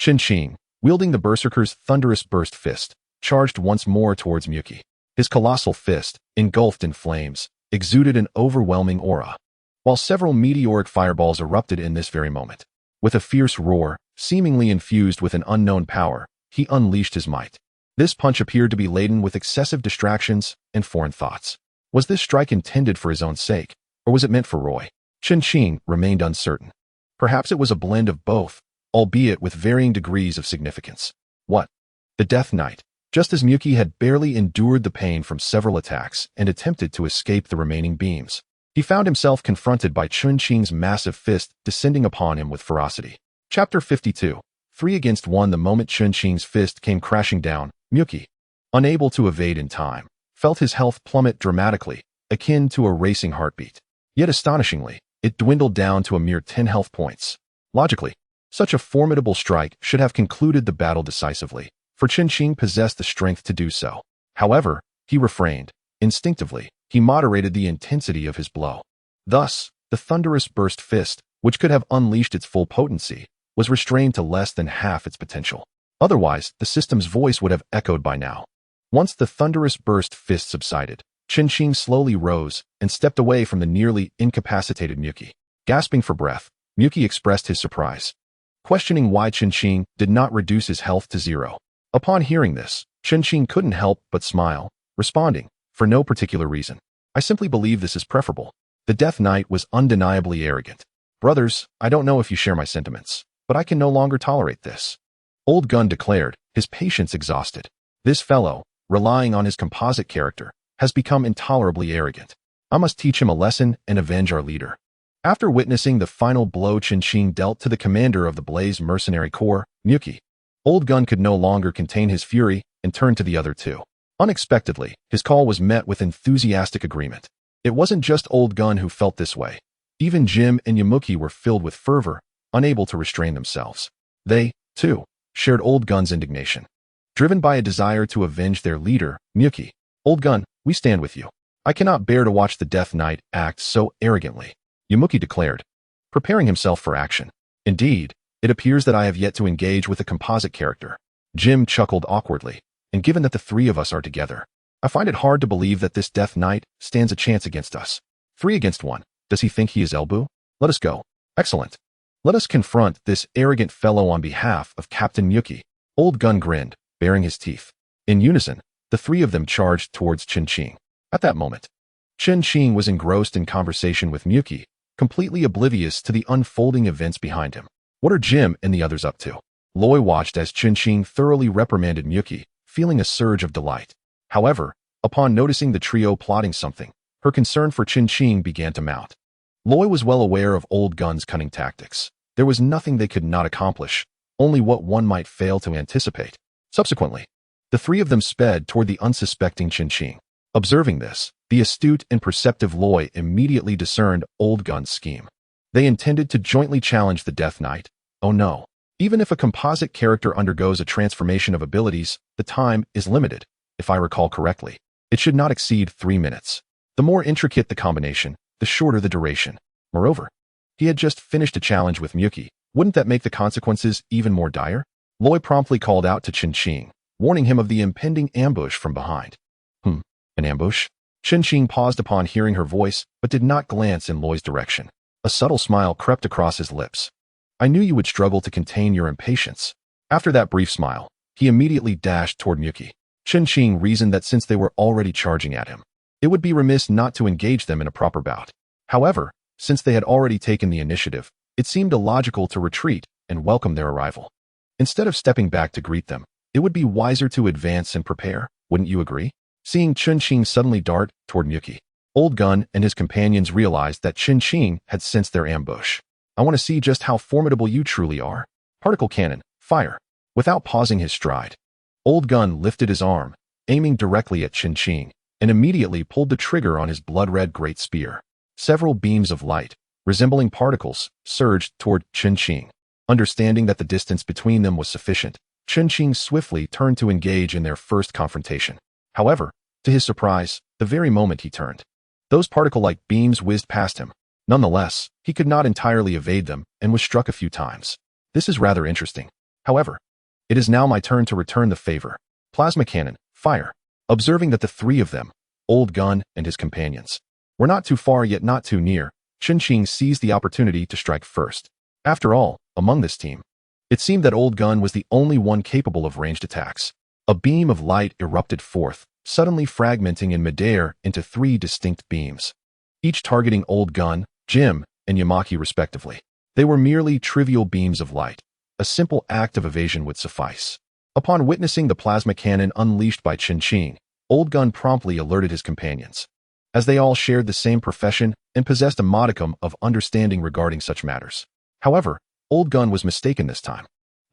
Qin, wielding the Berserker's thunderous burst fist, charged once more towards Miyuki. His colossal fist, engulfed in flames, exuded an overwhelming aura, while several meteoric fireballs erupted in this very moment. With a fierce roar, seemingly infused with an unknown power, he unleashed his might. This punch appeared to be laden with excessive distractions and foreign thoughts. Was this strike intended for his own sake, or was it meant for Roy? Qin remained uncertain. Perhaps it was a blend of both, albeit with varying degrees of significance. What? The Death Knight, Just as Miyuki had barely endured the pain from several attacks and attempted to escape the remaining beams, he found himself confronted by Chun-Qing's massive fist descending upon him with ferocity. Chapter 52. 3 against 1. The moment Chun-Qing's fist came crashing down, Miyuki, unable to evade in time, felt his health plummet dramatically, akin to a racing heartbeat. Yet astonishingly, it dwindled down to a mere 10 health points. Logically, such a formidable strike should have concluded the battle decisively, for Chun-Qing possessed the strength to do so. However, he refrained. Instinctively, he moderated the intensity of his blow. Thus, the thunderous burst fist, which could have unleashed its full potency, was restrained to less than half its potential. Otherwise, the system's voice would have echoed by now. Once the thunderous burst fist subsided, Chun-Qing slowly rose and stepped away from the nearly incapacitated Miyuki. Gasping for breath, Miyuki expressed his surprise, questioning why Chun-Qing did not reduce his health to 0. Upon hearing this, Chun-Qing couldn't help but smile, responding, for no particular reason. I simply believe this is preferable. The Death Knight was undeniably arrogant. Brothers, I don't know if you share my sentiments, but I can no longer tolerate this. Old Gun declared, his patience exhausted. This fellow, relying on his composite character, has become intolerably arrogant. I must teach him a lesson and avenge our leader. After witnessing the final blow Chun-Qing dealt to the commander of the Blaze Mercenary Corps, Miyuki, Old Gun could no longer contain his fury and turned to the other two. Unexpectedly, his call was met with enthusiastic agreement. It wasn't just Old Gun who felt this way. Even Jim and Yamuki were filled with fervor, unable to restrain themselves. They, too, shared Old Gun's indignation. Driven by a desire to avenge their leader, Miyuki, Old Gun, we stand with you. I cannot bear to watch the Death Knight act so arrogantly, Yamuki declared, preparing himself for action. Indeed, it appears that I have yet to engage with a composite character. Jim chuckled awkwardly, and given that the three of us are together, I find it hard to believe that this Death Knight stands a chance against us. 3 against 1. Does he think he is Elbu? Let us go. Excellent. Let us confront this arrogant fellow on behalf of Captain Miyuki. Old Gun grinned, baring his teeth. In unison, the three of them charged towards Chun-Qing. At that moment, Chun-Qing was engrossed in conversation with Miyuki, completely oblivious to the unfolding events behind him. What are Jim and the others up to? Loi watched as Chun-Qing thoroughly reprimanded Miyuki, feeling a surge of delight. However, upon noticing the trio plotting something, her concern for Chun-Qing began to mount. Loi was well aware of Old Gun's cunning tactics. There was nothing they could not accomplish, only what one might fail to anticipate. Subsequently, the three of them sped toward the unsuspecting Chun-Qing. Observing this, the astute and perceptive Loi immediately discerned Old Gun's scheme. They intended to jointly challenge the Death Knight. Oh no. Even if a composite character undergoes a transformation of abilities, the time is limited. If I recall correctly, it should not exceed 3 minutes. The more intricate the combination, the shorter the duration. Moreover, he had just finished a challenge with Miyuki. Wouldn't that make the consequences even more dire? Loi promptly called out to Chun-Qing, warning him of the impending ambush from behind. An ambush? Chun-Qing paused upon hearing her voice, but did not glance in Loi's direction. A subtle smile crept across his lips. I knew you would struggle to contain your impatience. After that brief smile, he immediately dashed toward Miyuki. Chun-Qing reasoned that since they were already charging at him, it would be remiss not to engage them in a proper bout. However, since they had already taken the initiative, it seemed illogical to retreat and welcome their arrival. Instead of stepping back to greet them, it would be wiser to advance and prepare, wouldn't you agree? Seeing Chun-Qing suddenly dart toward Miyuki, Old Gun and his companions realized that Chun-Qing had sensed their ambush. I want to see just how formidable you truly are. Particle cannon, fire. Without pausing his stride, Old Gun lifted his arm, aiming directly at Chun-Qing, and immediately pulled the trigger on his blood-red great spear. Several beams of light, resembling particles, surged toward Chun-Qing. Understanding that the distance between them was sufficient, Chun-Qing swiftly turned to engage in their first confrontation. However, to his surprise, the very moment he turned, those particle-like beams whizzed past him. Nonetheless, he could not entirely evade them and was struck a few times. This is rather interesting. However, it is now my turn to return the favor. Plasma cannon, fire. Observing that the three of them, Old Gun and his companions, were not too far yet not too near, Chun-Qing seized the opportunity to strike first. After all, among this team, it seemed that Old Gun was the only one capable of ranged attacks. A beam of light erupted forth, suddenly fragmenting in midair into 3 distinct beams, each targeting Old Gun, Jim, and Yamaki respectively. They were merely trivial beams of light. A simple act of evasion would suffice. Upon witnessing the plasma cannon unleashed by Qin, Old Gun promptly alerted his companions. As they all shared the same profession and possessed a modicum of understanding regarding such matters. However, Old Gun was mistaken this time.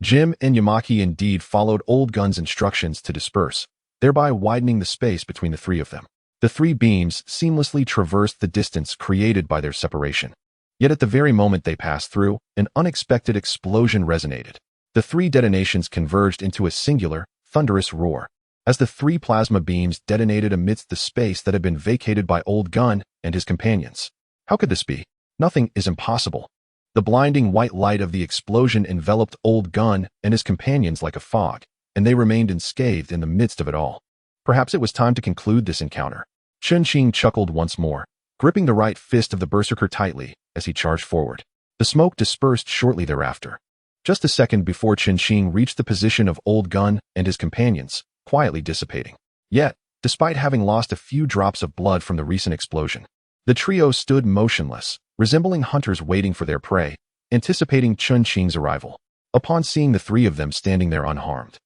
Jim and Yamaki indeed followed Old Gun's instructions to disperse, thereby widening the space between the three of them. The three beams seamlessly traversed the distance created by their separation. Yet at the very moment they passed through, an unexpected explosion resonated. The three detonations converged into a singular, thunderous roar, as the three plasma beams detonated amidst the space that had been vacated by Old Gun and his companions. How could this be? Nothing is impossible. The blinding white light of the explosion enveloped Old Gun and his companions like a fog, and they remained unscathed in the midst of it all. Perhaps it was time to conclude this encounter. Qin chuckled once more, gripping the right fist of the Berserker tightly as he charged forward. The smoke dispersed shortly thereafter. Just a second before Qin reached the position of Old Gun and his companions, quietly dissipating. Yet, despite having lost a few drops of blood from the recent explosion, the trio stood motionless, resembling hunters waiting for their prey, anticipating Qin's arrival. Upon seeing the three of them standing there unharmed,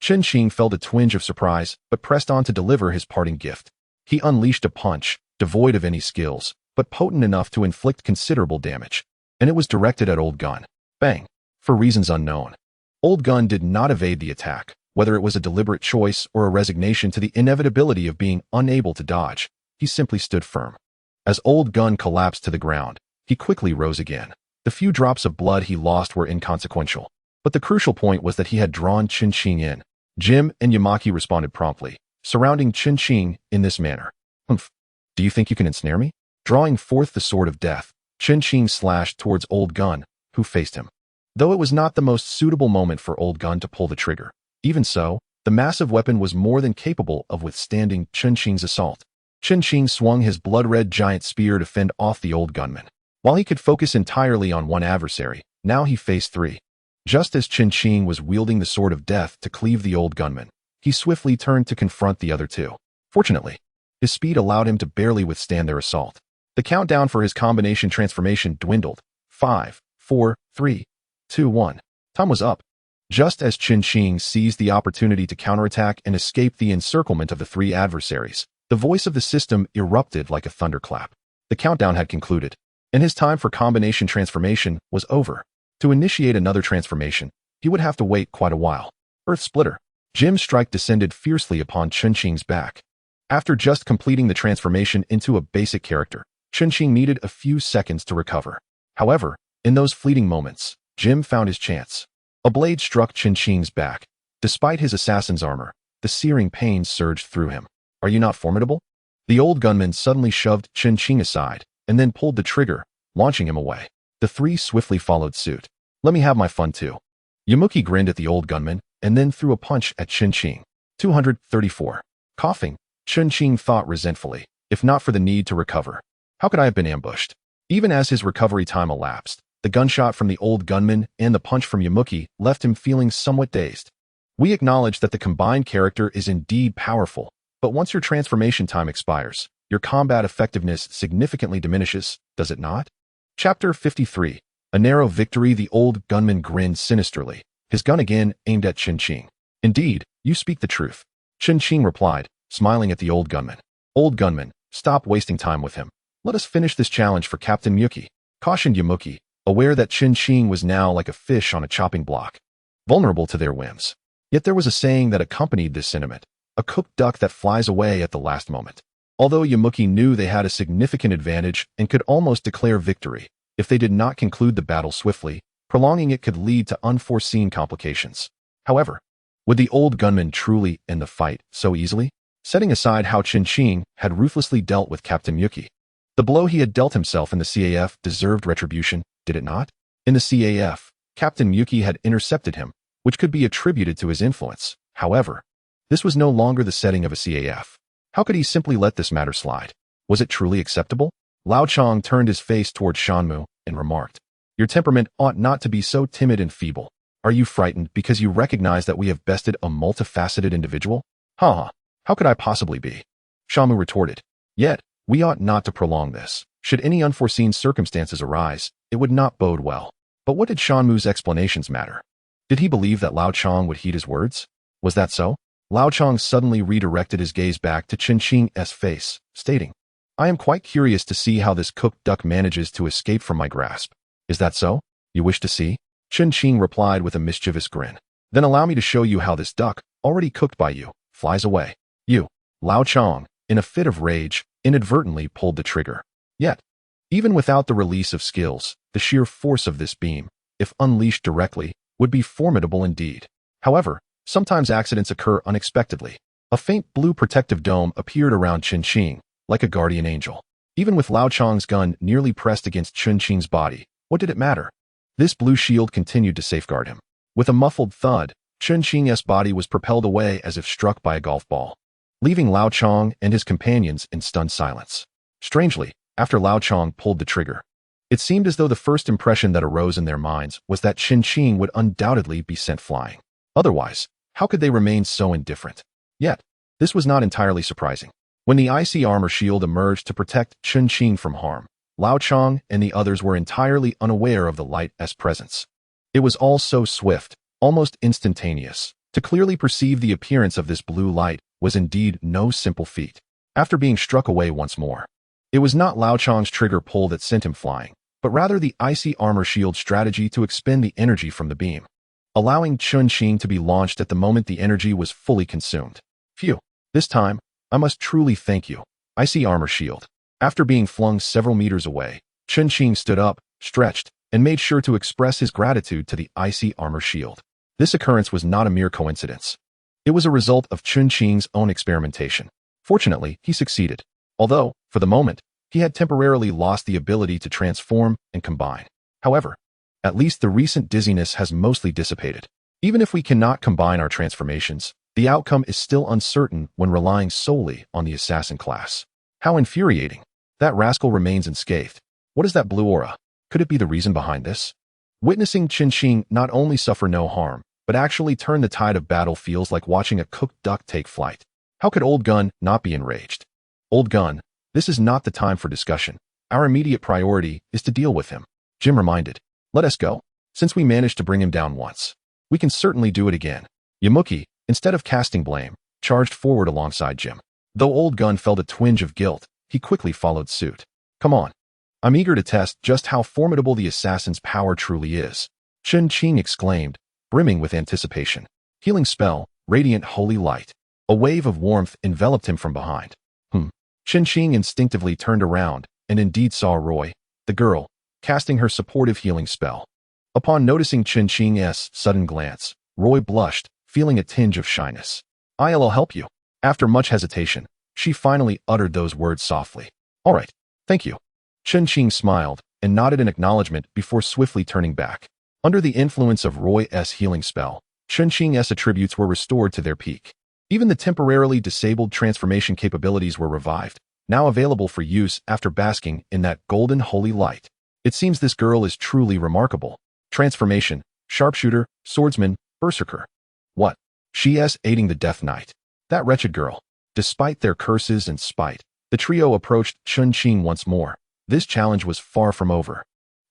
Qin felt a twinge of surprise but pressed on to deliver his parting gift. He unleashed a punch, devoid of any skills, but potent enough to inflict considerable damage, and it was directed at Old Gun. Bang! For reasons unknown. Old Gun did not evade the attack, whether it was a deliberate choice or a resignation to the inevitability of being unable to dodge. He simply stood firm. As Old Gun collapsed to the ground, he quickly rose again. The few drops of blood he lost were inconsequential, but the crucial point was that he had drawn Qin in. Jim and Yamaki responded promptly, surrounding Qin in this manner. Humph. Do you think you can ensnare me? Drawing forth the sword of death, Qin slashed towards Old Gun, who faced him. Though it was not the most suitable moment for Old Gun to pull the trigger, even so, the massive weapon was more than capable of withstanding Qin's assault. Qin swung his blood-red giant spear to fend off the Old Gunman. While he could focus entirely on one adversary, now he faced three. Just as Qin was wielding the sword of death to cleave the Old Gunman, he swiftly turned to confront the other two. Fortunately, his speed allowed him to barely withstand their assault. The countdown for his combination transformation dwindled. 5, 4, 3, 2, 1. Time was up. Just as Qin seized the opportunity to counterattack and escape the encirclement of the three adversaries, the voice of the system erupted like a thunderclap. The countdown had concluded, and his time for combination transformation was over. To initiate another transformation, he would have to wait quite a while. Earth Splitter. Jim's strike descended fiercely upon Qin's back. After just completing the transformation into a basic character, Qin needed a few seconds to recover. However, in those fleeting moments, Jim found his chance. A blade struck Qin's back. Despite his assassin's armor, the searing pain surged through him. Are you not formidable? The Old Gunman suddenly shoved Qin aside and then pulled the trigger, launching him away. The three swiftly followed suit. Let me have my fun too. Yamuki grinned at the Old Gunman and then threw a punch at Qin. 234. Coughing, Qin thought resentfully, if not for the need to recover. How could I have been ambushed? Even as his recovery time elapsed, the gunshot from the Old Gunman and the punch from Yamuki left him feeling somewhat dazed. We acknowledge that the combined character is indeed powerful, but once your transformation time expires, your combat effectiveness significantly diminishes, does it not? Chapter 53. A narrow victory. The Old Gunman grinned sinisterly, his gun again aimed at Qin. Indeed, you speak the truth. Qin replied, smiling at the Old Gunman. Old Gunman, stop wasting time with him. Let us finish this challenge for Captain Miyuki, cautioned Yamuki, aware that Qin was now like a fish on a chopping block, vulnerable to their whims. Yet there was a saying that accompanied this sentiment, a cooked duck that flies away at the last moment. Although Yamuki knew they had a significant advantage and could almost declare victory, if they did not conclude the battle swiftly, prolonging it could lead to unforeseen complications. However, would the Old Gunman truly end the fight so easily? Setting aside how Qin had ruthlessly dealt with Captain Miyuki, the blow he had dealt himself in the CAF deserved retribution, did it not? In the CAF, Captain Miyuki had intercepted him, which could be attributed to his influence. However, this was no longer the setting of a CAF. How could he simply let this matter slide? Was it truly acceptable? Lao Chong turned his face toward Shanmu and remarked, your temperament ought not to be so timid and feeble. Are you frightened because you recognize that we have bested a multifaceted individual? Ha! How could I possibly be? Shanmu retorted. Yet, we ought not to prolong this. Should any unforeseen circumstances arise, it would not bode well. But what did Shanmu's explanations matter? Did he believe that Lao Chong would heed his words? Was that so? Lao Chong suddenly redirected his gaze back to Chen Qing's face, stating, I am quite curious to see how this cooked duck manages to escape from my grasp. Is that so? You wish to see? Chen Qing replied with a mischievous grin. Then allow me to show you how this duck, already cooked by you, flies away. You, Lao Chong, in a fit of rage, inadvertently pulled the trigger. Yet, even without the release of skills, the sheer force of this beam, if unleashed directly, would be formidable indeed. However, sometimes accidents occur unexpectedly. A faint blue protective dome appeared around Chen Qing, like a guardian angel. Even with Lao Chong's gun nearly pressed against Chen Qing's body, what did it matter? This blue shield continued to safeguard him. With a muffled thud, Chen Qing's body was propelled away as if struck by a golf ball, leaving Lao Chong and his companions in stunned silence. Strangely, after Lao Chong pulled the trigger, it seemed as though the first impression that arose in their minds was that Chen Qing would undoubtedly be sent flying. Otherwise, how could they remain so indifferent? Yet, this was not entirely surprising. When the icy armor shield emerged to protect Chen Qing from harm, Lao Chong and the others were entirely unaware of the light's presence. It was all so swift, almost instantaneous. To clearly perceive the appearance of this blue light was indeed no simple feat. After being struck away once more, it was not Lao Chong's trigger pull that sent him flying, but rather the icy armor shield strategy to expend the energy from the beam, allowing Chen Qing to be launched at the moment the energy was fully consumed. Phew, this time, I must truly thank you, icy armor shield. After being flung several meters away, Chen Qing stood up, stretched, and made sure to express his gratitude to the icy armor shield. This occurrence was not a mere coincidence. It was a result of Chen Qing's own experimentation. Fortunately, he succeeded, although, for the moment, he had temporarily lost the ability to transform and combine. However, at least the recent dizziness has mostly dissipated. Even if we cannot combine our transformations, the outcome is still uncertain when relying solely on the assassin class. How infuriating. That rascal remains unscathed. What is that blue aura? Could it be the reason behind this? Witnessing Chen Qing not only suffer no harm, but actually turn the tide of battle feels like watching a cooked duck take flight. How could Old Gun not be enraged? Old Gun, this is not the time for discussion. Our immediate priority is to deal with him. Jim reminded. Let us go. Since we managed to bring him down once, we can certainly do it again. Yamuki, instead of casting blame, charged forward alongside Jim. Though Old Gun felt a twinge of guilt, he quickly followed suit. Come on. I'm eager to test just how formidable the assassin's power truly is. Chen Qing exclaimed, brimming with anticipation. Healing spell, radiant holy light. A wave of warmth enveloped him from behind. Chen Qing instinctively turned around and indeed saw Roy, the girl, casting her supportive healing spell. Upon noticing Chen Qing's sudden glance, Roy blushed, feeling a tinge of shyness. I'll help you. After much hesitation, she finally uttered those words softly. All right, thank you. Chen Qing smiled and nodded in acknowledgement before swiftly turning back. Under the influence of Roy's healing spell, Chen Qing's attributes were restored to their peak. Even the temporarily disabled transformation capabilities were revived, now available for use after basking in that golden holy light. It seems this girl is truly remarkable. Transformation, sharpshooter, swordsman, berserker. What? She's aiding the Death Knight. That wretched girl. Despite their curses and spite, the trio approached Chen Qing once more. This challenge was far from over.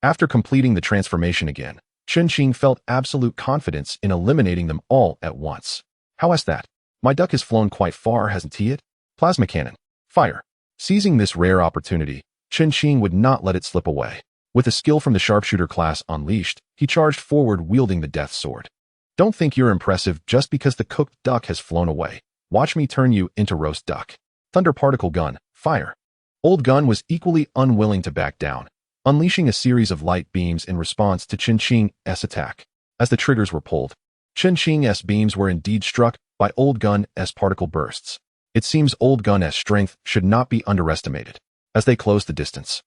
After completing the transformation again, Chen Qing felt absolute confidence in eliminating them all at once. How is that? My duck has flown quite far, hasn't he? Plasma cannon. Fire. Seizing this rare opportunity, Chen Qing would not let it slip away. With a skill from the sharpshooter class unleashed, he charged forward wielding the death sword. Don't think you're impressive just because the cooked duck has flown away. Watch me turn you into roast duck. Thunder particle gun. Fire. Old Gun was equally unwilling to back down, unleashing a series of light beams in response to Chen Qing's attack. As the triggers were pulled, Chen Qing's beams were indeed struck by Old Gun's particle bursts. It seems Old Gun's strength should not be underestimated. As they closed the distance,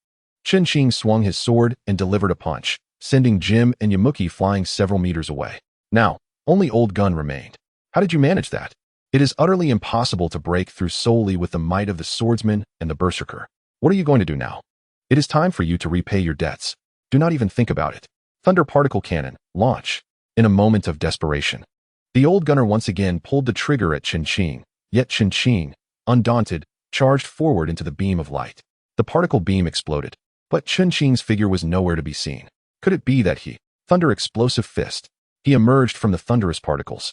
Chen Qing swung his sword and delivered a punch, sending Jim and Yamuki flying several meters away. Now, only Old Gun remained. How did you manage that? It is utterly impossible to break through solely with the might of the swordsman and the berserker. What are you going to do now? It is time for you to repay your debts. Do not even think about it. Thunder particle cannon, launch. In a moment of desperation, the old gunner once again pulled the trigger at Chen Qing, yet Chen Qing, undaunted, charged forward into the beam of light. The particle beam exploded, but Chen Qing's figure was nowhere to be seen. Could it be that he, thunder explosive fist, he emerged from the thunderous particles?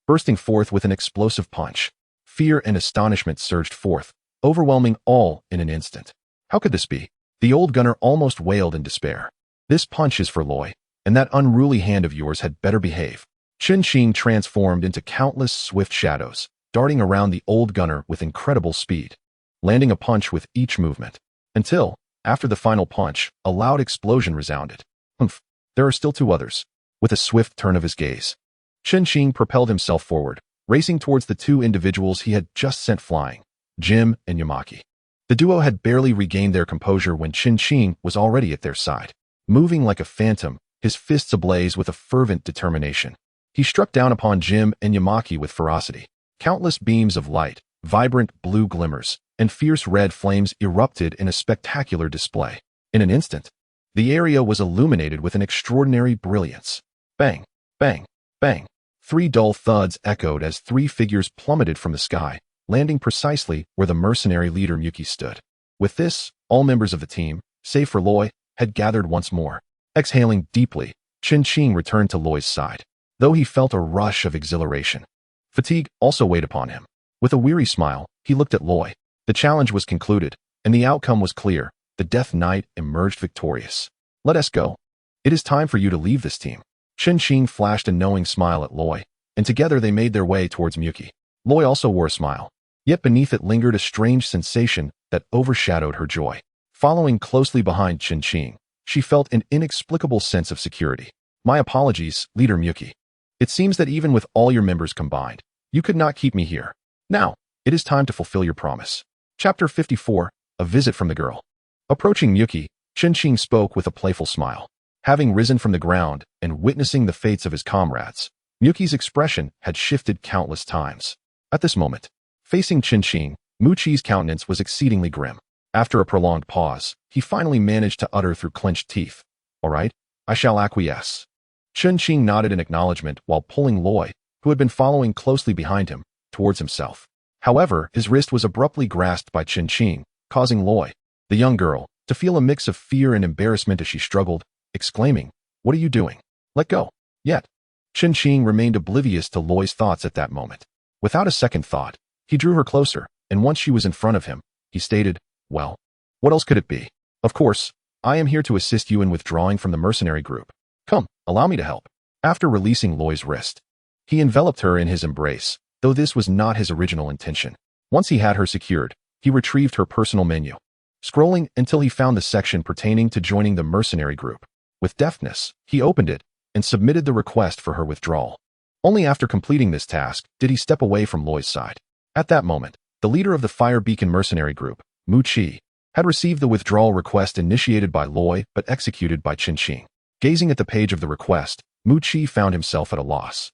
bursting forth with an explosive punch. Fear and astonishment surged forth, overwhelming all in an instant. How could this be? The old gunner almost wailed in despair. This punch is for Loy, and that unruly hand of yours had better behave. Chen Qing transformed into countless swift shadows, darting around the old gunner with incredible speed, landing a punch with each movement. Until, after the final punch, a loud explosion resounded. Humph, there are still two others. With a swift turn of his gaze, Chen Qing propelled himself forward, racing towards the two individuals he had just sent flying, Jim and Yamaki. The duo had barely regained their composure when Chen Qing was already at their side. Moving like a phantom, his fists ablaze with a fervent determination, he struck down upon Jim and Yamaki with ferocity. Countless beams of light, vibrant blue glimmers, and fierce red flames erupted in a spectacular display. In an instant, the area was illuminated with an extraordinary brilliance. Bang, bang, bang. 3 dull thuds echoed as 3 figures plummeted from the sky, landing precisely where the mercenary leader Miyuki stood. With this, all members of the team, save for Loy, had gathered once more. Exhaling deeply, Chen Qing returned to Loy's side, though he felt a rush of exhilaration. Fatigue also weighed upon him. With a weary smile, he looked at Loy. The challenge was concluded, and the outcome was clear. The Death Knight emerged victorious. Let us go. It is time for you to leave this team. Chen Qing flashed a knowing smile at Loy, and together they made their way towards Miyuki. Loy also wore a smile, yet beneath it lingered a strange sensation that overshadowed her joy. Following closely behind Chen Qing, she felt an inexplicable sense of security. My apologies, Leader Miyuki. It seems that even with all your members combined, you could not keep me here. Now, it is time to fulfill your promise. Chapter 54, A Visit from the Girl. Approaching Miyuki, Chen Qing spoke with a playful smile. Having risen from the ground and witnessing the fates of his comrades, Miyuki's expression had shifted countless times. At this moment, facing Chen Qing, Mu Chi's countenance was exceedingly grim. After a prolonged pause, he finally managed to utter through clenched teeth, "All right, I shall acquiesce." Chen Qing nodded in acknowledgement while pulling Loy, who had been following closely behind him, towards himself. However, his wrist was abruptly grasped by Chen Qing, causing Loy, the young girl, to feel a mix of fear and embarrassment as she struggled, exclaiming, "What are you doing? Let go." Yet, Chen Qing remained oblivious to Loy's thoughts at that moment. Without a second thought, he drew her closer, and once she was in front of him, he stated, "Well, what else could it be? Of course, I am here to assist you in withdrawing from the mercenary group. Come, allow me to help." After releasing Loy's wrist, he enveloped her in his embrace, though this was not his original intention. Once he had her secured, he retrieved her personal menu, scrolling until he found the section pertaining to joining the mercenary group. With deftness, he opened it and submitted the request for her withdrawal. Only after completing this task did he step away from Loy's side. At that moment, the leader of the Fire Beacon mercenary group, Mu Chi, had received the withdrawal request initiated by Loy but executed by Chen Qing. Gazing at the page of the request, Mu Chi found himself at a loss,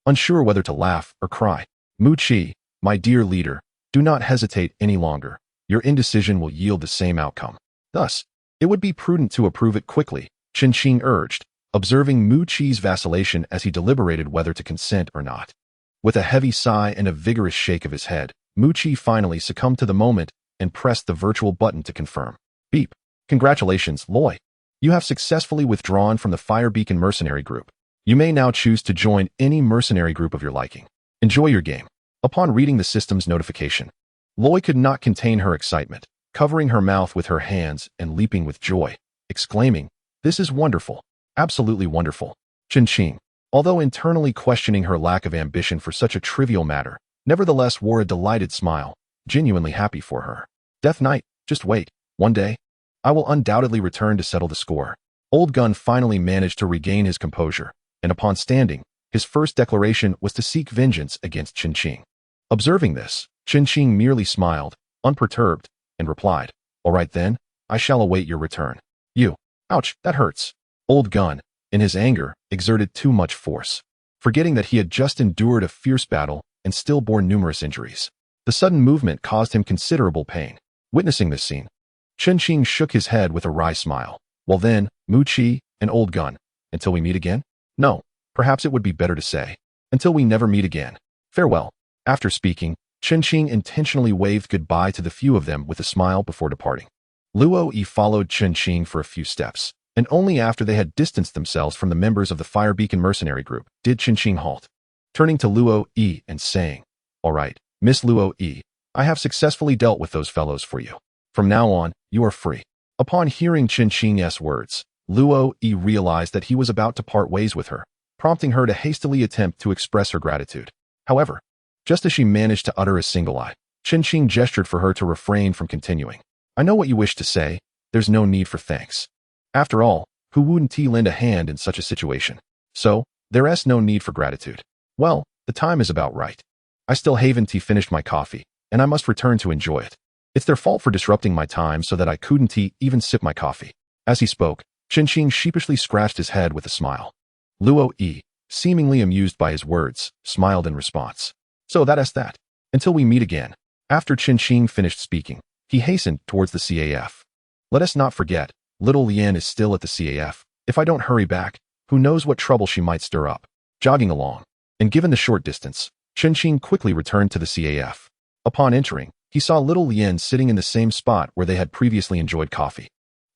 unsure whether to laugh or cry. "Mu Chi, my dear leader, do not hesitate any longer. Your indecision will yield the same outcome. Thus, it would be prudent to approve it quickly," Chen Qing urged, observing Mu Chi's vacillation as he deliberated whether to consent or not. With a heavy sigh and a vigorous shake of his head, Mu Chi finally succumbed to the moment and pressed the virtual button to confirm. Beep. "Congratulations, Loy. You have successfully withdrawn from the Fire Beacon mercenary group. You may now choose to join any mercenary group of your liking. Enjoy your game." Upon reading the system's notification, Loy could not contain her excitement, covering her mouth with her hands and leaping with joy, exclaiming, "This is wonderful. Absolutely wonderful." Chen Qing, although internally questioning her lack of ambition for such a trivial matter, nevertheless wore a delighted smile, genuinely happy for her. "Death Knight, just wait. One day, I will undoubtedly return to settle the score." Old Gun finally managed to regain his composure, and upon standing, his first declaration was to seek vengeance against Chen Qing. Observing this, Chen Qing merely smiled, unperturbed, and replied, "All right then, I shall await your return." "You. Ouch, that hurts." Old Gun, in his anger, exerted too much force, forgetting that he had just endured a fierce battle and still bore numerous injuries. The sudden movement caused him considerable pain. Witnessing this scene, Chen Qing shook his head with a wry smile. "Well then, Mu Chi and Old Gun, until we meet again? No, perhaps it would be better to say, until we never meet again. Farewell." After speaking, Chen Qing intentionally waved goodbye to the few of them with a smile before departing. Luo Yi followed Chen Qing for a few steps, and only after they had distanced themselves from the members of the Fire Beacon mercenary group did Chen Qing halt. turning to Luo Yi and saying, "All right, Miss Luo Yi, I have successfully dealt with those fellows for you. From now on, you are free." Upon hearing Qin Shing's words, Luo Yi realized that he was about to part ways with her, prompting her to hastily attempt to express her gratitude. However, just as she managed to utter a single "I," Qin Shing gestured for her to refrain from continuing. "I know what you wish to say. There's no need for thanks. After all, who wouldn't lend a hand in such a situation? So, there's no need for gratitude. Well, the time is about right. I still haven't finished my coffee, and I must return to enjoy it. It's their fault for disrupting my time so that I couldn't even sip my coffee." As he spoke, Qin Shing sheepishly scratched his head with a smile. Luo Yi, seemingly amused by his words, smiled in response. "So that's that. Until we meet again." After Qin Shing finished speaking, he hastened towards the CAF. "Let us not forget, little Lian is still at the CAF. If I don't hurry back, who knows what trouble she might stir up." Jogging along, and given the short distance, Qin Shing quickly returned to the CAF. Upon entering, he saw little Lian sitting in the same spot where they had previously enjoyed coffee,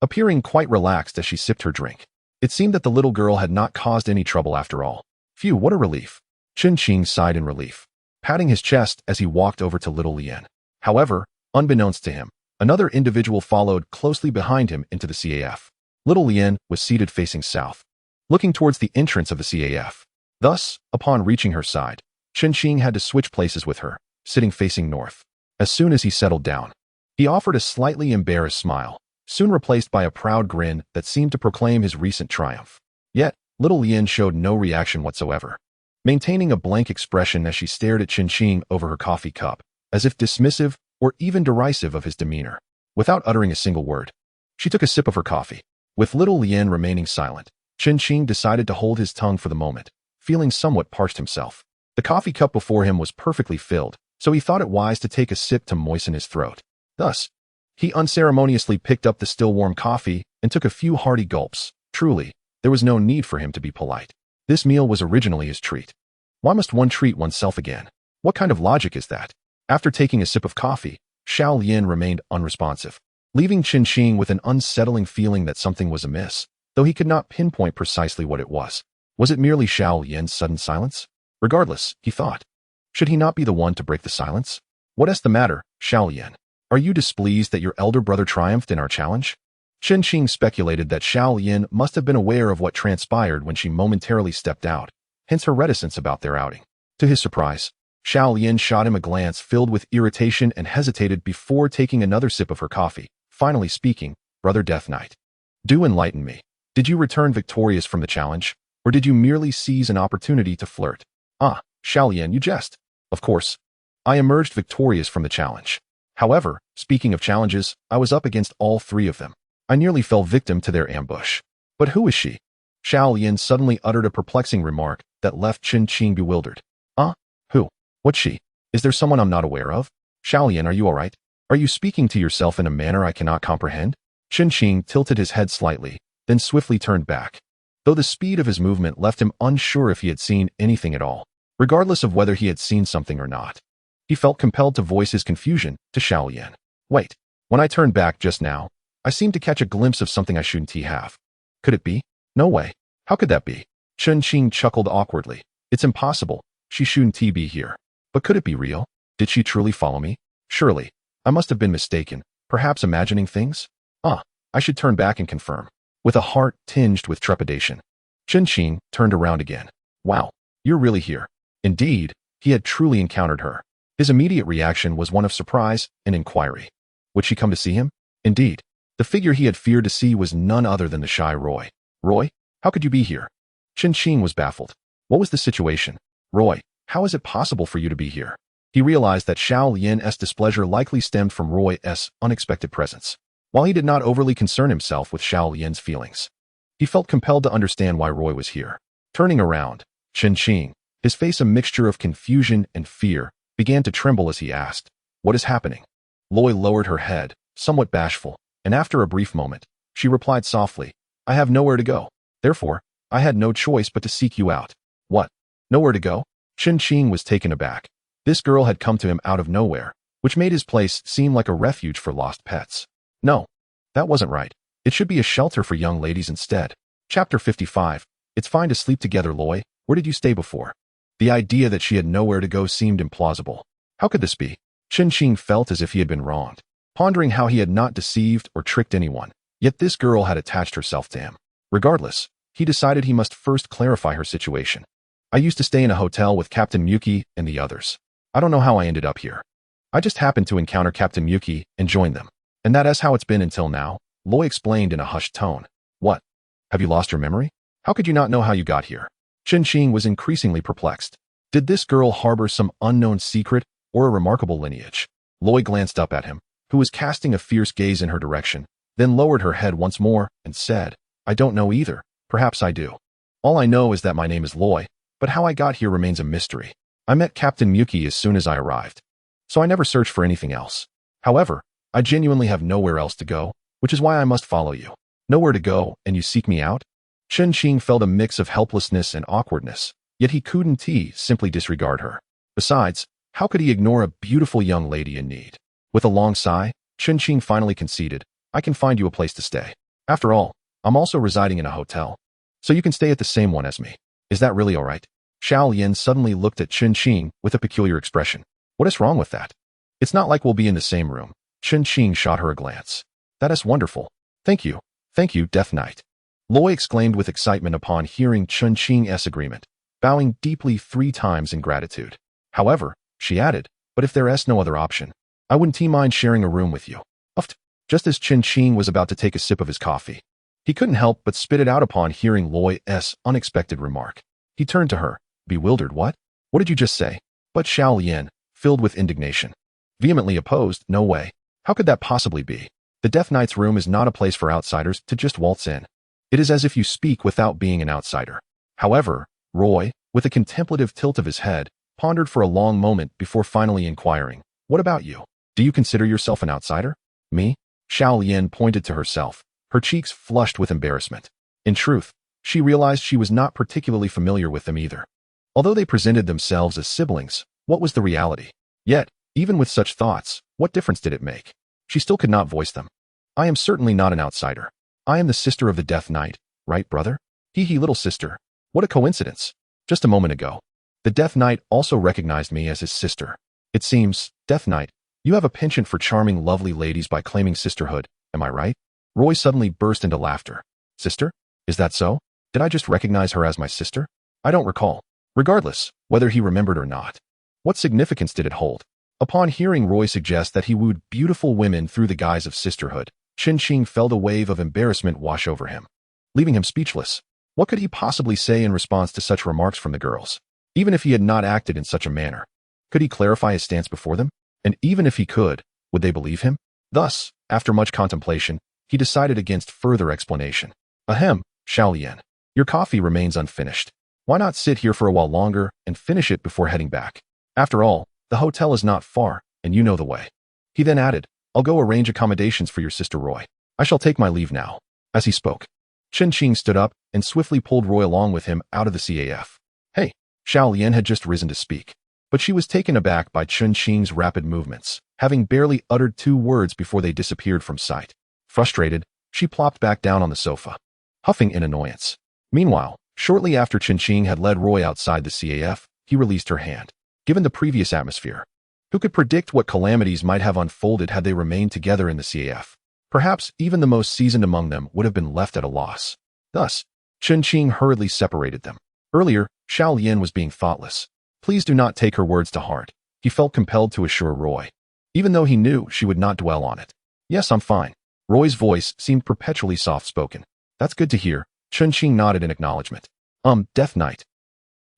appearing quite relaxed as she sipped her drink. It seemed that the little girl had not caused any trouble after all. Phew, what a relief. Qin Shing sighed in relief, patting his chest as he walked over to little Lian. However, unbeknownst to him, another individual followed closely behind him into the CAF. Little Lian was seated facing south, looking towards the entrance of the CAF. Thus, upon reaching her side, Qin Shing had to switch places with her, sitting facing north. As soon as he settled down, he offered a slightly embarrassed smile, soon replaced by a proud grin that seemed to proclaim his recent triumph. Yet, little Lian showed no reaction whatsoever, maintaining a blank expression as she stared at Qin Shing over her coffee cup, as if dismissive or even derisive of his demeanor. Without uttering a single word, she took a sip of her coffee. With little Lian remaining silent, Qin Shing decided to hold his tongue for the moment, feeling somewhat parched himself. The coffee cup before him was perfectly filled, so he thought it wise to take a sip to moisten his throat. Thus, he unceremoniously picked up the still warm coffee and took a few hearty gulps. Truly, there was no need for him to be polite. This meal was originally his treat. Why must one treat oneself again? What kind of logic is that? After taking a sip of coffee, Xiao Lian remained unresponsive, leaving Qin Shing with an unsettling feeling that something was amiss, though he could not pinpoint precisely what it was. Was it merely Xiao Lian's sudden silence? Regardless, he thought, should he not be the one to break the silence? "What is the matter, Xiao Lian? Are you displeased that your elder brother triumphed in our challenge?" Qin Shing speculated that Xiao Lian must have been aware of what transpired when she momentarily stepped out, hence her reticence about their outing. To his surprise, Xiao Lian shot him a glance filled with irritation and hesitated before taking another sip of her coffee, finally speaking, "Brother Death Knight, do enlighten me. Did you return victorious from the challenge, or did you merely seize an opportunity to flirt?" "Ah, Xiao Lian, you jest. Of course, I emerged victorious from the challenge. However, speaking of challenges, I was up against all three of them. I nearly fell victim to their ambush." "But who is she?" Xiao Lian suddenly uttered a perplexing remark that left Qin Shing bewildered. Who? What's she? Is there someone I'm not aware of?" "Xiao Lian, are you all right? Are you speaking to yourself in a manner I cannot comprehend?" Qin Shing tilted his head slightly, then swiftly turned back, though the speed of his movement left him unsure if he had seen anything at all. Regardless of whether he had seen something or not, he felt compelled to voice his confusion to Xiao Lian. "Wait, when I turned back just now, I seemed to catch a glimpse of something I shouldn't have. Could it be? No way. How could that be?" Qin Shing chuckled awkwardly. "It's impossible. She shouldn't be here. But could it be real? Did she truly follow me? Surely, I must have been mistaken, perhaps imagining things? I should turn back and confirm." With a heart tinged with trepidation, Qin Shing turned around again. "Wow, you're really here." Indeed, he had truly encountered her. His immediate reaction was one of surprise and inquiry. Would she come to see him? Indeed, the figure he had feared to see was none other than the shy Roy. "Roy, how could you be here?" Qin Shing was baffled. What was the situation? "Roy, how is it possible for you to be here?" He realized that Xiao Lian's displeasure likely stemmed from Roy's unexpected presence. While he did not overly concern himself with Xiao Lian's feelings, he felt compelled to understand why Roy was here. Turning around, Qin Shing, his face a mixture of confusion and fear, began to tremble as he asked, "What is happening?" Loy lowered her head, somewhat bashful, and after a brief moment, she replied softly, "I have nowhere to go. Therefore, I had no choice but to seek you out." "What? Nowhere to go?" Qin Shing was taken aback. This girl had come to him out of nowhere, which made his place seem like a refuge for lost pets. No, that wasn't right. It should be a shelter for young ladies instead. Chapter 55. It's fine to sleep together, Loy. Where did you stay before? The idea that she had nowhere to go seemed implausible. How could this be? Qing felt as if he had been wronged, pondering how he had not deceived or tricked anyone. Yet this girl had attached herself to him. Regardless, he decided he must first clarify her situation. I used to stay in a hotel with Captain Miyuki and the others. I don't know how I ended up here. I just happened to encounter Captain Miyuki and joined them. And that is how it's been until now, Loi explained in a hushed tone. What? Have you lost your memory? How could you not know how you got here? Qing was increasingly perplexed. Did this girl harbor some unknown secret or a remarkable lineage? Loi glanced up at him, who was casting a fierce gaze in her direction, then lowered her head once more and said, I don't know either. Perhaps I do. All I know is that my name is Loi, but how I got here remains a mystery. I met Captain Miyuki as soon as I arrived, so I never searched for anything else. However, I genuinely have nowhere else to go, which is why I must follow you. Nowhere to go, and you seek me out? Qing felt a mix of helplessness and awkwardness, yet he couldn't simply disregard her. Besides, how could he ignore a beautiful young lady in need? With a long sigh, Qing finally conceded, I can find you a place to stay. After all, I'm also residing in a hotel, so you can stay at the same one as me. Is that really all right? Xiao Yan suddenly looked at Qing with a peculiar expression. What is wrong with that? It's not like we'll be in the same room. Qing shot her a glance. That is wonderful. Thank you, Death Knight. Loi exclaimed with excitement upon hearing Qing's agreement, bowing deeply 3 times in gratitude. However, she added, but if there is no other option, I wouldn't mind sharing a room with you. Uffed. Just as Qing was about to take a sip of his coffee, he couldn't help but spit it out upon hearing Loi's unexpected remark. He turned to her, bewildered. What? What did you just say? But Xiao Yan, filled with indignation, vehemently opposed. No way. How could that possibly be? The Death Knight's room is not a place for outsiders to just waltz in. It is as if you speak without being an outsider. However, Roy, with a contemplative tilt of his head, pondered for a long moment before finally inquiring, what about you? Do you consider yourself an outsider? Me? Xiao Yan pointed to herself, her cheeks flushed with embarrassment. In truth, she realized she was not particularly familiar with them either. Although they presented themselves as siblings, what was the reality? Yet, even with such thoughts, what difference did it make? She still could not voice them. I am certainly not an outsider. I am the sister of the Death Knight, right, brother? Hee little sister. What a coincidence. Just a moment ago, the Death Knight also recognized me as his sister. It seems, Death Knight, you have a penchant for charming lovely ladies by claiming sisterhood, am I right? Roy suddenly burst into laughter. Sister? Is that so? Did I just recognize her as my sister? I don't recall. Regardless, whether he remembered or not, what significance did it hold? Upon hearing Roy suggest that he wooed beautiful women through the guise of sisterhood, Qing felt a wave of embarrassment wash over him, leaving him speechless. What could he possibly say in response to such remarks from the girls? Even if he had not acted in such a manner, could he clarify his stance before them? And even if he could, would they believe him? Thus, after much contemplation, he decided against further explanation. Ahem, Xiao Yan, your coffee remains unfinished. Why not sit here for a while longer and finish it before heading back? After all, the hotel is not far, and you know the way. He then added, I'll go arrange accommodations for your sister Roy. I shall take my leave now. As he spoke, Qing stood up and swiftly pulled Roy along with him out of the CAF. Hey, Xiao Yan had just risen to speak, but she was taken aback by Qing's rapid movements, having barely uttered 2 words before they disappeared from sight. Frustrated, she plopped back down on the sofa, huffing in annoyance. Meanwhile, shortly after Qing had led Roy outside the CAF, he released her hand. Given the previous atmosphere, who could predict what calamities might have unfolded had they remained together in the CAF? Perhaps even the most seasoned among them would have been left at a loss. Thus, Qing hurriedly separated them. Earlier, Xiao Yan was being thoughtless. Please do not take her words to heart, he felt compelled to assure Roy, even though he knew she would not dwell on it. Yes, I'm fine. Roy's voice seemed perpetually soft-spoken. That's good to hear. Qing nodded in acknowledgement. Death Knight.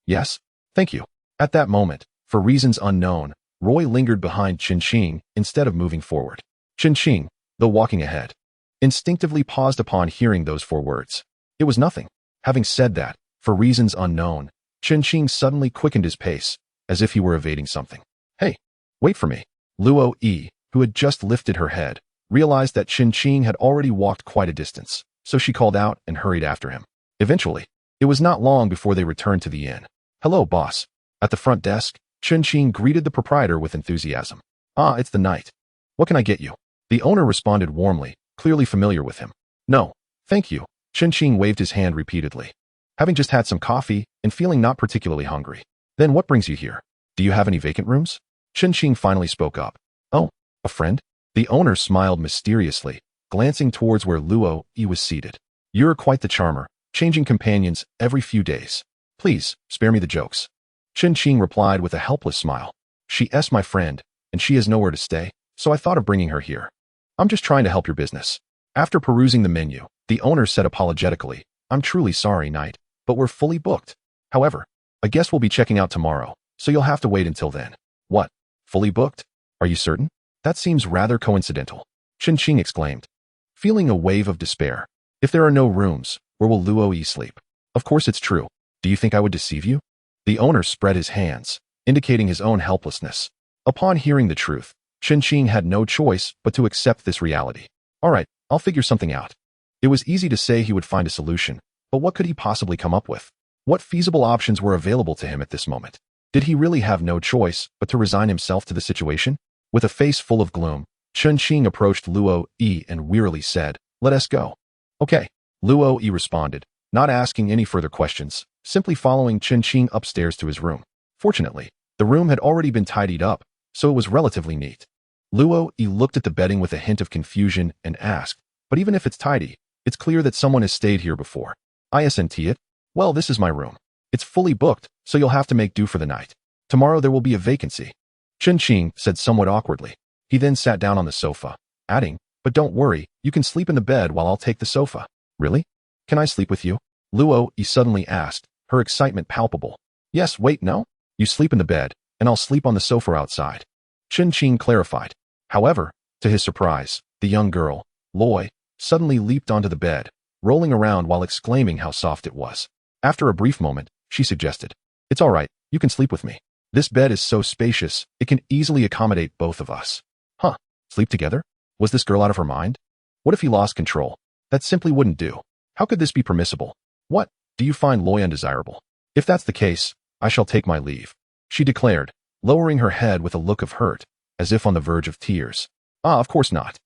Yes? Thank you. At that moment, for reasons unknown, Roy lingered behind Qing instead of moving forward. Qing, though walking ahead, instinctively paused upon hearing those 4 words. It was nothing. Having said that, for reasons unknown, Qing suddenly quickened his pace, as if he were evading something. Hey, wait for me. Luo Yi, who had just lifted her head, realized that Qing had already walked quite a distance, so she called out and hurried after him. Eventually, it was not long before they returned to the inn. Hello, boss. At the front desk, Qing greeted the proprietor with enthusiasm. Ah, it's the knight. What can I get you? The owner responded warmly, clearly familiar with him. No, thank you. Qing waved his hand repeatedly, having just had some coffee and feeling not particularly hungry. Then what brings you here? Do you have any vacant rooms? Chen Qing finally spoke up. Oh, a friend? The owner smiled mysteriously, glancing towards where Luo Yi was seated. You're quite the charmer, changing companions every few days. Please, spare me the jokes. Chen Qing replied with a helpless smile. She's my friend, and she has nowhere to stay, so I thought of bringing her here. I'm just trying to help your business. After perusing the menu, the owner said apologetically, I'm truly sorry, Knight, but we're fully booked. However, a guest will be checking out tomorrow, so you'll have to wait until then. What? Fully booked? Are you certain? That seems rather coincidental. Chen Qing exclaimed, feeling a wave of despair. If there are no rooms, where will Luo Yi sleep? Of course it's true. Do you think I would deceive you? The owner spread his hands, indicating his own helplessness. Upon hearing the truth, Chen Qing had no choice but to accept this reality. All right, I'll figure something out. It was easy to say he would find a solution, but what could he possibly come up with? What feasible options were available to him at this moment? Did he really have no choice but to resign himself to the situation? With a face full of gloom, Chen Qing approached Luo Yi and wearily said, let us go. Okay, Luo Yi responded, not asking any further questions, simply following Chen Qing upstairs to his room. Fortunately, the room had already been tidied up, so it was relatively neat. Luo Yi looked at the bedding with a hint of confusion and asked, but even if it's tidy, it's clear that someone has stayed here before. Isn't it? Well, this is my room. It's fully booked, so you'll have to make do for the night. Tomorrow there will be a vacancy. Chen Qing said somewhat awkwardly. He then sat down on the sofa, adding, but don't worry, you can sleep in the bed while I'll take the sofa. Really? Can I sleep with you? Luo Yi suddenly asked, her excitement palpable. Yes, wait, no? You sleep in the bed, and I'll sleep on the sofa outside. Chen Qing clarified. However, to his surprise, the young girl, Loi, suddenly leaped onto the bed, rolling around while exclaiming how soft it was. After a brief moment, she suggested, it's all right, you can sleep with me. This bed is so spacious, it can easily accommodate both of us. Huh, sleep together? Was this girl out of her mind? What if he lost control? That simply wouldn't do. How could this be permissible? What, do you find Loi undesirable? If that's the case, I shall take my leave, she declared, lowering her head with a look of hurt, as if on the verge of tears. Ah, of course not.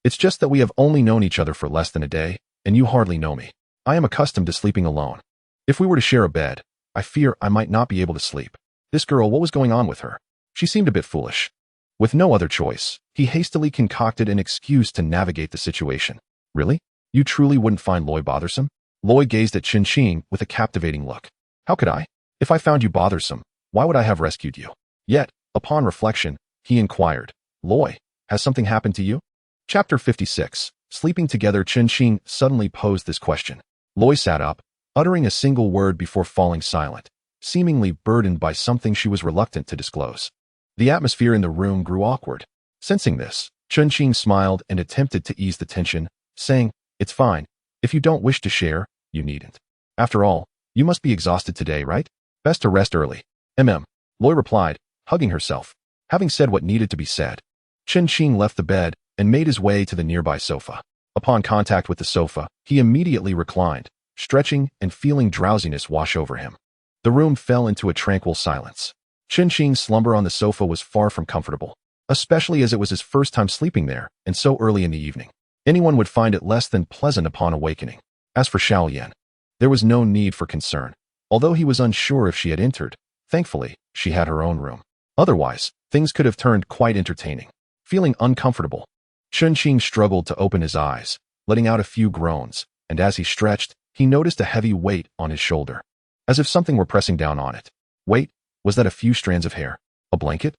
It's just that we have only known each other for less than a day, and you hardly know me. I am accustomed to sleeping alone. If we were to share a bed, I fear I might not be able to sleep. This girl, what was going on with her? She seemed a bit foolish. With no other choice, he hastily concocted an excuse to navigate the situation. Really? You truly wouldn't find Loi bothersome? Loi gazed at Chen Qing with a captivating look. How could I? If I found you bothersome, why would I have rescued you? Yet, upon reflection, he inquired, Loi, has something happened to you? Chapter 56. Sleeping together. Chen Qing suddenly posed this question. Loi sat up, uttering a single word before falling silent, seemingly burdened by something she was reluctant to disclose. The atmosphere in the room grew awkward. Sensing this, Chen Qing smiled and attempted to ease the tension, saying, it's fine. If you don't wish to share, you needn't. After all, you must be exhausted today, right? Best to rest early. Loi replied, hugging herself. Having said what needed to be said, Chen Qing left the bed and made his way to the nearby sofa. Upon contact with the sofa, he immediately reclined, stretching and feeling drowsiness wash over him. The room fell into a tranquil silence. Chen Qing's slumber on the sofa was far from comfortable, especially as it was his first time sleeping there and so early in the evening. Anyone would find it less than pleasant upon awakening. As for Xiaolian, there was no need for concern. Although he was unsure if she had entered, thankfully, she had her own room. Otherwise, things could have turned quite entertaining. Feeling uncomfortable, Chen Qing struggled to open his eyes, letting out a few groans, and as he stretched, he noticed a heavy weight on his shoulder, as if something were pressing down on it. Wait, was that a few strands of hair? A blanket?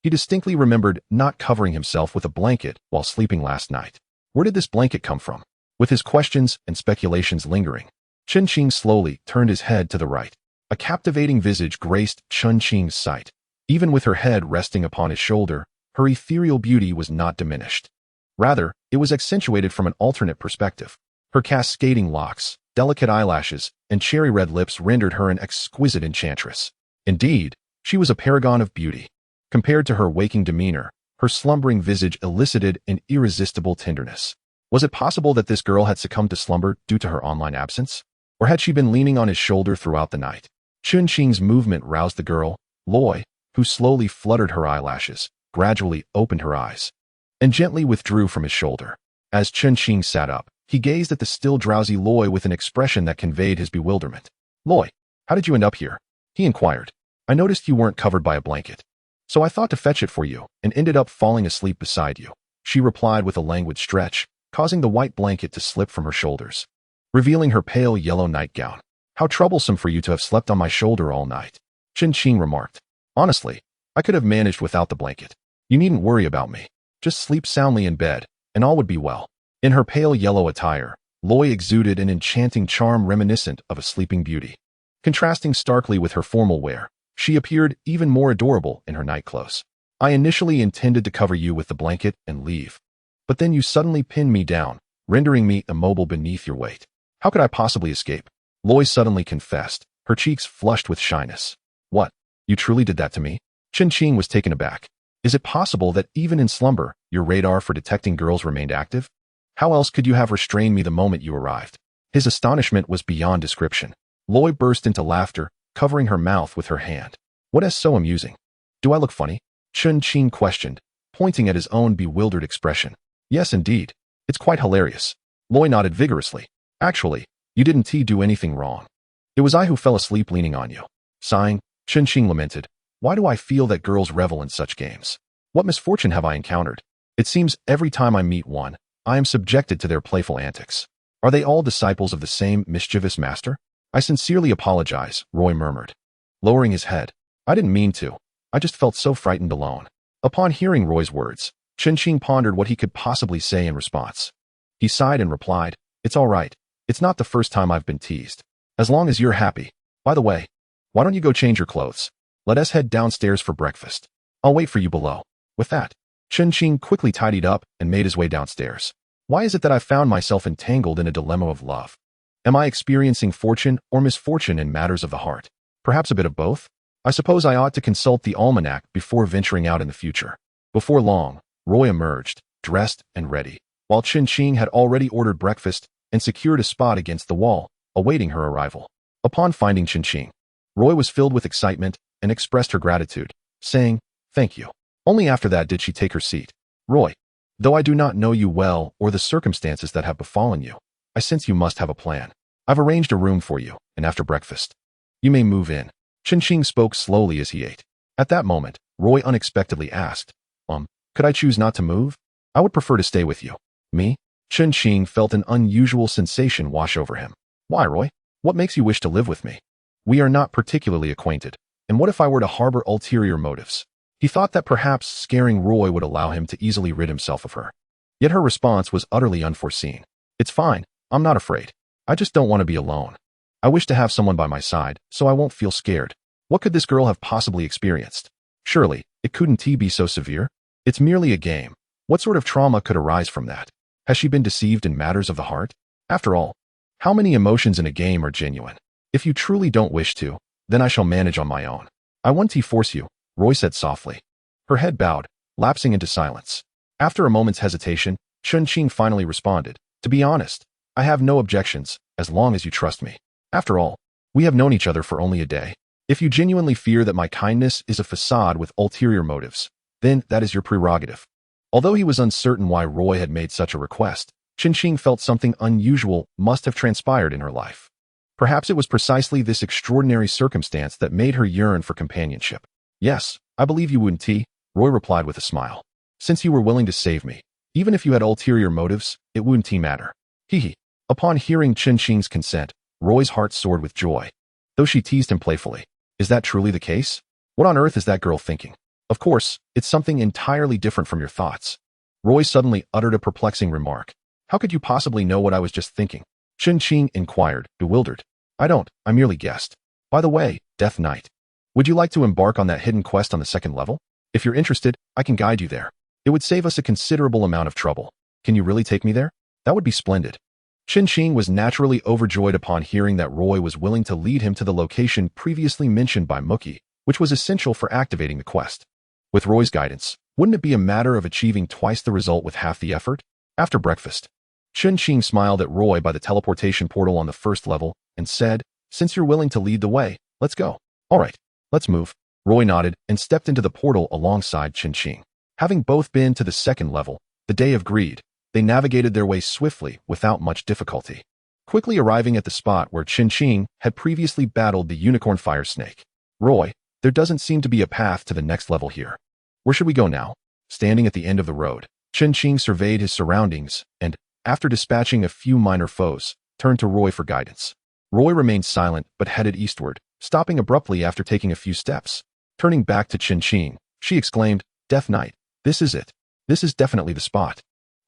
He distinctly remembered not covering himself with a blanket while sleeping last night. Where did this blanket come from? With his questions and speculations lingering, Chen Qing slowly turned his head to the right. A captivating visage graced Chen Qing's sight. Even with her head resting upon his shoulder, her ethereal beauty was not diminished. Rather, it was accentuated from an alternate perspective. Her cascading locks, delicate eyelashes, and cherry-red lips rendered her an exquisite enchantress. Indeed, she was a paragon of beauty. Compared to her waking demeanor, her slumbering visage elicited an irresistible tenderness. Was it possible that this girl had succumbed to slumber due to her online absence? Or had she been leaning on his shoulder throughout the night? Chen Qing's movement roused the girl, Loi, who slowly fluttered her eyelashes, gradually opened her eyes, and gently withdrew from his shoulder. As Chen Qing sat up, he gazed at the still drowsy Loi with an expression that conveyed his bewilderment. Loi, how did you end up here? He inquired. I noticed you weren't covered by a blanket. So I thought to fetch it for you and ended up falling asleep beside you. She replied with a languid stretch, causing the white blanket to slip from her shoulders, revealing her pale yellow nightgown. How troublesome for you to have slept on my shoulder all night, Qin remarked. Honestly, I could have managed without the blanket. You needn't worry about me. Just sleep soundly in bed, and all would be well. In her pale yellow attire, Loi exuded an enchanting charm reminiscent of a sleeping beauty. Contrasting starkly with her formal wear, she appeared even more adorable in her nightclothes. I initially intended to cover you with the blanket and leave. But then you suddenly pinned me down, rendering me immobile beneath your weight. How could I possibly escape? Loi suddenly confessed, her cheeks flushed with shyness. What? You truly did that to me? Qin was taken aback. Is it possible that even in slumber, your radar for detecting girls remained active? How else could you have restrained me the moment you arrived? His astonishment was beyond description. Loi burst into laughter, covering her mouth with her hand. What is so amusing? Do I look funny? Qin questioned, pointing at his own bewildered expression. Yes, indeed. It's quite hilarious. Loi nodded vigorously. Actually, you didn't do anything wrong. It was I who fell asleep leaning on you. Sighing, Qin lamented. Why do I feel that girls revel in such games? What misfortune have I encountered? It seems every time I meet one, I am subjected to their playful antics. Are they all disciples of the same mischievous master? I sincerely apologize, Roy murmured, lowering his head. I didn't mean to. I just felt so frightened alone. Upon hearing Roy's words, Qin pondered what he could possibly say in response. He sighed and replied, It's all right. It's not the first time I've been teased. As long as you're happy. By the way, why don't you go change your clothes? Let us head downstairs for breakfast. I'll wait for you below. With that, Qin quickly tidied up and made his way downstairs. Why is it that I found myself entangled in a dilemma of love? Am I experiencing fortune or misfortune in matters of the heart? Perhaps a bit of both? I suppose I ought to consult the almanac before venturing out in the future. Before long, Roy emerged, dressed and ready, while Qin had already ordered breakfast and secured a spot against the wall, awaiting her arrival. Upon finding Qin, Roy was filled with excitement and expressed her gratitude, saying, Thank you. Only after that did she take her seat. Roy, though I do not know you well or the circumstances that have befallen you, I sense you must have a plan. I've arranged a room for you, and after breakfast, you may move in. Qin spoke slowly as he ate. At that moment, Roy unexpectedly asked, could I choose not to move? I would prefer to stay with you. Me? Qin felt an unusual sensation wash over him. Why, Roy? What makes you wish to live with me? We are not particularly acquainted, and what if I were to harbor ulterior motives? He thought that perhaps scaring Roy would allow him to easily rid himself of her. Yet her response was utterly unforeseen. It's fine. I'm not afraid. I just don't want to be alone. I wish to have someone by my side, so I won't feel scared. What could this girl have possibly experienced? Surely, it couldn't be so severe? It's merely a game. What sort of trauma could arise from that? Has she been deceived in matters of the heart? After all, how many emotions in a game are genuine? If you truly don't wish to, then I shall manage on my own. I won't force you, Roy said softly. Her head bowed, lapsing into silence. After a moment's hesitation, Qin finally responded, To be honest, I have no objections, as long as you trust me. After all, we have known each other for only a day. If you genuinely fear that my kindness is a facade with ulterior motives, then that is your prerogative. Although he was uncertain why Roy had made such a request, Qin felt something unusual must have transpired in her life. Perhaps it was precisely this extraordinary circumstance that made her yearn for companionship. Yes, I believe you wouldn't, Roy replied with a smile. Since you were willing to save me, even if you had ulterior motives, it wouldn't matter. Hee. Upon hearing Qin's consent, Roy's heart soared with joy. Though she teased him playfully. Is that truly the case? What on earth is that girl thinking? Of course, it's something entirely different from your thoughts. Roy suddenly uttered a perplexing remark. How could you possibly know what I was just thinking? Qin inquired, bewildered. I merely guessed. By the way, Death Knight, would you like to embark on that hidden quest on the second level? If you're interested, I can guide you there. It would save us a considerable amount of trouble. Can you really take me there? That would be splendid. Qin was naturally overjoyed upon hearing that Roy was willing to lead him to the location previously mentioned by Mookie, which was essential for activating the quest. With Roy's guidance, wouldn't it be a matter of achieving twice the result with half the effort? After breakfast, Qin smiled at Roy by the teleportation portal on the first level and said, Since you're willing to lead the way, let's go. All right, let's move. Roy nodded and stepped into the portal alongside Qin. Having both been to the second level, the Day of Greed, they navigated their way swiftly without much difficulty, quickly arriving at the spot where Qin had previously battled the unicorn fire snake. Roy, There doesn't seem to be a path to the next level here. Where should we go now? Standing at the end of the road, Chen surveyed his surroundings and, after dispatching a few minor foes, turned to Roy for guidance. Roy remained silent but headed eastward, stopping abruptly after taking a few steps. Turning back to Chen, she exclaimed, "Death Knight, this is it. This is definitely the spot."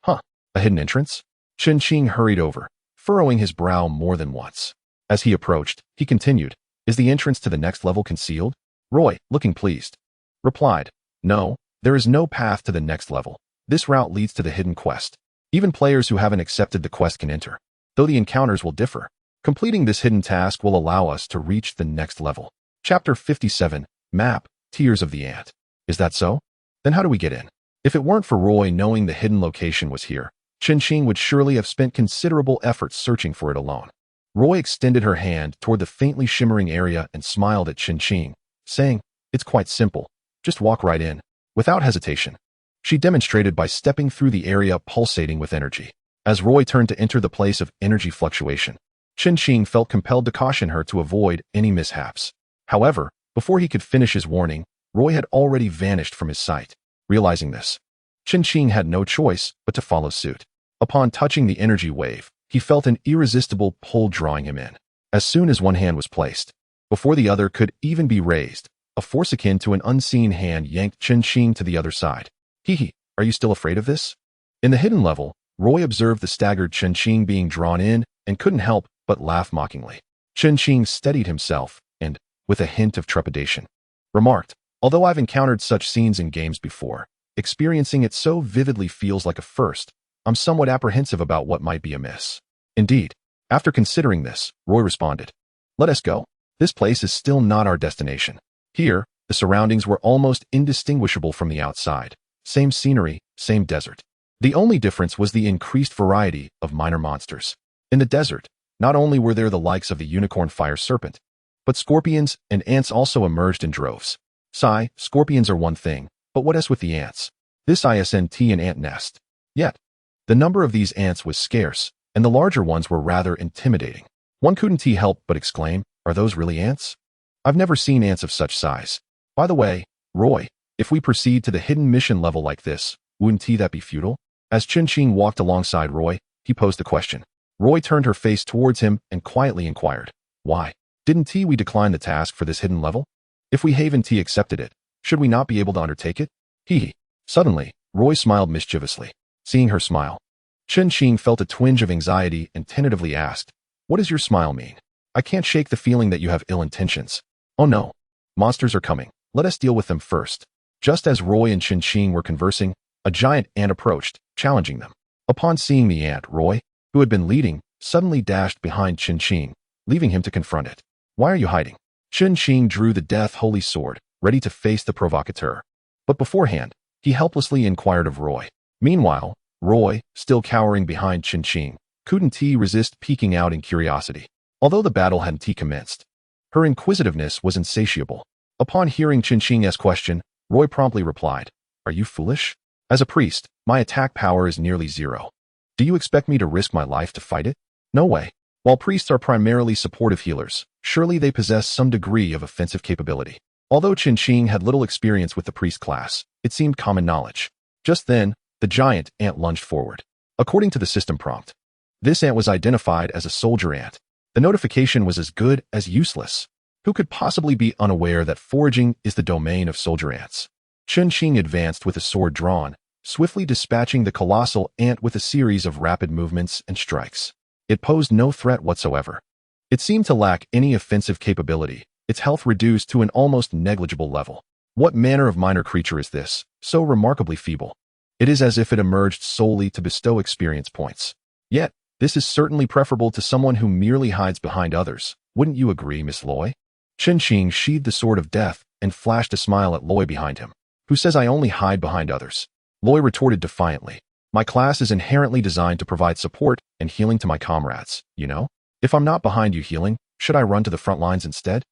Huh, a hidden entrance? Chen hurried over, furrowing his brow more than once. As he approached, he continued, "Is the entrance to the next level concealed?" Roy, looking pleased, replied, "No, there is no path to the next level. This route leads to the hidden quest. Even players who haven't accepted the quest can enter, though the encounters will differ. Completing this hidden task will allow us to reach the next level." Chapter 57, Map, Tears of the Ant. Is that so? Then how do we get in? If it weren't for Roy knowing the hidden location was here, Chen would surely have spent considerable effort searching for it alone. Roy extended her hand toward the faintly shimmering area and smiled at Chen, saying, "It's quite simple. Just walk right in, without hesitation." She demonstrated by stepping through the area pulsating with energy. As Roy turned to enter the place of energy fluctuation, Chen felt compelled to caution her to avoid any mishaps. However, before he could finish his warning, Roy had already vanished from his sight. Realizing this, Chen had no choice but to follow suit. Upon touching the energy wave, he felt an irresistible pull drawing him in. As soon as one hand was placed, before the other could even be raised, a force akin to an unseen hand yanked Chen to the other side. "Hee, are you still afraid of this?" In the hidden level, Roy observed the staggered Chen being drawn in and couldn't help but laugh mockingly. Chen steadied himself and, with a hint of trepidation, remarked, "Although I've encountered such scenes in games before, experiencing it so vividly feels like a first. I'm somewhat apprehensive about what might be amiss." Indeed, after considering this, Roy responded, "Let us go. This place is still not our destination." Here, the surroundings were almost indistinguishable from the outside. Same scenery, same desert. The only difference was the increased variety of minor monsters. In the desert, not only were there the likes of the unicorn fire serpent, but scorpions and ants also emerged in droves. Scorpions are one thing, but what else with the ants? This isn't an ant nest. Yet, the number of these ants was scarce, and the larger ones were rather intimidating. One couldn't help but exclaim, "Are those really ants? I've never seen ants of such size." By the way, Roy, if we proceed to the hidden mission level like this, wouldn't that be futile? As Chen walked alongside Roy, he posed the question. Roy turned her face towards him and quietly inquired, "Why? Didn't we decline the task for this hidden level? If we haven't accepted it, should we not be able to undertake it?" Suddenly, Roy smiled mischievously. Seeing her smile, Chen felt a twinge of anxiety and tentatively asked, "What does your smile mean? I can't shake the feeling that you have ill intentions." "Oh no. Monsters are coming. Let us deal with them first." Just as Roy and Chen were conversing, a giant ant approached, challenging them. Upon seeing the ant, Roy, who had been leading, suddenly dashed behind Chen, leaving him to confront it. "Why are you hiding?" Chen drew the death holy sword, ready to face the provocateur. But beforehand, he helplessly inquired of Roy. Meanwhile, Roy, still cowering behind Chen, couldn't resist peeking out in curiosity. Although the battle hadn't commenced, her inquisitiveness was insatiable. Upon hearing Chen's question, Roy promptly replied, "Are you foolish? As a priest, my attack power is nearly zero. Do you expect me to risk my life to fight it? No way. While priests are primarily supportive healers, surely they possess some degree of offensive capability." Although Chen had little experience with the priest class, it seemed common knowledge. Just then, the giant ant lunged forward. According to the system prompt, this ant was identified as a soldier ant. The notification was as good as useless. Who could possibly be unaware that foraging is the domain of soldier ants? Chen advanced with a sword drawn, swiftly dispatching the colossal ant with a series of rapid movements and strikes. It posed no threat whatsoever. It seemed to lack any offensive capability, its health reduced to an almost negligible level. What manner of minor creature is this, so remarkably feeble? It is as if it emerged solely to bestow experience points. Yet, this is certainly preferable to someone who merely hides behind others. Wouldn't you agree, Miss Loy? Chen sheathed the sword of death and flashed a smile at Loy behind him. "Who says I only hide behind others?" Loy retorted defiantly. "My class is inherently designed to provide support and healing to my comrades, you know? If I'm not behind you healing, should I run to the front lines instead?"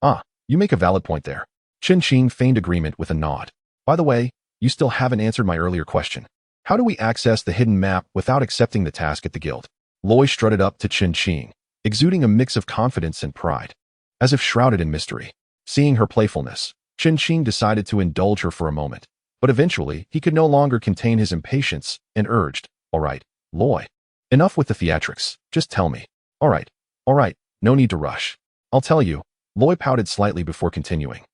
"Ah, you make a valid point there." Chen feigned agreement with a nod. "By the way, you still haven't answered my earlier question. How do we access the hidden map without accepting the task at the guild?" Loy strutted up to Chen, exuding a mix of confidence and pride. As if shrouded in mystery, Seeing her playfulness, Qin decided to indulge her for a moment, but eventually he could no longer contain his impatience and urged, "All right, Loi. Enough with the theatrics, just tell me." All right, no need to rush. I'll tell you," Loi pouted slightly before continuing.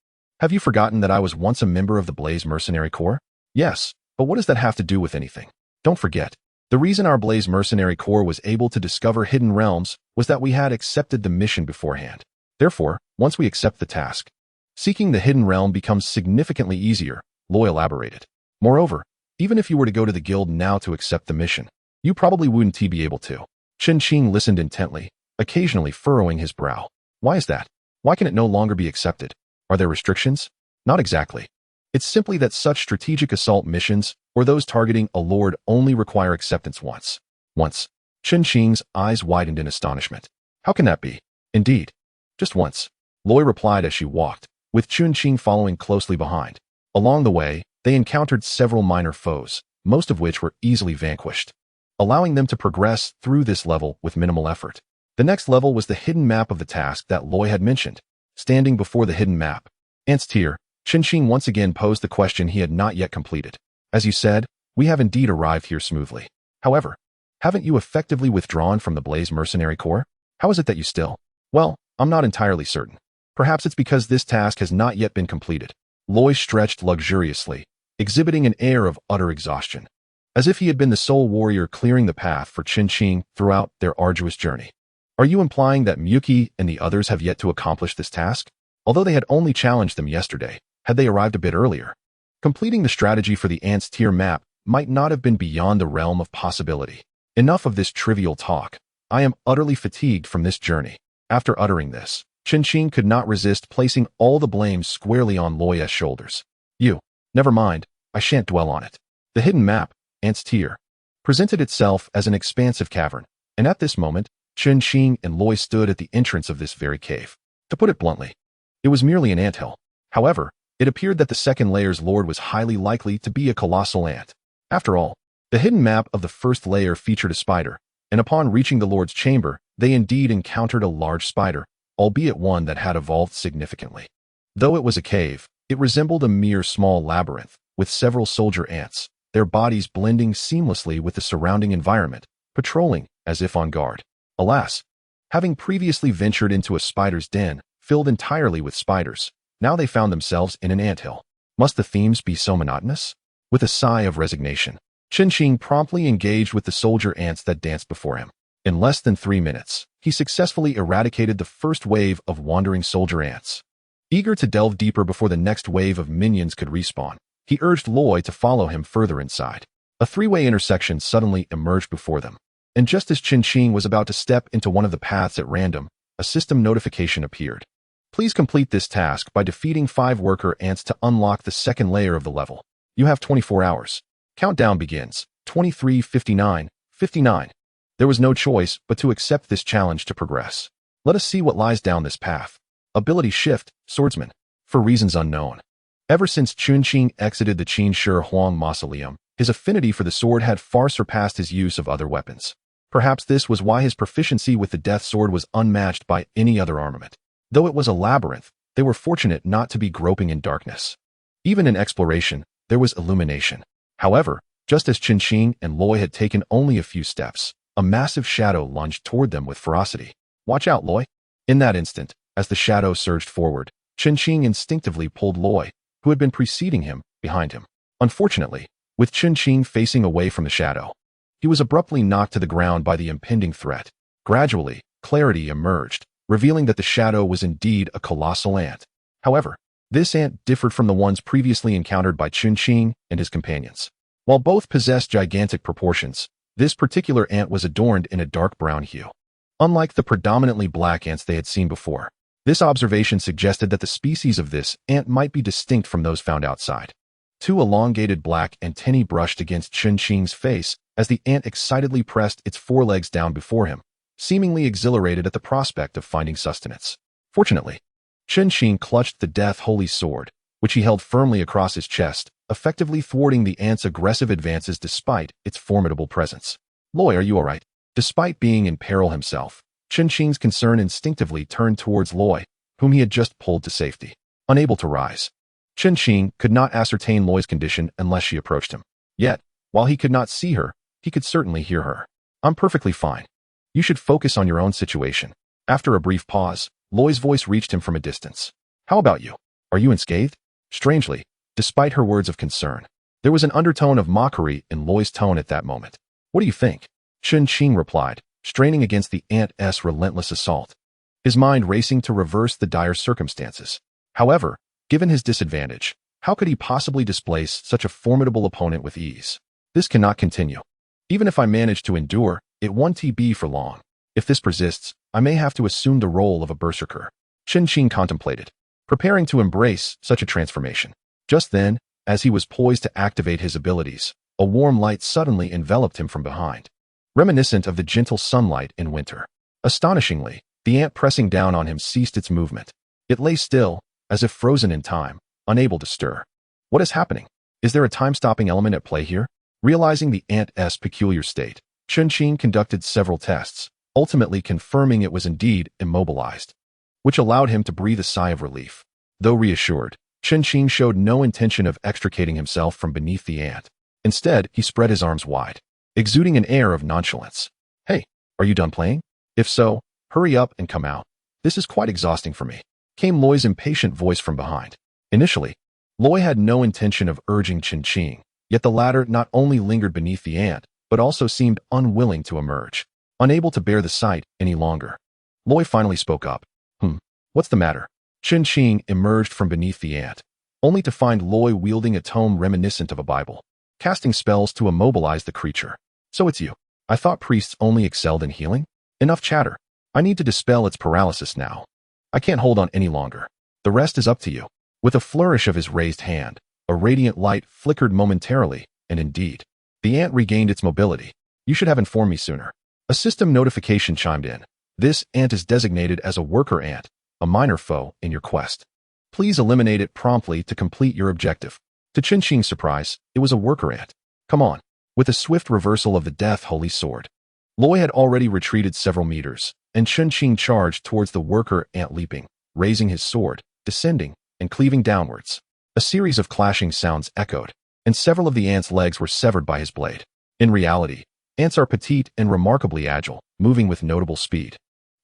"Have you forgotten that I was once a member of the Blaze Mercenary Corps?" "Yes, but what does that have to do with anything?" "Don't forget. The reason our Blaze Mercenary Corps was able to discover hidden realms was that we had accepted the mission beforehand. Therefore, once we accept the task, seeking the hidden realm becomes significantly easier," Loi elaborated. "Moreover, even if you were to go to the guild now to accept the mission, you probably wouldn't be able to." Qin listened intently, occasionally furrowing his brow. "Why is that? Why can it no longer be accepted? Are there restrictions?" "Not exactly. It's simply that such strategic assault missions, or those targeting a lord, only require acceptance once." "Once?" Qin's eyes widened in astonishment. "How can that be?" "Indeed. Just once," Loi replied as she walked, with Qin following closely behind. Along the way, they encountered several minor foes, most of which were easily vanquished, allowing them to progress through this level with minimal effort. The next level was the hidden map of the task that Loi had mentioned. Standing before the hidden map, Ant's tier, Qin once again posed the question he had not yet completed. "As you said, we have indeed arrived here smoothly. However, haven't you effectively withdrawn from the Blaze Mercenary Corps? How is it that you still—" "Well, I'm not entirely certain. Perhaps it's because this task has not yet been completed." Loi stretched luxuriously, exhibiting an air of utter exhaustion, as if he had been the sole warrior clearing the path for Qin throughout their arduous journey. "Are you implying that Miyuki and the others have yet to accomplish this task? Although they had only challenged them yesterday, had they arrived a bit earlier, completing the strategy for the Ant's tier map might not have been beyond the realm of possibility." "Enough of this trivial talk. I am utterly fatigued from this journey." After uttering this, Qin could not resist placing all the blame squarely on Loi's shoulders. Never mind, I shan't dwell on it." The hidden map, Ant's tier, presented itself as an expansive cavern, and at this moment, Qin and Loi stood at the entrance of this very cave. To put it bluntly, it was merely an anthill. However, it appeared that the second layer's lord was highly likely to be a colossal ant. After all, the hidden map of the first layer featured a spider, and upon reaching the lord's chamber, they indeed encountered a large spider, albeit one that had evolved significantly. Though it was a cave, it resembled a mere small labyrinth, with several soldier ants, their bodies blending seamlessly with the surrounding environment, patrolling as if on guard. Alas, having previously ventured into a spider's den, filled entirely with spiders, now they found themselves in an anthill. Must the themes be so monotonous? With a sigh of resignation, Qin promptly engaged with the soldier ants that danced before him. In less than 3 minutes, he successfully eradicated the first wave of wandering soldier ants. Eager to delve deeper before the next wave of minions could respawn, he urged Loi to follow him further inside. A three-way intersection suddenly emerged before them, and just as Qin was about to step into one of the paths at random, a system notification appeared. "Please complete this task by defeating 5 worker ants to unlock the second layer of the level. You have 24 hours. Countdown begins. 23, 59, 59. There was no choice but to accept this challenge to progress. Let us see what lies down this path. Ability Shift, Swordsman. For reasons unknown. Ever since Qin exited the Qin Shi Huang Mausoleum, his affinity for the sword had far surpassed his use of other weapons. Perhaps this was why his proficiency with the Death Sword was unmatched by any other armament. Though it was a labyrinth, they were fortunate not to be groping in darkness. Even in exploration, there was illumination. However, just as Qin and Loi had taken only a few steps, a massive shadow lunged toward them with ferocity. "Watch out, Loi." In that instant, as the shadow surged forward, Qin instinctively pulled Loi, who had been preceding him, behind him. Unfortunately, with Qin facing away from the shadow, he was abruptly knocked to the ground by the impending threat. Gradually, clarity emerged, revealing that the shadow was indeed a colossal ant. However, this ant differed from the ones previously encountered by Qin and his companions. While both possessed gigantic proportions, this particular ant was adorned in a dark brown hue. Unlike the predominantly black ants they had seen before, this observation suggested that the species of this ant might be distinct from those found outside. 2 elongated black antennae brushed against Qin's face as the ant excitedly pressed its forelegs down before him, seemingly exhilarated at the prospect of finding sustenance. Fortunately, Qin clutched the Death Holy Sword, which he held firmly across his chest, effectively thwarting the ant's aggressive advances despite its formidable presence. "Loi, are you all right?" Despite being in peril himself, Qin's concern instinctively turned towards Loi, whom he had just pulled to safety. unable to rise. Chen Qing could not ascertain Loi's condition unless she approached him. Yet, while he could not see her, he could certainly hear her. I'm perfectly fine. You should focus on your own situation. After a brief pause, Loi's voice reached him from a distance. How about you? Are you unscathed? Strangely, despite her words of concern, there was an undertone of mockery in Loi's tone at that moment. What do you think? Chen Qing replied, straining against the ant's relentless assault, his mind racing to reverse the dire circumstances. However, given his disadvantage, how could he possibly displace such a formidable opponent with ease? This cannot continue. Even if I manage to endure, it won't be for long. If this persists, I may have to assume the role of a berserker. Chen Qing contemplated, preparing to embrace such a transformation. Just then, as he was poised to activate his abilities, a warm light suddenly enveloped him from behind, reminiscent of the gentle sunlight in winter. Astonishingly, the ant pressing down on him ceased its movement. It lay still, as if frozen in time, unable to stir. What is happening? Is there a time-stopping element at play here? Realizing the ant's peculiar state, Chen Qing conducted several tests, ultimately confirming it was indeed immobilized, which allowed him to breathe a sigh of relief. Though reassured, Chen Qing showed no intention of extricating himself from beneath the ant. Instead, he spread his arms wide, exuding an air of nonchalance. Hey, are you done playing? If so, hurry up and come out. This is quite exhausting for me, came Loi's impatient voice from behind. Initially, Loi had no intention of urging Chen Qing, yet the latter not only lingered beneath the ant, but also seemed unwilling to emerge, unable to bear the sight any longer. Loi finally spoke up. What's the matter? Chen Qing emerged from beneath the ant, only to find Loi wielding a tome reminiscent of a Bible, casting spells to immobilize the creature. So it's you. I thought priests only excelled in healing? Enough chatter. I need to dispel its paralysis now. I can't hold on any longer. The rest is up to you. With a flourish of his raised hand, a radiant light flickered momentarily, and indeed, the ant regained its mobility. You should have informed me sooner. A system notification chimed in. This ant is designated as a worker ant, a minor foe in your quest. Please eliminate it promptly to complete your objective. To Chen Qing's surprise, it was a worker ant. Come on. With a swift reversal of the Death Holy Sword, Loi had already retreated several meters, and Chen Qing charged towards the worker ant, leaping, raising his sword, descending, and cleaving downwards. A series of clashing sounds echoed, and several of the ant's legs were severed by his blade. In reality, ants are petite and remarkably agile, moving with notable speed.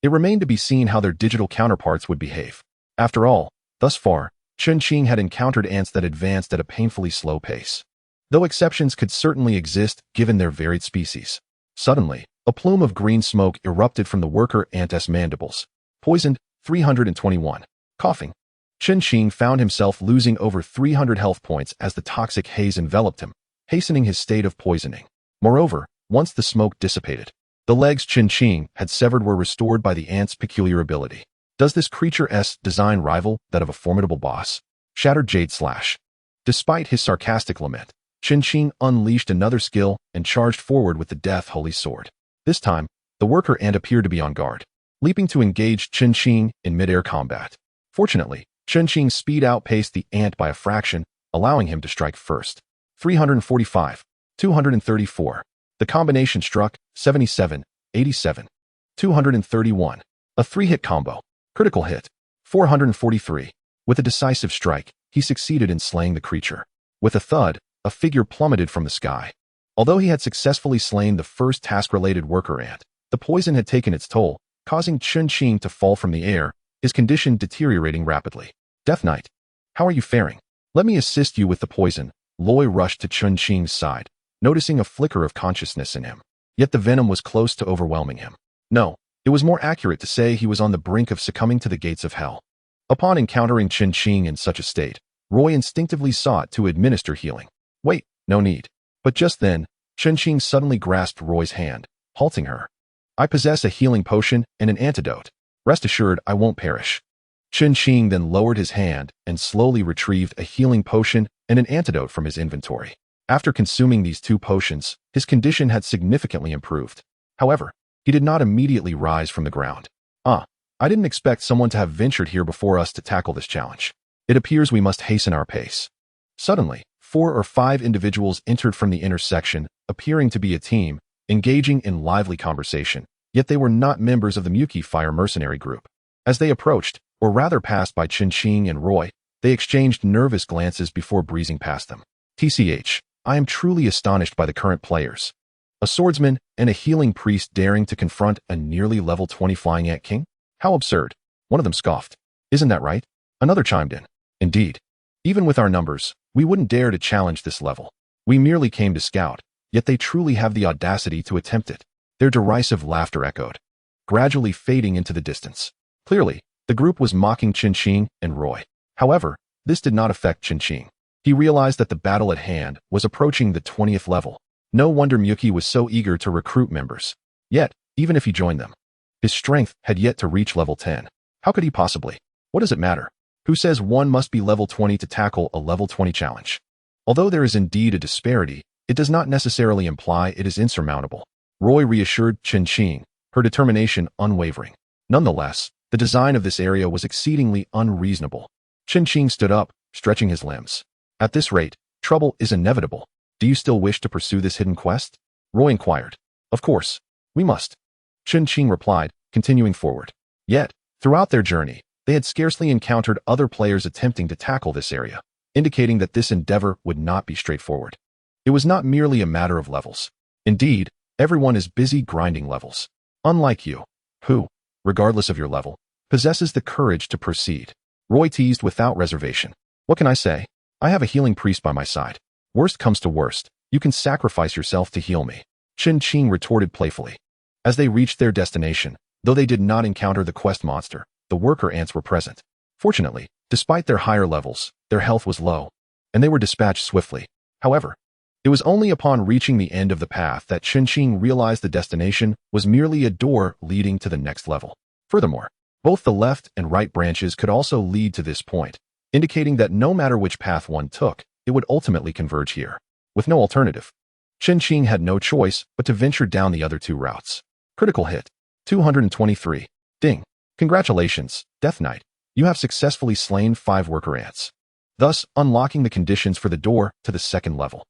It remained to be seen how their digital counterparts would behave. After all, thus far, Chen Qing had encountered ants that advanced at a painfully slow pace, though exceptions could certainly exist given their varied species. Suddenly, a plume of green smoke erupted from the worker ant's mandibles. Poisoned, 321. Coughing. Chen Qing found himself losing over 300 health points as the toxic haze enveloped him, hastening his state of poisoning. Moreover, once the smoke dissipated, the legs Chen Qing had severed were restored by the ant's peculiar ability. Does this creature's design rival that of a formidable boss? Shattered Jade Slash. Despite his sarcastic lament, Chen Qing unleashed another skill and charged forward with the Death Holy Sword. This time, the worker ant appeared to be on guard, leaping to engage Chen Qing in mid-air combat. Fortunately, Chen Qing's speed outpaced the ant by a fraction, allowing him to strike first. 345, 234. The combination struck, 77, 87, 231. A three-hit combo. Critical hit, 443. With a decisive strike, he succeeded in slaying the creature. With a thud, a figure plummeted from the sky. Although he had successfully slain the first task-related worker ant, the poison had taken its toll, causing Chen Qing to fall from the air, his condition deteriorating rapidly. Death Knight, how are you faring? Let me assist you with the poison. Loi rushed to Chen Qing's side, noticing a flicker of consciousness in him. Yet the venom was close to overwhelming him. No, it was more accurate to say he was on the brink of succumbing to the gates of hell. Upon encountering Chen Qing in such a state, Roy instinctively sought to administer healing. Wait, no need. But just then, Chen Qing suddenly grasped Roy's hand, halting her. I possess a healing potion and an antidote. Rest assured I won't perish. Chen Qing then lowered his hand and slowly retrieved a healing potion and an antidote from his inventory. After consuming these two potions, his condition had significantly improved. However, he did not immediately rise from the ground. I didn't expect someone to have ventured here before us to tackle this challenge. It appears we must hasten our pace. Suddenly, 4 or 5 individuals entered from the intersection, appearing to be a team, engaging in lively conversation, yet they were not members of the Muki Fire mercenary group. As they approached, or rather passed by Chen Qing and Roy, They exchanged nervous glances before breezing past them. TCH, I am truly astonished by the current players. A swordsman and a healing priest daring to confront a nearly level 20 flying ant king? How absurd. One of them scoffed. Isn't that right? Another chimed in. Indeed. Even with our numbers, we wouldn't dare to challenge this level. We merely came to scout, yet they truly have the audacity to attempt it. Their derisive laughter echoed, gradually fading into the distance. Clearly, the group was mocking Qin and Roy. However, this did not affect Qin. He realized that the battle at hand was approaching the 20th level. No wonder Miyuki was so eager to recruit members. Yet, even if he joined them, his strength had yet to reach level 10. How could he possibly? What does it matter? Who says one must be level 20 to tackle a level 20 challenge? Although there is indeed a disparity, it does not necessarily imply it is insurmountable. Roy reassured Qin, her determination unwavering. Nonetheless, the design of this area was exceedingly unreasonable. Qin stood up, stretching his limbs. At this rate, trouble is inevitable. Do you still wish to pursue this hidden quest? Roy inquired. Of course. We must. Qin replied, continuing forward. Yet, throughout their journey, they had scarcely encountered other players attempting to tackle this area, indicating that this endeavor would not be straightforward. It was not merely a matter of levels. Indeed, everyone is busy grinding levels. Unlike you, who, regardless of your level, possesses the courage to proceed. Roy teased without reservation. What can I say? I have a healing priest by my side. Worst comes to worst, you can sacrifice yourself to heal me. Qin retorted playfully. As they reached their destination, though they did not encounter the quest monster, the worker ants were present. Fortunately, despite their higher levels, their health was low, and they were dispatched swiftly. However, it was only upon reaching the end of the path that Qin realized the destination was merely a door leading to the next level. Furthermore, both the left and right branches could also lead to this point, indicating that no matter which path one took, it would ultimately converge here. With no alternative, Qin had no choice but to venture down the other two routes. Critical hit. 223. Ding. Congratulations, Death Knight. You have successfully slain 5 worker ants, thus unlocking the conditions for the door to the second level.